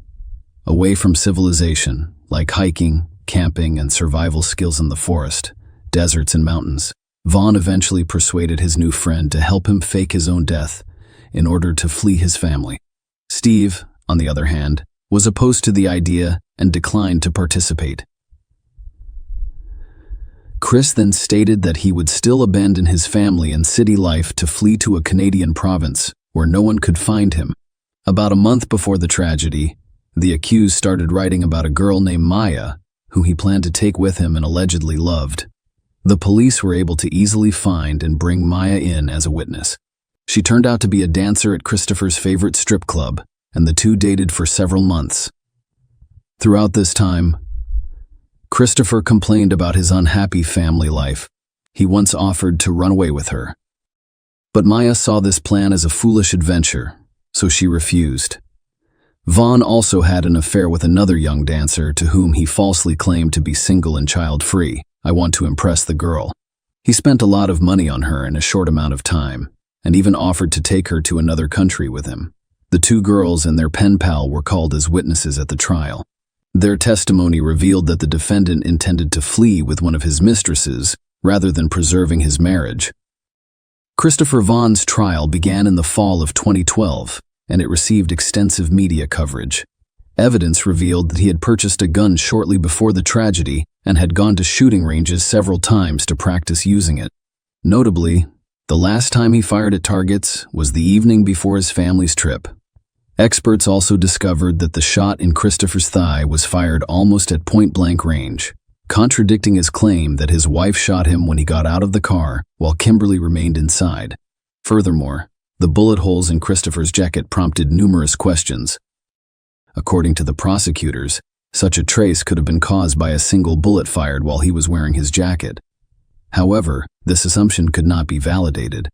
A: away from civilization, like hiking, camping, and survival skills in the forest, deserts, and mountains. Vaughn eventually persuaded his new friend to help him fake his own death in order to flee his family. Steve, on the other hand, was opposed to the idea and declined to participate. Chris then stated that he would still abandon his family and city life to flee to a Canadian province where no one could find him. About a month before the tragedy, the accused started writing about a girl named Maya, whom he planned to take with him and allegedly loved. The police were able to easily find and bring Maya in as a witness. She turned out to be a dancer at Christopher's favorite strip club, and the two dated for several months. Throughout this time, Christopher complained about his unhappy family life. He once offered to run away with her. But Maya saw this plan as a foolish adventure, so she refused. Vaughn also had an affair with another young dancer to whom he falsely claimed to be single and child-free. I want to impress the girl. He spent a lot of money on her in a short amount of time, and even offered to take her to another country with him. The two girls and their pen pal were called as witnesses at the trial. Their testimony revealed that the defendant intended to flee with one of his mistresses rather than preserving his marriage. Christopher Vaughn's trial began in the fall of 2012, and it received extensive media coverage. Evidence revealed that he had purchased a gun shortly before the tragedy and had gone to shooting ranges several times to practice using it. Notably, the last time he fired at targets was the evening before his family's trip. Experts also discovered that the shot in Christopher's thigh was fired almost at point-blank range, contradicting his claim that his wife shot him when he got out of the car while Kimberly remained inside. Furthermore, the bullet holes in Christopher's jacket prompted numerous questions. According to the prosecutors, such a trace could have been caused by a single bullet fired while he was wearing his jacket. However, this assumption could not be validated.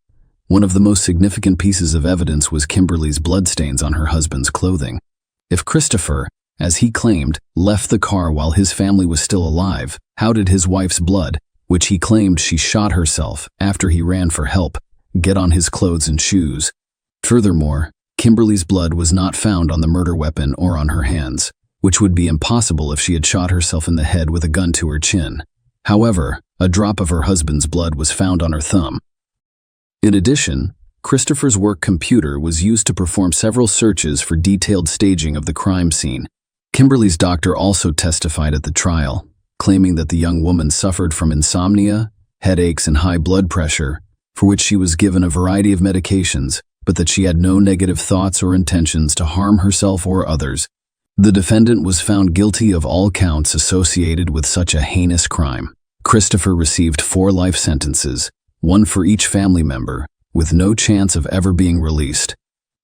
A: One of the most significant pieces of evidence was Kimberly's bloodstains on her husband's clothing. If Christopher, as he claimed, left the car while his family was still alive, how did his wife's blood, which he claimed she shot herself after he ran for help, get on his clothes and shoes? Furthermore, Kimberly's blood was not found on the murder weapon or on her hands, which would be impossible if she had shot herself in the head with a gun to her chin. However, a drop of her husband's blood was found on her thumb. In addition, Christopher's work computer was used to perform several searches for detailed staging of the crime scene. Kimberly's doctor also testified at the trial, claiming that the young woman suffered from insomnia, headaches, and high blood pressure, for which she was given a variety of medications, but that she had no negative thoughts or intentions to harm herself or others. The defendant was found guilty of all counts associated with such a heinous crime. Christopher received 4 life sentences, one for each family member, with no chance of ever being released.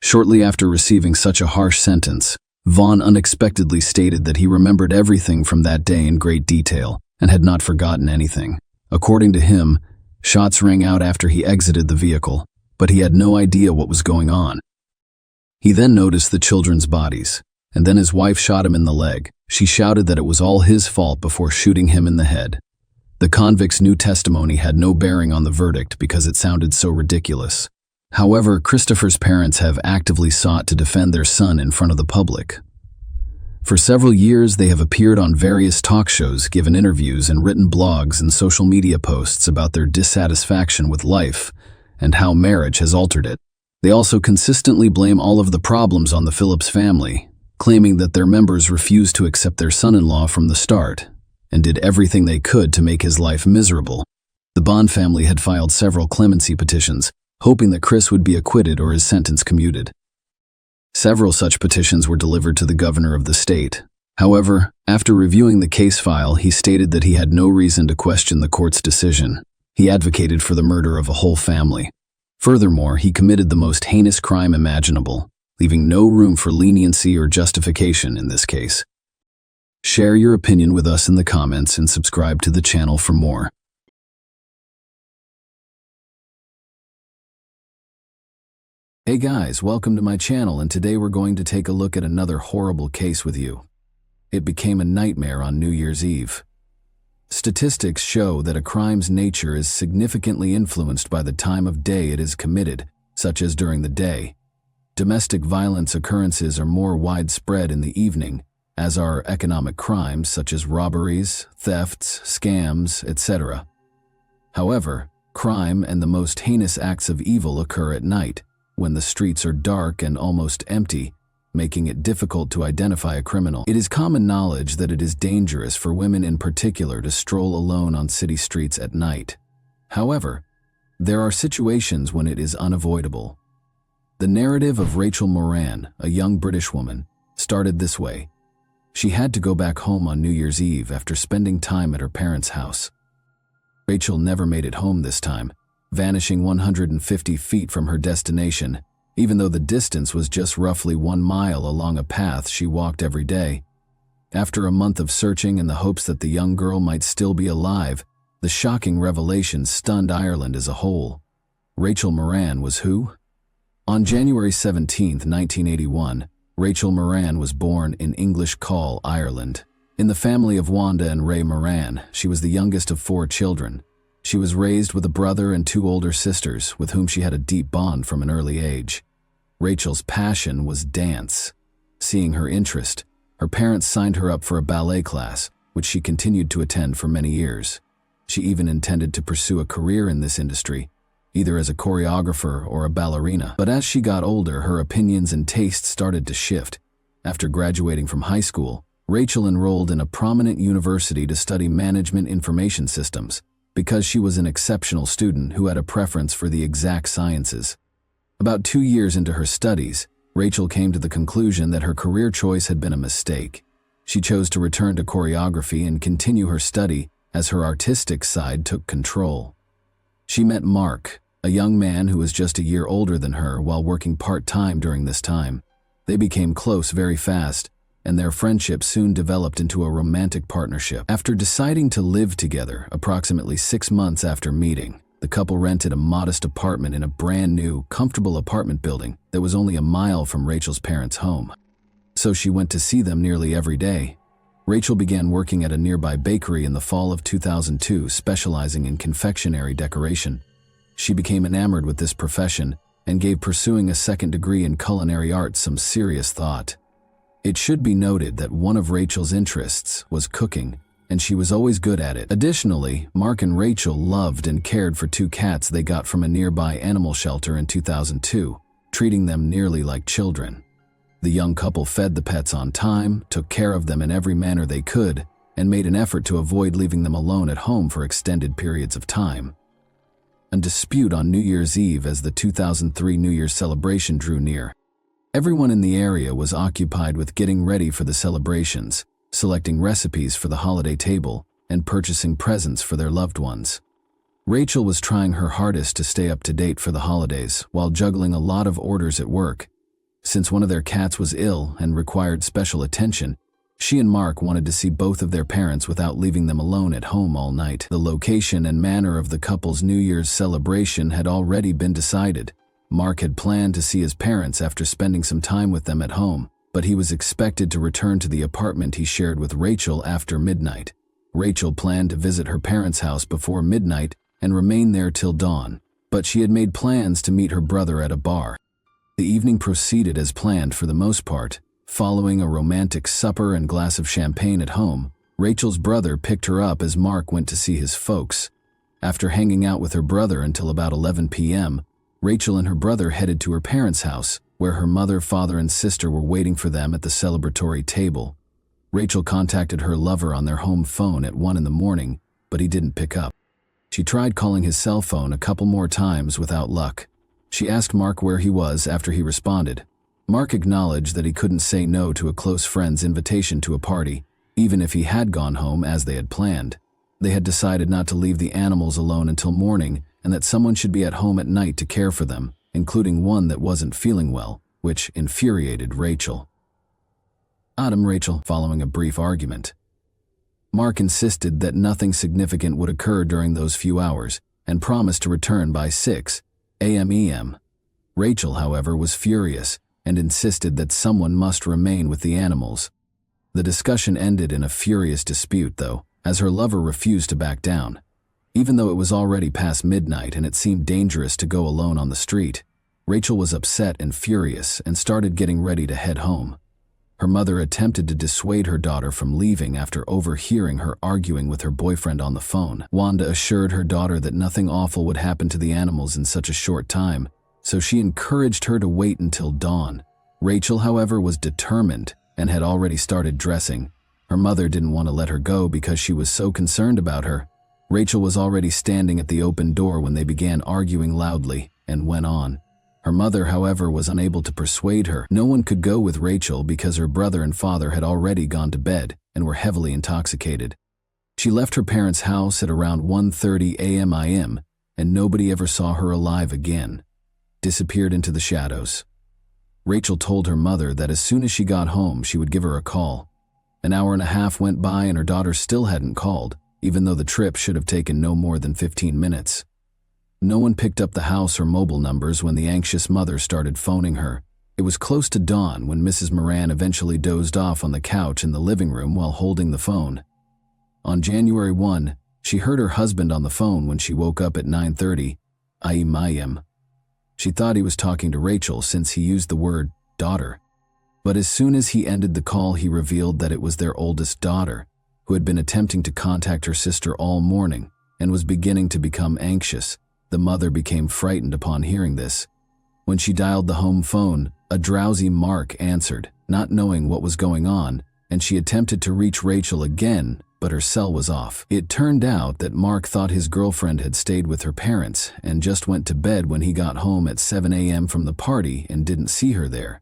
A: Shortly after receiving such a harsh sentence, Vaughn unexpectedly stated that he remembered everything from that day in great detail and had not forgotten anything. According to him, shots rang out after he exited the vehicle, but he had no idea what was going on. He then noticed the children's bodies, and then his wife shot him in the leg. She shouted that it was all his fault before shooting him in the head. The convict's new testimony had no bearing on the verdict because it sounded so ridiculous. However, Christopher's parents have actively sought to defend their son in front of the public. For several years, they have appeared on various talk shows, given interviews, and written blogs and social media posts about their dissatisfaction with life and how marriage has altered it. They also consistently blame all of the problems on the Phillips family, claiming that their members refused to accept their son-in-law from the start and did everything they could to make his life miserable. The Bond family had filed several clemency petitions, hoping that Chris would be acquitted or his sentence commuted. Several such petitions were delivered to the governor of the state. However, after reviewing the case file, he stated that he had no reason to question the court's decision. He advocated for the murder of a whole family. Furthermore, he committed the most heinous crime imaginable, leaving no room for leniency or justification in this case. Share your opinion with us in the comments and subscribe to the channel for more. Hey guys, welcome to my channel, and today we're going to take a look at another horrible case with you. It became a nightmare on New Year's Eve. Statistics show that a crime's nature is significantly influenced by the time of day it is committed, such as during the day. Domestic violence occurrences are more widespread in the evening, as are economic crimes such as robberies, thefts, scams, etc. However, crime and the most heinous acts of evil occur at night, when the streets are dark and almost empty, making it difficult to identify a criminal. It is common knowledge that it is dangerous for women in particular to stroll alone on city streets at night. However, there are situations when it is unavoidable. The narrative of Rachel Moran, a young British woman, started this way. She had to go back home on New Year's Eve after spending time at her parents' house. Rachel never made it home this time, vanishing 150 feet from her destination, even though the distance was just roughly 1 mile along a path she walked every day. After a month of searching in the hopes that the young girl might still be alive, the shocking revelation stunned Ireland as a whole. Rachel Moran was who? On January 17, 1981, Rachel Moran was born in English Call, Ireland. In the family of Wanda and Ray Moran, she was the youngest of 4 children. She was raised with a brother and 2 older sisters, with whom she had a deep bond from an early age. Rachel's passion was dance. Seeing her interest, her parents signed her up for a ballet class, which she continued to attend for many years. She even intended to pursue a career in this industry, either as a choreographer or a ballerina. But as she got older, her opinions and tastes started to shift. After graduating from high school, Rachel enrolled in a prominent university to study management information systems, because she was an exceptional student who had a preference for the exact sciences. About 2 years into her studies, Rachel came to the conclusion that her career choice had been a mistake. She chose to return to choreography and continue her study as her artistic side took control. She met Mark, a young man who was just a year older than her, while working part-time during this time. They became close very fast, and their friendship soon developed into a romantic partnership. After deciding to live together approximately 6 months after meeting, the couple rented a modest apartment in a brand new, comfortable apartment building that was only a mile from Rachel's parents' home. So she went to see them nearly every day. Rachel began working at a nearby bakery in the fall of 2002, specializing in confectionery decoration. She became enamored with this profession and gave pursuing a second degree in culinary arts some serious thought. It should be noted that one of Rachel's interests was cooking, and she was always good at it. Additionally, Mark and Rachel loved and cared for 2 cats they got from a nearby animal shelter in 2002, treating them nearly like children. The young couple fed the pets on time, took care of them in every manner they could, and made an effort to avoid leaving them alone at home for extended periods of time. A dispute on New Year's Eve as the 2003 New Year's celebration drew near. Everyone in the area was occupied with getting ready for the celebrations, selecting recipes for the holiday table, and purchasing presents for their loved ones. Rachel was trying her hardest to stay up to date for the holidays while juggling a lot of orders at work. Since one of their cats was ill and required special attention, she and Mark wanted to see both of their parents without leaving them alone at home all night. The location and manner of the couple's New Year's celebration had already been decided. Mark had planned to see his parents after spending some time with them at home, but he was expected to return to the apartment he shared with Rachel after midnight. Rachel planned to visit her parents' house before midnight and remain there till dawn, but she had made plans to meet her brother at a bar. The evening proceeded as planned for the most part. Following a romantic supper and glass of champagne at home, Rachel's brother picked her up as Mark went to see his folks. After hanging out with her brother until about 11 p.m., Rachel and her brother headed to her parents' house, where her mother, father, and sister were waiting for them at the celebratory table. Rachel contacted her lover on their home phone at 1 in the morning, but he didn't pick up. She tried calling his cell phone a couple more times without luck. She asked Mark where he was after he responded. Mark acknowledged that he couldn't say no to a close friend's invitation to a party, even if he had gone home as they had planned. They had decided not to leave the animals alone until morning and that someone should be at home at night to care for them, including one that wasn't feeling well, which infuriated Rachel. Rachel, following a brief argument. Mark insisted that nothing significant would occur during those few hours and promised to return by 6 a.m. Rachel, however, was furious and insisted that someone must remain with the animals. The discussion ended in a furious dispute, though, as her lover refused to back down. Even though it was already past midnight and it seemed dangerous to go alone on the street, Rachel was upset and furious and started getting ready to head home. Her mother attempted to dissuade her daughter from leaving after overhearing her arguing with her boyfriend on the phone. Wanda assured her daughter that nothing awful would happen to the animals in such a short time, so she encouraged her to wait until dawn. Rachel, however, was determined and had already started dressing. Her mother didn't want to let her go because she was so concerned about her. Rachel was already standing at the open door when they began arguing loudly and went on. Her mother, however, was unable to persuade her. No one could go with Rachel because her brother and father had already gone to bed and were heavily intoxicated. She left her parents' house at around 1:30 a.m. and nobody ever saw her alive again. Disappeared into the shadows. Rachel told her mother that as soon as she got home, she would give her a call. An hour and a half went by and her daughter still hadn't called, even though the trip should have taken no more than 15 minutes. No one picked up the house or mobile numbers when the anxious mother started phoning her. It was close to dawn when Mrs. Moran eventually dozed off on the couch in the living room while holding the phone. On January 1, she heard her husband on the phone when she woke up at 9:30 a.m. She thought he was talking to Rachel since he used the word daughter. But as soon as he ended the call, he revealed that it was their oldest daughter, who had been attempting to contact her sister all morning and was beginning to become anxious. The mother became frightened upon hearing this. When she dialed the home phone, a drowsy Mark answered, not knowing what was going on, and she attempted to reach Rachel again, but her cell was off. It turned out that Mark thought his girlfriend had stayed with her parents and just went to bed when he got home at 7 a.m. from the party and didn't see her there.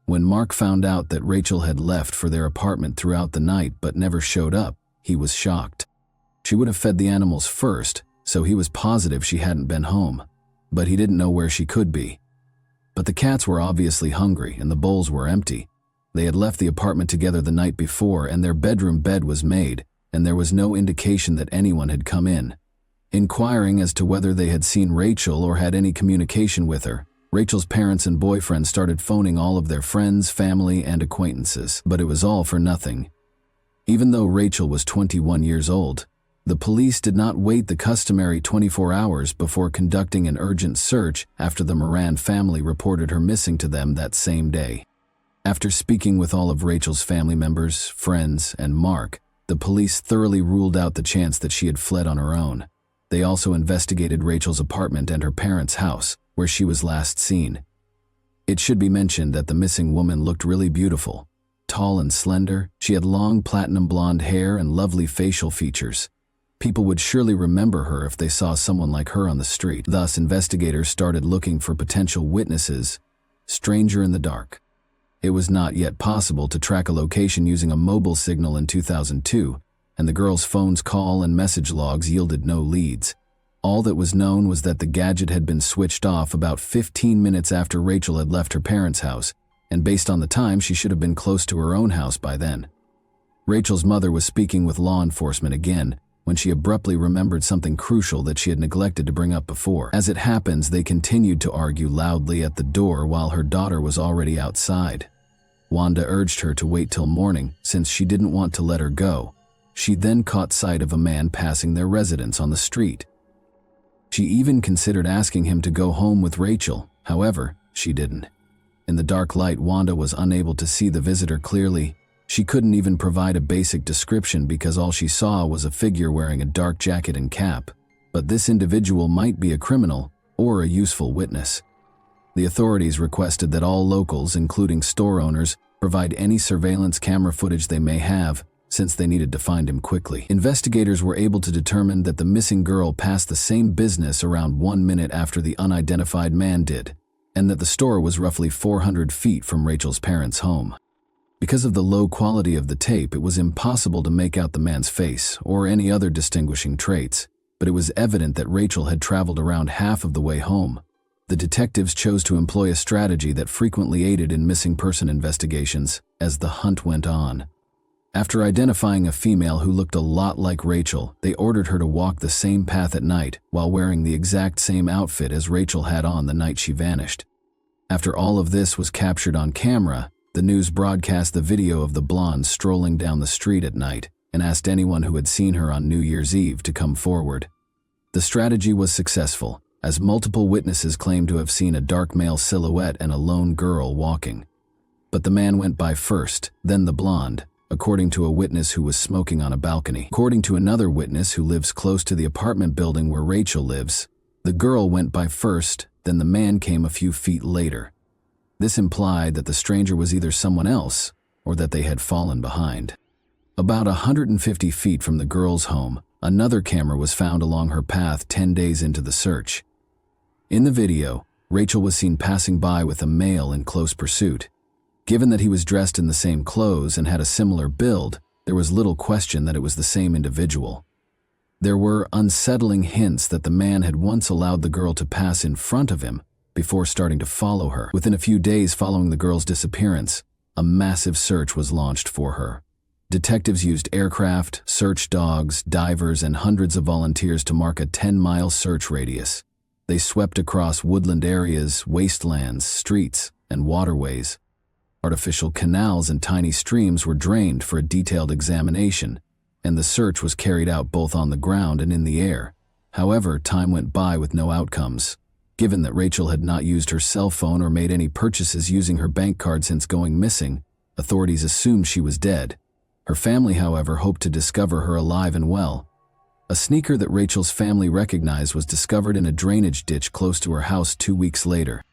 A: When Mark found out that Rachel had left for their apartment throughout the night but never showed up, he was shocked. She would have fed the animals first, so he was positive she hadn't been home, but he didn't know where she could be. But the cats were obviously hungry and the bowls were empty. They had left the apartment together the night before and their bedroom bed was made, and there was no indication that anyone had come in. Inquiring as to whether they had seen Rachel or had any communication with her, Rachel's parents and boyfriend started phoning all of their friends, family, and acquaintances, but it was all for nothing. Even though Rachel was 21 years old, the police did not wait the customary 24 hours before conducting an urgent search after the Moran family reported her missing to them that same day. After speaking with all of Rachel's family members, friends, and Mark, the police thoroughly ruled out the chance that she had fled on her own. They also investigated Rachel's apartment and her parents' house, where she was last seen. It should be mentioned that the missing woman looked really beautiful. Tall and slender, she had long platinum blonde hair and lovely facial features. People would surely remember her if they saw someone like her on the street. Thus, investigators started looking for potential witnesses. Stranger in the dark. It was not yet possible to track a location using a mobile signal in 2002, and the girl's phone's call and message logs yielded no leads. All that was known was that the gadget had been switched off about 15 minutes after Rachel had left her parents' house, and based on the time, she should have been close to her own house by then. Rachel's mother was speaking with law enforcement again when she abruptly remembered something crucial that she had neglected to bring up before. As it happens, they continued to argue loudly at the door while her daughter was already outside. Wanda urged her to wait till morning since she didn't want to let her go. She then caught sight of a man passing their residence on the street. She even considered asking him to go home with Rachel, however, she didn't. In the dark light, Wanda was unable to see the visitor clearly. She couldn't even provide a basic description because all she saw was a figure wearing a dark jacket and cap. But this individual might be a criminal or a useful witness. The authorities requested that all locals, including store owners, provide any surveillance camera footage they may have, since they needed to find him quickly. Investigators were able to determine that the missing girl passed the same business around 1 minute after the unidentified man did, and that the store was roughly 400 feet from Rachel's parents' home. Because of the low quality of the tape, it was impossible to make out the man's face or any other distinguishing traits, but it was evident that Rachel had traveled around half of the way home. The detectives chose to employ a strategy that frequently aided in missing person investigations as the hunt went on. After identifying a female who looked a lot like Rachel, they ordered her to walk the same path at night while wearing the exact same outfit as Rachel had on the night she vanished. After all of this was captured on camera, the news broadcast the video of the blonde strolling down the street at night and asked anyone who had seen her on New Year's Eve to come forward. The strategy was successful, as multiple witnesses claimed to have seen a dark male silhouette and a lone girl walking. But the man went by first, then the blonde, according to a witness who was smoking on a balcony. According to another witness who lives close to the apartment building where Rachel lives, the girl went by first, then the man came a few feet later. This implied that the stranger was either someone else or that they had fallen behind. About 150 feet from the girl's home, another camera was found along her path 10 days into the search. In the video, Rachel was seen passing by with a male in close pursuit. Given that he was dressed in the same clothes and had a similar build, there was little question that it was the same individual. There were unsettling hints that the man had once allowed the girl to pass in front of him before starting to follow her. Within a few days following the girl's disappearance, a massive search was launched for her. Detectives used aircraft, search dogs, divers, and hundreds of volunteers to mark a 10-mile search radius. They swept across woodland areas, wastelands, streets, and waterways. Artificial canals and tiny streams were drained for a detailed examination, and the search was carried out both on the ground and in the air. However, time went by with no outcomes. Given that Rachel had not used her cell phone or made any purchases using her bank card since going missing, authorities assumed she was dead. Her family, however, hoped to discover her alive and well. A sneaker that Rachel's family recognized was discovered in a drainage ditch close to her house 2 weeks later.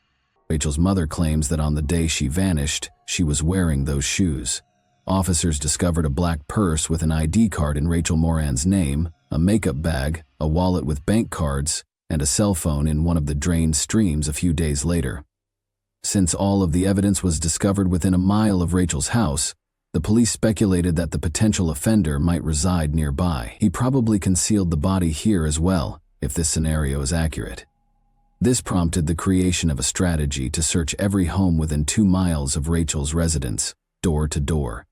A: Rachel's mother claims that on the day she vanished, she was wearing those shoes. Officers discovered a black purse with an ID card in Rachel Moran's name, a makeup bag, a wallet with bank cards, and a cell phone in one of the drained streams a few days later. Since all of the evidence was discovered within a mile of Rachel's house, the police speculated that the potential offender might reside nearby. He probably concealed the body here as well, if this scenario is accurate. This prompted the creation of a strategy to search every home within 2 miles of Rachel's residence, door to door.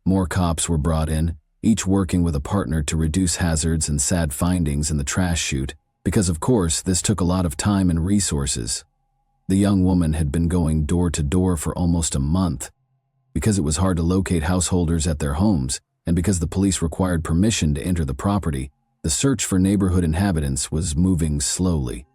A: More cops were brought in, each working with a partner to reduce hazards and sad findings in the trash chute, because of course this took a lot of time and resources. The young woman had been going door to door for almost a month. Because it was hard to locate householders at their homes, and because the police required permission to enter the property, the search for neighborhood inhabitants was moving slowly.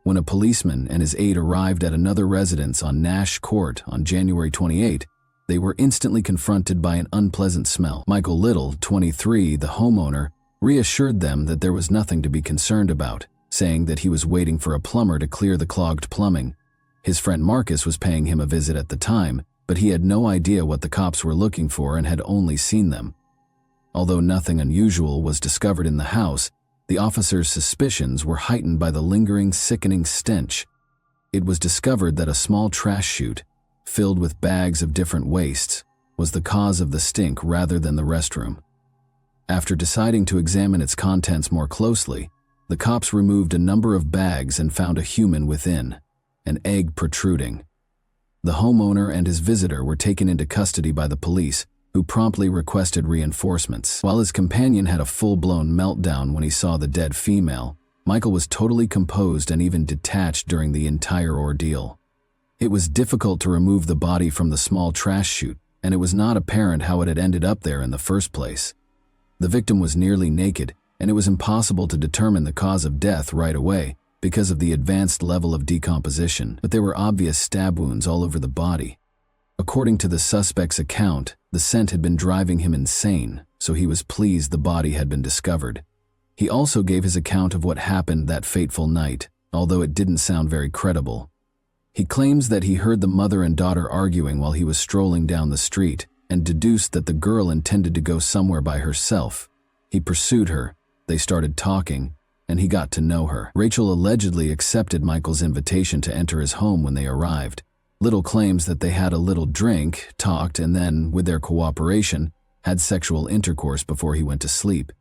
A: When a policeman and his aide arrived at another residence on Nash Court on January 28, they were instantly confronted by an unpleasant smell. Michael Little, 23, the homeowner, reassured them that there was nothing to be concerned about, saying that he was waiting for a plumber to clear the clogged plumbing. His friend Marcus was paying him a visit at the time, but he had no idea what the cops were looking for and had only seen them. Although nothing unusual was discovered in the house, the officers' suspicions were heightened by the lingering, sickening stench. It was discovered that a small trash chute, filled with bags of different wastes, was the cause of the stink rather than the restroom. After deciding to examine its contents more closely, the cops removed a number of bags and found a human within, an egg protruding. The homeowner and his visitor were taken into custody by the police, who promptly requested reinforcements. While his companion had a full-blown meltdown when he saw the dead female, Michael was totally composed and even detached during the entire ordeal. It was difficult to remove the body from the small trash chute, and it was not apparent how it had ended up there in the first place. The victim was nearly naked, and it was impossible to determine the cause of death right away because of the advanced level of decomposition, but there were obvious stab wounds all over the body. According to the suspect's account, the scent had been driving him insane, so he was pleased the body had been discovered. He also gave his account of what happened that fateful night, although it didn't sound very credible. He claims that he heard the mother and daughter arguing while he was strolling down the street and deduced that the girl intended to go somewhere by herself. He pursued her, they started talking, and he got to know her. Rachel allegedly accepted Michael's invitation to enter his home when they arrived. Little claims that they had a little drink, talked, and then, with their cooperation, had sexual intercourse before he went to sleep.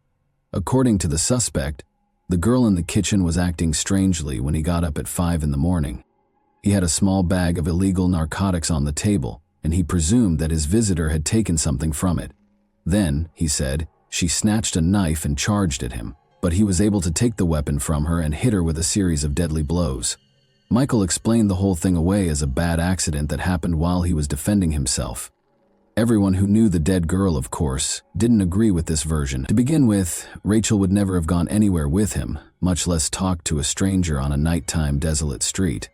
A: According to the suspect, the girl in the kitchen was acting strangely when he got up at 5 in the morning. He had a small bag of illegal narcotics on the table, and he presumed that his visitor had taken something from it. Then, he said, she snatched a knife and charged at him, but he was able to take the weapon from her and hit her with a series of deadly blows. Michael explained the whole thing away as a bad accident that happened while he was defending himself. Everyone who knew the dead girl, of course, didn't agree with this version. To begin with, Rachel would never have gone anywhere with him, much less talked to a stranger on a nighttime desolate street.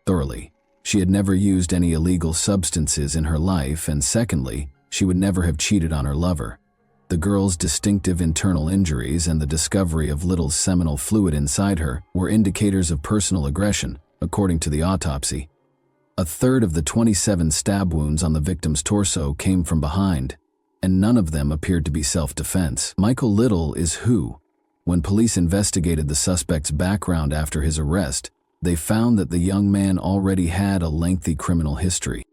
A: Thoroughly, she had never used any illegal substances in her life, and secondly, she would never have cheated on her lover. The girl's distinctive internal injuries and the discovery of little seminal fluid inside her were indicators of personal aggression, according to the autopsy. A third of the 27 stab wounds on the victim's torso came from behind, and none of them appeared to be self-defense. Michael Little is who? When police investigated the suspect's background after his arrest, they found that the young man already had a lengthy criminal history.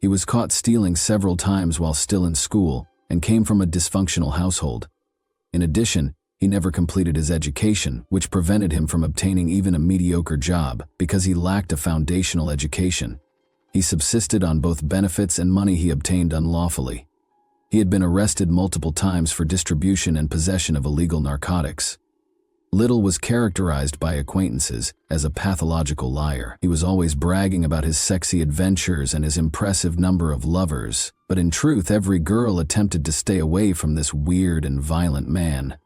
A: He was caught stealing several times while still in school and came from a dysfunctional household. In addition, he never completed his education, which prevented him from obtaining even a mediocre job because he lacked a foundational education. He subsisted on both benefits and money he obtained unlawfully. He had been arrested multiple times for distribution and possession of illegal narcotics. Little was characterized by acquaintances as a pathological liar. He was always bragging about his sexy adventures and his impressive number of lovers, but in truth, every girl attempted to stay away from this weird and violent man.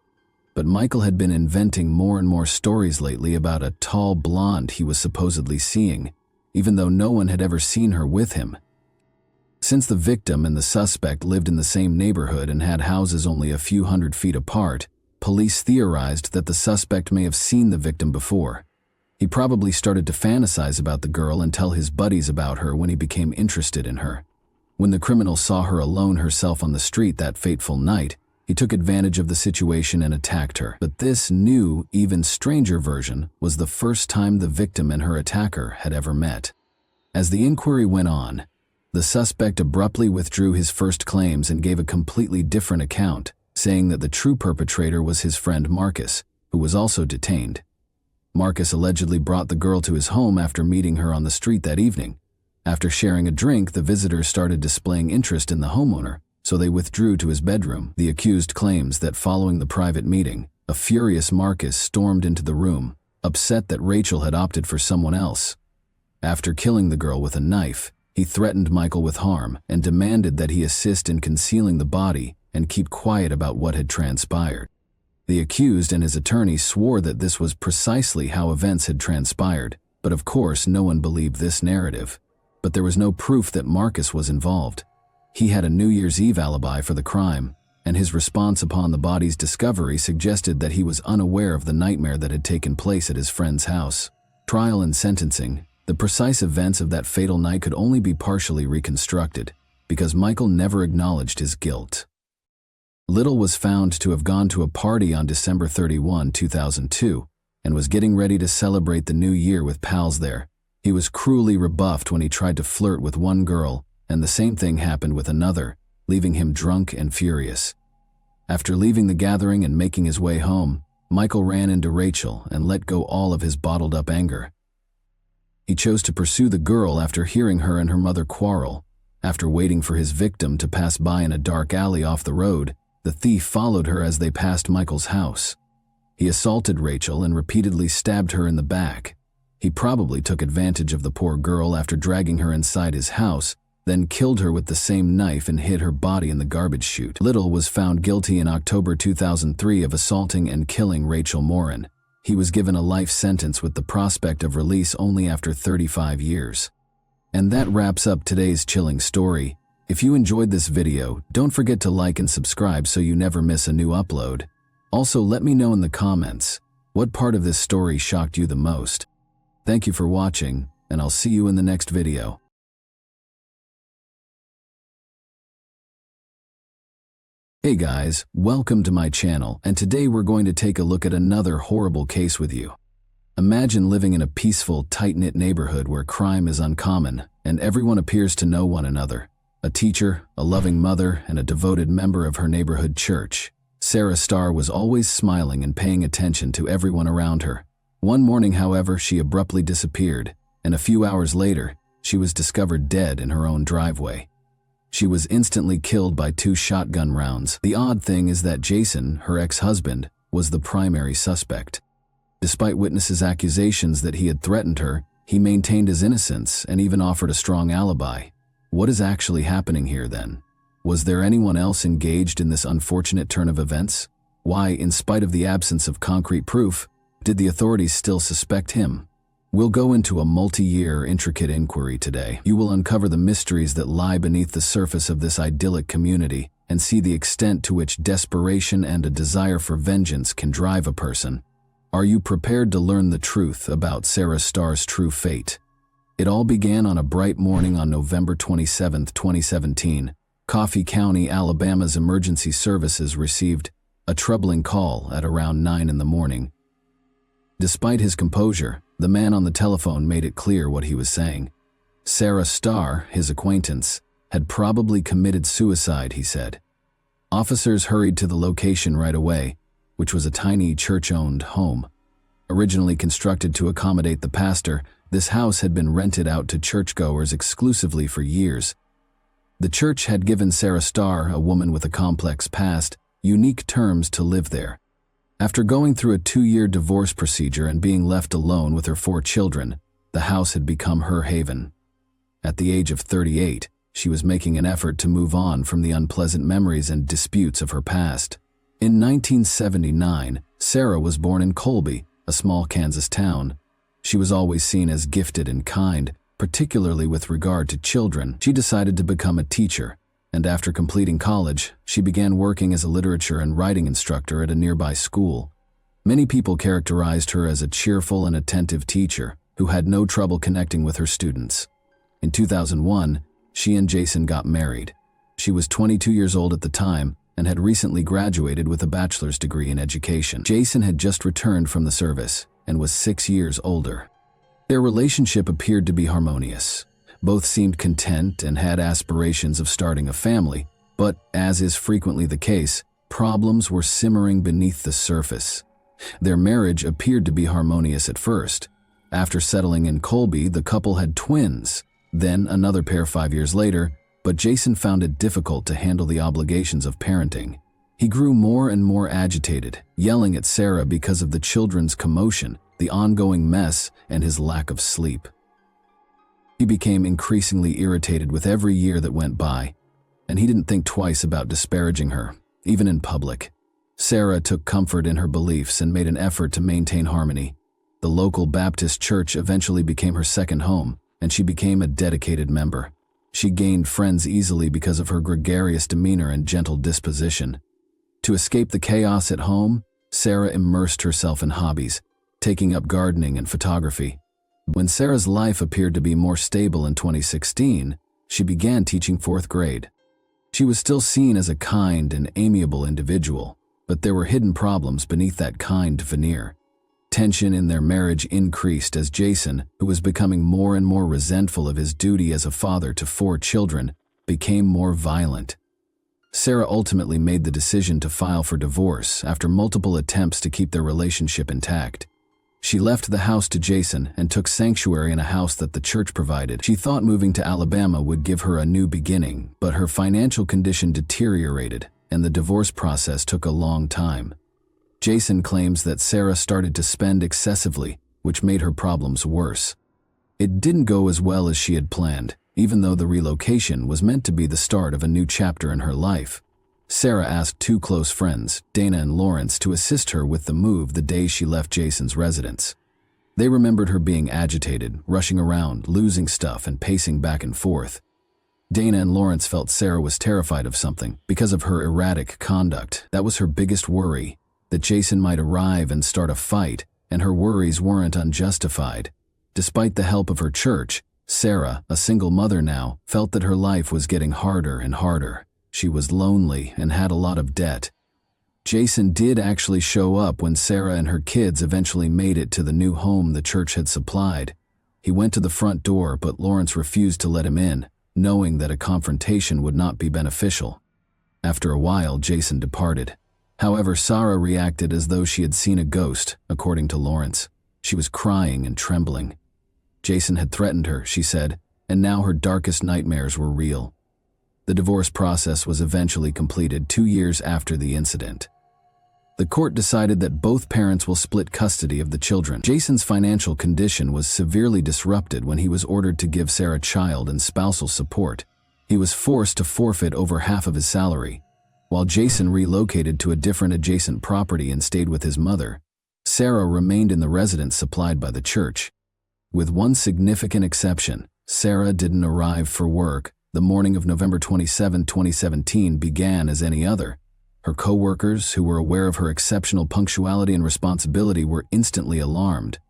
A: But Michael had been inventing more and more stories lately about a tall blonde he was supposedly seeing, even though no one had ever seen her with him. Since the victim and the suspect lived in the same neighborhood and had houses only a few hundred feet apart, police theorized that the suspect may have seen the victim before. He probably started to fantasize about the girl and tell his buddies about her when he became interested in her. When the criminal saw her alone herself on the street that fateful night, he took advantage of the situation and attacked her. But this new, even stranger version was the first time the victim and her attacker had ever met. As the inquiry went on, the suspect abruptly withdrew his first claims and gave a completely different account, saying that the true perpetrator was his friend Marcus, who was also detained. Marcus allegedly brought the girl to his home after meeting her on the street that evening. After sharing a drink, the visitors started displaying interest in the homeowner, so they withdrew to his bedroom. The accused claims that following the private meeting, a furious Marcus stormed into the room, upset that Rachel had opted for someone else. After killing the girl with a knife, he threatened Michael with harm and demanded that he assist in concealing the body and keep quiet about what had transpired. The accused and his attorney swore that this was precisely how events had transpired, but of course no one believed this narrative. But there was no proof that Marcus was involved. He had a New Year's Eve alibi for the crime, and his response upon the body's discovery suggested that he was unaware of the nightmare that had taken place at his friend's house. Trial and sentencing, the precise events of that fatal night could only be partially reconstructed, because Michael never acknowledged his guilt. Little was found to have gone to a party on December 31, 2002, and was getting ready to celebrate the new year with pals there. He was cruelly rebuffed when he tried to flirt with one girl, and the same thing happened with another, leaving him drunk and furious. After leaving the gathering and making his way home, Michael ran into Rachel and let go all of his bottled-up anger. He chose to pursue the girl after hearing her and her mother quarrel, After waiting for his victim to pass by in a dark alley off the road, the thief followed her as they passed Michael's house. He assaulted Rachel and repeatedly stabbed her in the back. He probably took advantage of the poor girl after dragging her inside his house, then killed her with the same knife and hid her body in the garbage chute. Little was found guilty in October 2003 of assaulting and killing Rachel Moran. He was given a life sentence with the prospect of release only after 35 years. And that wraps up today's chilling story. If you enjoyed this video, don't forget to like and subscribe so you never miss a new upload. Also, let me know in the comments, what part of this story shocked you the most? Thank you for watching, and I'll see you in the next video. Hey guys, welcome to my channel, and today we're going to take a look at another horrible case with you. Imagine living in a peaceful, tight-knit neighborhood where crime is uncommon, and everyone appears to know one another. A teacher, a loving mother, and a devoted member of her neighborhood church. Sarah Starr was always smiling and paying attention to everyone around her. One morning, however, she abruptly disappeared, and a few hours later, she was discovered dead in her own driveway. She was instantly killed by 2 shotgun rounds. The odd thing is that Jason, her ex-husband, was the primary suspect. Despite witnesses' accusations that he had threatened her, he maintained his innocence and even offered a strong alibi. What is actually happening here then? Was there anyone else engaged in this unfortunate turn of events? Why, in spite of the absence of concrete proof, did the authorities still suspect him? We'll go into a multi-year, intricate inquiry today. You will uncover the mysteries that lie beneath the surface of this idyllic community and see the extent to which desperation and a desire for vengeance can drive a person. Are you prepared to learn the truth about Sarah Starr's true fate? It all began on a bright morning on November 27, 2017. Coffee County, Alabama's emergency services received a troubling call at around 9 in the morning. Despite his composure, the man on the telephone made it clear what he was saying. Sarah Starr, his acquaintance, had probably committed suicide, he said. Officers hurried to the location right away, which was a tiny church-owned home. Originally constructed to accommodate the pastor, this house had been rented out to churchgoers exclusively for years. The church had given Sarah Starr, a woman with a complex past, unique terms to live there. After going through a 2-year divorce procedure and being left alone with her 4 children, the house had become her haven. At the age of 38, she was making an effort to move on from the unpleasant memories and disputes of her past. In 1979, Sarah was born in Colby, a small Kansas town. She was always seen as gifted and kind, particularly with regard to children. She decided to become a teacher, and after completing college, she began working as a literature and writing instructor at a nearby school. Many people characterized her as a cheerful and attentive teacher who had no trouble connecting with her students. In 2001, she and Jason got married. She was 22 years old at the time and had recently graduated with a bachelor's degree in education. Jason had just returned from the service and was 6 years older. Their relationship appeared to be harmonious. Both seemed content and had aspirations of starting a family, but, as is frequently the case, problems were simmering beneath the surface. Their marriage appeared to be harmonious at first. After settling in Colby, the couple had twins, then another pair 5 years later, but Jason found it difficult to handle the obligations of parenting. He grew more and more agitated, yelling at Sarah because of the children's commotion, the ongoing mess, and his lack of sleep. He became increasingly irritated with every year that went by, and he didn't think twice about disparaging her, even in public. Sarah took comfort in her beliefs and made an effort to maintain harmony. The local Baptist church eventually became her second home, and she became a dedicated member. She gained friends easily because of her gregarious demeanor and gentle disposition. To escape the chaos at home, Sarah immersed herself in hobbies, taking up gardening and photography. When Sarah's life appeared to be more stable in 2016, she began teaching 4th grade. She was still seen as a kind and amiable individual, but there were hidden problems beneath that kind veneer. Tension in their marriage increased as Jason, who was becoming more and more resentful of his duty as a father to 4 children, became more violent. Sarah ultimately made the decision to file for divorce after multiple attempts to keep their relationship intact. She left the house to Jason and took sanctuary in a house that the church provided. She thought moving to Alabama would give her a new beginning, but her financial condition deteriorated, and the divorce process took a long time. Jason claims that Sarah started to spend excessively, which made her problems worse. It didn't go as well as she had planned, even though the relocation was meant to be the start of a new chapter in her life. Sarah asked two close friends, Dana and Lawrence, to assist her with the move the day she left Jason's residence. They remembered her being agitated, rushing around, losing stuff, and pacing back and forth. Dana and Lawrence felt Sarah was terrified of something because of her erratic conduct. That was her biggest worry, that Jason might arrive and start a fight, and her worries weren't unjustified. Despite the help of her church, Sarah, a single mother now, felt that her life was getting harder and harder. She was lonely and had a lot of debt. Jason did actually show up when Sarah and her kids eventually made it to the new home the church had supplied. He went to the front door, but Lawrence refused to let him in, knowing that a confrontation would not be beneficial. After a while, Jason departed. However, Sarah reacted as though she had seen a ghost, according to Lawrence. She was crying and trembling. Jason had threatened her, she said, and now her darkest nightmares were real. The divorce process was eventually completed 2 years after the incident. The court decided that both parents will split custody of the children. Jason's financial condition was severely disrupted when he was ordered to give Sarah child and spousal support. He was forced to forfeit over half of his salary. While Jason relocated to a different adjacent property and stayed with his mother, Sarah remained in the residence supplied by the church. With one significant exception, Sarah didn't arrive for work. The morning of November 27, 2017 began as any other. Her co-workers, who were aware of her exceptional punctuality and responsibility, were instantly alarmed.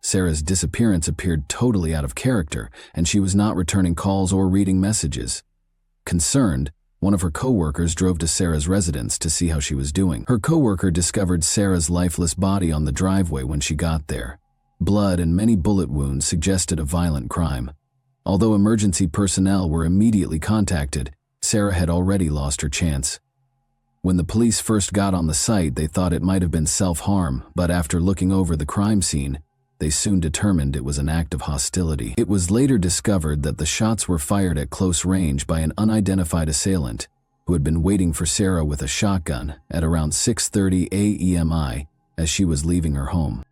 A: Sarah's disappearance appeared totally out of character, and she was not returning calls or reading messages. Concerned, one of her co-workers drove to Sarah's residence to see how she was doing. Her co-worker discovered Sarah's lifeless body on the driveway when she got there. Blood and many bullet wounds suggested a violent crime. Although emergency personnel were immediately contacted, Sarah had already lost her chance. When the police first got on the site, they thought it might have been self-harm, but after looking over the crime scene, they soon determined it was an act of hostility. It was later discovered that the shots were fired at close range by an unidentified assailant who had been waiting for Sarah with a shotgun at around 6:30 a.m. as she was leaving her home.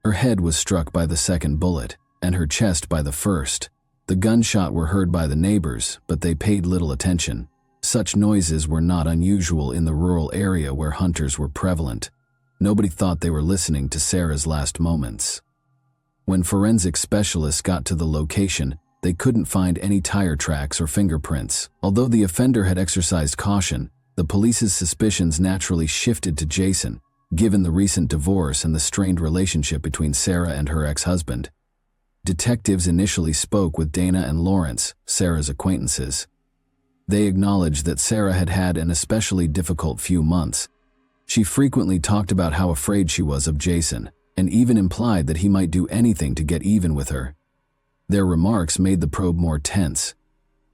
A: Her head was struck by the second bullet, and her chest by the first. The gunshot were heard by the neighbors, but they paid little attention. Such noises were not unusual in the rural area where hunters were prevalent. Nobody thought they were listening to Sarah's last moments. When forensic specialists got to the location, they couldn't find any tire tracks or fingerprints. Although the offender had exercised caution, the police's suspicions naturally shifted to Jason, given the recent divorce and the strained relationship between Sarah and her ex-husband. Detectives initially spoke with Dana and Lawrence, Sarah's acquaintances. They acknowledged that Sarah had had an especially difficult few months. She frequently talked about how afraid she was of Jason, and even implied that he might do anything to get even with her. Their remarks made the probe more tense.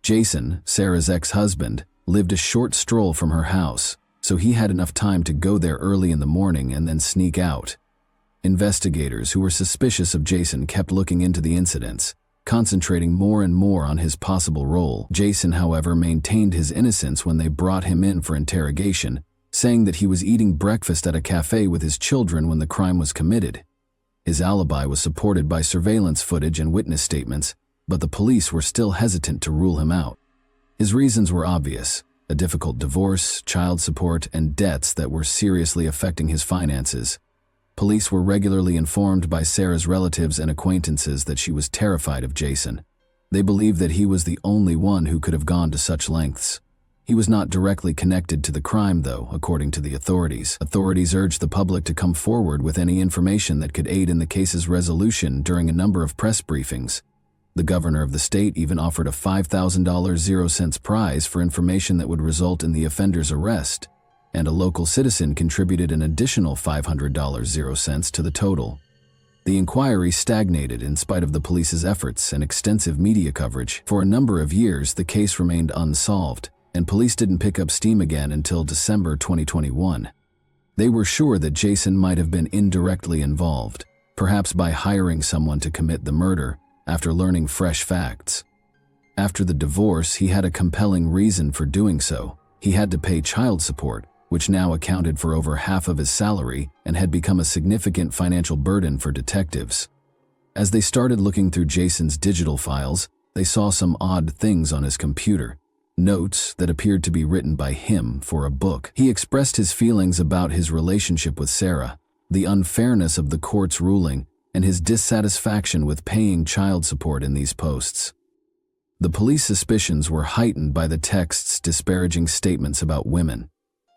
A: Jason, Sarah's ex-husband, lived a short stroll from her house, so he had enough time to go there early in the morning and then sneak out. Investigators who were suspicious of Jason kept looking into the incidents, concentrating more and more on his possible role. Jason, however, maintained his innocence when they brought him in for interrogation, saying that he was eating breakfast at a cafe with his children when the crime was committed. His alibi was supported by surveillance footage and witness statements, but the police were still hesitant to rule him out. His reasons were obvious: a difficult divorce, child support, and debts that were seriously affecting his finances. Police were regularly informed by Sarah's relatives and acquaintances that she was terrified of Jason. They believed that he was the only one who could have gone to such lengths. He was not directly connected to the crime, though, according to the authorities. Authorities urged the public to come forward with any information that could aid in the case's resolution during a number of press briefings. The governor of the state even offered a $5,000 0-cents prize for information that would result in the offender's arrest, and a local citizen contributed an additional $500 0-cents to the total. The inquiry stagnated in spite of the police's efforts and extensive media coverage. For a number of years, the case remained unsolved, and police didn't pick up steam again until December 2021. They were sure that Jason might have been indirectly involved, perhaps by hiring someone to commit the murder after learning fresh facts. After the divorce, he had a compelling reason for doing so. He had to pay child support, which now accounted for over half of his salary and had become a significant financial burden for detectives. As they started looking through Jason's digital files, they saw some odd things on his computer. Notes that appeared to be written by him for a book. He expressed his feelings about his relationship with Sarah, the unfairness of the court's ruling, and his dissatisfaction with paying child support in these posts. The police suspicions were heightened by the text's disparaging statements about women.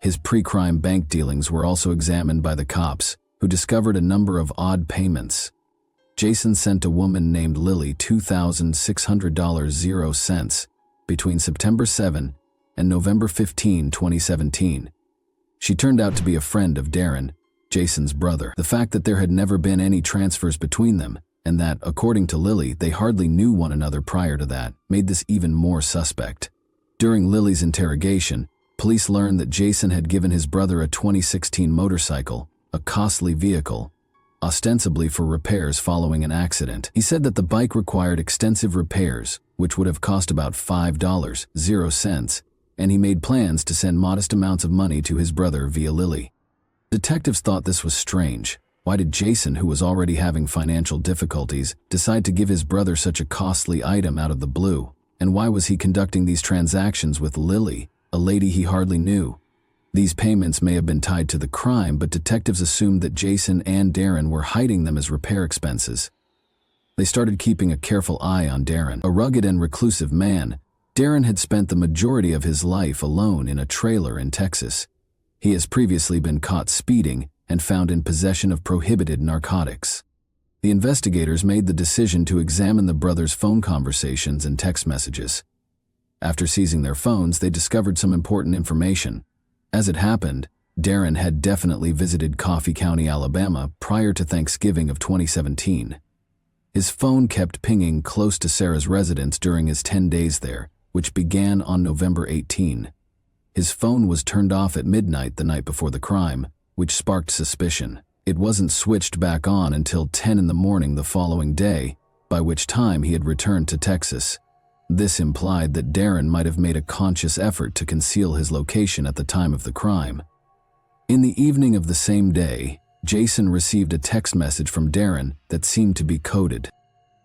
A: His pre-crime bank dealings were also examined by the cops, who discovered a number of odd payments. Jason sent a woman named Lily $2,600.00 between September 7 and November 15, 2017. She turned out to be a friend of Darren, Jason's brother. The fact that there had never been any transfers between them, and that, according to Lily, they hardly knew one another prior to that, made this even more suspect. During Lily's interrogation, police learned that Jason had given his brother a 2016 motorcycle, a costly vehicle, ostensibly for repairs following an accident. He said that the bike required extensive repairs, which would have cost about $5.00, and he made plans to send modest amounts of money to his brother via Lily. Detectives thought this was strange. Why did Jason, who was already having financial difficulties, decide to give his brother such a costly item out of the blue? And why was he conducting these transactions with Lily, a lady he hardly knew? These payments may have been tied to the crime, but detectives assumed that Jason and Darren were hiding them as repair expenses. They started keeping a careful eye on Darren. A rugged and reclusive man, Darren had spent the majority of his life alone in a trailer in Texas. He has previously been caught speeding and found in possession of prohibited narcotics. The investigators made the decision to examine the brothers' phone conversations and text messages. After seizing their phones, they discovered some important information. As it happened, Darren had definitely visited Coffee County, Alabama prior to Thanksgiving of 2017. His phone kept pinging close to Sarah's residence during his 10 days there, which began on November 18. His phone was turned off at midnight the night before the crime, which sparked suspicion. It wasn't switched back on until 10 in the morning the following day, by which time he had returned to Texas. This implied that Darren might have made a conscious effort to conceal his location at the time of the crime. In the evening of the same day, Jason received a text message from Darren that seemed to be coded.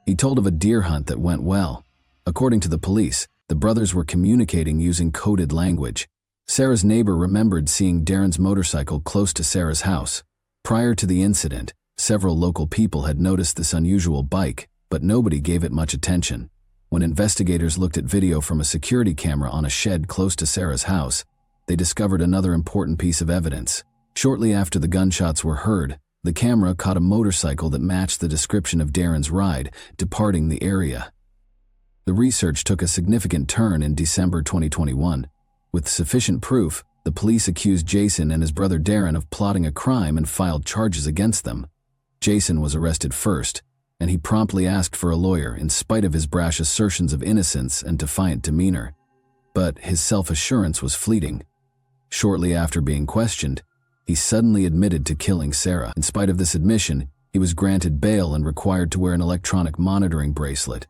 A: He told of a deer hunt that went well. According to the police, the brothers were communicating using coded language. Sarah's neighbor remembered seeing Darren's motorcycle close to Sarah's house. Prior to the incident, several local people had noticed this unusual bike, but nobody gave it much attention. When investigators looked at video from a security camera on a shed close to Sarah's house, they discovered another important piece of evidence. Shortly after the gunshots were heard, the camera caught a motorcycle that matched the description of Darren's ride, departing the area. The research took a significant turn in December 2021. With sufficient proof, the police accused Jason and his brother Darren of plotting a crime and filed charges against them. Jason was arrested first, and he promptly asked for a lawyer in spite of his brash assertions of innocence and defiant demeanor. But his self-assurance was fleeting. Shortly after being questioned, he suddenly admitted to killing Sarah. In spite of this admission, he was granted bail and required to wear an electronic monitoring bracelet.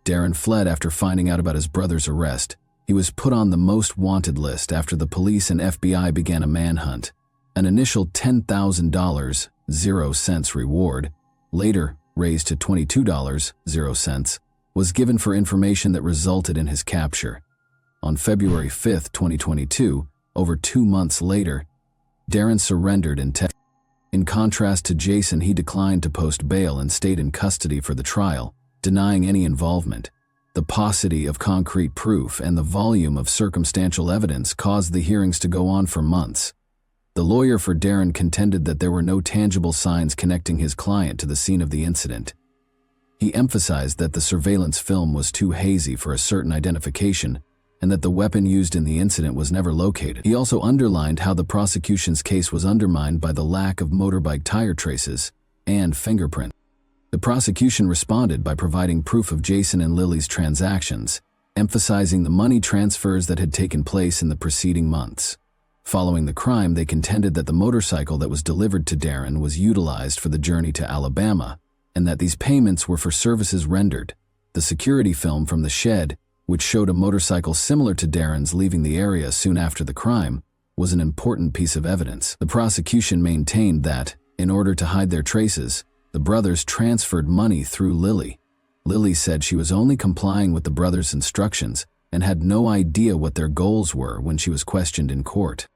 A: Darren fled after finding out about his brother's arrest. He was put on the most wanted list after the police and FBI began a manhunt. An initial $10,000.00 reward, later raised to $22.00, was given for information that resulted in his capture. On February 5, 2022, over 2 months later, Darren surrendered in Texas. In contrast to Jason, he declined to post bail and stayed in custody for the trial, denying any involvement. The paucity of concrete proof and the volume of circumstantial evidence caused the hearings to go on for months. The lawyer for Darren contended that there were no tangible signs connecting his client to the scene of the incident. He emphasized that the surveillance film was too hazy for a certain identification and that the weapon used in the incident was never located. He also underlined how the prosecution's case was undermined by the lack of motorbike tire traces and fingerprints. The prosecution responded by providing proof of Jason and Lily's transactions, emphasizing the money transfers that had taken place in the preceding months. Following the crime, they contended that the motorcycle that was delivered to Darren was utilized for the journey to Alabama, and that these payments were for services rendered. The security film from the shed, which showed a motorcycle similar to Darren's leaving the area soon after the crime, was an important piece of evidence. The prosecution maintained that, in order to hide their traces, the brothers transferred money through Lily. Lily said she was only complying with the brothers' instructions and had no idea what their goals were when she was questioned in court.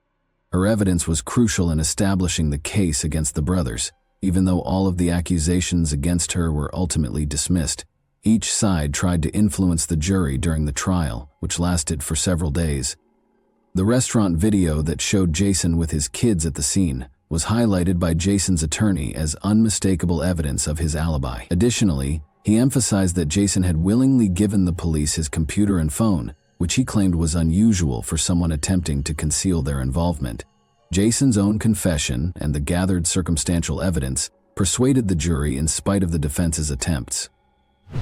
A: Her evidence was crucial in establishing the case against the brothers. Even though all of the accusations against her were ultimately dismissed, each side tried to influence the jury during the trial, which lasted for several days. The restaurant video that showed Jason with his kids at the scene was highlighted by Jason's attorney as unmistakable evidence of his alibi. Additionally, he emphasized that Jason had willingly given the police his computer and phone, which he claimed was unusual for someone attempting to conceal their involvement. Jason's own confession and the gathered circumstantial evidence persuaded the jury in spite of the defense's attempts.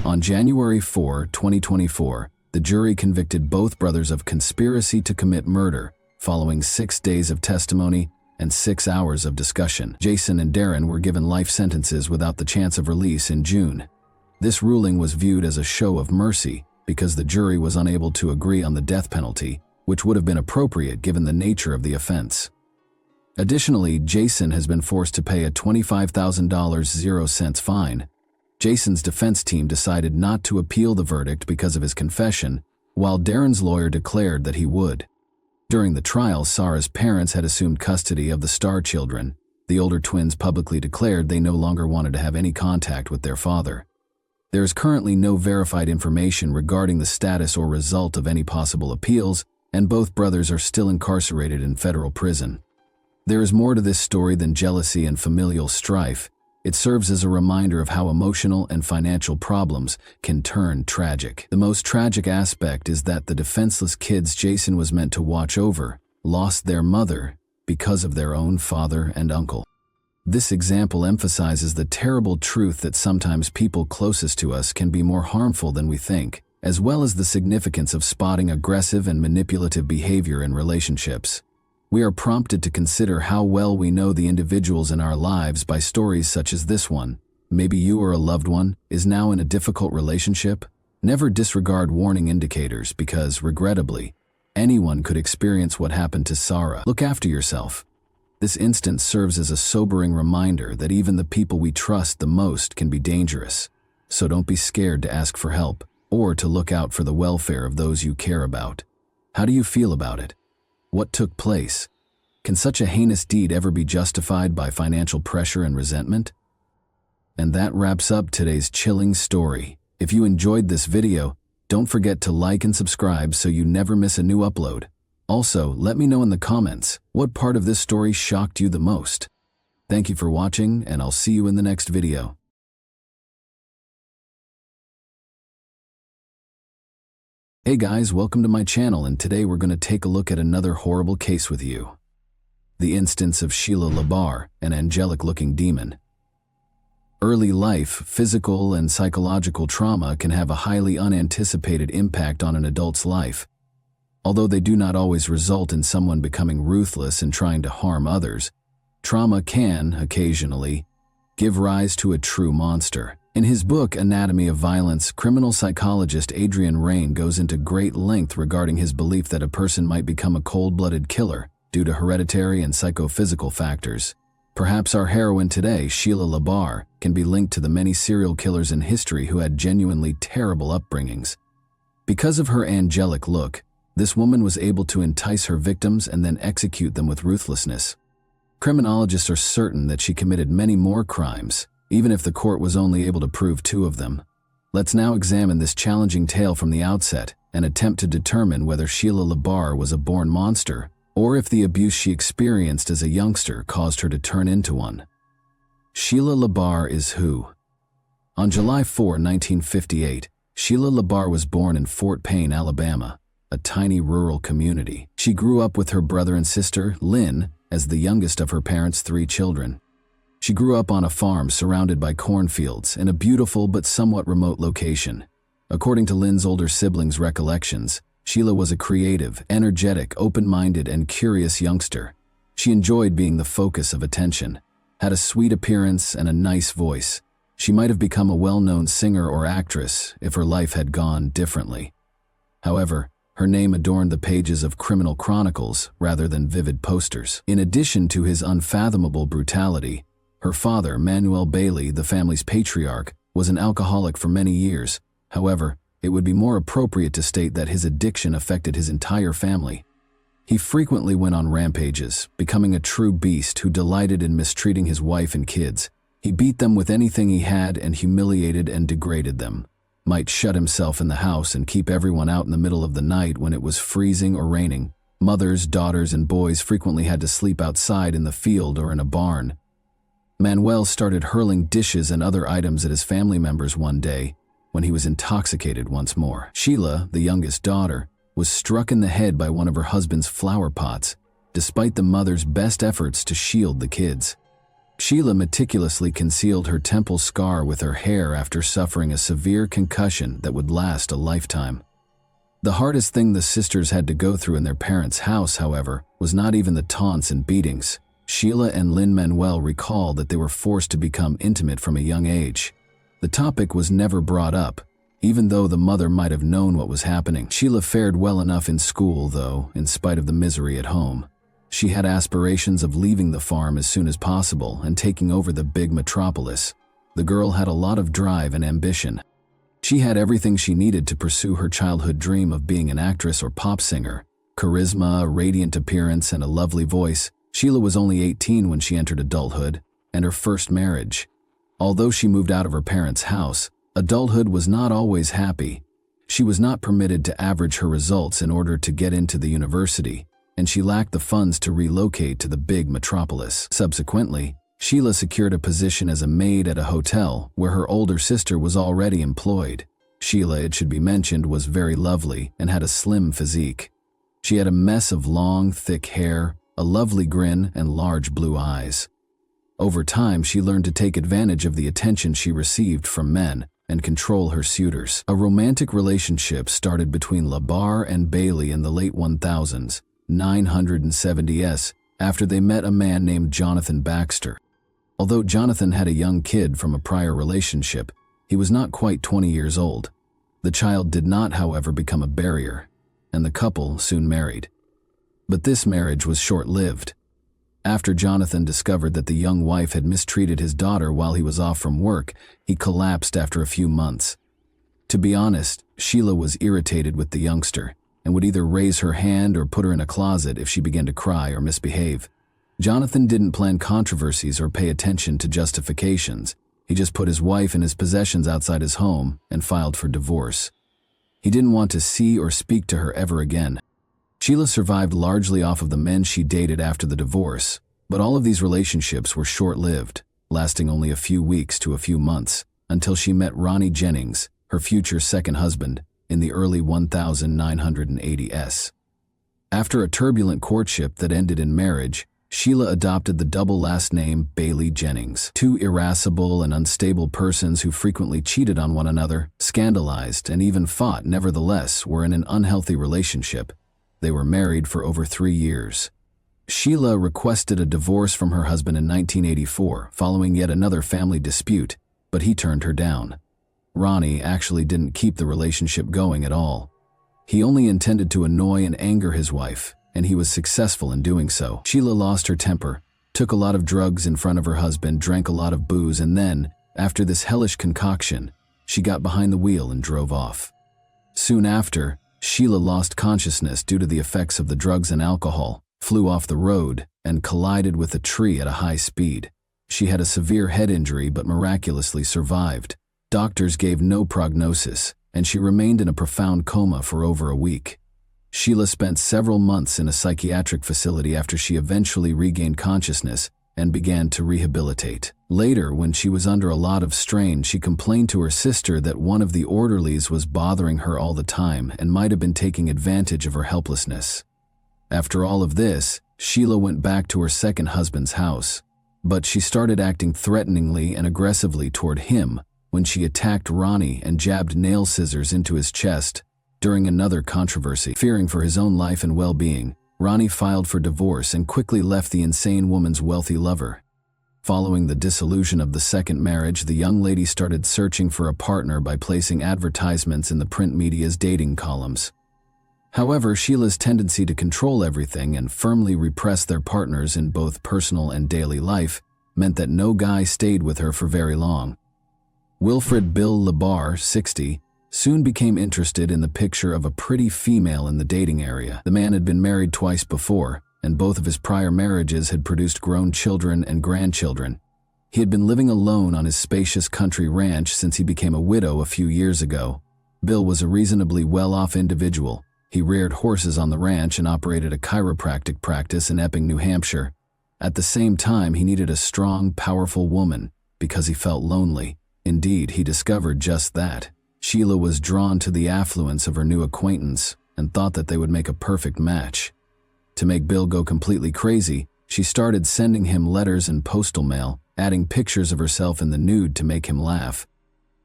A: On January 4, 2024, the jury convicted both brothers of conspiracy to commit murder, following 6 days of testimony and 6 hours of discussion. Jason and Darren were given life sentences without the chance of release in June. This ruling was viewed as a show of mercy because the jury was unable to agree on the death penalty, which would have been appropriate given the nature of the offense. Additionally, Jason has been forced to pay a $25,000 fine. Jason's defense team decided not to appeal the verdict because of his confession, while Darren's lawyer declared that he would. During the trial, Sarah's parents had assumed custody of the Star children. The older twins publicly declared they no longer wanted to have any contact with their father. There is currently no verified information regarding the status or result of any possible appeals, and both brothers are still incarcerated in federal prison. There is more to this story than jealousy and familial strife. It serves as a reminder of how emotional and financial problems can turn tragic. The most tragic aspect is that the defenseless kids Jason was meant to watch over lost their mother because of their own father and uncle. This example emphasizes the terrible truth that sometimes people closest to us can be more harmful than we think, as well as the significance of spotting aggressive and manipulative behavior in relationships. We are prompted to consider how well we know the individuals in our lives by stories such as this one. Maybe you or a loved one is now in a difficult relationship. Never disregard warning indicators because, regrettably, anyone could experience what happened to Sarah. Look after yourself. This instance serves as a sobering reminder that even the people we trust the most can be dangerous. So don't be scared to ask for help or to look out for the welfare of those you care about. How do you feel about it? What took place? Can such a heinous deed ever be justified by financial pressure and resentment? And that wraps up today's chilling story. If you enjoyed this video, don't forget to like and subscribe so you never miss a new upload. Also, let me know in the comments what part of this story shocked you the most. Thank you for watching, and I'll see you in the next video. Hey guys, welcome to my channel, and today we're going to take a look at another horrible case with you. The instance of Sheila Labar, an angelic-looking demon. Early life, physical and psychological trauma can have a highly unanticipated impact on an adult's life. Although they do not always result in someone becoming ruthless and trying to harm others, trauma can, occasionally, give rise to a true monster. In his book, Anatomy of Violence, criminal psychologist Adrian Raine goes into great length regarding his belief that a person might become a cold-blooded killer due to hereditary and psychophysical factors. Perhaps our heroine today, Sheila Labar, can be linked to the many serial killers in history who had genuinely terrible upbringings. Because of her angelic look, this woman was able to entice her victims and then execute them with ruthlessness. Criminologists are certain that she committed many more crimes, even if the court was only able to prove 2 of them. Let's now examine this challenging tale from the outset and attempt to determine whether Sheila Labar was a born monster or if the abuse she experienced as a youngster caused her to turn into one. Sheila Labar is who? On July 4, 1958, Sheila Labar was born in Fort Payne, Alabama, a tiny rural community. She grew up with her brother and sister, Lynn, as the youngest of her parents' 3 children. She grew up on a farm surrounded by cornfields in a beautiful but somewhat remote location. According to Lynn's older siblings' recollections, Sheila was a creative, energetic, open-minded, and curious youngster. She enjoyed being the focus of attention, had a sweet appearance and a nice voice. She might have become a well-known singer or actress if her life had gone differently. However, her name adorned the pages of criminal chronicles rather than vivid posters. In addition to his unfathomable brutality, her father, Manuel Bailey, the family's patriarch, was an alcoholic for many years. However, it would be more appropriate to state that his addiction affected his entire family. He frequently went on rampages, becoming a true beast who delighted in mistreating his wife and kids. He beat them with anything he had and humiliated and degraded them. Might shut himself in the house and keep everyone out in the middle of the night when it was freezing or raining. Mothers, daughters, and boys frequently had to sleep outside in the field or in a barn. Manuel started hurling dishes and other items at his family members one day when he was intoxicated once more. Sheila, the youngest daughter, was struck in the head by one of her husband's flower pots, despite the mother's best efforts to shield the kids. Sheila meticulously concealed her temple scar with her hair after suffering a severe concussion that would last a lifetime. The hardest thing the sisters had to go through in their parents' house, however, was not even the taunts and beatings. Sheila and Lin-Manuel recalled that they were forced to become intimate from a young age. The topic was never brought up, even though the mother might have known what was happening. Sheila fared well enough in school, though, in spite of the misery at home. She had aspirations of leaving the farm as soon as possible and taking over the big metropolis. The girl had a lot of drive and ambition. She had everything she needed to pursue her childhood dream of being an actress or pop singer. Charisma, a radiant appearance, and a lovely voice. Sheila was only 18 when she entered adulthood, and her first marriage. Although she moved out of her parents' house, adulthood was not always happy. She was not permitted to average her results in order to get into the university, and she lacked the funds to relocate to the big metropolis. Subsequently, Sheila secured a position as a maid at a hotel where her older sister was already employed. Sheila, it should be mentioned, was very lovely and had a slim physique. She had a mess of long, thick hair, a lovely grin, and large blue eyes. Over time, she learned to take advantage of the attention she received from men and control her suitors. A romantic relationship started between LaBar and Bailey in the late 1970s, after they met a man named Jonathan Baxter. Although Jonathan had a young kid from a prior relationship, he was not quite 20 years old. The child did not, however, become a barrier, and the couple soon married. But this marriage was short-lived. After Jonathan discovered that the young wife had mistreated his daughter while he was off from work, he collapsed after a few months. To be honest, Sheila was irritated with the youngster and would either raise her hand or put her in a closet if she began to cry or misbehave. Jonathan didn't plan controversies or pay attention to justifications. He just put his wife and his possessions outside his home and filed for divorce. He didn't want to see or speak to her ever again. Sheila survived largely off of the men she dated after the divorce, but all of these relationships were short-lived, lasting only a few weeks to a few months, until she met Ronnie Jennings, her future second husband, in the early 1980s. After a turbulent courtship that ended in marriage, Sheila adopted the double last name Bailey Jennings. Two irascible and unstable persons who frequently cheated on one another, scandalized, and even fought, nevertheless, were in an unhealthy relationship. They were married for over 3 years. Sheila requested a divorce from her husband in 1984 following yet another family dispute, but he turned her down. Ronnie actually didn't keep the relationship going at all. He only intended to annoy and anger his wife, and he was successful in doing so. Sheila lost her temper, took a lot of drugs in front of her husband, drank a lot of booze, and then, after this hellish concoction, she got behind the wheel and drove off. Soon after, Sheila lost consciousness due to the effects of the drugs and alcohol, flew off the road, and collided with a tree at a high speed. She had a severe head injury but miraculously survived. Doctors gave no prognosis, and she remained in a profound coma for over a week. Sheila spent several months in a psychiatric facility after she eventually regained consciousness and began to rehabilitate. Later, when she was under a lot of strain, she complained to her sister that one of the orderlies was bothering her all the time and might have been taking advantage of her helplessness. After all of this, Sheila went back to her second husband's house, but she started acting threateningly and aggressively toward him when she attacked Ronnie and jabbed nail scissors into his chest. During another controversy, fearing for his own life and well-being, Ronnie filed for divorce and quickly left the insane woman's wealthy lover. Following the dissolution of the second marriage, the young lady started searching for a partner by placing advertisements in the print media's dating columns. However, Sheila's tendency to control everything and firmly repress their partners in both personal and daily life meant that no guy stayed with her for very long. Wilfred Bill LeBar, 60, soon became interested in the picture of a pretty female in the dating area. The man had been married twice before, and both of his prior marriages had produced grown children and grandchildren. He had been living alone on his spacious country ranch since he became a widow a few years ago. Bill was a reasonably well-off individual. He reared horses on the ranch and operated a chiropractic practice in Epping, New Hampshire. At the same time, he needed a strong, powerful woman because he felt lonely. Indeed, he discovered just that. Sheila was drawn to the affluence of her new acquaintance and thought that they would make a perfect match. To make Bill go completely crazy, she started sending him letters and postal mail, adding pictures of herself in the nude to make him laugh.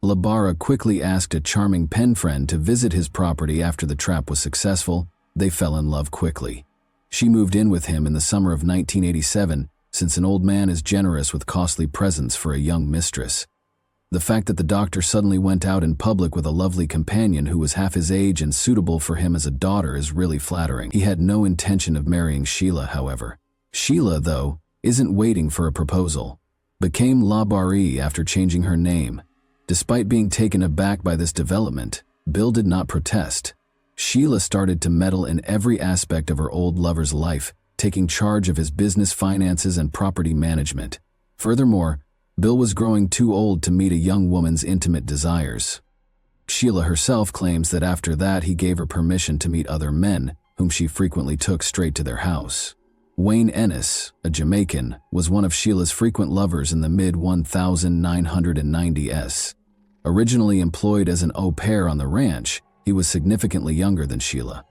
A: LeBar quickly asked a charming pen friend to visit his property after the trap was successful. They fell in love quickly. She moved in with him in the summer of 1987, since an old man is generous with costly presents for a young mistress. The fact that the doctor suddenly went out in public with a lovely companion who was half his age and suitable for him as a daughter is really flattering. He had no intention of marrying Sheila, however. Sheila, though, isn't waiting for a proposal. Became LeBar after changing her name. Despite being taken aback by this development, Bill did not protest. Sheila started to meddle in every aspect of her old lover's life, taking charge of his business finances and property management. Furthermore, Bill was growing too old to meet a young woman's intimate desires. Sheila herself claims that after that he gave her permission to meet other men, whom she frequently took straight to their house. Wayne Ennis, a Jamaican, was one of Sheila's frequent lovers in the mid-1990s. Originally employed as an au pair on the ranch, he was significantly younger than Sheila.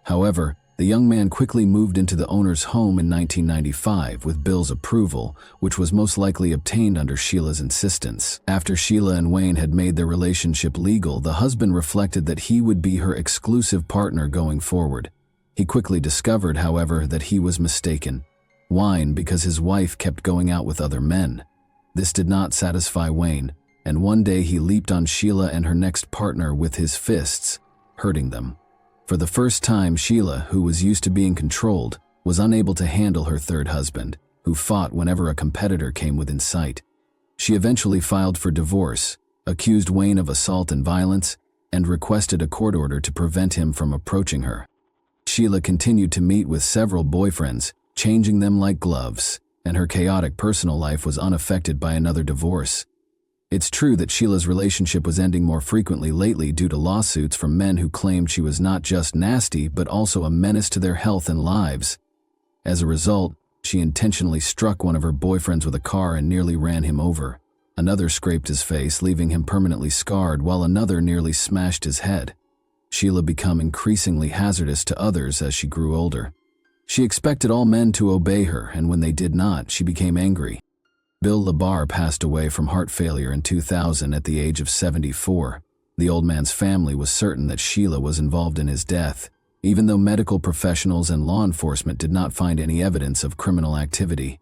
A: However, the young man quickly moved into the owner's home in 1995 with Bill's approval, which was most likely obtained under Sheila's insistence. After Sheila and Wayne had made their relationship legal, the husband reflected that he would be her exclusive partner going forward. He quickly discovered, however, that he was mistaken. Why? Because his wife kept going out with other men. This did not satisfy Wayne, and one day he leaped on Sheila and her next partner with his fists, hurting them. For the first time, Sheila, who was used to being controlled, was unable to handle her third husband, who fought whenever a competitor came within sight. She eventually filed for divorce, accused Wayne of assault and violence, and requested a court order to prevent him from approaching her. Sheila continued to meet with several boyfriends, changing them like gloves, and her chaotic personal life was unaffected by another divorce. It's true that Sheila's relationship was ending more frequently lately due to lawsuits from men who claimed she was not just nasty but also a menace to their health and lives. As a result, she intentionally struck one of her boyfriends with a car and nearly ran him over. Another scraped his face, leaving him permanently scarred, while another nearly smashed his head. Sheila became increasingly hazardous to others as she grew older. She expected all men to obey her, and when they did not, she became angry. Bill LeBar passed away from heart failure in 2000 at the age of 74. The old man's family was certain that Sheila was involved in his death, even though medical professionals and law enforcement did not find any evidence of criminal activity.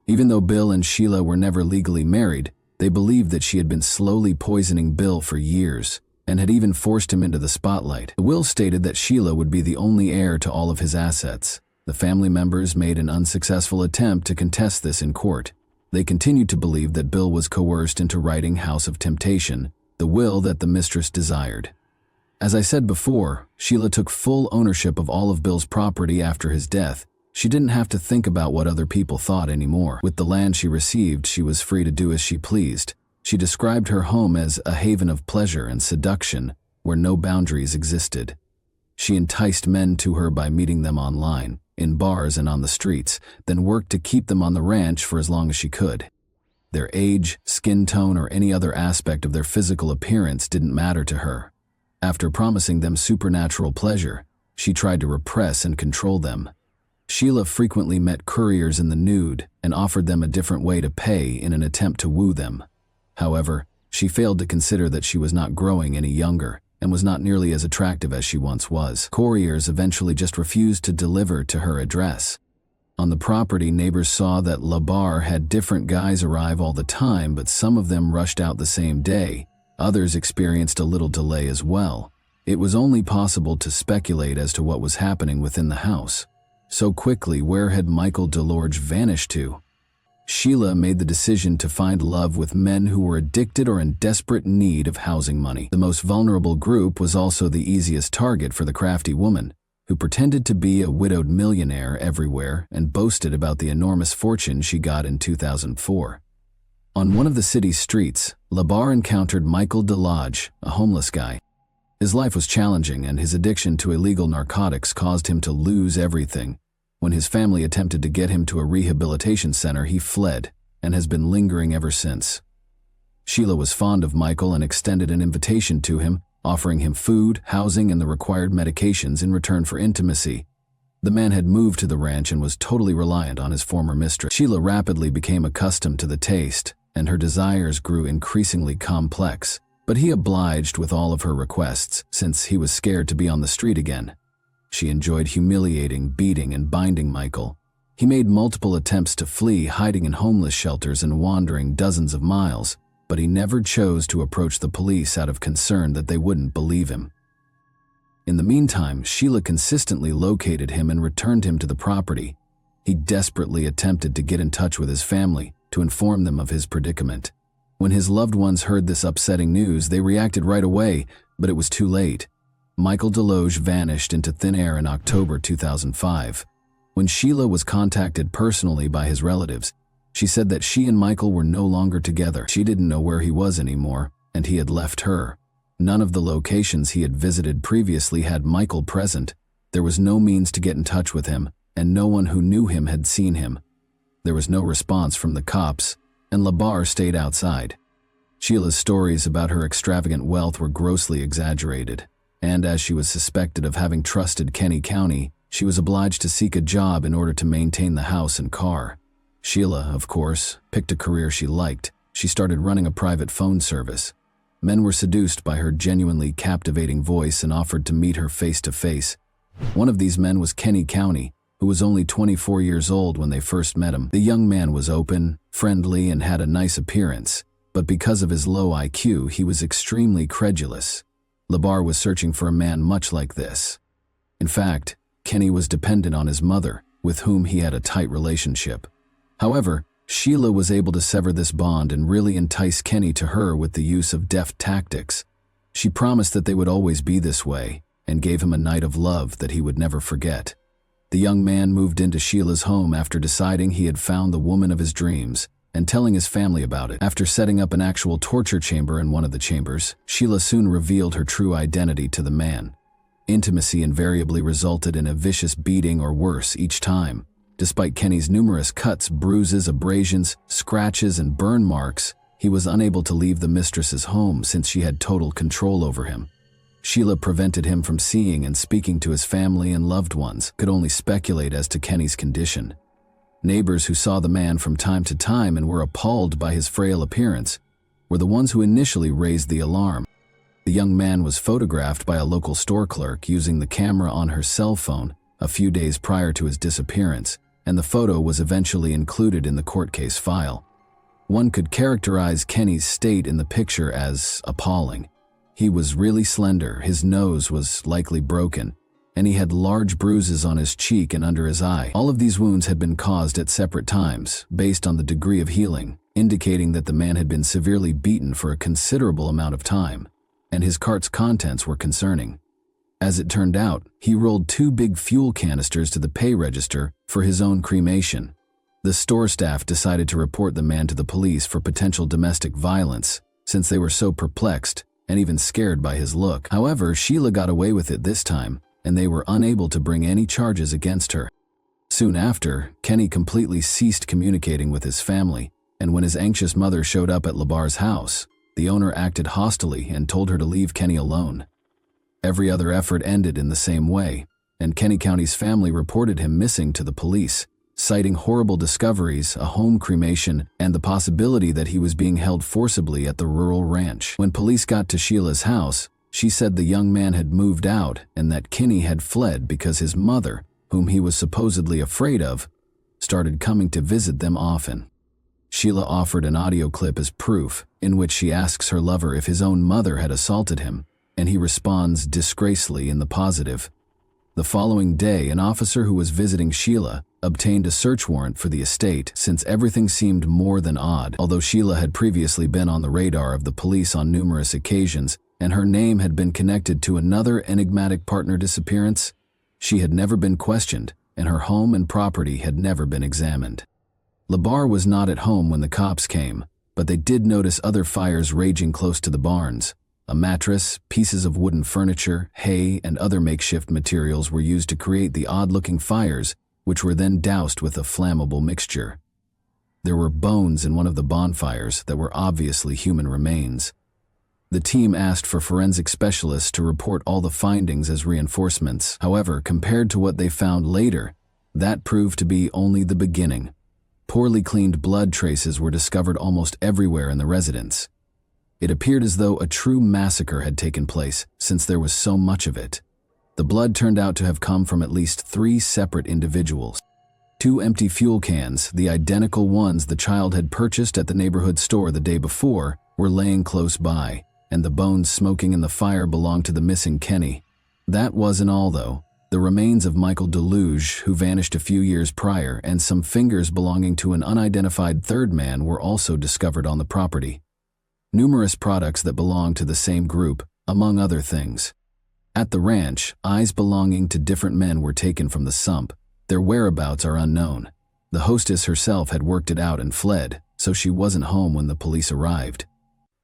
A: Even though Bill and Sheila were never legally married, they believed that she had been slowly poisoning Bill for years and had even forced him into the spotlight. The will stated that Sheila would be the only heir to all of his assets. The family members made an unsuccessful attempt to contest this in court. They continued to believe that Bill was coerced into writing House of Temptation, the will that the mistress desired. As I said before, Sheila took full ownership of all of Bill's property after his death. She didn't have to think about what other people thought anymore. With the land she received, she was free to do as she pleased. She described her home as a haven of pleasure and seduction, where no boundaries existed. She enticed men to her by meeting them online, in bars and on the streets, then worked to keep them on the ranch for as long as she could. Their age, skin tone, or any other aspect of their physical appearance didn't matter to her. After promising them supernatural pleasure, she tried to repress and control them. Sheila frequently met couriers in the nude and offered them a different way to pay in an attempt to woo them. However, she failed to consider that she was not growing any younger, and was not nearly as attractive as she once was. Couriers eventually just refused to deliver to her address. On the property, neighbors saw that LaBar had different guys arrive all the time, but some of them rushed out the same day. Others experienced a little delay as well. It was only possible to speculate as to what was happening within the house. So quickly, where had Michael DeLorge vanished to? Sheila made the decision to find love with men who were addicted or in desperate need of housing money. The most vulnerable group was also the easiest target for the crafty woman, who pretended to be a widowed millionaire everywhere and boasted about the enormous fortune she got in 2004. On one of the city's streets, LaBar encountered Michael DeLodge, a homeless guy. His life was challenging, and his addiction to illegal narcotics caused him to lose everything. When his family attempted to get him to a rehabilitation center, he fled and has been lingering ever since. Sheila was fond of Michael and extended an invitation to him, offering him food, housing, and the required medications in return for intimacy. The man had moved to the ranch and was totally reliant on his former mistress. Sheila rapidly became accustomed to the taste, and her desires grew increasingly complex. But he obliged with all of her requests, since he was scared to be on the street again. She enjoyed humiliating, beating, and binding Michael. He made multiple attempts to flee, hiding in homeless shelters and wandering dozens of miles, but he never chose to approach the police out of concern that they wouldn't believe him. In the meantime, Sheila consistently located him and returned him to the property. He desperately attempted to get in touch with his family to inform them of his predicament. When his loved ones heard this upsetting news, they reacted right away, but it was too late. Michael DeLodge vanished into thin air in October 2005. When Sheila was contacted personally by his relatives, she said that she and Michael were no longer together. She didn't know where he was anymore, and he had left her. None of the locations he had visited previously had Michael present. There was no means to get in touch with him, and no one who knew him had seen him. There was no response from the cops, and LaBar stayed outside. Sheila's stories about her extravagant wealth were grossly exaggerated, and as she was suspected of having trusted Kenny County, she was obliged to seek a job in order to maintain the house and car. Sheila, of course, picked a career she liked. She started running a private phone service. Men were seduced by her genuinely captivating voice and offered to meet her face to face. One of these men was Kenny County, who was only 24 years old when they first met him. The young man was open, friendly, and had a nice appearance, but because of his low IQ, he was extremely credulous. LaBar was searching for a man much like this. In fact, Kenny was dependent on his mother, with whom he had a tight relationship. However, Sheila was able to sever this bond and really entice Kenny to her with the use of deft tactics. She promised that they would always be this way, and gave him a night of love that he would never forget. The young man moved into Sheila's home after deciding he had found the woman of his dreams, and telling his family about it. After setting up an actual torture chamber in one of the chambers, Sheila soon revealed her true identity to the man. Intimacy invariably resulted in a vicious beating or worse each time. Despite Kenny's numerous cuts, bruises, abrasions, scratches, and burn marks, he was unable to leave the mistress's home since she had total control over him. Sheila prevented him from seeing and speaking to his family and loved ones, could only speculate as to Kenny's condition. Neighbors who saw the man from time to time and were appalled by his frail appearance were the ones who initially raised the alarm. The young man was photographed by a local store clerk using the camera on her cell phone a few days prior to his disappearance, and the photo was eventually included in the court case file. One could characterize Kenny's state in the picture as appalling. He was really slender, his nose was likely broken, and he had large bruises on his cheek and under his eye. All of these wounds had been caused at separate times, based on the degree of healing, indicating that the man had been severely beaten for a considerable amount of time, and his cart's contents were concerning. As it turned out, he rolled 2 big fuel canisters to the pay register for his own cremation. The store staff decided to report the man to the police for potential domestic violence, since they were so perplexed and even scared by his look. However, Sheila got away with it this time, and they were unable to bring any charges against her. Soon after, Kenny completely ceased communicating with his family, and when his anxious mother showed up at LaBar's house, the owner acted hostilely and told her to leave Kenny alone. Every other effort ended in the same way, and Kenny County's family reported him missing to the police, citing horrible discoveries, a home cremation, and the possibility that he was being held forcibly at the rural ranch. When police got to Sheila's house, She said the young man had moved out and that Kinney had fled because his mother, whom he was supposedly afraid of, started coming to visit them often. Sheila offered an audio clip as proof, in which she asks her lover if his own mother had assaulted him, and he responds disgracefully in the positive. The following day, an officer who was visiting Sheila obtained a search warrant for the estate since everything seemed more than odd. Although Sheila had previously been on the radar of the police on numerous occasions, and her name had been connected to another enigmatic partner disappearance, she had never been questioned, and her home and property had never been examined. LeBar was not at home when the cops came, but they did notice other fires raging close to the barns. A mattress, pieces of wooden furniture, hay, and other makeshift materials were used to create the odd-looking fires, which were then doused with a flammable mixture. There were bones in one of the bonfires that were obviously human remains. The team asked for forensic specialists to report all the findings as reinforcements. However, compared to what they found later, that proved to be only the beginning. Poorly cleaned blood traces were discovered almost everywhere in the residence. It appeared as though a true massacre had taken place, since there was so much of it. The blood turned out to have come from at least 3 separate individuals. 2 empty fuel cans, the identical ones the child had purchased at the neighborhood store the day before, were laying close by, and the bones smoking in the fire belonged to the missing Kenny. That wasn't all, though. The remains of Michael Deluge, who vanished a few years prior, and some fingers belonging to an unidentified third man were also discovered on the property. Numerous products that belonged to the same group, among other things. At the ranch, eyes belonging to different men were taken from the sump. Their whereabouts are unknown. The hostess herself had worked it out and fled, so she wasn't home when the police arrived.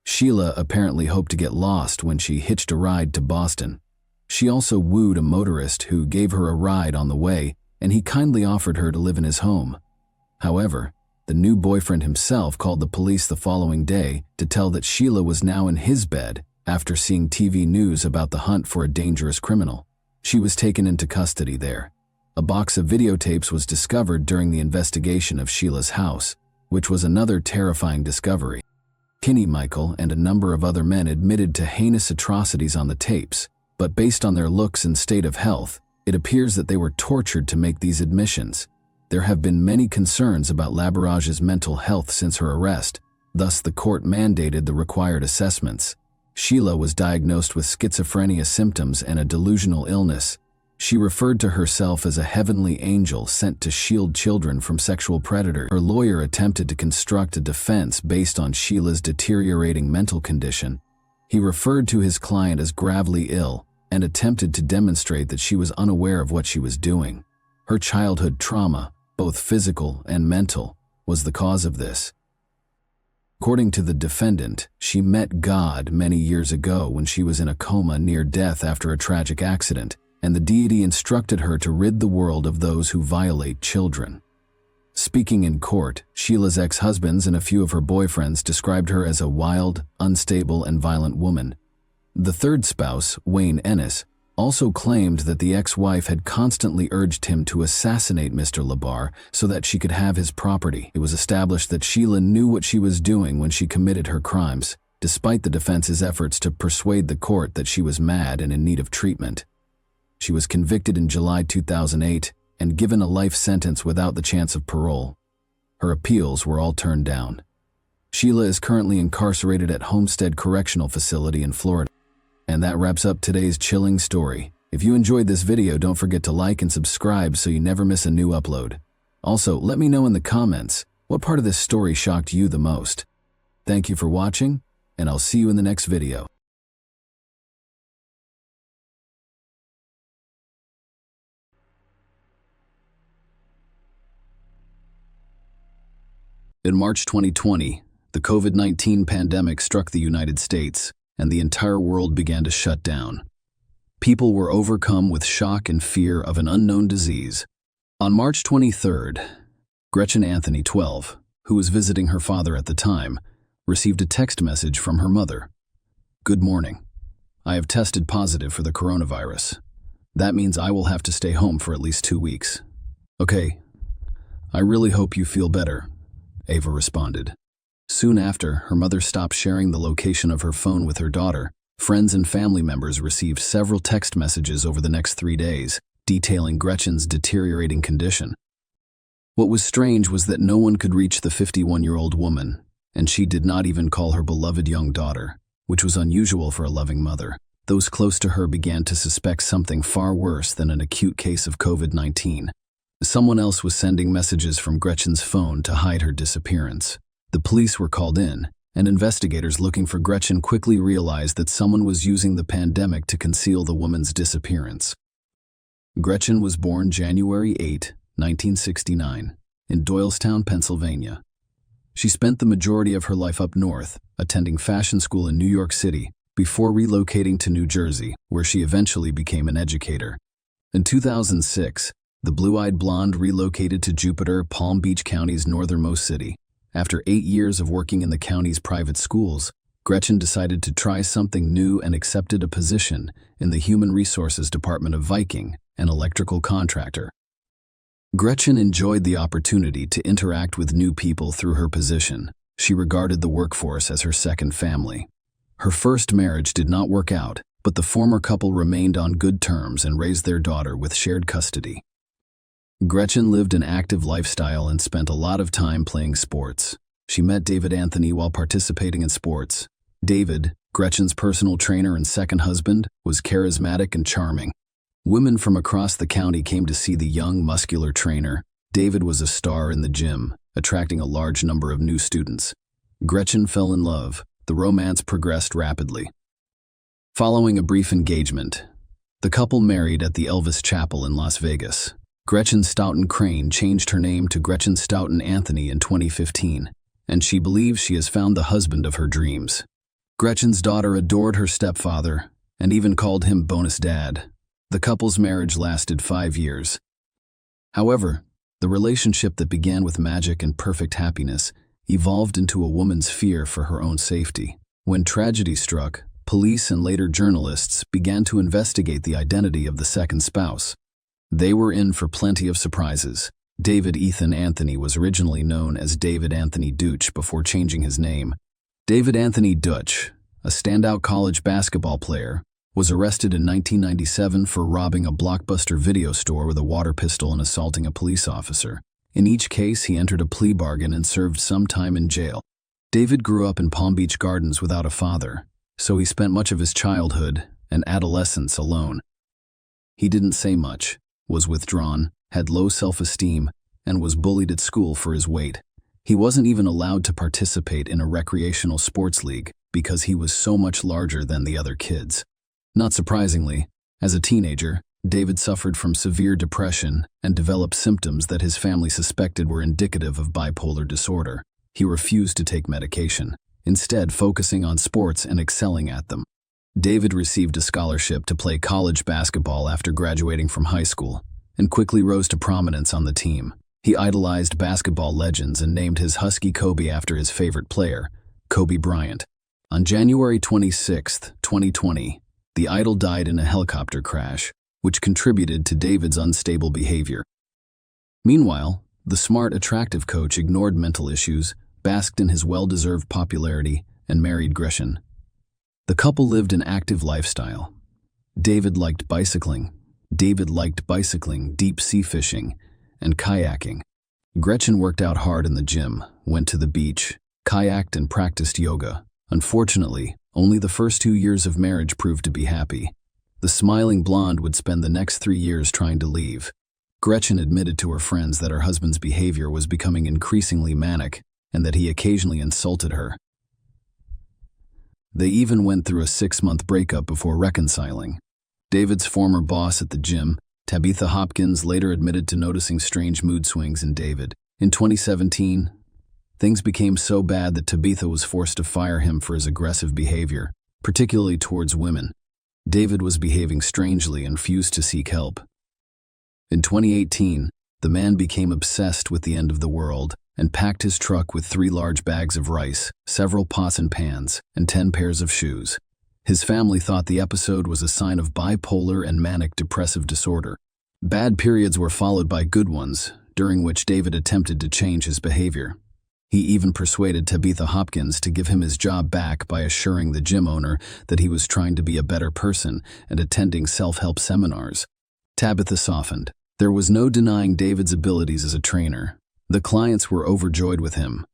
A: Sheila apparently hoped to get lost when she hitched a ride to Boston. She also wooed a motorist who gave her a ride on the way, and he kindly offered her to live in his home. However, the new boyfriend himself called the police the following day to tell that Sheila was now in his bed after seeing TV news about the hunt for a dangerous criminal. She was taken into custody there. A box of videotapes was discovered during the investigation of Sheila's house, which was another terrifying discovery. Kinney, Michael, and a number of other men admitted to heinous atrocities on the tapes, but based on their looks and state of health, it appears that they were tortured to make these admissions. There have been many concerns about Labarage's mental health since her arrest, thus the court mandated the required assessments. Sheila was diagnosed with schizophrenia symptoms and a delusional illness. She referred to herself as a heavenly angel sent to shield children from sexual predators. Her lawyer attempted to construct a defense based on Sheila's deteriorating mental condition. He referred to his client as gravely ill and attempted to demonstrate that she was unaware of what she was doing. Her childhood trauma, both physical and mental, was the cause of this. According to the defendant, she met God many years ago when she was in a coma near death after a tragic accident, and the deity instructed her to rid the world of those who violate children. Speaking in court, Sheila's ex-husbands and a few of her boyfriends described her as a wild, unstable, and violent woman. The third spouse, Wayne Ennis, also claimed that the ex-wife had constantly urged him to assassinate Mr. LeBar so that she could have his property. It was established that Sheila knew what she was doing when she committed her crimes, despite the defense's efforts to persuade the court that she was mad and in need of treatment. She was convicted in July 2008 and given a life sentence without the chance of parole. Her appeals were all turned down. Sheila is currently incarcerated at Homestead Correctional Facility in Florida. And that wraps up today's chilling story. If you enjoyed this video, don't forget to like and subscribe so you never miss a new upload. Also, let me know in the comments, what part of this story shocked you the most? Thank you for watching, and I'll see you in the next video. In March 2020, the COVID-19 pandemic struck the United States, and the entire world began to shut down. People were overcome with shock and fear of an unknown disease. On March 23rd, Gretchen Anthony, 12, who was visiting her father at the time, received a text message from her mother. "Good morning. I have tested positive for the coronavirus. That means I will have to stay home for at least 2 weeks. Okay, I really hope you feel better," Ava responded. Soon after, her mother stopped sharing the location of her phone with her daughter Friends and family members received several text messages over the next 3 days, detailing Gretchen's deteriorating condition. What was strange was that no one could reach the 51-year-old woman, and she did not even call her beloved young daughter, which was unusual for a loving mother. Those close to her began to suspect something far worse than an acute case of COVID-19. Someone else was sending messages from Gretchen's phone to hide her disappearance. The police were called in, and investigators looking for Gretchen quickly realized that someone was using the pandemic to conceal the woman's disappearance. Gretchen was born January 8, 1969, in Doylestown, Pennsylvania. She spent the majority of her life up north, attending fashion school in New York City, before relocating to New Jersey, where she eventually became an educator. In 2006, the blue-eyed blonde relocated to Jupiter, Palm Beach County's northernmost city. After 8 years of working in the county's private schools, Gretchen decided to try something new and accepted a position in the Human Resources Department of Viking, an electrical contractor. Gretchen enjoyed the opportunity to interact with new people through her position. She regarded the workforce as her second family. Her first marriage did not work out, but the former couple remained on good terms and raised their daughter with shared custody. Gretchen lived an active lifestyle and spent a lot of time playing sports. She met David Anthony while participating in sports. David, Gretchen's personal trainer and second husband, was charismatic and charming. Women from across the county came to see the young, muscular trainer. David was a star in the gym, attracting a large number of new students. Gretchen fell in love. The romance progressed rapidly. Following a brief engagement, the couple married at the Elvis Chapel in Las Vegas. Gretchen Stoughton Crane changed her name to Gretchen Stoughton Anthony in 2015, and she believes she has found the husband of her dreams. Gretchen's daughter adored her stepfather and even called him bonus dad. The couple's marriage lasted 5 years. However, the relationship that began with magic and perfect happiness evolved into a woman's fear for her own safety. When tragedy struck, police and later journalists began to investigate the identity of the second spouse. They were in for plenty of surprises. David Ethan Anthony was originally known as David Anthony Deutsch before changing his name. David Anthony Deutsch, a standout college basketball player, was arrested in 1997 for robbing a Blockbuster video store with a water pistol and assaulting a police officer. In each case, he entered a plea bargain and served some time in jail. David grew up in Palm Beach Gardens without a father, so he spent much of his childhood and adolescence alone. He didn't say much, was withdrawn, had low self-esteem, and was bullied at school for his weight. He wasn't even allowed to participate in a recreational sports league because he was so much larger than the other kids. Not surprisingly, as a teenager, David suffered from severe depression and developed symptoms that his family suspected were indicative of bipolar disorder. He refused to take medication, instead focusing on sports and excelling at them. David received a scholarship to play college basketball after graduating from high school, and quickly rose to prominence on the team. He idolized basketball legends and named his husky Kobe after his favorite player, Kobe Bryant. On January 26, 2020, the idol died in a helicopter crash, which contributed to David's unstable behavior. Meanwhile, the smart, attractive coach ignored mental issues, basked in his well-deserved popularity, and married Gretchen. The couple lived an active lifestyle. David liked bicycling, deep sea fishing, and kayaking. Gretchen worked out hard in the gym, went to the beach, kayaked, and practiced yoga. Unfortunately, only the first 2 years of marriage proved to be happy. The smiling blonde would spend the next 3 years trying to leave. Gretchen admitted to her friends that her husband's behavior was becoming increasingly manic and that he occasionally insulted her. They even went through a 6-month breakup before reconciling. David's former boss at the gym, Tabitha Hopkins, later admitted to noticing strange mood swings in David. In 2017, things became so bad that Tabitha was forced to fire him for his aggressive behavior, particularly towards women. David was behaving strangely and refused to seek help. In 2018, the man became obsessed with the end of the world and packed his truck with 3 large bags of rice, several pots and pans, and 10 pairs of shoes. His family thought the episode was a sign of bipolar and manic depressive disorder. Bad periods were followed by good ones, during which David attempted to change his behavior. He even persuaded Tabitha Hopkins to give him his job back by assuring the gym owner that he was trying to be a better person and attending self-help seminars. Tabitha softened. There was no denying David's abilities as a trainer. The clients were overjoyed with him.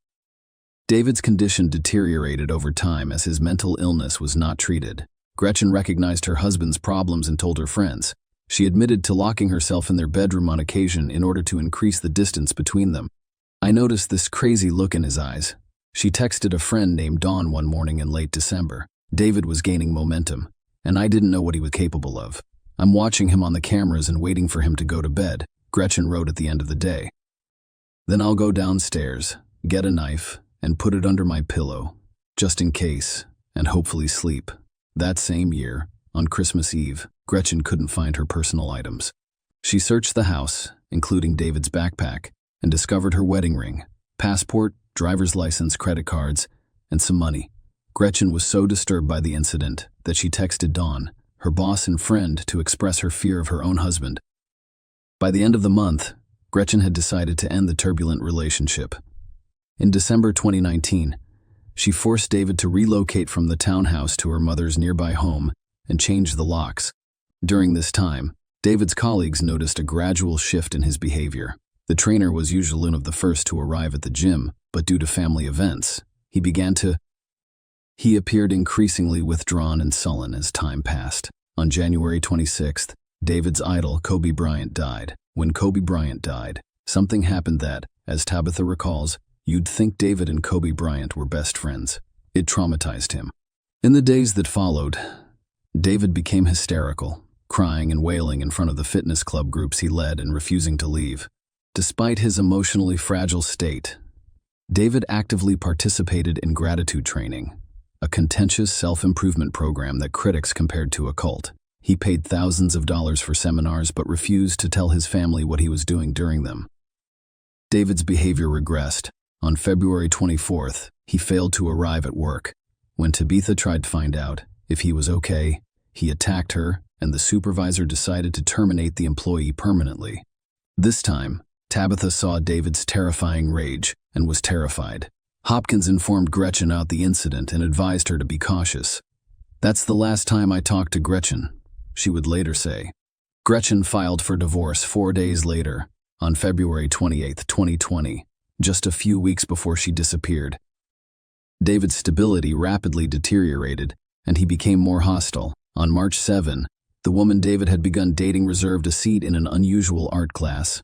A: David's condition deteriorated over time as his mental illness was not treated. Gretchen recognized her husband's problems and told her friends. She admitted to locking herself in their bedroom on occasion in order to increase the distance between them. I noticed this crazy look in his eyes. She texted a friend named Dawn one morning in late December. David was gaining momentum, and I didn't know what he was capable of. I'm watching him on the cameras and waiting for him to go to bed, Gretchen wrote at the end of the day. Then I'll go downstairs, get a knife, and put it under my pillow, just in case, and hopefully sleep. That same year, on Christmas Eve, Gretchen couldn't find her personal items. She searched the house, including David's backpack, and discovered her wedding ring, passport, driver's license, credit cards, and some money. Gretchen was so disturbed by the incident that she texted Dawn, her boss and friend, to express her fear of her own husband. By the end of the month, Gretchen had decided to end the turbulent relationship. In December 2019, she forced David to relocate from the townhouse to her mother's nearby home and change the locks. During this time, David's colleagues noticed a gradual shift in his behavior. The trainer was usually one of the first to arrive at the gym, but due to family events, he appeared increasingly withdrawn and sullen as time passed. On January 26th, David's idol Kobe Bryant died. When Kobe Bryant died, something happened that, as Tabitha recalls, you'd think David and Kobe Bryant were best friends. It traumatized him. In the days that followed, David became hysterical, crying and wailing in front of the fitness club groups he led and refusing to leave. Despite his emotionally fragile state, David actively participated in gratitude training, a contentious self-improvement program that critics compared to a cult. He paid thousands of dollars for seminars but refused to tell his family what he was doing during them. David's behavior regressed. On February 24th, he failed to arrive at work. When Tabitha tried to find out if he was okay, he attacked her, and the supervisor decided to terminate the employee permanently. This time, Tabitha saw David's terrifying rage and was terrified. Hopkins informed Gretchen about the incident and advised her to be cautious. "That's the last time I talked to Gretchen," she would later say. Gretchen filed for divorce 4 days later, on February 28, 2020, just a few weeks before she disappeared. David's stability rapidly deteriorated, and he became more hostile. On March 7, the woman David had begun dating reserved a seat in an unusual art class.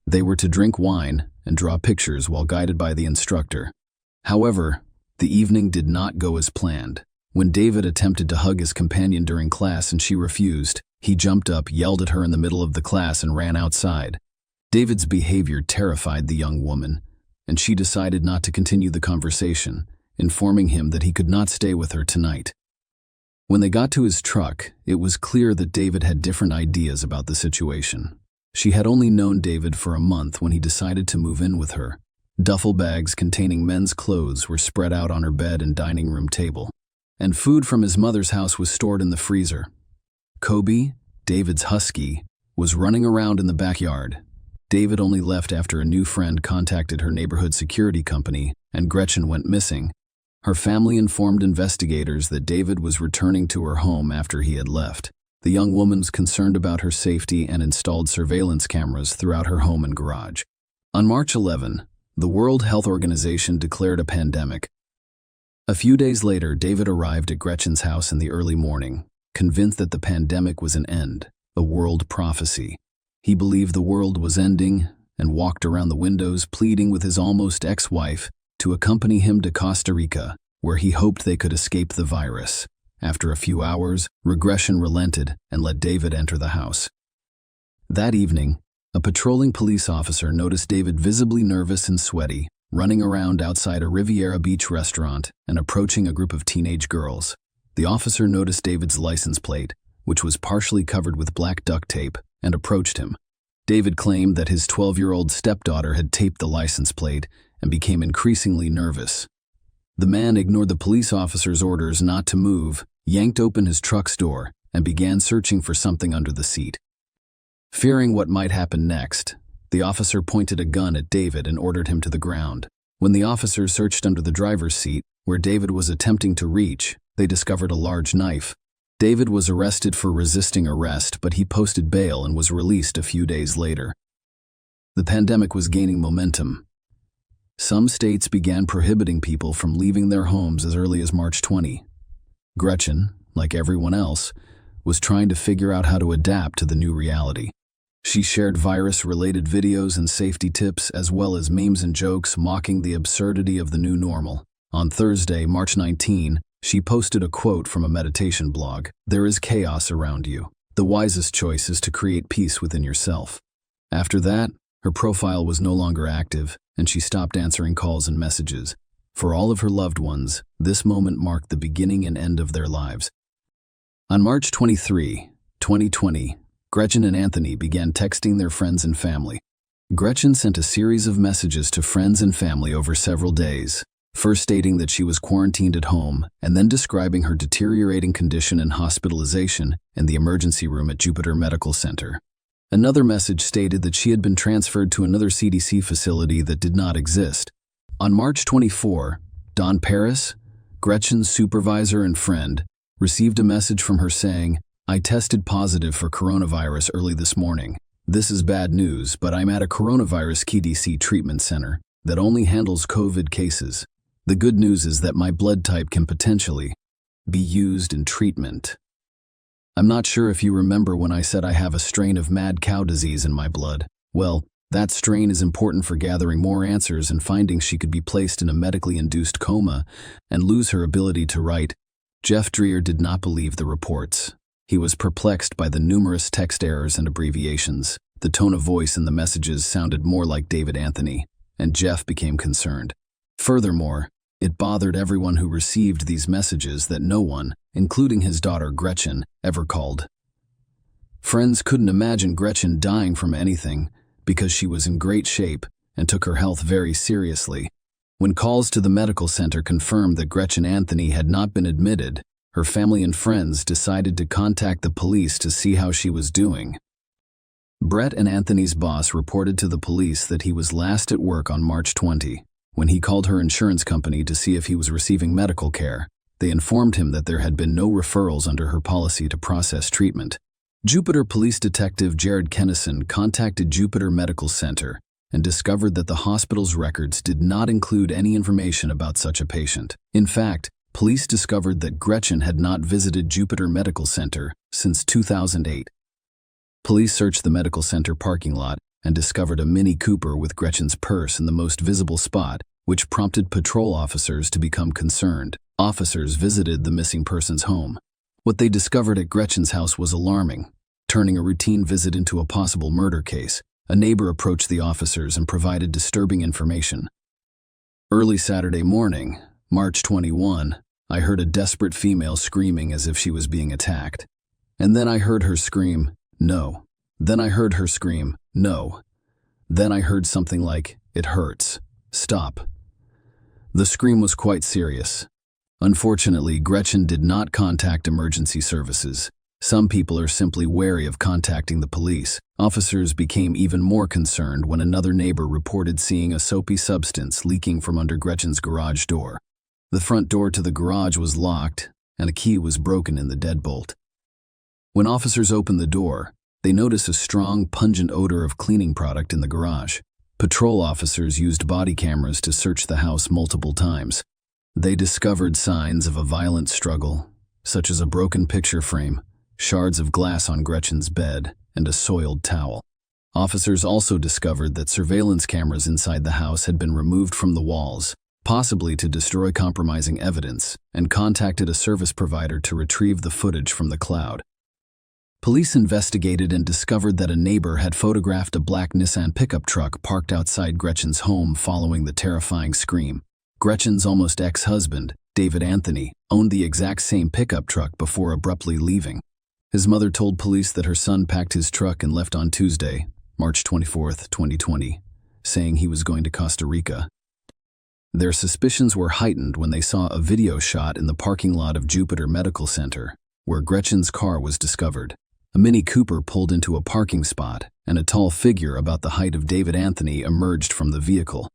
A: They were to drink wine and draw pictures while guided by the instructor. However, the evening did not go as planned. When David attempted to hug his companion during class and she refused, he jumped up, yelled at her in the middle of the class, and ran outside. David's behavior terrified the young woman, and she decided not to continue the conversation, informing him that he could not stay with her tonight. When they got to his truck, it was clear that David had different ideas about the situation. She had only known David for a month when he decided to move in with her. Duffel bags containing men's clothes were spread out on her bed and dining room table, and food from his mother's house was stored in the freezer. Kobe, David's husky, was running around in the backyard. David only left after a new friend contacted her neighborhood security company and Gretchen went missing. Her family informed investigators that David was returning to her home after he had left. The young woman was concerned about her safety and installed surveillance cameras throughout her home and garage. On March 11, the World Health Organization declared a pandemic. A few days later, David arrived at Gretchen's house in the early morning, convinced that the pandemic was an end, a world prophecy. He believed the world was ending and walked around the windows pleading with his almost ex-wife to accompany him to Costa Rica, where he hoped they could escape the virus. After a few hours, regression relented and let David enter the house. That evening, a patrolling police officer noticed David visibly nervous and sweaty, running around outside a Riviera Beach restaurant and approaching a group of teenage girls. The officer noticed David's license plate, which was partially covered with black duct tape, and approached him. David claimed that his 12-year-old stepdaughter had taped the license plate and became increasingly nervous. The man ignored the police officer's orders not to move, yanked open his truck's door, and began searching for something under the seat. Fearing what might happen next, the officer pointed a gun at David and ordered him to the ground. When the officers searched under the driver's seat, where David was attempting to reach, they discovered a large knife. David was arrested for resisting arrest, but he posted bail and was released a few days later. The pandemic was gaining momentum. Some states began prohibiting people from leaving their homes as early as March 20. Gretchen, like everyone else, was trying to figure out how to adapt to the new reality. She shared virus-related videos and safety tips, as well as memes and jokes mocking the absurdity of the new normal. On Thursday, March 19, she posted a quote from a meditation blog: "There is chaos around you. The wisest choice is to create peace within yourself." After that, her profile was no longer active, and she stopped answering calls and messages. For all of her loved ones, this moment marked the beginning and end of their lives. On March 23, 2020, Gretchen and Anthony began texting their friends and family. Gretchen sent a series of messages to friends and family over several days, first stating that she was quarantined at home and then describing her deteriorating condition and hospitalization in the emergency room at Jupiter Medical Center. Another message stated that she had been transferred to another CDC facility that did not exist. On March 24, Don Paris, Gretchen's supervisor and friend, received a message from her saying, "I tested positive for coronavirus early this morning. This is bad news, but I'm at a coronavirus KDC treatment center that only handles COVID cases. The good news is that my blood type can potentially be used in treatment. I'm not sure if you remember when I said I have a strain of mad cow disease in my blood. Well, that strain is important for gathering more answers and finding she could be placed in a medically induced coma and lose her ability to write." Jeff Dreer did not believe the reports. He was perplexed by the numerous text errors and abbreviations. The tone of voice in the messages sounded more like David Anthony, and Jeff became concerned. Furthermore, it bothered everyone who received these messages that no one, including his daughter Gretchen, ever called. Friends couldn't imagine Gretchen dying from anything because she was in great shape and took her health very seriously. When calls to the medical center confirmed that Gretchen Anthony had not been admitted, her family and friends decided to contact the police to see how she was doing. Brett and Anthony's boss reported to the police that he was last at work on March 20. When he called her insurance company to see if he was receiving medical care, they informed him that there had been no referrals under her policy to process treatment. Jupiter Police Detective Jared Kennison contacted Jupiter Medical Center and discovered that the hospital's records did not include any information about such a patient. In fact, police discovered that Gretchen had not visited Jupiter Medical Center since 2008. Police searched the medical center parking lot and discovered a Mini Cooper with Gretchen's purse in the most visible spot, which prompted patrol officers to become concerned. Officers visited the missing person's home. What they discovered at Gretchen's house was alarming, turning a routine visit into a possible murder case. A neighbor approached the officers and provided disturbing information. Early Saturday morning, March 21, I heard a desperate female screaming as if she was being attacked. And then I heard her scream, "No." Then I heard her scream, "No." Then I heard something like, "It hurts. Stop." The scream was quite serious. Unfortunately, Gretchen did not contact emergency services. Some people are simply wary of contacting the police. Officers became even more concerned when another neighbor reported seeing a soapy substance leaking from under Gretchen's garage door. The front door to the garage was locked, and a key was broken in the deadbolt. When officers opened the door, they noticed a strong, pungent odor of cleaning product in the garage. Patrol officers used body cameras to search the house multiple times. They discovered signs of a violent struggle, such as a broken picture frame, shards of glass on Gretchen's bed, and a soiled towel. Officers also discovered that surveillance cameras inside the house had been removed from the walls, possibly to destroy compromising evidence, and contacted a service provider to retrieve the footage from the cloud. Police investigated and discovered that a neighbor had photographed a black Nissan pickup truck parked outside Gretchen's home following the terrifying scream. Gretchen's almost ex-husband, David Anthony, owned the exact same pickup truck before abruptly leaving. His mother told police that her son packed his truck and left on Tuesday, March 24, 2020, saying he was going to Costa Rica. Their suspicions were heightened when they saw a video shot in the parking lot of Jupiter Medical Center, where Gretchen's car was discovered. A Mini Cooper pulled into a parking spot, and a tall figure about the height of David Anthony emerged from the vehicle.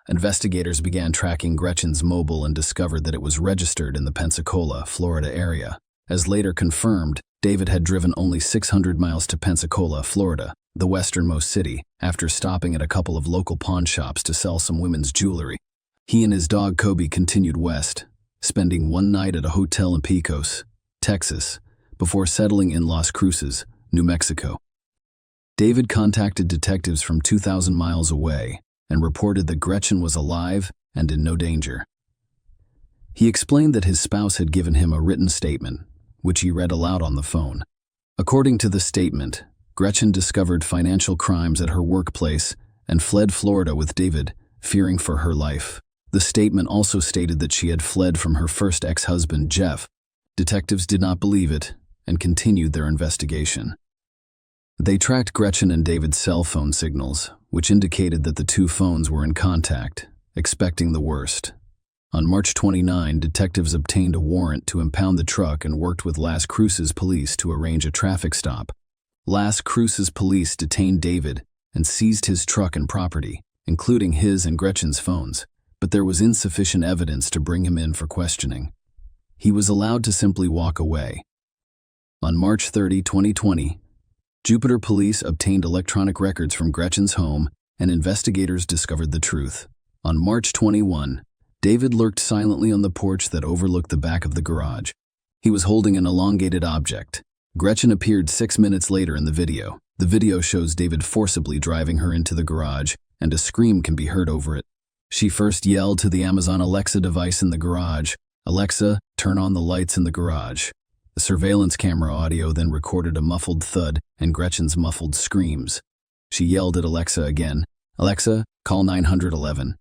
A: Investigators began tracking Gretchen's mobile and discovered that it was registered in the Pensacola, Florida area. As later confirmed, David had driven only 600 miles to Pensacola, Florida, the westernmost city, after stopping at a couple of local pawn shops to sell some women's jewelry. He and his dog Kobe continued west, spending one night at a hotel in Pecos, Texas, before settling in Las Cruces, New Mexico. David contacted detectives from 2,000 miles away and reported that Gretchen was alive and in no danger. He explained that his spouse had given him a written statement, which he read aloud on the phone. According to the statement, Gretchen discovered financial crimes at her workplace and fled Florida with David, fearing for her life. The statement also stated that she had fled from her first ex-husband, Jeff. Detectives did not believe it and continued their investigation. They tracked Gretchen and David's cell phone signals, which indicated that the two phones were in contact, expecting the worst. On March 29, detectives obtained a warrant to impound the truck and worked with Las Cruces police to arrange a traffic stop. Las Cruces police detained David and seized his truck and property, including his and Gretchen's phones, but there was insufficient evidence to bring him in for questioning. He was allowed to simply walk away. On March 30, 2020, Jupiter police obtained electronic records from Gretchen's home, and investigators discovered the truth. On March 21, David lurked silently on the porch that overlooked the back of the garage. He was holding an elongated object. Gretchen appeared 6 minutes later in the video. The video shows David forcibly driving her into the garage, and a scream can be heard over it. She first yelled to the Amazon Alexa device in the garage, "Alexa, turn on the lights in the garage." The surveillance camera audio then recorded a muffled thud and Gretchen's muffled screams. She yelled at Alexa again, "Alexa, call 911.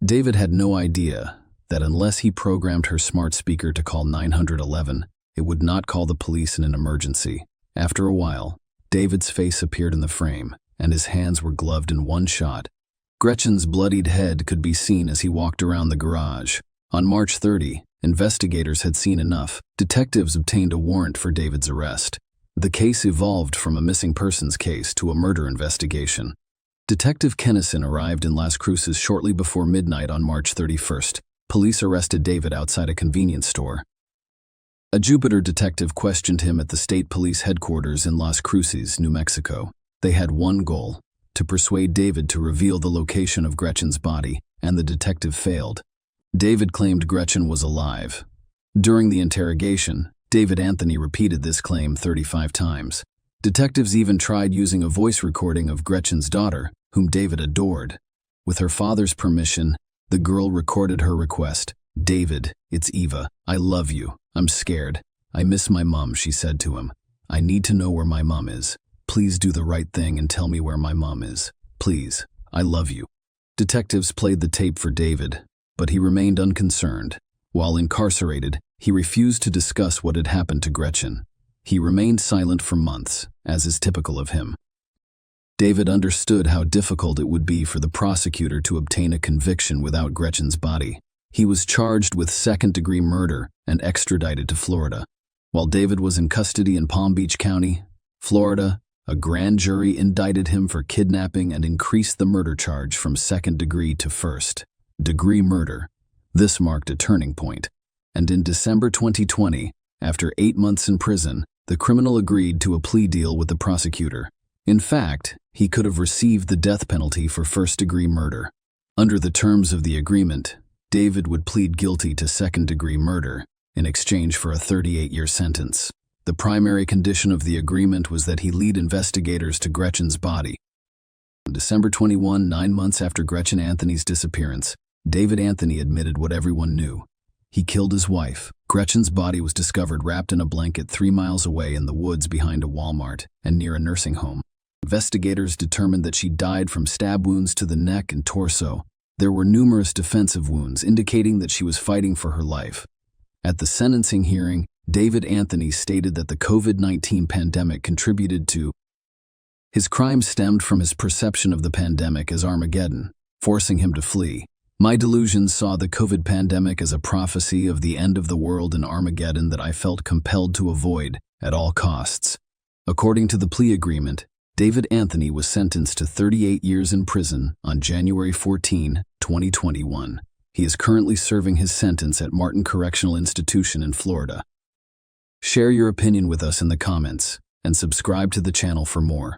A: David had no idea that unless he programmed her smart speaker to call 911, it would not call the police in an emergency. After a while, David's face appeared in the frame, and his hands were gloved in one shot. Gretchen's bloodied head could be seen as he walked around the garage. On March 30, investigators had seen enough. Detectives obtained a warrant for David's arrest. The case evolved from a missing persons case to a murder investigation. Detective Kennison arrived in Las Cruces shortly before midnight on March 31st. Police arrested David outside a convenience store. A Jupiter detective questioned him at the state police headquarters in Las Cruces, New Mexico. They had one goal: to persuade David to reveal the location of Gretchen's body, and the detective failed. David claimed Gretchen was alive. During the interrogation, David Anthony repeated this claim 35 times. Detectives even tried using a voice recording of Gretchen's daughter, whom David adored. With her father's permission, the girl recorded her request. "David, it's Eva. I love you. I'm scared. I miss my mom," she said to him. "I need to know where my mom is. Please do the right thing and tell me where my mom is. Please. I love you." Detectives played the tape for David, but he remained unconcerned. While incarcerated, he refused to discuss what had happened to Gretchen. He remained silent for months, as is typical of him. David understood how difficult it would be for the prosecutor to obtain a conviction without Gretchen's body. He was charged with second-degree murder and extradited to Florida. While David was in custody in Palm Beach County, Florida, a grand jury indicted him for kidnapping and increased the murder charge from second-degree to first-degree murder. This marked a turning point. And in December 2020, after 8 months in prison, the criminal agreed to a plea deal with the prosecutor. In fact, he could have received the death penalty for first-degree murder. Under the terms of the agreement, David would plead guilty to second-degree murder in exchange for a 38-year sentence. The primary condition of the agreement was that he lead investigators to Gretchen's body. On December 21, 9 months after Gretchen Anthony's disappearance, David Anthony admitted what everyone knew. He killed his wife. Gretchen's body was discovered wrapped in a blanket 3 miles away in the woods behind a Walmart and near a nursing home. Investigators determined that she died from stab wounds to the neck and torso. There were numerous defensive wounds indicating that she was fighting for her life. At the sentencing hearing, David Anthony stated that the COVID-19 pandemic contributed to his crime stemmed from his perception of the pandemic as Armageddon, forcing him to flee. "My delusions saw the COVID pandemic as a prophecy of the end of the world in Armageddon that I felt compelled to avoid at all costs." According to the plea agreement, David Anthony was sentenced to 38 years in prison on January 14, 2021. He is currently serving his sentence at Martin Correctional Institution in Florida. Share your opinion with us in the comments and subscribe to the channel for more.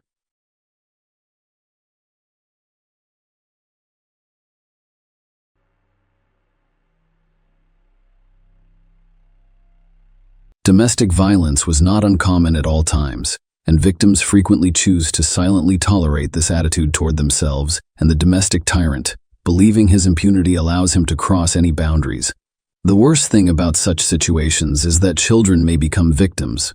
A: Domestic violence was not uncommon at all times, and victims frequently choose to silently tolerate this attitude toward themselves and the domestic tyrant, believing his impunity allows him to cross any boundaries. The worst thing about such situations is that children may become victims.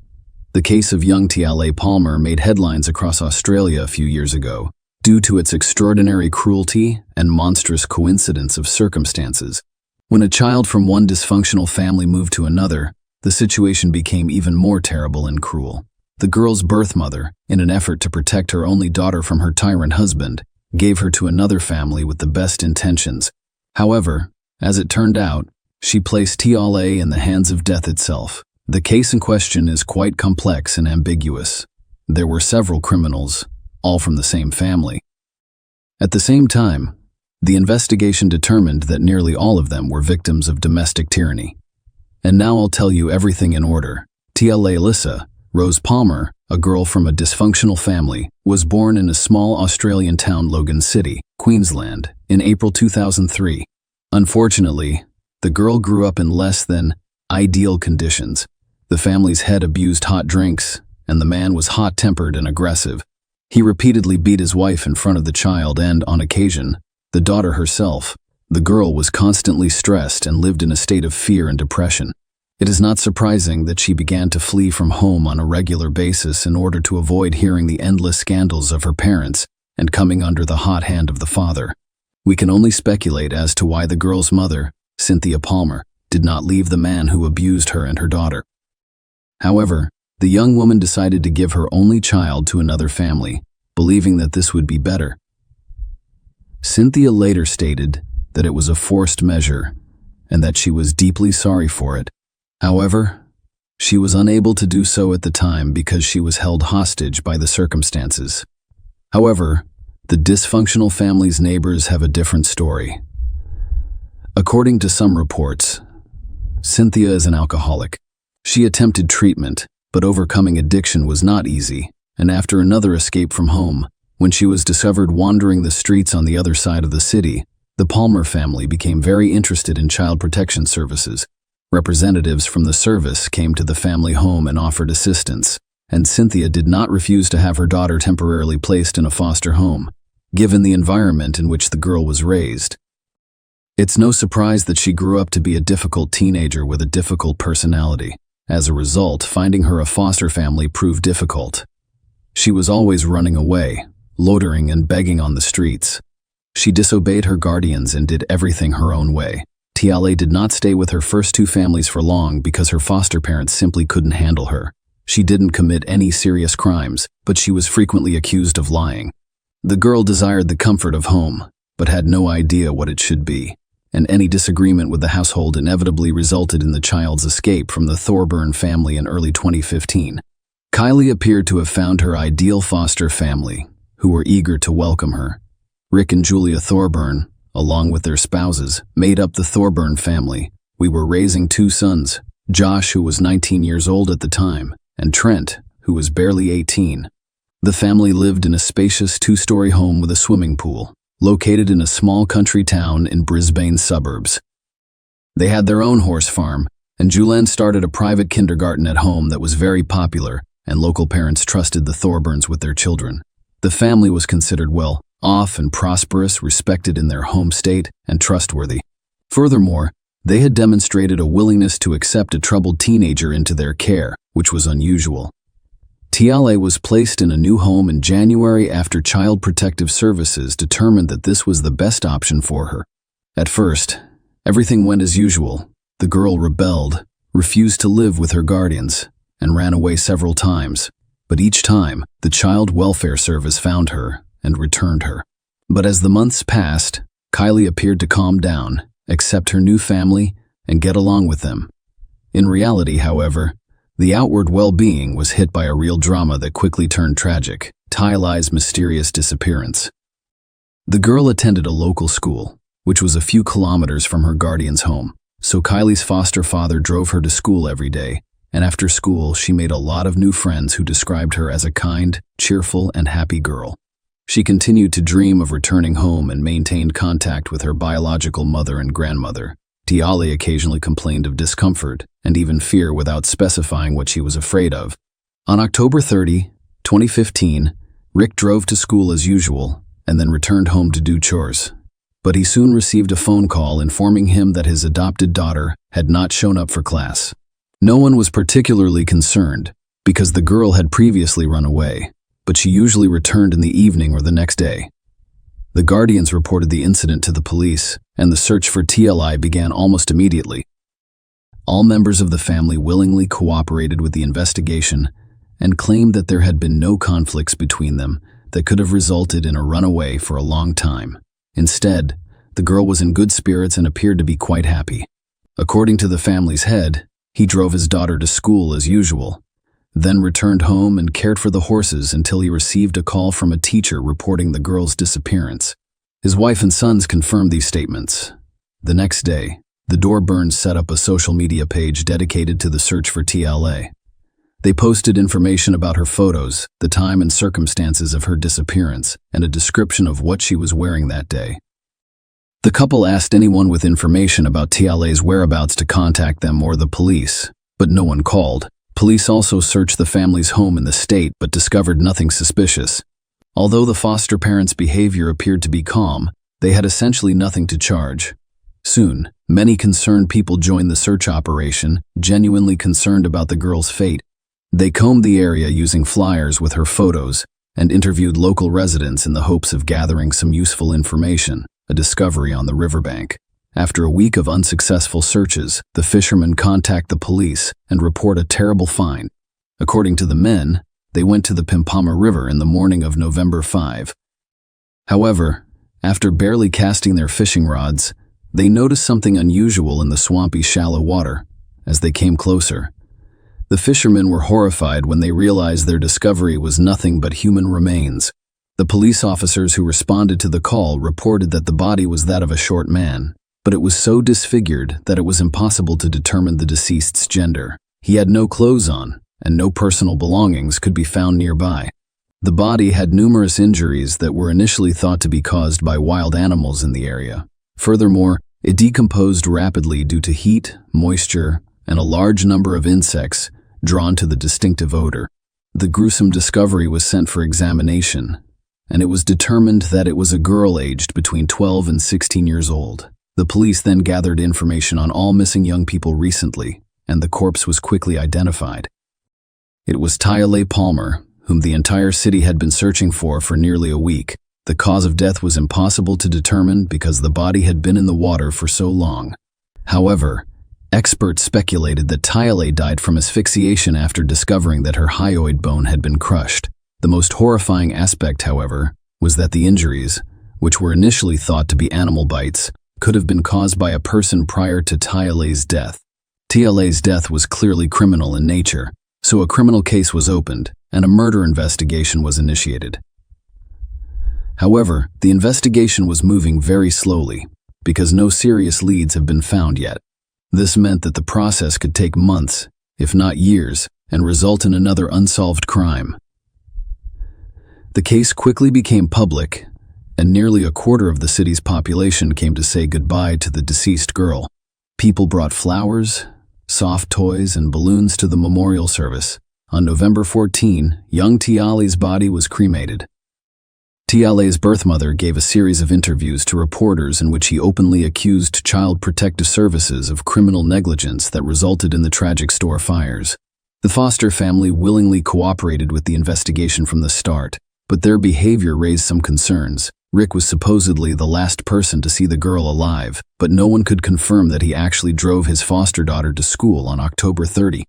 A: The case of young Thallium Palmer made headlines across Australia a few years ago, due to its extraordinary cruelty and monstrous coincidence of circumstances. When a child from one dysfunctional family moved to another, the situation became even more terrible and cruel. The girl's birth mother, in an effort to protect her only daughter from her tyrant husband, gave her to another family with the best intentions. However, as it turned out, she placed Thallium in the hands of death itself. The case in question is quite complex and ambiguous. There were several criminals, all from the same family. At the same time, the investigation determined that nearly all of them were victims of domestic tyranny. And now I'll tell you everything in order. Thallium Alyssa Rose Palmer, a girl from a dysfunctional family, was born in a small Australian town, Logan City, Queensland, in April 2003. Unfortunately, the girl grew up in less than ideal conditions. The family's head abused hot drinks, and the man was hot-tempered and aggressive. He repeatedly beat his wife in front of the child and, on occasion, the daughter herself. The girl was constantly stressed and lived in a state of fear and depression. It is not surprising that she began to flee from home on a regular basis in order to avoid hearing the endless scandals of her parents and coming under the hot hand of the father. We can only speculate as to why the girl's mother, Cynthia Palmer, did not leave the man who abused her and her daughter. However, the young woman decided to give her only child to another family, believing that this would be better. Cynthia later stated that it was a forced measure and that she was deeply sorry for it. However, she was unable to do so at the time because she was held hostage by the circumstances. However, the dysfunctional family's neighbors have a different story. According to some reports, Cynthia is an alcoholic. She attempted treatment, but overcoming addiction was not easy, and after another escape from home, when she was discovered wandering the streets on the other side of the city, the Palmer family became very interested in child protection services. Representatives from the service came to the family home and offered assistance, and Cynthia did not refuse to have her daughter temporarily placed in a foster home, given the environment in which the girl was raised. It's no surprise that she grew up to be a difficult teenager with a difficult personality. As a result, finding her a foster family proved difficult. She was always running away, loitering and begging on the streets. She disobeyed her guardians and did everything her own way. Thallium did not stay with her first two families for long because her foster parents simply couldn't handle her. She didn't commit any serious crimes, but she was frequently accused of lying. The girl desired the comfort of home, but had no idea what it should be, and any disagreement with the household inevitably resulted in the child's escape from the Thorburn family in early 2015. Kylie appeared to have found her ideal foster family, who were eager to welcome her. Rick and Julia Thorburn, along with their spouses, made up the Thorburn family. We were raising two sons, Josh, who was 19 years old at the time, and Trent, who was barely 18. The family lived in a spacious two-story home with a swimming pool, located in a small country town in Brisbane's suburbs. They had their own horse farm, and Julian started a private kindergarten at home that was very popular, and local parents trusted the Thorburns with their children. The family was considered well off and prosperous, respected in their home state, and trustworthy. Furthermore, they had demonstrated a willingness to accept a troubled teenager into their care, which was unusual. Thallium was placed in a new home in January after Child Protective Services determined that this was the best option for her. At first, everything went as usual. The girl rebelled, refused to live with her guardians, and ran away several times. But each time, the Child Welfare Service found her and returned her. But as the months passed, Kylie appeared to calm down, accept her new family, and get along with them. In reality, however, the outward well-being was hit by a real drama that quickly turned tragic: Thallium's mysterious disappearance. The girl attended a local school, which was a few kilometers from her guardian's home. So Kylie's foster father drove her to school every day, and after school she made a lot of new friends who described her as a kind, cheerful, and happy girl. She continued to dream of returning home and maintained contact with her biological mother and grandmother. Thallium occasionally complained of discomfort and even fear without specifying what she was afraid of. On October 30, 2015, Rick drove to school as usual and then returned home to do chores. But he soon received a phone call informing him that his adopted daughter had not shown up for class. No one was particularly concerned because the girl had previously run away, but she usually returned in the evening or the next day. The guardians reported the incident to the police, and the search for Thallium began almost immediately. All members of the family willingly cooperated with the investigation and claimed that there had been no conflicts between them that could have resulted in a runaway for a long time. Instead, the girl was in good spirits and appeared to be quite happy. According to the family's head, he drove his daughter to school as usual, then returned home and cared for the horses until he received a call from a teacher reporting the girl's disappearance. His wife and sons confirmed these statements. The next day, the Berman set up a social media page dedicated to the search for Thallium. They posted information about her photos, the time and circumstances of her disappearance, and a description of what she was wearing that day. The couple asked anyone with information about Thallium's whereabouts to contact them or the police, but no one called. Police also searched the family's home in the state but discovered nothing suspicious. Although the foster parents' behavior appeared to be calm, they had essentially nothing to charge. Soon, many concerned people joined the search operation, genuinely concerned about the girl's fate. They combed the area using flyers with her photos and interviewed local residents in the hopes of gathering some useful information, a discovery on the riverbank. After a week of unsuccessful searches, the fishermen contact the police and report a terrible find. According to the men, they went to the Pimpama River in the morning of November 5. However, after barely casting their fishing rods, they noticed something unusual in the swampy, shallow water. As they came closer, the fishermen were horrified when they realized their discovery was nothing but human remains. The police officers who responded to the call reported that the body was that of a short man, but it was so disfigured that it was impossible to determine the deceased's gender. He had no clothes on, and no personal belongings could be found nearby. The body had numerous injuries that were initially thought to be caused by wild animals in the area. Furthermore, it decomposed rapidly due to heat, moisture, and a large number of insects drawn to the distinctive odor. The gruesome discovery was sent for examination, and it was determined that it was a girl aged between 12 and 16 years old. The police then gathered information on all missing young people recently, and the corpse was quickly identified. It was Thallium Palmer, whom the entire city had been searching for nearly a week. The cause of death was impossible to determine because the body had been in the water for so long. However, experts speculated that Thallium died from asphyxiation after discovering that her hyoid bone had been crushed. The most horrifying aspect, however, was that the injuries, which were initially thought to be animal bites, could have been caused by a person prior to Thallium's death. Thallium's death was clearly criminal in nature, so a criminal case was opened and a murder investigation was initiated. However, the investigation was moving very slowly because no serious leads have been found yet. This meant that the process could take months, if not years, and result in another unsolved crime. The case quickly became public, and nearly a quarter of the city's population came to say goodbye to the deceased girl. People brought flowers, soft toys, and balloons to the memorial service. On November 14, young Thallium's body was cremated. Thallium's birth mother gave a series of interviews to reporters in which he openly accused Child Protective Services of criminal negligence that resulted in the tragic store fires. The foster family willingly cooperated with the investigation from the start, but their behavior raised some concerns. Rick was supposedly the last person to see the girl alive, but no one could confirm that he actually drove his foster daughter to school on October 30.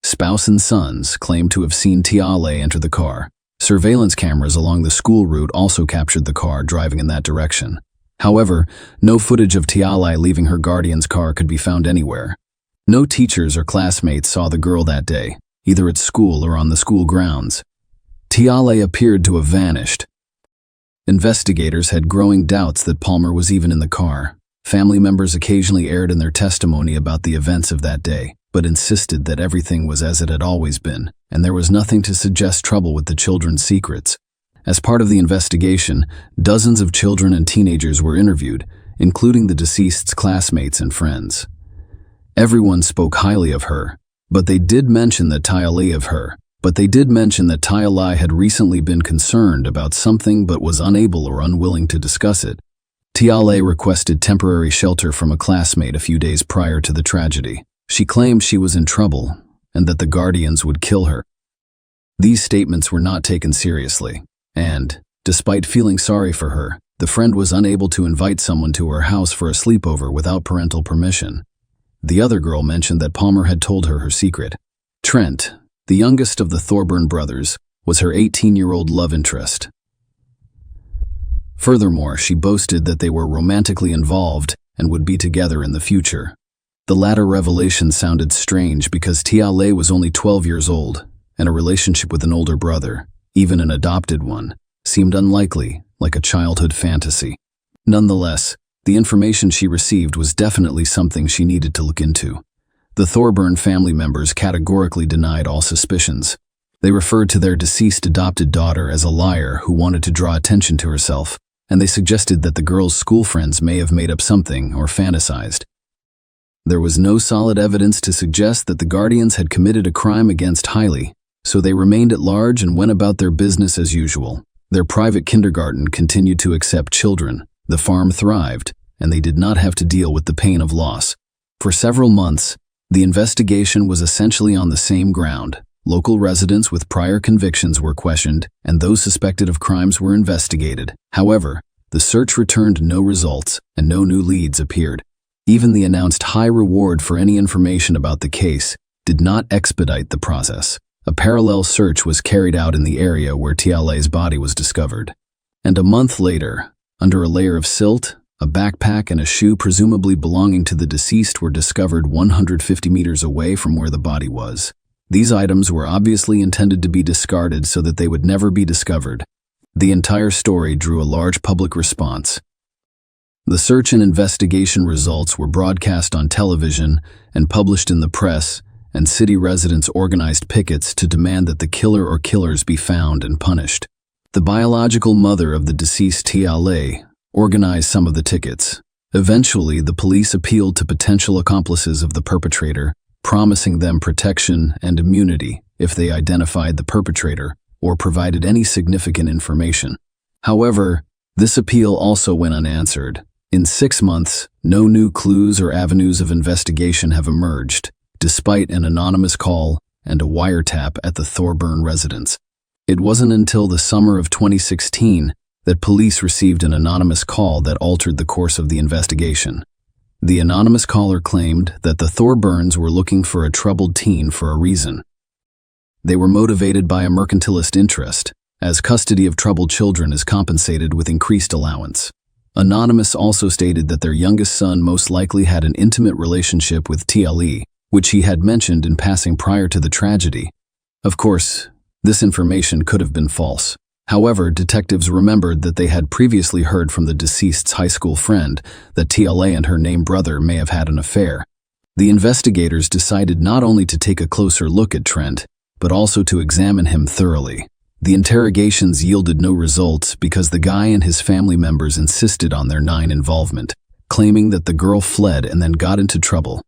A: Spouse and sons claimed to have seen Thallium enter the car. Surveillance cameras along the school route also captured the car driving in that direction. However, no footage of Thallium leaving her guardian's car could be found anywhere. No teachers or classmates saw the girl that day, either at school or on the school grounds. Thallium appeared to have vanished. Investigators had growing doubts that Palmer was even in the car, Family members occasionally erred in their testimony about the events of that day, but insisted that everything was as it had always been, and there was nothing to suggest trouble with the children's secrets. As part of the investigation, dozens of children and teenagers were interviewed, including the deceased's classmates and friends. Everyone spoke highly of her, but they did mention that Thallium had recently been concerned about something but was unable or unwilling to discuss it. Thallium requested temporary shelter from a classmate a few days prior to the tragedy. She claimed she was in trouble and that the guardians would kill her. These statements were not taken seriously, and, despite feeling sorry for her, the friend was unable to invite someone to her house for a sleepover without parental permission. The other girl mentioned that Palmer had told her secret. Trent, the youngest of the Thorburn brothers, was her 18-year-old love interest. Furthermore, she boasted that they were romantically involved and would be together in the future. The latter revelation sounded strange because Thallium was only 12 years old, and a relationship with an older brother, even an adopted one, seemed unlikely, like a childhood fantasy. Nonetheless, the information she received was definitely something she needed to look into. The Thorburn family members categorically denied all suspicions. They referred to their deceased adopted daughter as a liar who wanted to draw attention to herself, and they suggested that the girl's school friends may have made up something or fantasized. There was no solid evidence to suggest that the guardians had committed a crime against Hailey, so they remained at large and went about their business as usual. Their private kindergarten continued to accept children, the farm thrived, and they did not have to deal with the pain of loss. For several months, the investigation was essentially on the same ground. Local residents with prior convictions were questioned, and those suspected of crimes were investigated. However, the search returned no results, and no new leads appeared. Even the announced high reward for any information about the case did not expedite the process. A parallel search was carried out in the area where Thallium's body was discovered. And a month later, under a layer of silt, a backpack and a shoe presumably belonging to the deceased were discovered 150 meters away from where the body was. These items were obviously intended to be discarded so that they would never be discovered. The entire story drew a large public response. The search and investigation results were broadcast on television and published in the press, and city residents organized pickets to demand that the killer or killers be found and punished. The biological mother of the deceased Thallium organized some of the tickets. Eventually, the police appealed to potential accomplices of the perpetrator, promising them protection and immunity if they identified the perpetrator or provided any significant information. However, this appeal also went unanswered. In 6 months, no new clues or avenues of investigation have emerged, despite an anonymous call and a wiretap at the Thorburn residence. It wasn't until the summer of 2016 that police received an anonymous call that altered the course of the investigation. The anonymous caller claimed that the Thorburns were looking for a troubled teen for a reason. They were motivated by a mercantilist interest, as custody of troubled children is compensated with increased allowance. Anonymous also stated that their youngest son most likely had an intimate relationship with Thallium, which he had mentioned in passing prior to the tragedy. Of course, this information could have been false. However, detectives remembered that they had previously heard from the deceased's high school friend that Thallium and her named brother may have had an affair. The investigators decided not only to take a closer look at Trent, but also to examine him thoroughly. The interrogations yielded no results because the guy and his family members insisted on their involvement, claiming that the girl fled and then got into trouble.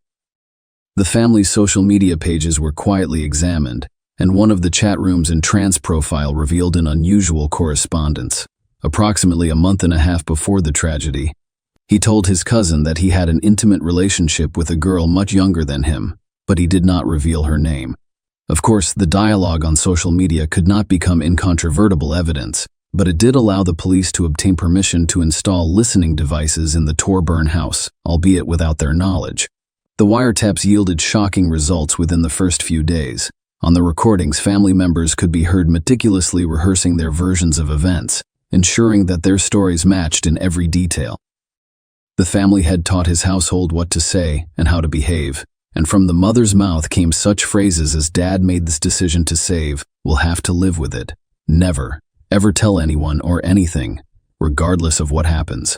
A: The family's social media pages were quietly examined, and one of the chat rooms in Trent's profile revealed an unusual correspondence. Approximately a month and a half before the tragedy, he told his cousin that he had an intimate relationship with a girl much younger than him, but he did not reveal her name. Of course, the dialogue on social media could not become incontrovertible evidence, but it did allow the police to obtain permission to install listening devices in the Thorburn house, albeit without their knowledge. The wiretaps yielded shocking results within the first few days. On the recordings, family members could be heard meticulously rehearsing their versions of events, ensuring that their stories matched in every detail. The family had taught his household what to say and how to behave, and from the mother's mouth came such phrases as "Dad made this decision to save, we'll have to live with it. Never, ever tell anyone or anything, regardless of what happens."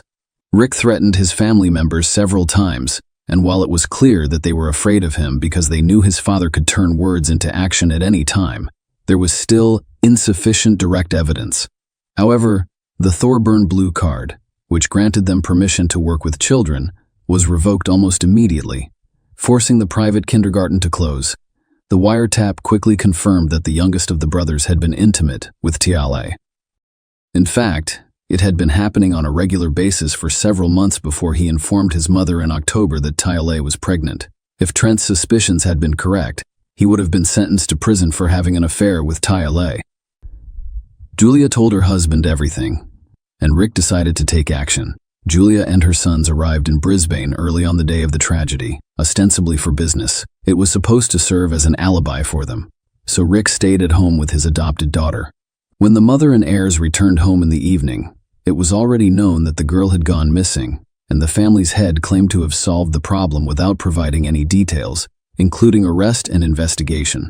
A: Rick threatened his family members several times, and while it was clear that they were afraid of him because they knew his father could turn words into action at any time, there was still insufficient direct evidence. However, the Thorburn Blue Card, which granted them permission to work with children, was revoked almost immediately, forcing the private kindergarten to close. The wiretap quickly confirmed that the youngest of the brothers had been intimate with Thallium. In fact, it had been happening on a regular basis for several months before he informed his mother in October that Thallium was pregnant. If Trent's suspicions had been correct, he would have been sentenced to prison for having an affair with Thallium. Julia told her husband everything, and Rick decided to take action. Julia and her sons arrived in Brisbane early on the day of the tragedy, ostensibly for business. It was supposed to serve as an alibi for them, so Rick stayed at home with his adopted daughter. When the mother and heirs returned home in the evening, it was already known that the girl had gone missing, and the family's head claimed to have solved the problem without providing any details, including arrest and investigation.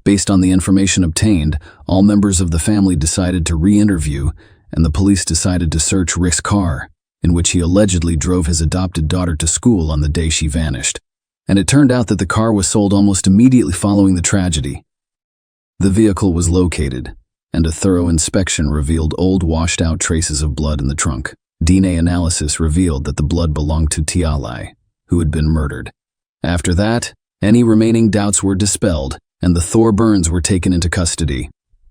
A: Based on the information obtained, all members of the family decided to re-interview, and the police decided to search Rick's car, in which he allegedly drove his adopted daughter to school on the day she vanished. And it turned out that the car was sold almost immediately following the tragedy. The vehicle was located, and a thorough inspection revealed old washed-out traces of blood in the trunk. DNA analysis revealed that the blood belonged to Thallium, who had been murdered. After that, any remaining doubts were dispelled, and the Thorburns were taken into custody.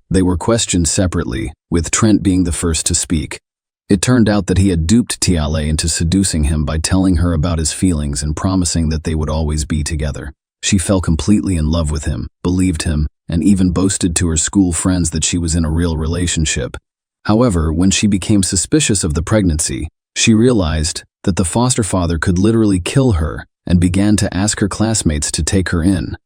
A: They were questioned separately, with Trent being the first to speak. It turned out that he had duped Thallium into seducing him by telling her about his feelings and promising that they would always be together. She fell completely in love with him, believed him, and even boasted to her school friends that she was in a real relationship. However, when she became suspicious of the pregnancy, she realized that the foster father could literally kill her and began to ask her classmates to take her in.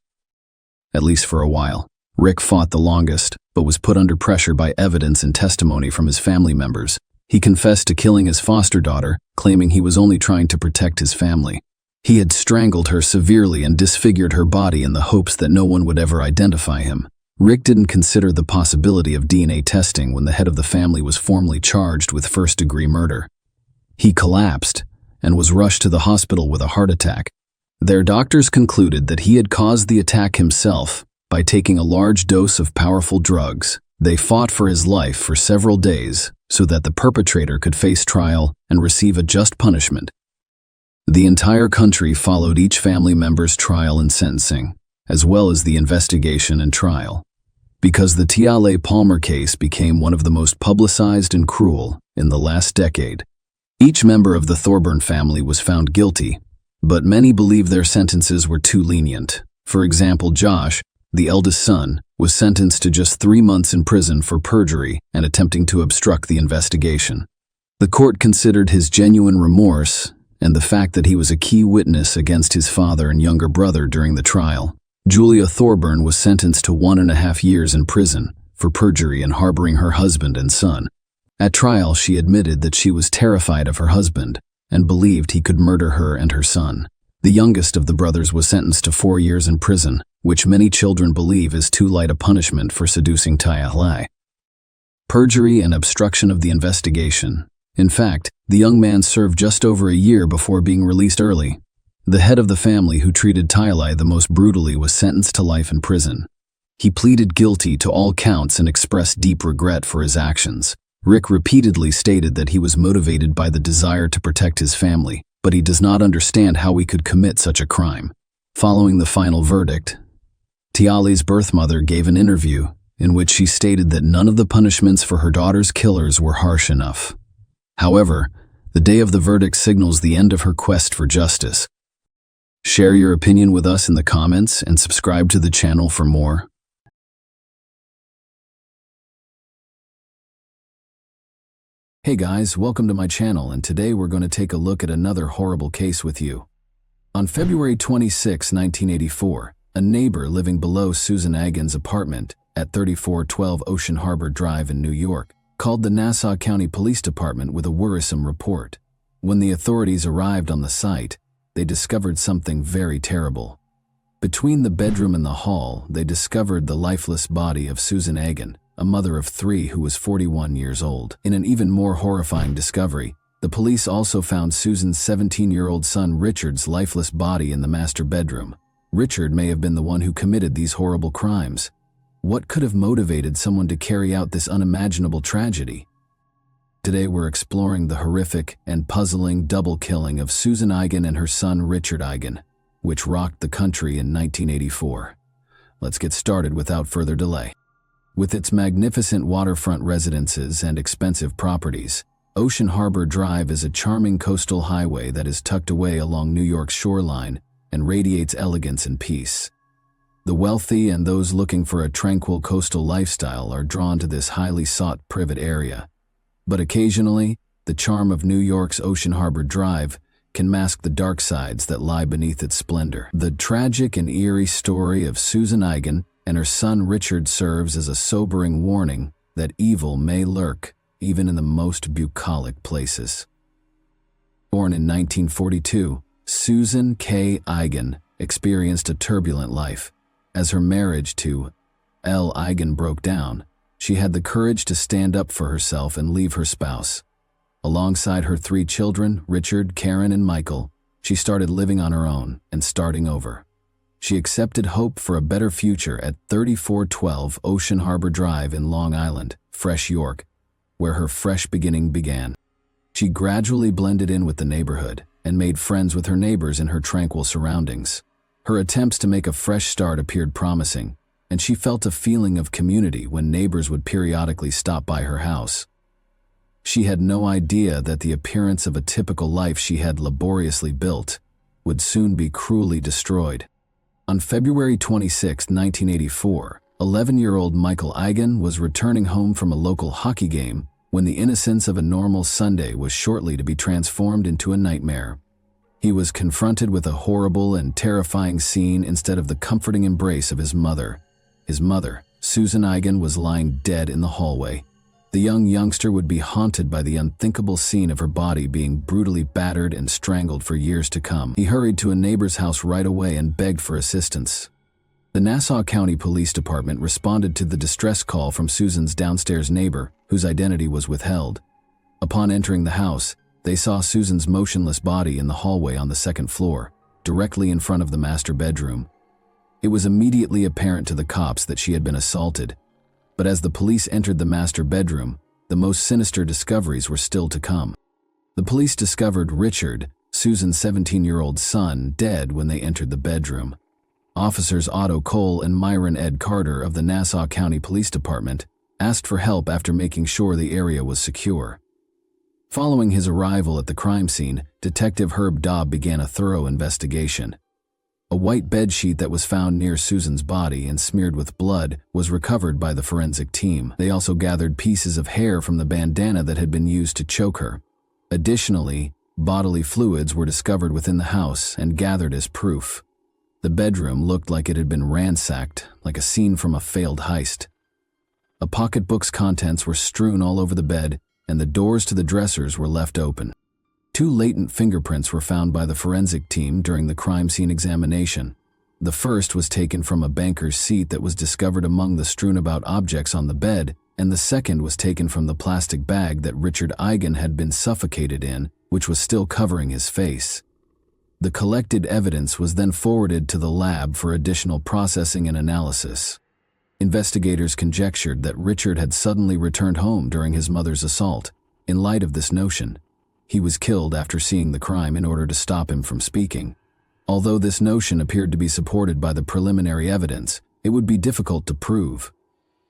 A: At least for a while. Rick fought the longest, but was put under pressure by evidence and testimony from his family members. He confessed to killing his foster daughter, claiming he was only trying to protect his family. He had strangled her severely and disfigured her body in the hopes that no one would ever identify him. Rick didn't consider the possibility of DNA testing when the head of the family was formally charged with first-degree murder. He collapsed and was rushed to the hospital with a heart attack. Their doctors concluded that he had caused the attack himself by taking a large dose of powerful drugs. They fought for his life for several days so that the perpetrator could face trial and receive a just punishment. The entire country followed each family member's trial and sentencing, as well as the investigation and trial, because the Thallium Palmer case became one of the most publicized and cruel in the last decade. Each member of the Thorburn family was found guilty, but many believe their sentences were too lenient. For example, Josh, the eldest son, was sentenced to just 3 months in prison for perjury and attempting to obstruct the investigation. The court considered his genuine remorse and the fact that he was a key witness against his father and younger brother during the trial. Julia Thorburn was sentenced to 1.5 years in prison for perjury and harboring her husband and son. At trial, she admitted that she was terrified of her husband and believed he could murder her and her son. The youngest of the brothers was sentenced to 4 years in prison, which many children believe is too light a punishment for seducing Thallium. Perjury and obstruction of the investigation. In fact, the young man served just over a year before being released early. The head of the family who treated Thallium the most brutally was sentenced to life in prison. He pleaded guilty to all counts and expressed deep regret for his actions. Rick repeatedly stated that he was motivated by the desire to protect his family, but he does not understand how he could commit such a crime. Following the final verdict, Thallium's birth mother gave an interview in which she stated that none of the punishments for her daughter's killers were harsh enough. However, the day of the verdict signals the end of her quest for justice. Share your opinion with us in the comments and subscribe to the channel for more. Hey guys, welcome to my channel, and today we're going to take a look at another horrible case with you. On February 26, 1984, a neighbor living below Susan Agan's apartment at 3412 Ocean Harbor Drive in New York called the Nassau County Police Department with a worrisome report. When the authorities arrived on the site, they discovered something very terrible. Between the bedroom and the hall, they discovered the lifeless body of Susan Agan, a mother of 3 who was 41 years old. In an even more horrifying discovery, The police also found Susan's 17-year-old son Richard's lifeless body in the master bedroom. Richard may have been the one who committed these horrible crimes. What could have motivated someone to carry out this unimaginable tragedy? Today we're exploring the horrific and puzzling double killing of Susan Eigen and her son Richard Eigen, which rocked the country in 1984. Let's get started without further delay. With its magnificent waterfront residences and expensive properties, Ocean Harbor Drive is a charming coastal highway that is tucked away along New York's shoreline and radiates elegance and peace. The wealthy and those looking for a tranquil coastal lifestyle are drawn to this highly sought private area. But occasionally, the charm of New York's Ocean Harbor Drive can mask the dark sides that lie beneath its splendor. The tragic and eerie story of Susan Eigen and her son Richard serves as a sobering warning that evil may lurk even in the most bucolic places. Born in 1942, Susan K. Eigen experienced a turbulent life. As her marriage to L. Eigen broke down, she had the courage to stand up for herself and leave her spouse. Alongside her 3 children, Richard, Karen, and Michael, she started living on her own and starting over. She accepted hope for a better future at 3412 Ocean Harbor Drive in Long Island, Fresh York, where her fresh beginning began. She gradually blended in with the neighborhood and made friends with her neighbors in her tranquil surroundings. Her attempts to make a fresh start appeared promising, and she felt a feeling of community when neighbors would periodically stop by her house. She had no idea that the appearance of a typical life she had laboriously built would soon be cruelly destroyed. On February 26, 1984, 11-year-old Michael Eigen was returning home from a local hockey game when the innocence of a normal Sunday was shortly to be transformed into a nightmare. He was confronted with a horrible and terrifying scene instead of the comforting embrace of his mother. His mother, Susan Eigen, was lying dead in the hallway. The young youngster would be haunted by the unthinkable scene of her body being brutally battered and strangled for years to come. He hurried to a neighbor's house right away and begged for assistance. The Nassau County Police Department responded to the distress call from Susan's downstairs neighbor, whose identity was withheld. Upon entering the house, they saw Susan's motionless body in the hallway on the 2nd floor, directly in front of the master bedroom. It was immediately apparent to the cops that she had been assaulted, but as the police entered the master bedroom, the most sinister discoveries were still to come. The police discovered Richard, Susan's 17-year-old son, dead when they entered the bedroom. Officers Otto Cole and Myron Ed Carter of the Nassau County Police Department asked for help after making sure the area was secure. Following his arrival at the crime scene, Detective Herb Dobb began a thorough investigation. A white bedsheet that was found near Susan's body and smeared with blood was recovered by the forensic team. They also gathered pieces of hair from the bandana that had been used to choke her. Additionally, bodily fluids were discovered within the house and gathered as proof. The bedroom looked like it had been ransacked, like a scene from a failed heist. A pocketbook's contents were strewn all over the bed, and the doors to the dressers were left open. 2 latent fingerprints were found by the forensic team during the crime scene examination. The first was taken from a banker's seat that was discovered among the strewn-about objects on the bed, and the second was taken from the plastic bag that Richard Eigen had been suffocated in, which was still covering his face. The collected evidence was then forwarded to the lab for additional processing and analysis. Investigators conjectured that Richard had suddenly returned home during his mother's assault. In light of this notion, he was killed after seeing the crime in order to stop him from speaking. Although this notion appeared to be supported by the preliminary evidence, it would be difficult to prove.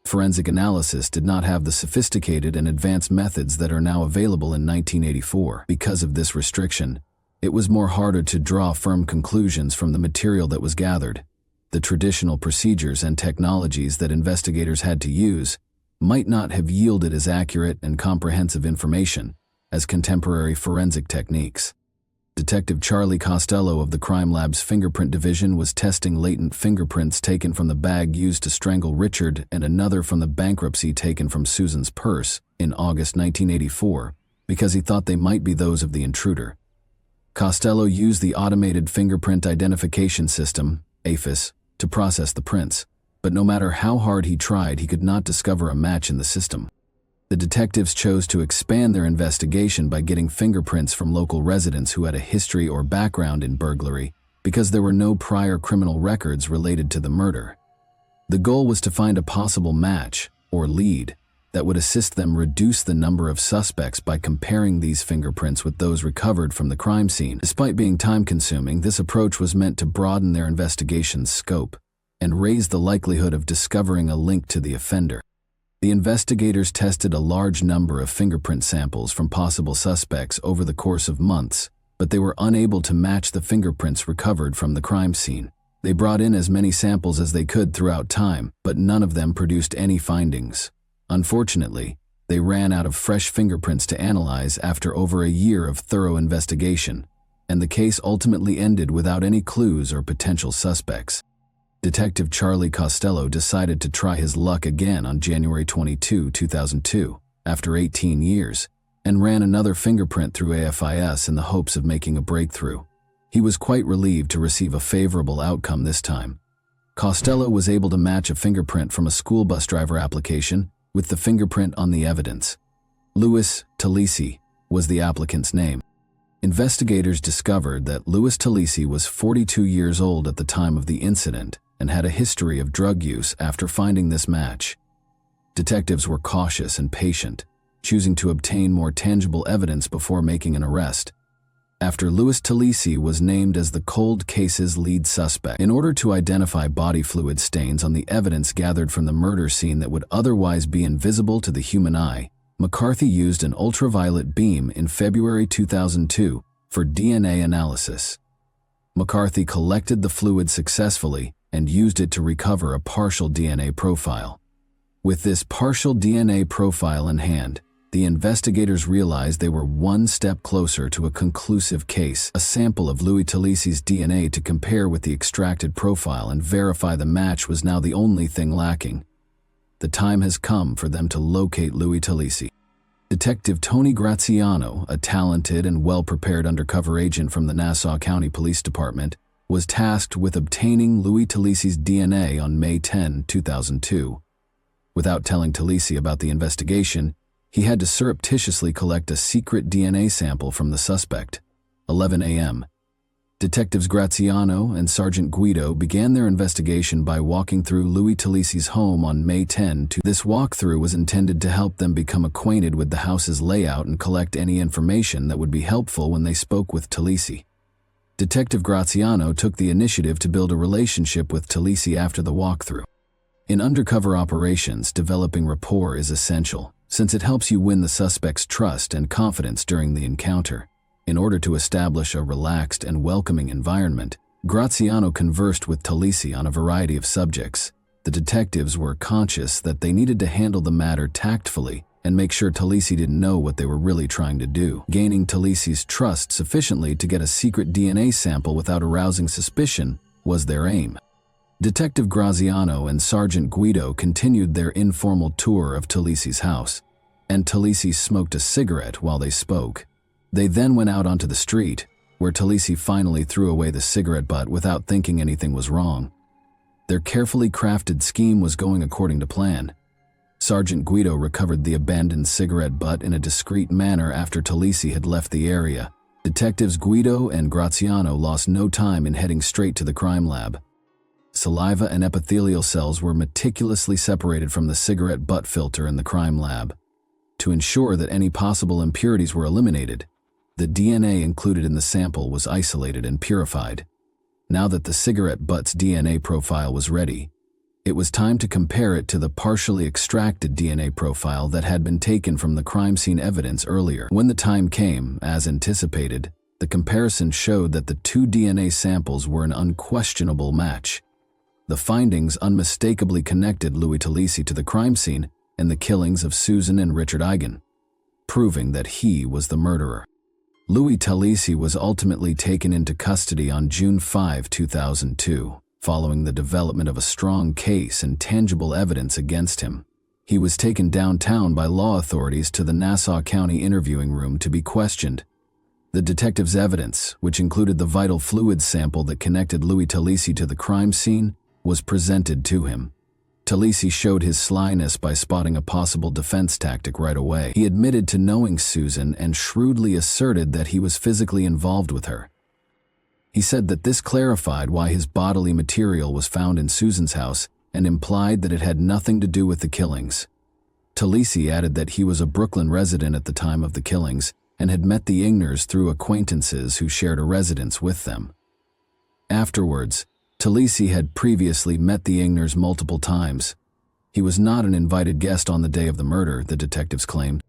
A: Forensic analysis did not have the sophisticated and advanced methods that are now available in 1984. Because of this restriction, it was more harder to draw firm conclusions from the material that was gathered. The traditional procedures and technologies that investigators had to use might not have yielded as accurate and comprehensive information as contemporary forensic techniques. Detective Charlie Costello of the Crime Lab's Fingerprint Division was testing latent fingerprints taken from the bag used to strangle Richard and another from the bankruptcy taken from Susan's purse in August 1984 because he thought they might be those of the intruder. Costello used the Automated Fingerprint Identification System, AFIS, to process the prints, but no matter how hard he tried, he could not discover a match in the system. The detectives chose to expand their investigation by getting fingerprints from local residents who had a history or background in burglary because there were no prior criminal records related to the murder. The goal was to find a possible match, or lead, that would assist them reduce the number of suspects by comparing these fingerprints with those recovered from the crime scene. Despite being time-consuming, this approach was meant to broaden their investigation's scope and raise the likelihood of discovering a link to the offender. The investigators tested a large number of fingerprint samples from possible suspects over the course of months, but they were unable to match the fingerprints recovered from the crime scene. They brought in as many samples as they could throughout time, but none of them produced any findings. Unfortunately, they ran out of fresh fingerprints to analyze after over a year of thorough investigation, and the case ultimately ended without any clues or potential suspects. Detective Charlie Costello decided to try his luck again on January 22, 2002, after 18 years, and ran another fingerprint through AFIS in the hopes of making a breakthrough. He was quite relieved to receive a favorable outcome this time. Costello was able to match a fingerprint from a school bus driver application with the fingerprint on the evidence. Louis Talisi was the applicant's name. Investigators discovered that Louis Talisi was 42 years old at the time of the incident and had a history of drug use after finding this match. Detectives were cautious and patient, choosing to obtain more tangible evidence before making an arrest. After Louis Talisi was named as the cold case's lead suspect, in order to identify body fluid stains on the evidence gathered from the murder scene that would otherwise be invisible to the human eye, McCarthy used an ultraviolet beam in February 2002 for DNA analysis. McCarthy collected the fluid successfully and used it to recover a partial DNA profile. With this partial DNA profile in hand, the investigators realized they were one step closer to a conclusive case, a sample of Louis Talisi's DNA to compare with the extracted profile and verify the match was now the only thing lacking. The time has come for them to locate Louis Talisi. Detective Tony Graziano, a talented and well-prepared undercover agent from the Nassau County Police Department, was tasked with obtaining Louis Talisi's DNA on May 10, 2002. Without telling Talisi about the investigation, he had to surreptitiously collect a secret DNA sample from the suspect. 11 a.m. Detectives Graziano and Sergeant Guido began their investigation by walking through Louis Talisi's home on May 10. This walkthrough was intended to help them become acquainted with the house's layout and collect any information that would be helpful when they spoke with Talisi. Detective Graziano took the initiative to build a relationship with Talisi after the walkthrough. In undercover operations, developing rapport is essential, since it helps you win the suspect's trust and confidence during the encounter. In order to establish a relaxed and welcoming environment, Graziano conversed with Talisi on a variety of subjects. The detectives were conscious that they needed to handle the matter tactfully and make sure Talisi didn't know what they were really trying to do. Gaining Talisi's trust sufficiently to get a secret DNA sample without arousing suspicion was their aim. Detective Graziano and Sergeant Guido continued their informal tour of Talisi's house, and Talisi smoked a cigarette while they spoke. They then went out onto the street, where Talisi finally threw away the cigarette butt without thinking anything was wrong. Their carefully crafted scheme was going according to plan. Sergeant Guido recovered the abandoned cigarette butt in a discreet manner after Talisi had left the area. Detectives Guido and Graziano lost no time in heading straight to the crime lab. Saliva and epithelial cells were meticulously separated from the cigarette butt filter in the crime lab. To ensure that any possible impurities were eliminated, the DNA included in the sample was isolated and purified. Now that the cigarette butt's DNA profile was ready, it was time to compare it to the partially extracted DNA profile that had been taken from the crime scene evidence earlier. When the time came, as anticipated, the comparison showed that the two DNA samples were an unquestionable match. The findings unmistakably connected Louis Talisi to the crime scene and the killings of Susan and Richard Eigen, proving that he was the murderer. Louis Talisi was ultimately taken into custody on June 5, 2002, following the development of a strong case and tangible evidence against him. He was taken downtown by law authorities to the Nassau County interviewing room to be questioned. The detective's evidence, which included the vital fluid sample that connected Louis Talisi to the crime scene, was presented to him. Thallium showed his slyness by spotting a possible defense tactic right away. He admitted to knowing Susan and shrewdly asserted that he was physically involved with her. He said that this clarified why his bodily material was found in Susan's house and implied that it had nothing to do with the killings. Thallium added that he was a Brooklyn resident at the time of the killings and had met the Ingners through acquaintances who shared a residence with them. Afterwards, Thallium had previously met the Ingners multiple times. He was not an invited guest on the day of the murder, the detectives claimed.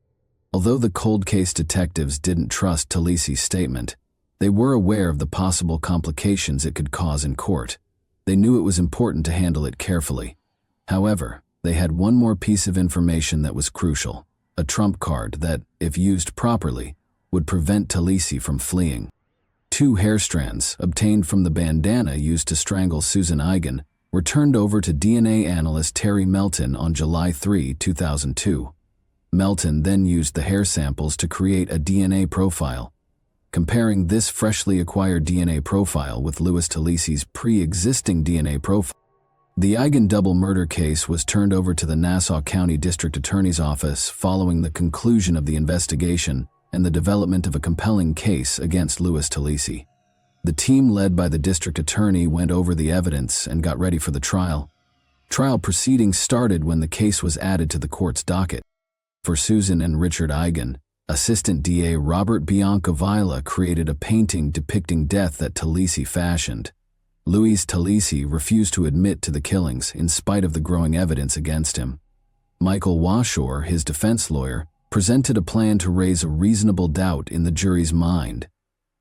A: Although the cold case detectives didn't trust Thallium's statement, they were aware of the possible complications it could cause in court. They knew it was important to handle it carefully. However, they had one more piece of information that was crucial, a trump card that, if used properly, would prevent Thallium from fleeing. 2 hair strands, obtained from the bandana used to strangle Susan Gagani, were turned over to DNA analyst Terry Melton on July 3, 2002. Melton then used the hair samples to create a DNA profile. Comparing this freshly acquired DNA profile with Louis Thallium's pre-existing DNA profile, the Gagani double murder case was turned over to the Nassau County District Attorney's Office following the conclusion of the investigation and the development of a compelling case against Louis Thallium. The team led by the district attorney went over the evidence and got ready for the trial. Trial proceedings started when the case was added to the court's docket. For Susan and Richard Gagani, Assistant DA Robert Biancavilla created a painting depicting death that Thallium fashioned. Louis Thallium refused to admit to the killings in spite of the growing evidence against him. Michael Washour, his defense lawyer, presented a plan to raise a reasonable doubt in the jury's mind.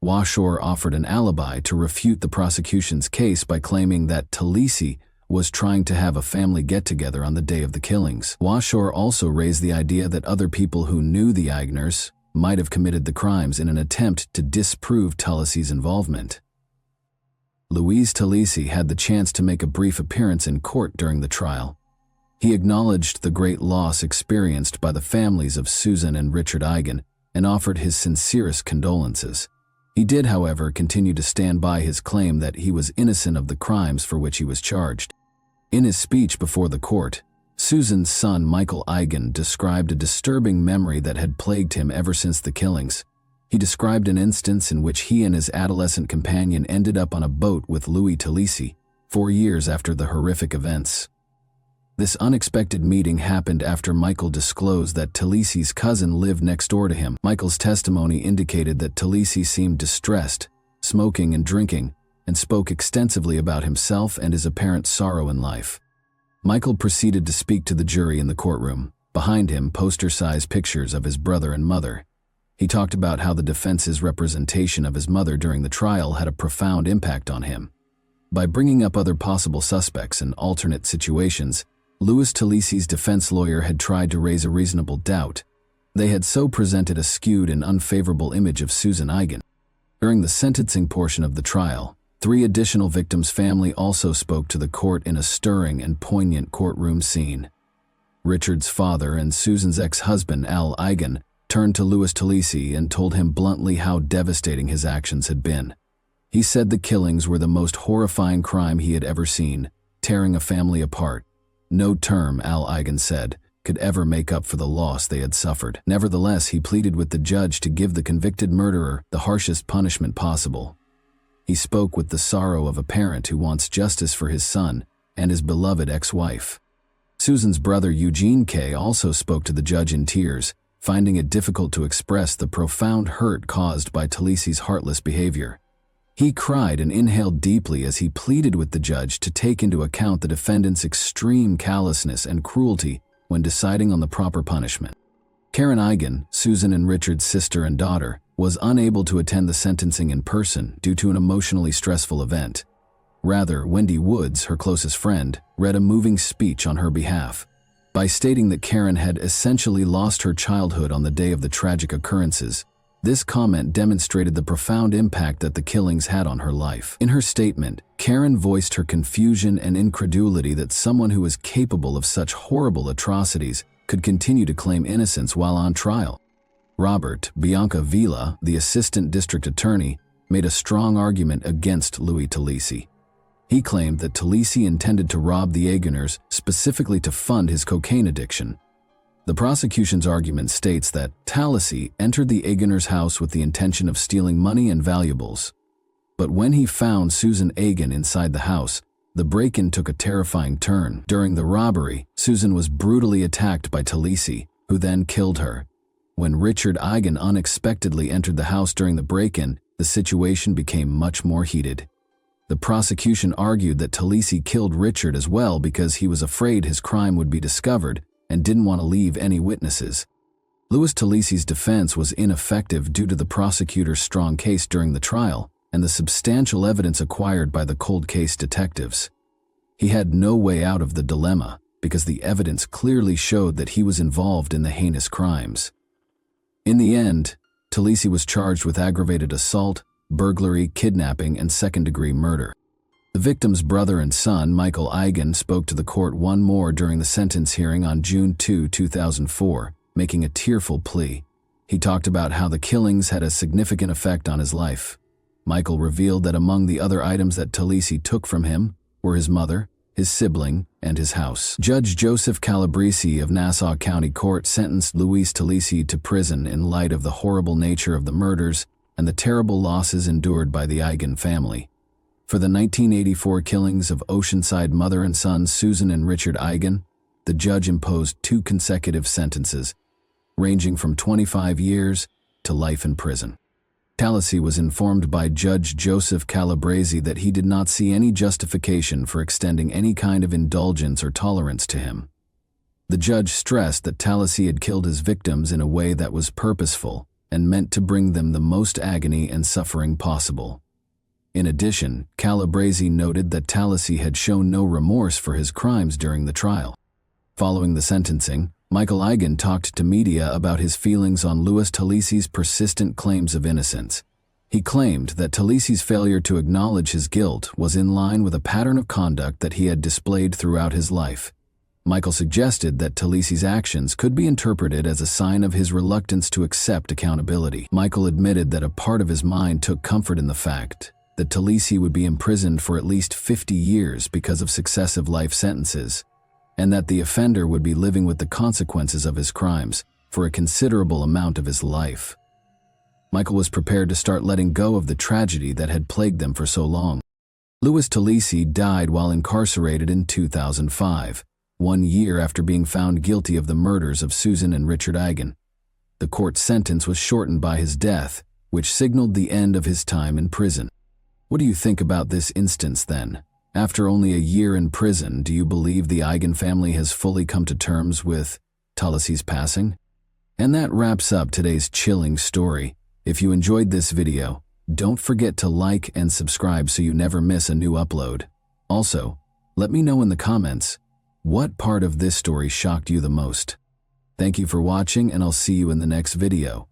A: Washour offered an alibi to refute the prosecution's case by claiming that Thallium was trying to have a family get-together on the day of the killings. Washour also raised the idea that other people who knew the Gagners might have committed the crimes in an attempt to disprove Thallium's involvement. Louis Thallium had the chance to make a brief appearance in court during the trial. He acknowledged the great loss experienced by the families of Susan and Richard Gagani and offered his sincerest condolences. He did, however, continue to stand by his claim that he was innocent of the crimes for which he was charged. In his speech before the court, Susan's son Michael Gagani described a disturbing memory that had plagued him ever since the killings. He described an instance in which he and his adolescent companion ended up on a boat with Louis Thallium 4 years after the horrific events. This unexpected meeting happened after Michael disclosed that Thallium's cousin lived next door to him. Michael's testimony indicated that Thallium seemed distressed, smoking and drinking, and spoke extensively about himself and his apparent sorrow in life. Michael proceeded to speak to the jury in the courtroom. Behind him, poster-sized pictures of his brother and mother. He talked about how the defense's representation of his mother during the trial had a profound impact on him. By bringing up other possible suspects and alternate situations, Louis Thallium's defense lawyer had tried to raise a reasonable doubt. They had so presented a skewed and unfavorable image of Susan Gagani. During the sentencing portion of the trial, 3 additional victims' family also spoke to the court in a stirring and poignant courtroom scene. Richard's father and Susan's ex-husband, Al Gagani, turned to Louis Thallium and told him bluntly how devastating his actions had been. He said the killings were the most horrifying crime he had ever seen, tearing a family apart. No term, Al Gagani said, could ever make up for the loss they had suffered. Nevertheless, he pleaded with the judge to give the convicted murderer the harshest punishment possible. He spoke with the sorrow of a parent who wants justice for his son and his beloved ex-wife. Susan's brother Eugene K. also spoke to the judge in tears, finding it difficult to express the profound hurt caused by Thallium's heartless behavior. He cried and inhaled deeply as he pleaded with the judge to take into account the defendant's extreme callousness and cruelty when deciding on the proper punishment. Karen Gagani, Susan and Richard's sister and daughter, was unable to attend the sentencing in person due to an emotionally stressful event. Rather, Wendy Woods, her closest friend, read a moving speech on her behalf. By stating that Karen had essentially lost her childhood on the day of the tragic occurrences, this comment demonstrated the profound impact that the killings had on her life. In her statement, Karen voiced her confusion and incredulity that someone who was capable of such horrible atrocities could continue to claim innocence while on trial. Robert Biancavilla, the assistant district attorney, made a strong argument against Louis Thallium. He claimed that Thallium intended to rob the Ageners specifically to fund his cocaine addiction. The prosecution's argument states that Thallium entered the Ageners' house with the intention of stealing money and valuables. But when he found Susan Agen inside the house, the break-in took a terrifying turn. During the robbery, Susan was brutally attacked by Thallium, who then killed her. When Richard Agen unexpectedly entered the house during the break-in, the situation became much more heated. The prosecution argued that Thallium killed Richard as well because he was afraid his crime would be discovered and didn't want to leave any witnesses. Louis Thallium's defense was ineffective due to the prosecutor's strong case during the trial and the substantial evidence acquired by the cold case detectives. He had no way out of the dilemma because the evidence clearly showed that he was involved in the heinous crimes. In the end, Thallium was charged with aggravated assault, burglary, kidnapping, and second-degree murder. The victim's brother and son, Michael Agen, spoke to the court one more during the sentence hearing on June 2, 2004, making a tearful plea. He talked about how the killings had a significant effect on his life. Michael revealed that among the other items that Thallium took from him were his mother, his sibling, and his house. Judge Joseph Calabrese of Nassau County Court sentenced Louis Thallium to prison in light of the horrible nature of the murders and the terrible losses endured by the Agen family. For the 1984 killings of Oceanside mother and son Susan and Richard Agen, the judge imposed 2 consecutive sentences, ranging from 25 years to life in prison. Thallium was informed by Judge Joseph Calabrese that he did not see any justification for extending any kind of indulgence or tolerance to him. The judge stressed that Thallium had killed his victims in a way that was purposeful and meant to bring them the most agony and suffering possible. In addition, Calabrese noted that Thallium had shown no remorse for his crimes during the trial. Following the sentencing, Michael Agen talked to media about his feelings on Louis Thallium's persistent claims of innocence. He claimed that Thallium's failure to acknowledge his guilt was in line with a pattern of conduct that he had displayed throughout his life. Michael suggested that Thallium's actions could be interpreted as a sign of his reluctance to accept accountability. Michael admitted that a part of his mind took comfort in the fact that Thallium would be imprisoned for at least 50 years because of successive life sentences, and that the offender would be living with the consequences of his crimes for a considerable amount of his life. Michael was prepared to start letting go of the tragedy that had plagued them for so long. Louis Thallium died while incarcerated in 2005, 1 year after being found guilty of the murders of Susan and Richard Agen. The court sentence was shortened by his death, which signaled the end of his time in prison. What do you think about this instance then? After only a year in prison, do you believe the Agen family has fully come to terms with Thallium's passing? And that wraps up today's chilling story. If you enjoyed this video, don't forget to like and subscribe so you never miss a new upload. Also, let me know in the comments, what part of this story shocked you the most? Thank you for watching, and I'll see you in the next video.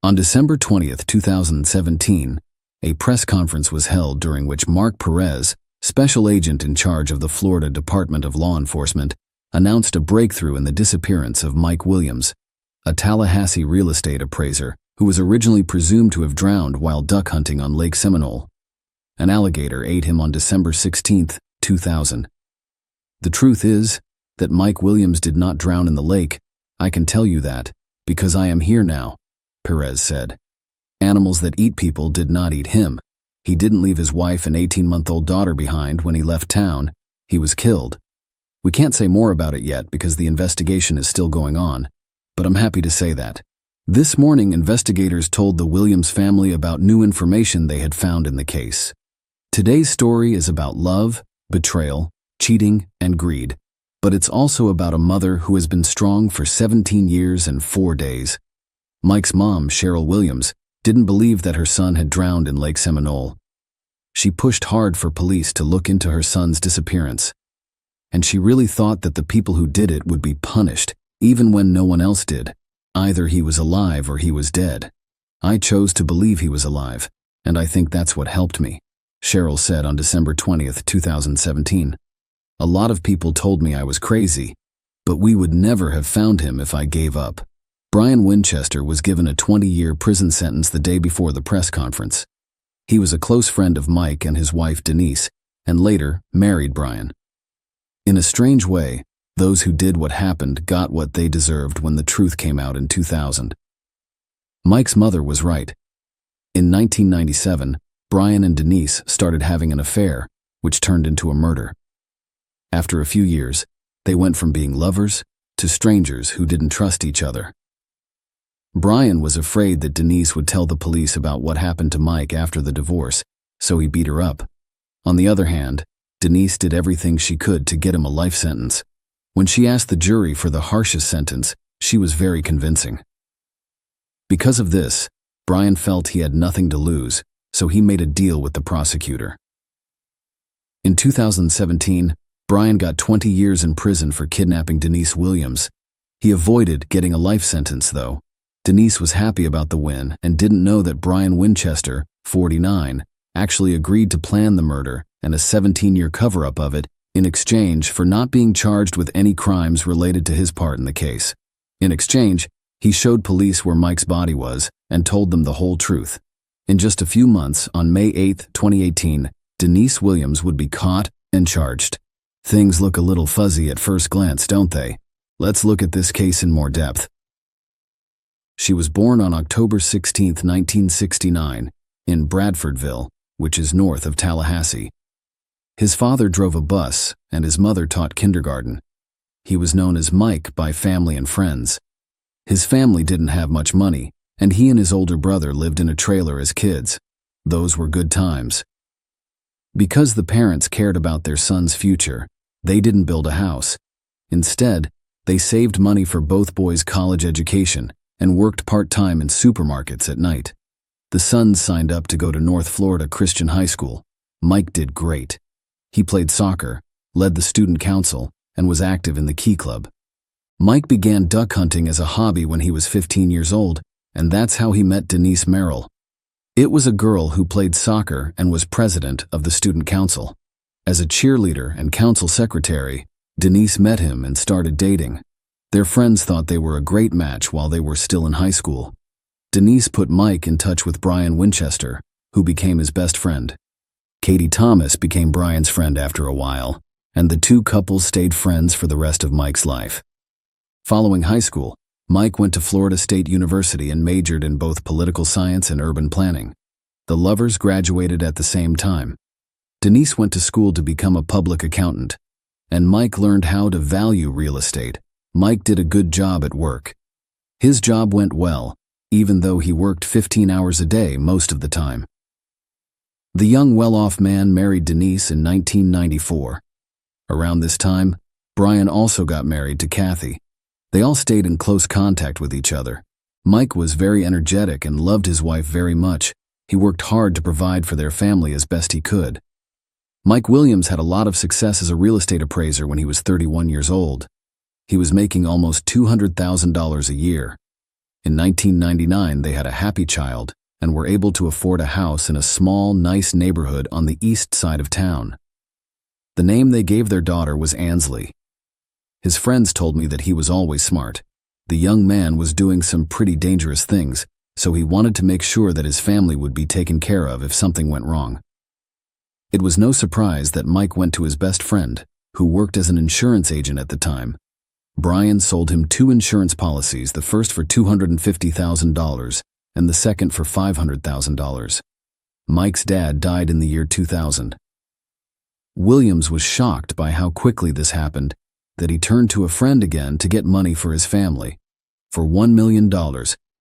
A: On December 20th, 2017, a press conference was held during which Mark Perez, special agent in charge of the Florida Department of Law Enforcement, announced a breakthrough in the disappearance of Mike Williams, a Tallahassee real estate appraiser who was originally presumed to have drowned while duck hunting on Lake Seminole. An alligator ate him on December 16, 2000. The truth is that Mike Williams did not drown in the lake. I can tell you that, because I am here now, Perez said. Animals that eat people did not eat him. He didn't leave his wife and 18-month-old daughter behind when he left town. He was killed. We can't say more about it yet because the investigation is still going on, but I'm happy to say that. This morning, investigators told the Williams family about new information they had found in the case. Today's story is about love, betrayal, cheating, and greed, but it's also about a mother who has been strong for 17 years and 4 days. Mike's mom, Cheryl Williams, didn't believe that her son had drowned in Lake Seminole. She pushed hard for police to look into her son's disappearance, and she really thought that the people who did it would be punished, even when no one else did. Either he was alive or he was dead. I chose to believe he was alive, and I think that's what helped me, Cheryl said on December 20th, 2017. A lot of people told me I was crazy, But we would never have found him if I gave up. Brian Winchester was given a 20-year prison sentence the day before the press conference. He was a close friend of Mike and his wife Denise, and later married Brian. In a strange way, those who did what happened got what they deserved when the truth came out in 2000. Mike's mother was right. In 1997, Brian and Denise started having an affair, which turned into a murder. After a few years, they went from being lovers to strangers who didn't trust each other. Brian was afraid that Denise would tell the police about what happened to Mike after the divorce, so he beat her up. On the other hand, Denise did everything she could to get him a life sentence. When she asked the jury for the harshest sentence, she was very convincing. Because of this, Brian felt he had nothing to lose, so he made a deal with the prosecutor. In 2017, Brian got 20 years in prison for kidnapping Denise Williams. He avoided getting a life sentence, though. Denise was happy about the win and didn't know that Brian Winchester, 49, actually agreed to plan the murder and a 17-year cover-up of it in exchange for not being charged with any crimes related to his part in the case. In exchange, he showed police where Mike's body was and told them the whole truth. In just a few months, on May 8, 2018, Denise Williams would be caught and charged. Things look a little fuzzy at first glance, don't they? Let's look at this case in more depth. She was born on October 16, 1969, in Bradfordville, which is north of Tallahassee. His father drove a bus, and his mother taught kindergarten. He was known as Mike by family and friends. His family didn't have much money, and he and his older brother lived in a trailer as kids. Those were good times. Because the parents cared about their son's future, they didn't build a house. Instead, they saved money for both boys' college education and worked part-time in supermarkets at night. The sons signed up to go to North Florida Christian High School. Mike did great. He played soccer, led the student council, and was active in the Key Club. Mike began duck hunting as a hobby when he was 15 years old, and that's how he met Denise Merrill. It was a girl who played soccer and was president of the student council. As a cheerleader and council secretary, Denise met him and started dating. Their friends thought they were a great match while they were still in high school. Denise put Mike in touch with Brian Winchester, who became his best friend. Katie Thomas became Brian's friend after a while, and the two couples stayed friends for the rest of Mike's life. Following high school, Mike went to Florida State University and majored in both political science and urban planning. The lovers graduated at the same time. Denise went to school to become a public accountant, and Mike learned how to value real estate. Mike did a good job at work. His job went well, even though he worked 15 hours a day most of the time. The young well-off man married Denise in 1994. Around this time, Brian also got married to Kathy. They all stayed in close contact with each other. Mike was very energetic and loved his wife very much. He worked hard to provide for their family as best he could. Mike Williams had a lot of success as a real estate appraiser when he was 31 years old. He was making almost $200,000 a year. In 1999, they had a happy child and were able to afford a house in a small, nice neighborhood on the east side of town. The name they gave their daughter was Ansley. His friends told me that he was always smart. The young man was doing some pretty dangerous things, so he wanted to make sure that his family would be taken care of if something went wrong. It was no surprise that Mike went to his best friend, who worked as an insurance agent at the time. Brian sold him 2 insurance policies, the first for $250,000 and the second for $500,000. Mike's dad died in the year 2000. Williams was shocked by how quickly this happened, that he turned to a friend again to get money for his family. For $1 million,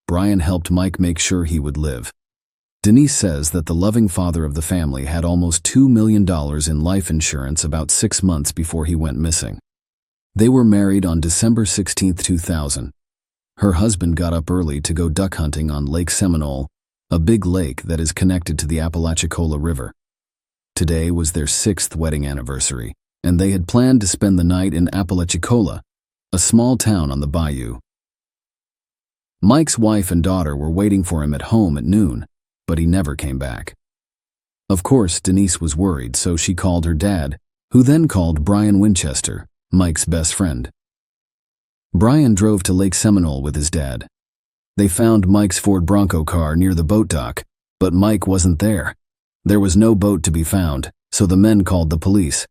A: Brian helped Mike make sure he would live. Denise says that the loving father of the family had almost $2 million in life insurance about 6 months before he went missing. They were married on December 16, 2000. Her husband got up early to go duck hunting on Lake Seminole, a big lake that is connected to the Apalachicola River. Today was their 6th wedding anniversary, and they had planned to spend the night in Apalachicola, a small town on the bayou. Mike's wife and daughter were waiting for him at home at noon, but he never came back. Of course, Denise was worried, so she called her dad, who then called Brian Winchester, Mike's best friend. Brian drove to Lake Seminole with his dad. They found Mike's Ford Bronco car near the boat dock, but Mike wasn't there. There was no boat to be found, so the men called the police.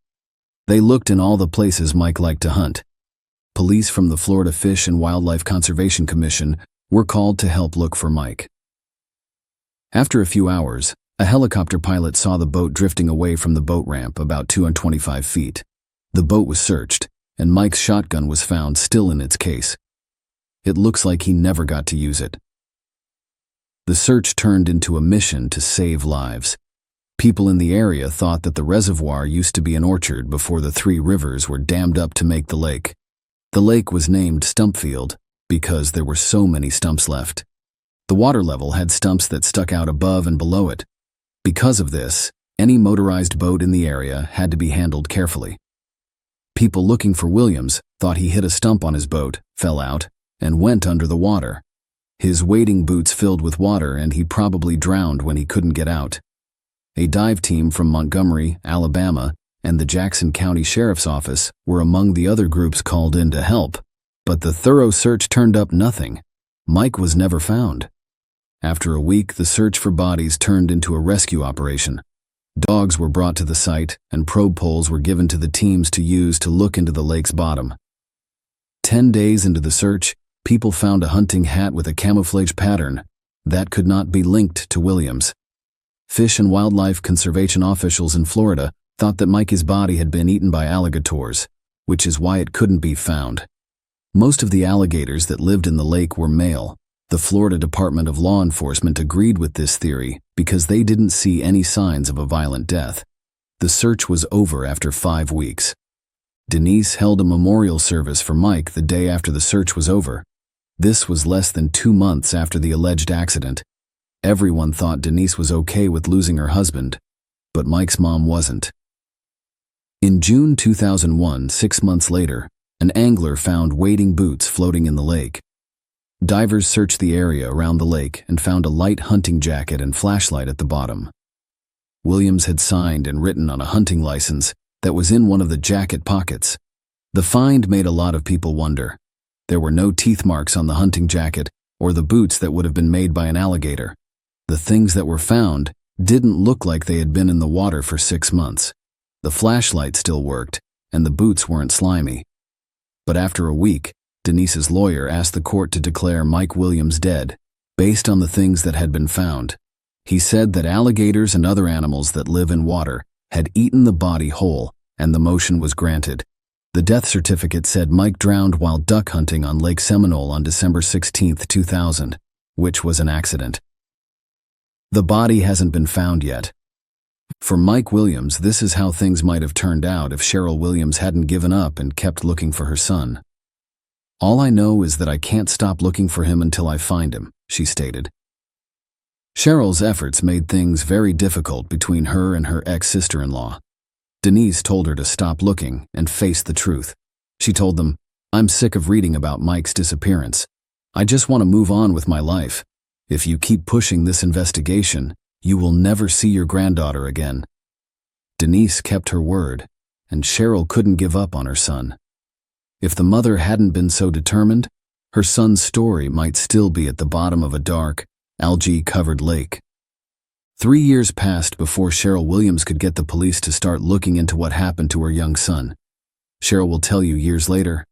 A: They looked in all the places Mike liked to hunt. Police from the Florida Fish and Wildlife Conservation Commission were called to help look for Mike. After a few hours, a helicopter pilot saw the boat drifting away from the boat ramp about 225 feet. The boat was searched, and Mike's shotgun was found still in its case. It looks like he never got to use it. The search turned into a mission to save lives. People in the area thought that the reservoir used to be an orchard before the 3 rivers were dammed up to make the lake. The lake was named Stumpfield because there were so many stumps left. The water level had stumps that stuck out above and below it. Because of this, any motorized boat in the area had to be handled carefully. People looking for Williams thought he hit a stump on his boat, fell out, and went under the water. His wading boots filled with water and he probably drowned when he couldn't get out. A dive team from Montgomery, Alabama, and the Jackson County Sheriff's Office were among the other groups called in to help, but the thorough search turned up nothing. Mike was never found. After a week, the search for bodies turned into a rescue operation. Dogs were brought to the site, and probe poles were given to the teams to use to look into the lake's bottom. 10 days into the search, people found a hunting hat with a camouflage pattern that could not be linked to Williams. Fish and wildlife conservation officials in Florida thought that Mike's body had been eaten by alligators, which is why it couldn't be found. Most of the alligators that lived in the lake were male. The Florida Department of Law Enforcement agreed with this theory because they didn't see any signs of a violent death. The search was over after 5 weeks. Denise held a memorial service for Mike the day after the search was over. This was less than 2 months after the alleged accident. Everyone thought Denise was okay with losing her husband, but Mike's mom wasn't. In June 2001, 6 months later, an angler found wading boots floating in the lake. Divers searched the area around the lake and found a light hunting jacket and flashlight at the bottom. Williams had signed and written on a hunting license that was in one of the jacket pockets. The find made a lot of people wonder. There were no teeth marks on the hunting jacket or the boots that would have been made by an alligator. The things that were found didn't look like they had been in the water for 6 months. The flashlight still worked, and the boots weren't slimy. But after a week, Denise's lawyer asked the court to declare Mike Williams dead, based on the things that had been found. He said that alligators and other animals that live in water had eaten the body whole, and the motion was granted. The death certificate said Mike drowned while duck hunting on Lake Seminole on December 16, 2000, which was an accident. The body hasn't been found yet. For Mike Williams, this is how things might have turned out if Cheryl Williams hadn't given up and kept looking for her son. "All I know is that I can't stop looking for him until I find him," she stated. Cheryl's efforts made things very difficult between her and her ex-sister-in-law. Denise told her to stop looking and face the truth. She told them, "I'm sick of reading about Mike's disappearance. I just want to move on with my life. If you keep pushing this investigation, you will never see your granddaughter again." Denise kept her word, and Cheryl couldn't give up on her son. If the mother hadn't been so determined, her son's story might still be at the bottom of a dark, algae-covered lake. 3 years passed before Cheryl Williams could get the police to start looking into what happened to her young son. Cheryl will tell you years later,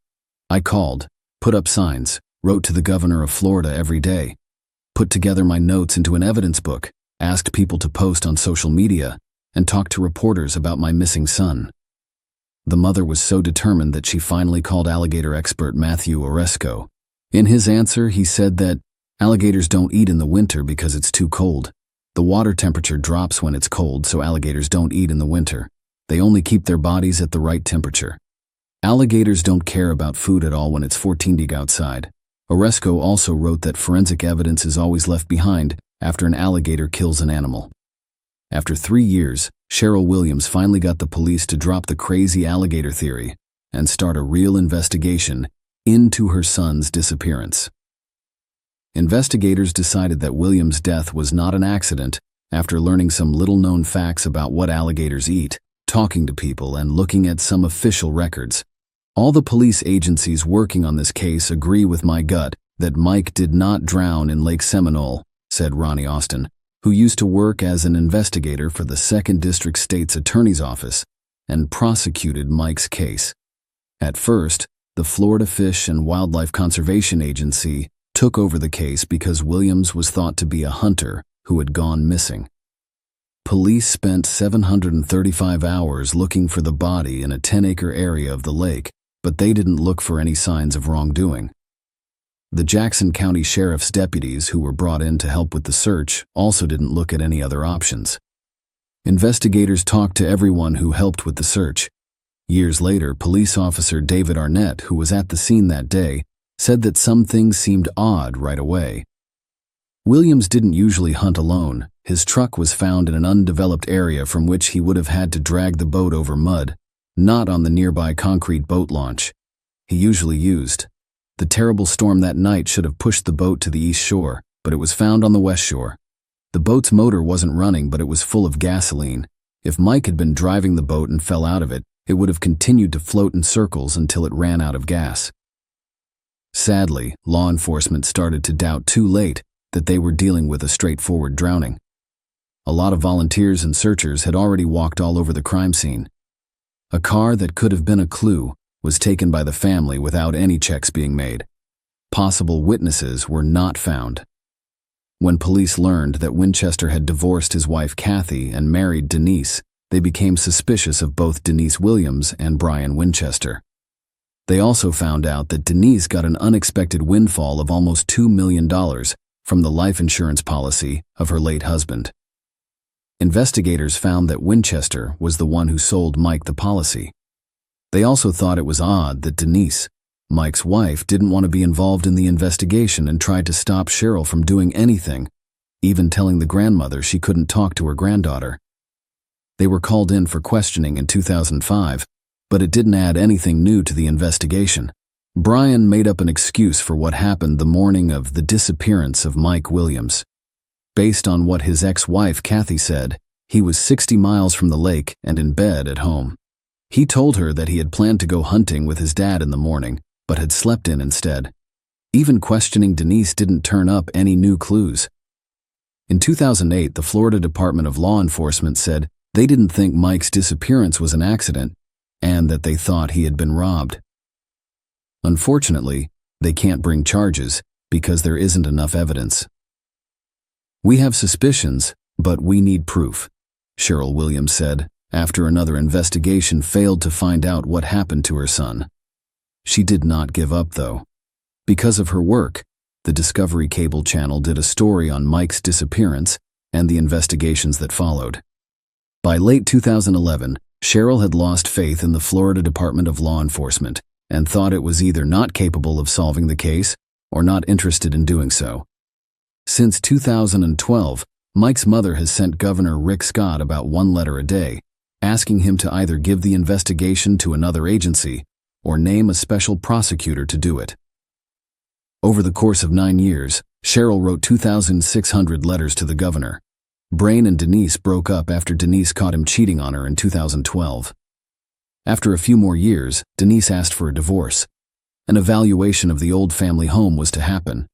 A: "I called, put up signs, wrote to the governor of Florida every day, put together my notes into an evidence book, asked people to post on social media, and talked to reporters about my missing son." The mother was so determined that she finally called alligator expert Matthew Oresco. In his answer, he said that alligators don't eat in the winter because it's too cold. The water temperature drops when it's cold, so alligators don't eat in the winter. They only keep their bodies at the right temperature. Alligators don't care about food at all when it's 14° outside. Oresco also wrote that forensic evidence is always left behind after an alligator kills an animal. After 3 years, Cheryl Williams finally got the police to drop the crazy alligator theory and start a real investigation into her son's disappearance. Investigators decided that Williams' death was not an accident after learning some little-known facts about what alligators eat, talking to people, and looking at some official records. All the police agencies working on this case agree with my gut that Mike did not drown in Lake Seminole, said Ronnie Austin, who used to work as an investigator for the 2nd District State's Attorney's Office and prosecuted Mike's case. At first, the Florida Fish and Wildlife Conservation Agency took over the case because Williams was thought to be a hunter who had gone missing. Police spent 735 hours looking for the body in a 10-acre area of the lake, but they didn't look for any signs of wrongdoing. The Jackson County Sheriff's deputies who were brought in to help with the search also didn't look at any other options. Investigators talked to everyone who helped with the search. Years later, police officer David Arnett, who was at the scene that day, said that some things seemed odd right away. Williams didn't usually hunt alone. His truck was found in an undeveloped area from which he would have had to drag the boat over mud, not on the nearby concrete boat launch he usually used. The terrible storm that night should have pushed the boat to the east shore, but it was found on the west shore. The boat's motor wasn't running, but it was full of gasoline. If Mike had been driving the boat and fell out of it, it would have continued to float in circles until it ran out of gas. Sadly, law enforcement started to doubt too late that they were dealing with a straightforward drowning. A lot of volunteers and searchers had already walked all over the crime scene. A car that could have been a clue was taken by the family without any checks being made. Possible witnesses were not found. When police learned that Winchester had divorced his wife Kathy and married Denise, they became suspicious of both Denise Williams and Brian Winchester. They also found out that Denise got an unexpected windfall of almost $2 million from the life insurance policy of her late husband. Investigators found that Winchester was the one who sold Mike the policy. They also thought it was odd that Denise, Mike's wife, didn't want to be involved in the investigation and tried to stop Cheryl from doing anything, even telling the grandmother she couldn't talk to her granddaughter. They were called in for questioning in 2005, but it didn't add anything new to the investigation. Brian made up an excuse for what happened the morning of the disappearance of Mike Williams. Based on what his ex-wife Kathy said, he was 60 miles from the lake and in bed at home. He told her that he had planned to go hunting with his dad in the morning, but had slept in instead. Even questioning Denise didn't turn up any new clues. In 2008, the Florida Department of Law Enforcement said they didn't think Mike's disappearance was an accident and that they thought he had been robbed. Unfortunately, they can't bring charges because there isn't enough evidence. "We have suspicions, but we need proof," Cheryl Williams said, after another investigation failed to find out what happened to her son. She did not give up, though. Because of her work, the Discovery Cable Channel did a story on Mike's disappearance and the investigations that followed. By late 2011, Cheryl had lost faith in the Florida Department of Law Enforcement and thought it was either not capable of solving the case or not interested in doing so. Since 2012, Mike's mother has sent Governor Rick Scott about one letter a day, asking him to either give the investigation to another agency or name a special prosecutor to do it. Over the course of 9 years, Cheryl wrote 2,600 letters to the governor. Brain and Denise broke up after Denise caught him cheating on her in 2012. After a few more years, Denise asked for a divorce. An evaluation of the old family home was to happen.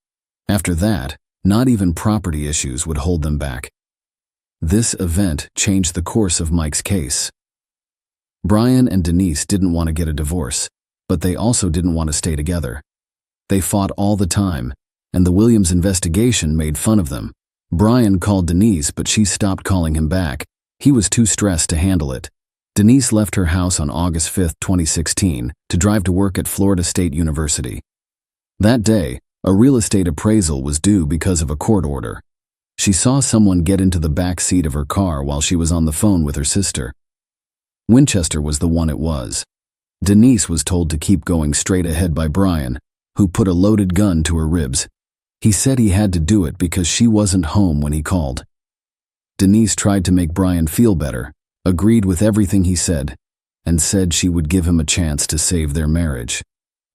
A: After that, not even property issues would hold them back. This event changed the course of Mike's case. Brian and Denise didn't want to get a divorce, but they also didn't want to stay together. They fought all the time, and the Williams investigation made fun of them. Brian called Denise, but she stopped calling him back. He was too stressed to handle it. Denise left her house on August 5, 2016, to drive to work at Florida State University. That day, a real estate appraisal was due because of a court order. She saw someone get into the back seat of her car while she was on the phone with her sister. Winchester was the one it was. Denise was told to keep going straight ahead by Brian, who put a loaded gun to her ribs. He said he had to do it because she wasn't home when he called. Denise tried to make Brian feel better, agreed with everything he said, and said she would give him a chance to save their marriage.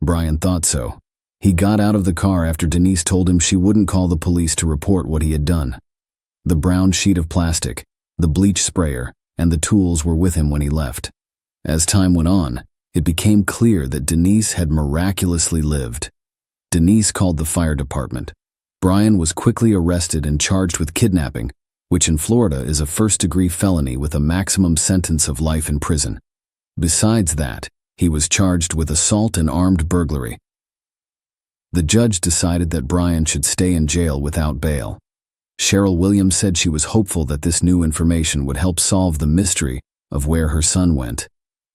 A: Brian thought so. He got out of the car after Denise told him she wouldn't call the police to report what he had done. The brown sheet of plastic, the bleach sprayer, and the tools were with him when he left. As time went on, it became clear that Denise had miraculously lived. Denise called the fire department. Brian was quickly arrested and charged with kidnapping, which in Florida is a first-degree felony with a maximum sentence of life in prison. Besides that, he was charged with assault and armed burglary. The judge decided that Brian should stay in jail without bail. Cheryl Williams said she was hopeful that this new information would help solve the mystery of where her son went.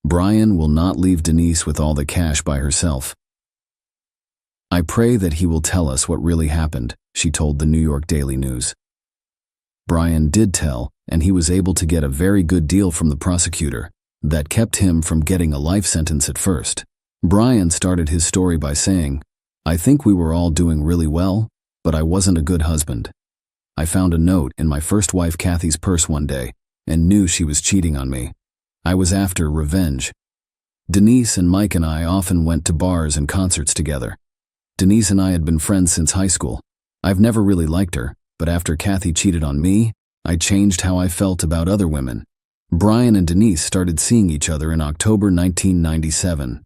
A: Brian will not leave Denise with all the cash by herself. "I pray that he will tell us what really happened," she told the New York Daily News. Brian did tell, and he was able to get a very good deal from the prosecutor that kept him from getting a life sentence at first. Brian started his story by saying, "I think we were all doing really well, but I wasn't a good husband. I found a note in my first wife Kathy's purse one day and knew she was cheating on me. I was after revenge. Denise and Mike and I often went to bars and concerts together. Denise and I had been friends since high school. I've never really liked her, but after Kathy cheated on me, I changed how I felt about other women." Brian and Denise started seeing each other in October 1997.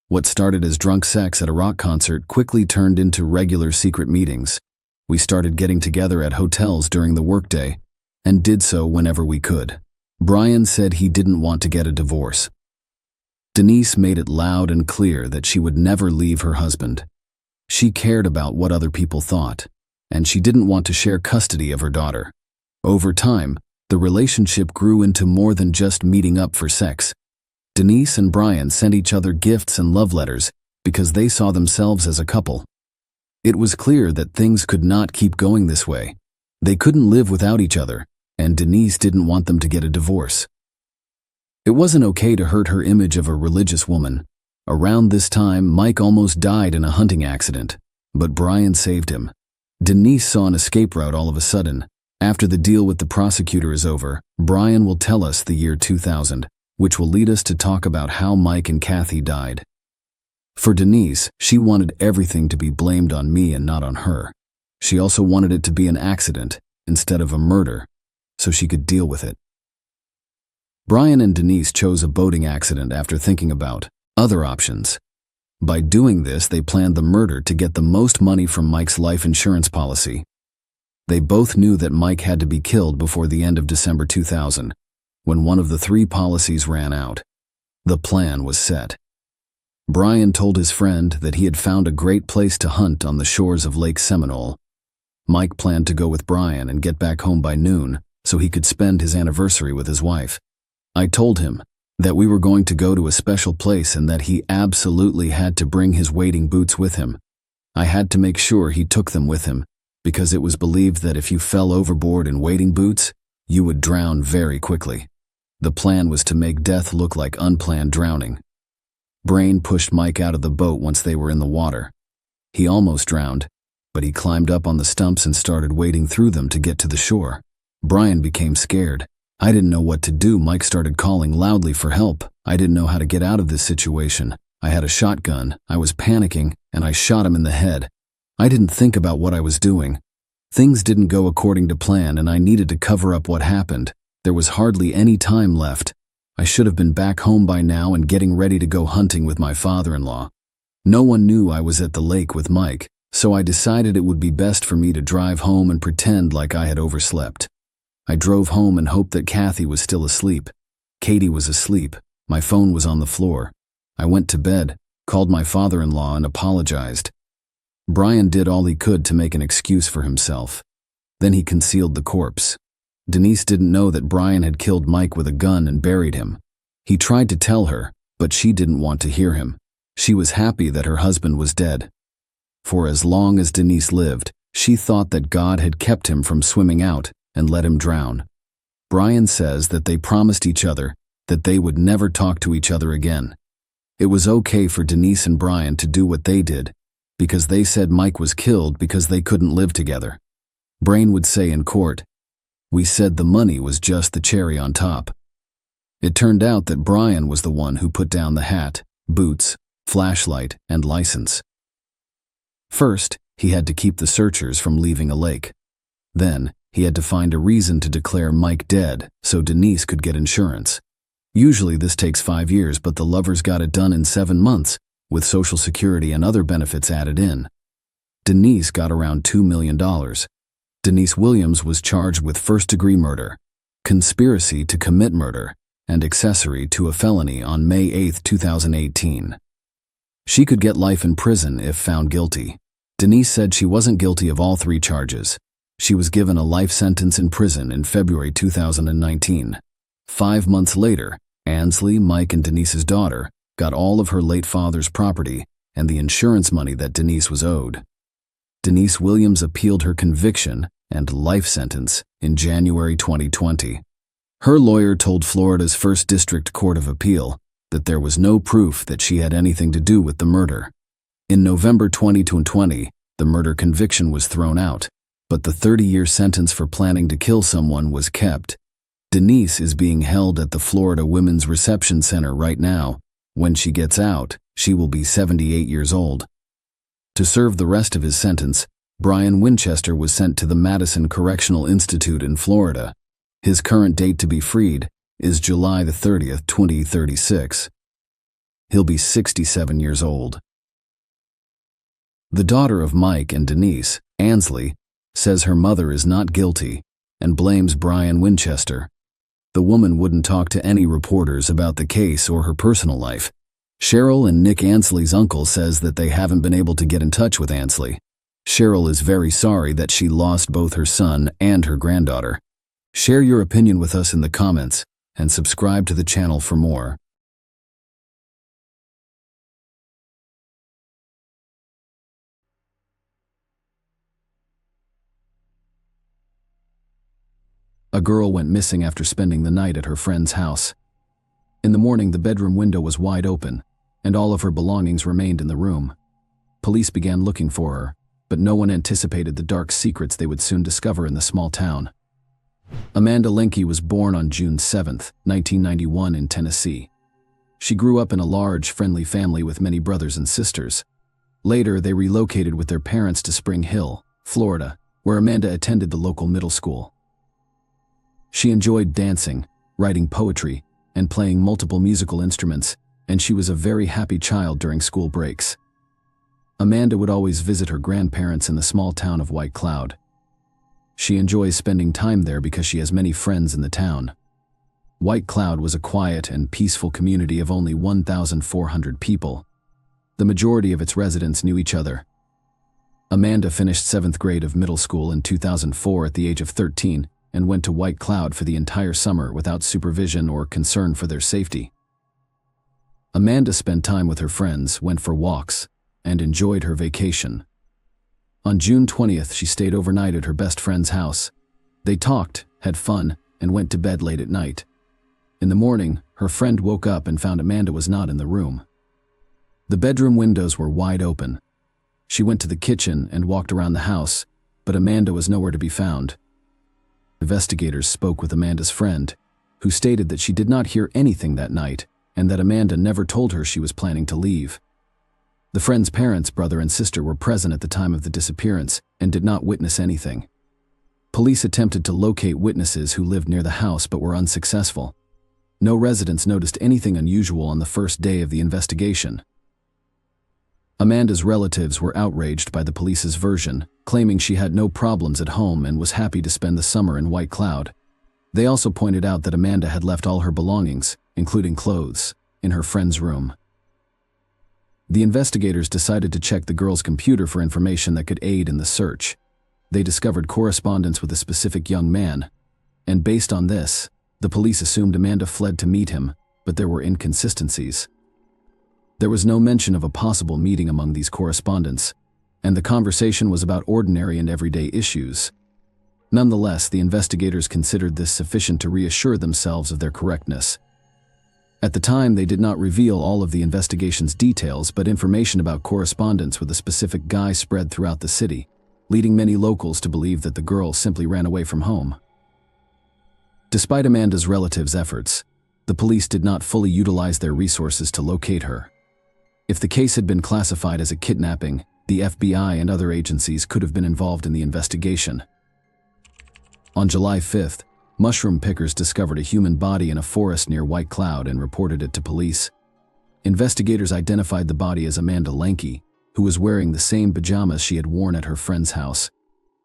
A: What started as drunk sex at a rock concert quickly turned into regular secret meetings. We started getting together at hotels during the workday, and did so whenever we could. Brian said he didn't want to get a divorce. Denise made it loud and clear that she would never leave her husband. She cared about what other people thought, and she didn't want to share custody of her daughter. Over time, the relationship grew into more than just meeting up for sex. Denise and Brian sent each other gifts and love letters because they saw themselves as a couple. It was clear that things could not keep going this way. They couldn't live without each other, and Denise didn't want them to get a divorce. It wasn't okay to hurt her image of a religious woman. Around this time, Mike almost died in a hunting accident, but Brian saved him. Denise saw an escape route all of a sudden. After the deal with the prosecutor is over, Brian will tell us the year 2000, which will lead us to talk about how Mike and Kathy died. For Denise, she wanted everything to be blamed on me and not on her. She also wanted it to be an accident instead of a murder, so she could deal with it. Brian and Denise chose a boating accident after thinking about other options. By doing this, they planned the murder to get the most money from Mike's life insurance policy. They both knew that Mike had to be killed before the end of December 2000, when one of the 3 policies ran out. The plan was set. Brian told his friend that he had found a great place to hunt on the shores of Lake Seminole. Mike planned to go with Brian and get back home by noon so he could spend his anniversary with his wife. I told him that we were going to go to a special place and that he absolutely had to bring his wading boots with him. I had to make sure he took them with him, because it was believed that if you fell overboard in wading boots, you would drown very quickly. The plan was to make death look like unplanned drowning. Brain pushed Mike out of the boat once they were in the water. He almost drowned, but he climbed up on the stumps and started wading through them to get to the shore. Brian became scared. I didn't know what to do. Mike started calling loudly for help. I didn't know how to get out of this situation. I had a shotgun. I was panicking, and I shot him in the head. I didn't think about what I was doing. Things didn't go according to plan, and I needed to cover up what happened. There was hardly any time left. I should have been back home by now and getting ready to go hunting with my father-in-law. No one knew I was at the lake with Mike, so I decided it would be best for me to drive home and pretend like I had overslept. I drove home and hoped that Kathy was still asleep. Katie was asleep. My phone was on the floor. I went to bed, called my father-in-law, and apologized. Brian did all he could to make an excuse for himself. Then he concealed the corpse. Denise didn't know that Brian had killed Mike with a gun and buried him. He tried to tell her, but she didn't want to hear him. She was happy that her husband was dead. For as long as Denise lived, she thought that God had kept him from swimming out and let him drown. Brian says that they promised each other that they would never talk to each other again. It was okay for Denise and Brian to do what they did, because they said Mike was killed because they couldn't live together. Brain would say in court, "We said the money was just the cherry on top." It turned out that Brian was the one who put down the hat, boots, flashlight, and license. First, he had to keep the searchers from leaving a lake. Then, he had to find a reason to declare Mike dead so Denise could get insurance. Usually this takes 5 years, but the lovers got it done in 7 months, with Social Security and other benefits added in. Denise got around $2 million. Denise Williams was charged with first-degree murder, conspiracy to commit murder, and accessory to a felony on May 8, 2018. She could get life in prison if found guilty. Denise said she wasn't guilty of all 3 charges. She was given a life sentence in prison in February 2019. 5 months later, Ansley, Mike, and Denise's daughter got all of her late father's property and the insurance money that Denise was owed. Denise Williams appealed her conviction and life sentence in January 2020. Her lawyer told Florida's First District Court of Appeal that there was no proof that she had anything to do with the murder. In November 2020, the murder conviction was thrown out, but the 30-year sentence for planning to kill someone was kept. Denise is being held at the Florida Women's Reception Center right now. When she gets out, she will be 78 years old. To serve the rest of his sentence, Brian Winchester was sent to the Madison Correctional Institute in Florida. His current date to be freed is July 30th, 2036. He'll be 67 years old. The daughter of Mike and Denise, Ansley, says her mother is not guilty and blames Brian Winchester. The woman wouldn't talk to any reporters about the case or her personal life. Cheryl and Nick Ansley's uncle says that they haven't been able to get in touch with Ansley. Cheryl is very sorry that she lost both her son and her granddaughter. Share your opinion with us in the comments and subscribe to the channel for more. A girl went missing after spending the night at her friend's house. In the morning, the bedroom window was wide open, and all of her belongings remained in the room. Police began looking for her, but no one anticipated the dark secrets they would soon discover in the small town. Amanda Linke was born on June 7, 1991 in Tennessee. She grew up in a large, friendly family with many brothers and sisters. Later, they relocated with their parents to Spring Hill, Florida, where Amanda attended the local middle school. She enjoyed dancing, writing poetry, and playing multiple musical instruments, and she was a very happy child during school breaks. Amanda would always visit her grandparents in the small town of White Cloud. She enjoys spending time there because she has many friends in the town. White Cloud was a quiet and peaceful community of only 1,400 people. The majority of its residents knew each other. Amanda finished 7th grade of middle school in 2004 at the age of 13 and went to White Cloud for the entire summer without supervision or concern for their safety. Amanda spent time with her friends, went for walks, and enjoyed her vacation. On June 20th, she stayed overnight at her best friend's house. They talked, had fun, and went to bed late at night. In the morning, her friend woke up and found Amanda was not in the room. The bedroom windows were wide open. She went to the kitchen and walked around the house, but Amanda was nowhere to be found. Investigators spoke with Amanda's friend, who stated that she did not hear anything that night and that Amanda never told her she was planning to leave. The friend's parents, brother and sister, were present at the time of the disappearance and did not witness anything. Police attempted to locate witnesses who lived near the house but were unsuccessful. No residents noticed anything unusual on the first day of the investigation. Amanda's relatives were outraged by the police's version, claiming she had no problems at home and was happy to spend the summer in White Cloud. They also pointed out that Amanda had left all her belongings, including clothes, in her friend's room. The investigators decided to check the girl's computer for information that could aid in the search. They discovered correspondence with a specific young man, and based on this, the police assumed Amanda fled to meet him, but there were inconsistencies. There was no mention of a possible meeting among these correspondents, and the conversation was about ordinary and everyday issues. Nonetheless, the investigators considered this sufficient to reassure themselves of their correctness. At the time, they did not reveal all of the investigation's details, but information about correspondence with a specific guy spread throughout the city, leading many locals to believe that the girl simply ran away from home. Despite Amanda's relatives' efforts, the police did not fully utilize their resources to locate her. If the case had been classified as a kidnapping, the FBI and other agencies could have been involved in the investigation. On July 5th, mushroom pickers discovered a human body in a forest near White Cloud and reported it to police. Investigators identified the body as Amanda Lanke, who was wearing the same pajamas she had worn at her friend's house.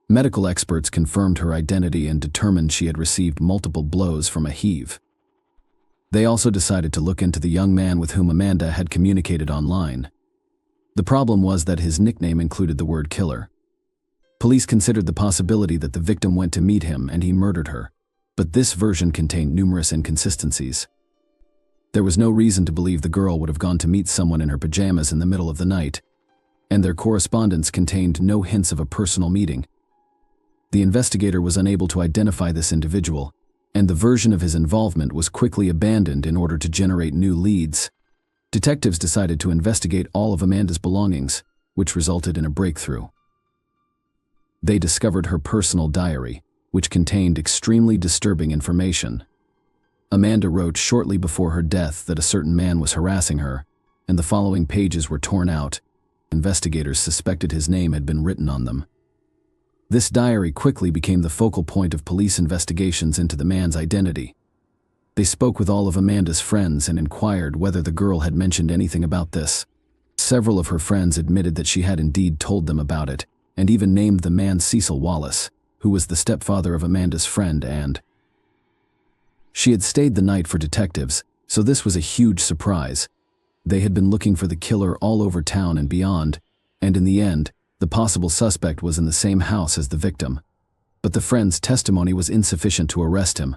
A: Medical experts confirmed her identity and determined she had received multiple blows from a heave. They also decided to look into the young man with whom Amanda had communicated online. The problem was that his nickname included the word killer. Police considered the possibility that the victim went to meet him and he murdered her, but this version contained numerous inconsistencies. There was no reason to believe the girl would have gone to meet someone in her pajamas in the middle of the night, and their correspondence contained no hints of a personal meeting. The investigator was unable to identify this individual, and the version of his involvement was quickly abandoned in order to generate new leads. Detectives decided to investigate all of Amanda's belongings, which resulted in a breakthrough. They discovered her personal diary, which contained extremely disturbing information. Amanda wrote shortly before her death that a certain man was harassing her, and the following pages were torn out. Investigators suspected his name had been written on them. This diary quickly became the focal point of police investigations into the man's identity. They spoke with all of Amanda's friends and inquired whether the girl had mentioned anything about this. Several of her friends admitted that she had indeed told them about it, and even named the man Cecil Wallace, who was the stepfather of Amanda's friend, and she had stayed the night for detectives, so this was a huge surprise. They had been looking for the killer all over town and beyond, and in the end, the possible suspect was in the same house as the victim. But the friend's testimony was insufficient to arrest him.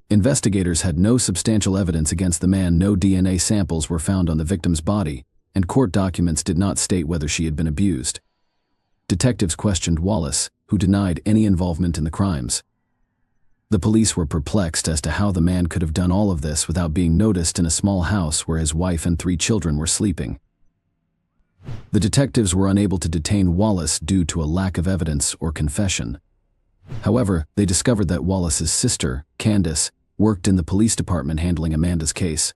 A: Investigators had no substantial evidence against the man. No DNA samples were found on the victim's body, and court documents did not state whether she had been abused. Detectives questioned Wallace, who denied any involvement in the crimes. The police were perplexed as to how the man could have done all of this without being noticed in a small house where his wife and 3 children were sleeping. The detectives were unable to detain Wallace due to a lack of evidence or confession. However, they discovered that Wallace's sister, Candace, worked in the police department handling Amanda's case.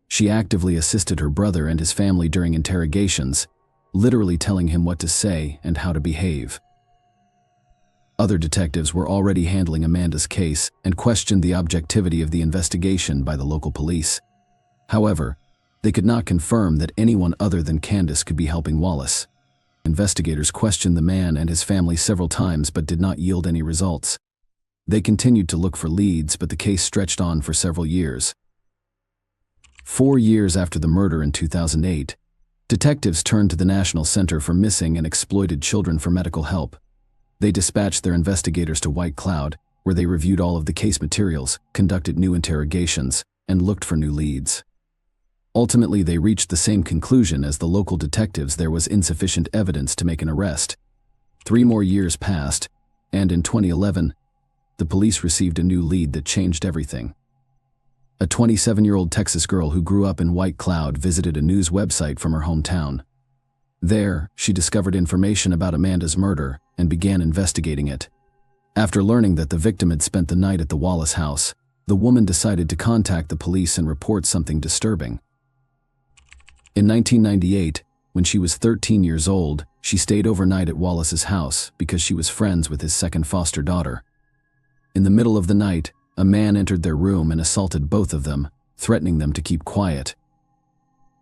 A: She actively assisted her brother and his family during interrogations, literally telling him what to say and how to behave. Other detectives were already handling Amanda's case and questioned the objectivity of the investigation by the local police. However, they could not confirm that anyone other than Candace could be helping Wallace. Investigators questioned the man and his family several times but did not yield any results. They continued to look for leads, but the case stretched on for several years. 4 years after the murder in 2008, detectives turned to the National Center for Missing and Exploited Children for medical help. They dispatched their investigators to White Cloud, where they reviewed all of the case materials, conducted new interrogations, and looked for new leads. Ultimately, they reached the same conclusion as the local detectives: there was insufficient evidence to make an arrest. 3 more years passed, and in 2011, the police received a new lead that changed everything. A 27-year-old Texas girl who grew up in White Cloud visited a news website from her hometown. There, she discovered information about Amanda's murder and began investigating it. After learning that the victim had spent the night at the Wallace house, the woman decided to contact the police and report something disturbing. In 1998, when she was 13 years old, she stayed overnight at Wallace's house because she was friends with his second foster daughter. In the middle of the night, a man entered their room and assaulted both of them, threatening them to keep quiet.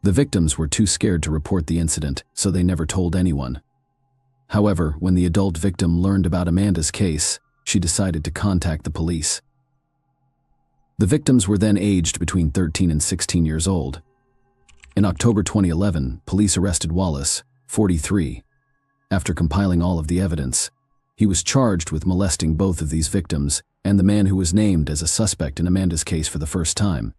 A: The victims were too scared to report the incident, so they never told anyone. However, when the adult victim learned about Amanda's case, she decided to contact the police. The victims were then aged between 13 and 16 years old. In October 2011, police arrested Wallace, 43. After compiling all of the evidence, he was charged with molesting both of these victims and the man who was named as a suspect in Amanda's case for the first time.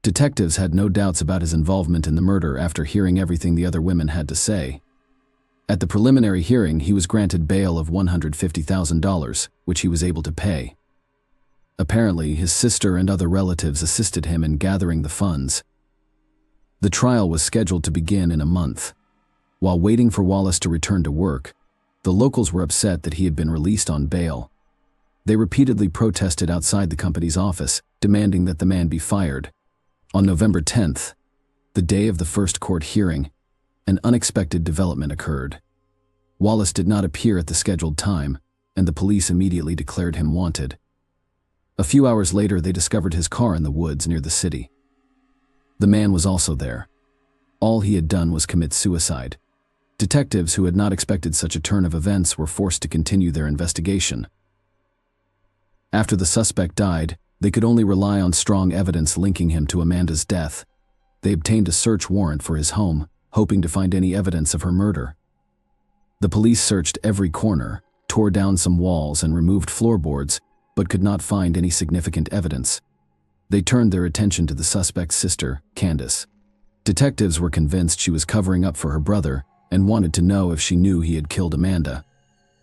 A: Detectives had no doubts about his involvement in the murder after hearing everything the other women had to say. At the preliminary hearing, he was granted bail of $150,000, which he was able to pay. Apparently, his sister and other relatives assisted him in gathering the funds. The trial was scheduled to begin in a month. While waiting for Wallace to return to work, the locals were upset that he had been released on bail. They repeatedly protested outside the company's office, demanding that the man be fired. On November 10th, the day of the first court hearing, an unexpected development occurred. Wallace did not appear at the scheduled time, and the police immediately declared him wanted. A few hours later, they discovered his car in the woods near the city. The man was also there. All he had done was commit suicide. Detectives who had not expected such a turn of events were forced to continue their investigation. After the suspect died, they could only rely on strong evidence linking him to Amanda's death. They obtained a search warrant for his home, hoping to find any evidence of her murder. The police searched every corner, tore down some walls and removed floorboards, but could not find any significant evidence. They turned their attention to the suspect's sister, Candace. Detectives were convinced she was covering up for her brother and wanted to know if she knew he had killed Amanda.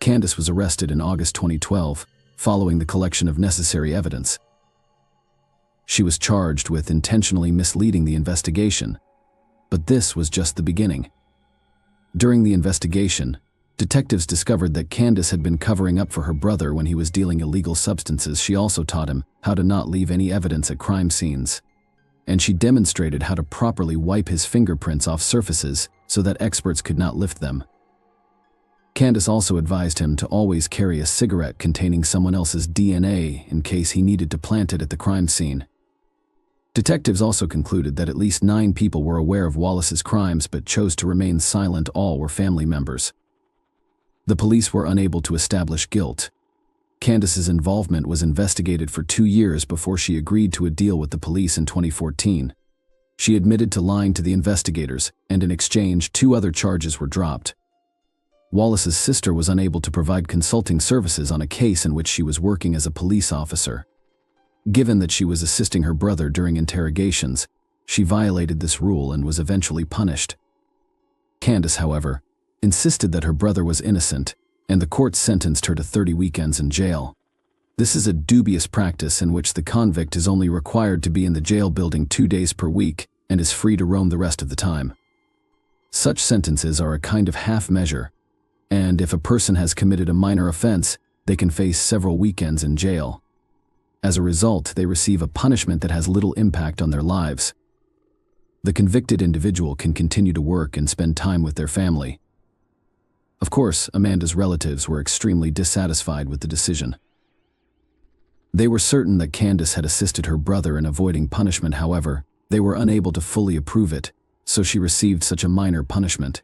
A: Candace was arrested in August 2012, following the collection of necessary evidence. She was charged with intentionally misleading the investigation, but this was just the beginning. During the investigation, detectives discovered that Candace had been covering up for her brother when he was dealing illegal substances. She also taught him how to not leave any evidence at crime scenes, and she demonstrated how to properly wipe his fingerprints off surfaces so that experts could not lift them. Candace also advised him to always carry a cigarette containing someone else's DNA in case he needed to plant it at the crime scene. Detectives also concluded that at least 9 people were aware of Wallace's crimes but chose to remain silent. All were family members. The police were unable to establish guilt. Candace's involvement was investigated for 2 years before she agreed to a deal with the police in 2014. She admitted to lying to the investigators, and in exchange, 2 other charges were dropped. Wallace's sister was unable to provide consulting services on a case in which she was working as a police officer. Given that she was assisting her brother during interrogations, she violated this rule and was eventually punished. Candace, however, insisted that her brother was innocent, and the court sentenced her to 30 weekends in jail. This is a dubious practice in which the convict is only required to be in the jail building 2 days per week and is free to roam the rest of the time. Such sentences are a kind of half measure, and if a person has committed a minor offense, they can face several weekends in jail. As a result, they receive a punishment that has little impact on their lives. The convicted individual can continue to work and spend time with their family. Of course, Amanda's relatives were extremely dissatisfied with the decision. They were certain that Candace had assisted her brother in avoiding punishment. However, they were unable to fully approve it, so she received such a minor punishment.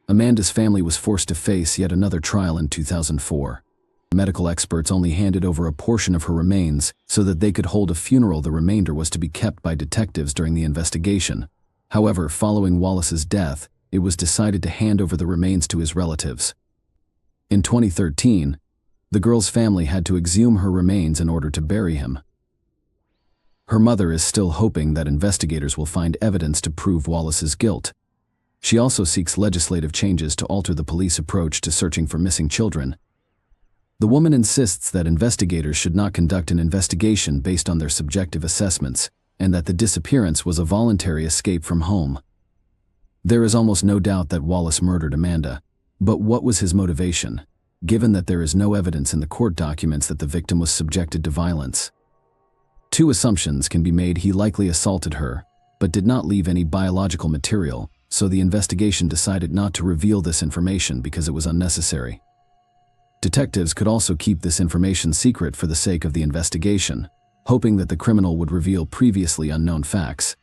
A: Amanda's family was forced to face yet another trial in 2004. Medical experts only handed over a portion of her remains so that they could hold a funeral. The remainder was to be kept by detectives during the investigation. However, following Wallace's death, it was decided to hand over the remains to his relatives. In 2013, the girl's family had to exhume her remains in order to bury him. Her mother is still hoping that investigators will find evidence to prove Wallace's guilt. She also seeks legislative changes to alter the police approach to searching for missing children. The woman insists that investigators should not conduct an investigation based on their subjective assessments, and that the disappearance was a voluntary escape from home. There is almost no doubt that Wallace murdered Amanda, but what was his motivation, given that there is no evidence in the court documents that the victim was subjected to violence? 2 assumptions can be made. He likely assaulted her, but did not leave any biological material, so the investigation decided not to reveal this information because it was unnecessary. Detectives could also keep this information secret for the sake of the investigation, hoping that the criminal would reveal previously unknown facts.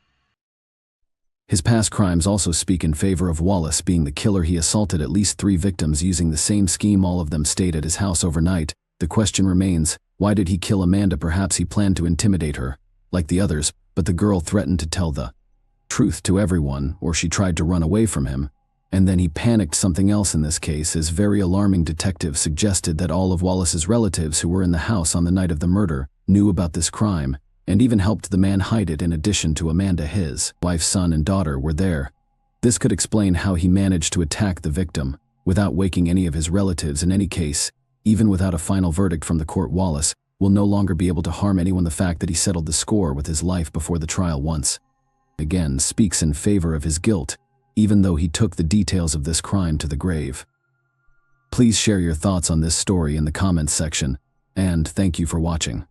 A: His past crimes also speak in favor of Wallace being the killer. He assaulted at least 3 victims using the same scheme. All of them stayed at his house overnight. The question remains, why did he kill Amanda? Perhaps he planned to intimidate her, like the others, but the girl threatened to tell the truth to everyone, or she tried to run away from him, and then he panicked. Something else in this case is very alarming. Detectives suggested that all of Wallace's relatives who were in the house on the night of the murder knew about this crime, and even helped the man hide it. In addition to Amanda, his wife, son, and daughter were there. This could explain how he managed to attack the victim without waking any of his relatives. In any case, even without a final verdict from the court, Wallace will no longer be able to harm anyone. The fact that he settled the score with his life before the trial once again speaks in favor of his guilt, even though he took the details of this crime to the grave. Please share your thoughts on this story in the comments section, and thank you for watching.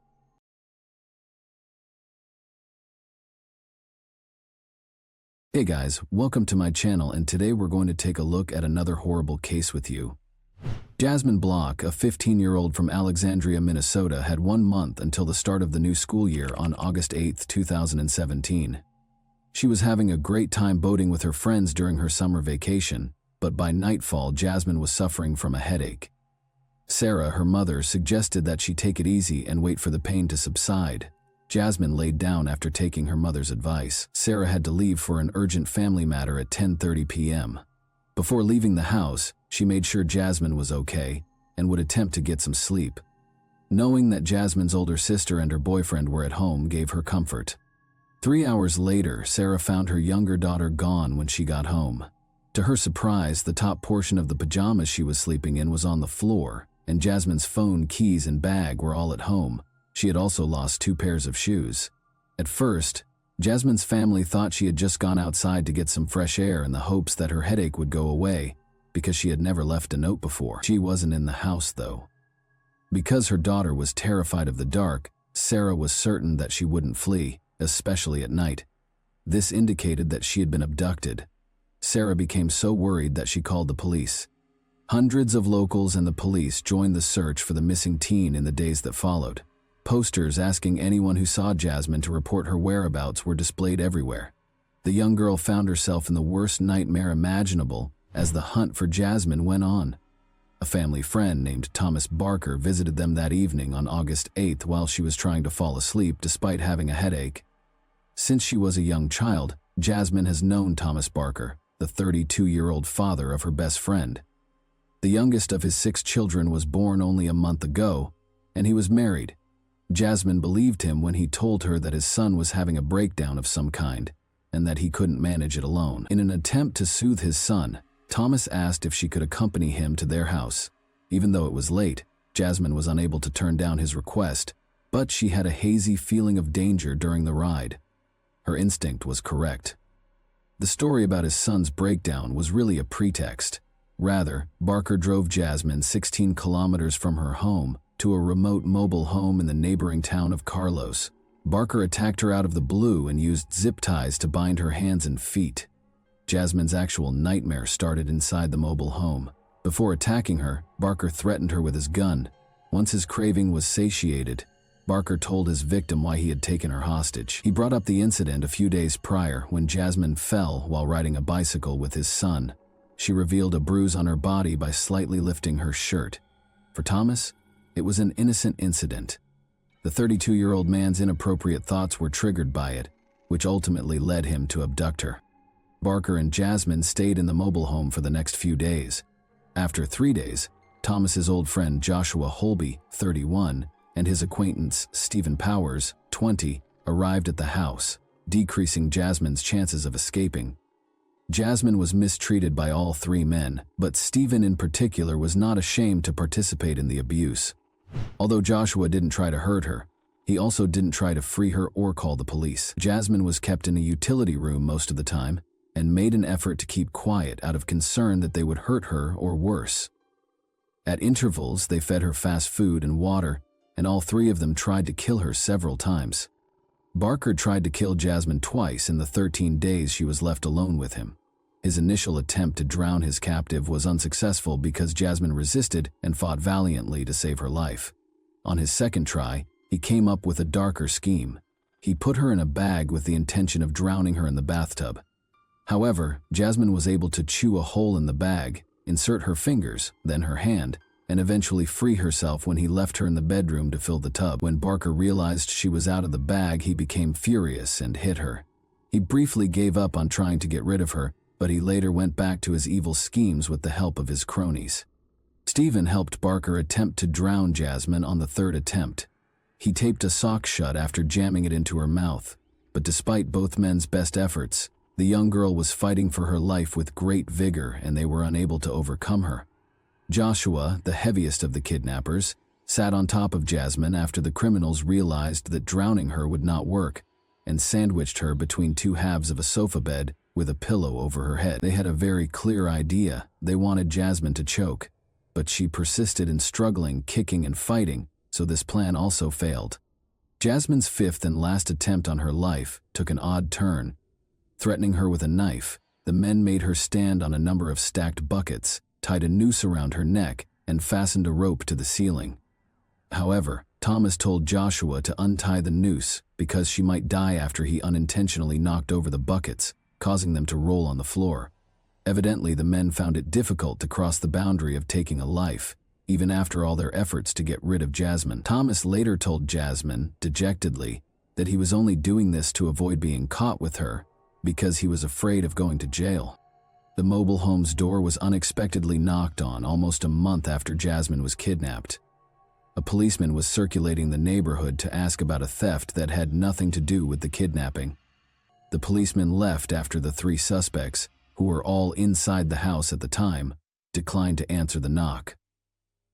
A: Hey guys, welcome to my channel, and today we're going to take a look at another horrible case with you. Jasmine Block, a 15-year-old from Alexandria, Minnesota, had 1 month until the start of the new school year on August 8, 2017. She was having a great time boating with her friends during her summer vacation, but by nightfall, Jasmine was suffering from a headache. Sarah, her mother, suggested that she take it easy and wait for the pain to subside. Jasmine laid down after taking her mother's advice. Sarah had to leave for an urgent family matter at 10:30 p.m. Before leaving the house, she made sure Jasmine was okay and would attempt to get some sleep. Knowing that Jasmine's older sister and her boyfriend were at home gave her comfort. 3 hours later, Sarah found her younger daughter gone when she got home. To her surprise, the top portion of the pajamas she was sleeping in was on the floor, and Jasmine's phone, keys, and bag were all at home. She had also lost 2 pairs of shoes. At first, Jasmine's family thought she had just gone outside to get some fresh air in the hopes that her headache would go away, because she had never left a note before. She wasn't in the house, though. Because her daughter was terrified of the dark, Sarah was certain that she wouldn't flee, especially at night. This indicated that she had been abducted. Sarah became so worried that she called the police. Hundreds of locals and the police joined the search for the missing teen in the days that followed. Posters asking anyone who saw Jasmine to report her whereabouts were displayed everywhere. The young girl found herself in the worst nightmare imaginable as the hunt for Jasmine went on. A family friend named Thomas Barker visited them that evening on August 8th while she was trying to fall asleep despite having a headache. Since she was a young child, Jasmine has known Thomas Barker, the 32-year-old father of her best friend. The youngest of his 6 children was born only a month ago, and he was married. Jasmine believed him when he told her that his son was having a breakdown of some kind, and that he couldn't manage it alone. In an attempt to soothe his son, Thomas asked if she could accompany him to their house. Even though it was late, Jasmine was unable to turn down his request, but she had a hazy feeling of danger during the ride. Her instinct was correct. The story about his son's breakdown was really a pretext. Rather, Barker drove Jasmine 16 kilometers from her home to a remote mobile home in the neighboring town of Carlos. Barker attacked her out of the blue and used zip ties to bind her hands and feet. Jasmine's actual nightmare started inside the mobile home. Before attacking her, Barker threatened her with his gun. Once his craving was satiated, Barker told his victim why he had taken her hostage. He brought up the incident a few days prior when Jasmine fell while riding a bicycle with his son. She revealed a bruise on her body by slightly lifting her shirt. For Thomas, it was an innocent incident. The 32-year-old man's inappropriate thoughts were triggered by it, which ultimately led him to abduct her. Barker and Jasmine stayed in the mobile home for the next few days. After 3 days, Thomas's old friend Joshua Holby, 31, and his acquaintance Stephen Powers, 20, arrived at the house, decreasing Jasmine's chances of escaping. Jasmine was mistreated by all 3 men, but Stephen in particular was not ashamed to participate in the abuse. Although Joshua didn't try to hurt her, he also didn't try to free her or call the police. Jasmine was kept in a utility room most of the time and made an effort to keep quiet out of concern that they would hurt her or worse. At intervals, they fed her fast food and water, and all 3 of them tried to kill her several times. Barker tried to kill Jasmine twice in the 13 days she was left alone with him. His initial attempt to drown his captive was unsuccessful because Jasmine resisted and fought valiantly to save her life. On his second try, he came up with a darker scheme. He put her in a bag with the intention of drowning her in the bathtub. However, Jasmine was able to chew a hole in the bag, insert her fingers, then her hand, and eventually free herself when he left her in the bedroom to fill the tub. When Barker realized she was out of the bag, he became furious and hit her. He briefly gave up on trying to get rid of her, but he later went back to his evil schemes with the help of his cronies. Stephen helped Barker attempt to drown Jasmine on the 3rd attempt. He taped a sock shut after jamming it into her mouth, but despite both men's best efforts, the young girl was fighting for her life with great vigor and they were unable to overcome her. Joshua, the heaviest of the kidnappers, sat on top of Jasmine after the criminals realized that drowning her would not work and sandwiched her between 2 halves of a sofa bed with a pillow over her head. They had a very clear idea. They wanted Jasmine to choke, but she persisted in struggling, kicking, and fighting, so this plan also failed. Jasmine's 5th and last attempt on her life took an odd turn. Threatening her with a knife, the men made her stand on a number of stacked buckets, tied a noose around her neck, and fastened a rope to the ceiling. However, Thomas told Joshua to untie the noose because she might die after he unintentionally knocked over the buckets, causing them to roll on the floor. Evidently, the men found it difficult to cross the boundary of taking a life, even after all their efforts to get rid of Jasmine. Thomas later told Jasmine, dejectedly, that he was only doing this to avoid being caught with her because he was afraid of going to jail. The mobile home's door was unexpectedly knocked on almost a month after Jasmine was kidnapped. A policeman was circulating the neighborhood to ask about a theft that had nothing to do with the kidnapping. The policeman left after the 3 suspects, who were all inside the house at the time, declined to answer the knock.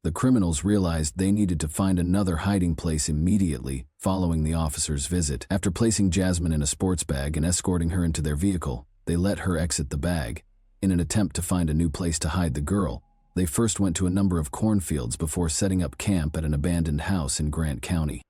A: The criminals realized they needed to find another hiding place immediately following the officer's visit. After placing Jasmine in a sports bag and escorting her into their vehicle, they let her exit the bag. In an attempt to find a new place to hide the girl, they first went to a number of cornfields before setting up camp at an abandoned house in Grant County.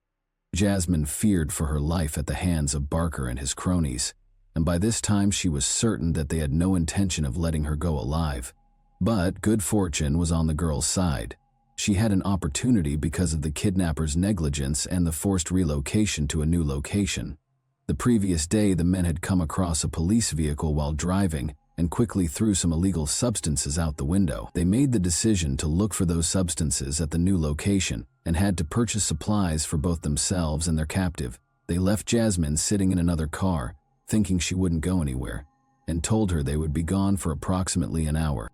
A: Jasmine feared for her life at the hands of Barker and his cronies, and by this time she was certain that they had no intention of letting her go alive. But good fortune was on the girl's side. She had an opportunity because of the kidnappers' negligence and the forced relocation to a new location. The previous day, the men had come across a police vehicle while driving and quickly threw some illegal substances out the window. They made the decision to look for those substances at the new location and had to purchase supplies for both themselves and their captive. They left Jasmine sitting in another car, thinking she wouldn't go anywhere, and told her they would be gone for approximately an hour.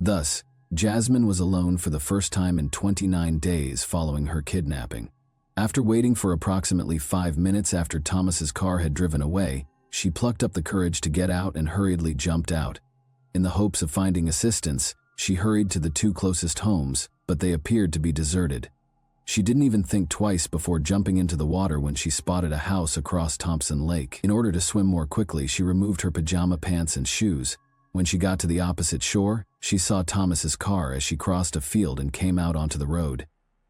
A: Thus, Jasmine was alone for the first time in 29 days following her kidnapping. After waiting for approximately 5 minutes after Thomas's car had driven away, she plucked up the courage to get out and hurriedly jumped out. In the hopes of finding assistance, she hurried to the 2 closest homes, but they appeared to be deserted. She didn't even think twice before jumping into the water when she spotted a house across Thompson Lake. In order to swim more quickly, she removed her pajama pants and shoes. When she got to the opposite shore, she saw Thomas's car as she crossed a field and came out onto the road.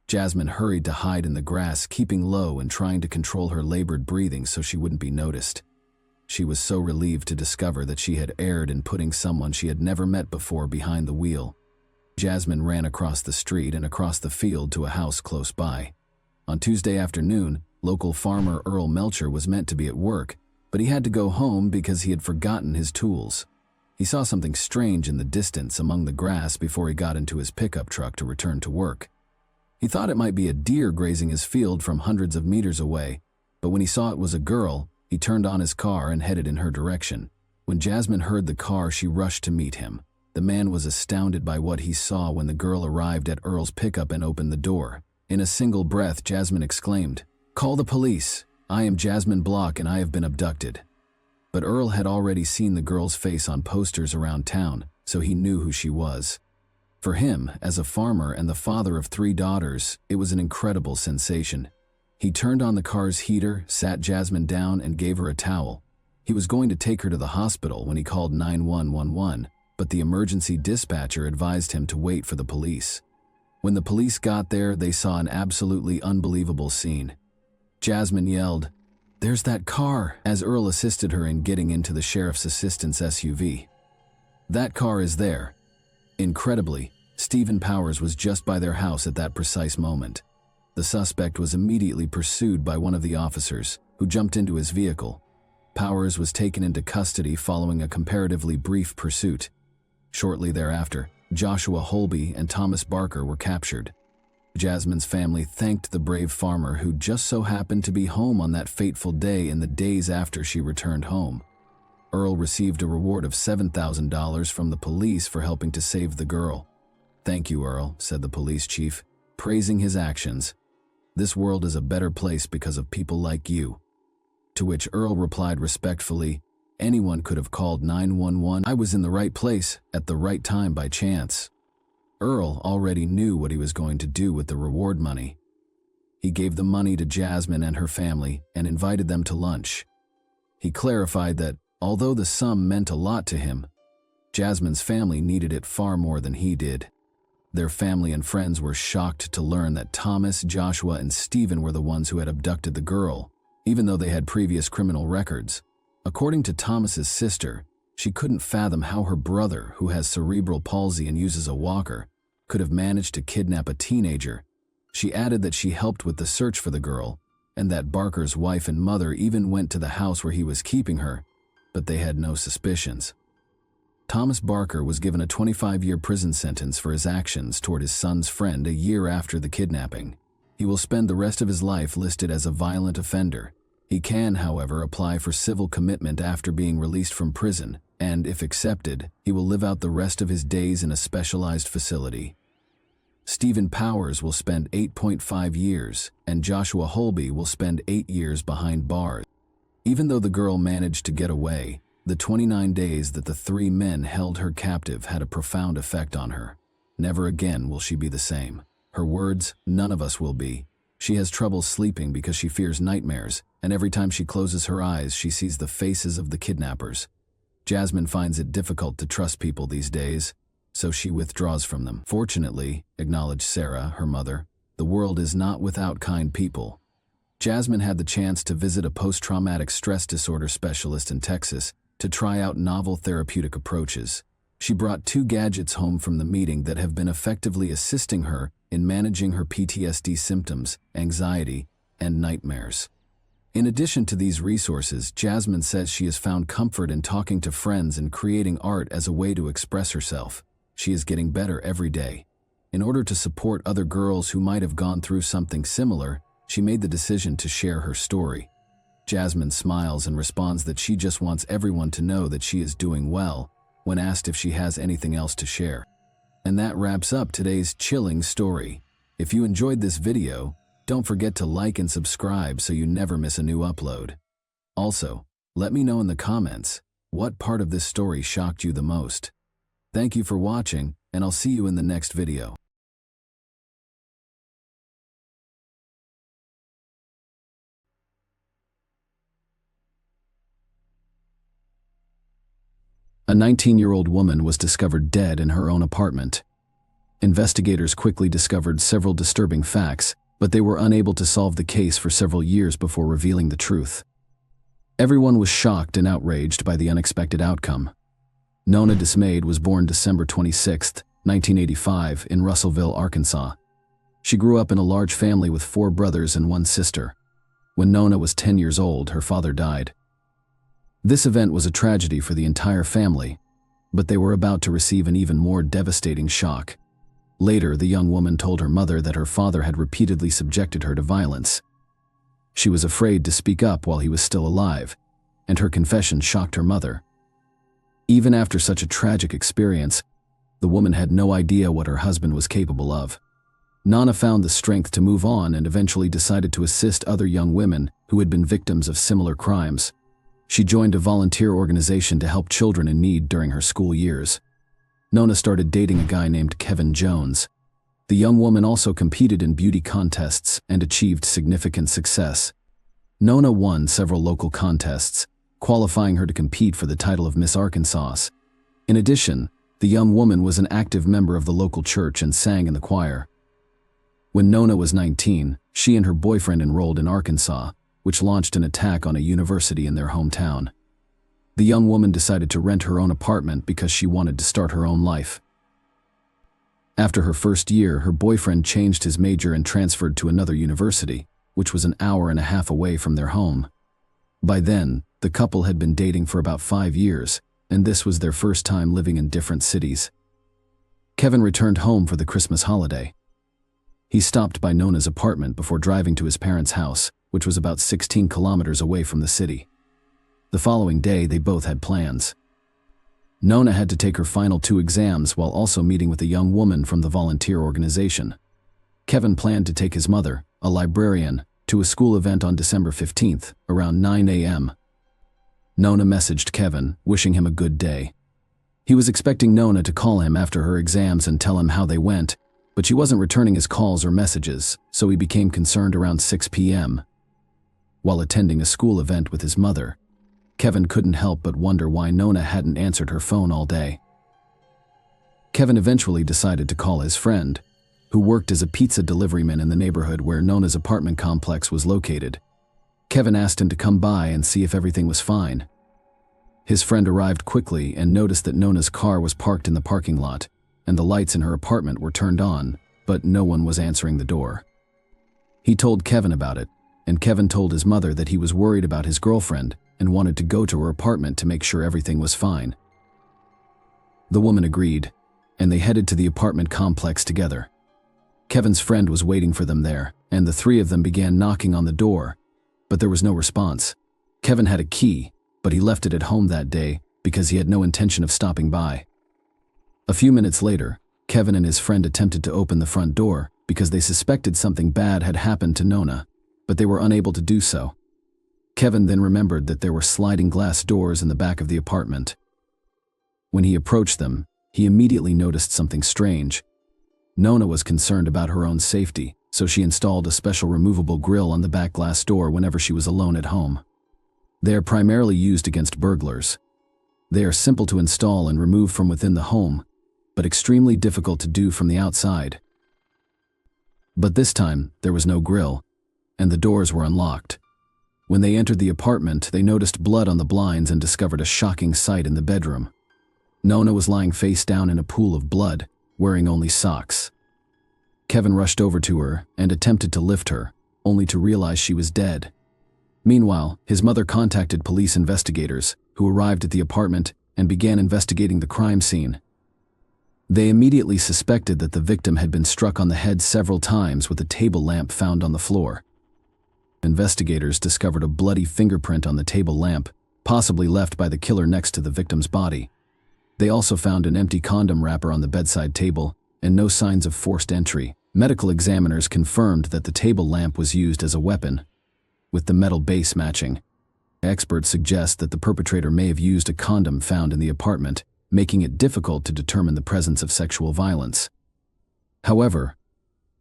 A: Jasmine hurried to hide in the grass, keeping low and trying to control her labored breathing so she wouldn't be noticed. She was so relieved to discover that she had erred in putting someone she had never met before behind the wheel. Jasmine ran across the street and across the field to a house close by. On Tuesday afternoon, local farmer Earl Melcher was meant to be at work, but he had to go home because he had forgotten his tools. He saw something strange in the distance among the grass before he got into his pickup truck to return to work. He thought it might be a deer grazing his field from hundreds of meters away, but when he saw it was a girl, he turned on his car and headed in her direction. When Jasmine heard the car, she rushed to meet him. The man was astounded by what he saw when the girl arrived at Earl's pickup and opened the door. In a single breath, Jasmine exclaimed, "Call the police! I am Jasmine Block and I have been abducted." But Earl had already seen the girl's face on posters around town, so he knew who she was. For him, as a farmer and the father of 3 daughters, it was an incredible sensation. He turned on the car's heater, sat Jasmine down, and gave her a towel. He was going to take her to the hospital when he called 911, but the emergency dispatcher advised him to wait for the police. When the police got there, they saw an absolutely unbelievable scene. Jasmine yelled, "There's that car," as Earl assisted her in getting into the sheriff's assistant's SUV. "That car is there." Incredibly, Stephen Powers was just by their house at that precise moment. The suspect was immediately pursued by one of the officers, who jumped into his vehicle. Powers was taken into custody following a comparatively brief pursuit. Shortly thereafter, Joshua Holby and Thomas Barker were captured. Jasmine's family thanked the brave farmer who just so happened to be home on that fateful day in the days after she returned home. Earl received a reward of $7,000 from the police for helping to save the girl. "Thank you, Earl," said the police chief, praising his actions. "This world is a better place because of people like you." To which Earl replied respectfully, "Anyone could have called 911. I was in the right place at the right time by chance." Earl already knew what he was going to do with the reward money. He gave the money to Jasmine and her family and invited them to lunch. He clarified that, although the sum meant a lot to him, Jasmine's family needed it far more than he did. Their family and friends were shocked to learn that Thomas, Joshua, and Stephen were the ones who had abducted the girl, even though they had previous criminal records. According to Thomas's sister, she couldn't fathom how her brother, who has cerebral palsy and uses a walker, could have managed to kidnap a teenager. She added that she helped with the search for the girl, and that Barker's wife and mother even went to the house where he was keeping her, but they had no suspicions. Thomas Barker was given a 25-year prison sentence for his actions toward his son's friend a year after the kidnapping. He will spend the rest of his life listed as a violent offender. He can, however, apply for civil commitment after being released from prison, and, if accepted, he will live out the rest of his days in a specialized facility. Stephen Powers will spend 8.5 years, and Joshua Holby will spend 8 years behind bars. Even though the girl managed to get away, the 29 days that the 3 men held her captive had a profound effect on her. Never again will she be the same. Her words, "None of us will be." She has trouble sleeping because she fears nightmares, and every time she closes her eyes, she sees the faces of the kidnappers. Jasmine finds it difficult to trust people these days, so she withdraws from them. Fortunately, acknowledged Sarah, her mother, the world is not without kind people. Jasmine had the chance to visit a post-traumatic stress disorder specialist in Texas to try out novel therapeutic approaches. She brought 2 gadgets home from the meeting that have been effectively assisting her in managing her PTSD symptoms, anxiety, and nightmares. In addition to these resources, Jasmine says she has found comfort in talking to friends and creating art as a way to express herself. She is getting better every day. In order to support other girls who might have gone through something similar, she made the decision to share her story. Jasmine smiles and responds that she just wants everyone to know that she is doing well when asked if she has anything else to share. And that wraps up today's chilling story. If you enjoyed this video, don't forget to like and subscribe so you never miss a new upload. Also, let me know in the comments what part of this story shocked you the most. Thank you for watching, and I'll see you in the next video. A 19-year-old woman was discovered dead in her own apartment. Investigators quickly discovered several disturbing facts, but they were unable to solve the case for several years before revealing the truth. Everyone was shocked and outraged by the unexpected outcome. Nona Dismayed was born December 26, 1985, in Russellville, Arkansas. She grew up in a large family with 4 brothers and 1 sister. When Nona was 10 years old, her father died. This event was a tragedy for the entire family, but they were about to receive an even more devastating shock. Later, the young woman told her mother that her father had repeatedly subjected her to violence. She was afraid to speak up while he was still alive, and her confession shocked her mother. Even after such a tragic experience, the woman had no idea what her husband was capable of. Nona found the strength to move on and eventually decided to assist other young women who had been victims of similar crimes. She joined a volunteer organization to help children in need during her school years. Nona started dating a guy named Kevin Jones. The young woman also competed in beauty contests and achieved significant success. Nona won several local contests, qualifying her to compete for the title of Miss Arkansas. In addition, the young woman was an active member of the local church and sang in the choir. When Nona was 19, she and her boyfriend enrolled in Arkansas, which launched an attack on a university in their hometown. The young woman decided to rent her own apartment because she wanted to start her own life. After her first year, her boyfriend changed his major and transferred to another university, which was an hour and a half away from their home. By then, the couple had been dating for about 5 years, and this was their first time living in different cities. Kevin returned home for the Christmas holiday. He stopped by Nona's apartment before driving to his parents' house, which was about 16 kilometers away from the city. The following day, they both had plans. Nona had to take her final 2 exams while also meeting with a young woman from the volunteer organization. Kevin planned to take his mother, a librarian, to a school event on December 15th, around 9 a.m. Nona messaged Kevin, wishing him a good day. He was expecting Nona to call him after her exams and tell him how they went, but she wasn't returning his calls or messages, so he became concerned around 6 p.m. While attending a school event with his mother, Kevin couldn't help but wonder why Nona hadn't answered her phone all day. Kevin eventually decided to call his friend, who worked as a pizza deliveryman in the neighborhood where Nona's apartment complex was located. Kevin asked him to come by and see if everything was fine. His friend arrived quickly and noticed that Nona's car was parked in the parking lot. and the lights in her apartment were turned on, but no one was answering the door. He told Kevin about it, and Kevin told his mother that he was worried about his girlfriend and wanted to go to her apartment to make sure everything was fine. The woman agreed, and they headed to the apartment complex together. Kevin's friend was waiting for them there, and the three of them began knocking on the door, but there was no response. Kevin had a key, but he left it at home that day because he had no intention of stopping by. A few minutes later, Kevin and his friend attempted to open the front door because they suspected something bad had happened to Nona, but they were unable to do so. Kevin then remembered that there were sliding glass doors in the back of the apartment. When he approached them, he immediately noticed something strange. Nona was concerned about her own safety, so she installed a special removable grill on the back glass door whenever she was alone at home. They are primarily used against burglars. They are simple to install and remove from within the home, but extremely difficult to do from the outside. But this time, there was no grill, and the doors were unlocked. When they entered the apartment, they noticed blood on the blinds and discovered a shocking sight in the bedroom. Nona was lying face down in a pool of blood, wearing only socks. Kevin rushed over to her and attempted to lift her, only to realize she was dead. Meanwhile, his mother contacted police investigators, who arrived at the apartment and began investigating the crime scene. They immediately suspected that the victim had been struck on the head several times with a table lamp found on the floor. Investigators discovered a bloody fingerprint on the table lamp, possibly left by the killer next to the victim's body. They also found an empty condom wrapper on the bedside table and no signs of forced entry. Medical examiners confirmed that the table lamp was used as a weapon, with the metal base matching. Experts suggest that the perpetrator may have used a condom found in the apartment, making it difficult to determine the presence of sexual violence. However,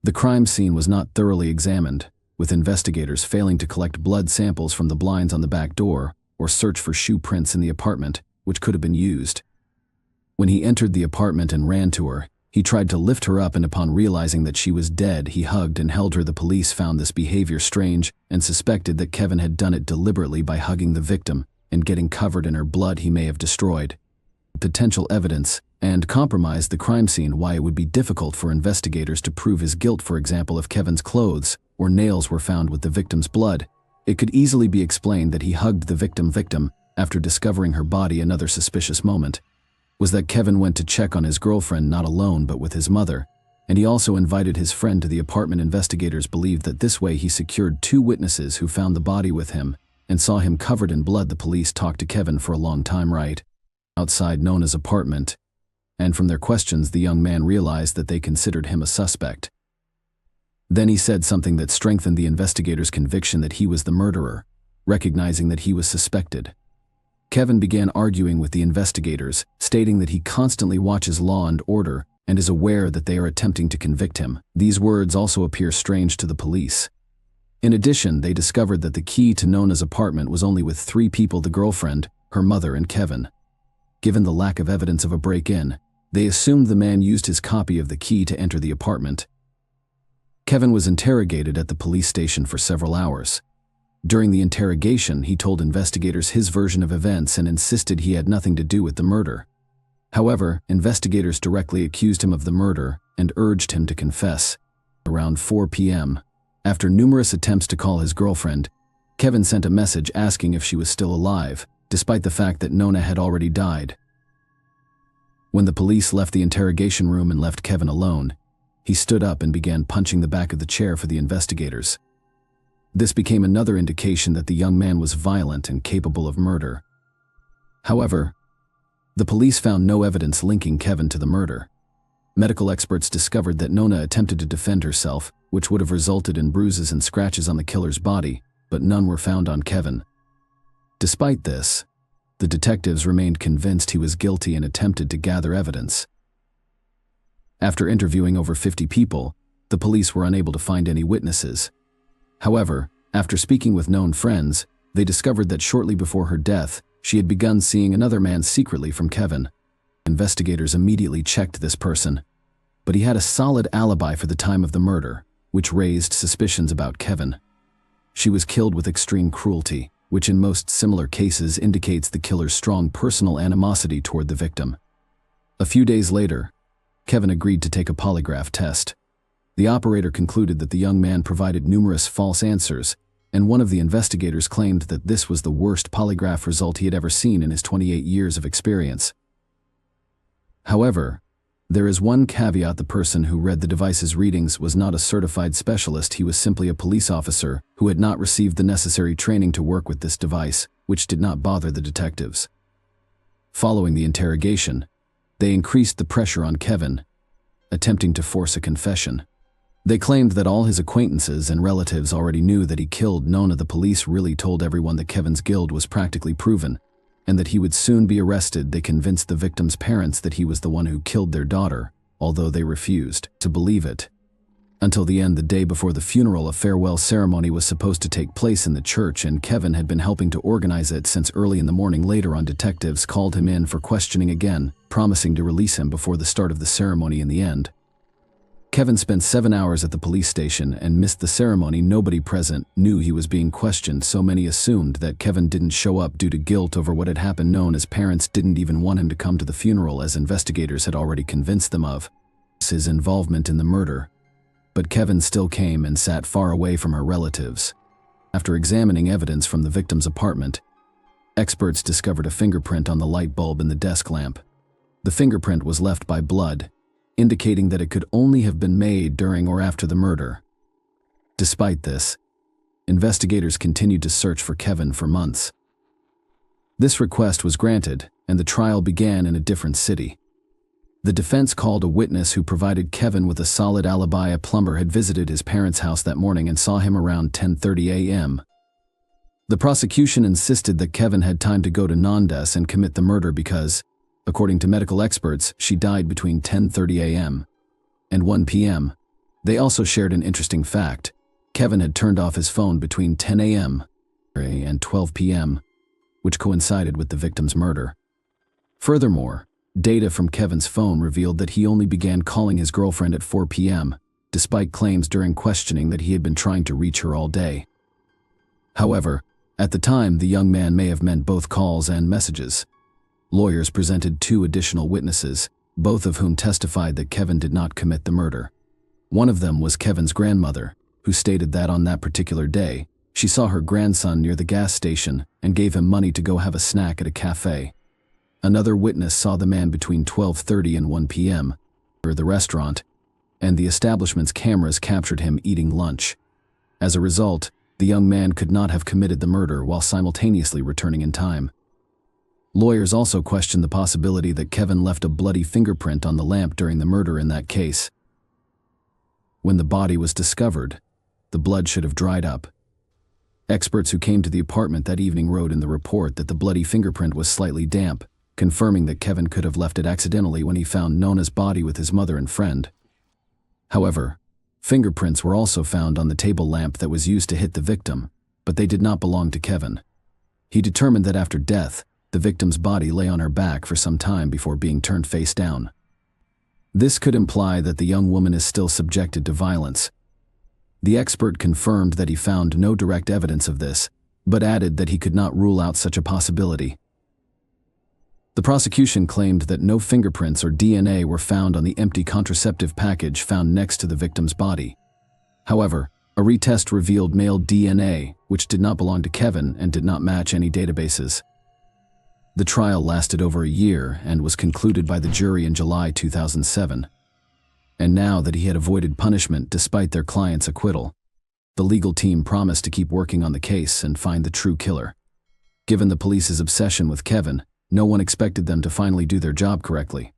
A: the crime scene was not thoroughly examined, with investigators failing to collect blood samples from the blinds on the back door or search for shoe prints in the apartment, which could have been used. When he entered the apartment and ran to her, he tried to lift her up, and upon realizing that she was dead, he hugged and held her. The police found this behavior strange and suspected that Kevin had done it deliberately by hugging the victim and getting covered in her blood he may have destroyed. Potential evidence and compromised the crime scene. Why it would be difficult for investigators to prove his guilt. For example, if Kevin's clothes or nails were found with the victim's blood, it could easily be explained that he hugged the victim after discovering her body. Another suspicious moment was that Kevin went to check on his girlfriend not alone but with his mother, and he also invited his friend to the apartment. Investigators believed that this way he secured two witnesses who found the body with him and saw him covered in blood. The police talked to Kevin for a long time right outside Nona's apartment, and from their questions the young man realized that they considered him a suspect. Then he said something that strengthened the investigators' conviction that he was the murderer, recognizing that he was suspected. Kevin began arguing with the investigators, stating that he constantly watches Law and Order and is aware that they are attempting to convict him. These words also appear strange to the police. In addition, they discovered that the key to Nona's apartment was only with three people: the girlfriend, her mother, and Kevin. Given the lack of evidence of a break-in, they assumed the man used his copy of the key to enter the apartment. Kevin was interrogated at the police station for several hours. During the interrogation, he told investigators his version of events and insisted he had nothing to do with the murder. However, investigators directly accused him of the murder and urged him to confess. Around 4 p.m., after numerous attempts to call his girlfriend, Kevin sent a message asking if she was still alive, despite the fact that Nona had already died. When the police left the interrogation room and left Kevin alone, he stood up and began punching the back of the chair for the investigators. This became another indication that the young man was violent and capable of murder. However, the police found no evidence linking Kevin to the murder. Medical experts discovered that Nona attempted to defend herself, which would have resulted in bruises and scratches on the killer's body, but none were found on Kevin. Despite this, the detectives remained convinced he was guilty and attempted to gather evidence. After interviewing over 50 people, the police were unable to find any witnesses. However, after speaking with known friends, they discovered that shortly before her death, she had begun seeing another man secretly from Kevin. Investigators immediately checked this person, but he had a solid alibi for the time of the murder, which raised suspicions about Kevin. She was killed with extreme cruelty, which in most similar cases indicates the killer's strong personal animosity toward the victim. A few days later, Kevin agreed to take a polygraph test. The operator concluded that the young man provided numerous false answers, and one of the investigators claimed that this was the worst polygraph result he had ever seen in his 28 years of experience. However, there is one caveat: the person who read the device's readings was not a certified specialist. He was simply a police officer who had not received the necessary training to work with this device, which did not bother the detectives. Following the interrogation, they increased the pressure on Kevin, attempting to force a confession. They claimed that all his acquaintances and relatives already knew that he killed Nona. The police really told everyone that Kevin's guilt was practically proven, and that he would soon be arrested. They convinced the victim's parents that he was the one who killed their daughter, although they refused to believe it. Until the end, the day before the funeral, a farewell ceremony was supposed to take place in the church, and Kevin had been helping to organize it since early in the morning. Later on, detectives called him in for questioning again, promising to release him before the start of the ceremony. In the end, Kevin spent 7 hours at the police station and missed the ceremony. Nobody present knew he was being questioned, so many assumed that Kevin didn't show up due to guilt over what had happened. Nona's parents didn't even want him to come to the funeral, as investigators had already convinced them of his involvement in the murder. But Kevin still came and sat far away from her relatives. After examining evidence from the victim's apartment, experts discovered a fingerprint on the light bulb in the desk lamp. The fingerprint was left by blood, indicating that it could only have been made during or after the murder. Despite this, investigators continued to search for Kevin for months. This request was granted, and the trial began in a different city. The defense called a witness who provided Kevin with a solid alibi. A plumber had visited his parents' house that morning and saw him around 10:30 a.m. The prosecution insisted that Kevin had time to go to Nandas and commit the murder because, according to medical experts, she died between 10:30 a.m. and 1 p.m. They also shared an interesting fact: Kevin had turned off his phone between 10 a.m. and 12 p.m., which coincided with the victim's murder. Furthermore, data from Kevin's phone revealed that he only began calling his girlfriend at 4 p.m., despite claims during questioning that he had been trying to reach her all day. However, at the time, the young man may have meant both calls and messages. Lawyers presented 2 additional witnesses, both of whom testified that Kevin did not commit the murder. One of them was Kevin's grandmother, who stated that on that particular day, she saw her grandson near the gas station and gave him money to go have a snack at a cafe. Another witness saw the man between 12:30 and 1 p.m. at the restaurant, and the establishment's cameras captured him eating lunch. As a result, the young man could not have committed the murder while simultaneously returning in time. Lawyers also questioned the possibility that Kevin left a bloody fingerprint on the lamp during the murder. In that case, when the body was discovered, the blood should have dried up. Experts who came to the apartment that evening wrote in the report that the bloody fingerprint was slightly damp, confirming that Kevin could have left it accidentally when he found Nona's body with his mother and friend. However, fingerprints were also found on the table lamp that was used to hit the victim, but they did not belong to Kevin. He determined that after death, the victim's body lay on her back for some time before being turned face down. This could imply that the young woman is still subjected to violence. The expert confirmed that he found no direct evidence of this, but added that he could not rule out such a possibility. The prosecution claimed that no fingerprints or DNA were found on the empty contraceptive package found next to the victim's body. However, a retest revealed male DNA, which did not belong to Kevin and did not match any databases. The trial lasted over a year and was concluded by the jury in July 2007. And now that he had avoided punishment despite their client's acquittal, the legal team promised to keep working on the case and find the true killer. Given the police's obsession with Kevin, no one expected them to finally do their job correctly.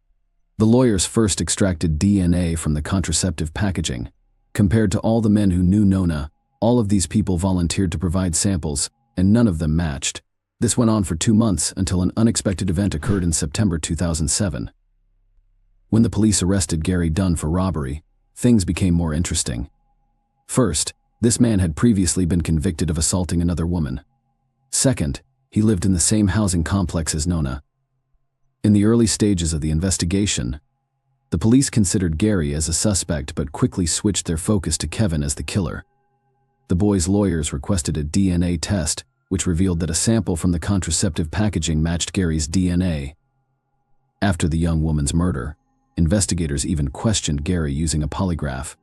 A: The lawyers first extracted DNA from the contraceptive packaging. Compared to all the men who knew Nona, all of these people volunteered to provide samples, and none of them matched. This went on for 2 months until an unexpected event occurred in September 2007. When the police arrested Gary Dunn for robbery, things became more interesting. First, this man had previously been convicted of assaulting another woman. Second, he lived in the same housing complex as Nona. In the early stages of the investigation, the police considered Gary as a suspect but quickly switched their focus to Kevin as the killer. The boy's lawyers requested a DNA test, which revealed that a sample from the contraceptive packaging matched Gary's DNA. After the young woman's murder, Investigators even questioned Gary using a polygraph.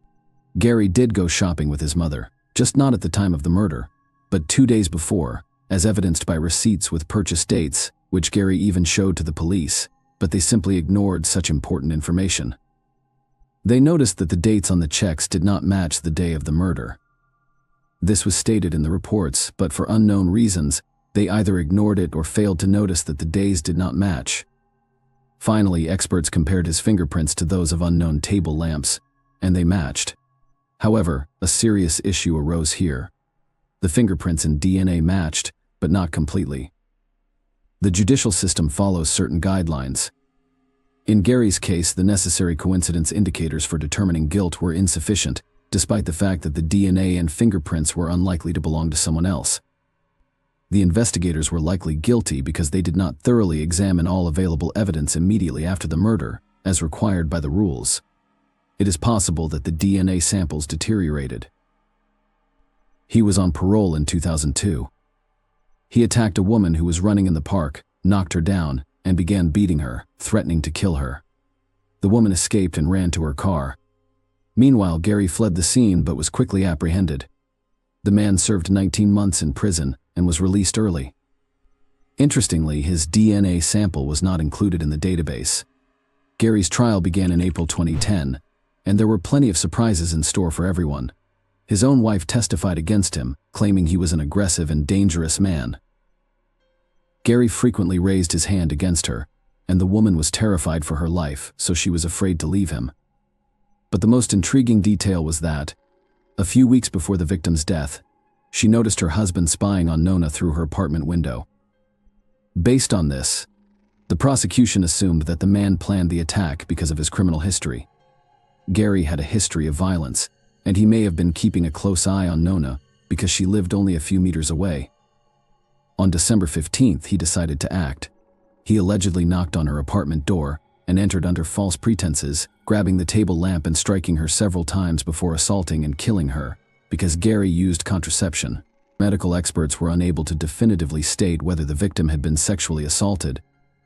A: Gary did go shopping with his mother, just not at the time of the murder, but 2 days before, as evidenced by receipts with purchase dates, which Gary even showed to the police, but they simply ignored such important information. They noticed that the dates on the checks did not match the day of the murder. This was stated in the reports, but for unknown reasons, they either ignored it or failed to notice that the days did not match. Finally, experts compared his fingerprints to those of unknown table lamps, and they matched. However, a serious issue arose here. The fingerprints and DNA matched, but not completely. The judicial system follows certain guidelines. In Gary's case, the necessary coincidence indicators for determining guilt were insufficient, despite the fact that the DNA and fingerprints were unlikely to belong to someone else. The investigators were likely guilty because they did not thoroughly examine all available evidence immediately after the murder, as required by the rules. It is possible that the DNA samples deteriorated. He was on parole in 2002. He attacked a woman who was running in the park, knocked her down, and began beating her, threatening to kill her. The woman escaped and ran to her car. Meanwhile, Gary fled the scene but was quickly apprehended. The man served 19 months in prison and was released early. Interestingly, his DNA sample was not included in the database. Gary's trial began in April 2010, and there were plenty of surprises in store for everyone. His own wife testified against him, claiming he was an aggressive and dangerous man. Gary frequently raised his hand against her, and the woman was terrified for her life, so she was afraid to leave him. But the most intriguing detail was that, a few weeks before the victim's death, she noticed her husband spying on Nona through her apartment window. Based on this, the prosecution assumed that the man planned the attack because of his criminal history. Gary had a history of violence, and he may have been keeping a close eye on Nona because she lived only a few meters away. On December 15th, he decided to act. He allegedly knocked on her apartment door and entered under false pretenses, grabbing the table lamp and striking her several times before assaulting and killing her, because Gary used contraception. Medical experts were unable to definitively state whether the victim had been sexually assaulted,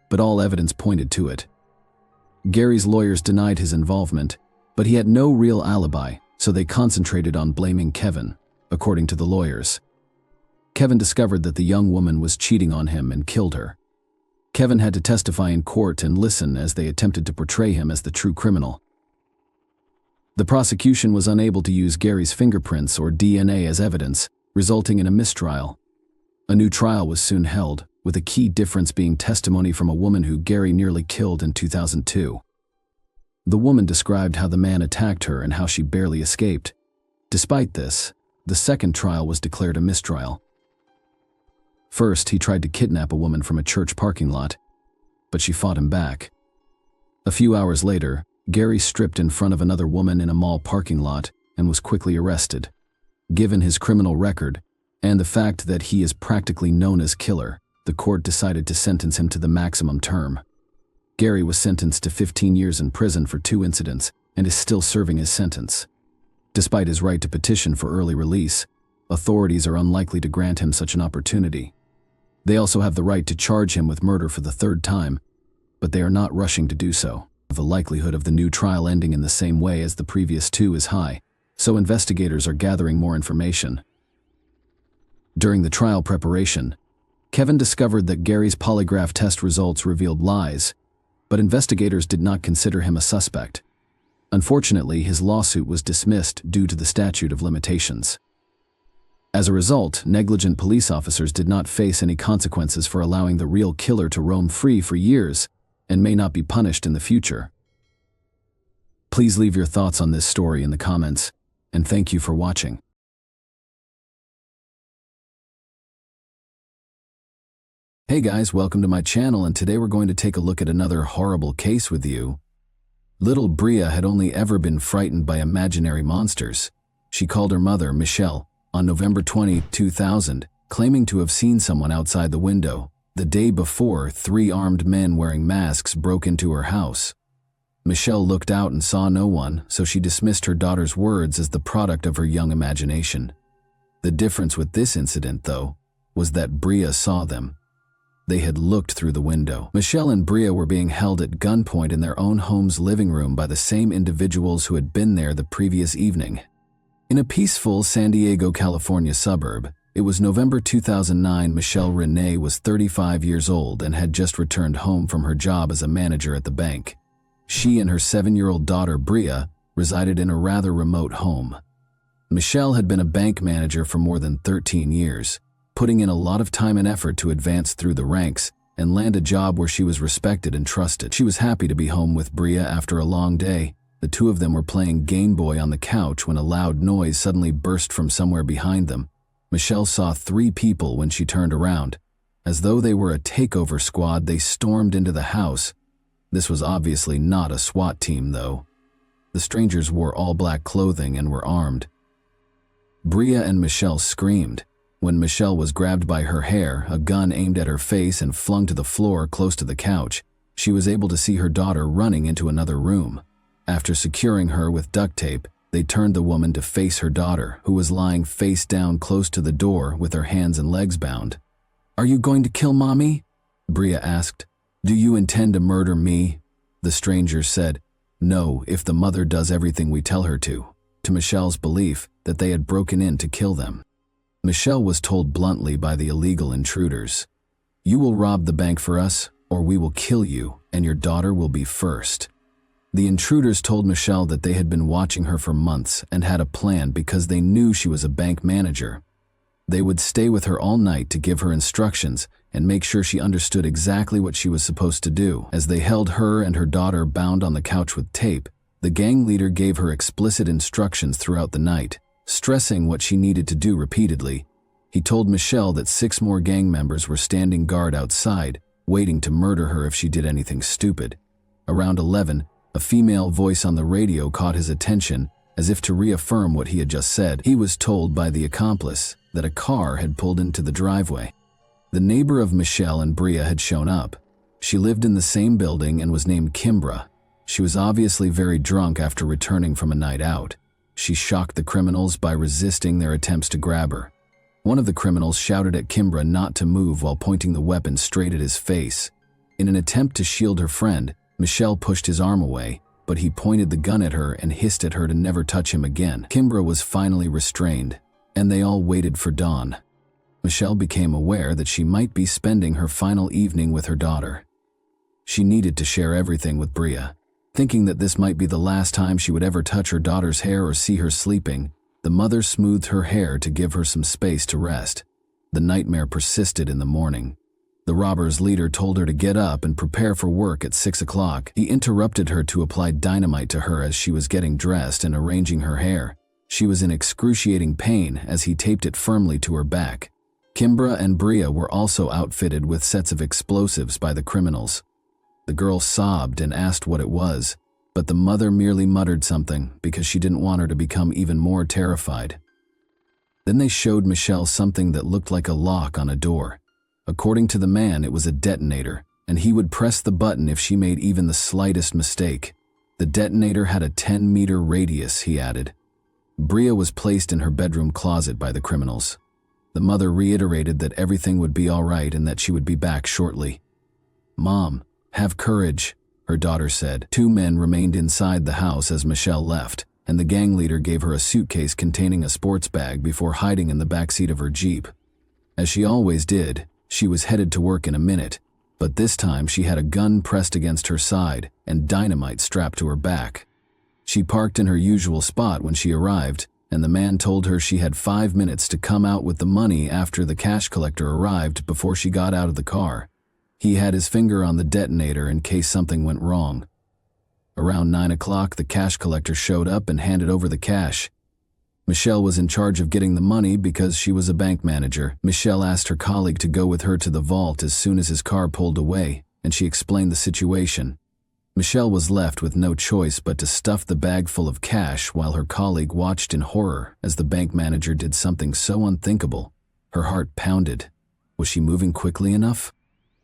A: but all evidence pointed to it. Gary's lawyers denied his involvement, but he had no real alibi, so they concentrated on blaming Kevin, according to the lawyers. Kevin discovered that the young woman was cheating on him and killed her. Kevin had to testify in court and listen as they attempted to portray him as the true criminal. The prosecution was unable to use Gary's fingerprints or DNA as evidence, resulting in a mistrial. A new trial was soon held, with a key difference being testimony from a woman who Gary nearly killed in 2002. The woman described how the man attacked her and how she barely escaped. Despite this, the second trial was declared a mistrial. First, he tried to kidnap a woman from a church parking lot, but she fought him back. A few hours later, Gary stripped in front of another woman in a mall parking lot and was quickly arrested. Given his criminal record, and the fact that he is practically known as killer, the court decided to sentence him to the maximum term. Gary was sentenced to 15 years in prison for 2 incidents and is still serving his sentence. Despite his right to petition for early release, authorities are unlikely to grant him such an opportunity. They also have the right to charge him with murder for the 3rd time, but they are not rushing to do so. The likelihood of the new trial ending in the same way as the previous 2 is high, so investigators are gathering more information. During the trial preparation, Kevin discovered that Gary's polygraph test results revealed lies, but investigators did not consider him a suspect. Unfortunately, his lawsuit was dismissed due to the statute of limitations. As a result, negligent police officers did not face any consequences for allowing the real killer to roam free for years and may not be punished in the future. Please leave your thoughts on this story in the comments, and thank you for watching. Hey guys, welcome to my channel, and today we're going to take a look at another horrible case with you. Little Bria had only ever been frightened by imaginary monsters. She called her mother, Michelle, on November 20, 2000, claiming to have seen someone outside the window. The day before, 3 armed men wearing masks broke into her house. Michelle looked out and saw no one, so she dismissed her daughter's words as the product of her young imagination. The difference with this incident, though, was that Bria saw them. They had looked through the window. Michelle and Bria were being held at gunpoint in their own home's living room by the same individuals who had been there the previous evening. In a peaceful San Diego, California suburb, it was November 2009. Michelle Renee was 35 years old and had just returned home from her job as a manager at the bank. She and her 7-year-old daughter, Bria, resided in a rather remote home. Michelle had been a bank manager for more than 13 years, putting in a lot of time and effort to advance through the ranks and land a job where she was respected and trusted. She was happy to be home with Bria after a long day. The two of them were playing Game Boy on the couch when a loud noise suddenly burst from somewhere behind them. Michelle saw 3 people when she turned around. As though they were a takeover squad, they stormed into the house. This was obviously not a SWAT team, though. The strangers wore all black clothing and were armed. Bria and Michelle screamed. When Michelle was grabbed by her hair, a gun aimed at her face and flung to the floor close to the couch, she was able to see her daughter running into another room. After securing her with duct tape, they turned the woman to face her daughter, who was lying face down close to the door with her hands and legs bound. "Are you going to kill Mommy?" Bria asked. "Do you intend to murder me?" The strangers said, "No, if the mother does everything we tell her to Michelle's belief that they had broken in to kill them. Michelle was told bluntly by the illegal intruders, "You will rob the bank for us, or we will kill you, and your daughter will be first." The intruders told Michelle that they had been watching her for months and had a plan because they knew she was a bank manager. They would stay with her all night to give her instructions and make sure she understood exactly what she was supposed to do. As they held her and her daughter bound on the couch with tape, the gang leader gave her explicit instructions throughout the night, stressing what she needed to do repeatedly. He told Michelle that 6 more gang members were standing guard outside, waiting to murder her if she did anything stupid. Around 11, a female voice on the radio caught his attention, as if to reaffirm what he had just said. He was told by the accomplice that a car had pulled into the driveway. The neighbor of Michelle and Bria had shown up. She lived in the same building and was named Kimbra. She was obviously very drunk after returning from a night out. She shocked the criminals by resisting their attempts to grab her. One of the criminals shouted at Kimbra not to move while pointing the weapon straight at his face. In an attempt to shield her friend, Michelle pushed his arm away, but he pointed the gun at her and hissed at her to never touch him again. Kimbra was finally restrained, and they all waited for dawn. Michelle became aware that she might be spending her final evening with her daughter. She needed to share everything with Bria. Thinking that this might be the last time she would ever touch her daughter's hair or see her sleeping, the mother smoothed her hair to give her some space to rest. The nightmare persisted in the morning. The robbers' leader told her to get up and prepare for work at 6 o'clock. He interrupted her to apply dynamite to her as she was getting dressed and arranging her hair. She was in excruciating pain as he taped it firmly to her back. Kimbra and Bria were also outfitted with sets of explosives by the criminals. The girl sobbed and asked what it was, but the mother merely muttered something because she didn't want her to become even more terrified. Then they showed Michelle something that looked like a lock on a door. According to the man, it was a detonator, and he would press the button if she made even the slightest mistake. The detonator had a 10-meter radius, he added. Bria was placed in her bedroom closet by the criminals. The mother reiterated that everything would be all right and that she would be back shortly. "Mom, have courage," her daughter said. 2 men remained inside the house as Michelle left, and the gang leader gave her a suitcase containing a sports bag before hiding in the backseat of her Jeep. As she always did, she was headed to work in a minute, but this time she had a gun pressed against her side and dynamite strapped to her back. She parked in her usual spot when she arrived, and the man told her she had 5 minutes to come out with the money after the cash collector arrived before she got out of the car. He had his finger on the detonator in case something went wrong. Around 9 o'clock, the cash collector showed up and handed over the cash. Michelle was in charge of getting the money because she was a bank manager. Michelle asked her colleague to go with her to the vault as soon as his car pulled away, and she explained the situation. Michelle was left with no choice but to stuff the bag full of cash while her colleague watched in horror as the bank manager did something so unthinkable. Her heart pounded. Was she moving quickly enough?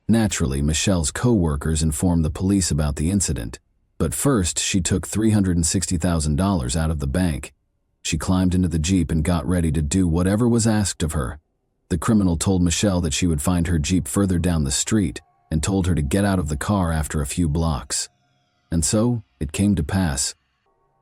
A: Naturally, Michelle's co-workers informed the police about the incident, but first she took $360,000 out of the bank. She climbed into the Jeep and got ready to do whatever was asked of her. The criminal told Michelle that she would find her Jeep further down the street and told her to get out of the car after a few blocks. And so, it came to pass.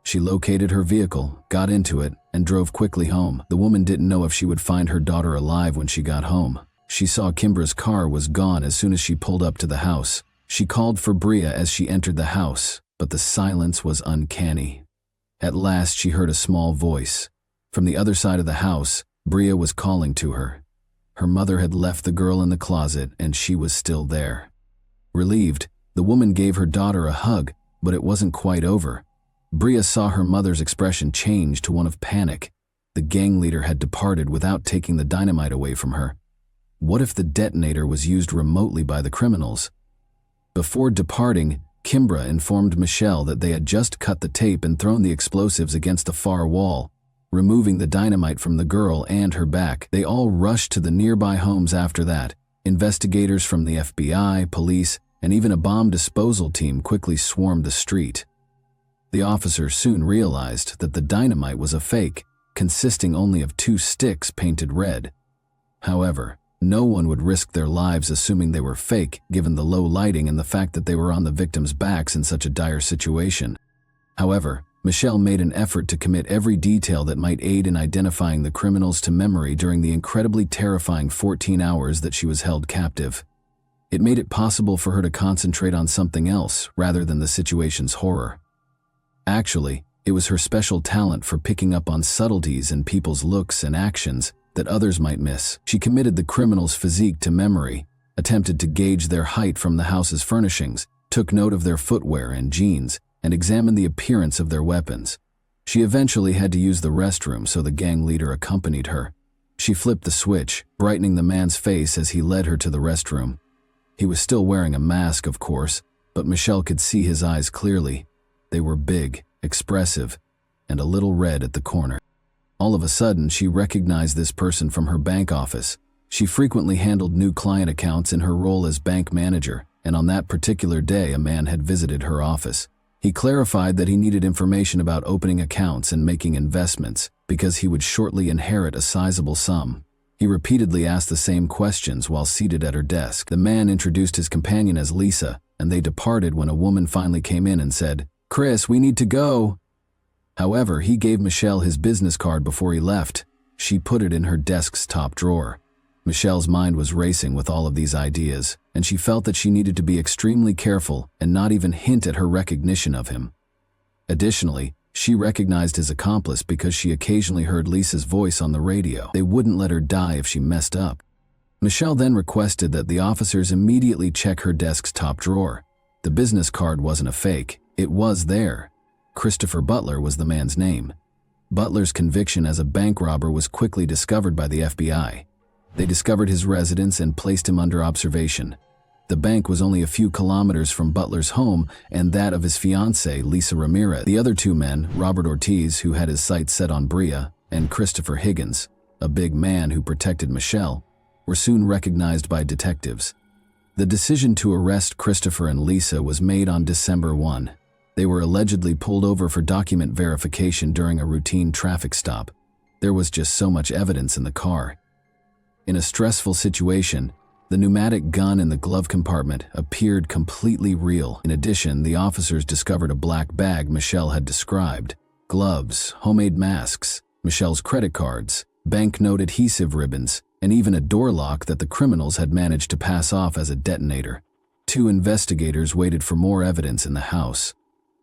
A: She located her vehicle, got into it, and drove quickly home. The woman didn't know if she would find her daughter alive when she got home. She saw Kimbra's car was gone as soon as she pulled up to the house. She called for Bria as she entered the house, but the silence was uncanny. At last she heard a small voice. From the other side of the house, Bria was calling to her. Her mother had left the girl in the closet and she was still there. Relieved, the woman gave her daughter a hug, but it wasn't quite over. Bria saw her mother's expression change to one of panic. The gang leader had departed without taking the dynamite away from her. What if the detonator was used remotely by the criminals? Before departing, Kimbra informed Michelle that they had just cut the tape and thrown the explosives against the far wall, removing the dynamite from the girl and her back. They all rushed to the nearby homes after that. Investigators from the FBI, police, and even a bomb disposal team quickly swarmed the street. The officers soon realized that the dynamite was a fake, consisting only of 2 sticks painted red. However, no one would risk their lives assuming they were fake, given the low lighting and the fact that they were on the victims' backs in such a dire situation. However, Michelle made an effort to commit every detail that might aid in identifying the criminals to memory during the incredibly terrifying 14 hours that she was held captive. It made it possible for her to concentrate on something else rather than the situation's horror. Actually, it was her special talent for picking up on subtleties in people's looks and actions that others might miss. She committed the criminal's physique to memory, attempted to gauge their height from the house's furnishings, took note of their footwear and jeans, and examined the appearance of their weapons. She eventually had to use the restroom, so the gang leader accompanied her. She flipped the switch, brightening the man's face as he led her to the restroom. He was still wearing a mask, of course, but Michelle could see his eyes clearly. They were big, expressive, and a little red at the corner. All of a sudden, she recognized this person from her bank office. She frequently handled new client accounts in her role as bank manager, and on that particular day, a man had visited her office. He clarified that he needed information about opening accounts and making investments, because he would shortly inherit a sizable sum. He repeatedly asked the same questions while seated at her desk. The man introduced his companion as Lisa, and they departed when a woman finally came in and said, "Chris, we need to go." However, he gave Michelle his business card before he left. She put it in her desk's top drawer. Michelle's mind was racing with all of these ideas, and she felt that she needed to be extremely careful and not even hint at her recognition of him. Additionally, she recognized his accomplice because she occasionally heard Lisa's voice on the radio. They wouldn't let her die if she messed up. Michelle then requested that the officers immediately check her desk's top drawer. The business card wasn't a fake. It was there. Christopher Butler was the man's name. Butler's conviction as a bank robber was quickly discovered by the FBI. They discovered his residence and placed him under observation. The bank was only a few kilometers from Butler's home and that of his fiancée, Lisa Ramirez. The other 2 men, Robert Ortiz, who had his sights set on Bria, and Christopher Higgins, a big man who protected Michelle, were soon recognized by detectives. The decision to arrest Christopher and Lisa was made on December 1. They were allegedly pulled over for document verification during a routine traffic stop. There was just so much evidence in the car. In a stressful situation, the pneumatic gun in the glove compartment appeared completely real. In addition, the officers discovered a black bag Michelle had described. Gloves, homemade masks, Michelle's credit cards, banknote adhesive ribbons, and even a door lock that the criminals had managed to pass off as a detonator. 2 investigators waited for more evidence in the house.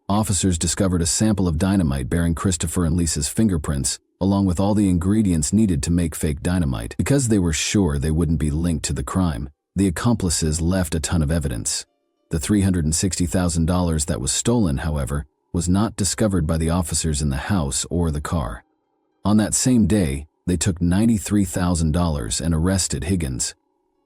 A: Officers discovered a sample of dynamite bearing Christopher and Lisa's fingerprints, along with all the ingredients needed to make fake dynamite. Because they were sure they wouldn't be linked to the crime, the accomplices left a ton of evidence. The $360,000 that was stolen, however, was not discovered by the officers in the house or the car. On that same day, they took $93,000 and arrested Higgins.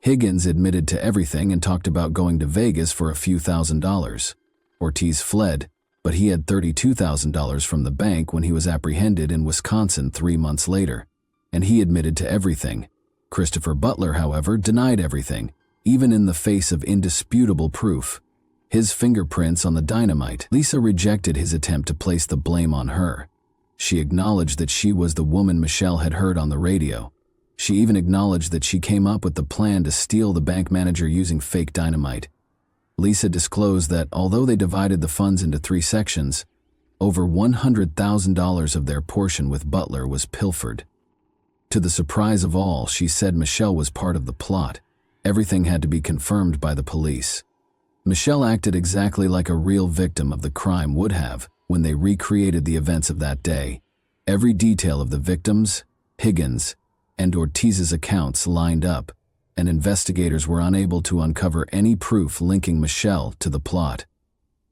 A: Higgins admitted to everything and talked about going to Vegas for a few $1,000s. Ortiz fled, but he had $32,000 from the bank when he was apprehended in Wisconsin 3 months later, and he admitted to everything. Christopher Butler, however, denied everything, even in the face of indisputable proof. His fingerprints on the dynamite. Lisa rejected his attempt to place the blame on her. She acknowledged that she was the woman Michelle had heard on the radio. She even acknowledged that she came up with the plan to steal the bank manager using fake dynamite. Lisa disclosed that although they divided the funds into 3 sections, over $100,000 of their portion with Butler was pilfered. To the surprise of all, she said Michelle was part of the plot. Everything had to be confirmed by the police. Michelle acted exactly like a real victim of the crime would have when they recreated the events of that day. Every detail of the victims, Higgins, and Ortiz's accounts lined up, and investigators were unable to uncover any proof linking Michelle to the plot.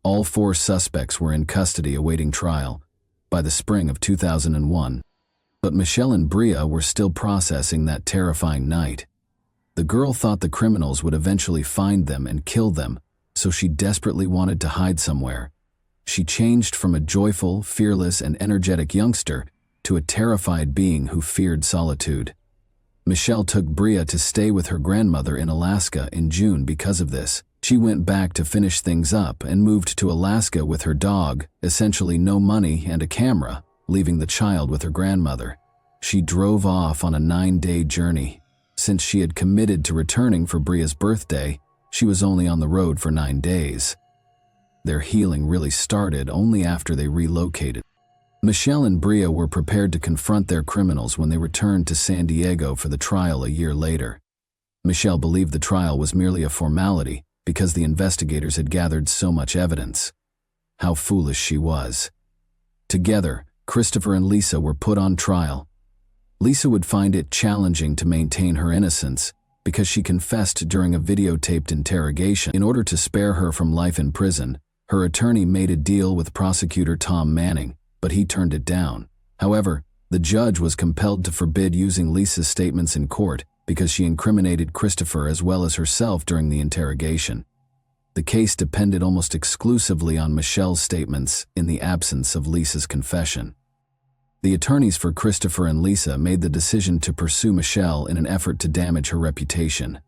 A: All 4 suspects were in custody awaiting trial by the spring of 2001. But Michelle and Bria were still processing that terrifying night. The girl thought the criminals would eventually find them and kill them, so she desperately wanted to hide somewhere. She changed from a joyful, fearless, and energetic youngster to a terrified being who feared solitude. Michelle took Bria to stay with her grandmother in Alaska in June because of this. She went back to finish things up and moved to Alaska with her dog, essentially no money and a camera, leaving the child with her grandmother. She drove off on a 9-day journey. Since she had committed to returning for Bria's birthday, she was only on the road for 9 days. Their healing really started only after they relocated. Michelle and Bria were prepared to confront their criminals when they returned to San Diego for the trial a year later. Michelle believed the trial was merely a formality because the investigators had gathered so much evidence. How foolish she was. Together, Christopher and Lisa were put on trial. Lisa would find it challenging to maintain her innocence because she confessed during a videotaped interrogation. In order to spare her from life in prison, her attorney made a deal with prosecutor Tom Manning, but he turned it down. However, the judge was compelled to forbid using Lisa's statements in court because she incriminated Christopher as well as herself during the interrogation. The case depended almost exclusively on Michelle's statements in the absence of Lisa's confession. The attorneys for Christopher and Lisa made the decision to pursue Michelle in an effort to damage her reputation.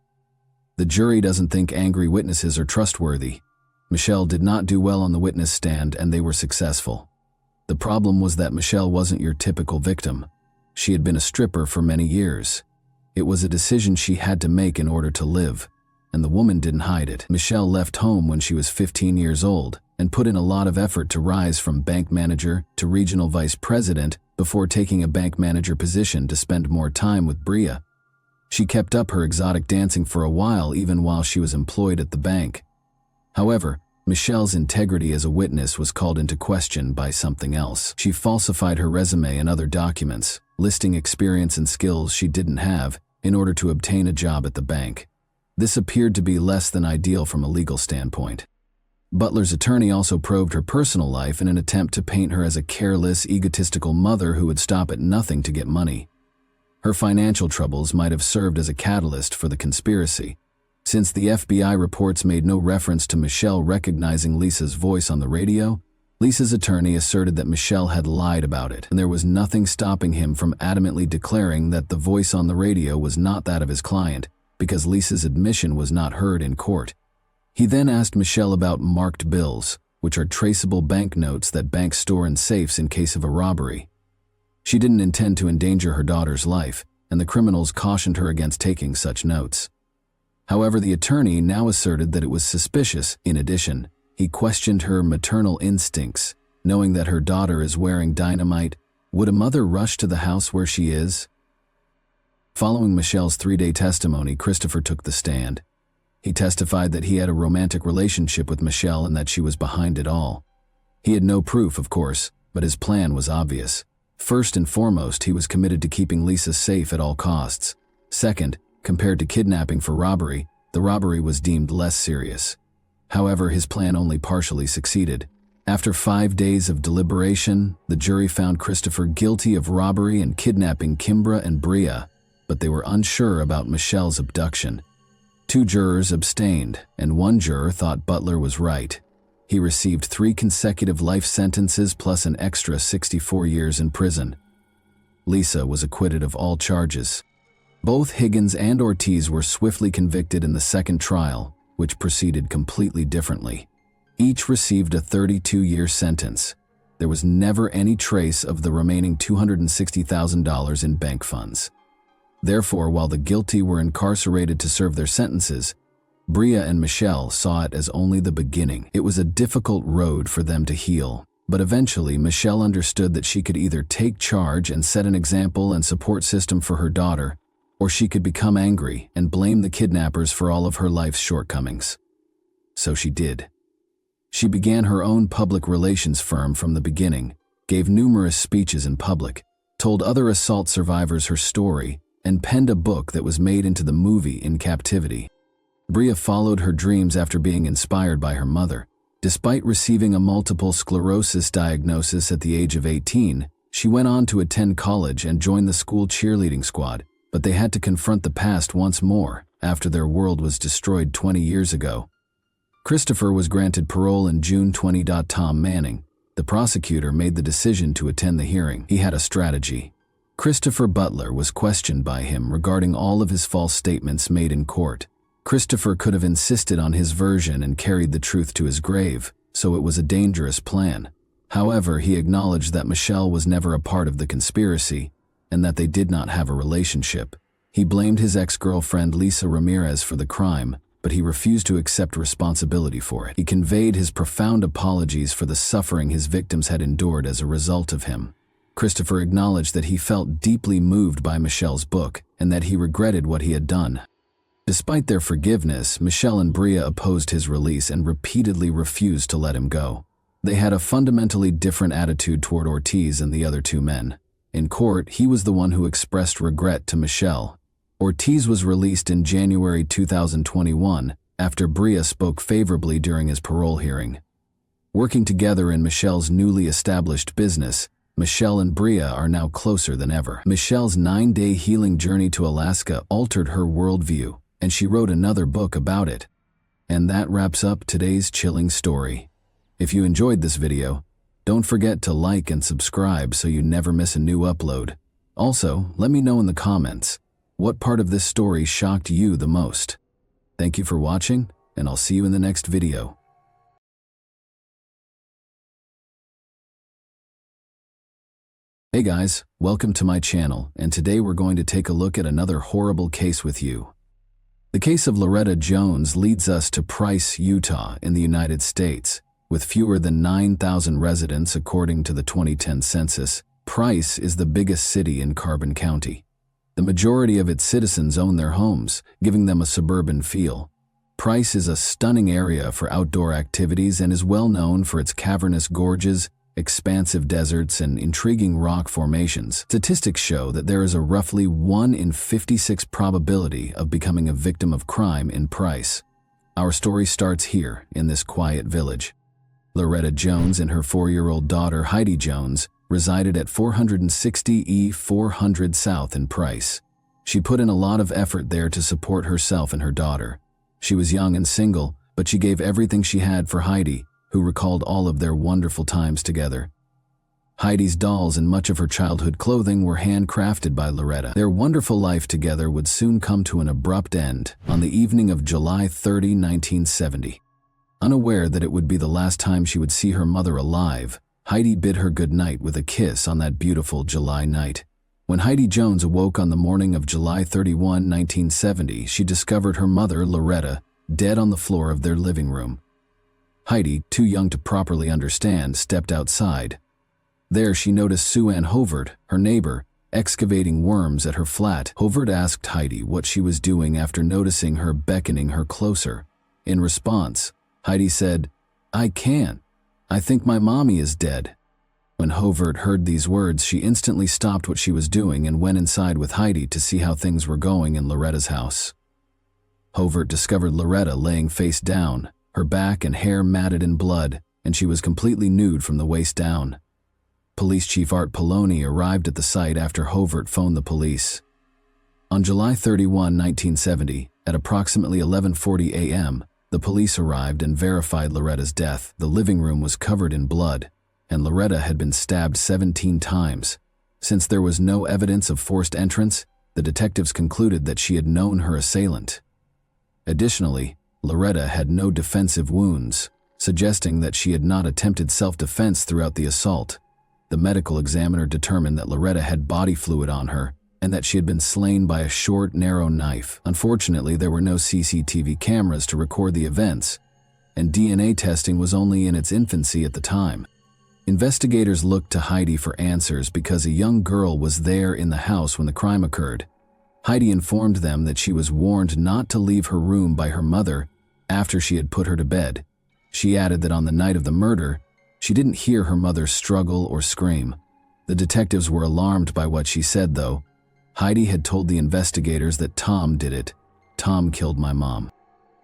A: The jury doesn't think angry witnesses are trustworthy. Michelle did not do well on the witness stand and they were successful. The problem was that Michelle wasn't your typical victim. She had been a stripper for many years. It was a decision she had to make in order to live, and the woman didn't hide it. Michelle left home when she was 15 years old and put in a lot of effort to rise from bank manager to regional vice president before taking a bank manager position to spend more time with Bria. She kept up her exotic dancing for a while even while she was employed at the bank. However, Michelle's integrity as a witness was called into question by something else. She falsified her resume and other documents, listing experience and skills she didn't have in order to obtain a job at the bank. This appeared to be less than ideal from a legal standpoint. Butler's attorney also probed her personal life in an attempt to paint her as a careless, egotistical mother who would stop at nothing to get money. Her financial troubles might have served as a catalyst for the conspiracy. Since the FBI reports made no reference to Michelle recognizing Lisa's voice on the radio, Lisa's attorney asserted that Michelle had lied about it, and there was nothing stopping him from adamantly declaring that the voice on the radio was not that of his client, because Lisa's admission was not heard in court. He then asked Michelle about marked bills, which are traceable banknotes that banks store in safes in case of a robbery. She didn't intend to endanger her daughter's life, and the criminals cautioned her against taking such notes. However, the attorney now asserted that it was suspicious. In addition, he questioned her maternal instincts, knowing that her daughter is wearing dynamite. Would a mother rush to the house where she is? Following Michelle's 3-day testimony, Christopher took the stand. He testified that he had a romantic relationship with Michelle and that she was behind it all. He had no proof, of course, but his plan was obvious. First and foremost, he was committed to keeping Lisa safe at all costs. Second, compared to kidnapping for robbery, the robbery was deemed less serious. However, his plan only partially succeeded. After 5 days of deliberation, the jury found Christopher guilty of robbery and kidnapping Kimbra and Bria, but they were unsure about Michelle's abduction. 2 jurors abstained, and 1 juror thought Butler was right. He received 3 consecutive life sentences plus an extra 64 years in prison. Lisa was acquitted of all charges. Both Higgins and Ortiz were swiftly convicted in the second trial, which proceeded completely differently. Each received a 32-year sentence. There was never any trace of the remaining $260,000 in bank funds. Therefore, while the guilty were incarcerated to serve their sentences, Bria and Michelle saw it as only the beginning. It was a difficult road for them to heal, but eventually Michelle understood that she could either take charge and set an example and support system for her daughter, or she could become angry and blame the kidnappers for all of her life's shortcomings. So she did. She began her own public relations firm from the beginning, gave numerous speeches in public, told other assault survivors her story, and penned a book that was made into the movie In Captivity. Bria followed her dreams after being inspired by her mother. Despite receiving a multiple sclerosis diagnosis at the age of 18, she went on to attend college and join the school cheerleading squad, but they had to confront the past once more after their world was destroyed 20 years ago. Christopher was granted parole in June 20. Tom Manning, the prosecutor, made the decision to attend the hearing. He had a strategy. Christopher Butler was questioned by him regarding all of his false statements made in court. Christopher could have insisted on his version and carried the truth to his grave, so it was a dangerous plan. However, he acknowledged that Michelle was never a part of the conspiracy and that they did not have a relationship. He blamed his ex-girlfriend Lisa Ramirez for the crime, but he refused to accept responsibility for it. He conveyed his profound apologies for the suffering his victims had endured as a result of him. Christopher acknowledged that he felt deeply moved by Michelle's book and that he regretted what he had done. Despite their forgiveness, Michelle and Bria opposed his release and repeatedly refused to let him go. They had a fundamentally different attitude toward Ortiz and the other two men. In court, he was the one who expressed regret to Michelle. Ortiz was released in January 2021 after Bria spoke favorably during his parole hearing. Working together in Michelle's newly established business, Michelle and Bria are now closer than ever. Michelle's 9-day healing journey to Alaska altered her worldview, and she wrote another book about it. And that wraps up today's chilling story. If you enjoyed this video, don't forget to like and subscribe so you never miss a new upload. Also, let me know in the comments, what part of this story shocked you the most? Thank you for watching, and I'll see you in the next video. Hey guys, welcome to my channel, and today we're going to take a look at another horrible case with you. The case of Loretta Jones leads us to Price, Utah, in the United States. With fewer than 9,000 residents according to the 2010 census, Price is the biggest city in Carbon County. The majority of its citizens own their homes, giving them a suburban feel. Price is a stunning area for outdoor activities and is well known for its cavernous gorges, expansive deserts, and intriguing rock formations. Statistics show that there is a roughly 1 in 56 probability of becoming a victim of crime in Price. Our story starts here, in this quiet village. Loretta Jones and her 4-year-old daughter Heidi Jones resided at 460 E 400 South in Price. She put in a lot of effort there to support herself and her daughter. She was young and single, but she gave everything she had for Heidi, who recalled all of their wonderful times together. Heidi's dolls and much of her childhood clothing were handcrafted by Loretta. Their wonderful life together would soon come to an abrupt end on the evening of July 30, 1970. Unaware that it would be the last time she would see her mother alive, Heidi bid her goodnight with a kiss on that beautiful July night. When Heidi Jones awoke on the morning of July 31, 1970, she discovered her mother, Loretta, dead on the floor of their living room. Heidi, too young to properly understand, stepped outside. There she noticed Sue Ann Hovert, her neighbor, excavating worms at her flat. Hovert asked Heidi what she was doing after noticing her beckoning her closer. In response, Heidi said, "I can't. I think my mommy is dead." When Hovert heard these words, she instantly stopped what she was doing and went inside with Heidi to see how things were going in Loretta's house. Hovert discovered Loretta laying face down, her back and hair matted in blood, and she was completely nude from the waist down. Police Chief Art Poloni arrived at the site after Hovert phoned the police. On July 31, 1970, at approximately 11:40 a.m., the police arrived and verified Loretta's death. The living room was covered in blood, and Loretta had been stabbed 17 times. Since there was no evidence of forced entrance, the detectives concluded that she had known her assailant. Additionally, Loretta had no defensive wounds, suggesting that she had not attempted self-defense throughout the assault. The medical examiner determined that Loretta had body fluid on her, and that she had been slain by a short, narrow knife. Unfortunately, there were no CCTV cameras to record the events, and DNA testing was only in its infancy at the time. Investigators looked to Heidi for answers because a young girl was there in the house when the crime occurred. Heidi informed them that she was warned not to leave her room by her mother after she had put her to bed. She added that on the night of the murder, she didn't hear her mother struggle or scream. The detectives were alarmed by what she said, though. Heidi had told the investigators that Tom did it. Tom killed my mom.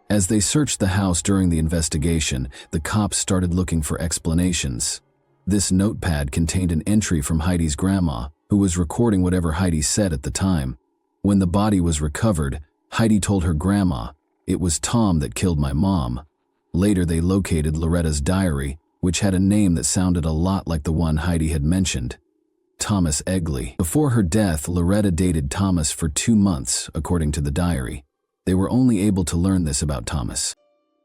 A: As they searched the house during the investigation, the cops started looking for explanations. This notepad contained an entry from Heidi's grandma, who was recording whatever Heidi said at the time. When the body was recovered, Heidi told her grandma, "It was Tom that killed my mom." Later, they located Loretta's diary, which had a name that sounded a lot like the one Heidi had mentioned. Thomas Egley. Before her death, Loretta dated Thomas for 2 months, according to the diary. They were only able to learn this about Thomas.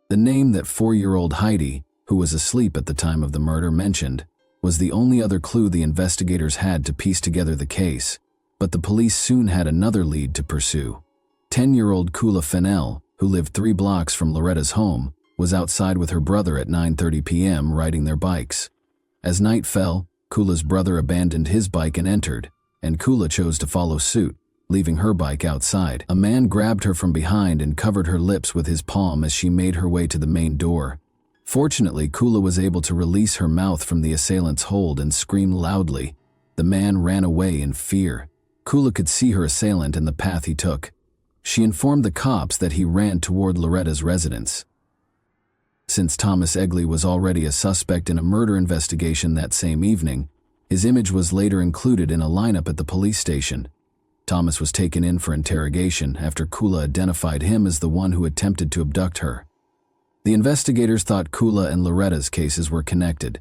A: The name that 4-year-old Heidi, who was asleep at the time of the murder, mentioned, was the only other clue the investigators had to piece together the case. But the police soon had another lead to pursue. 10-year-old Kula Fennell, who lived 3 blocks from Loretta's home, was outside with her brother at 9:30 p.m. riding their bikes. As night fell, Kula's brother abandoned his bike and entered, and Kula chose to follow suit, leaving her bike outside. A man grabbed her from behind and covered her lips with his palm as she made her way to the main door. Fortunately, Kula was able to release her mouth from the assailant's hold and scream loudly. The man ran away in fear. Kula could see her assailant and the path he took. She informed the cops that he ran toward Loretta's residence. Since Thomas Egley was already a suspect in a murder investigation that same evening, his image was later included in a lineup at the police station. Thomas was taken in for interrogation after Kula identified him as the one who attempted to abduct her. The investigators thought Kula and Loretta's cases were connected.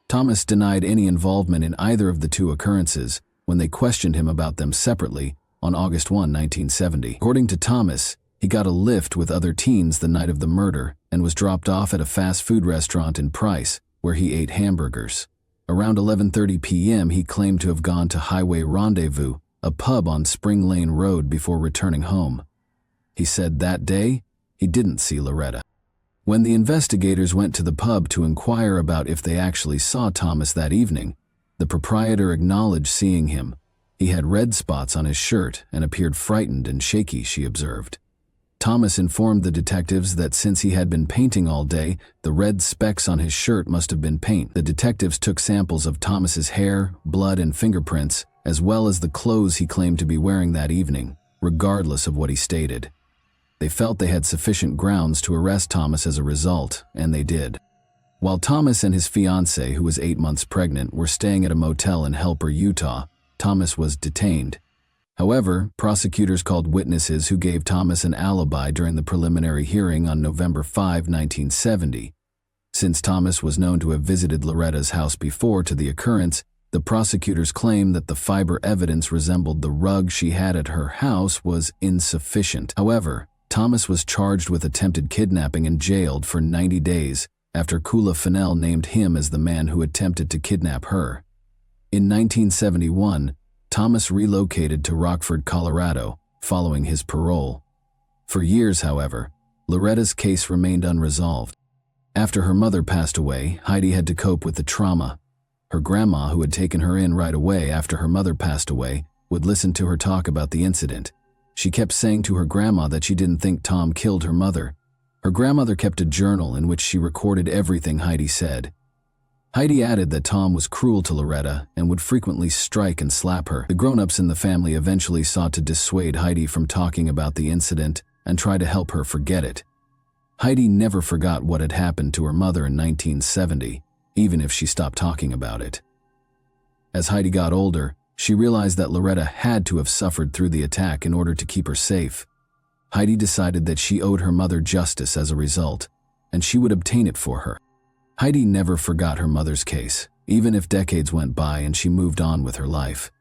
A: Thomas denied any involvement in either of the 2 occurrences when they questioned him about them separately on August 1, 1970. According to Thomas, he got a lift with other teens the night of the murder and was dropped off at a fast food restaurant in Price, where he ate hamburgers. Around 11:30 p.m., he claimed to have gone to Highway Rendezvous, a pub on Spring Lane Road, before returning home. He said that day, he didn't see Loretta. When the investigators went to the pub to inquire about if they actually saw Thomas that evening, the proprietor acknowledged seeing him. He had red spots on his shirt and appeared frightened and shaky, she observed. Thomas informed the detectives that since he had been painting all day, the red specks on his shirt must have been paint. The detectives took samples of Thomas's hair, blood, and fingerprints, as well as the clothes he claimed to be wearing that evening, regardless of what he stated. They felt they had sufficient grounds to arrest Thomas as a result, and they did. While Thomas and his fiancée, who was 8 months pregnant, were staying at a motel in Helper, Utah, Thomas was detained. However, prosecutors called witnesses who gave Thomas an alibi during the preliminary hearing on November 5, 1970. Since Thomas was known to have visited Loretta's house before to the occurrence, the prosecutors claimed that the fiber evidence resembled the rug she had at her house was insufficient. However, Thomas was charged with attempted kidnapping and jailed for 90 days after Kula Fennell named him as the man who attempted to kidnap her. In 1971, Thomas relocated to Rockford, Colorado, following his parole. For years, however, Loretta's case remained unresolved. After her mother passed away, Heidi had to cope with the trauma. Her grandma, who had taken her in right away after her mother passed away, would listen to her talk about the incident. She kept saying to her grandma that she didn't think Tom killed her mother. Her grandmother kept a journal in which she recorded everything Heidi said. Heidi added that Tom was cruel to Loretta and would frequently strike and slap her. The grown-ups in the family eventually sought to dissuade Heidi from talking about the incident and try to help her forget it. Heidi never forgot what had happened to her mother in 1970, even if she stopped talking about it. As Heidi got older, she realized that Loretta had to have suffered through the attack in order to keep her safe. Heidi decided that she owed her mother justice as a result, and she would obtain it for her. Heidi never forgot her mother's case, even if decades went by and she moved on with her life.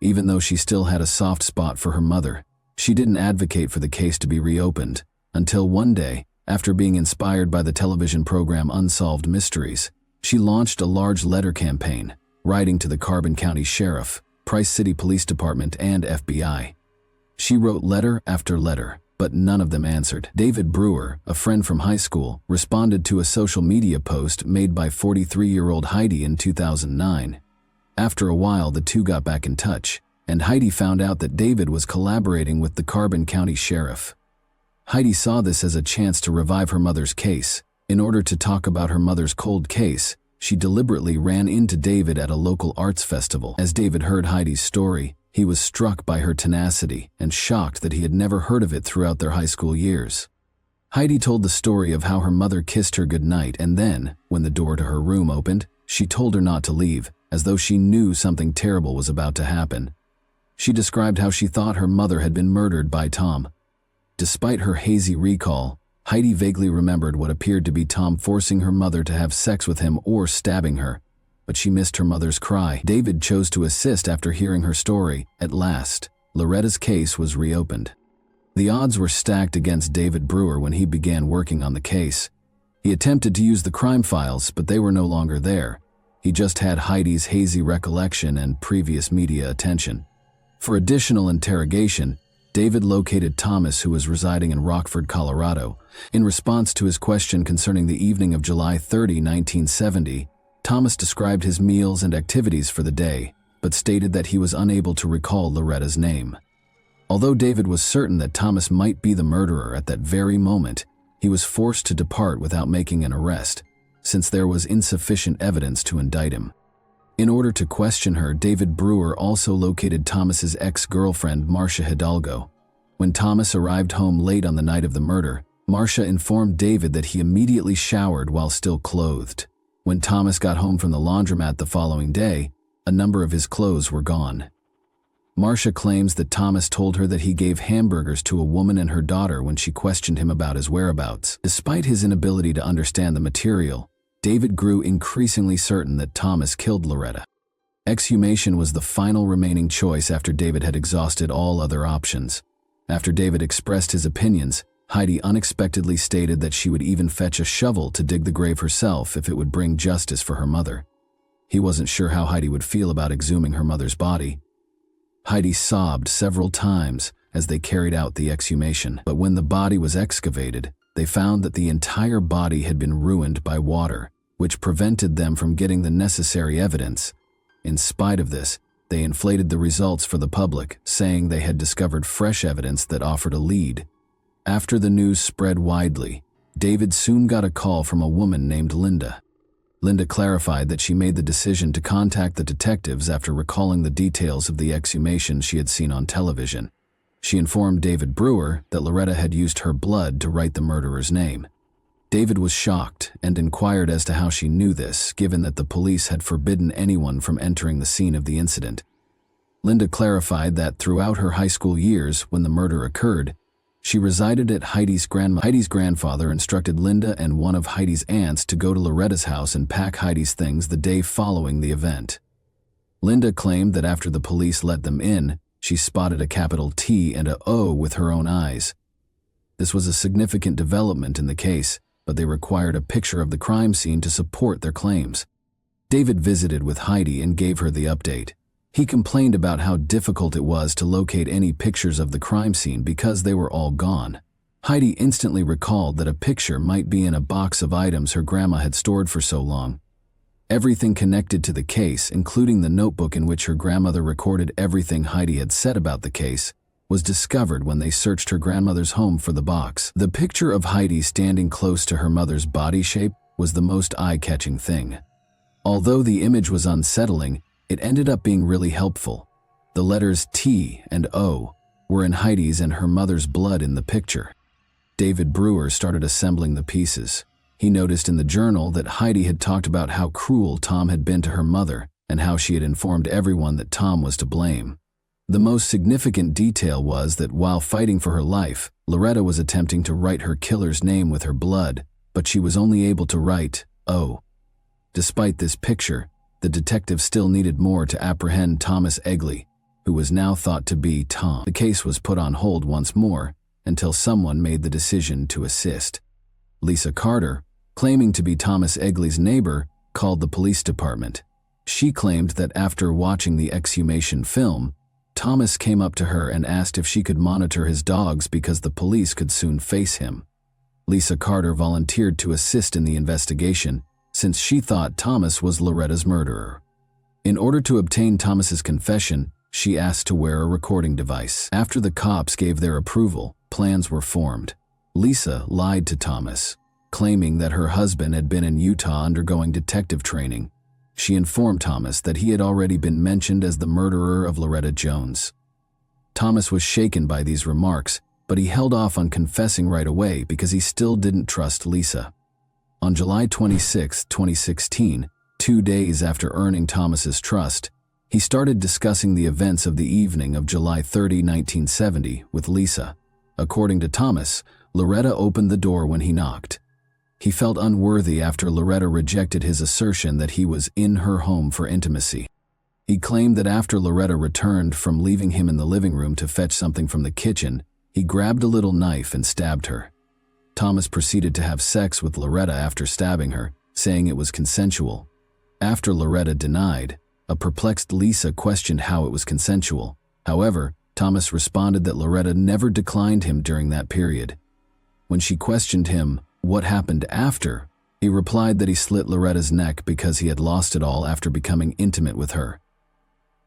A: Even though she still had a soft spot for her mother, she didn't advocate for the case to be reopened, until one day, after being inspired by the television program Unsolved Mysteries, she launched a large letter campaign, writing to the Carbon County Sheriff. Price City Police Department, and FBI. She wrote letter after letter, but none of them answered. David Brewer, a friend from high school, responded to a social media post made by 43-year-old Heidi in 2009. After a while, the two got back in touch, and Heidi found out that David was collaborating with the Carbon County Sheriff. Heidi saw this as a chance to revive her mother's case. In order to talk about her mother's cold case, she deliberately ran into David at a local arts festival. As David heard Heidi's story, he was struck by her tenacity and shocked that he had never heard of it throughout their high school years. Heidi told the story of how her mother kissed her goodnight, and then, when the door to her room opened, she told her not to leave, as though she knew something terrible was about to happen. She described how she thought her mother had been murdered by Tom. Despite her hazy recall, Heidi vaguely remembered what appeared to be Tom forcing her mother to have sex with him or stabbing her, but she missed her mother's cry. David chose to assist after hearing her story. At last, Loretta's case was reopened. The odds were stacked against David Brewer when he began working on the case. He attempted to use the crime files, but they were no longer there. He just had Heidi's hazy recollection and previous media attention. For additional interrogation, David located Thomas, who was residing in Rockford, Colorado. In response to his question concerning the evening of July 30, 1970, Thomas described his meals and activities for the day, but stated that he was unable to recall Loretta's name. Although David was certain that Thomas might be the murderer at that very moment, he was forced to depart without making an arrest, since there was insufficient evidence to indict him. In order to question her, David Brewer also located Thomas's ex-girlfriend, Marcia Hidalgo. When Thomas arrived home late on the night of the murder, Marcia informed David that he immediately showered while still clothed. When Thomas got home from the laundromat the following day, a number of his clothes were gone. Marcia claims that Thomas told her that he gave hamburgers to a woman and her daughter when she questioned him about his whereabouts. Despite his inability to understand the material, David grew increasingly certain that Thomas killed Loretta. Exhumation was the final remaining choice after David had exhausted all other options. After David expressed his opinions, Heidi unexpectedly stated that she would even fetch a shovel to dig the grave herself if it would bring justice for her mother. He wasn't sure how Heidi would feel about exhuming her mother's body. Heidi sobbed several times as they carried out the exhumation, but when the body was excavated, they found that the entire body had been ruined by water, which prevented them from getting the necessary evidence. In spite of this, they inflated the results for the public, saying they had discovered fresh evidence that offered a lead. After the news spread widely, David soon got a call from a woman named Linda. Linda clarified that she made the decision to contact the detectives after recalling the details of the exhumation she had seen on television. She informed David Brewer that Loretta had used her blood to write the murderer's name. David was shocked and inquired as to how she knew this, given that the police had forbidden anyone from entering the scene of the incident. Linda clarified that throughout her high school years, when the murder occurred, she resided at Heidi's grandfather instructed Linda and one of Heidi's aunts to go to Loretta's house and pack Heidi's things the day following the event. Linda claimed that after the police let them in, she spotted a capital T and a O with her own eyes. This was a significant development in the case, but they required a picture of the crime scene to support their claims. David visited with Heidi and gave her the update. He complained about how difficult it was to locate any pictures of the crime scene because they were all gone. Heidi instantly recalled that a picture might be in a box of items her grandma had stored for so long. Everything connected to the case, including the notebook in which her grandmother recorded everything Heidi had said about the case, was discovered when they searched her grandmother's home for the box. The picture of Heidi standing close to her mother's body shape was the most eye-catching thing. Although the image was unsettling, it ended up being really helpful. The letters T and O were in Heidi's and her mother's blood in the picture. David Brewer started assembling the pieces. He noticed in the journal that Heidi had talked about how cruel Tom had been to her mother and how she had informed everyone that Tom was to blame. The most significant detail was that while fighting for her life, Loretta was attempting to write her killer's name with her blood, but she was only able to write O. Despite this picture, the detective still needed more to apprehend Thomas Egley, who was now thought to be Tom. The case was put on hold once more until someone made the decision to assist. Lisa Carter, claiming to be Thomas Egley's neighbor, called the police department. She claimed that after watching the exhumation film, Thomas came up to her and asked if she could monitor his dogs because the police could soon face him. Lisa Carter volunteered to assist in the investigation since she thought Thomas was Loretta's murderer. In order to obtain Thomas's confession, she asked to wear a recording device. After the cops gave their approval, plans were formed. Lisa lied to Thomas, claiming that her husband had been in Utah undergoing detective training. She informed Thomas that he had already been mentioned as the murderer of Loretta Jones. Thomas was shaken by these remarks, but he held off on confessing right away because he still didn't trust Lisa. On July 26, 2016, 2 days after earning Thomas's trust, he started discussing the events of the evening of July 30, 1970, with Lisa. According to Thomas, Loretta opened the door when he knocked. He felt unworthy after Loretta rejected his assertion that he was in her home for intimacy. He claimed that after Loretta returned from leaving him in the living room to fetch something from the kitchen, he grabbed a little knife and stabbed her. Thomas proceeded to have sex with Loretta after stabbing her, saying it was consensual. After Loretta denied, a perplexed Lisa questioned how it was consensual. However, Thomas responded that Loretta never declined him during that period. When she questioned him what happened after, he replied that he slit Loretta's neck because he had lost it all after becoming intimate with her.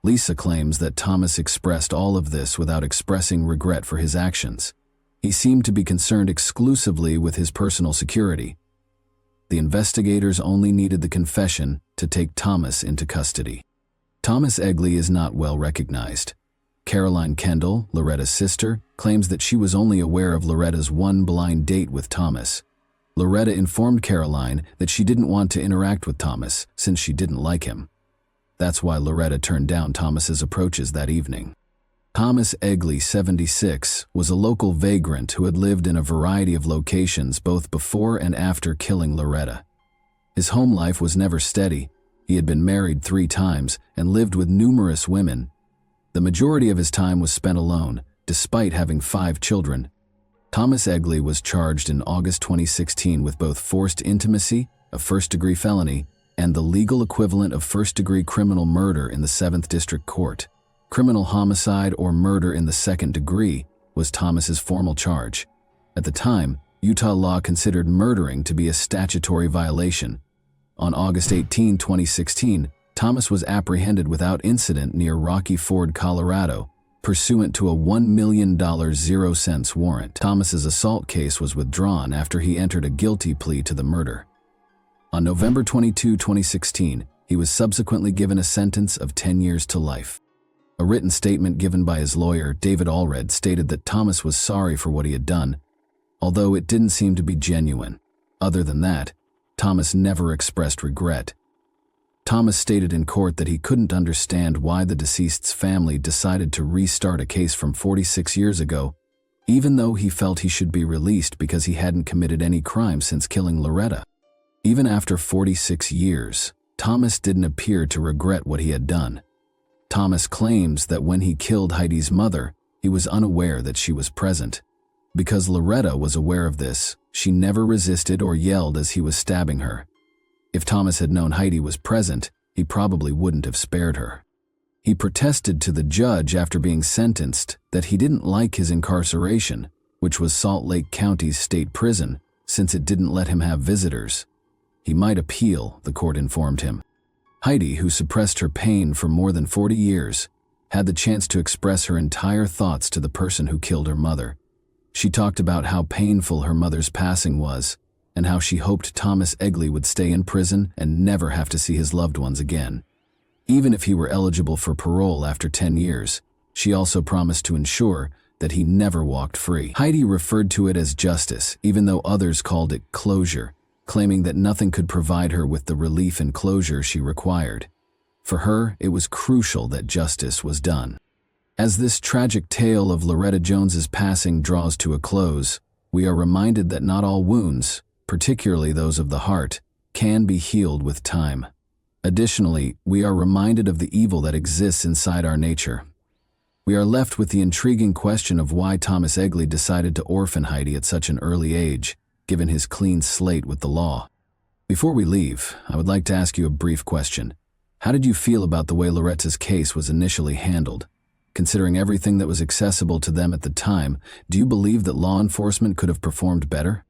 A: Lisa claims that Thomas expressed all of this without expressing regret for his actions. He seemed to be concerned exclusively with his personal security. The investigators only needed the confession to take Thomas into custody. Thomas Egley is not well recognized. Caroline Kendall, Loretta's sister, claims that she was only aware of Loretta's one blind date with Thomas. Loretta informed Caroline that she didn't want to interact with Thomas since she didn't like him. That's why Loretta turned down Thomas's approaches that evening. Thomas Egley, 76, was a local vagrant who had lived in a variety of locations both before and after killing Loretta. His home life was never steady. He had been married 3 times and lived with numerous women. The majority of his time was spent alone, despite having 5 children. Thomas Egley was charged in August 2016 with both forced intimacy, a first-degree felony, and the legal equivalent of first-degree criminal murder in the 7th District Court. Criminal homicide or murder in the 2nd degree was Thomas's formal charge. At the time, Utah law considered murdering to be a statutory violation. On August 18, 2016, Thomas was apprehended without incident near Rocky Ford, Colorado, pursuant to a $1 million 0-cents warrant. Thomas's assault case was withdrawn after he entered a guilty plea to the murder. On November 22, 2016, he was subsequently given a sentence of 10 years to life. A written statement given by his lawyer, David Allred, stated that Thomas was sorry for what he had done, although it didn't seem to be genuine. Other than that, Thomas never expressed regret. Thomas stated in court that he couldn't understand why the deceased's family decided to restart a case from 46 years ago, even though he felt he should be released because he hadn't committed any crime since killing Loretta. Even after 46 years, Thomas didn't appear to regret what he had done. Thomas claims that when he killed Heidi's mother, he was unaware that she was present. Because Loretta was aware of this, she never resisted or yelled as he was stabbing her. If Thomas had known Heidi was present, he probably wouldn't have spared her. He protested to the judge after being sentenced that he didn't like his incarceration, which was Salt Lake County's state prison, since it didn't let him have visitors. He might appeal, the court informed him. Heidi, who suppressed her pain for more than 40 years, had the chance to express her entire thoughts to the person who killed her mother. She talked about how painful her mother's passing was, and how she hoped Thomas Egley would stay in prison and never have to see his loved ones again. Even if he were eligible for parole after 10 years, she also promised to ensure that he never walked free. Heidi referred to it as justice, even though others called it closure, claiming that nothing could provide her with the relief and closure she required. For her, it was crucial that justice was done. As this tragic tale of Loretta Jones's passing draws to a close, we are reminded that not all wounds, particularly those of the heart, can be healed with time. Additionally, we are reminded of the evil that exists inside our nature. We are left with the intriguing question of why Thomas Egley decided to orphan Heidi at such an early age, given his clean slate with the law. Before we leave, I would like to ask you a brief question. How did you feel about the way Loretta's case was initially handled? Considering everything that was accessible to them at the time, do you believe that law enforcement could have performed better?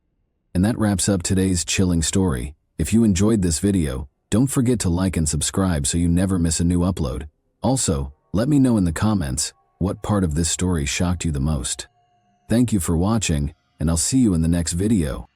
A: And that wraps up today's chilling story. If you enjoyed this video, don't forget to like and subscribe so you never miss a new upload. Also, let me know in the comments what part of this story shocked you the most. Thank you for watching, and I'll see you in the next video.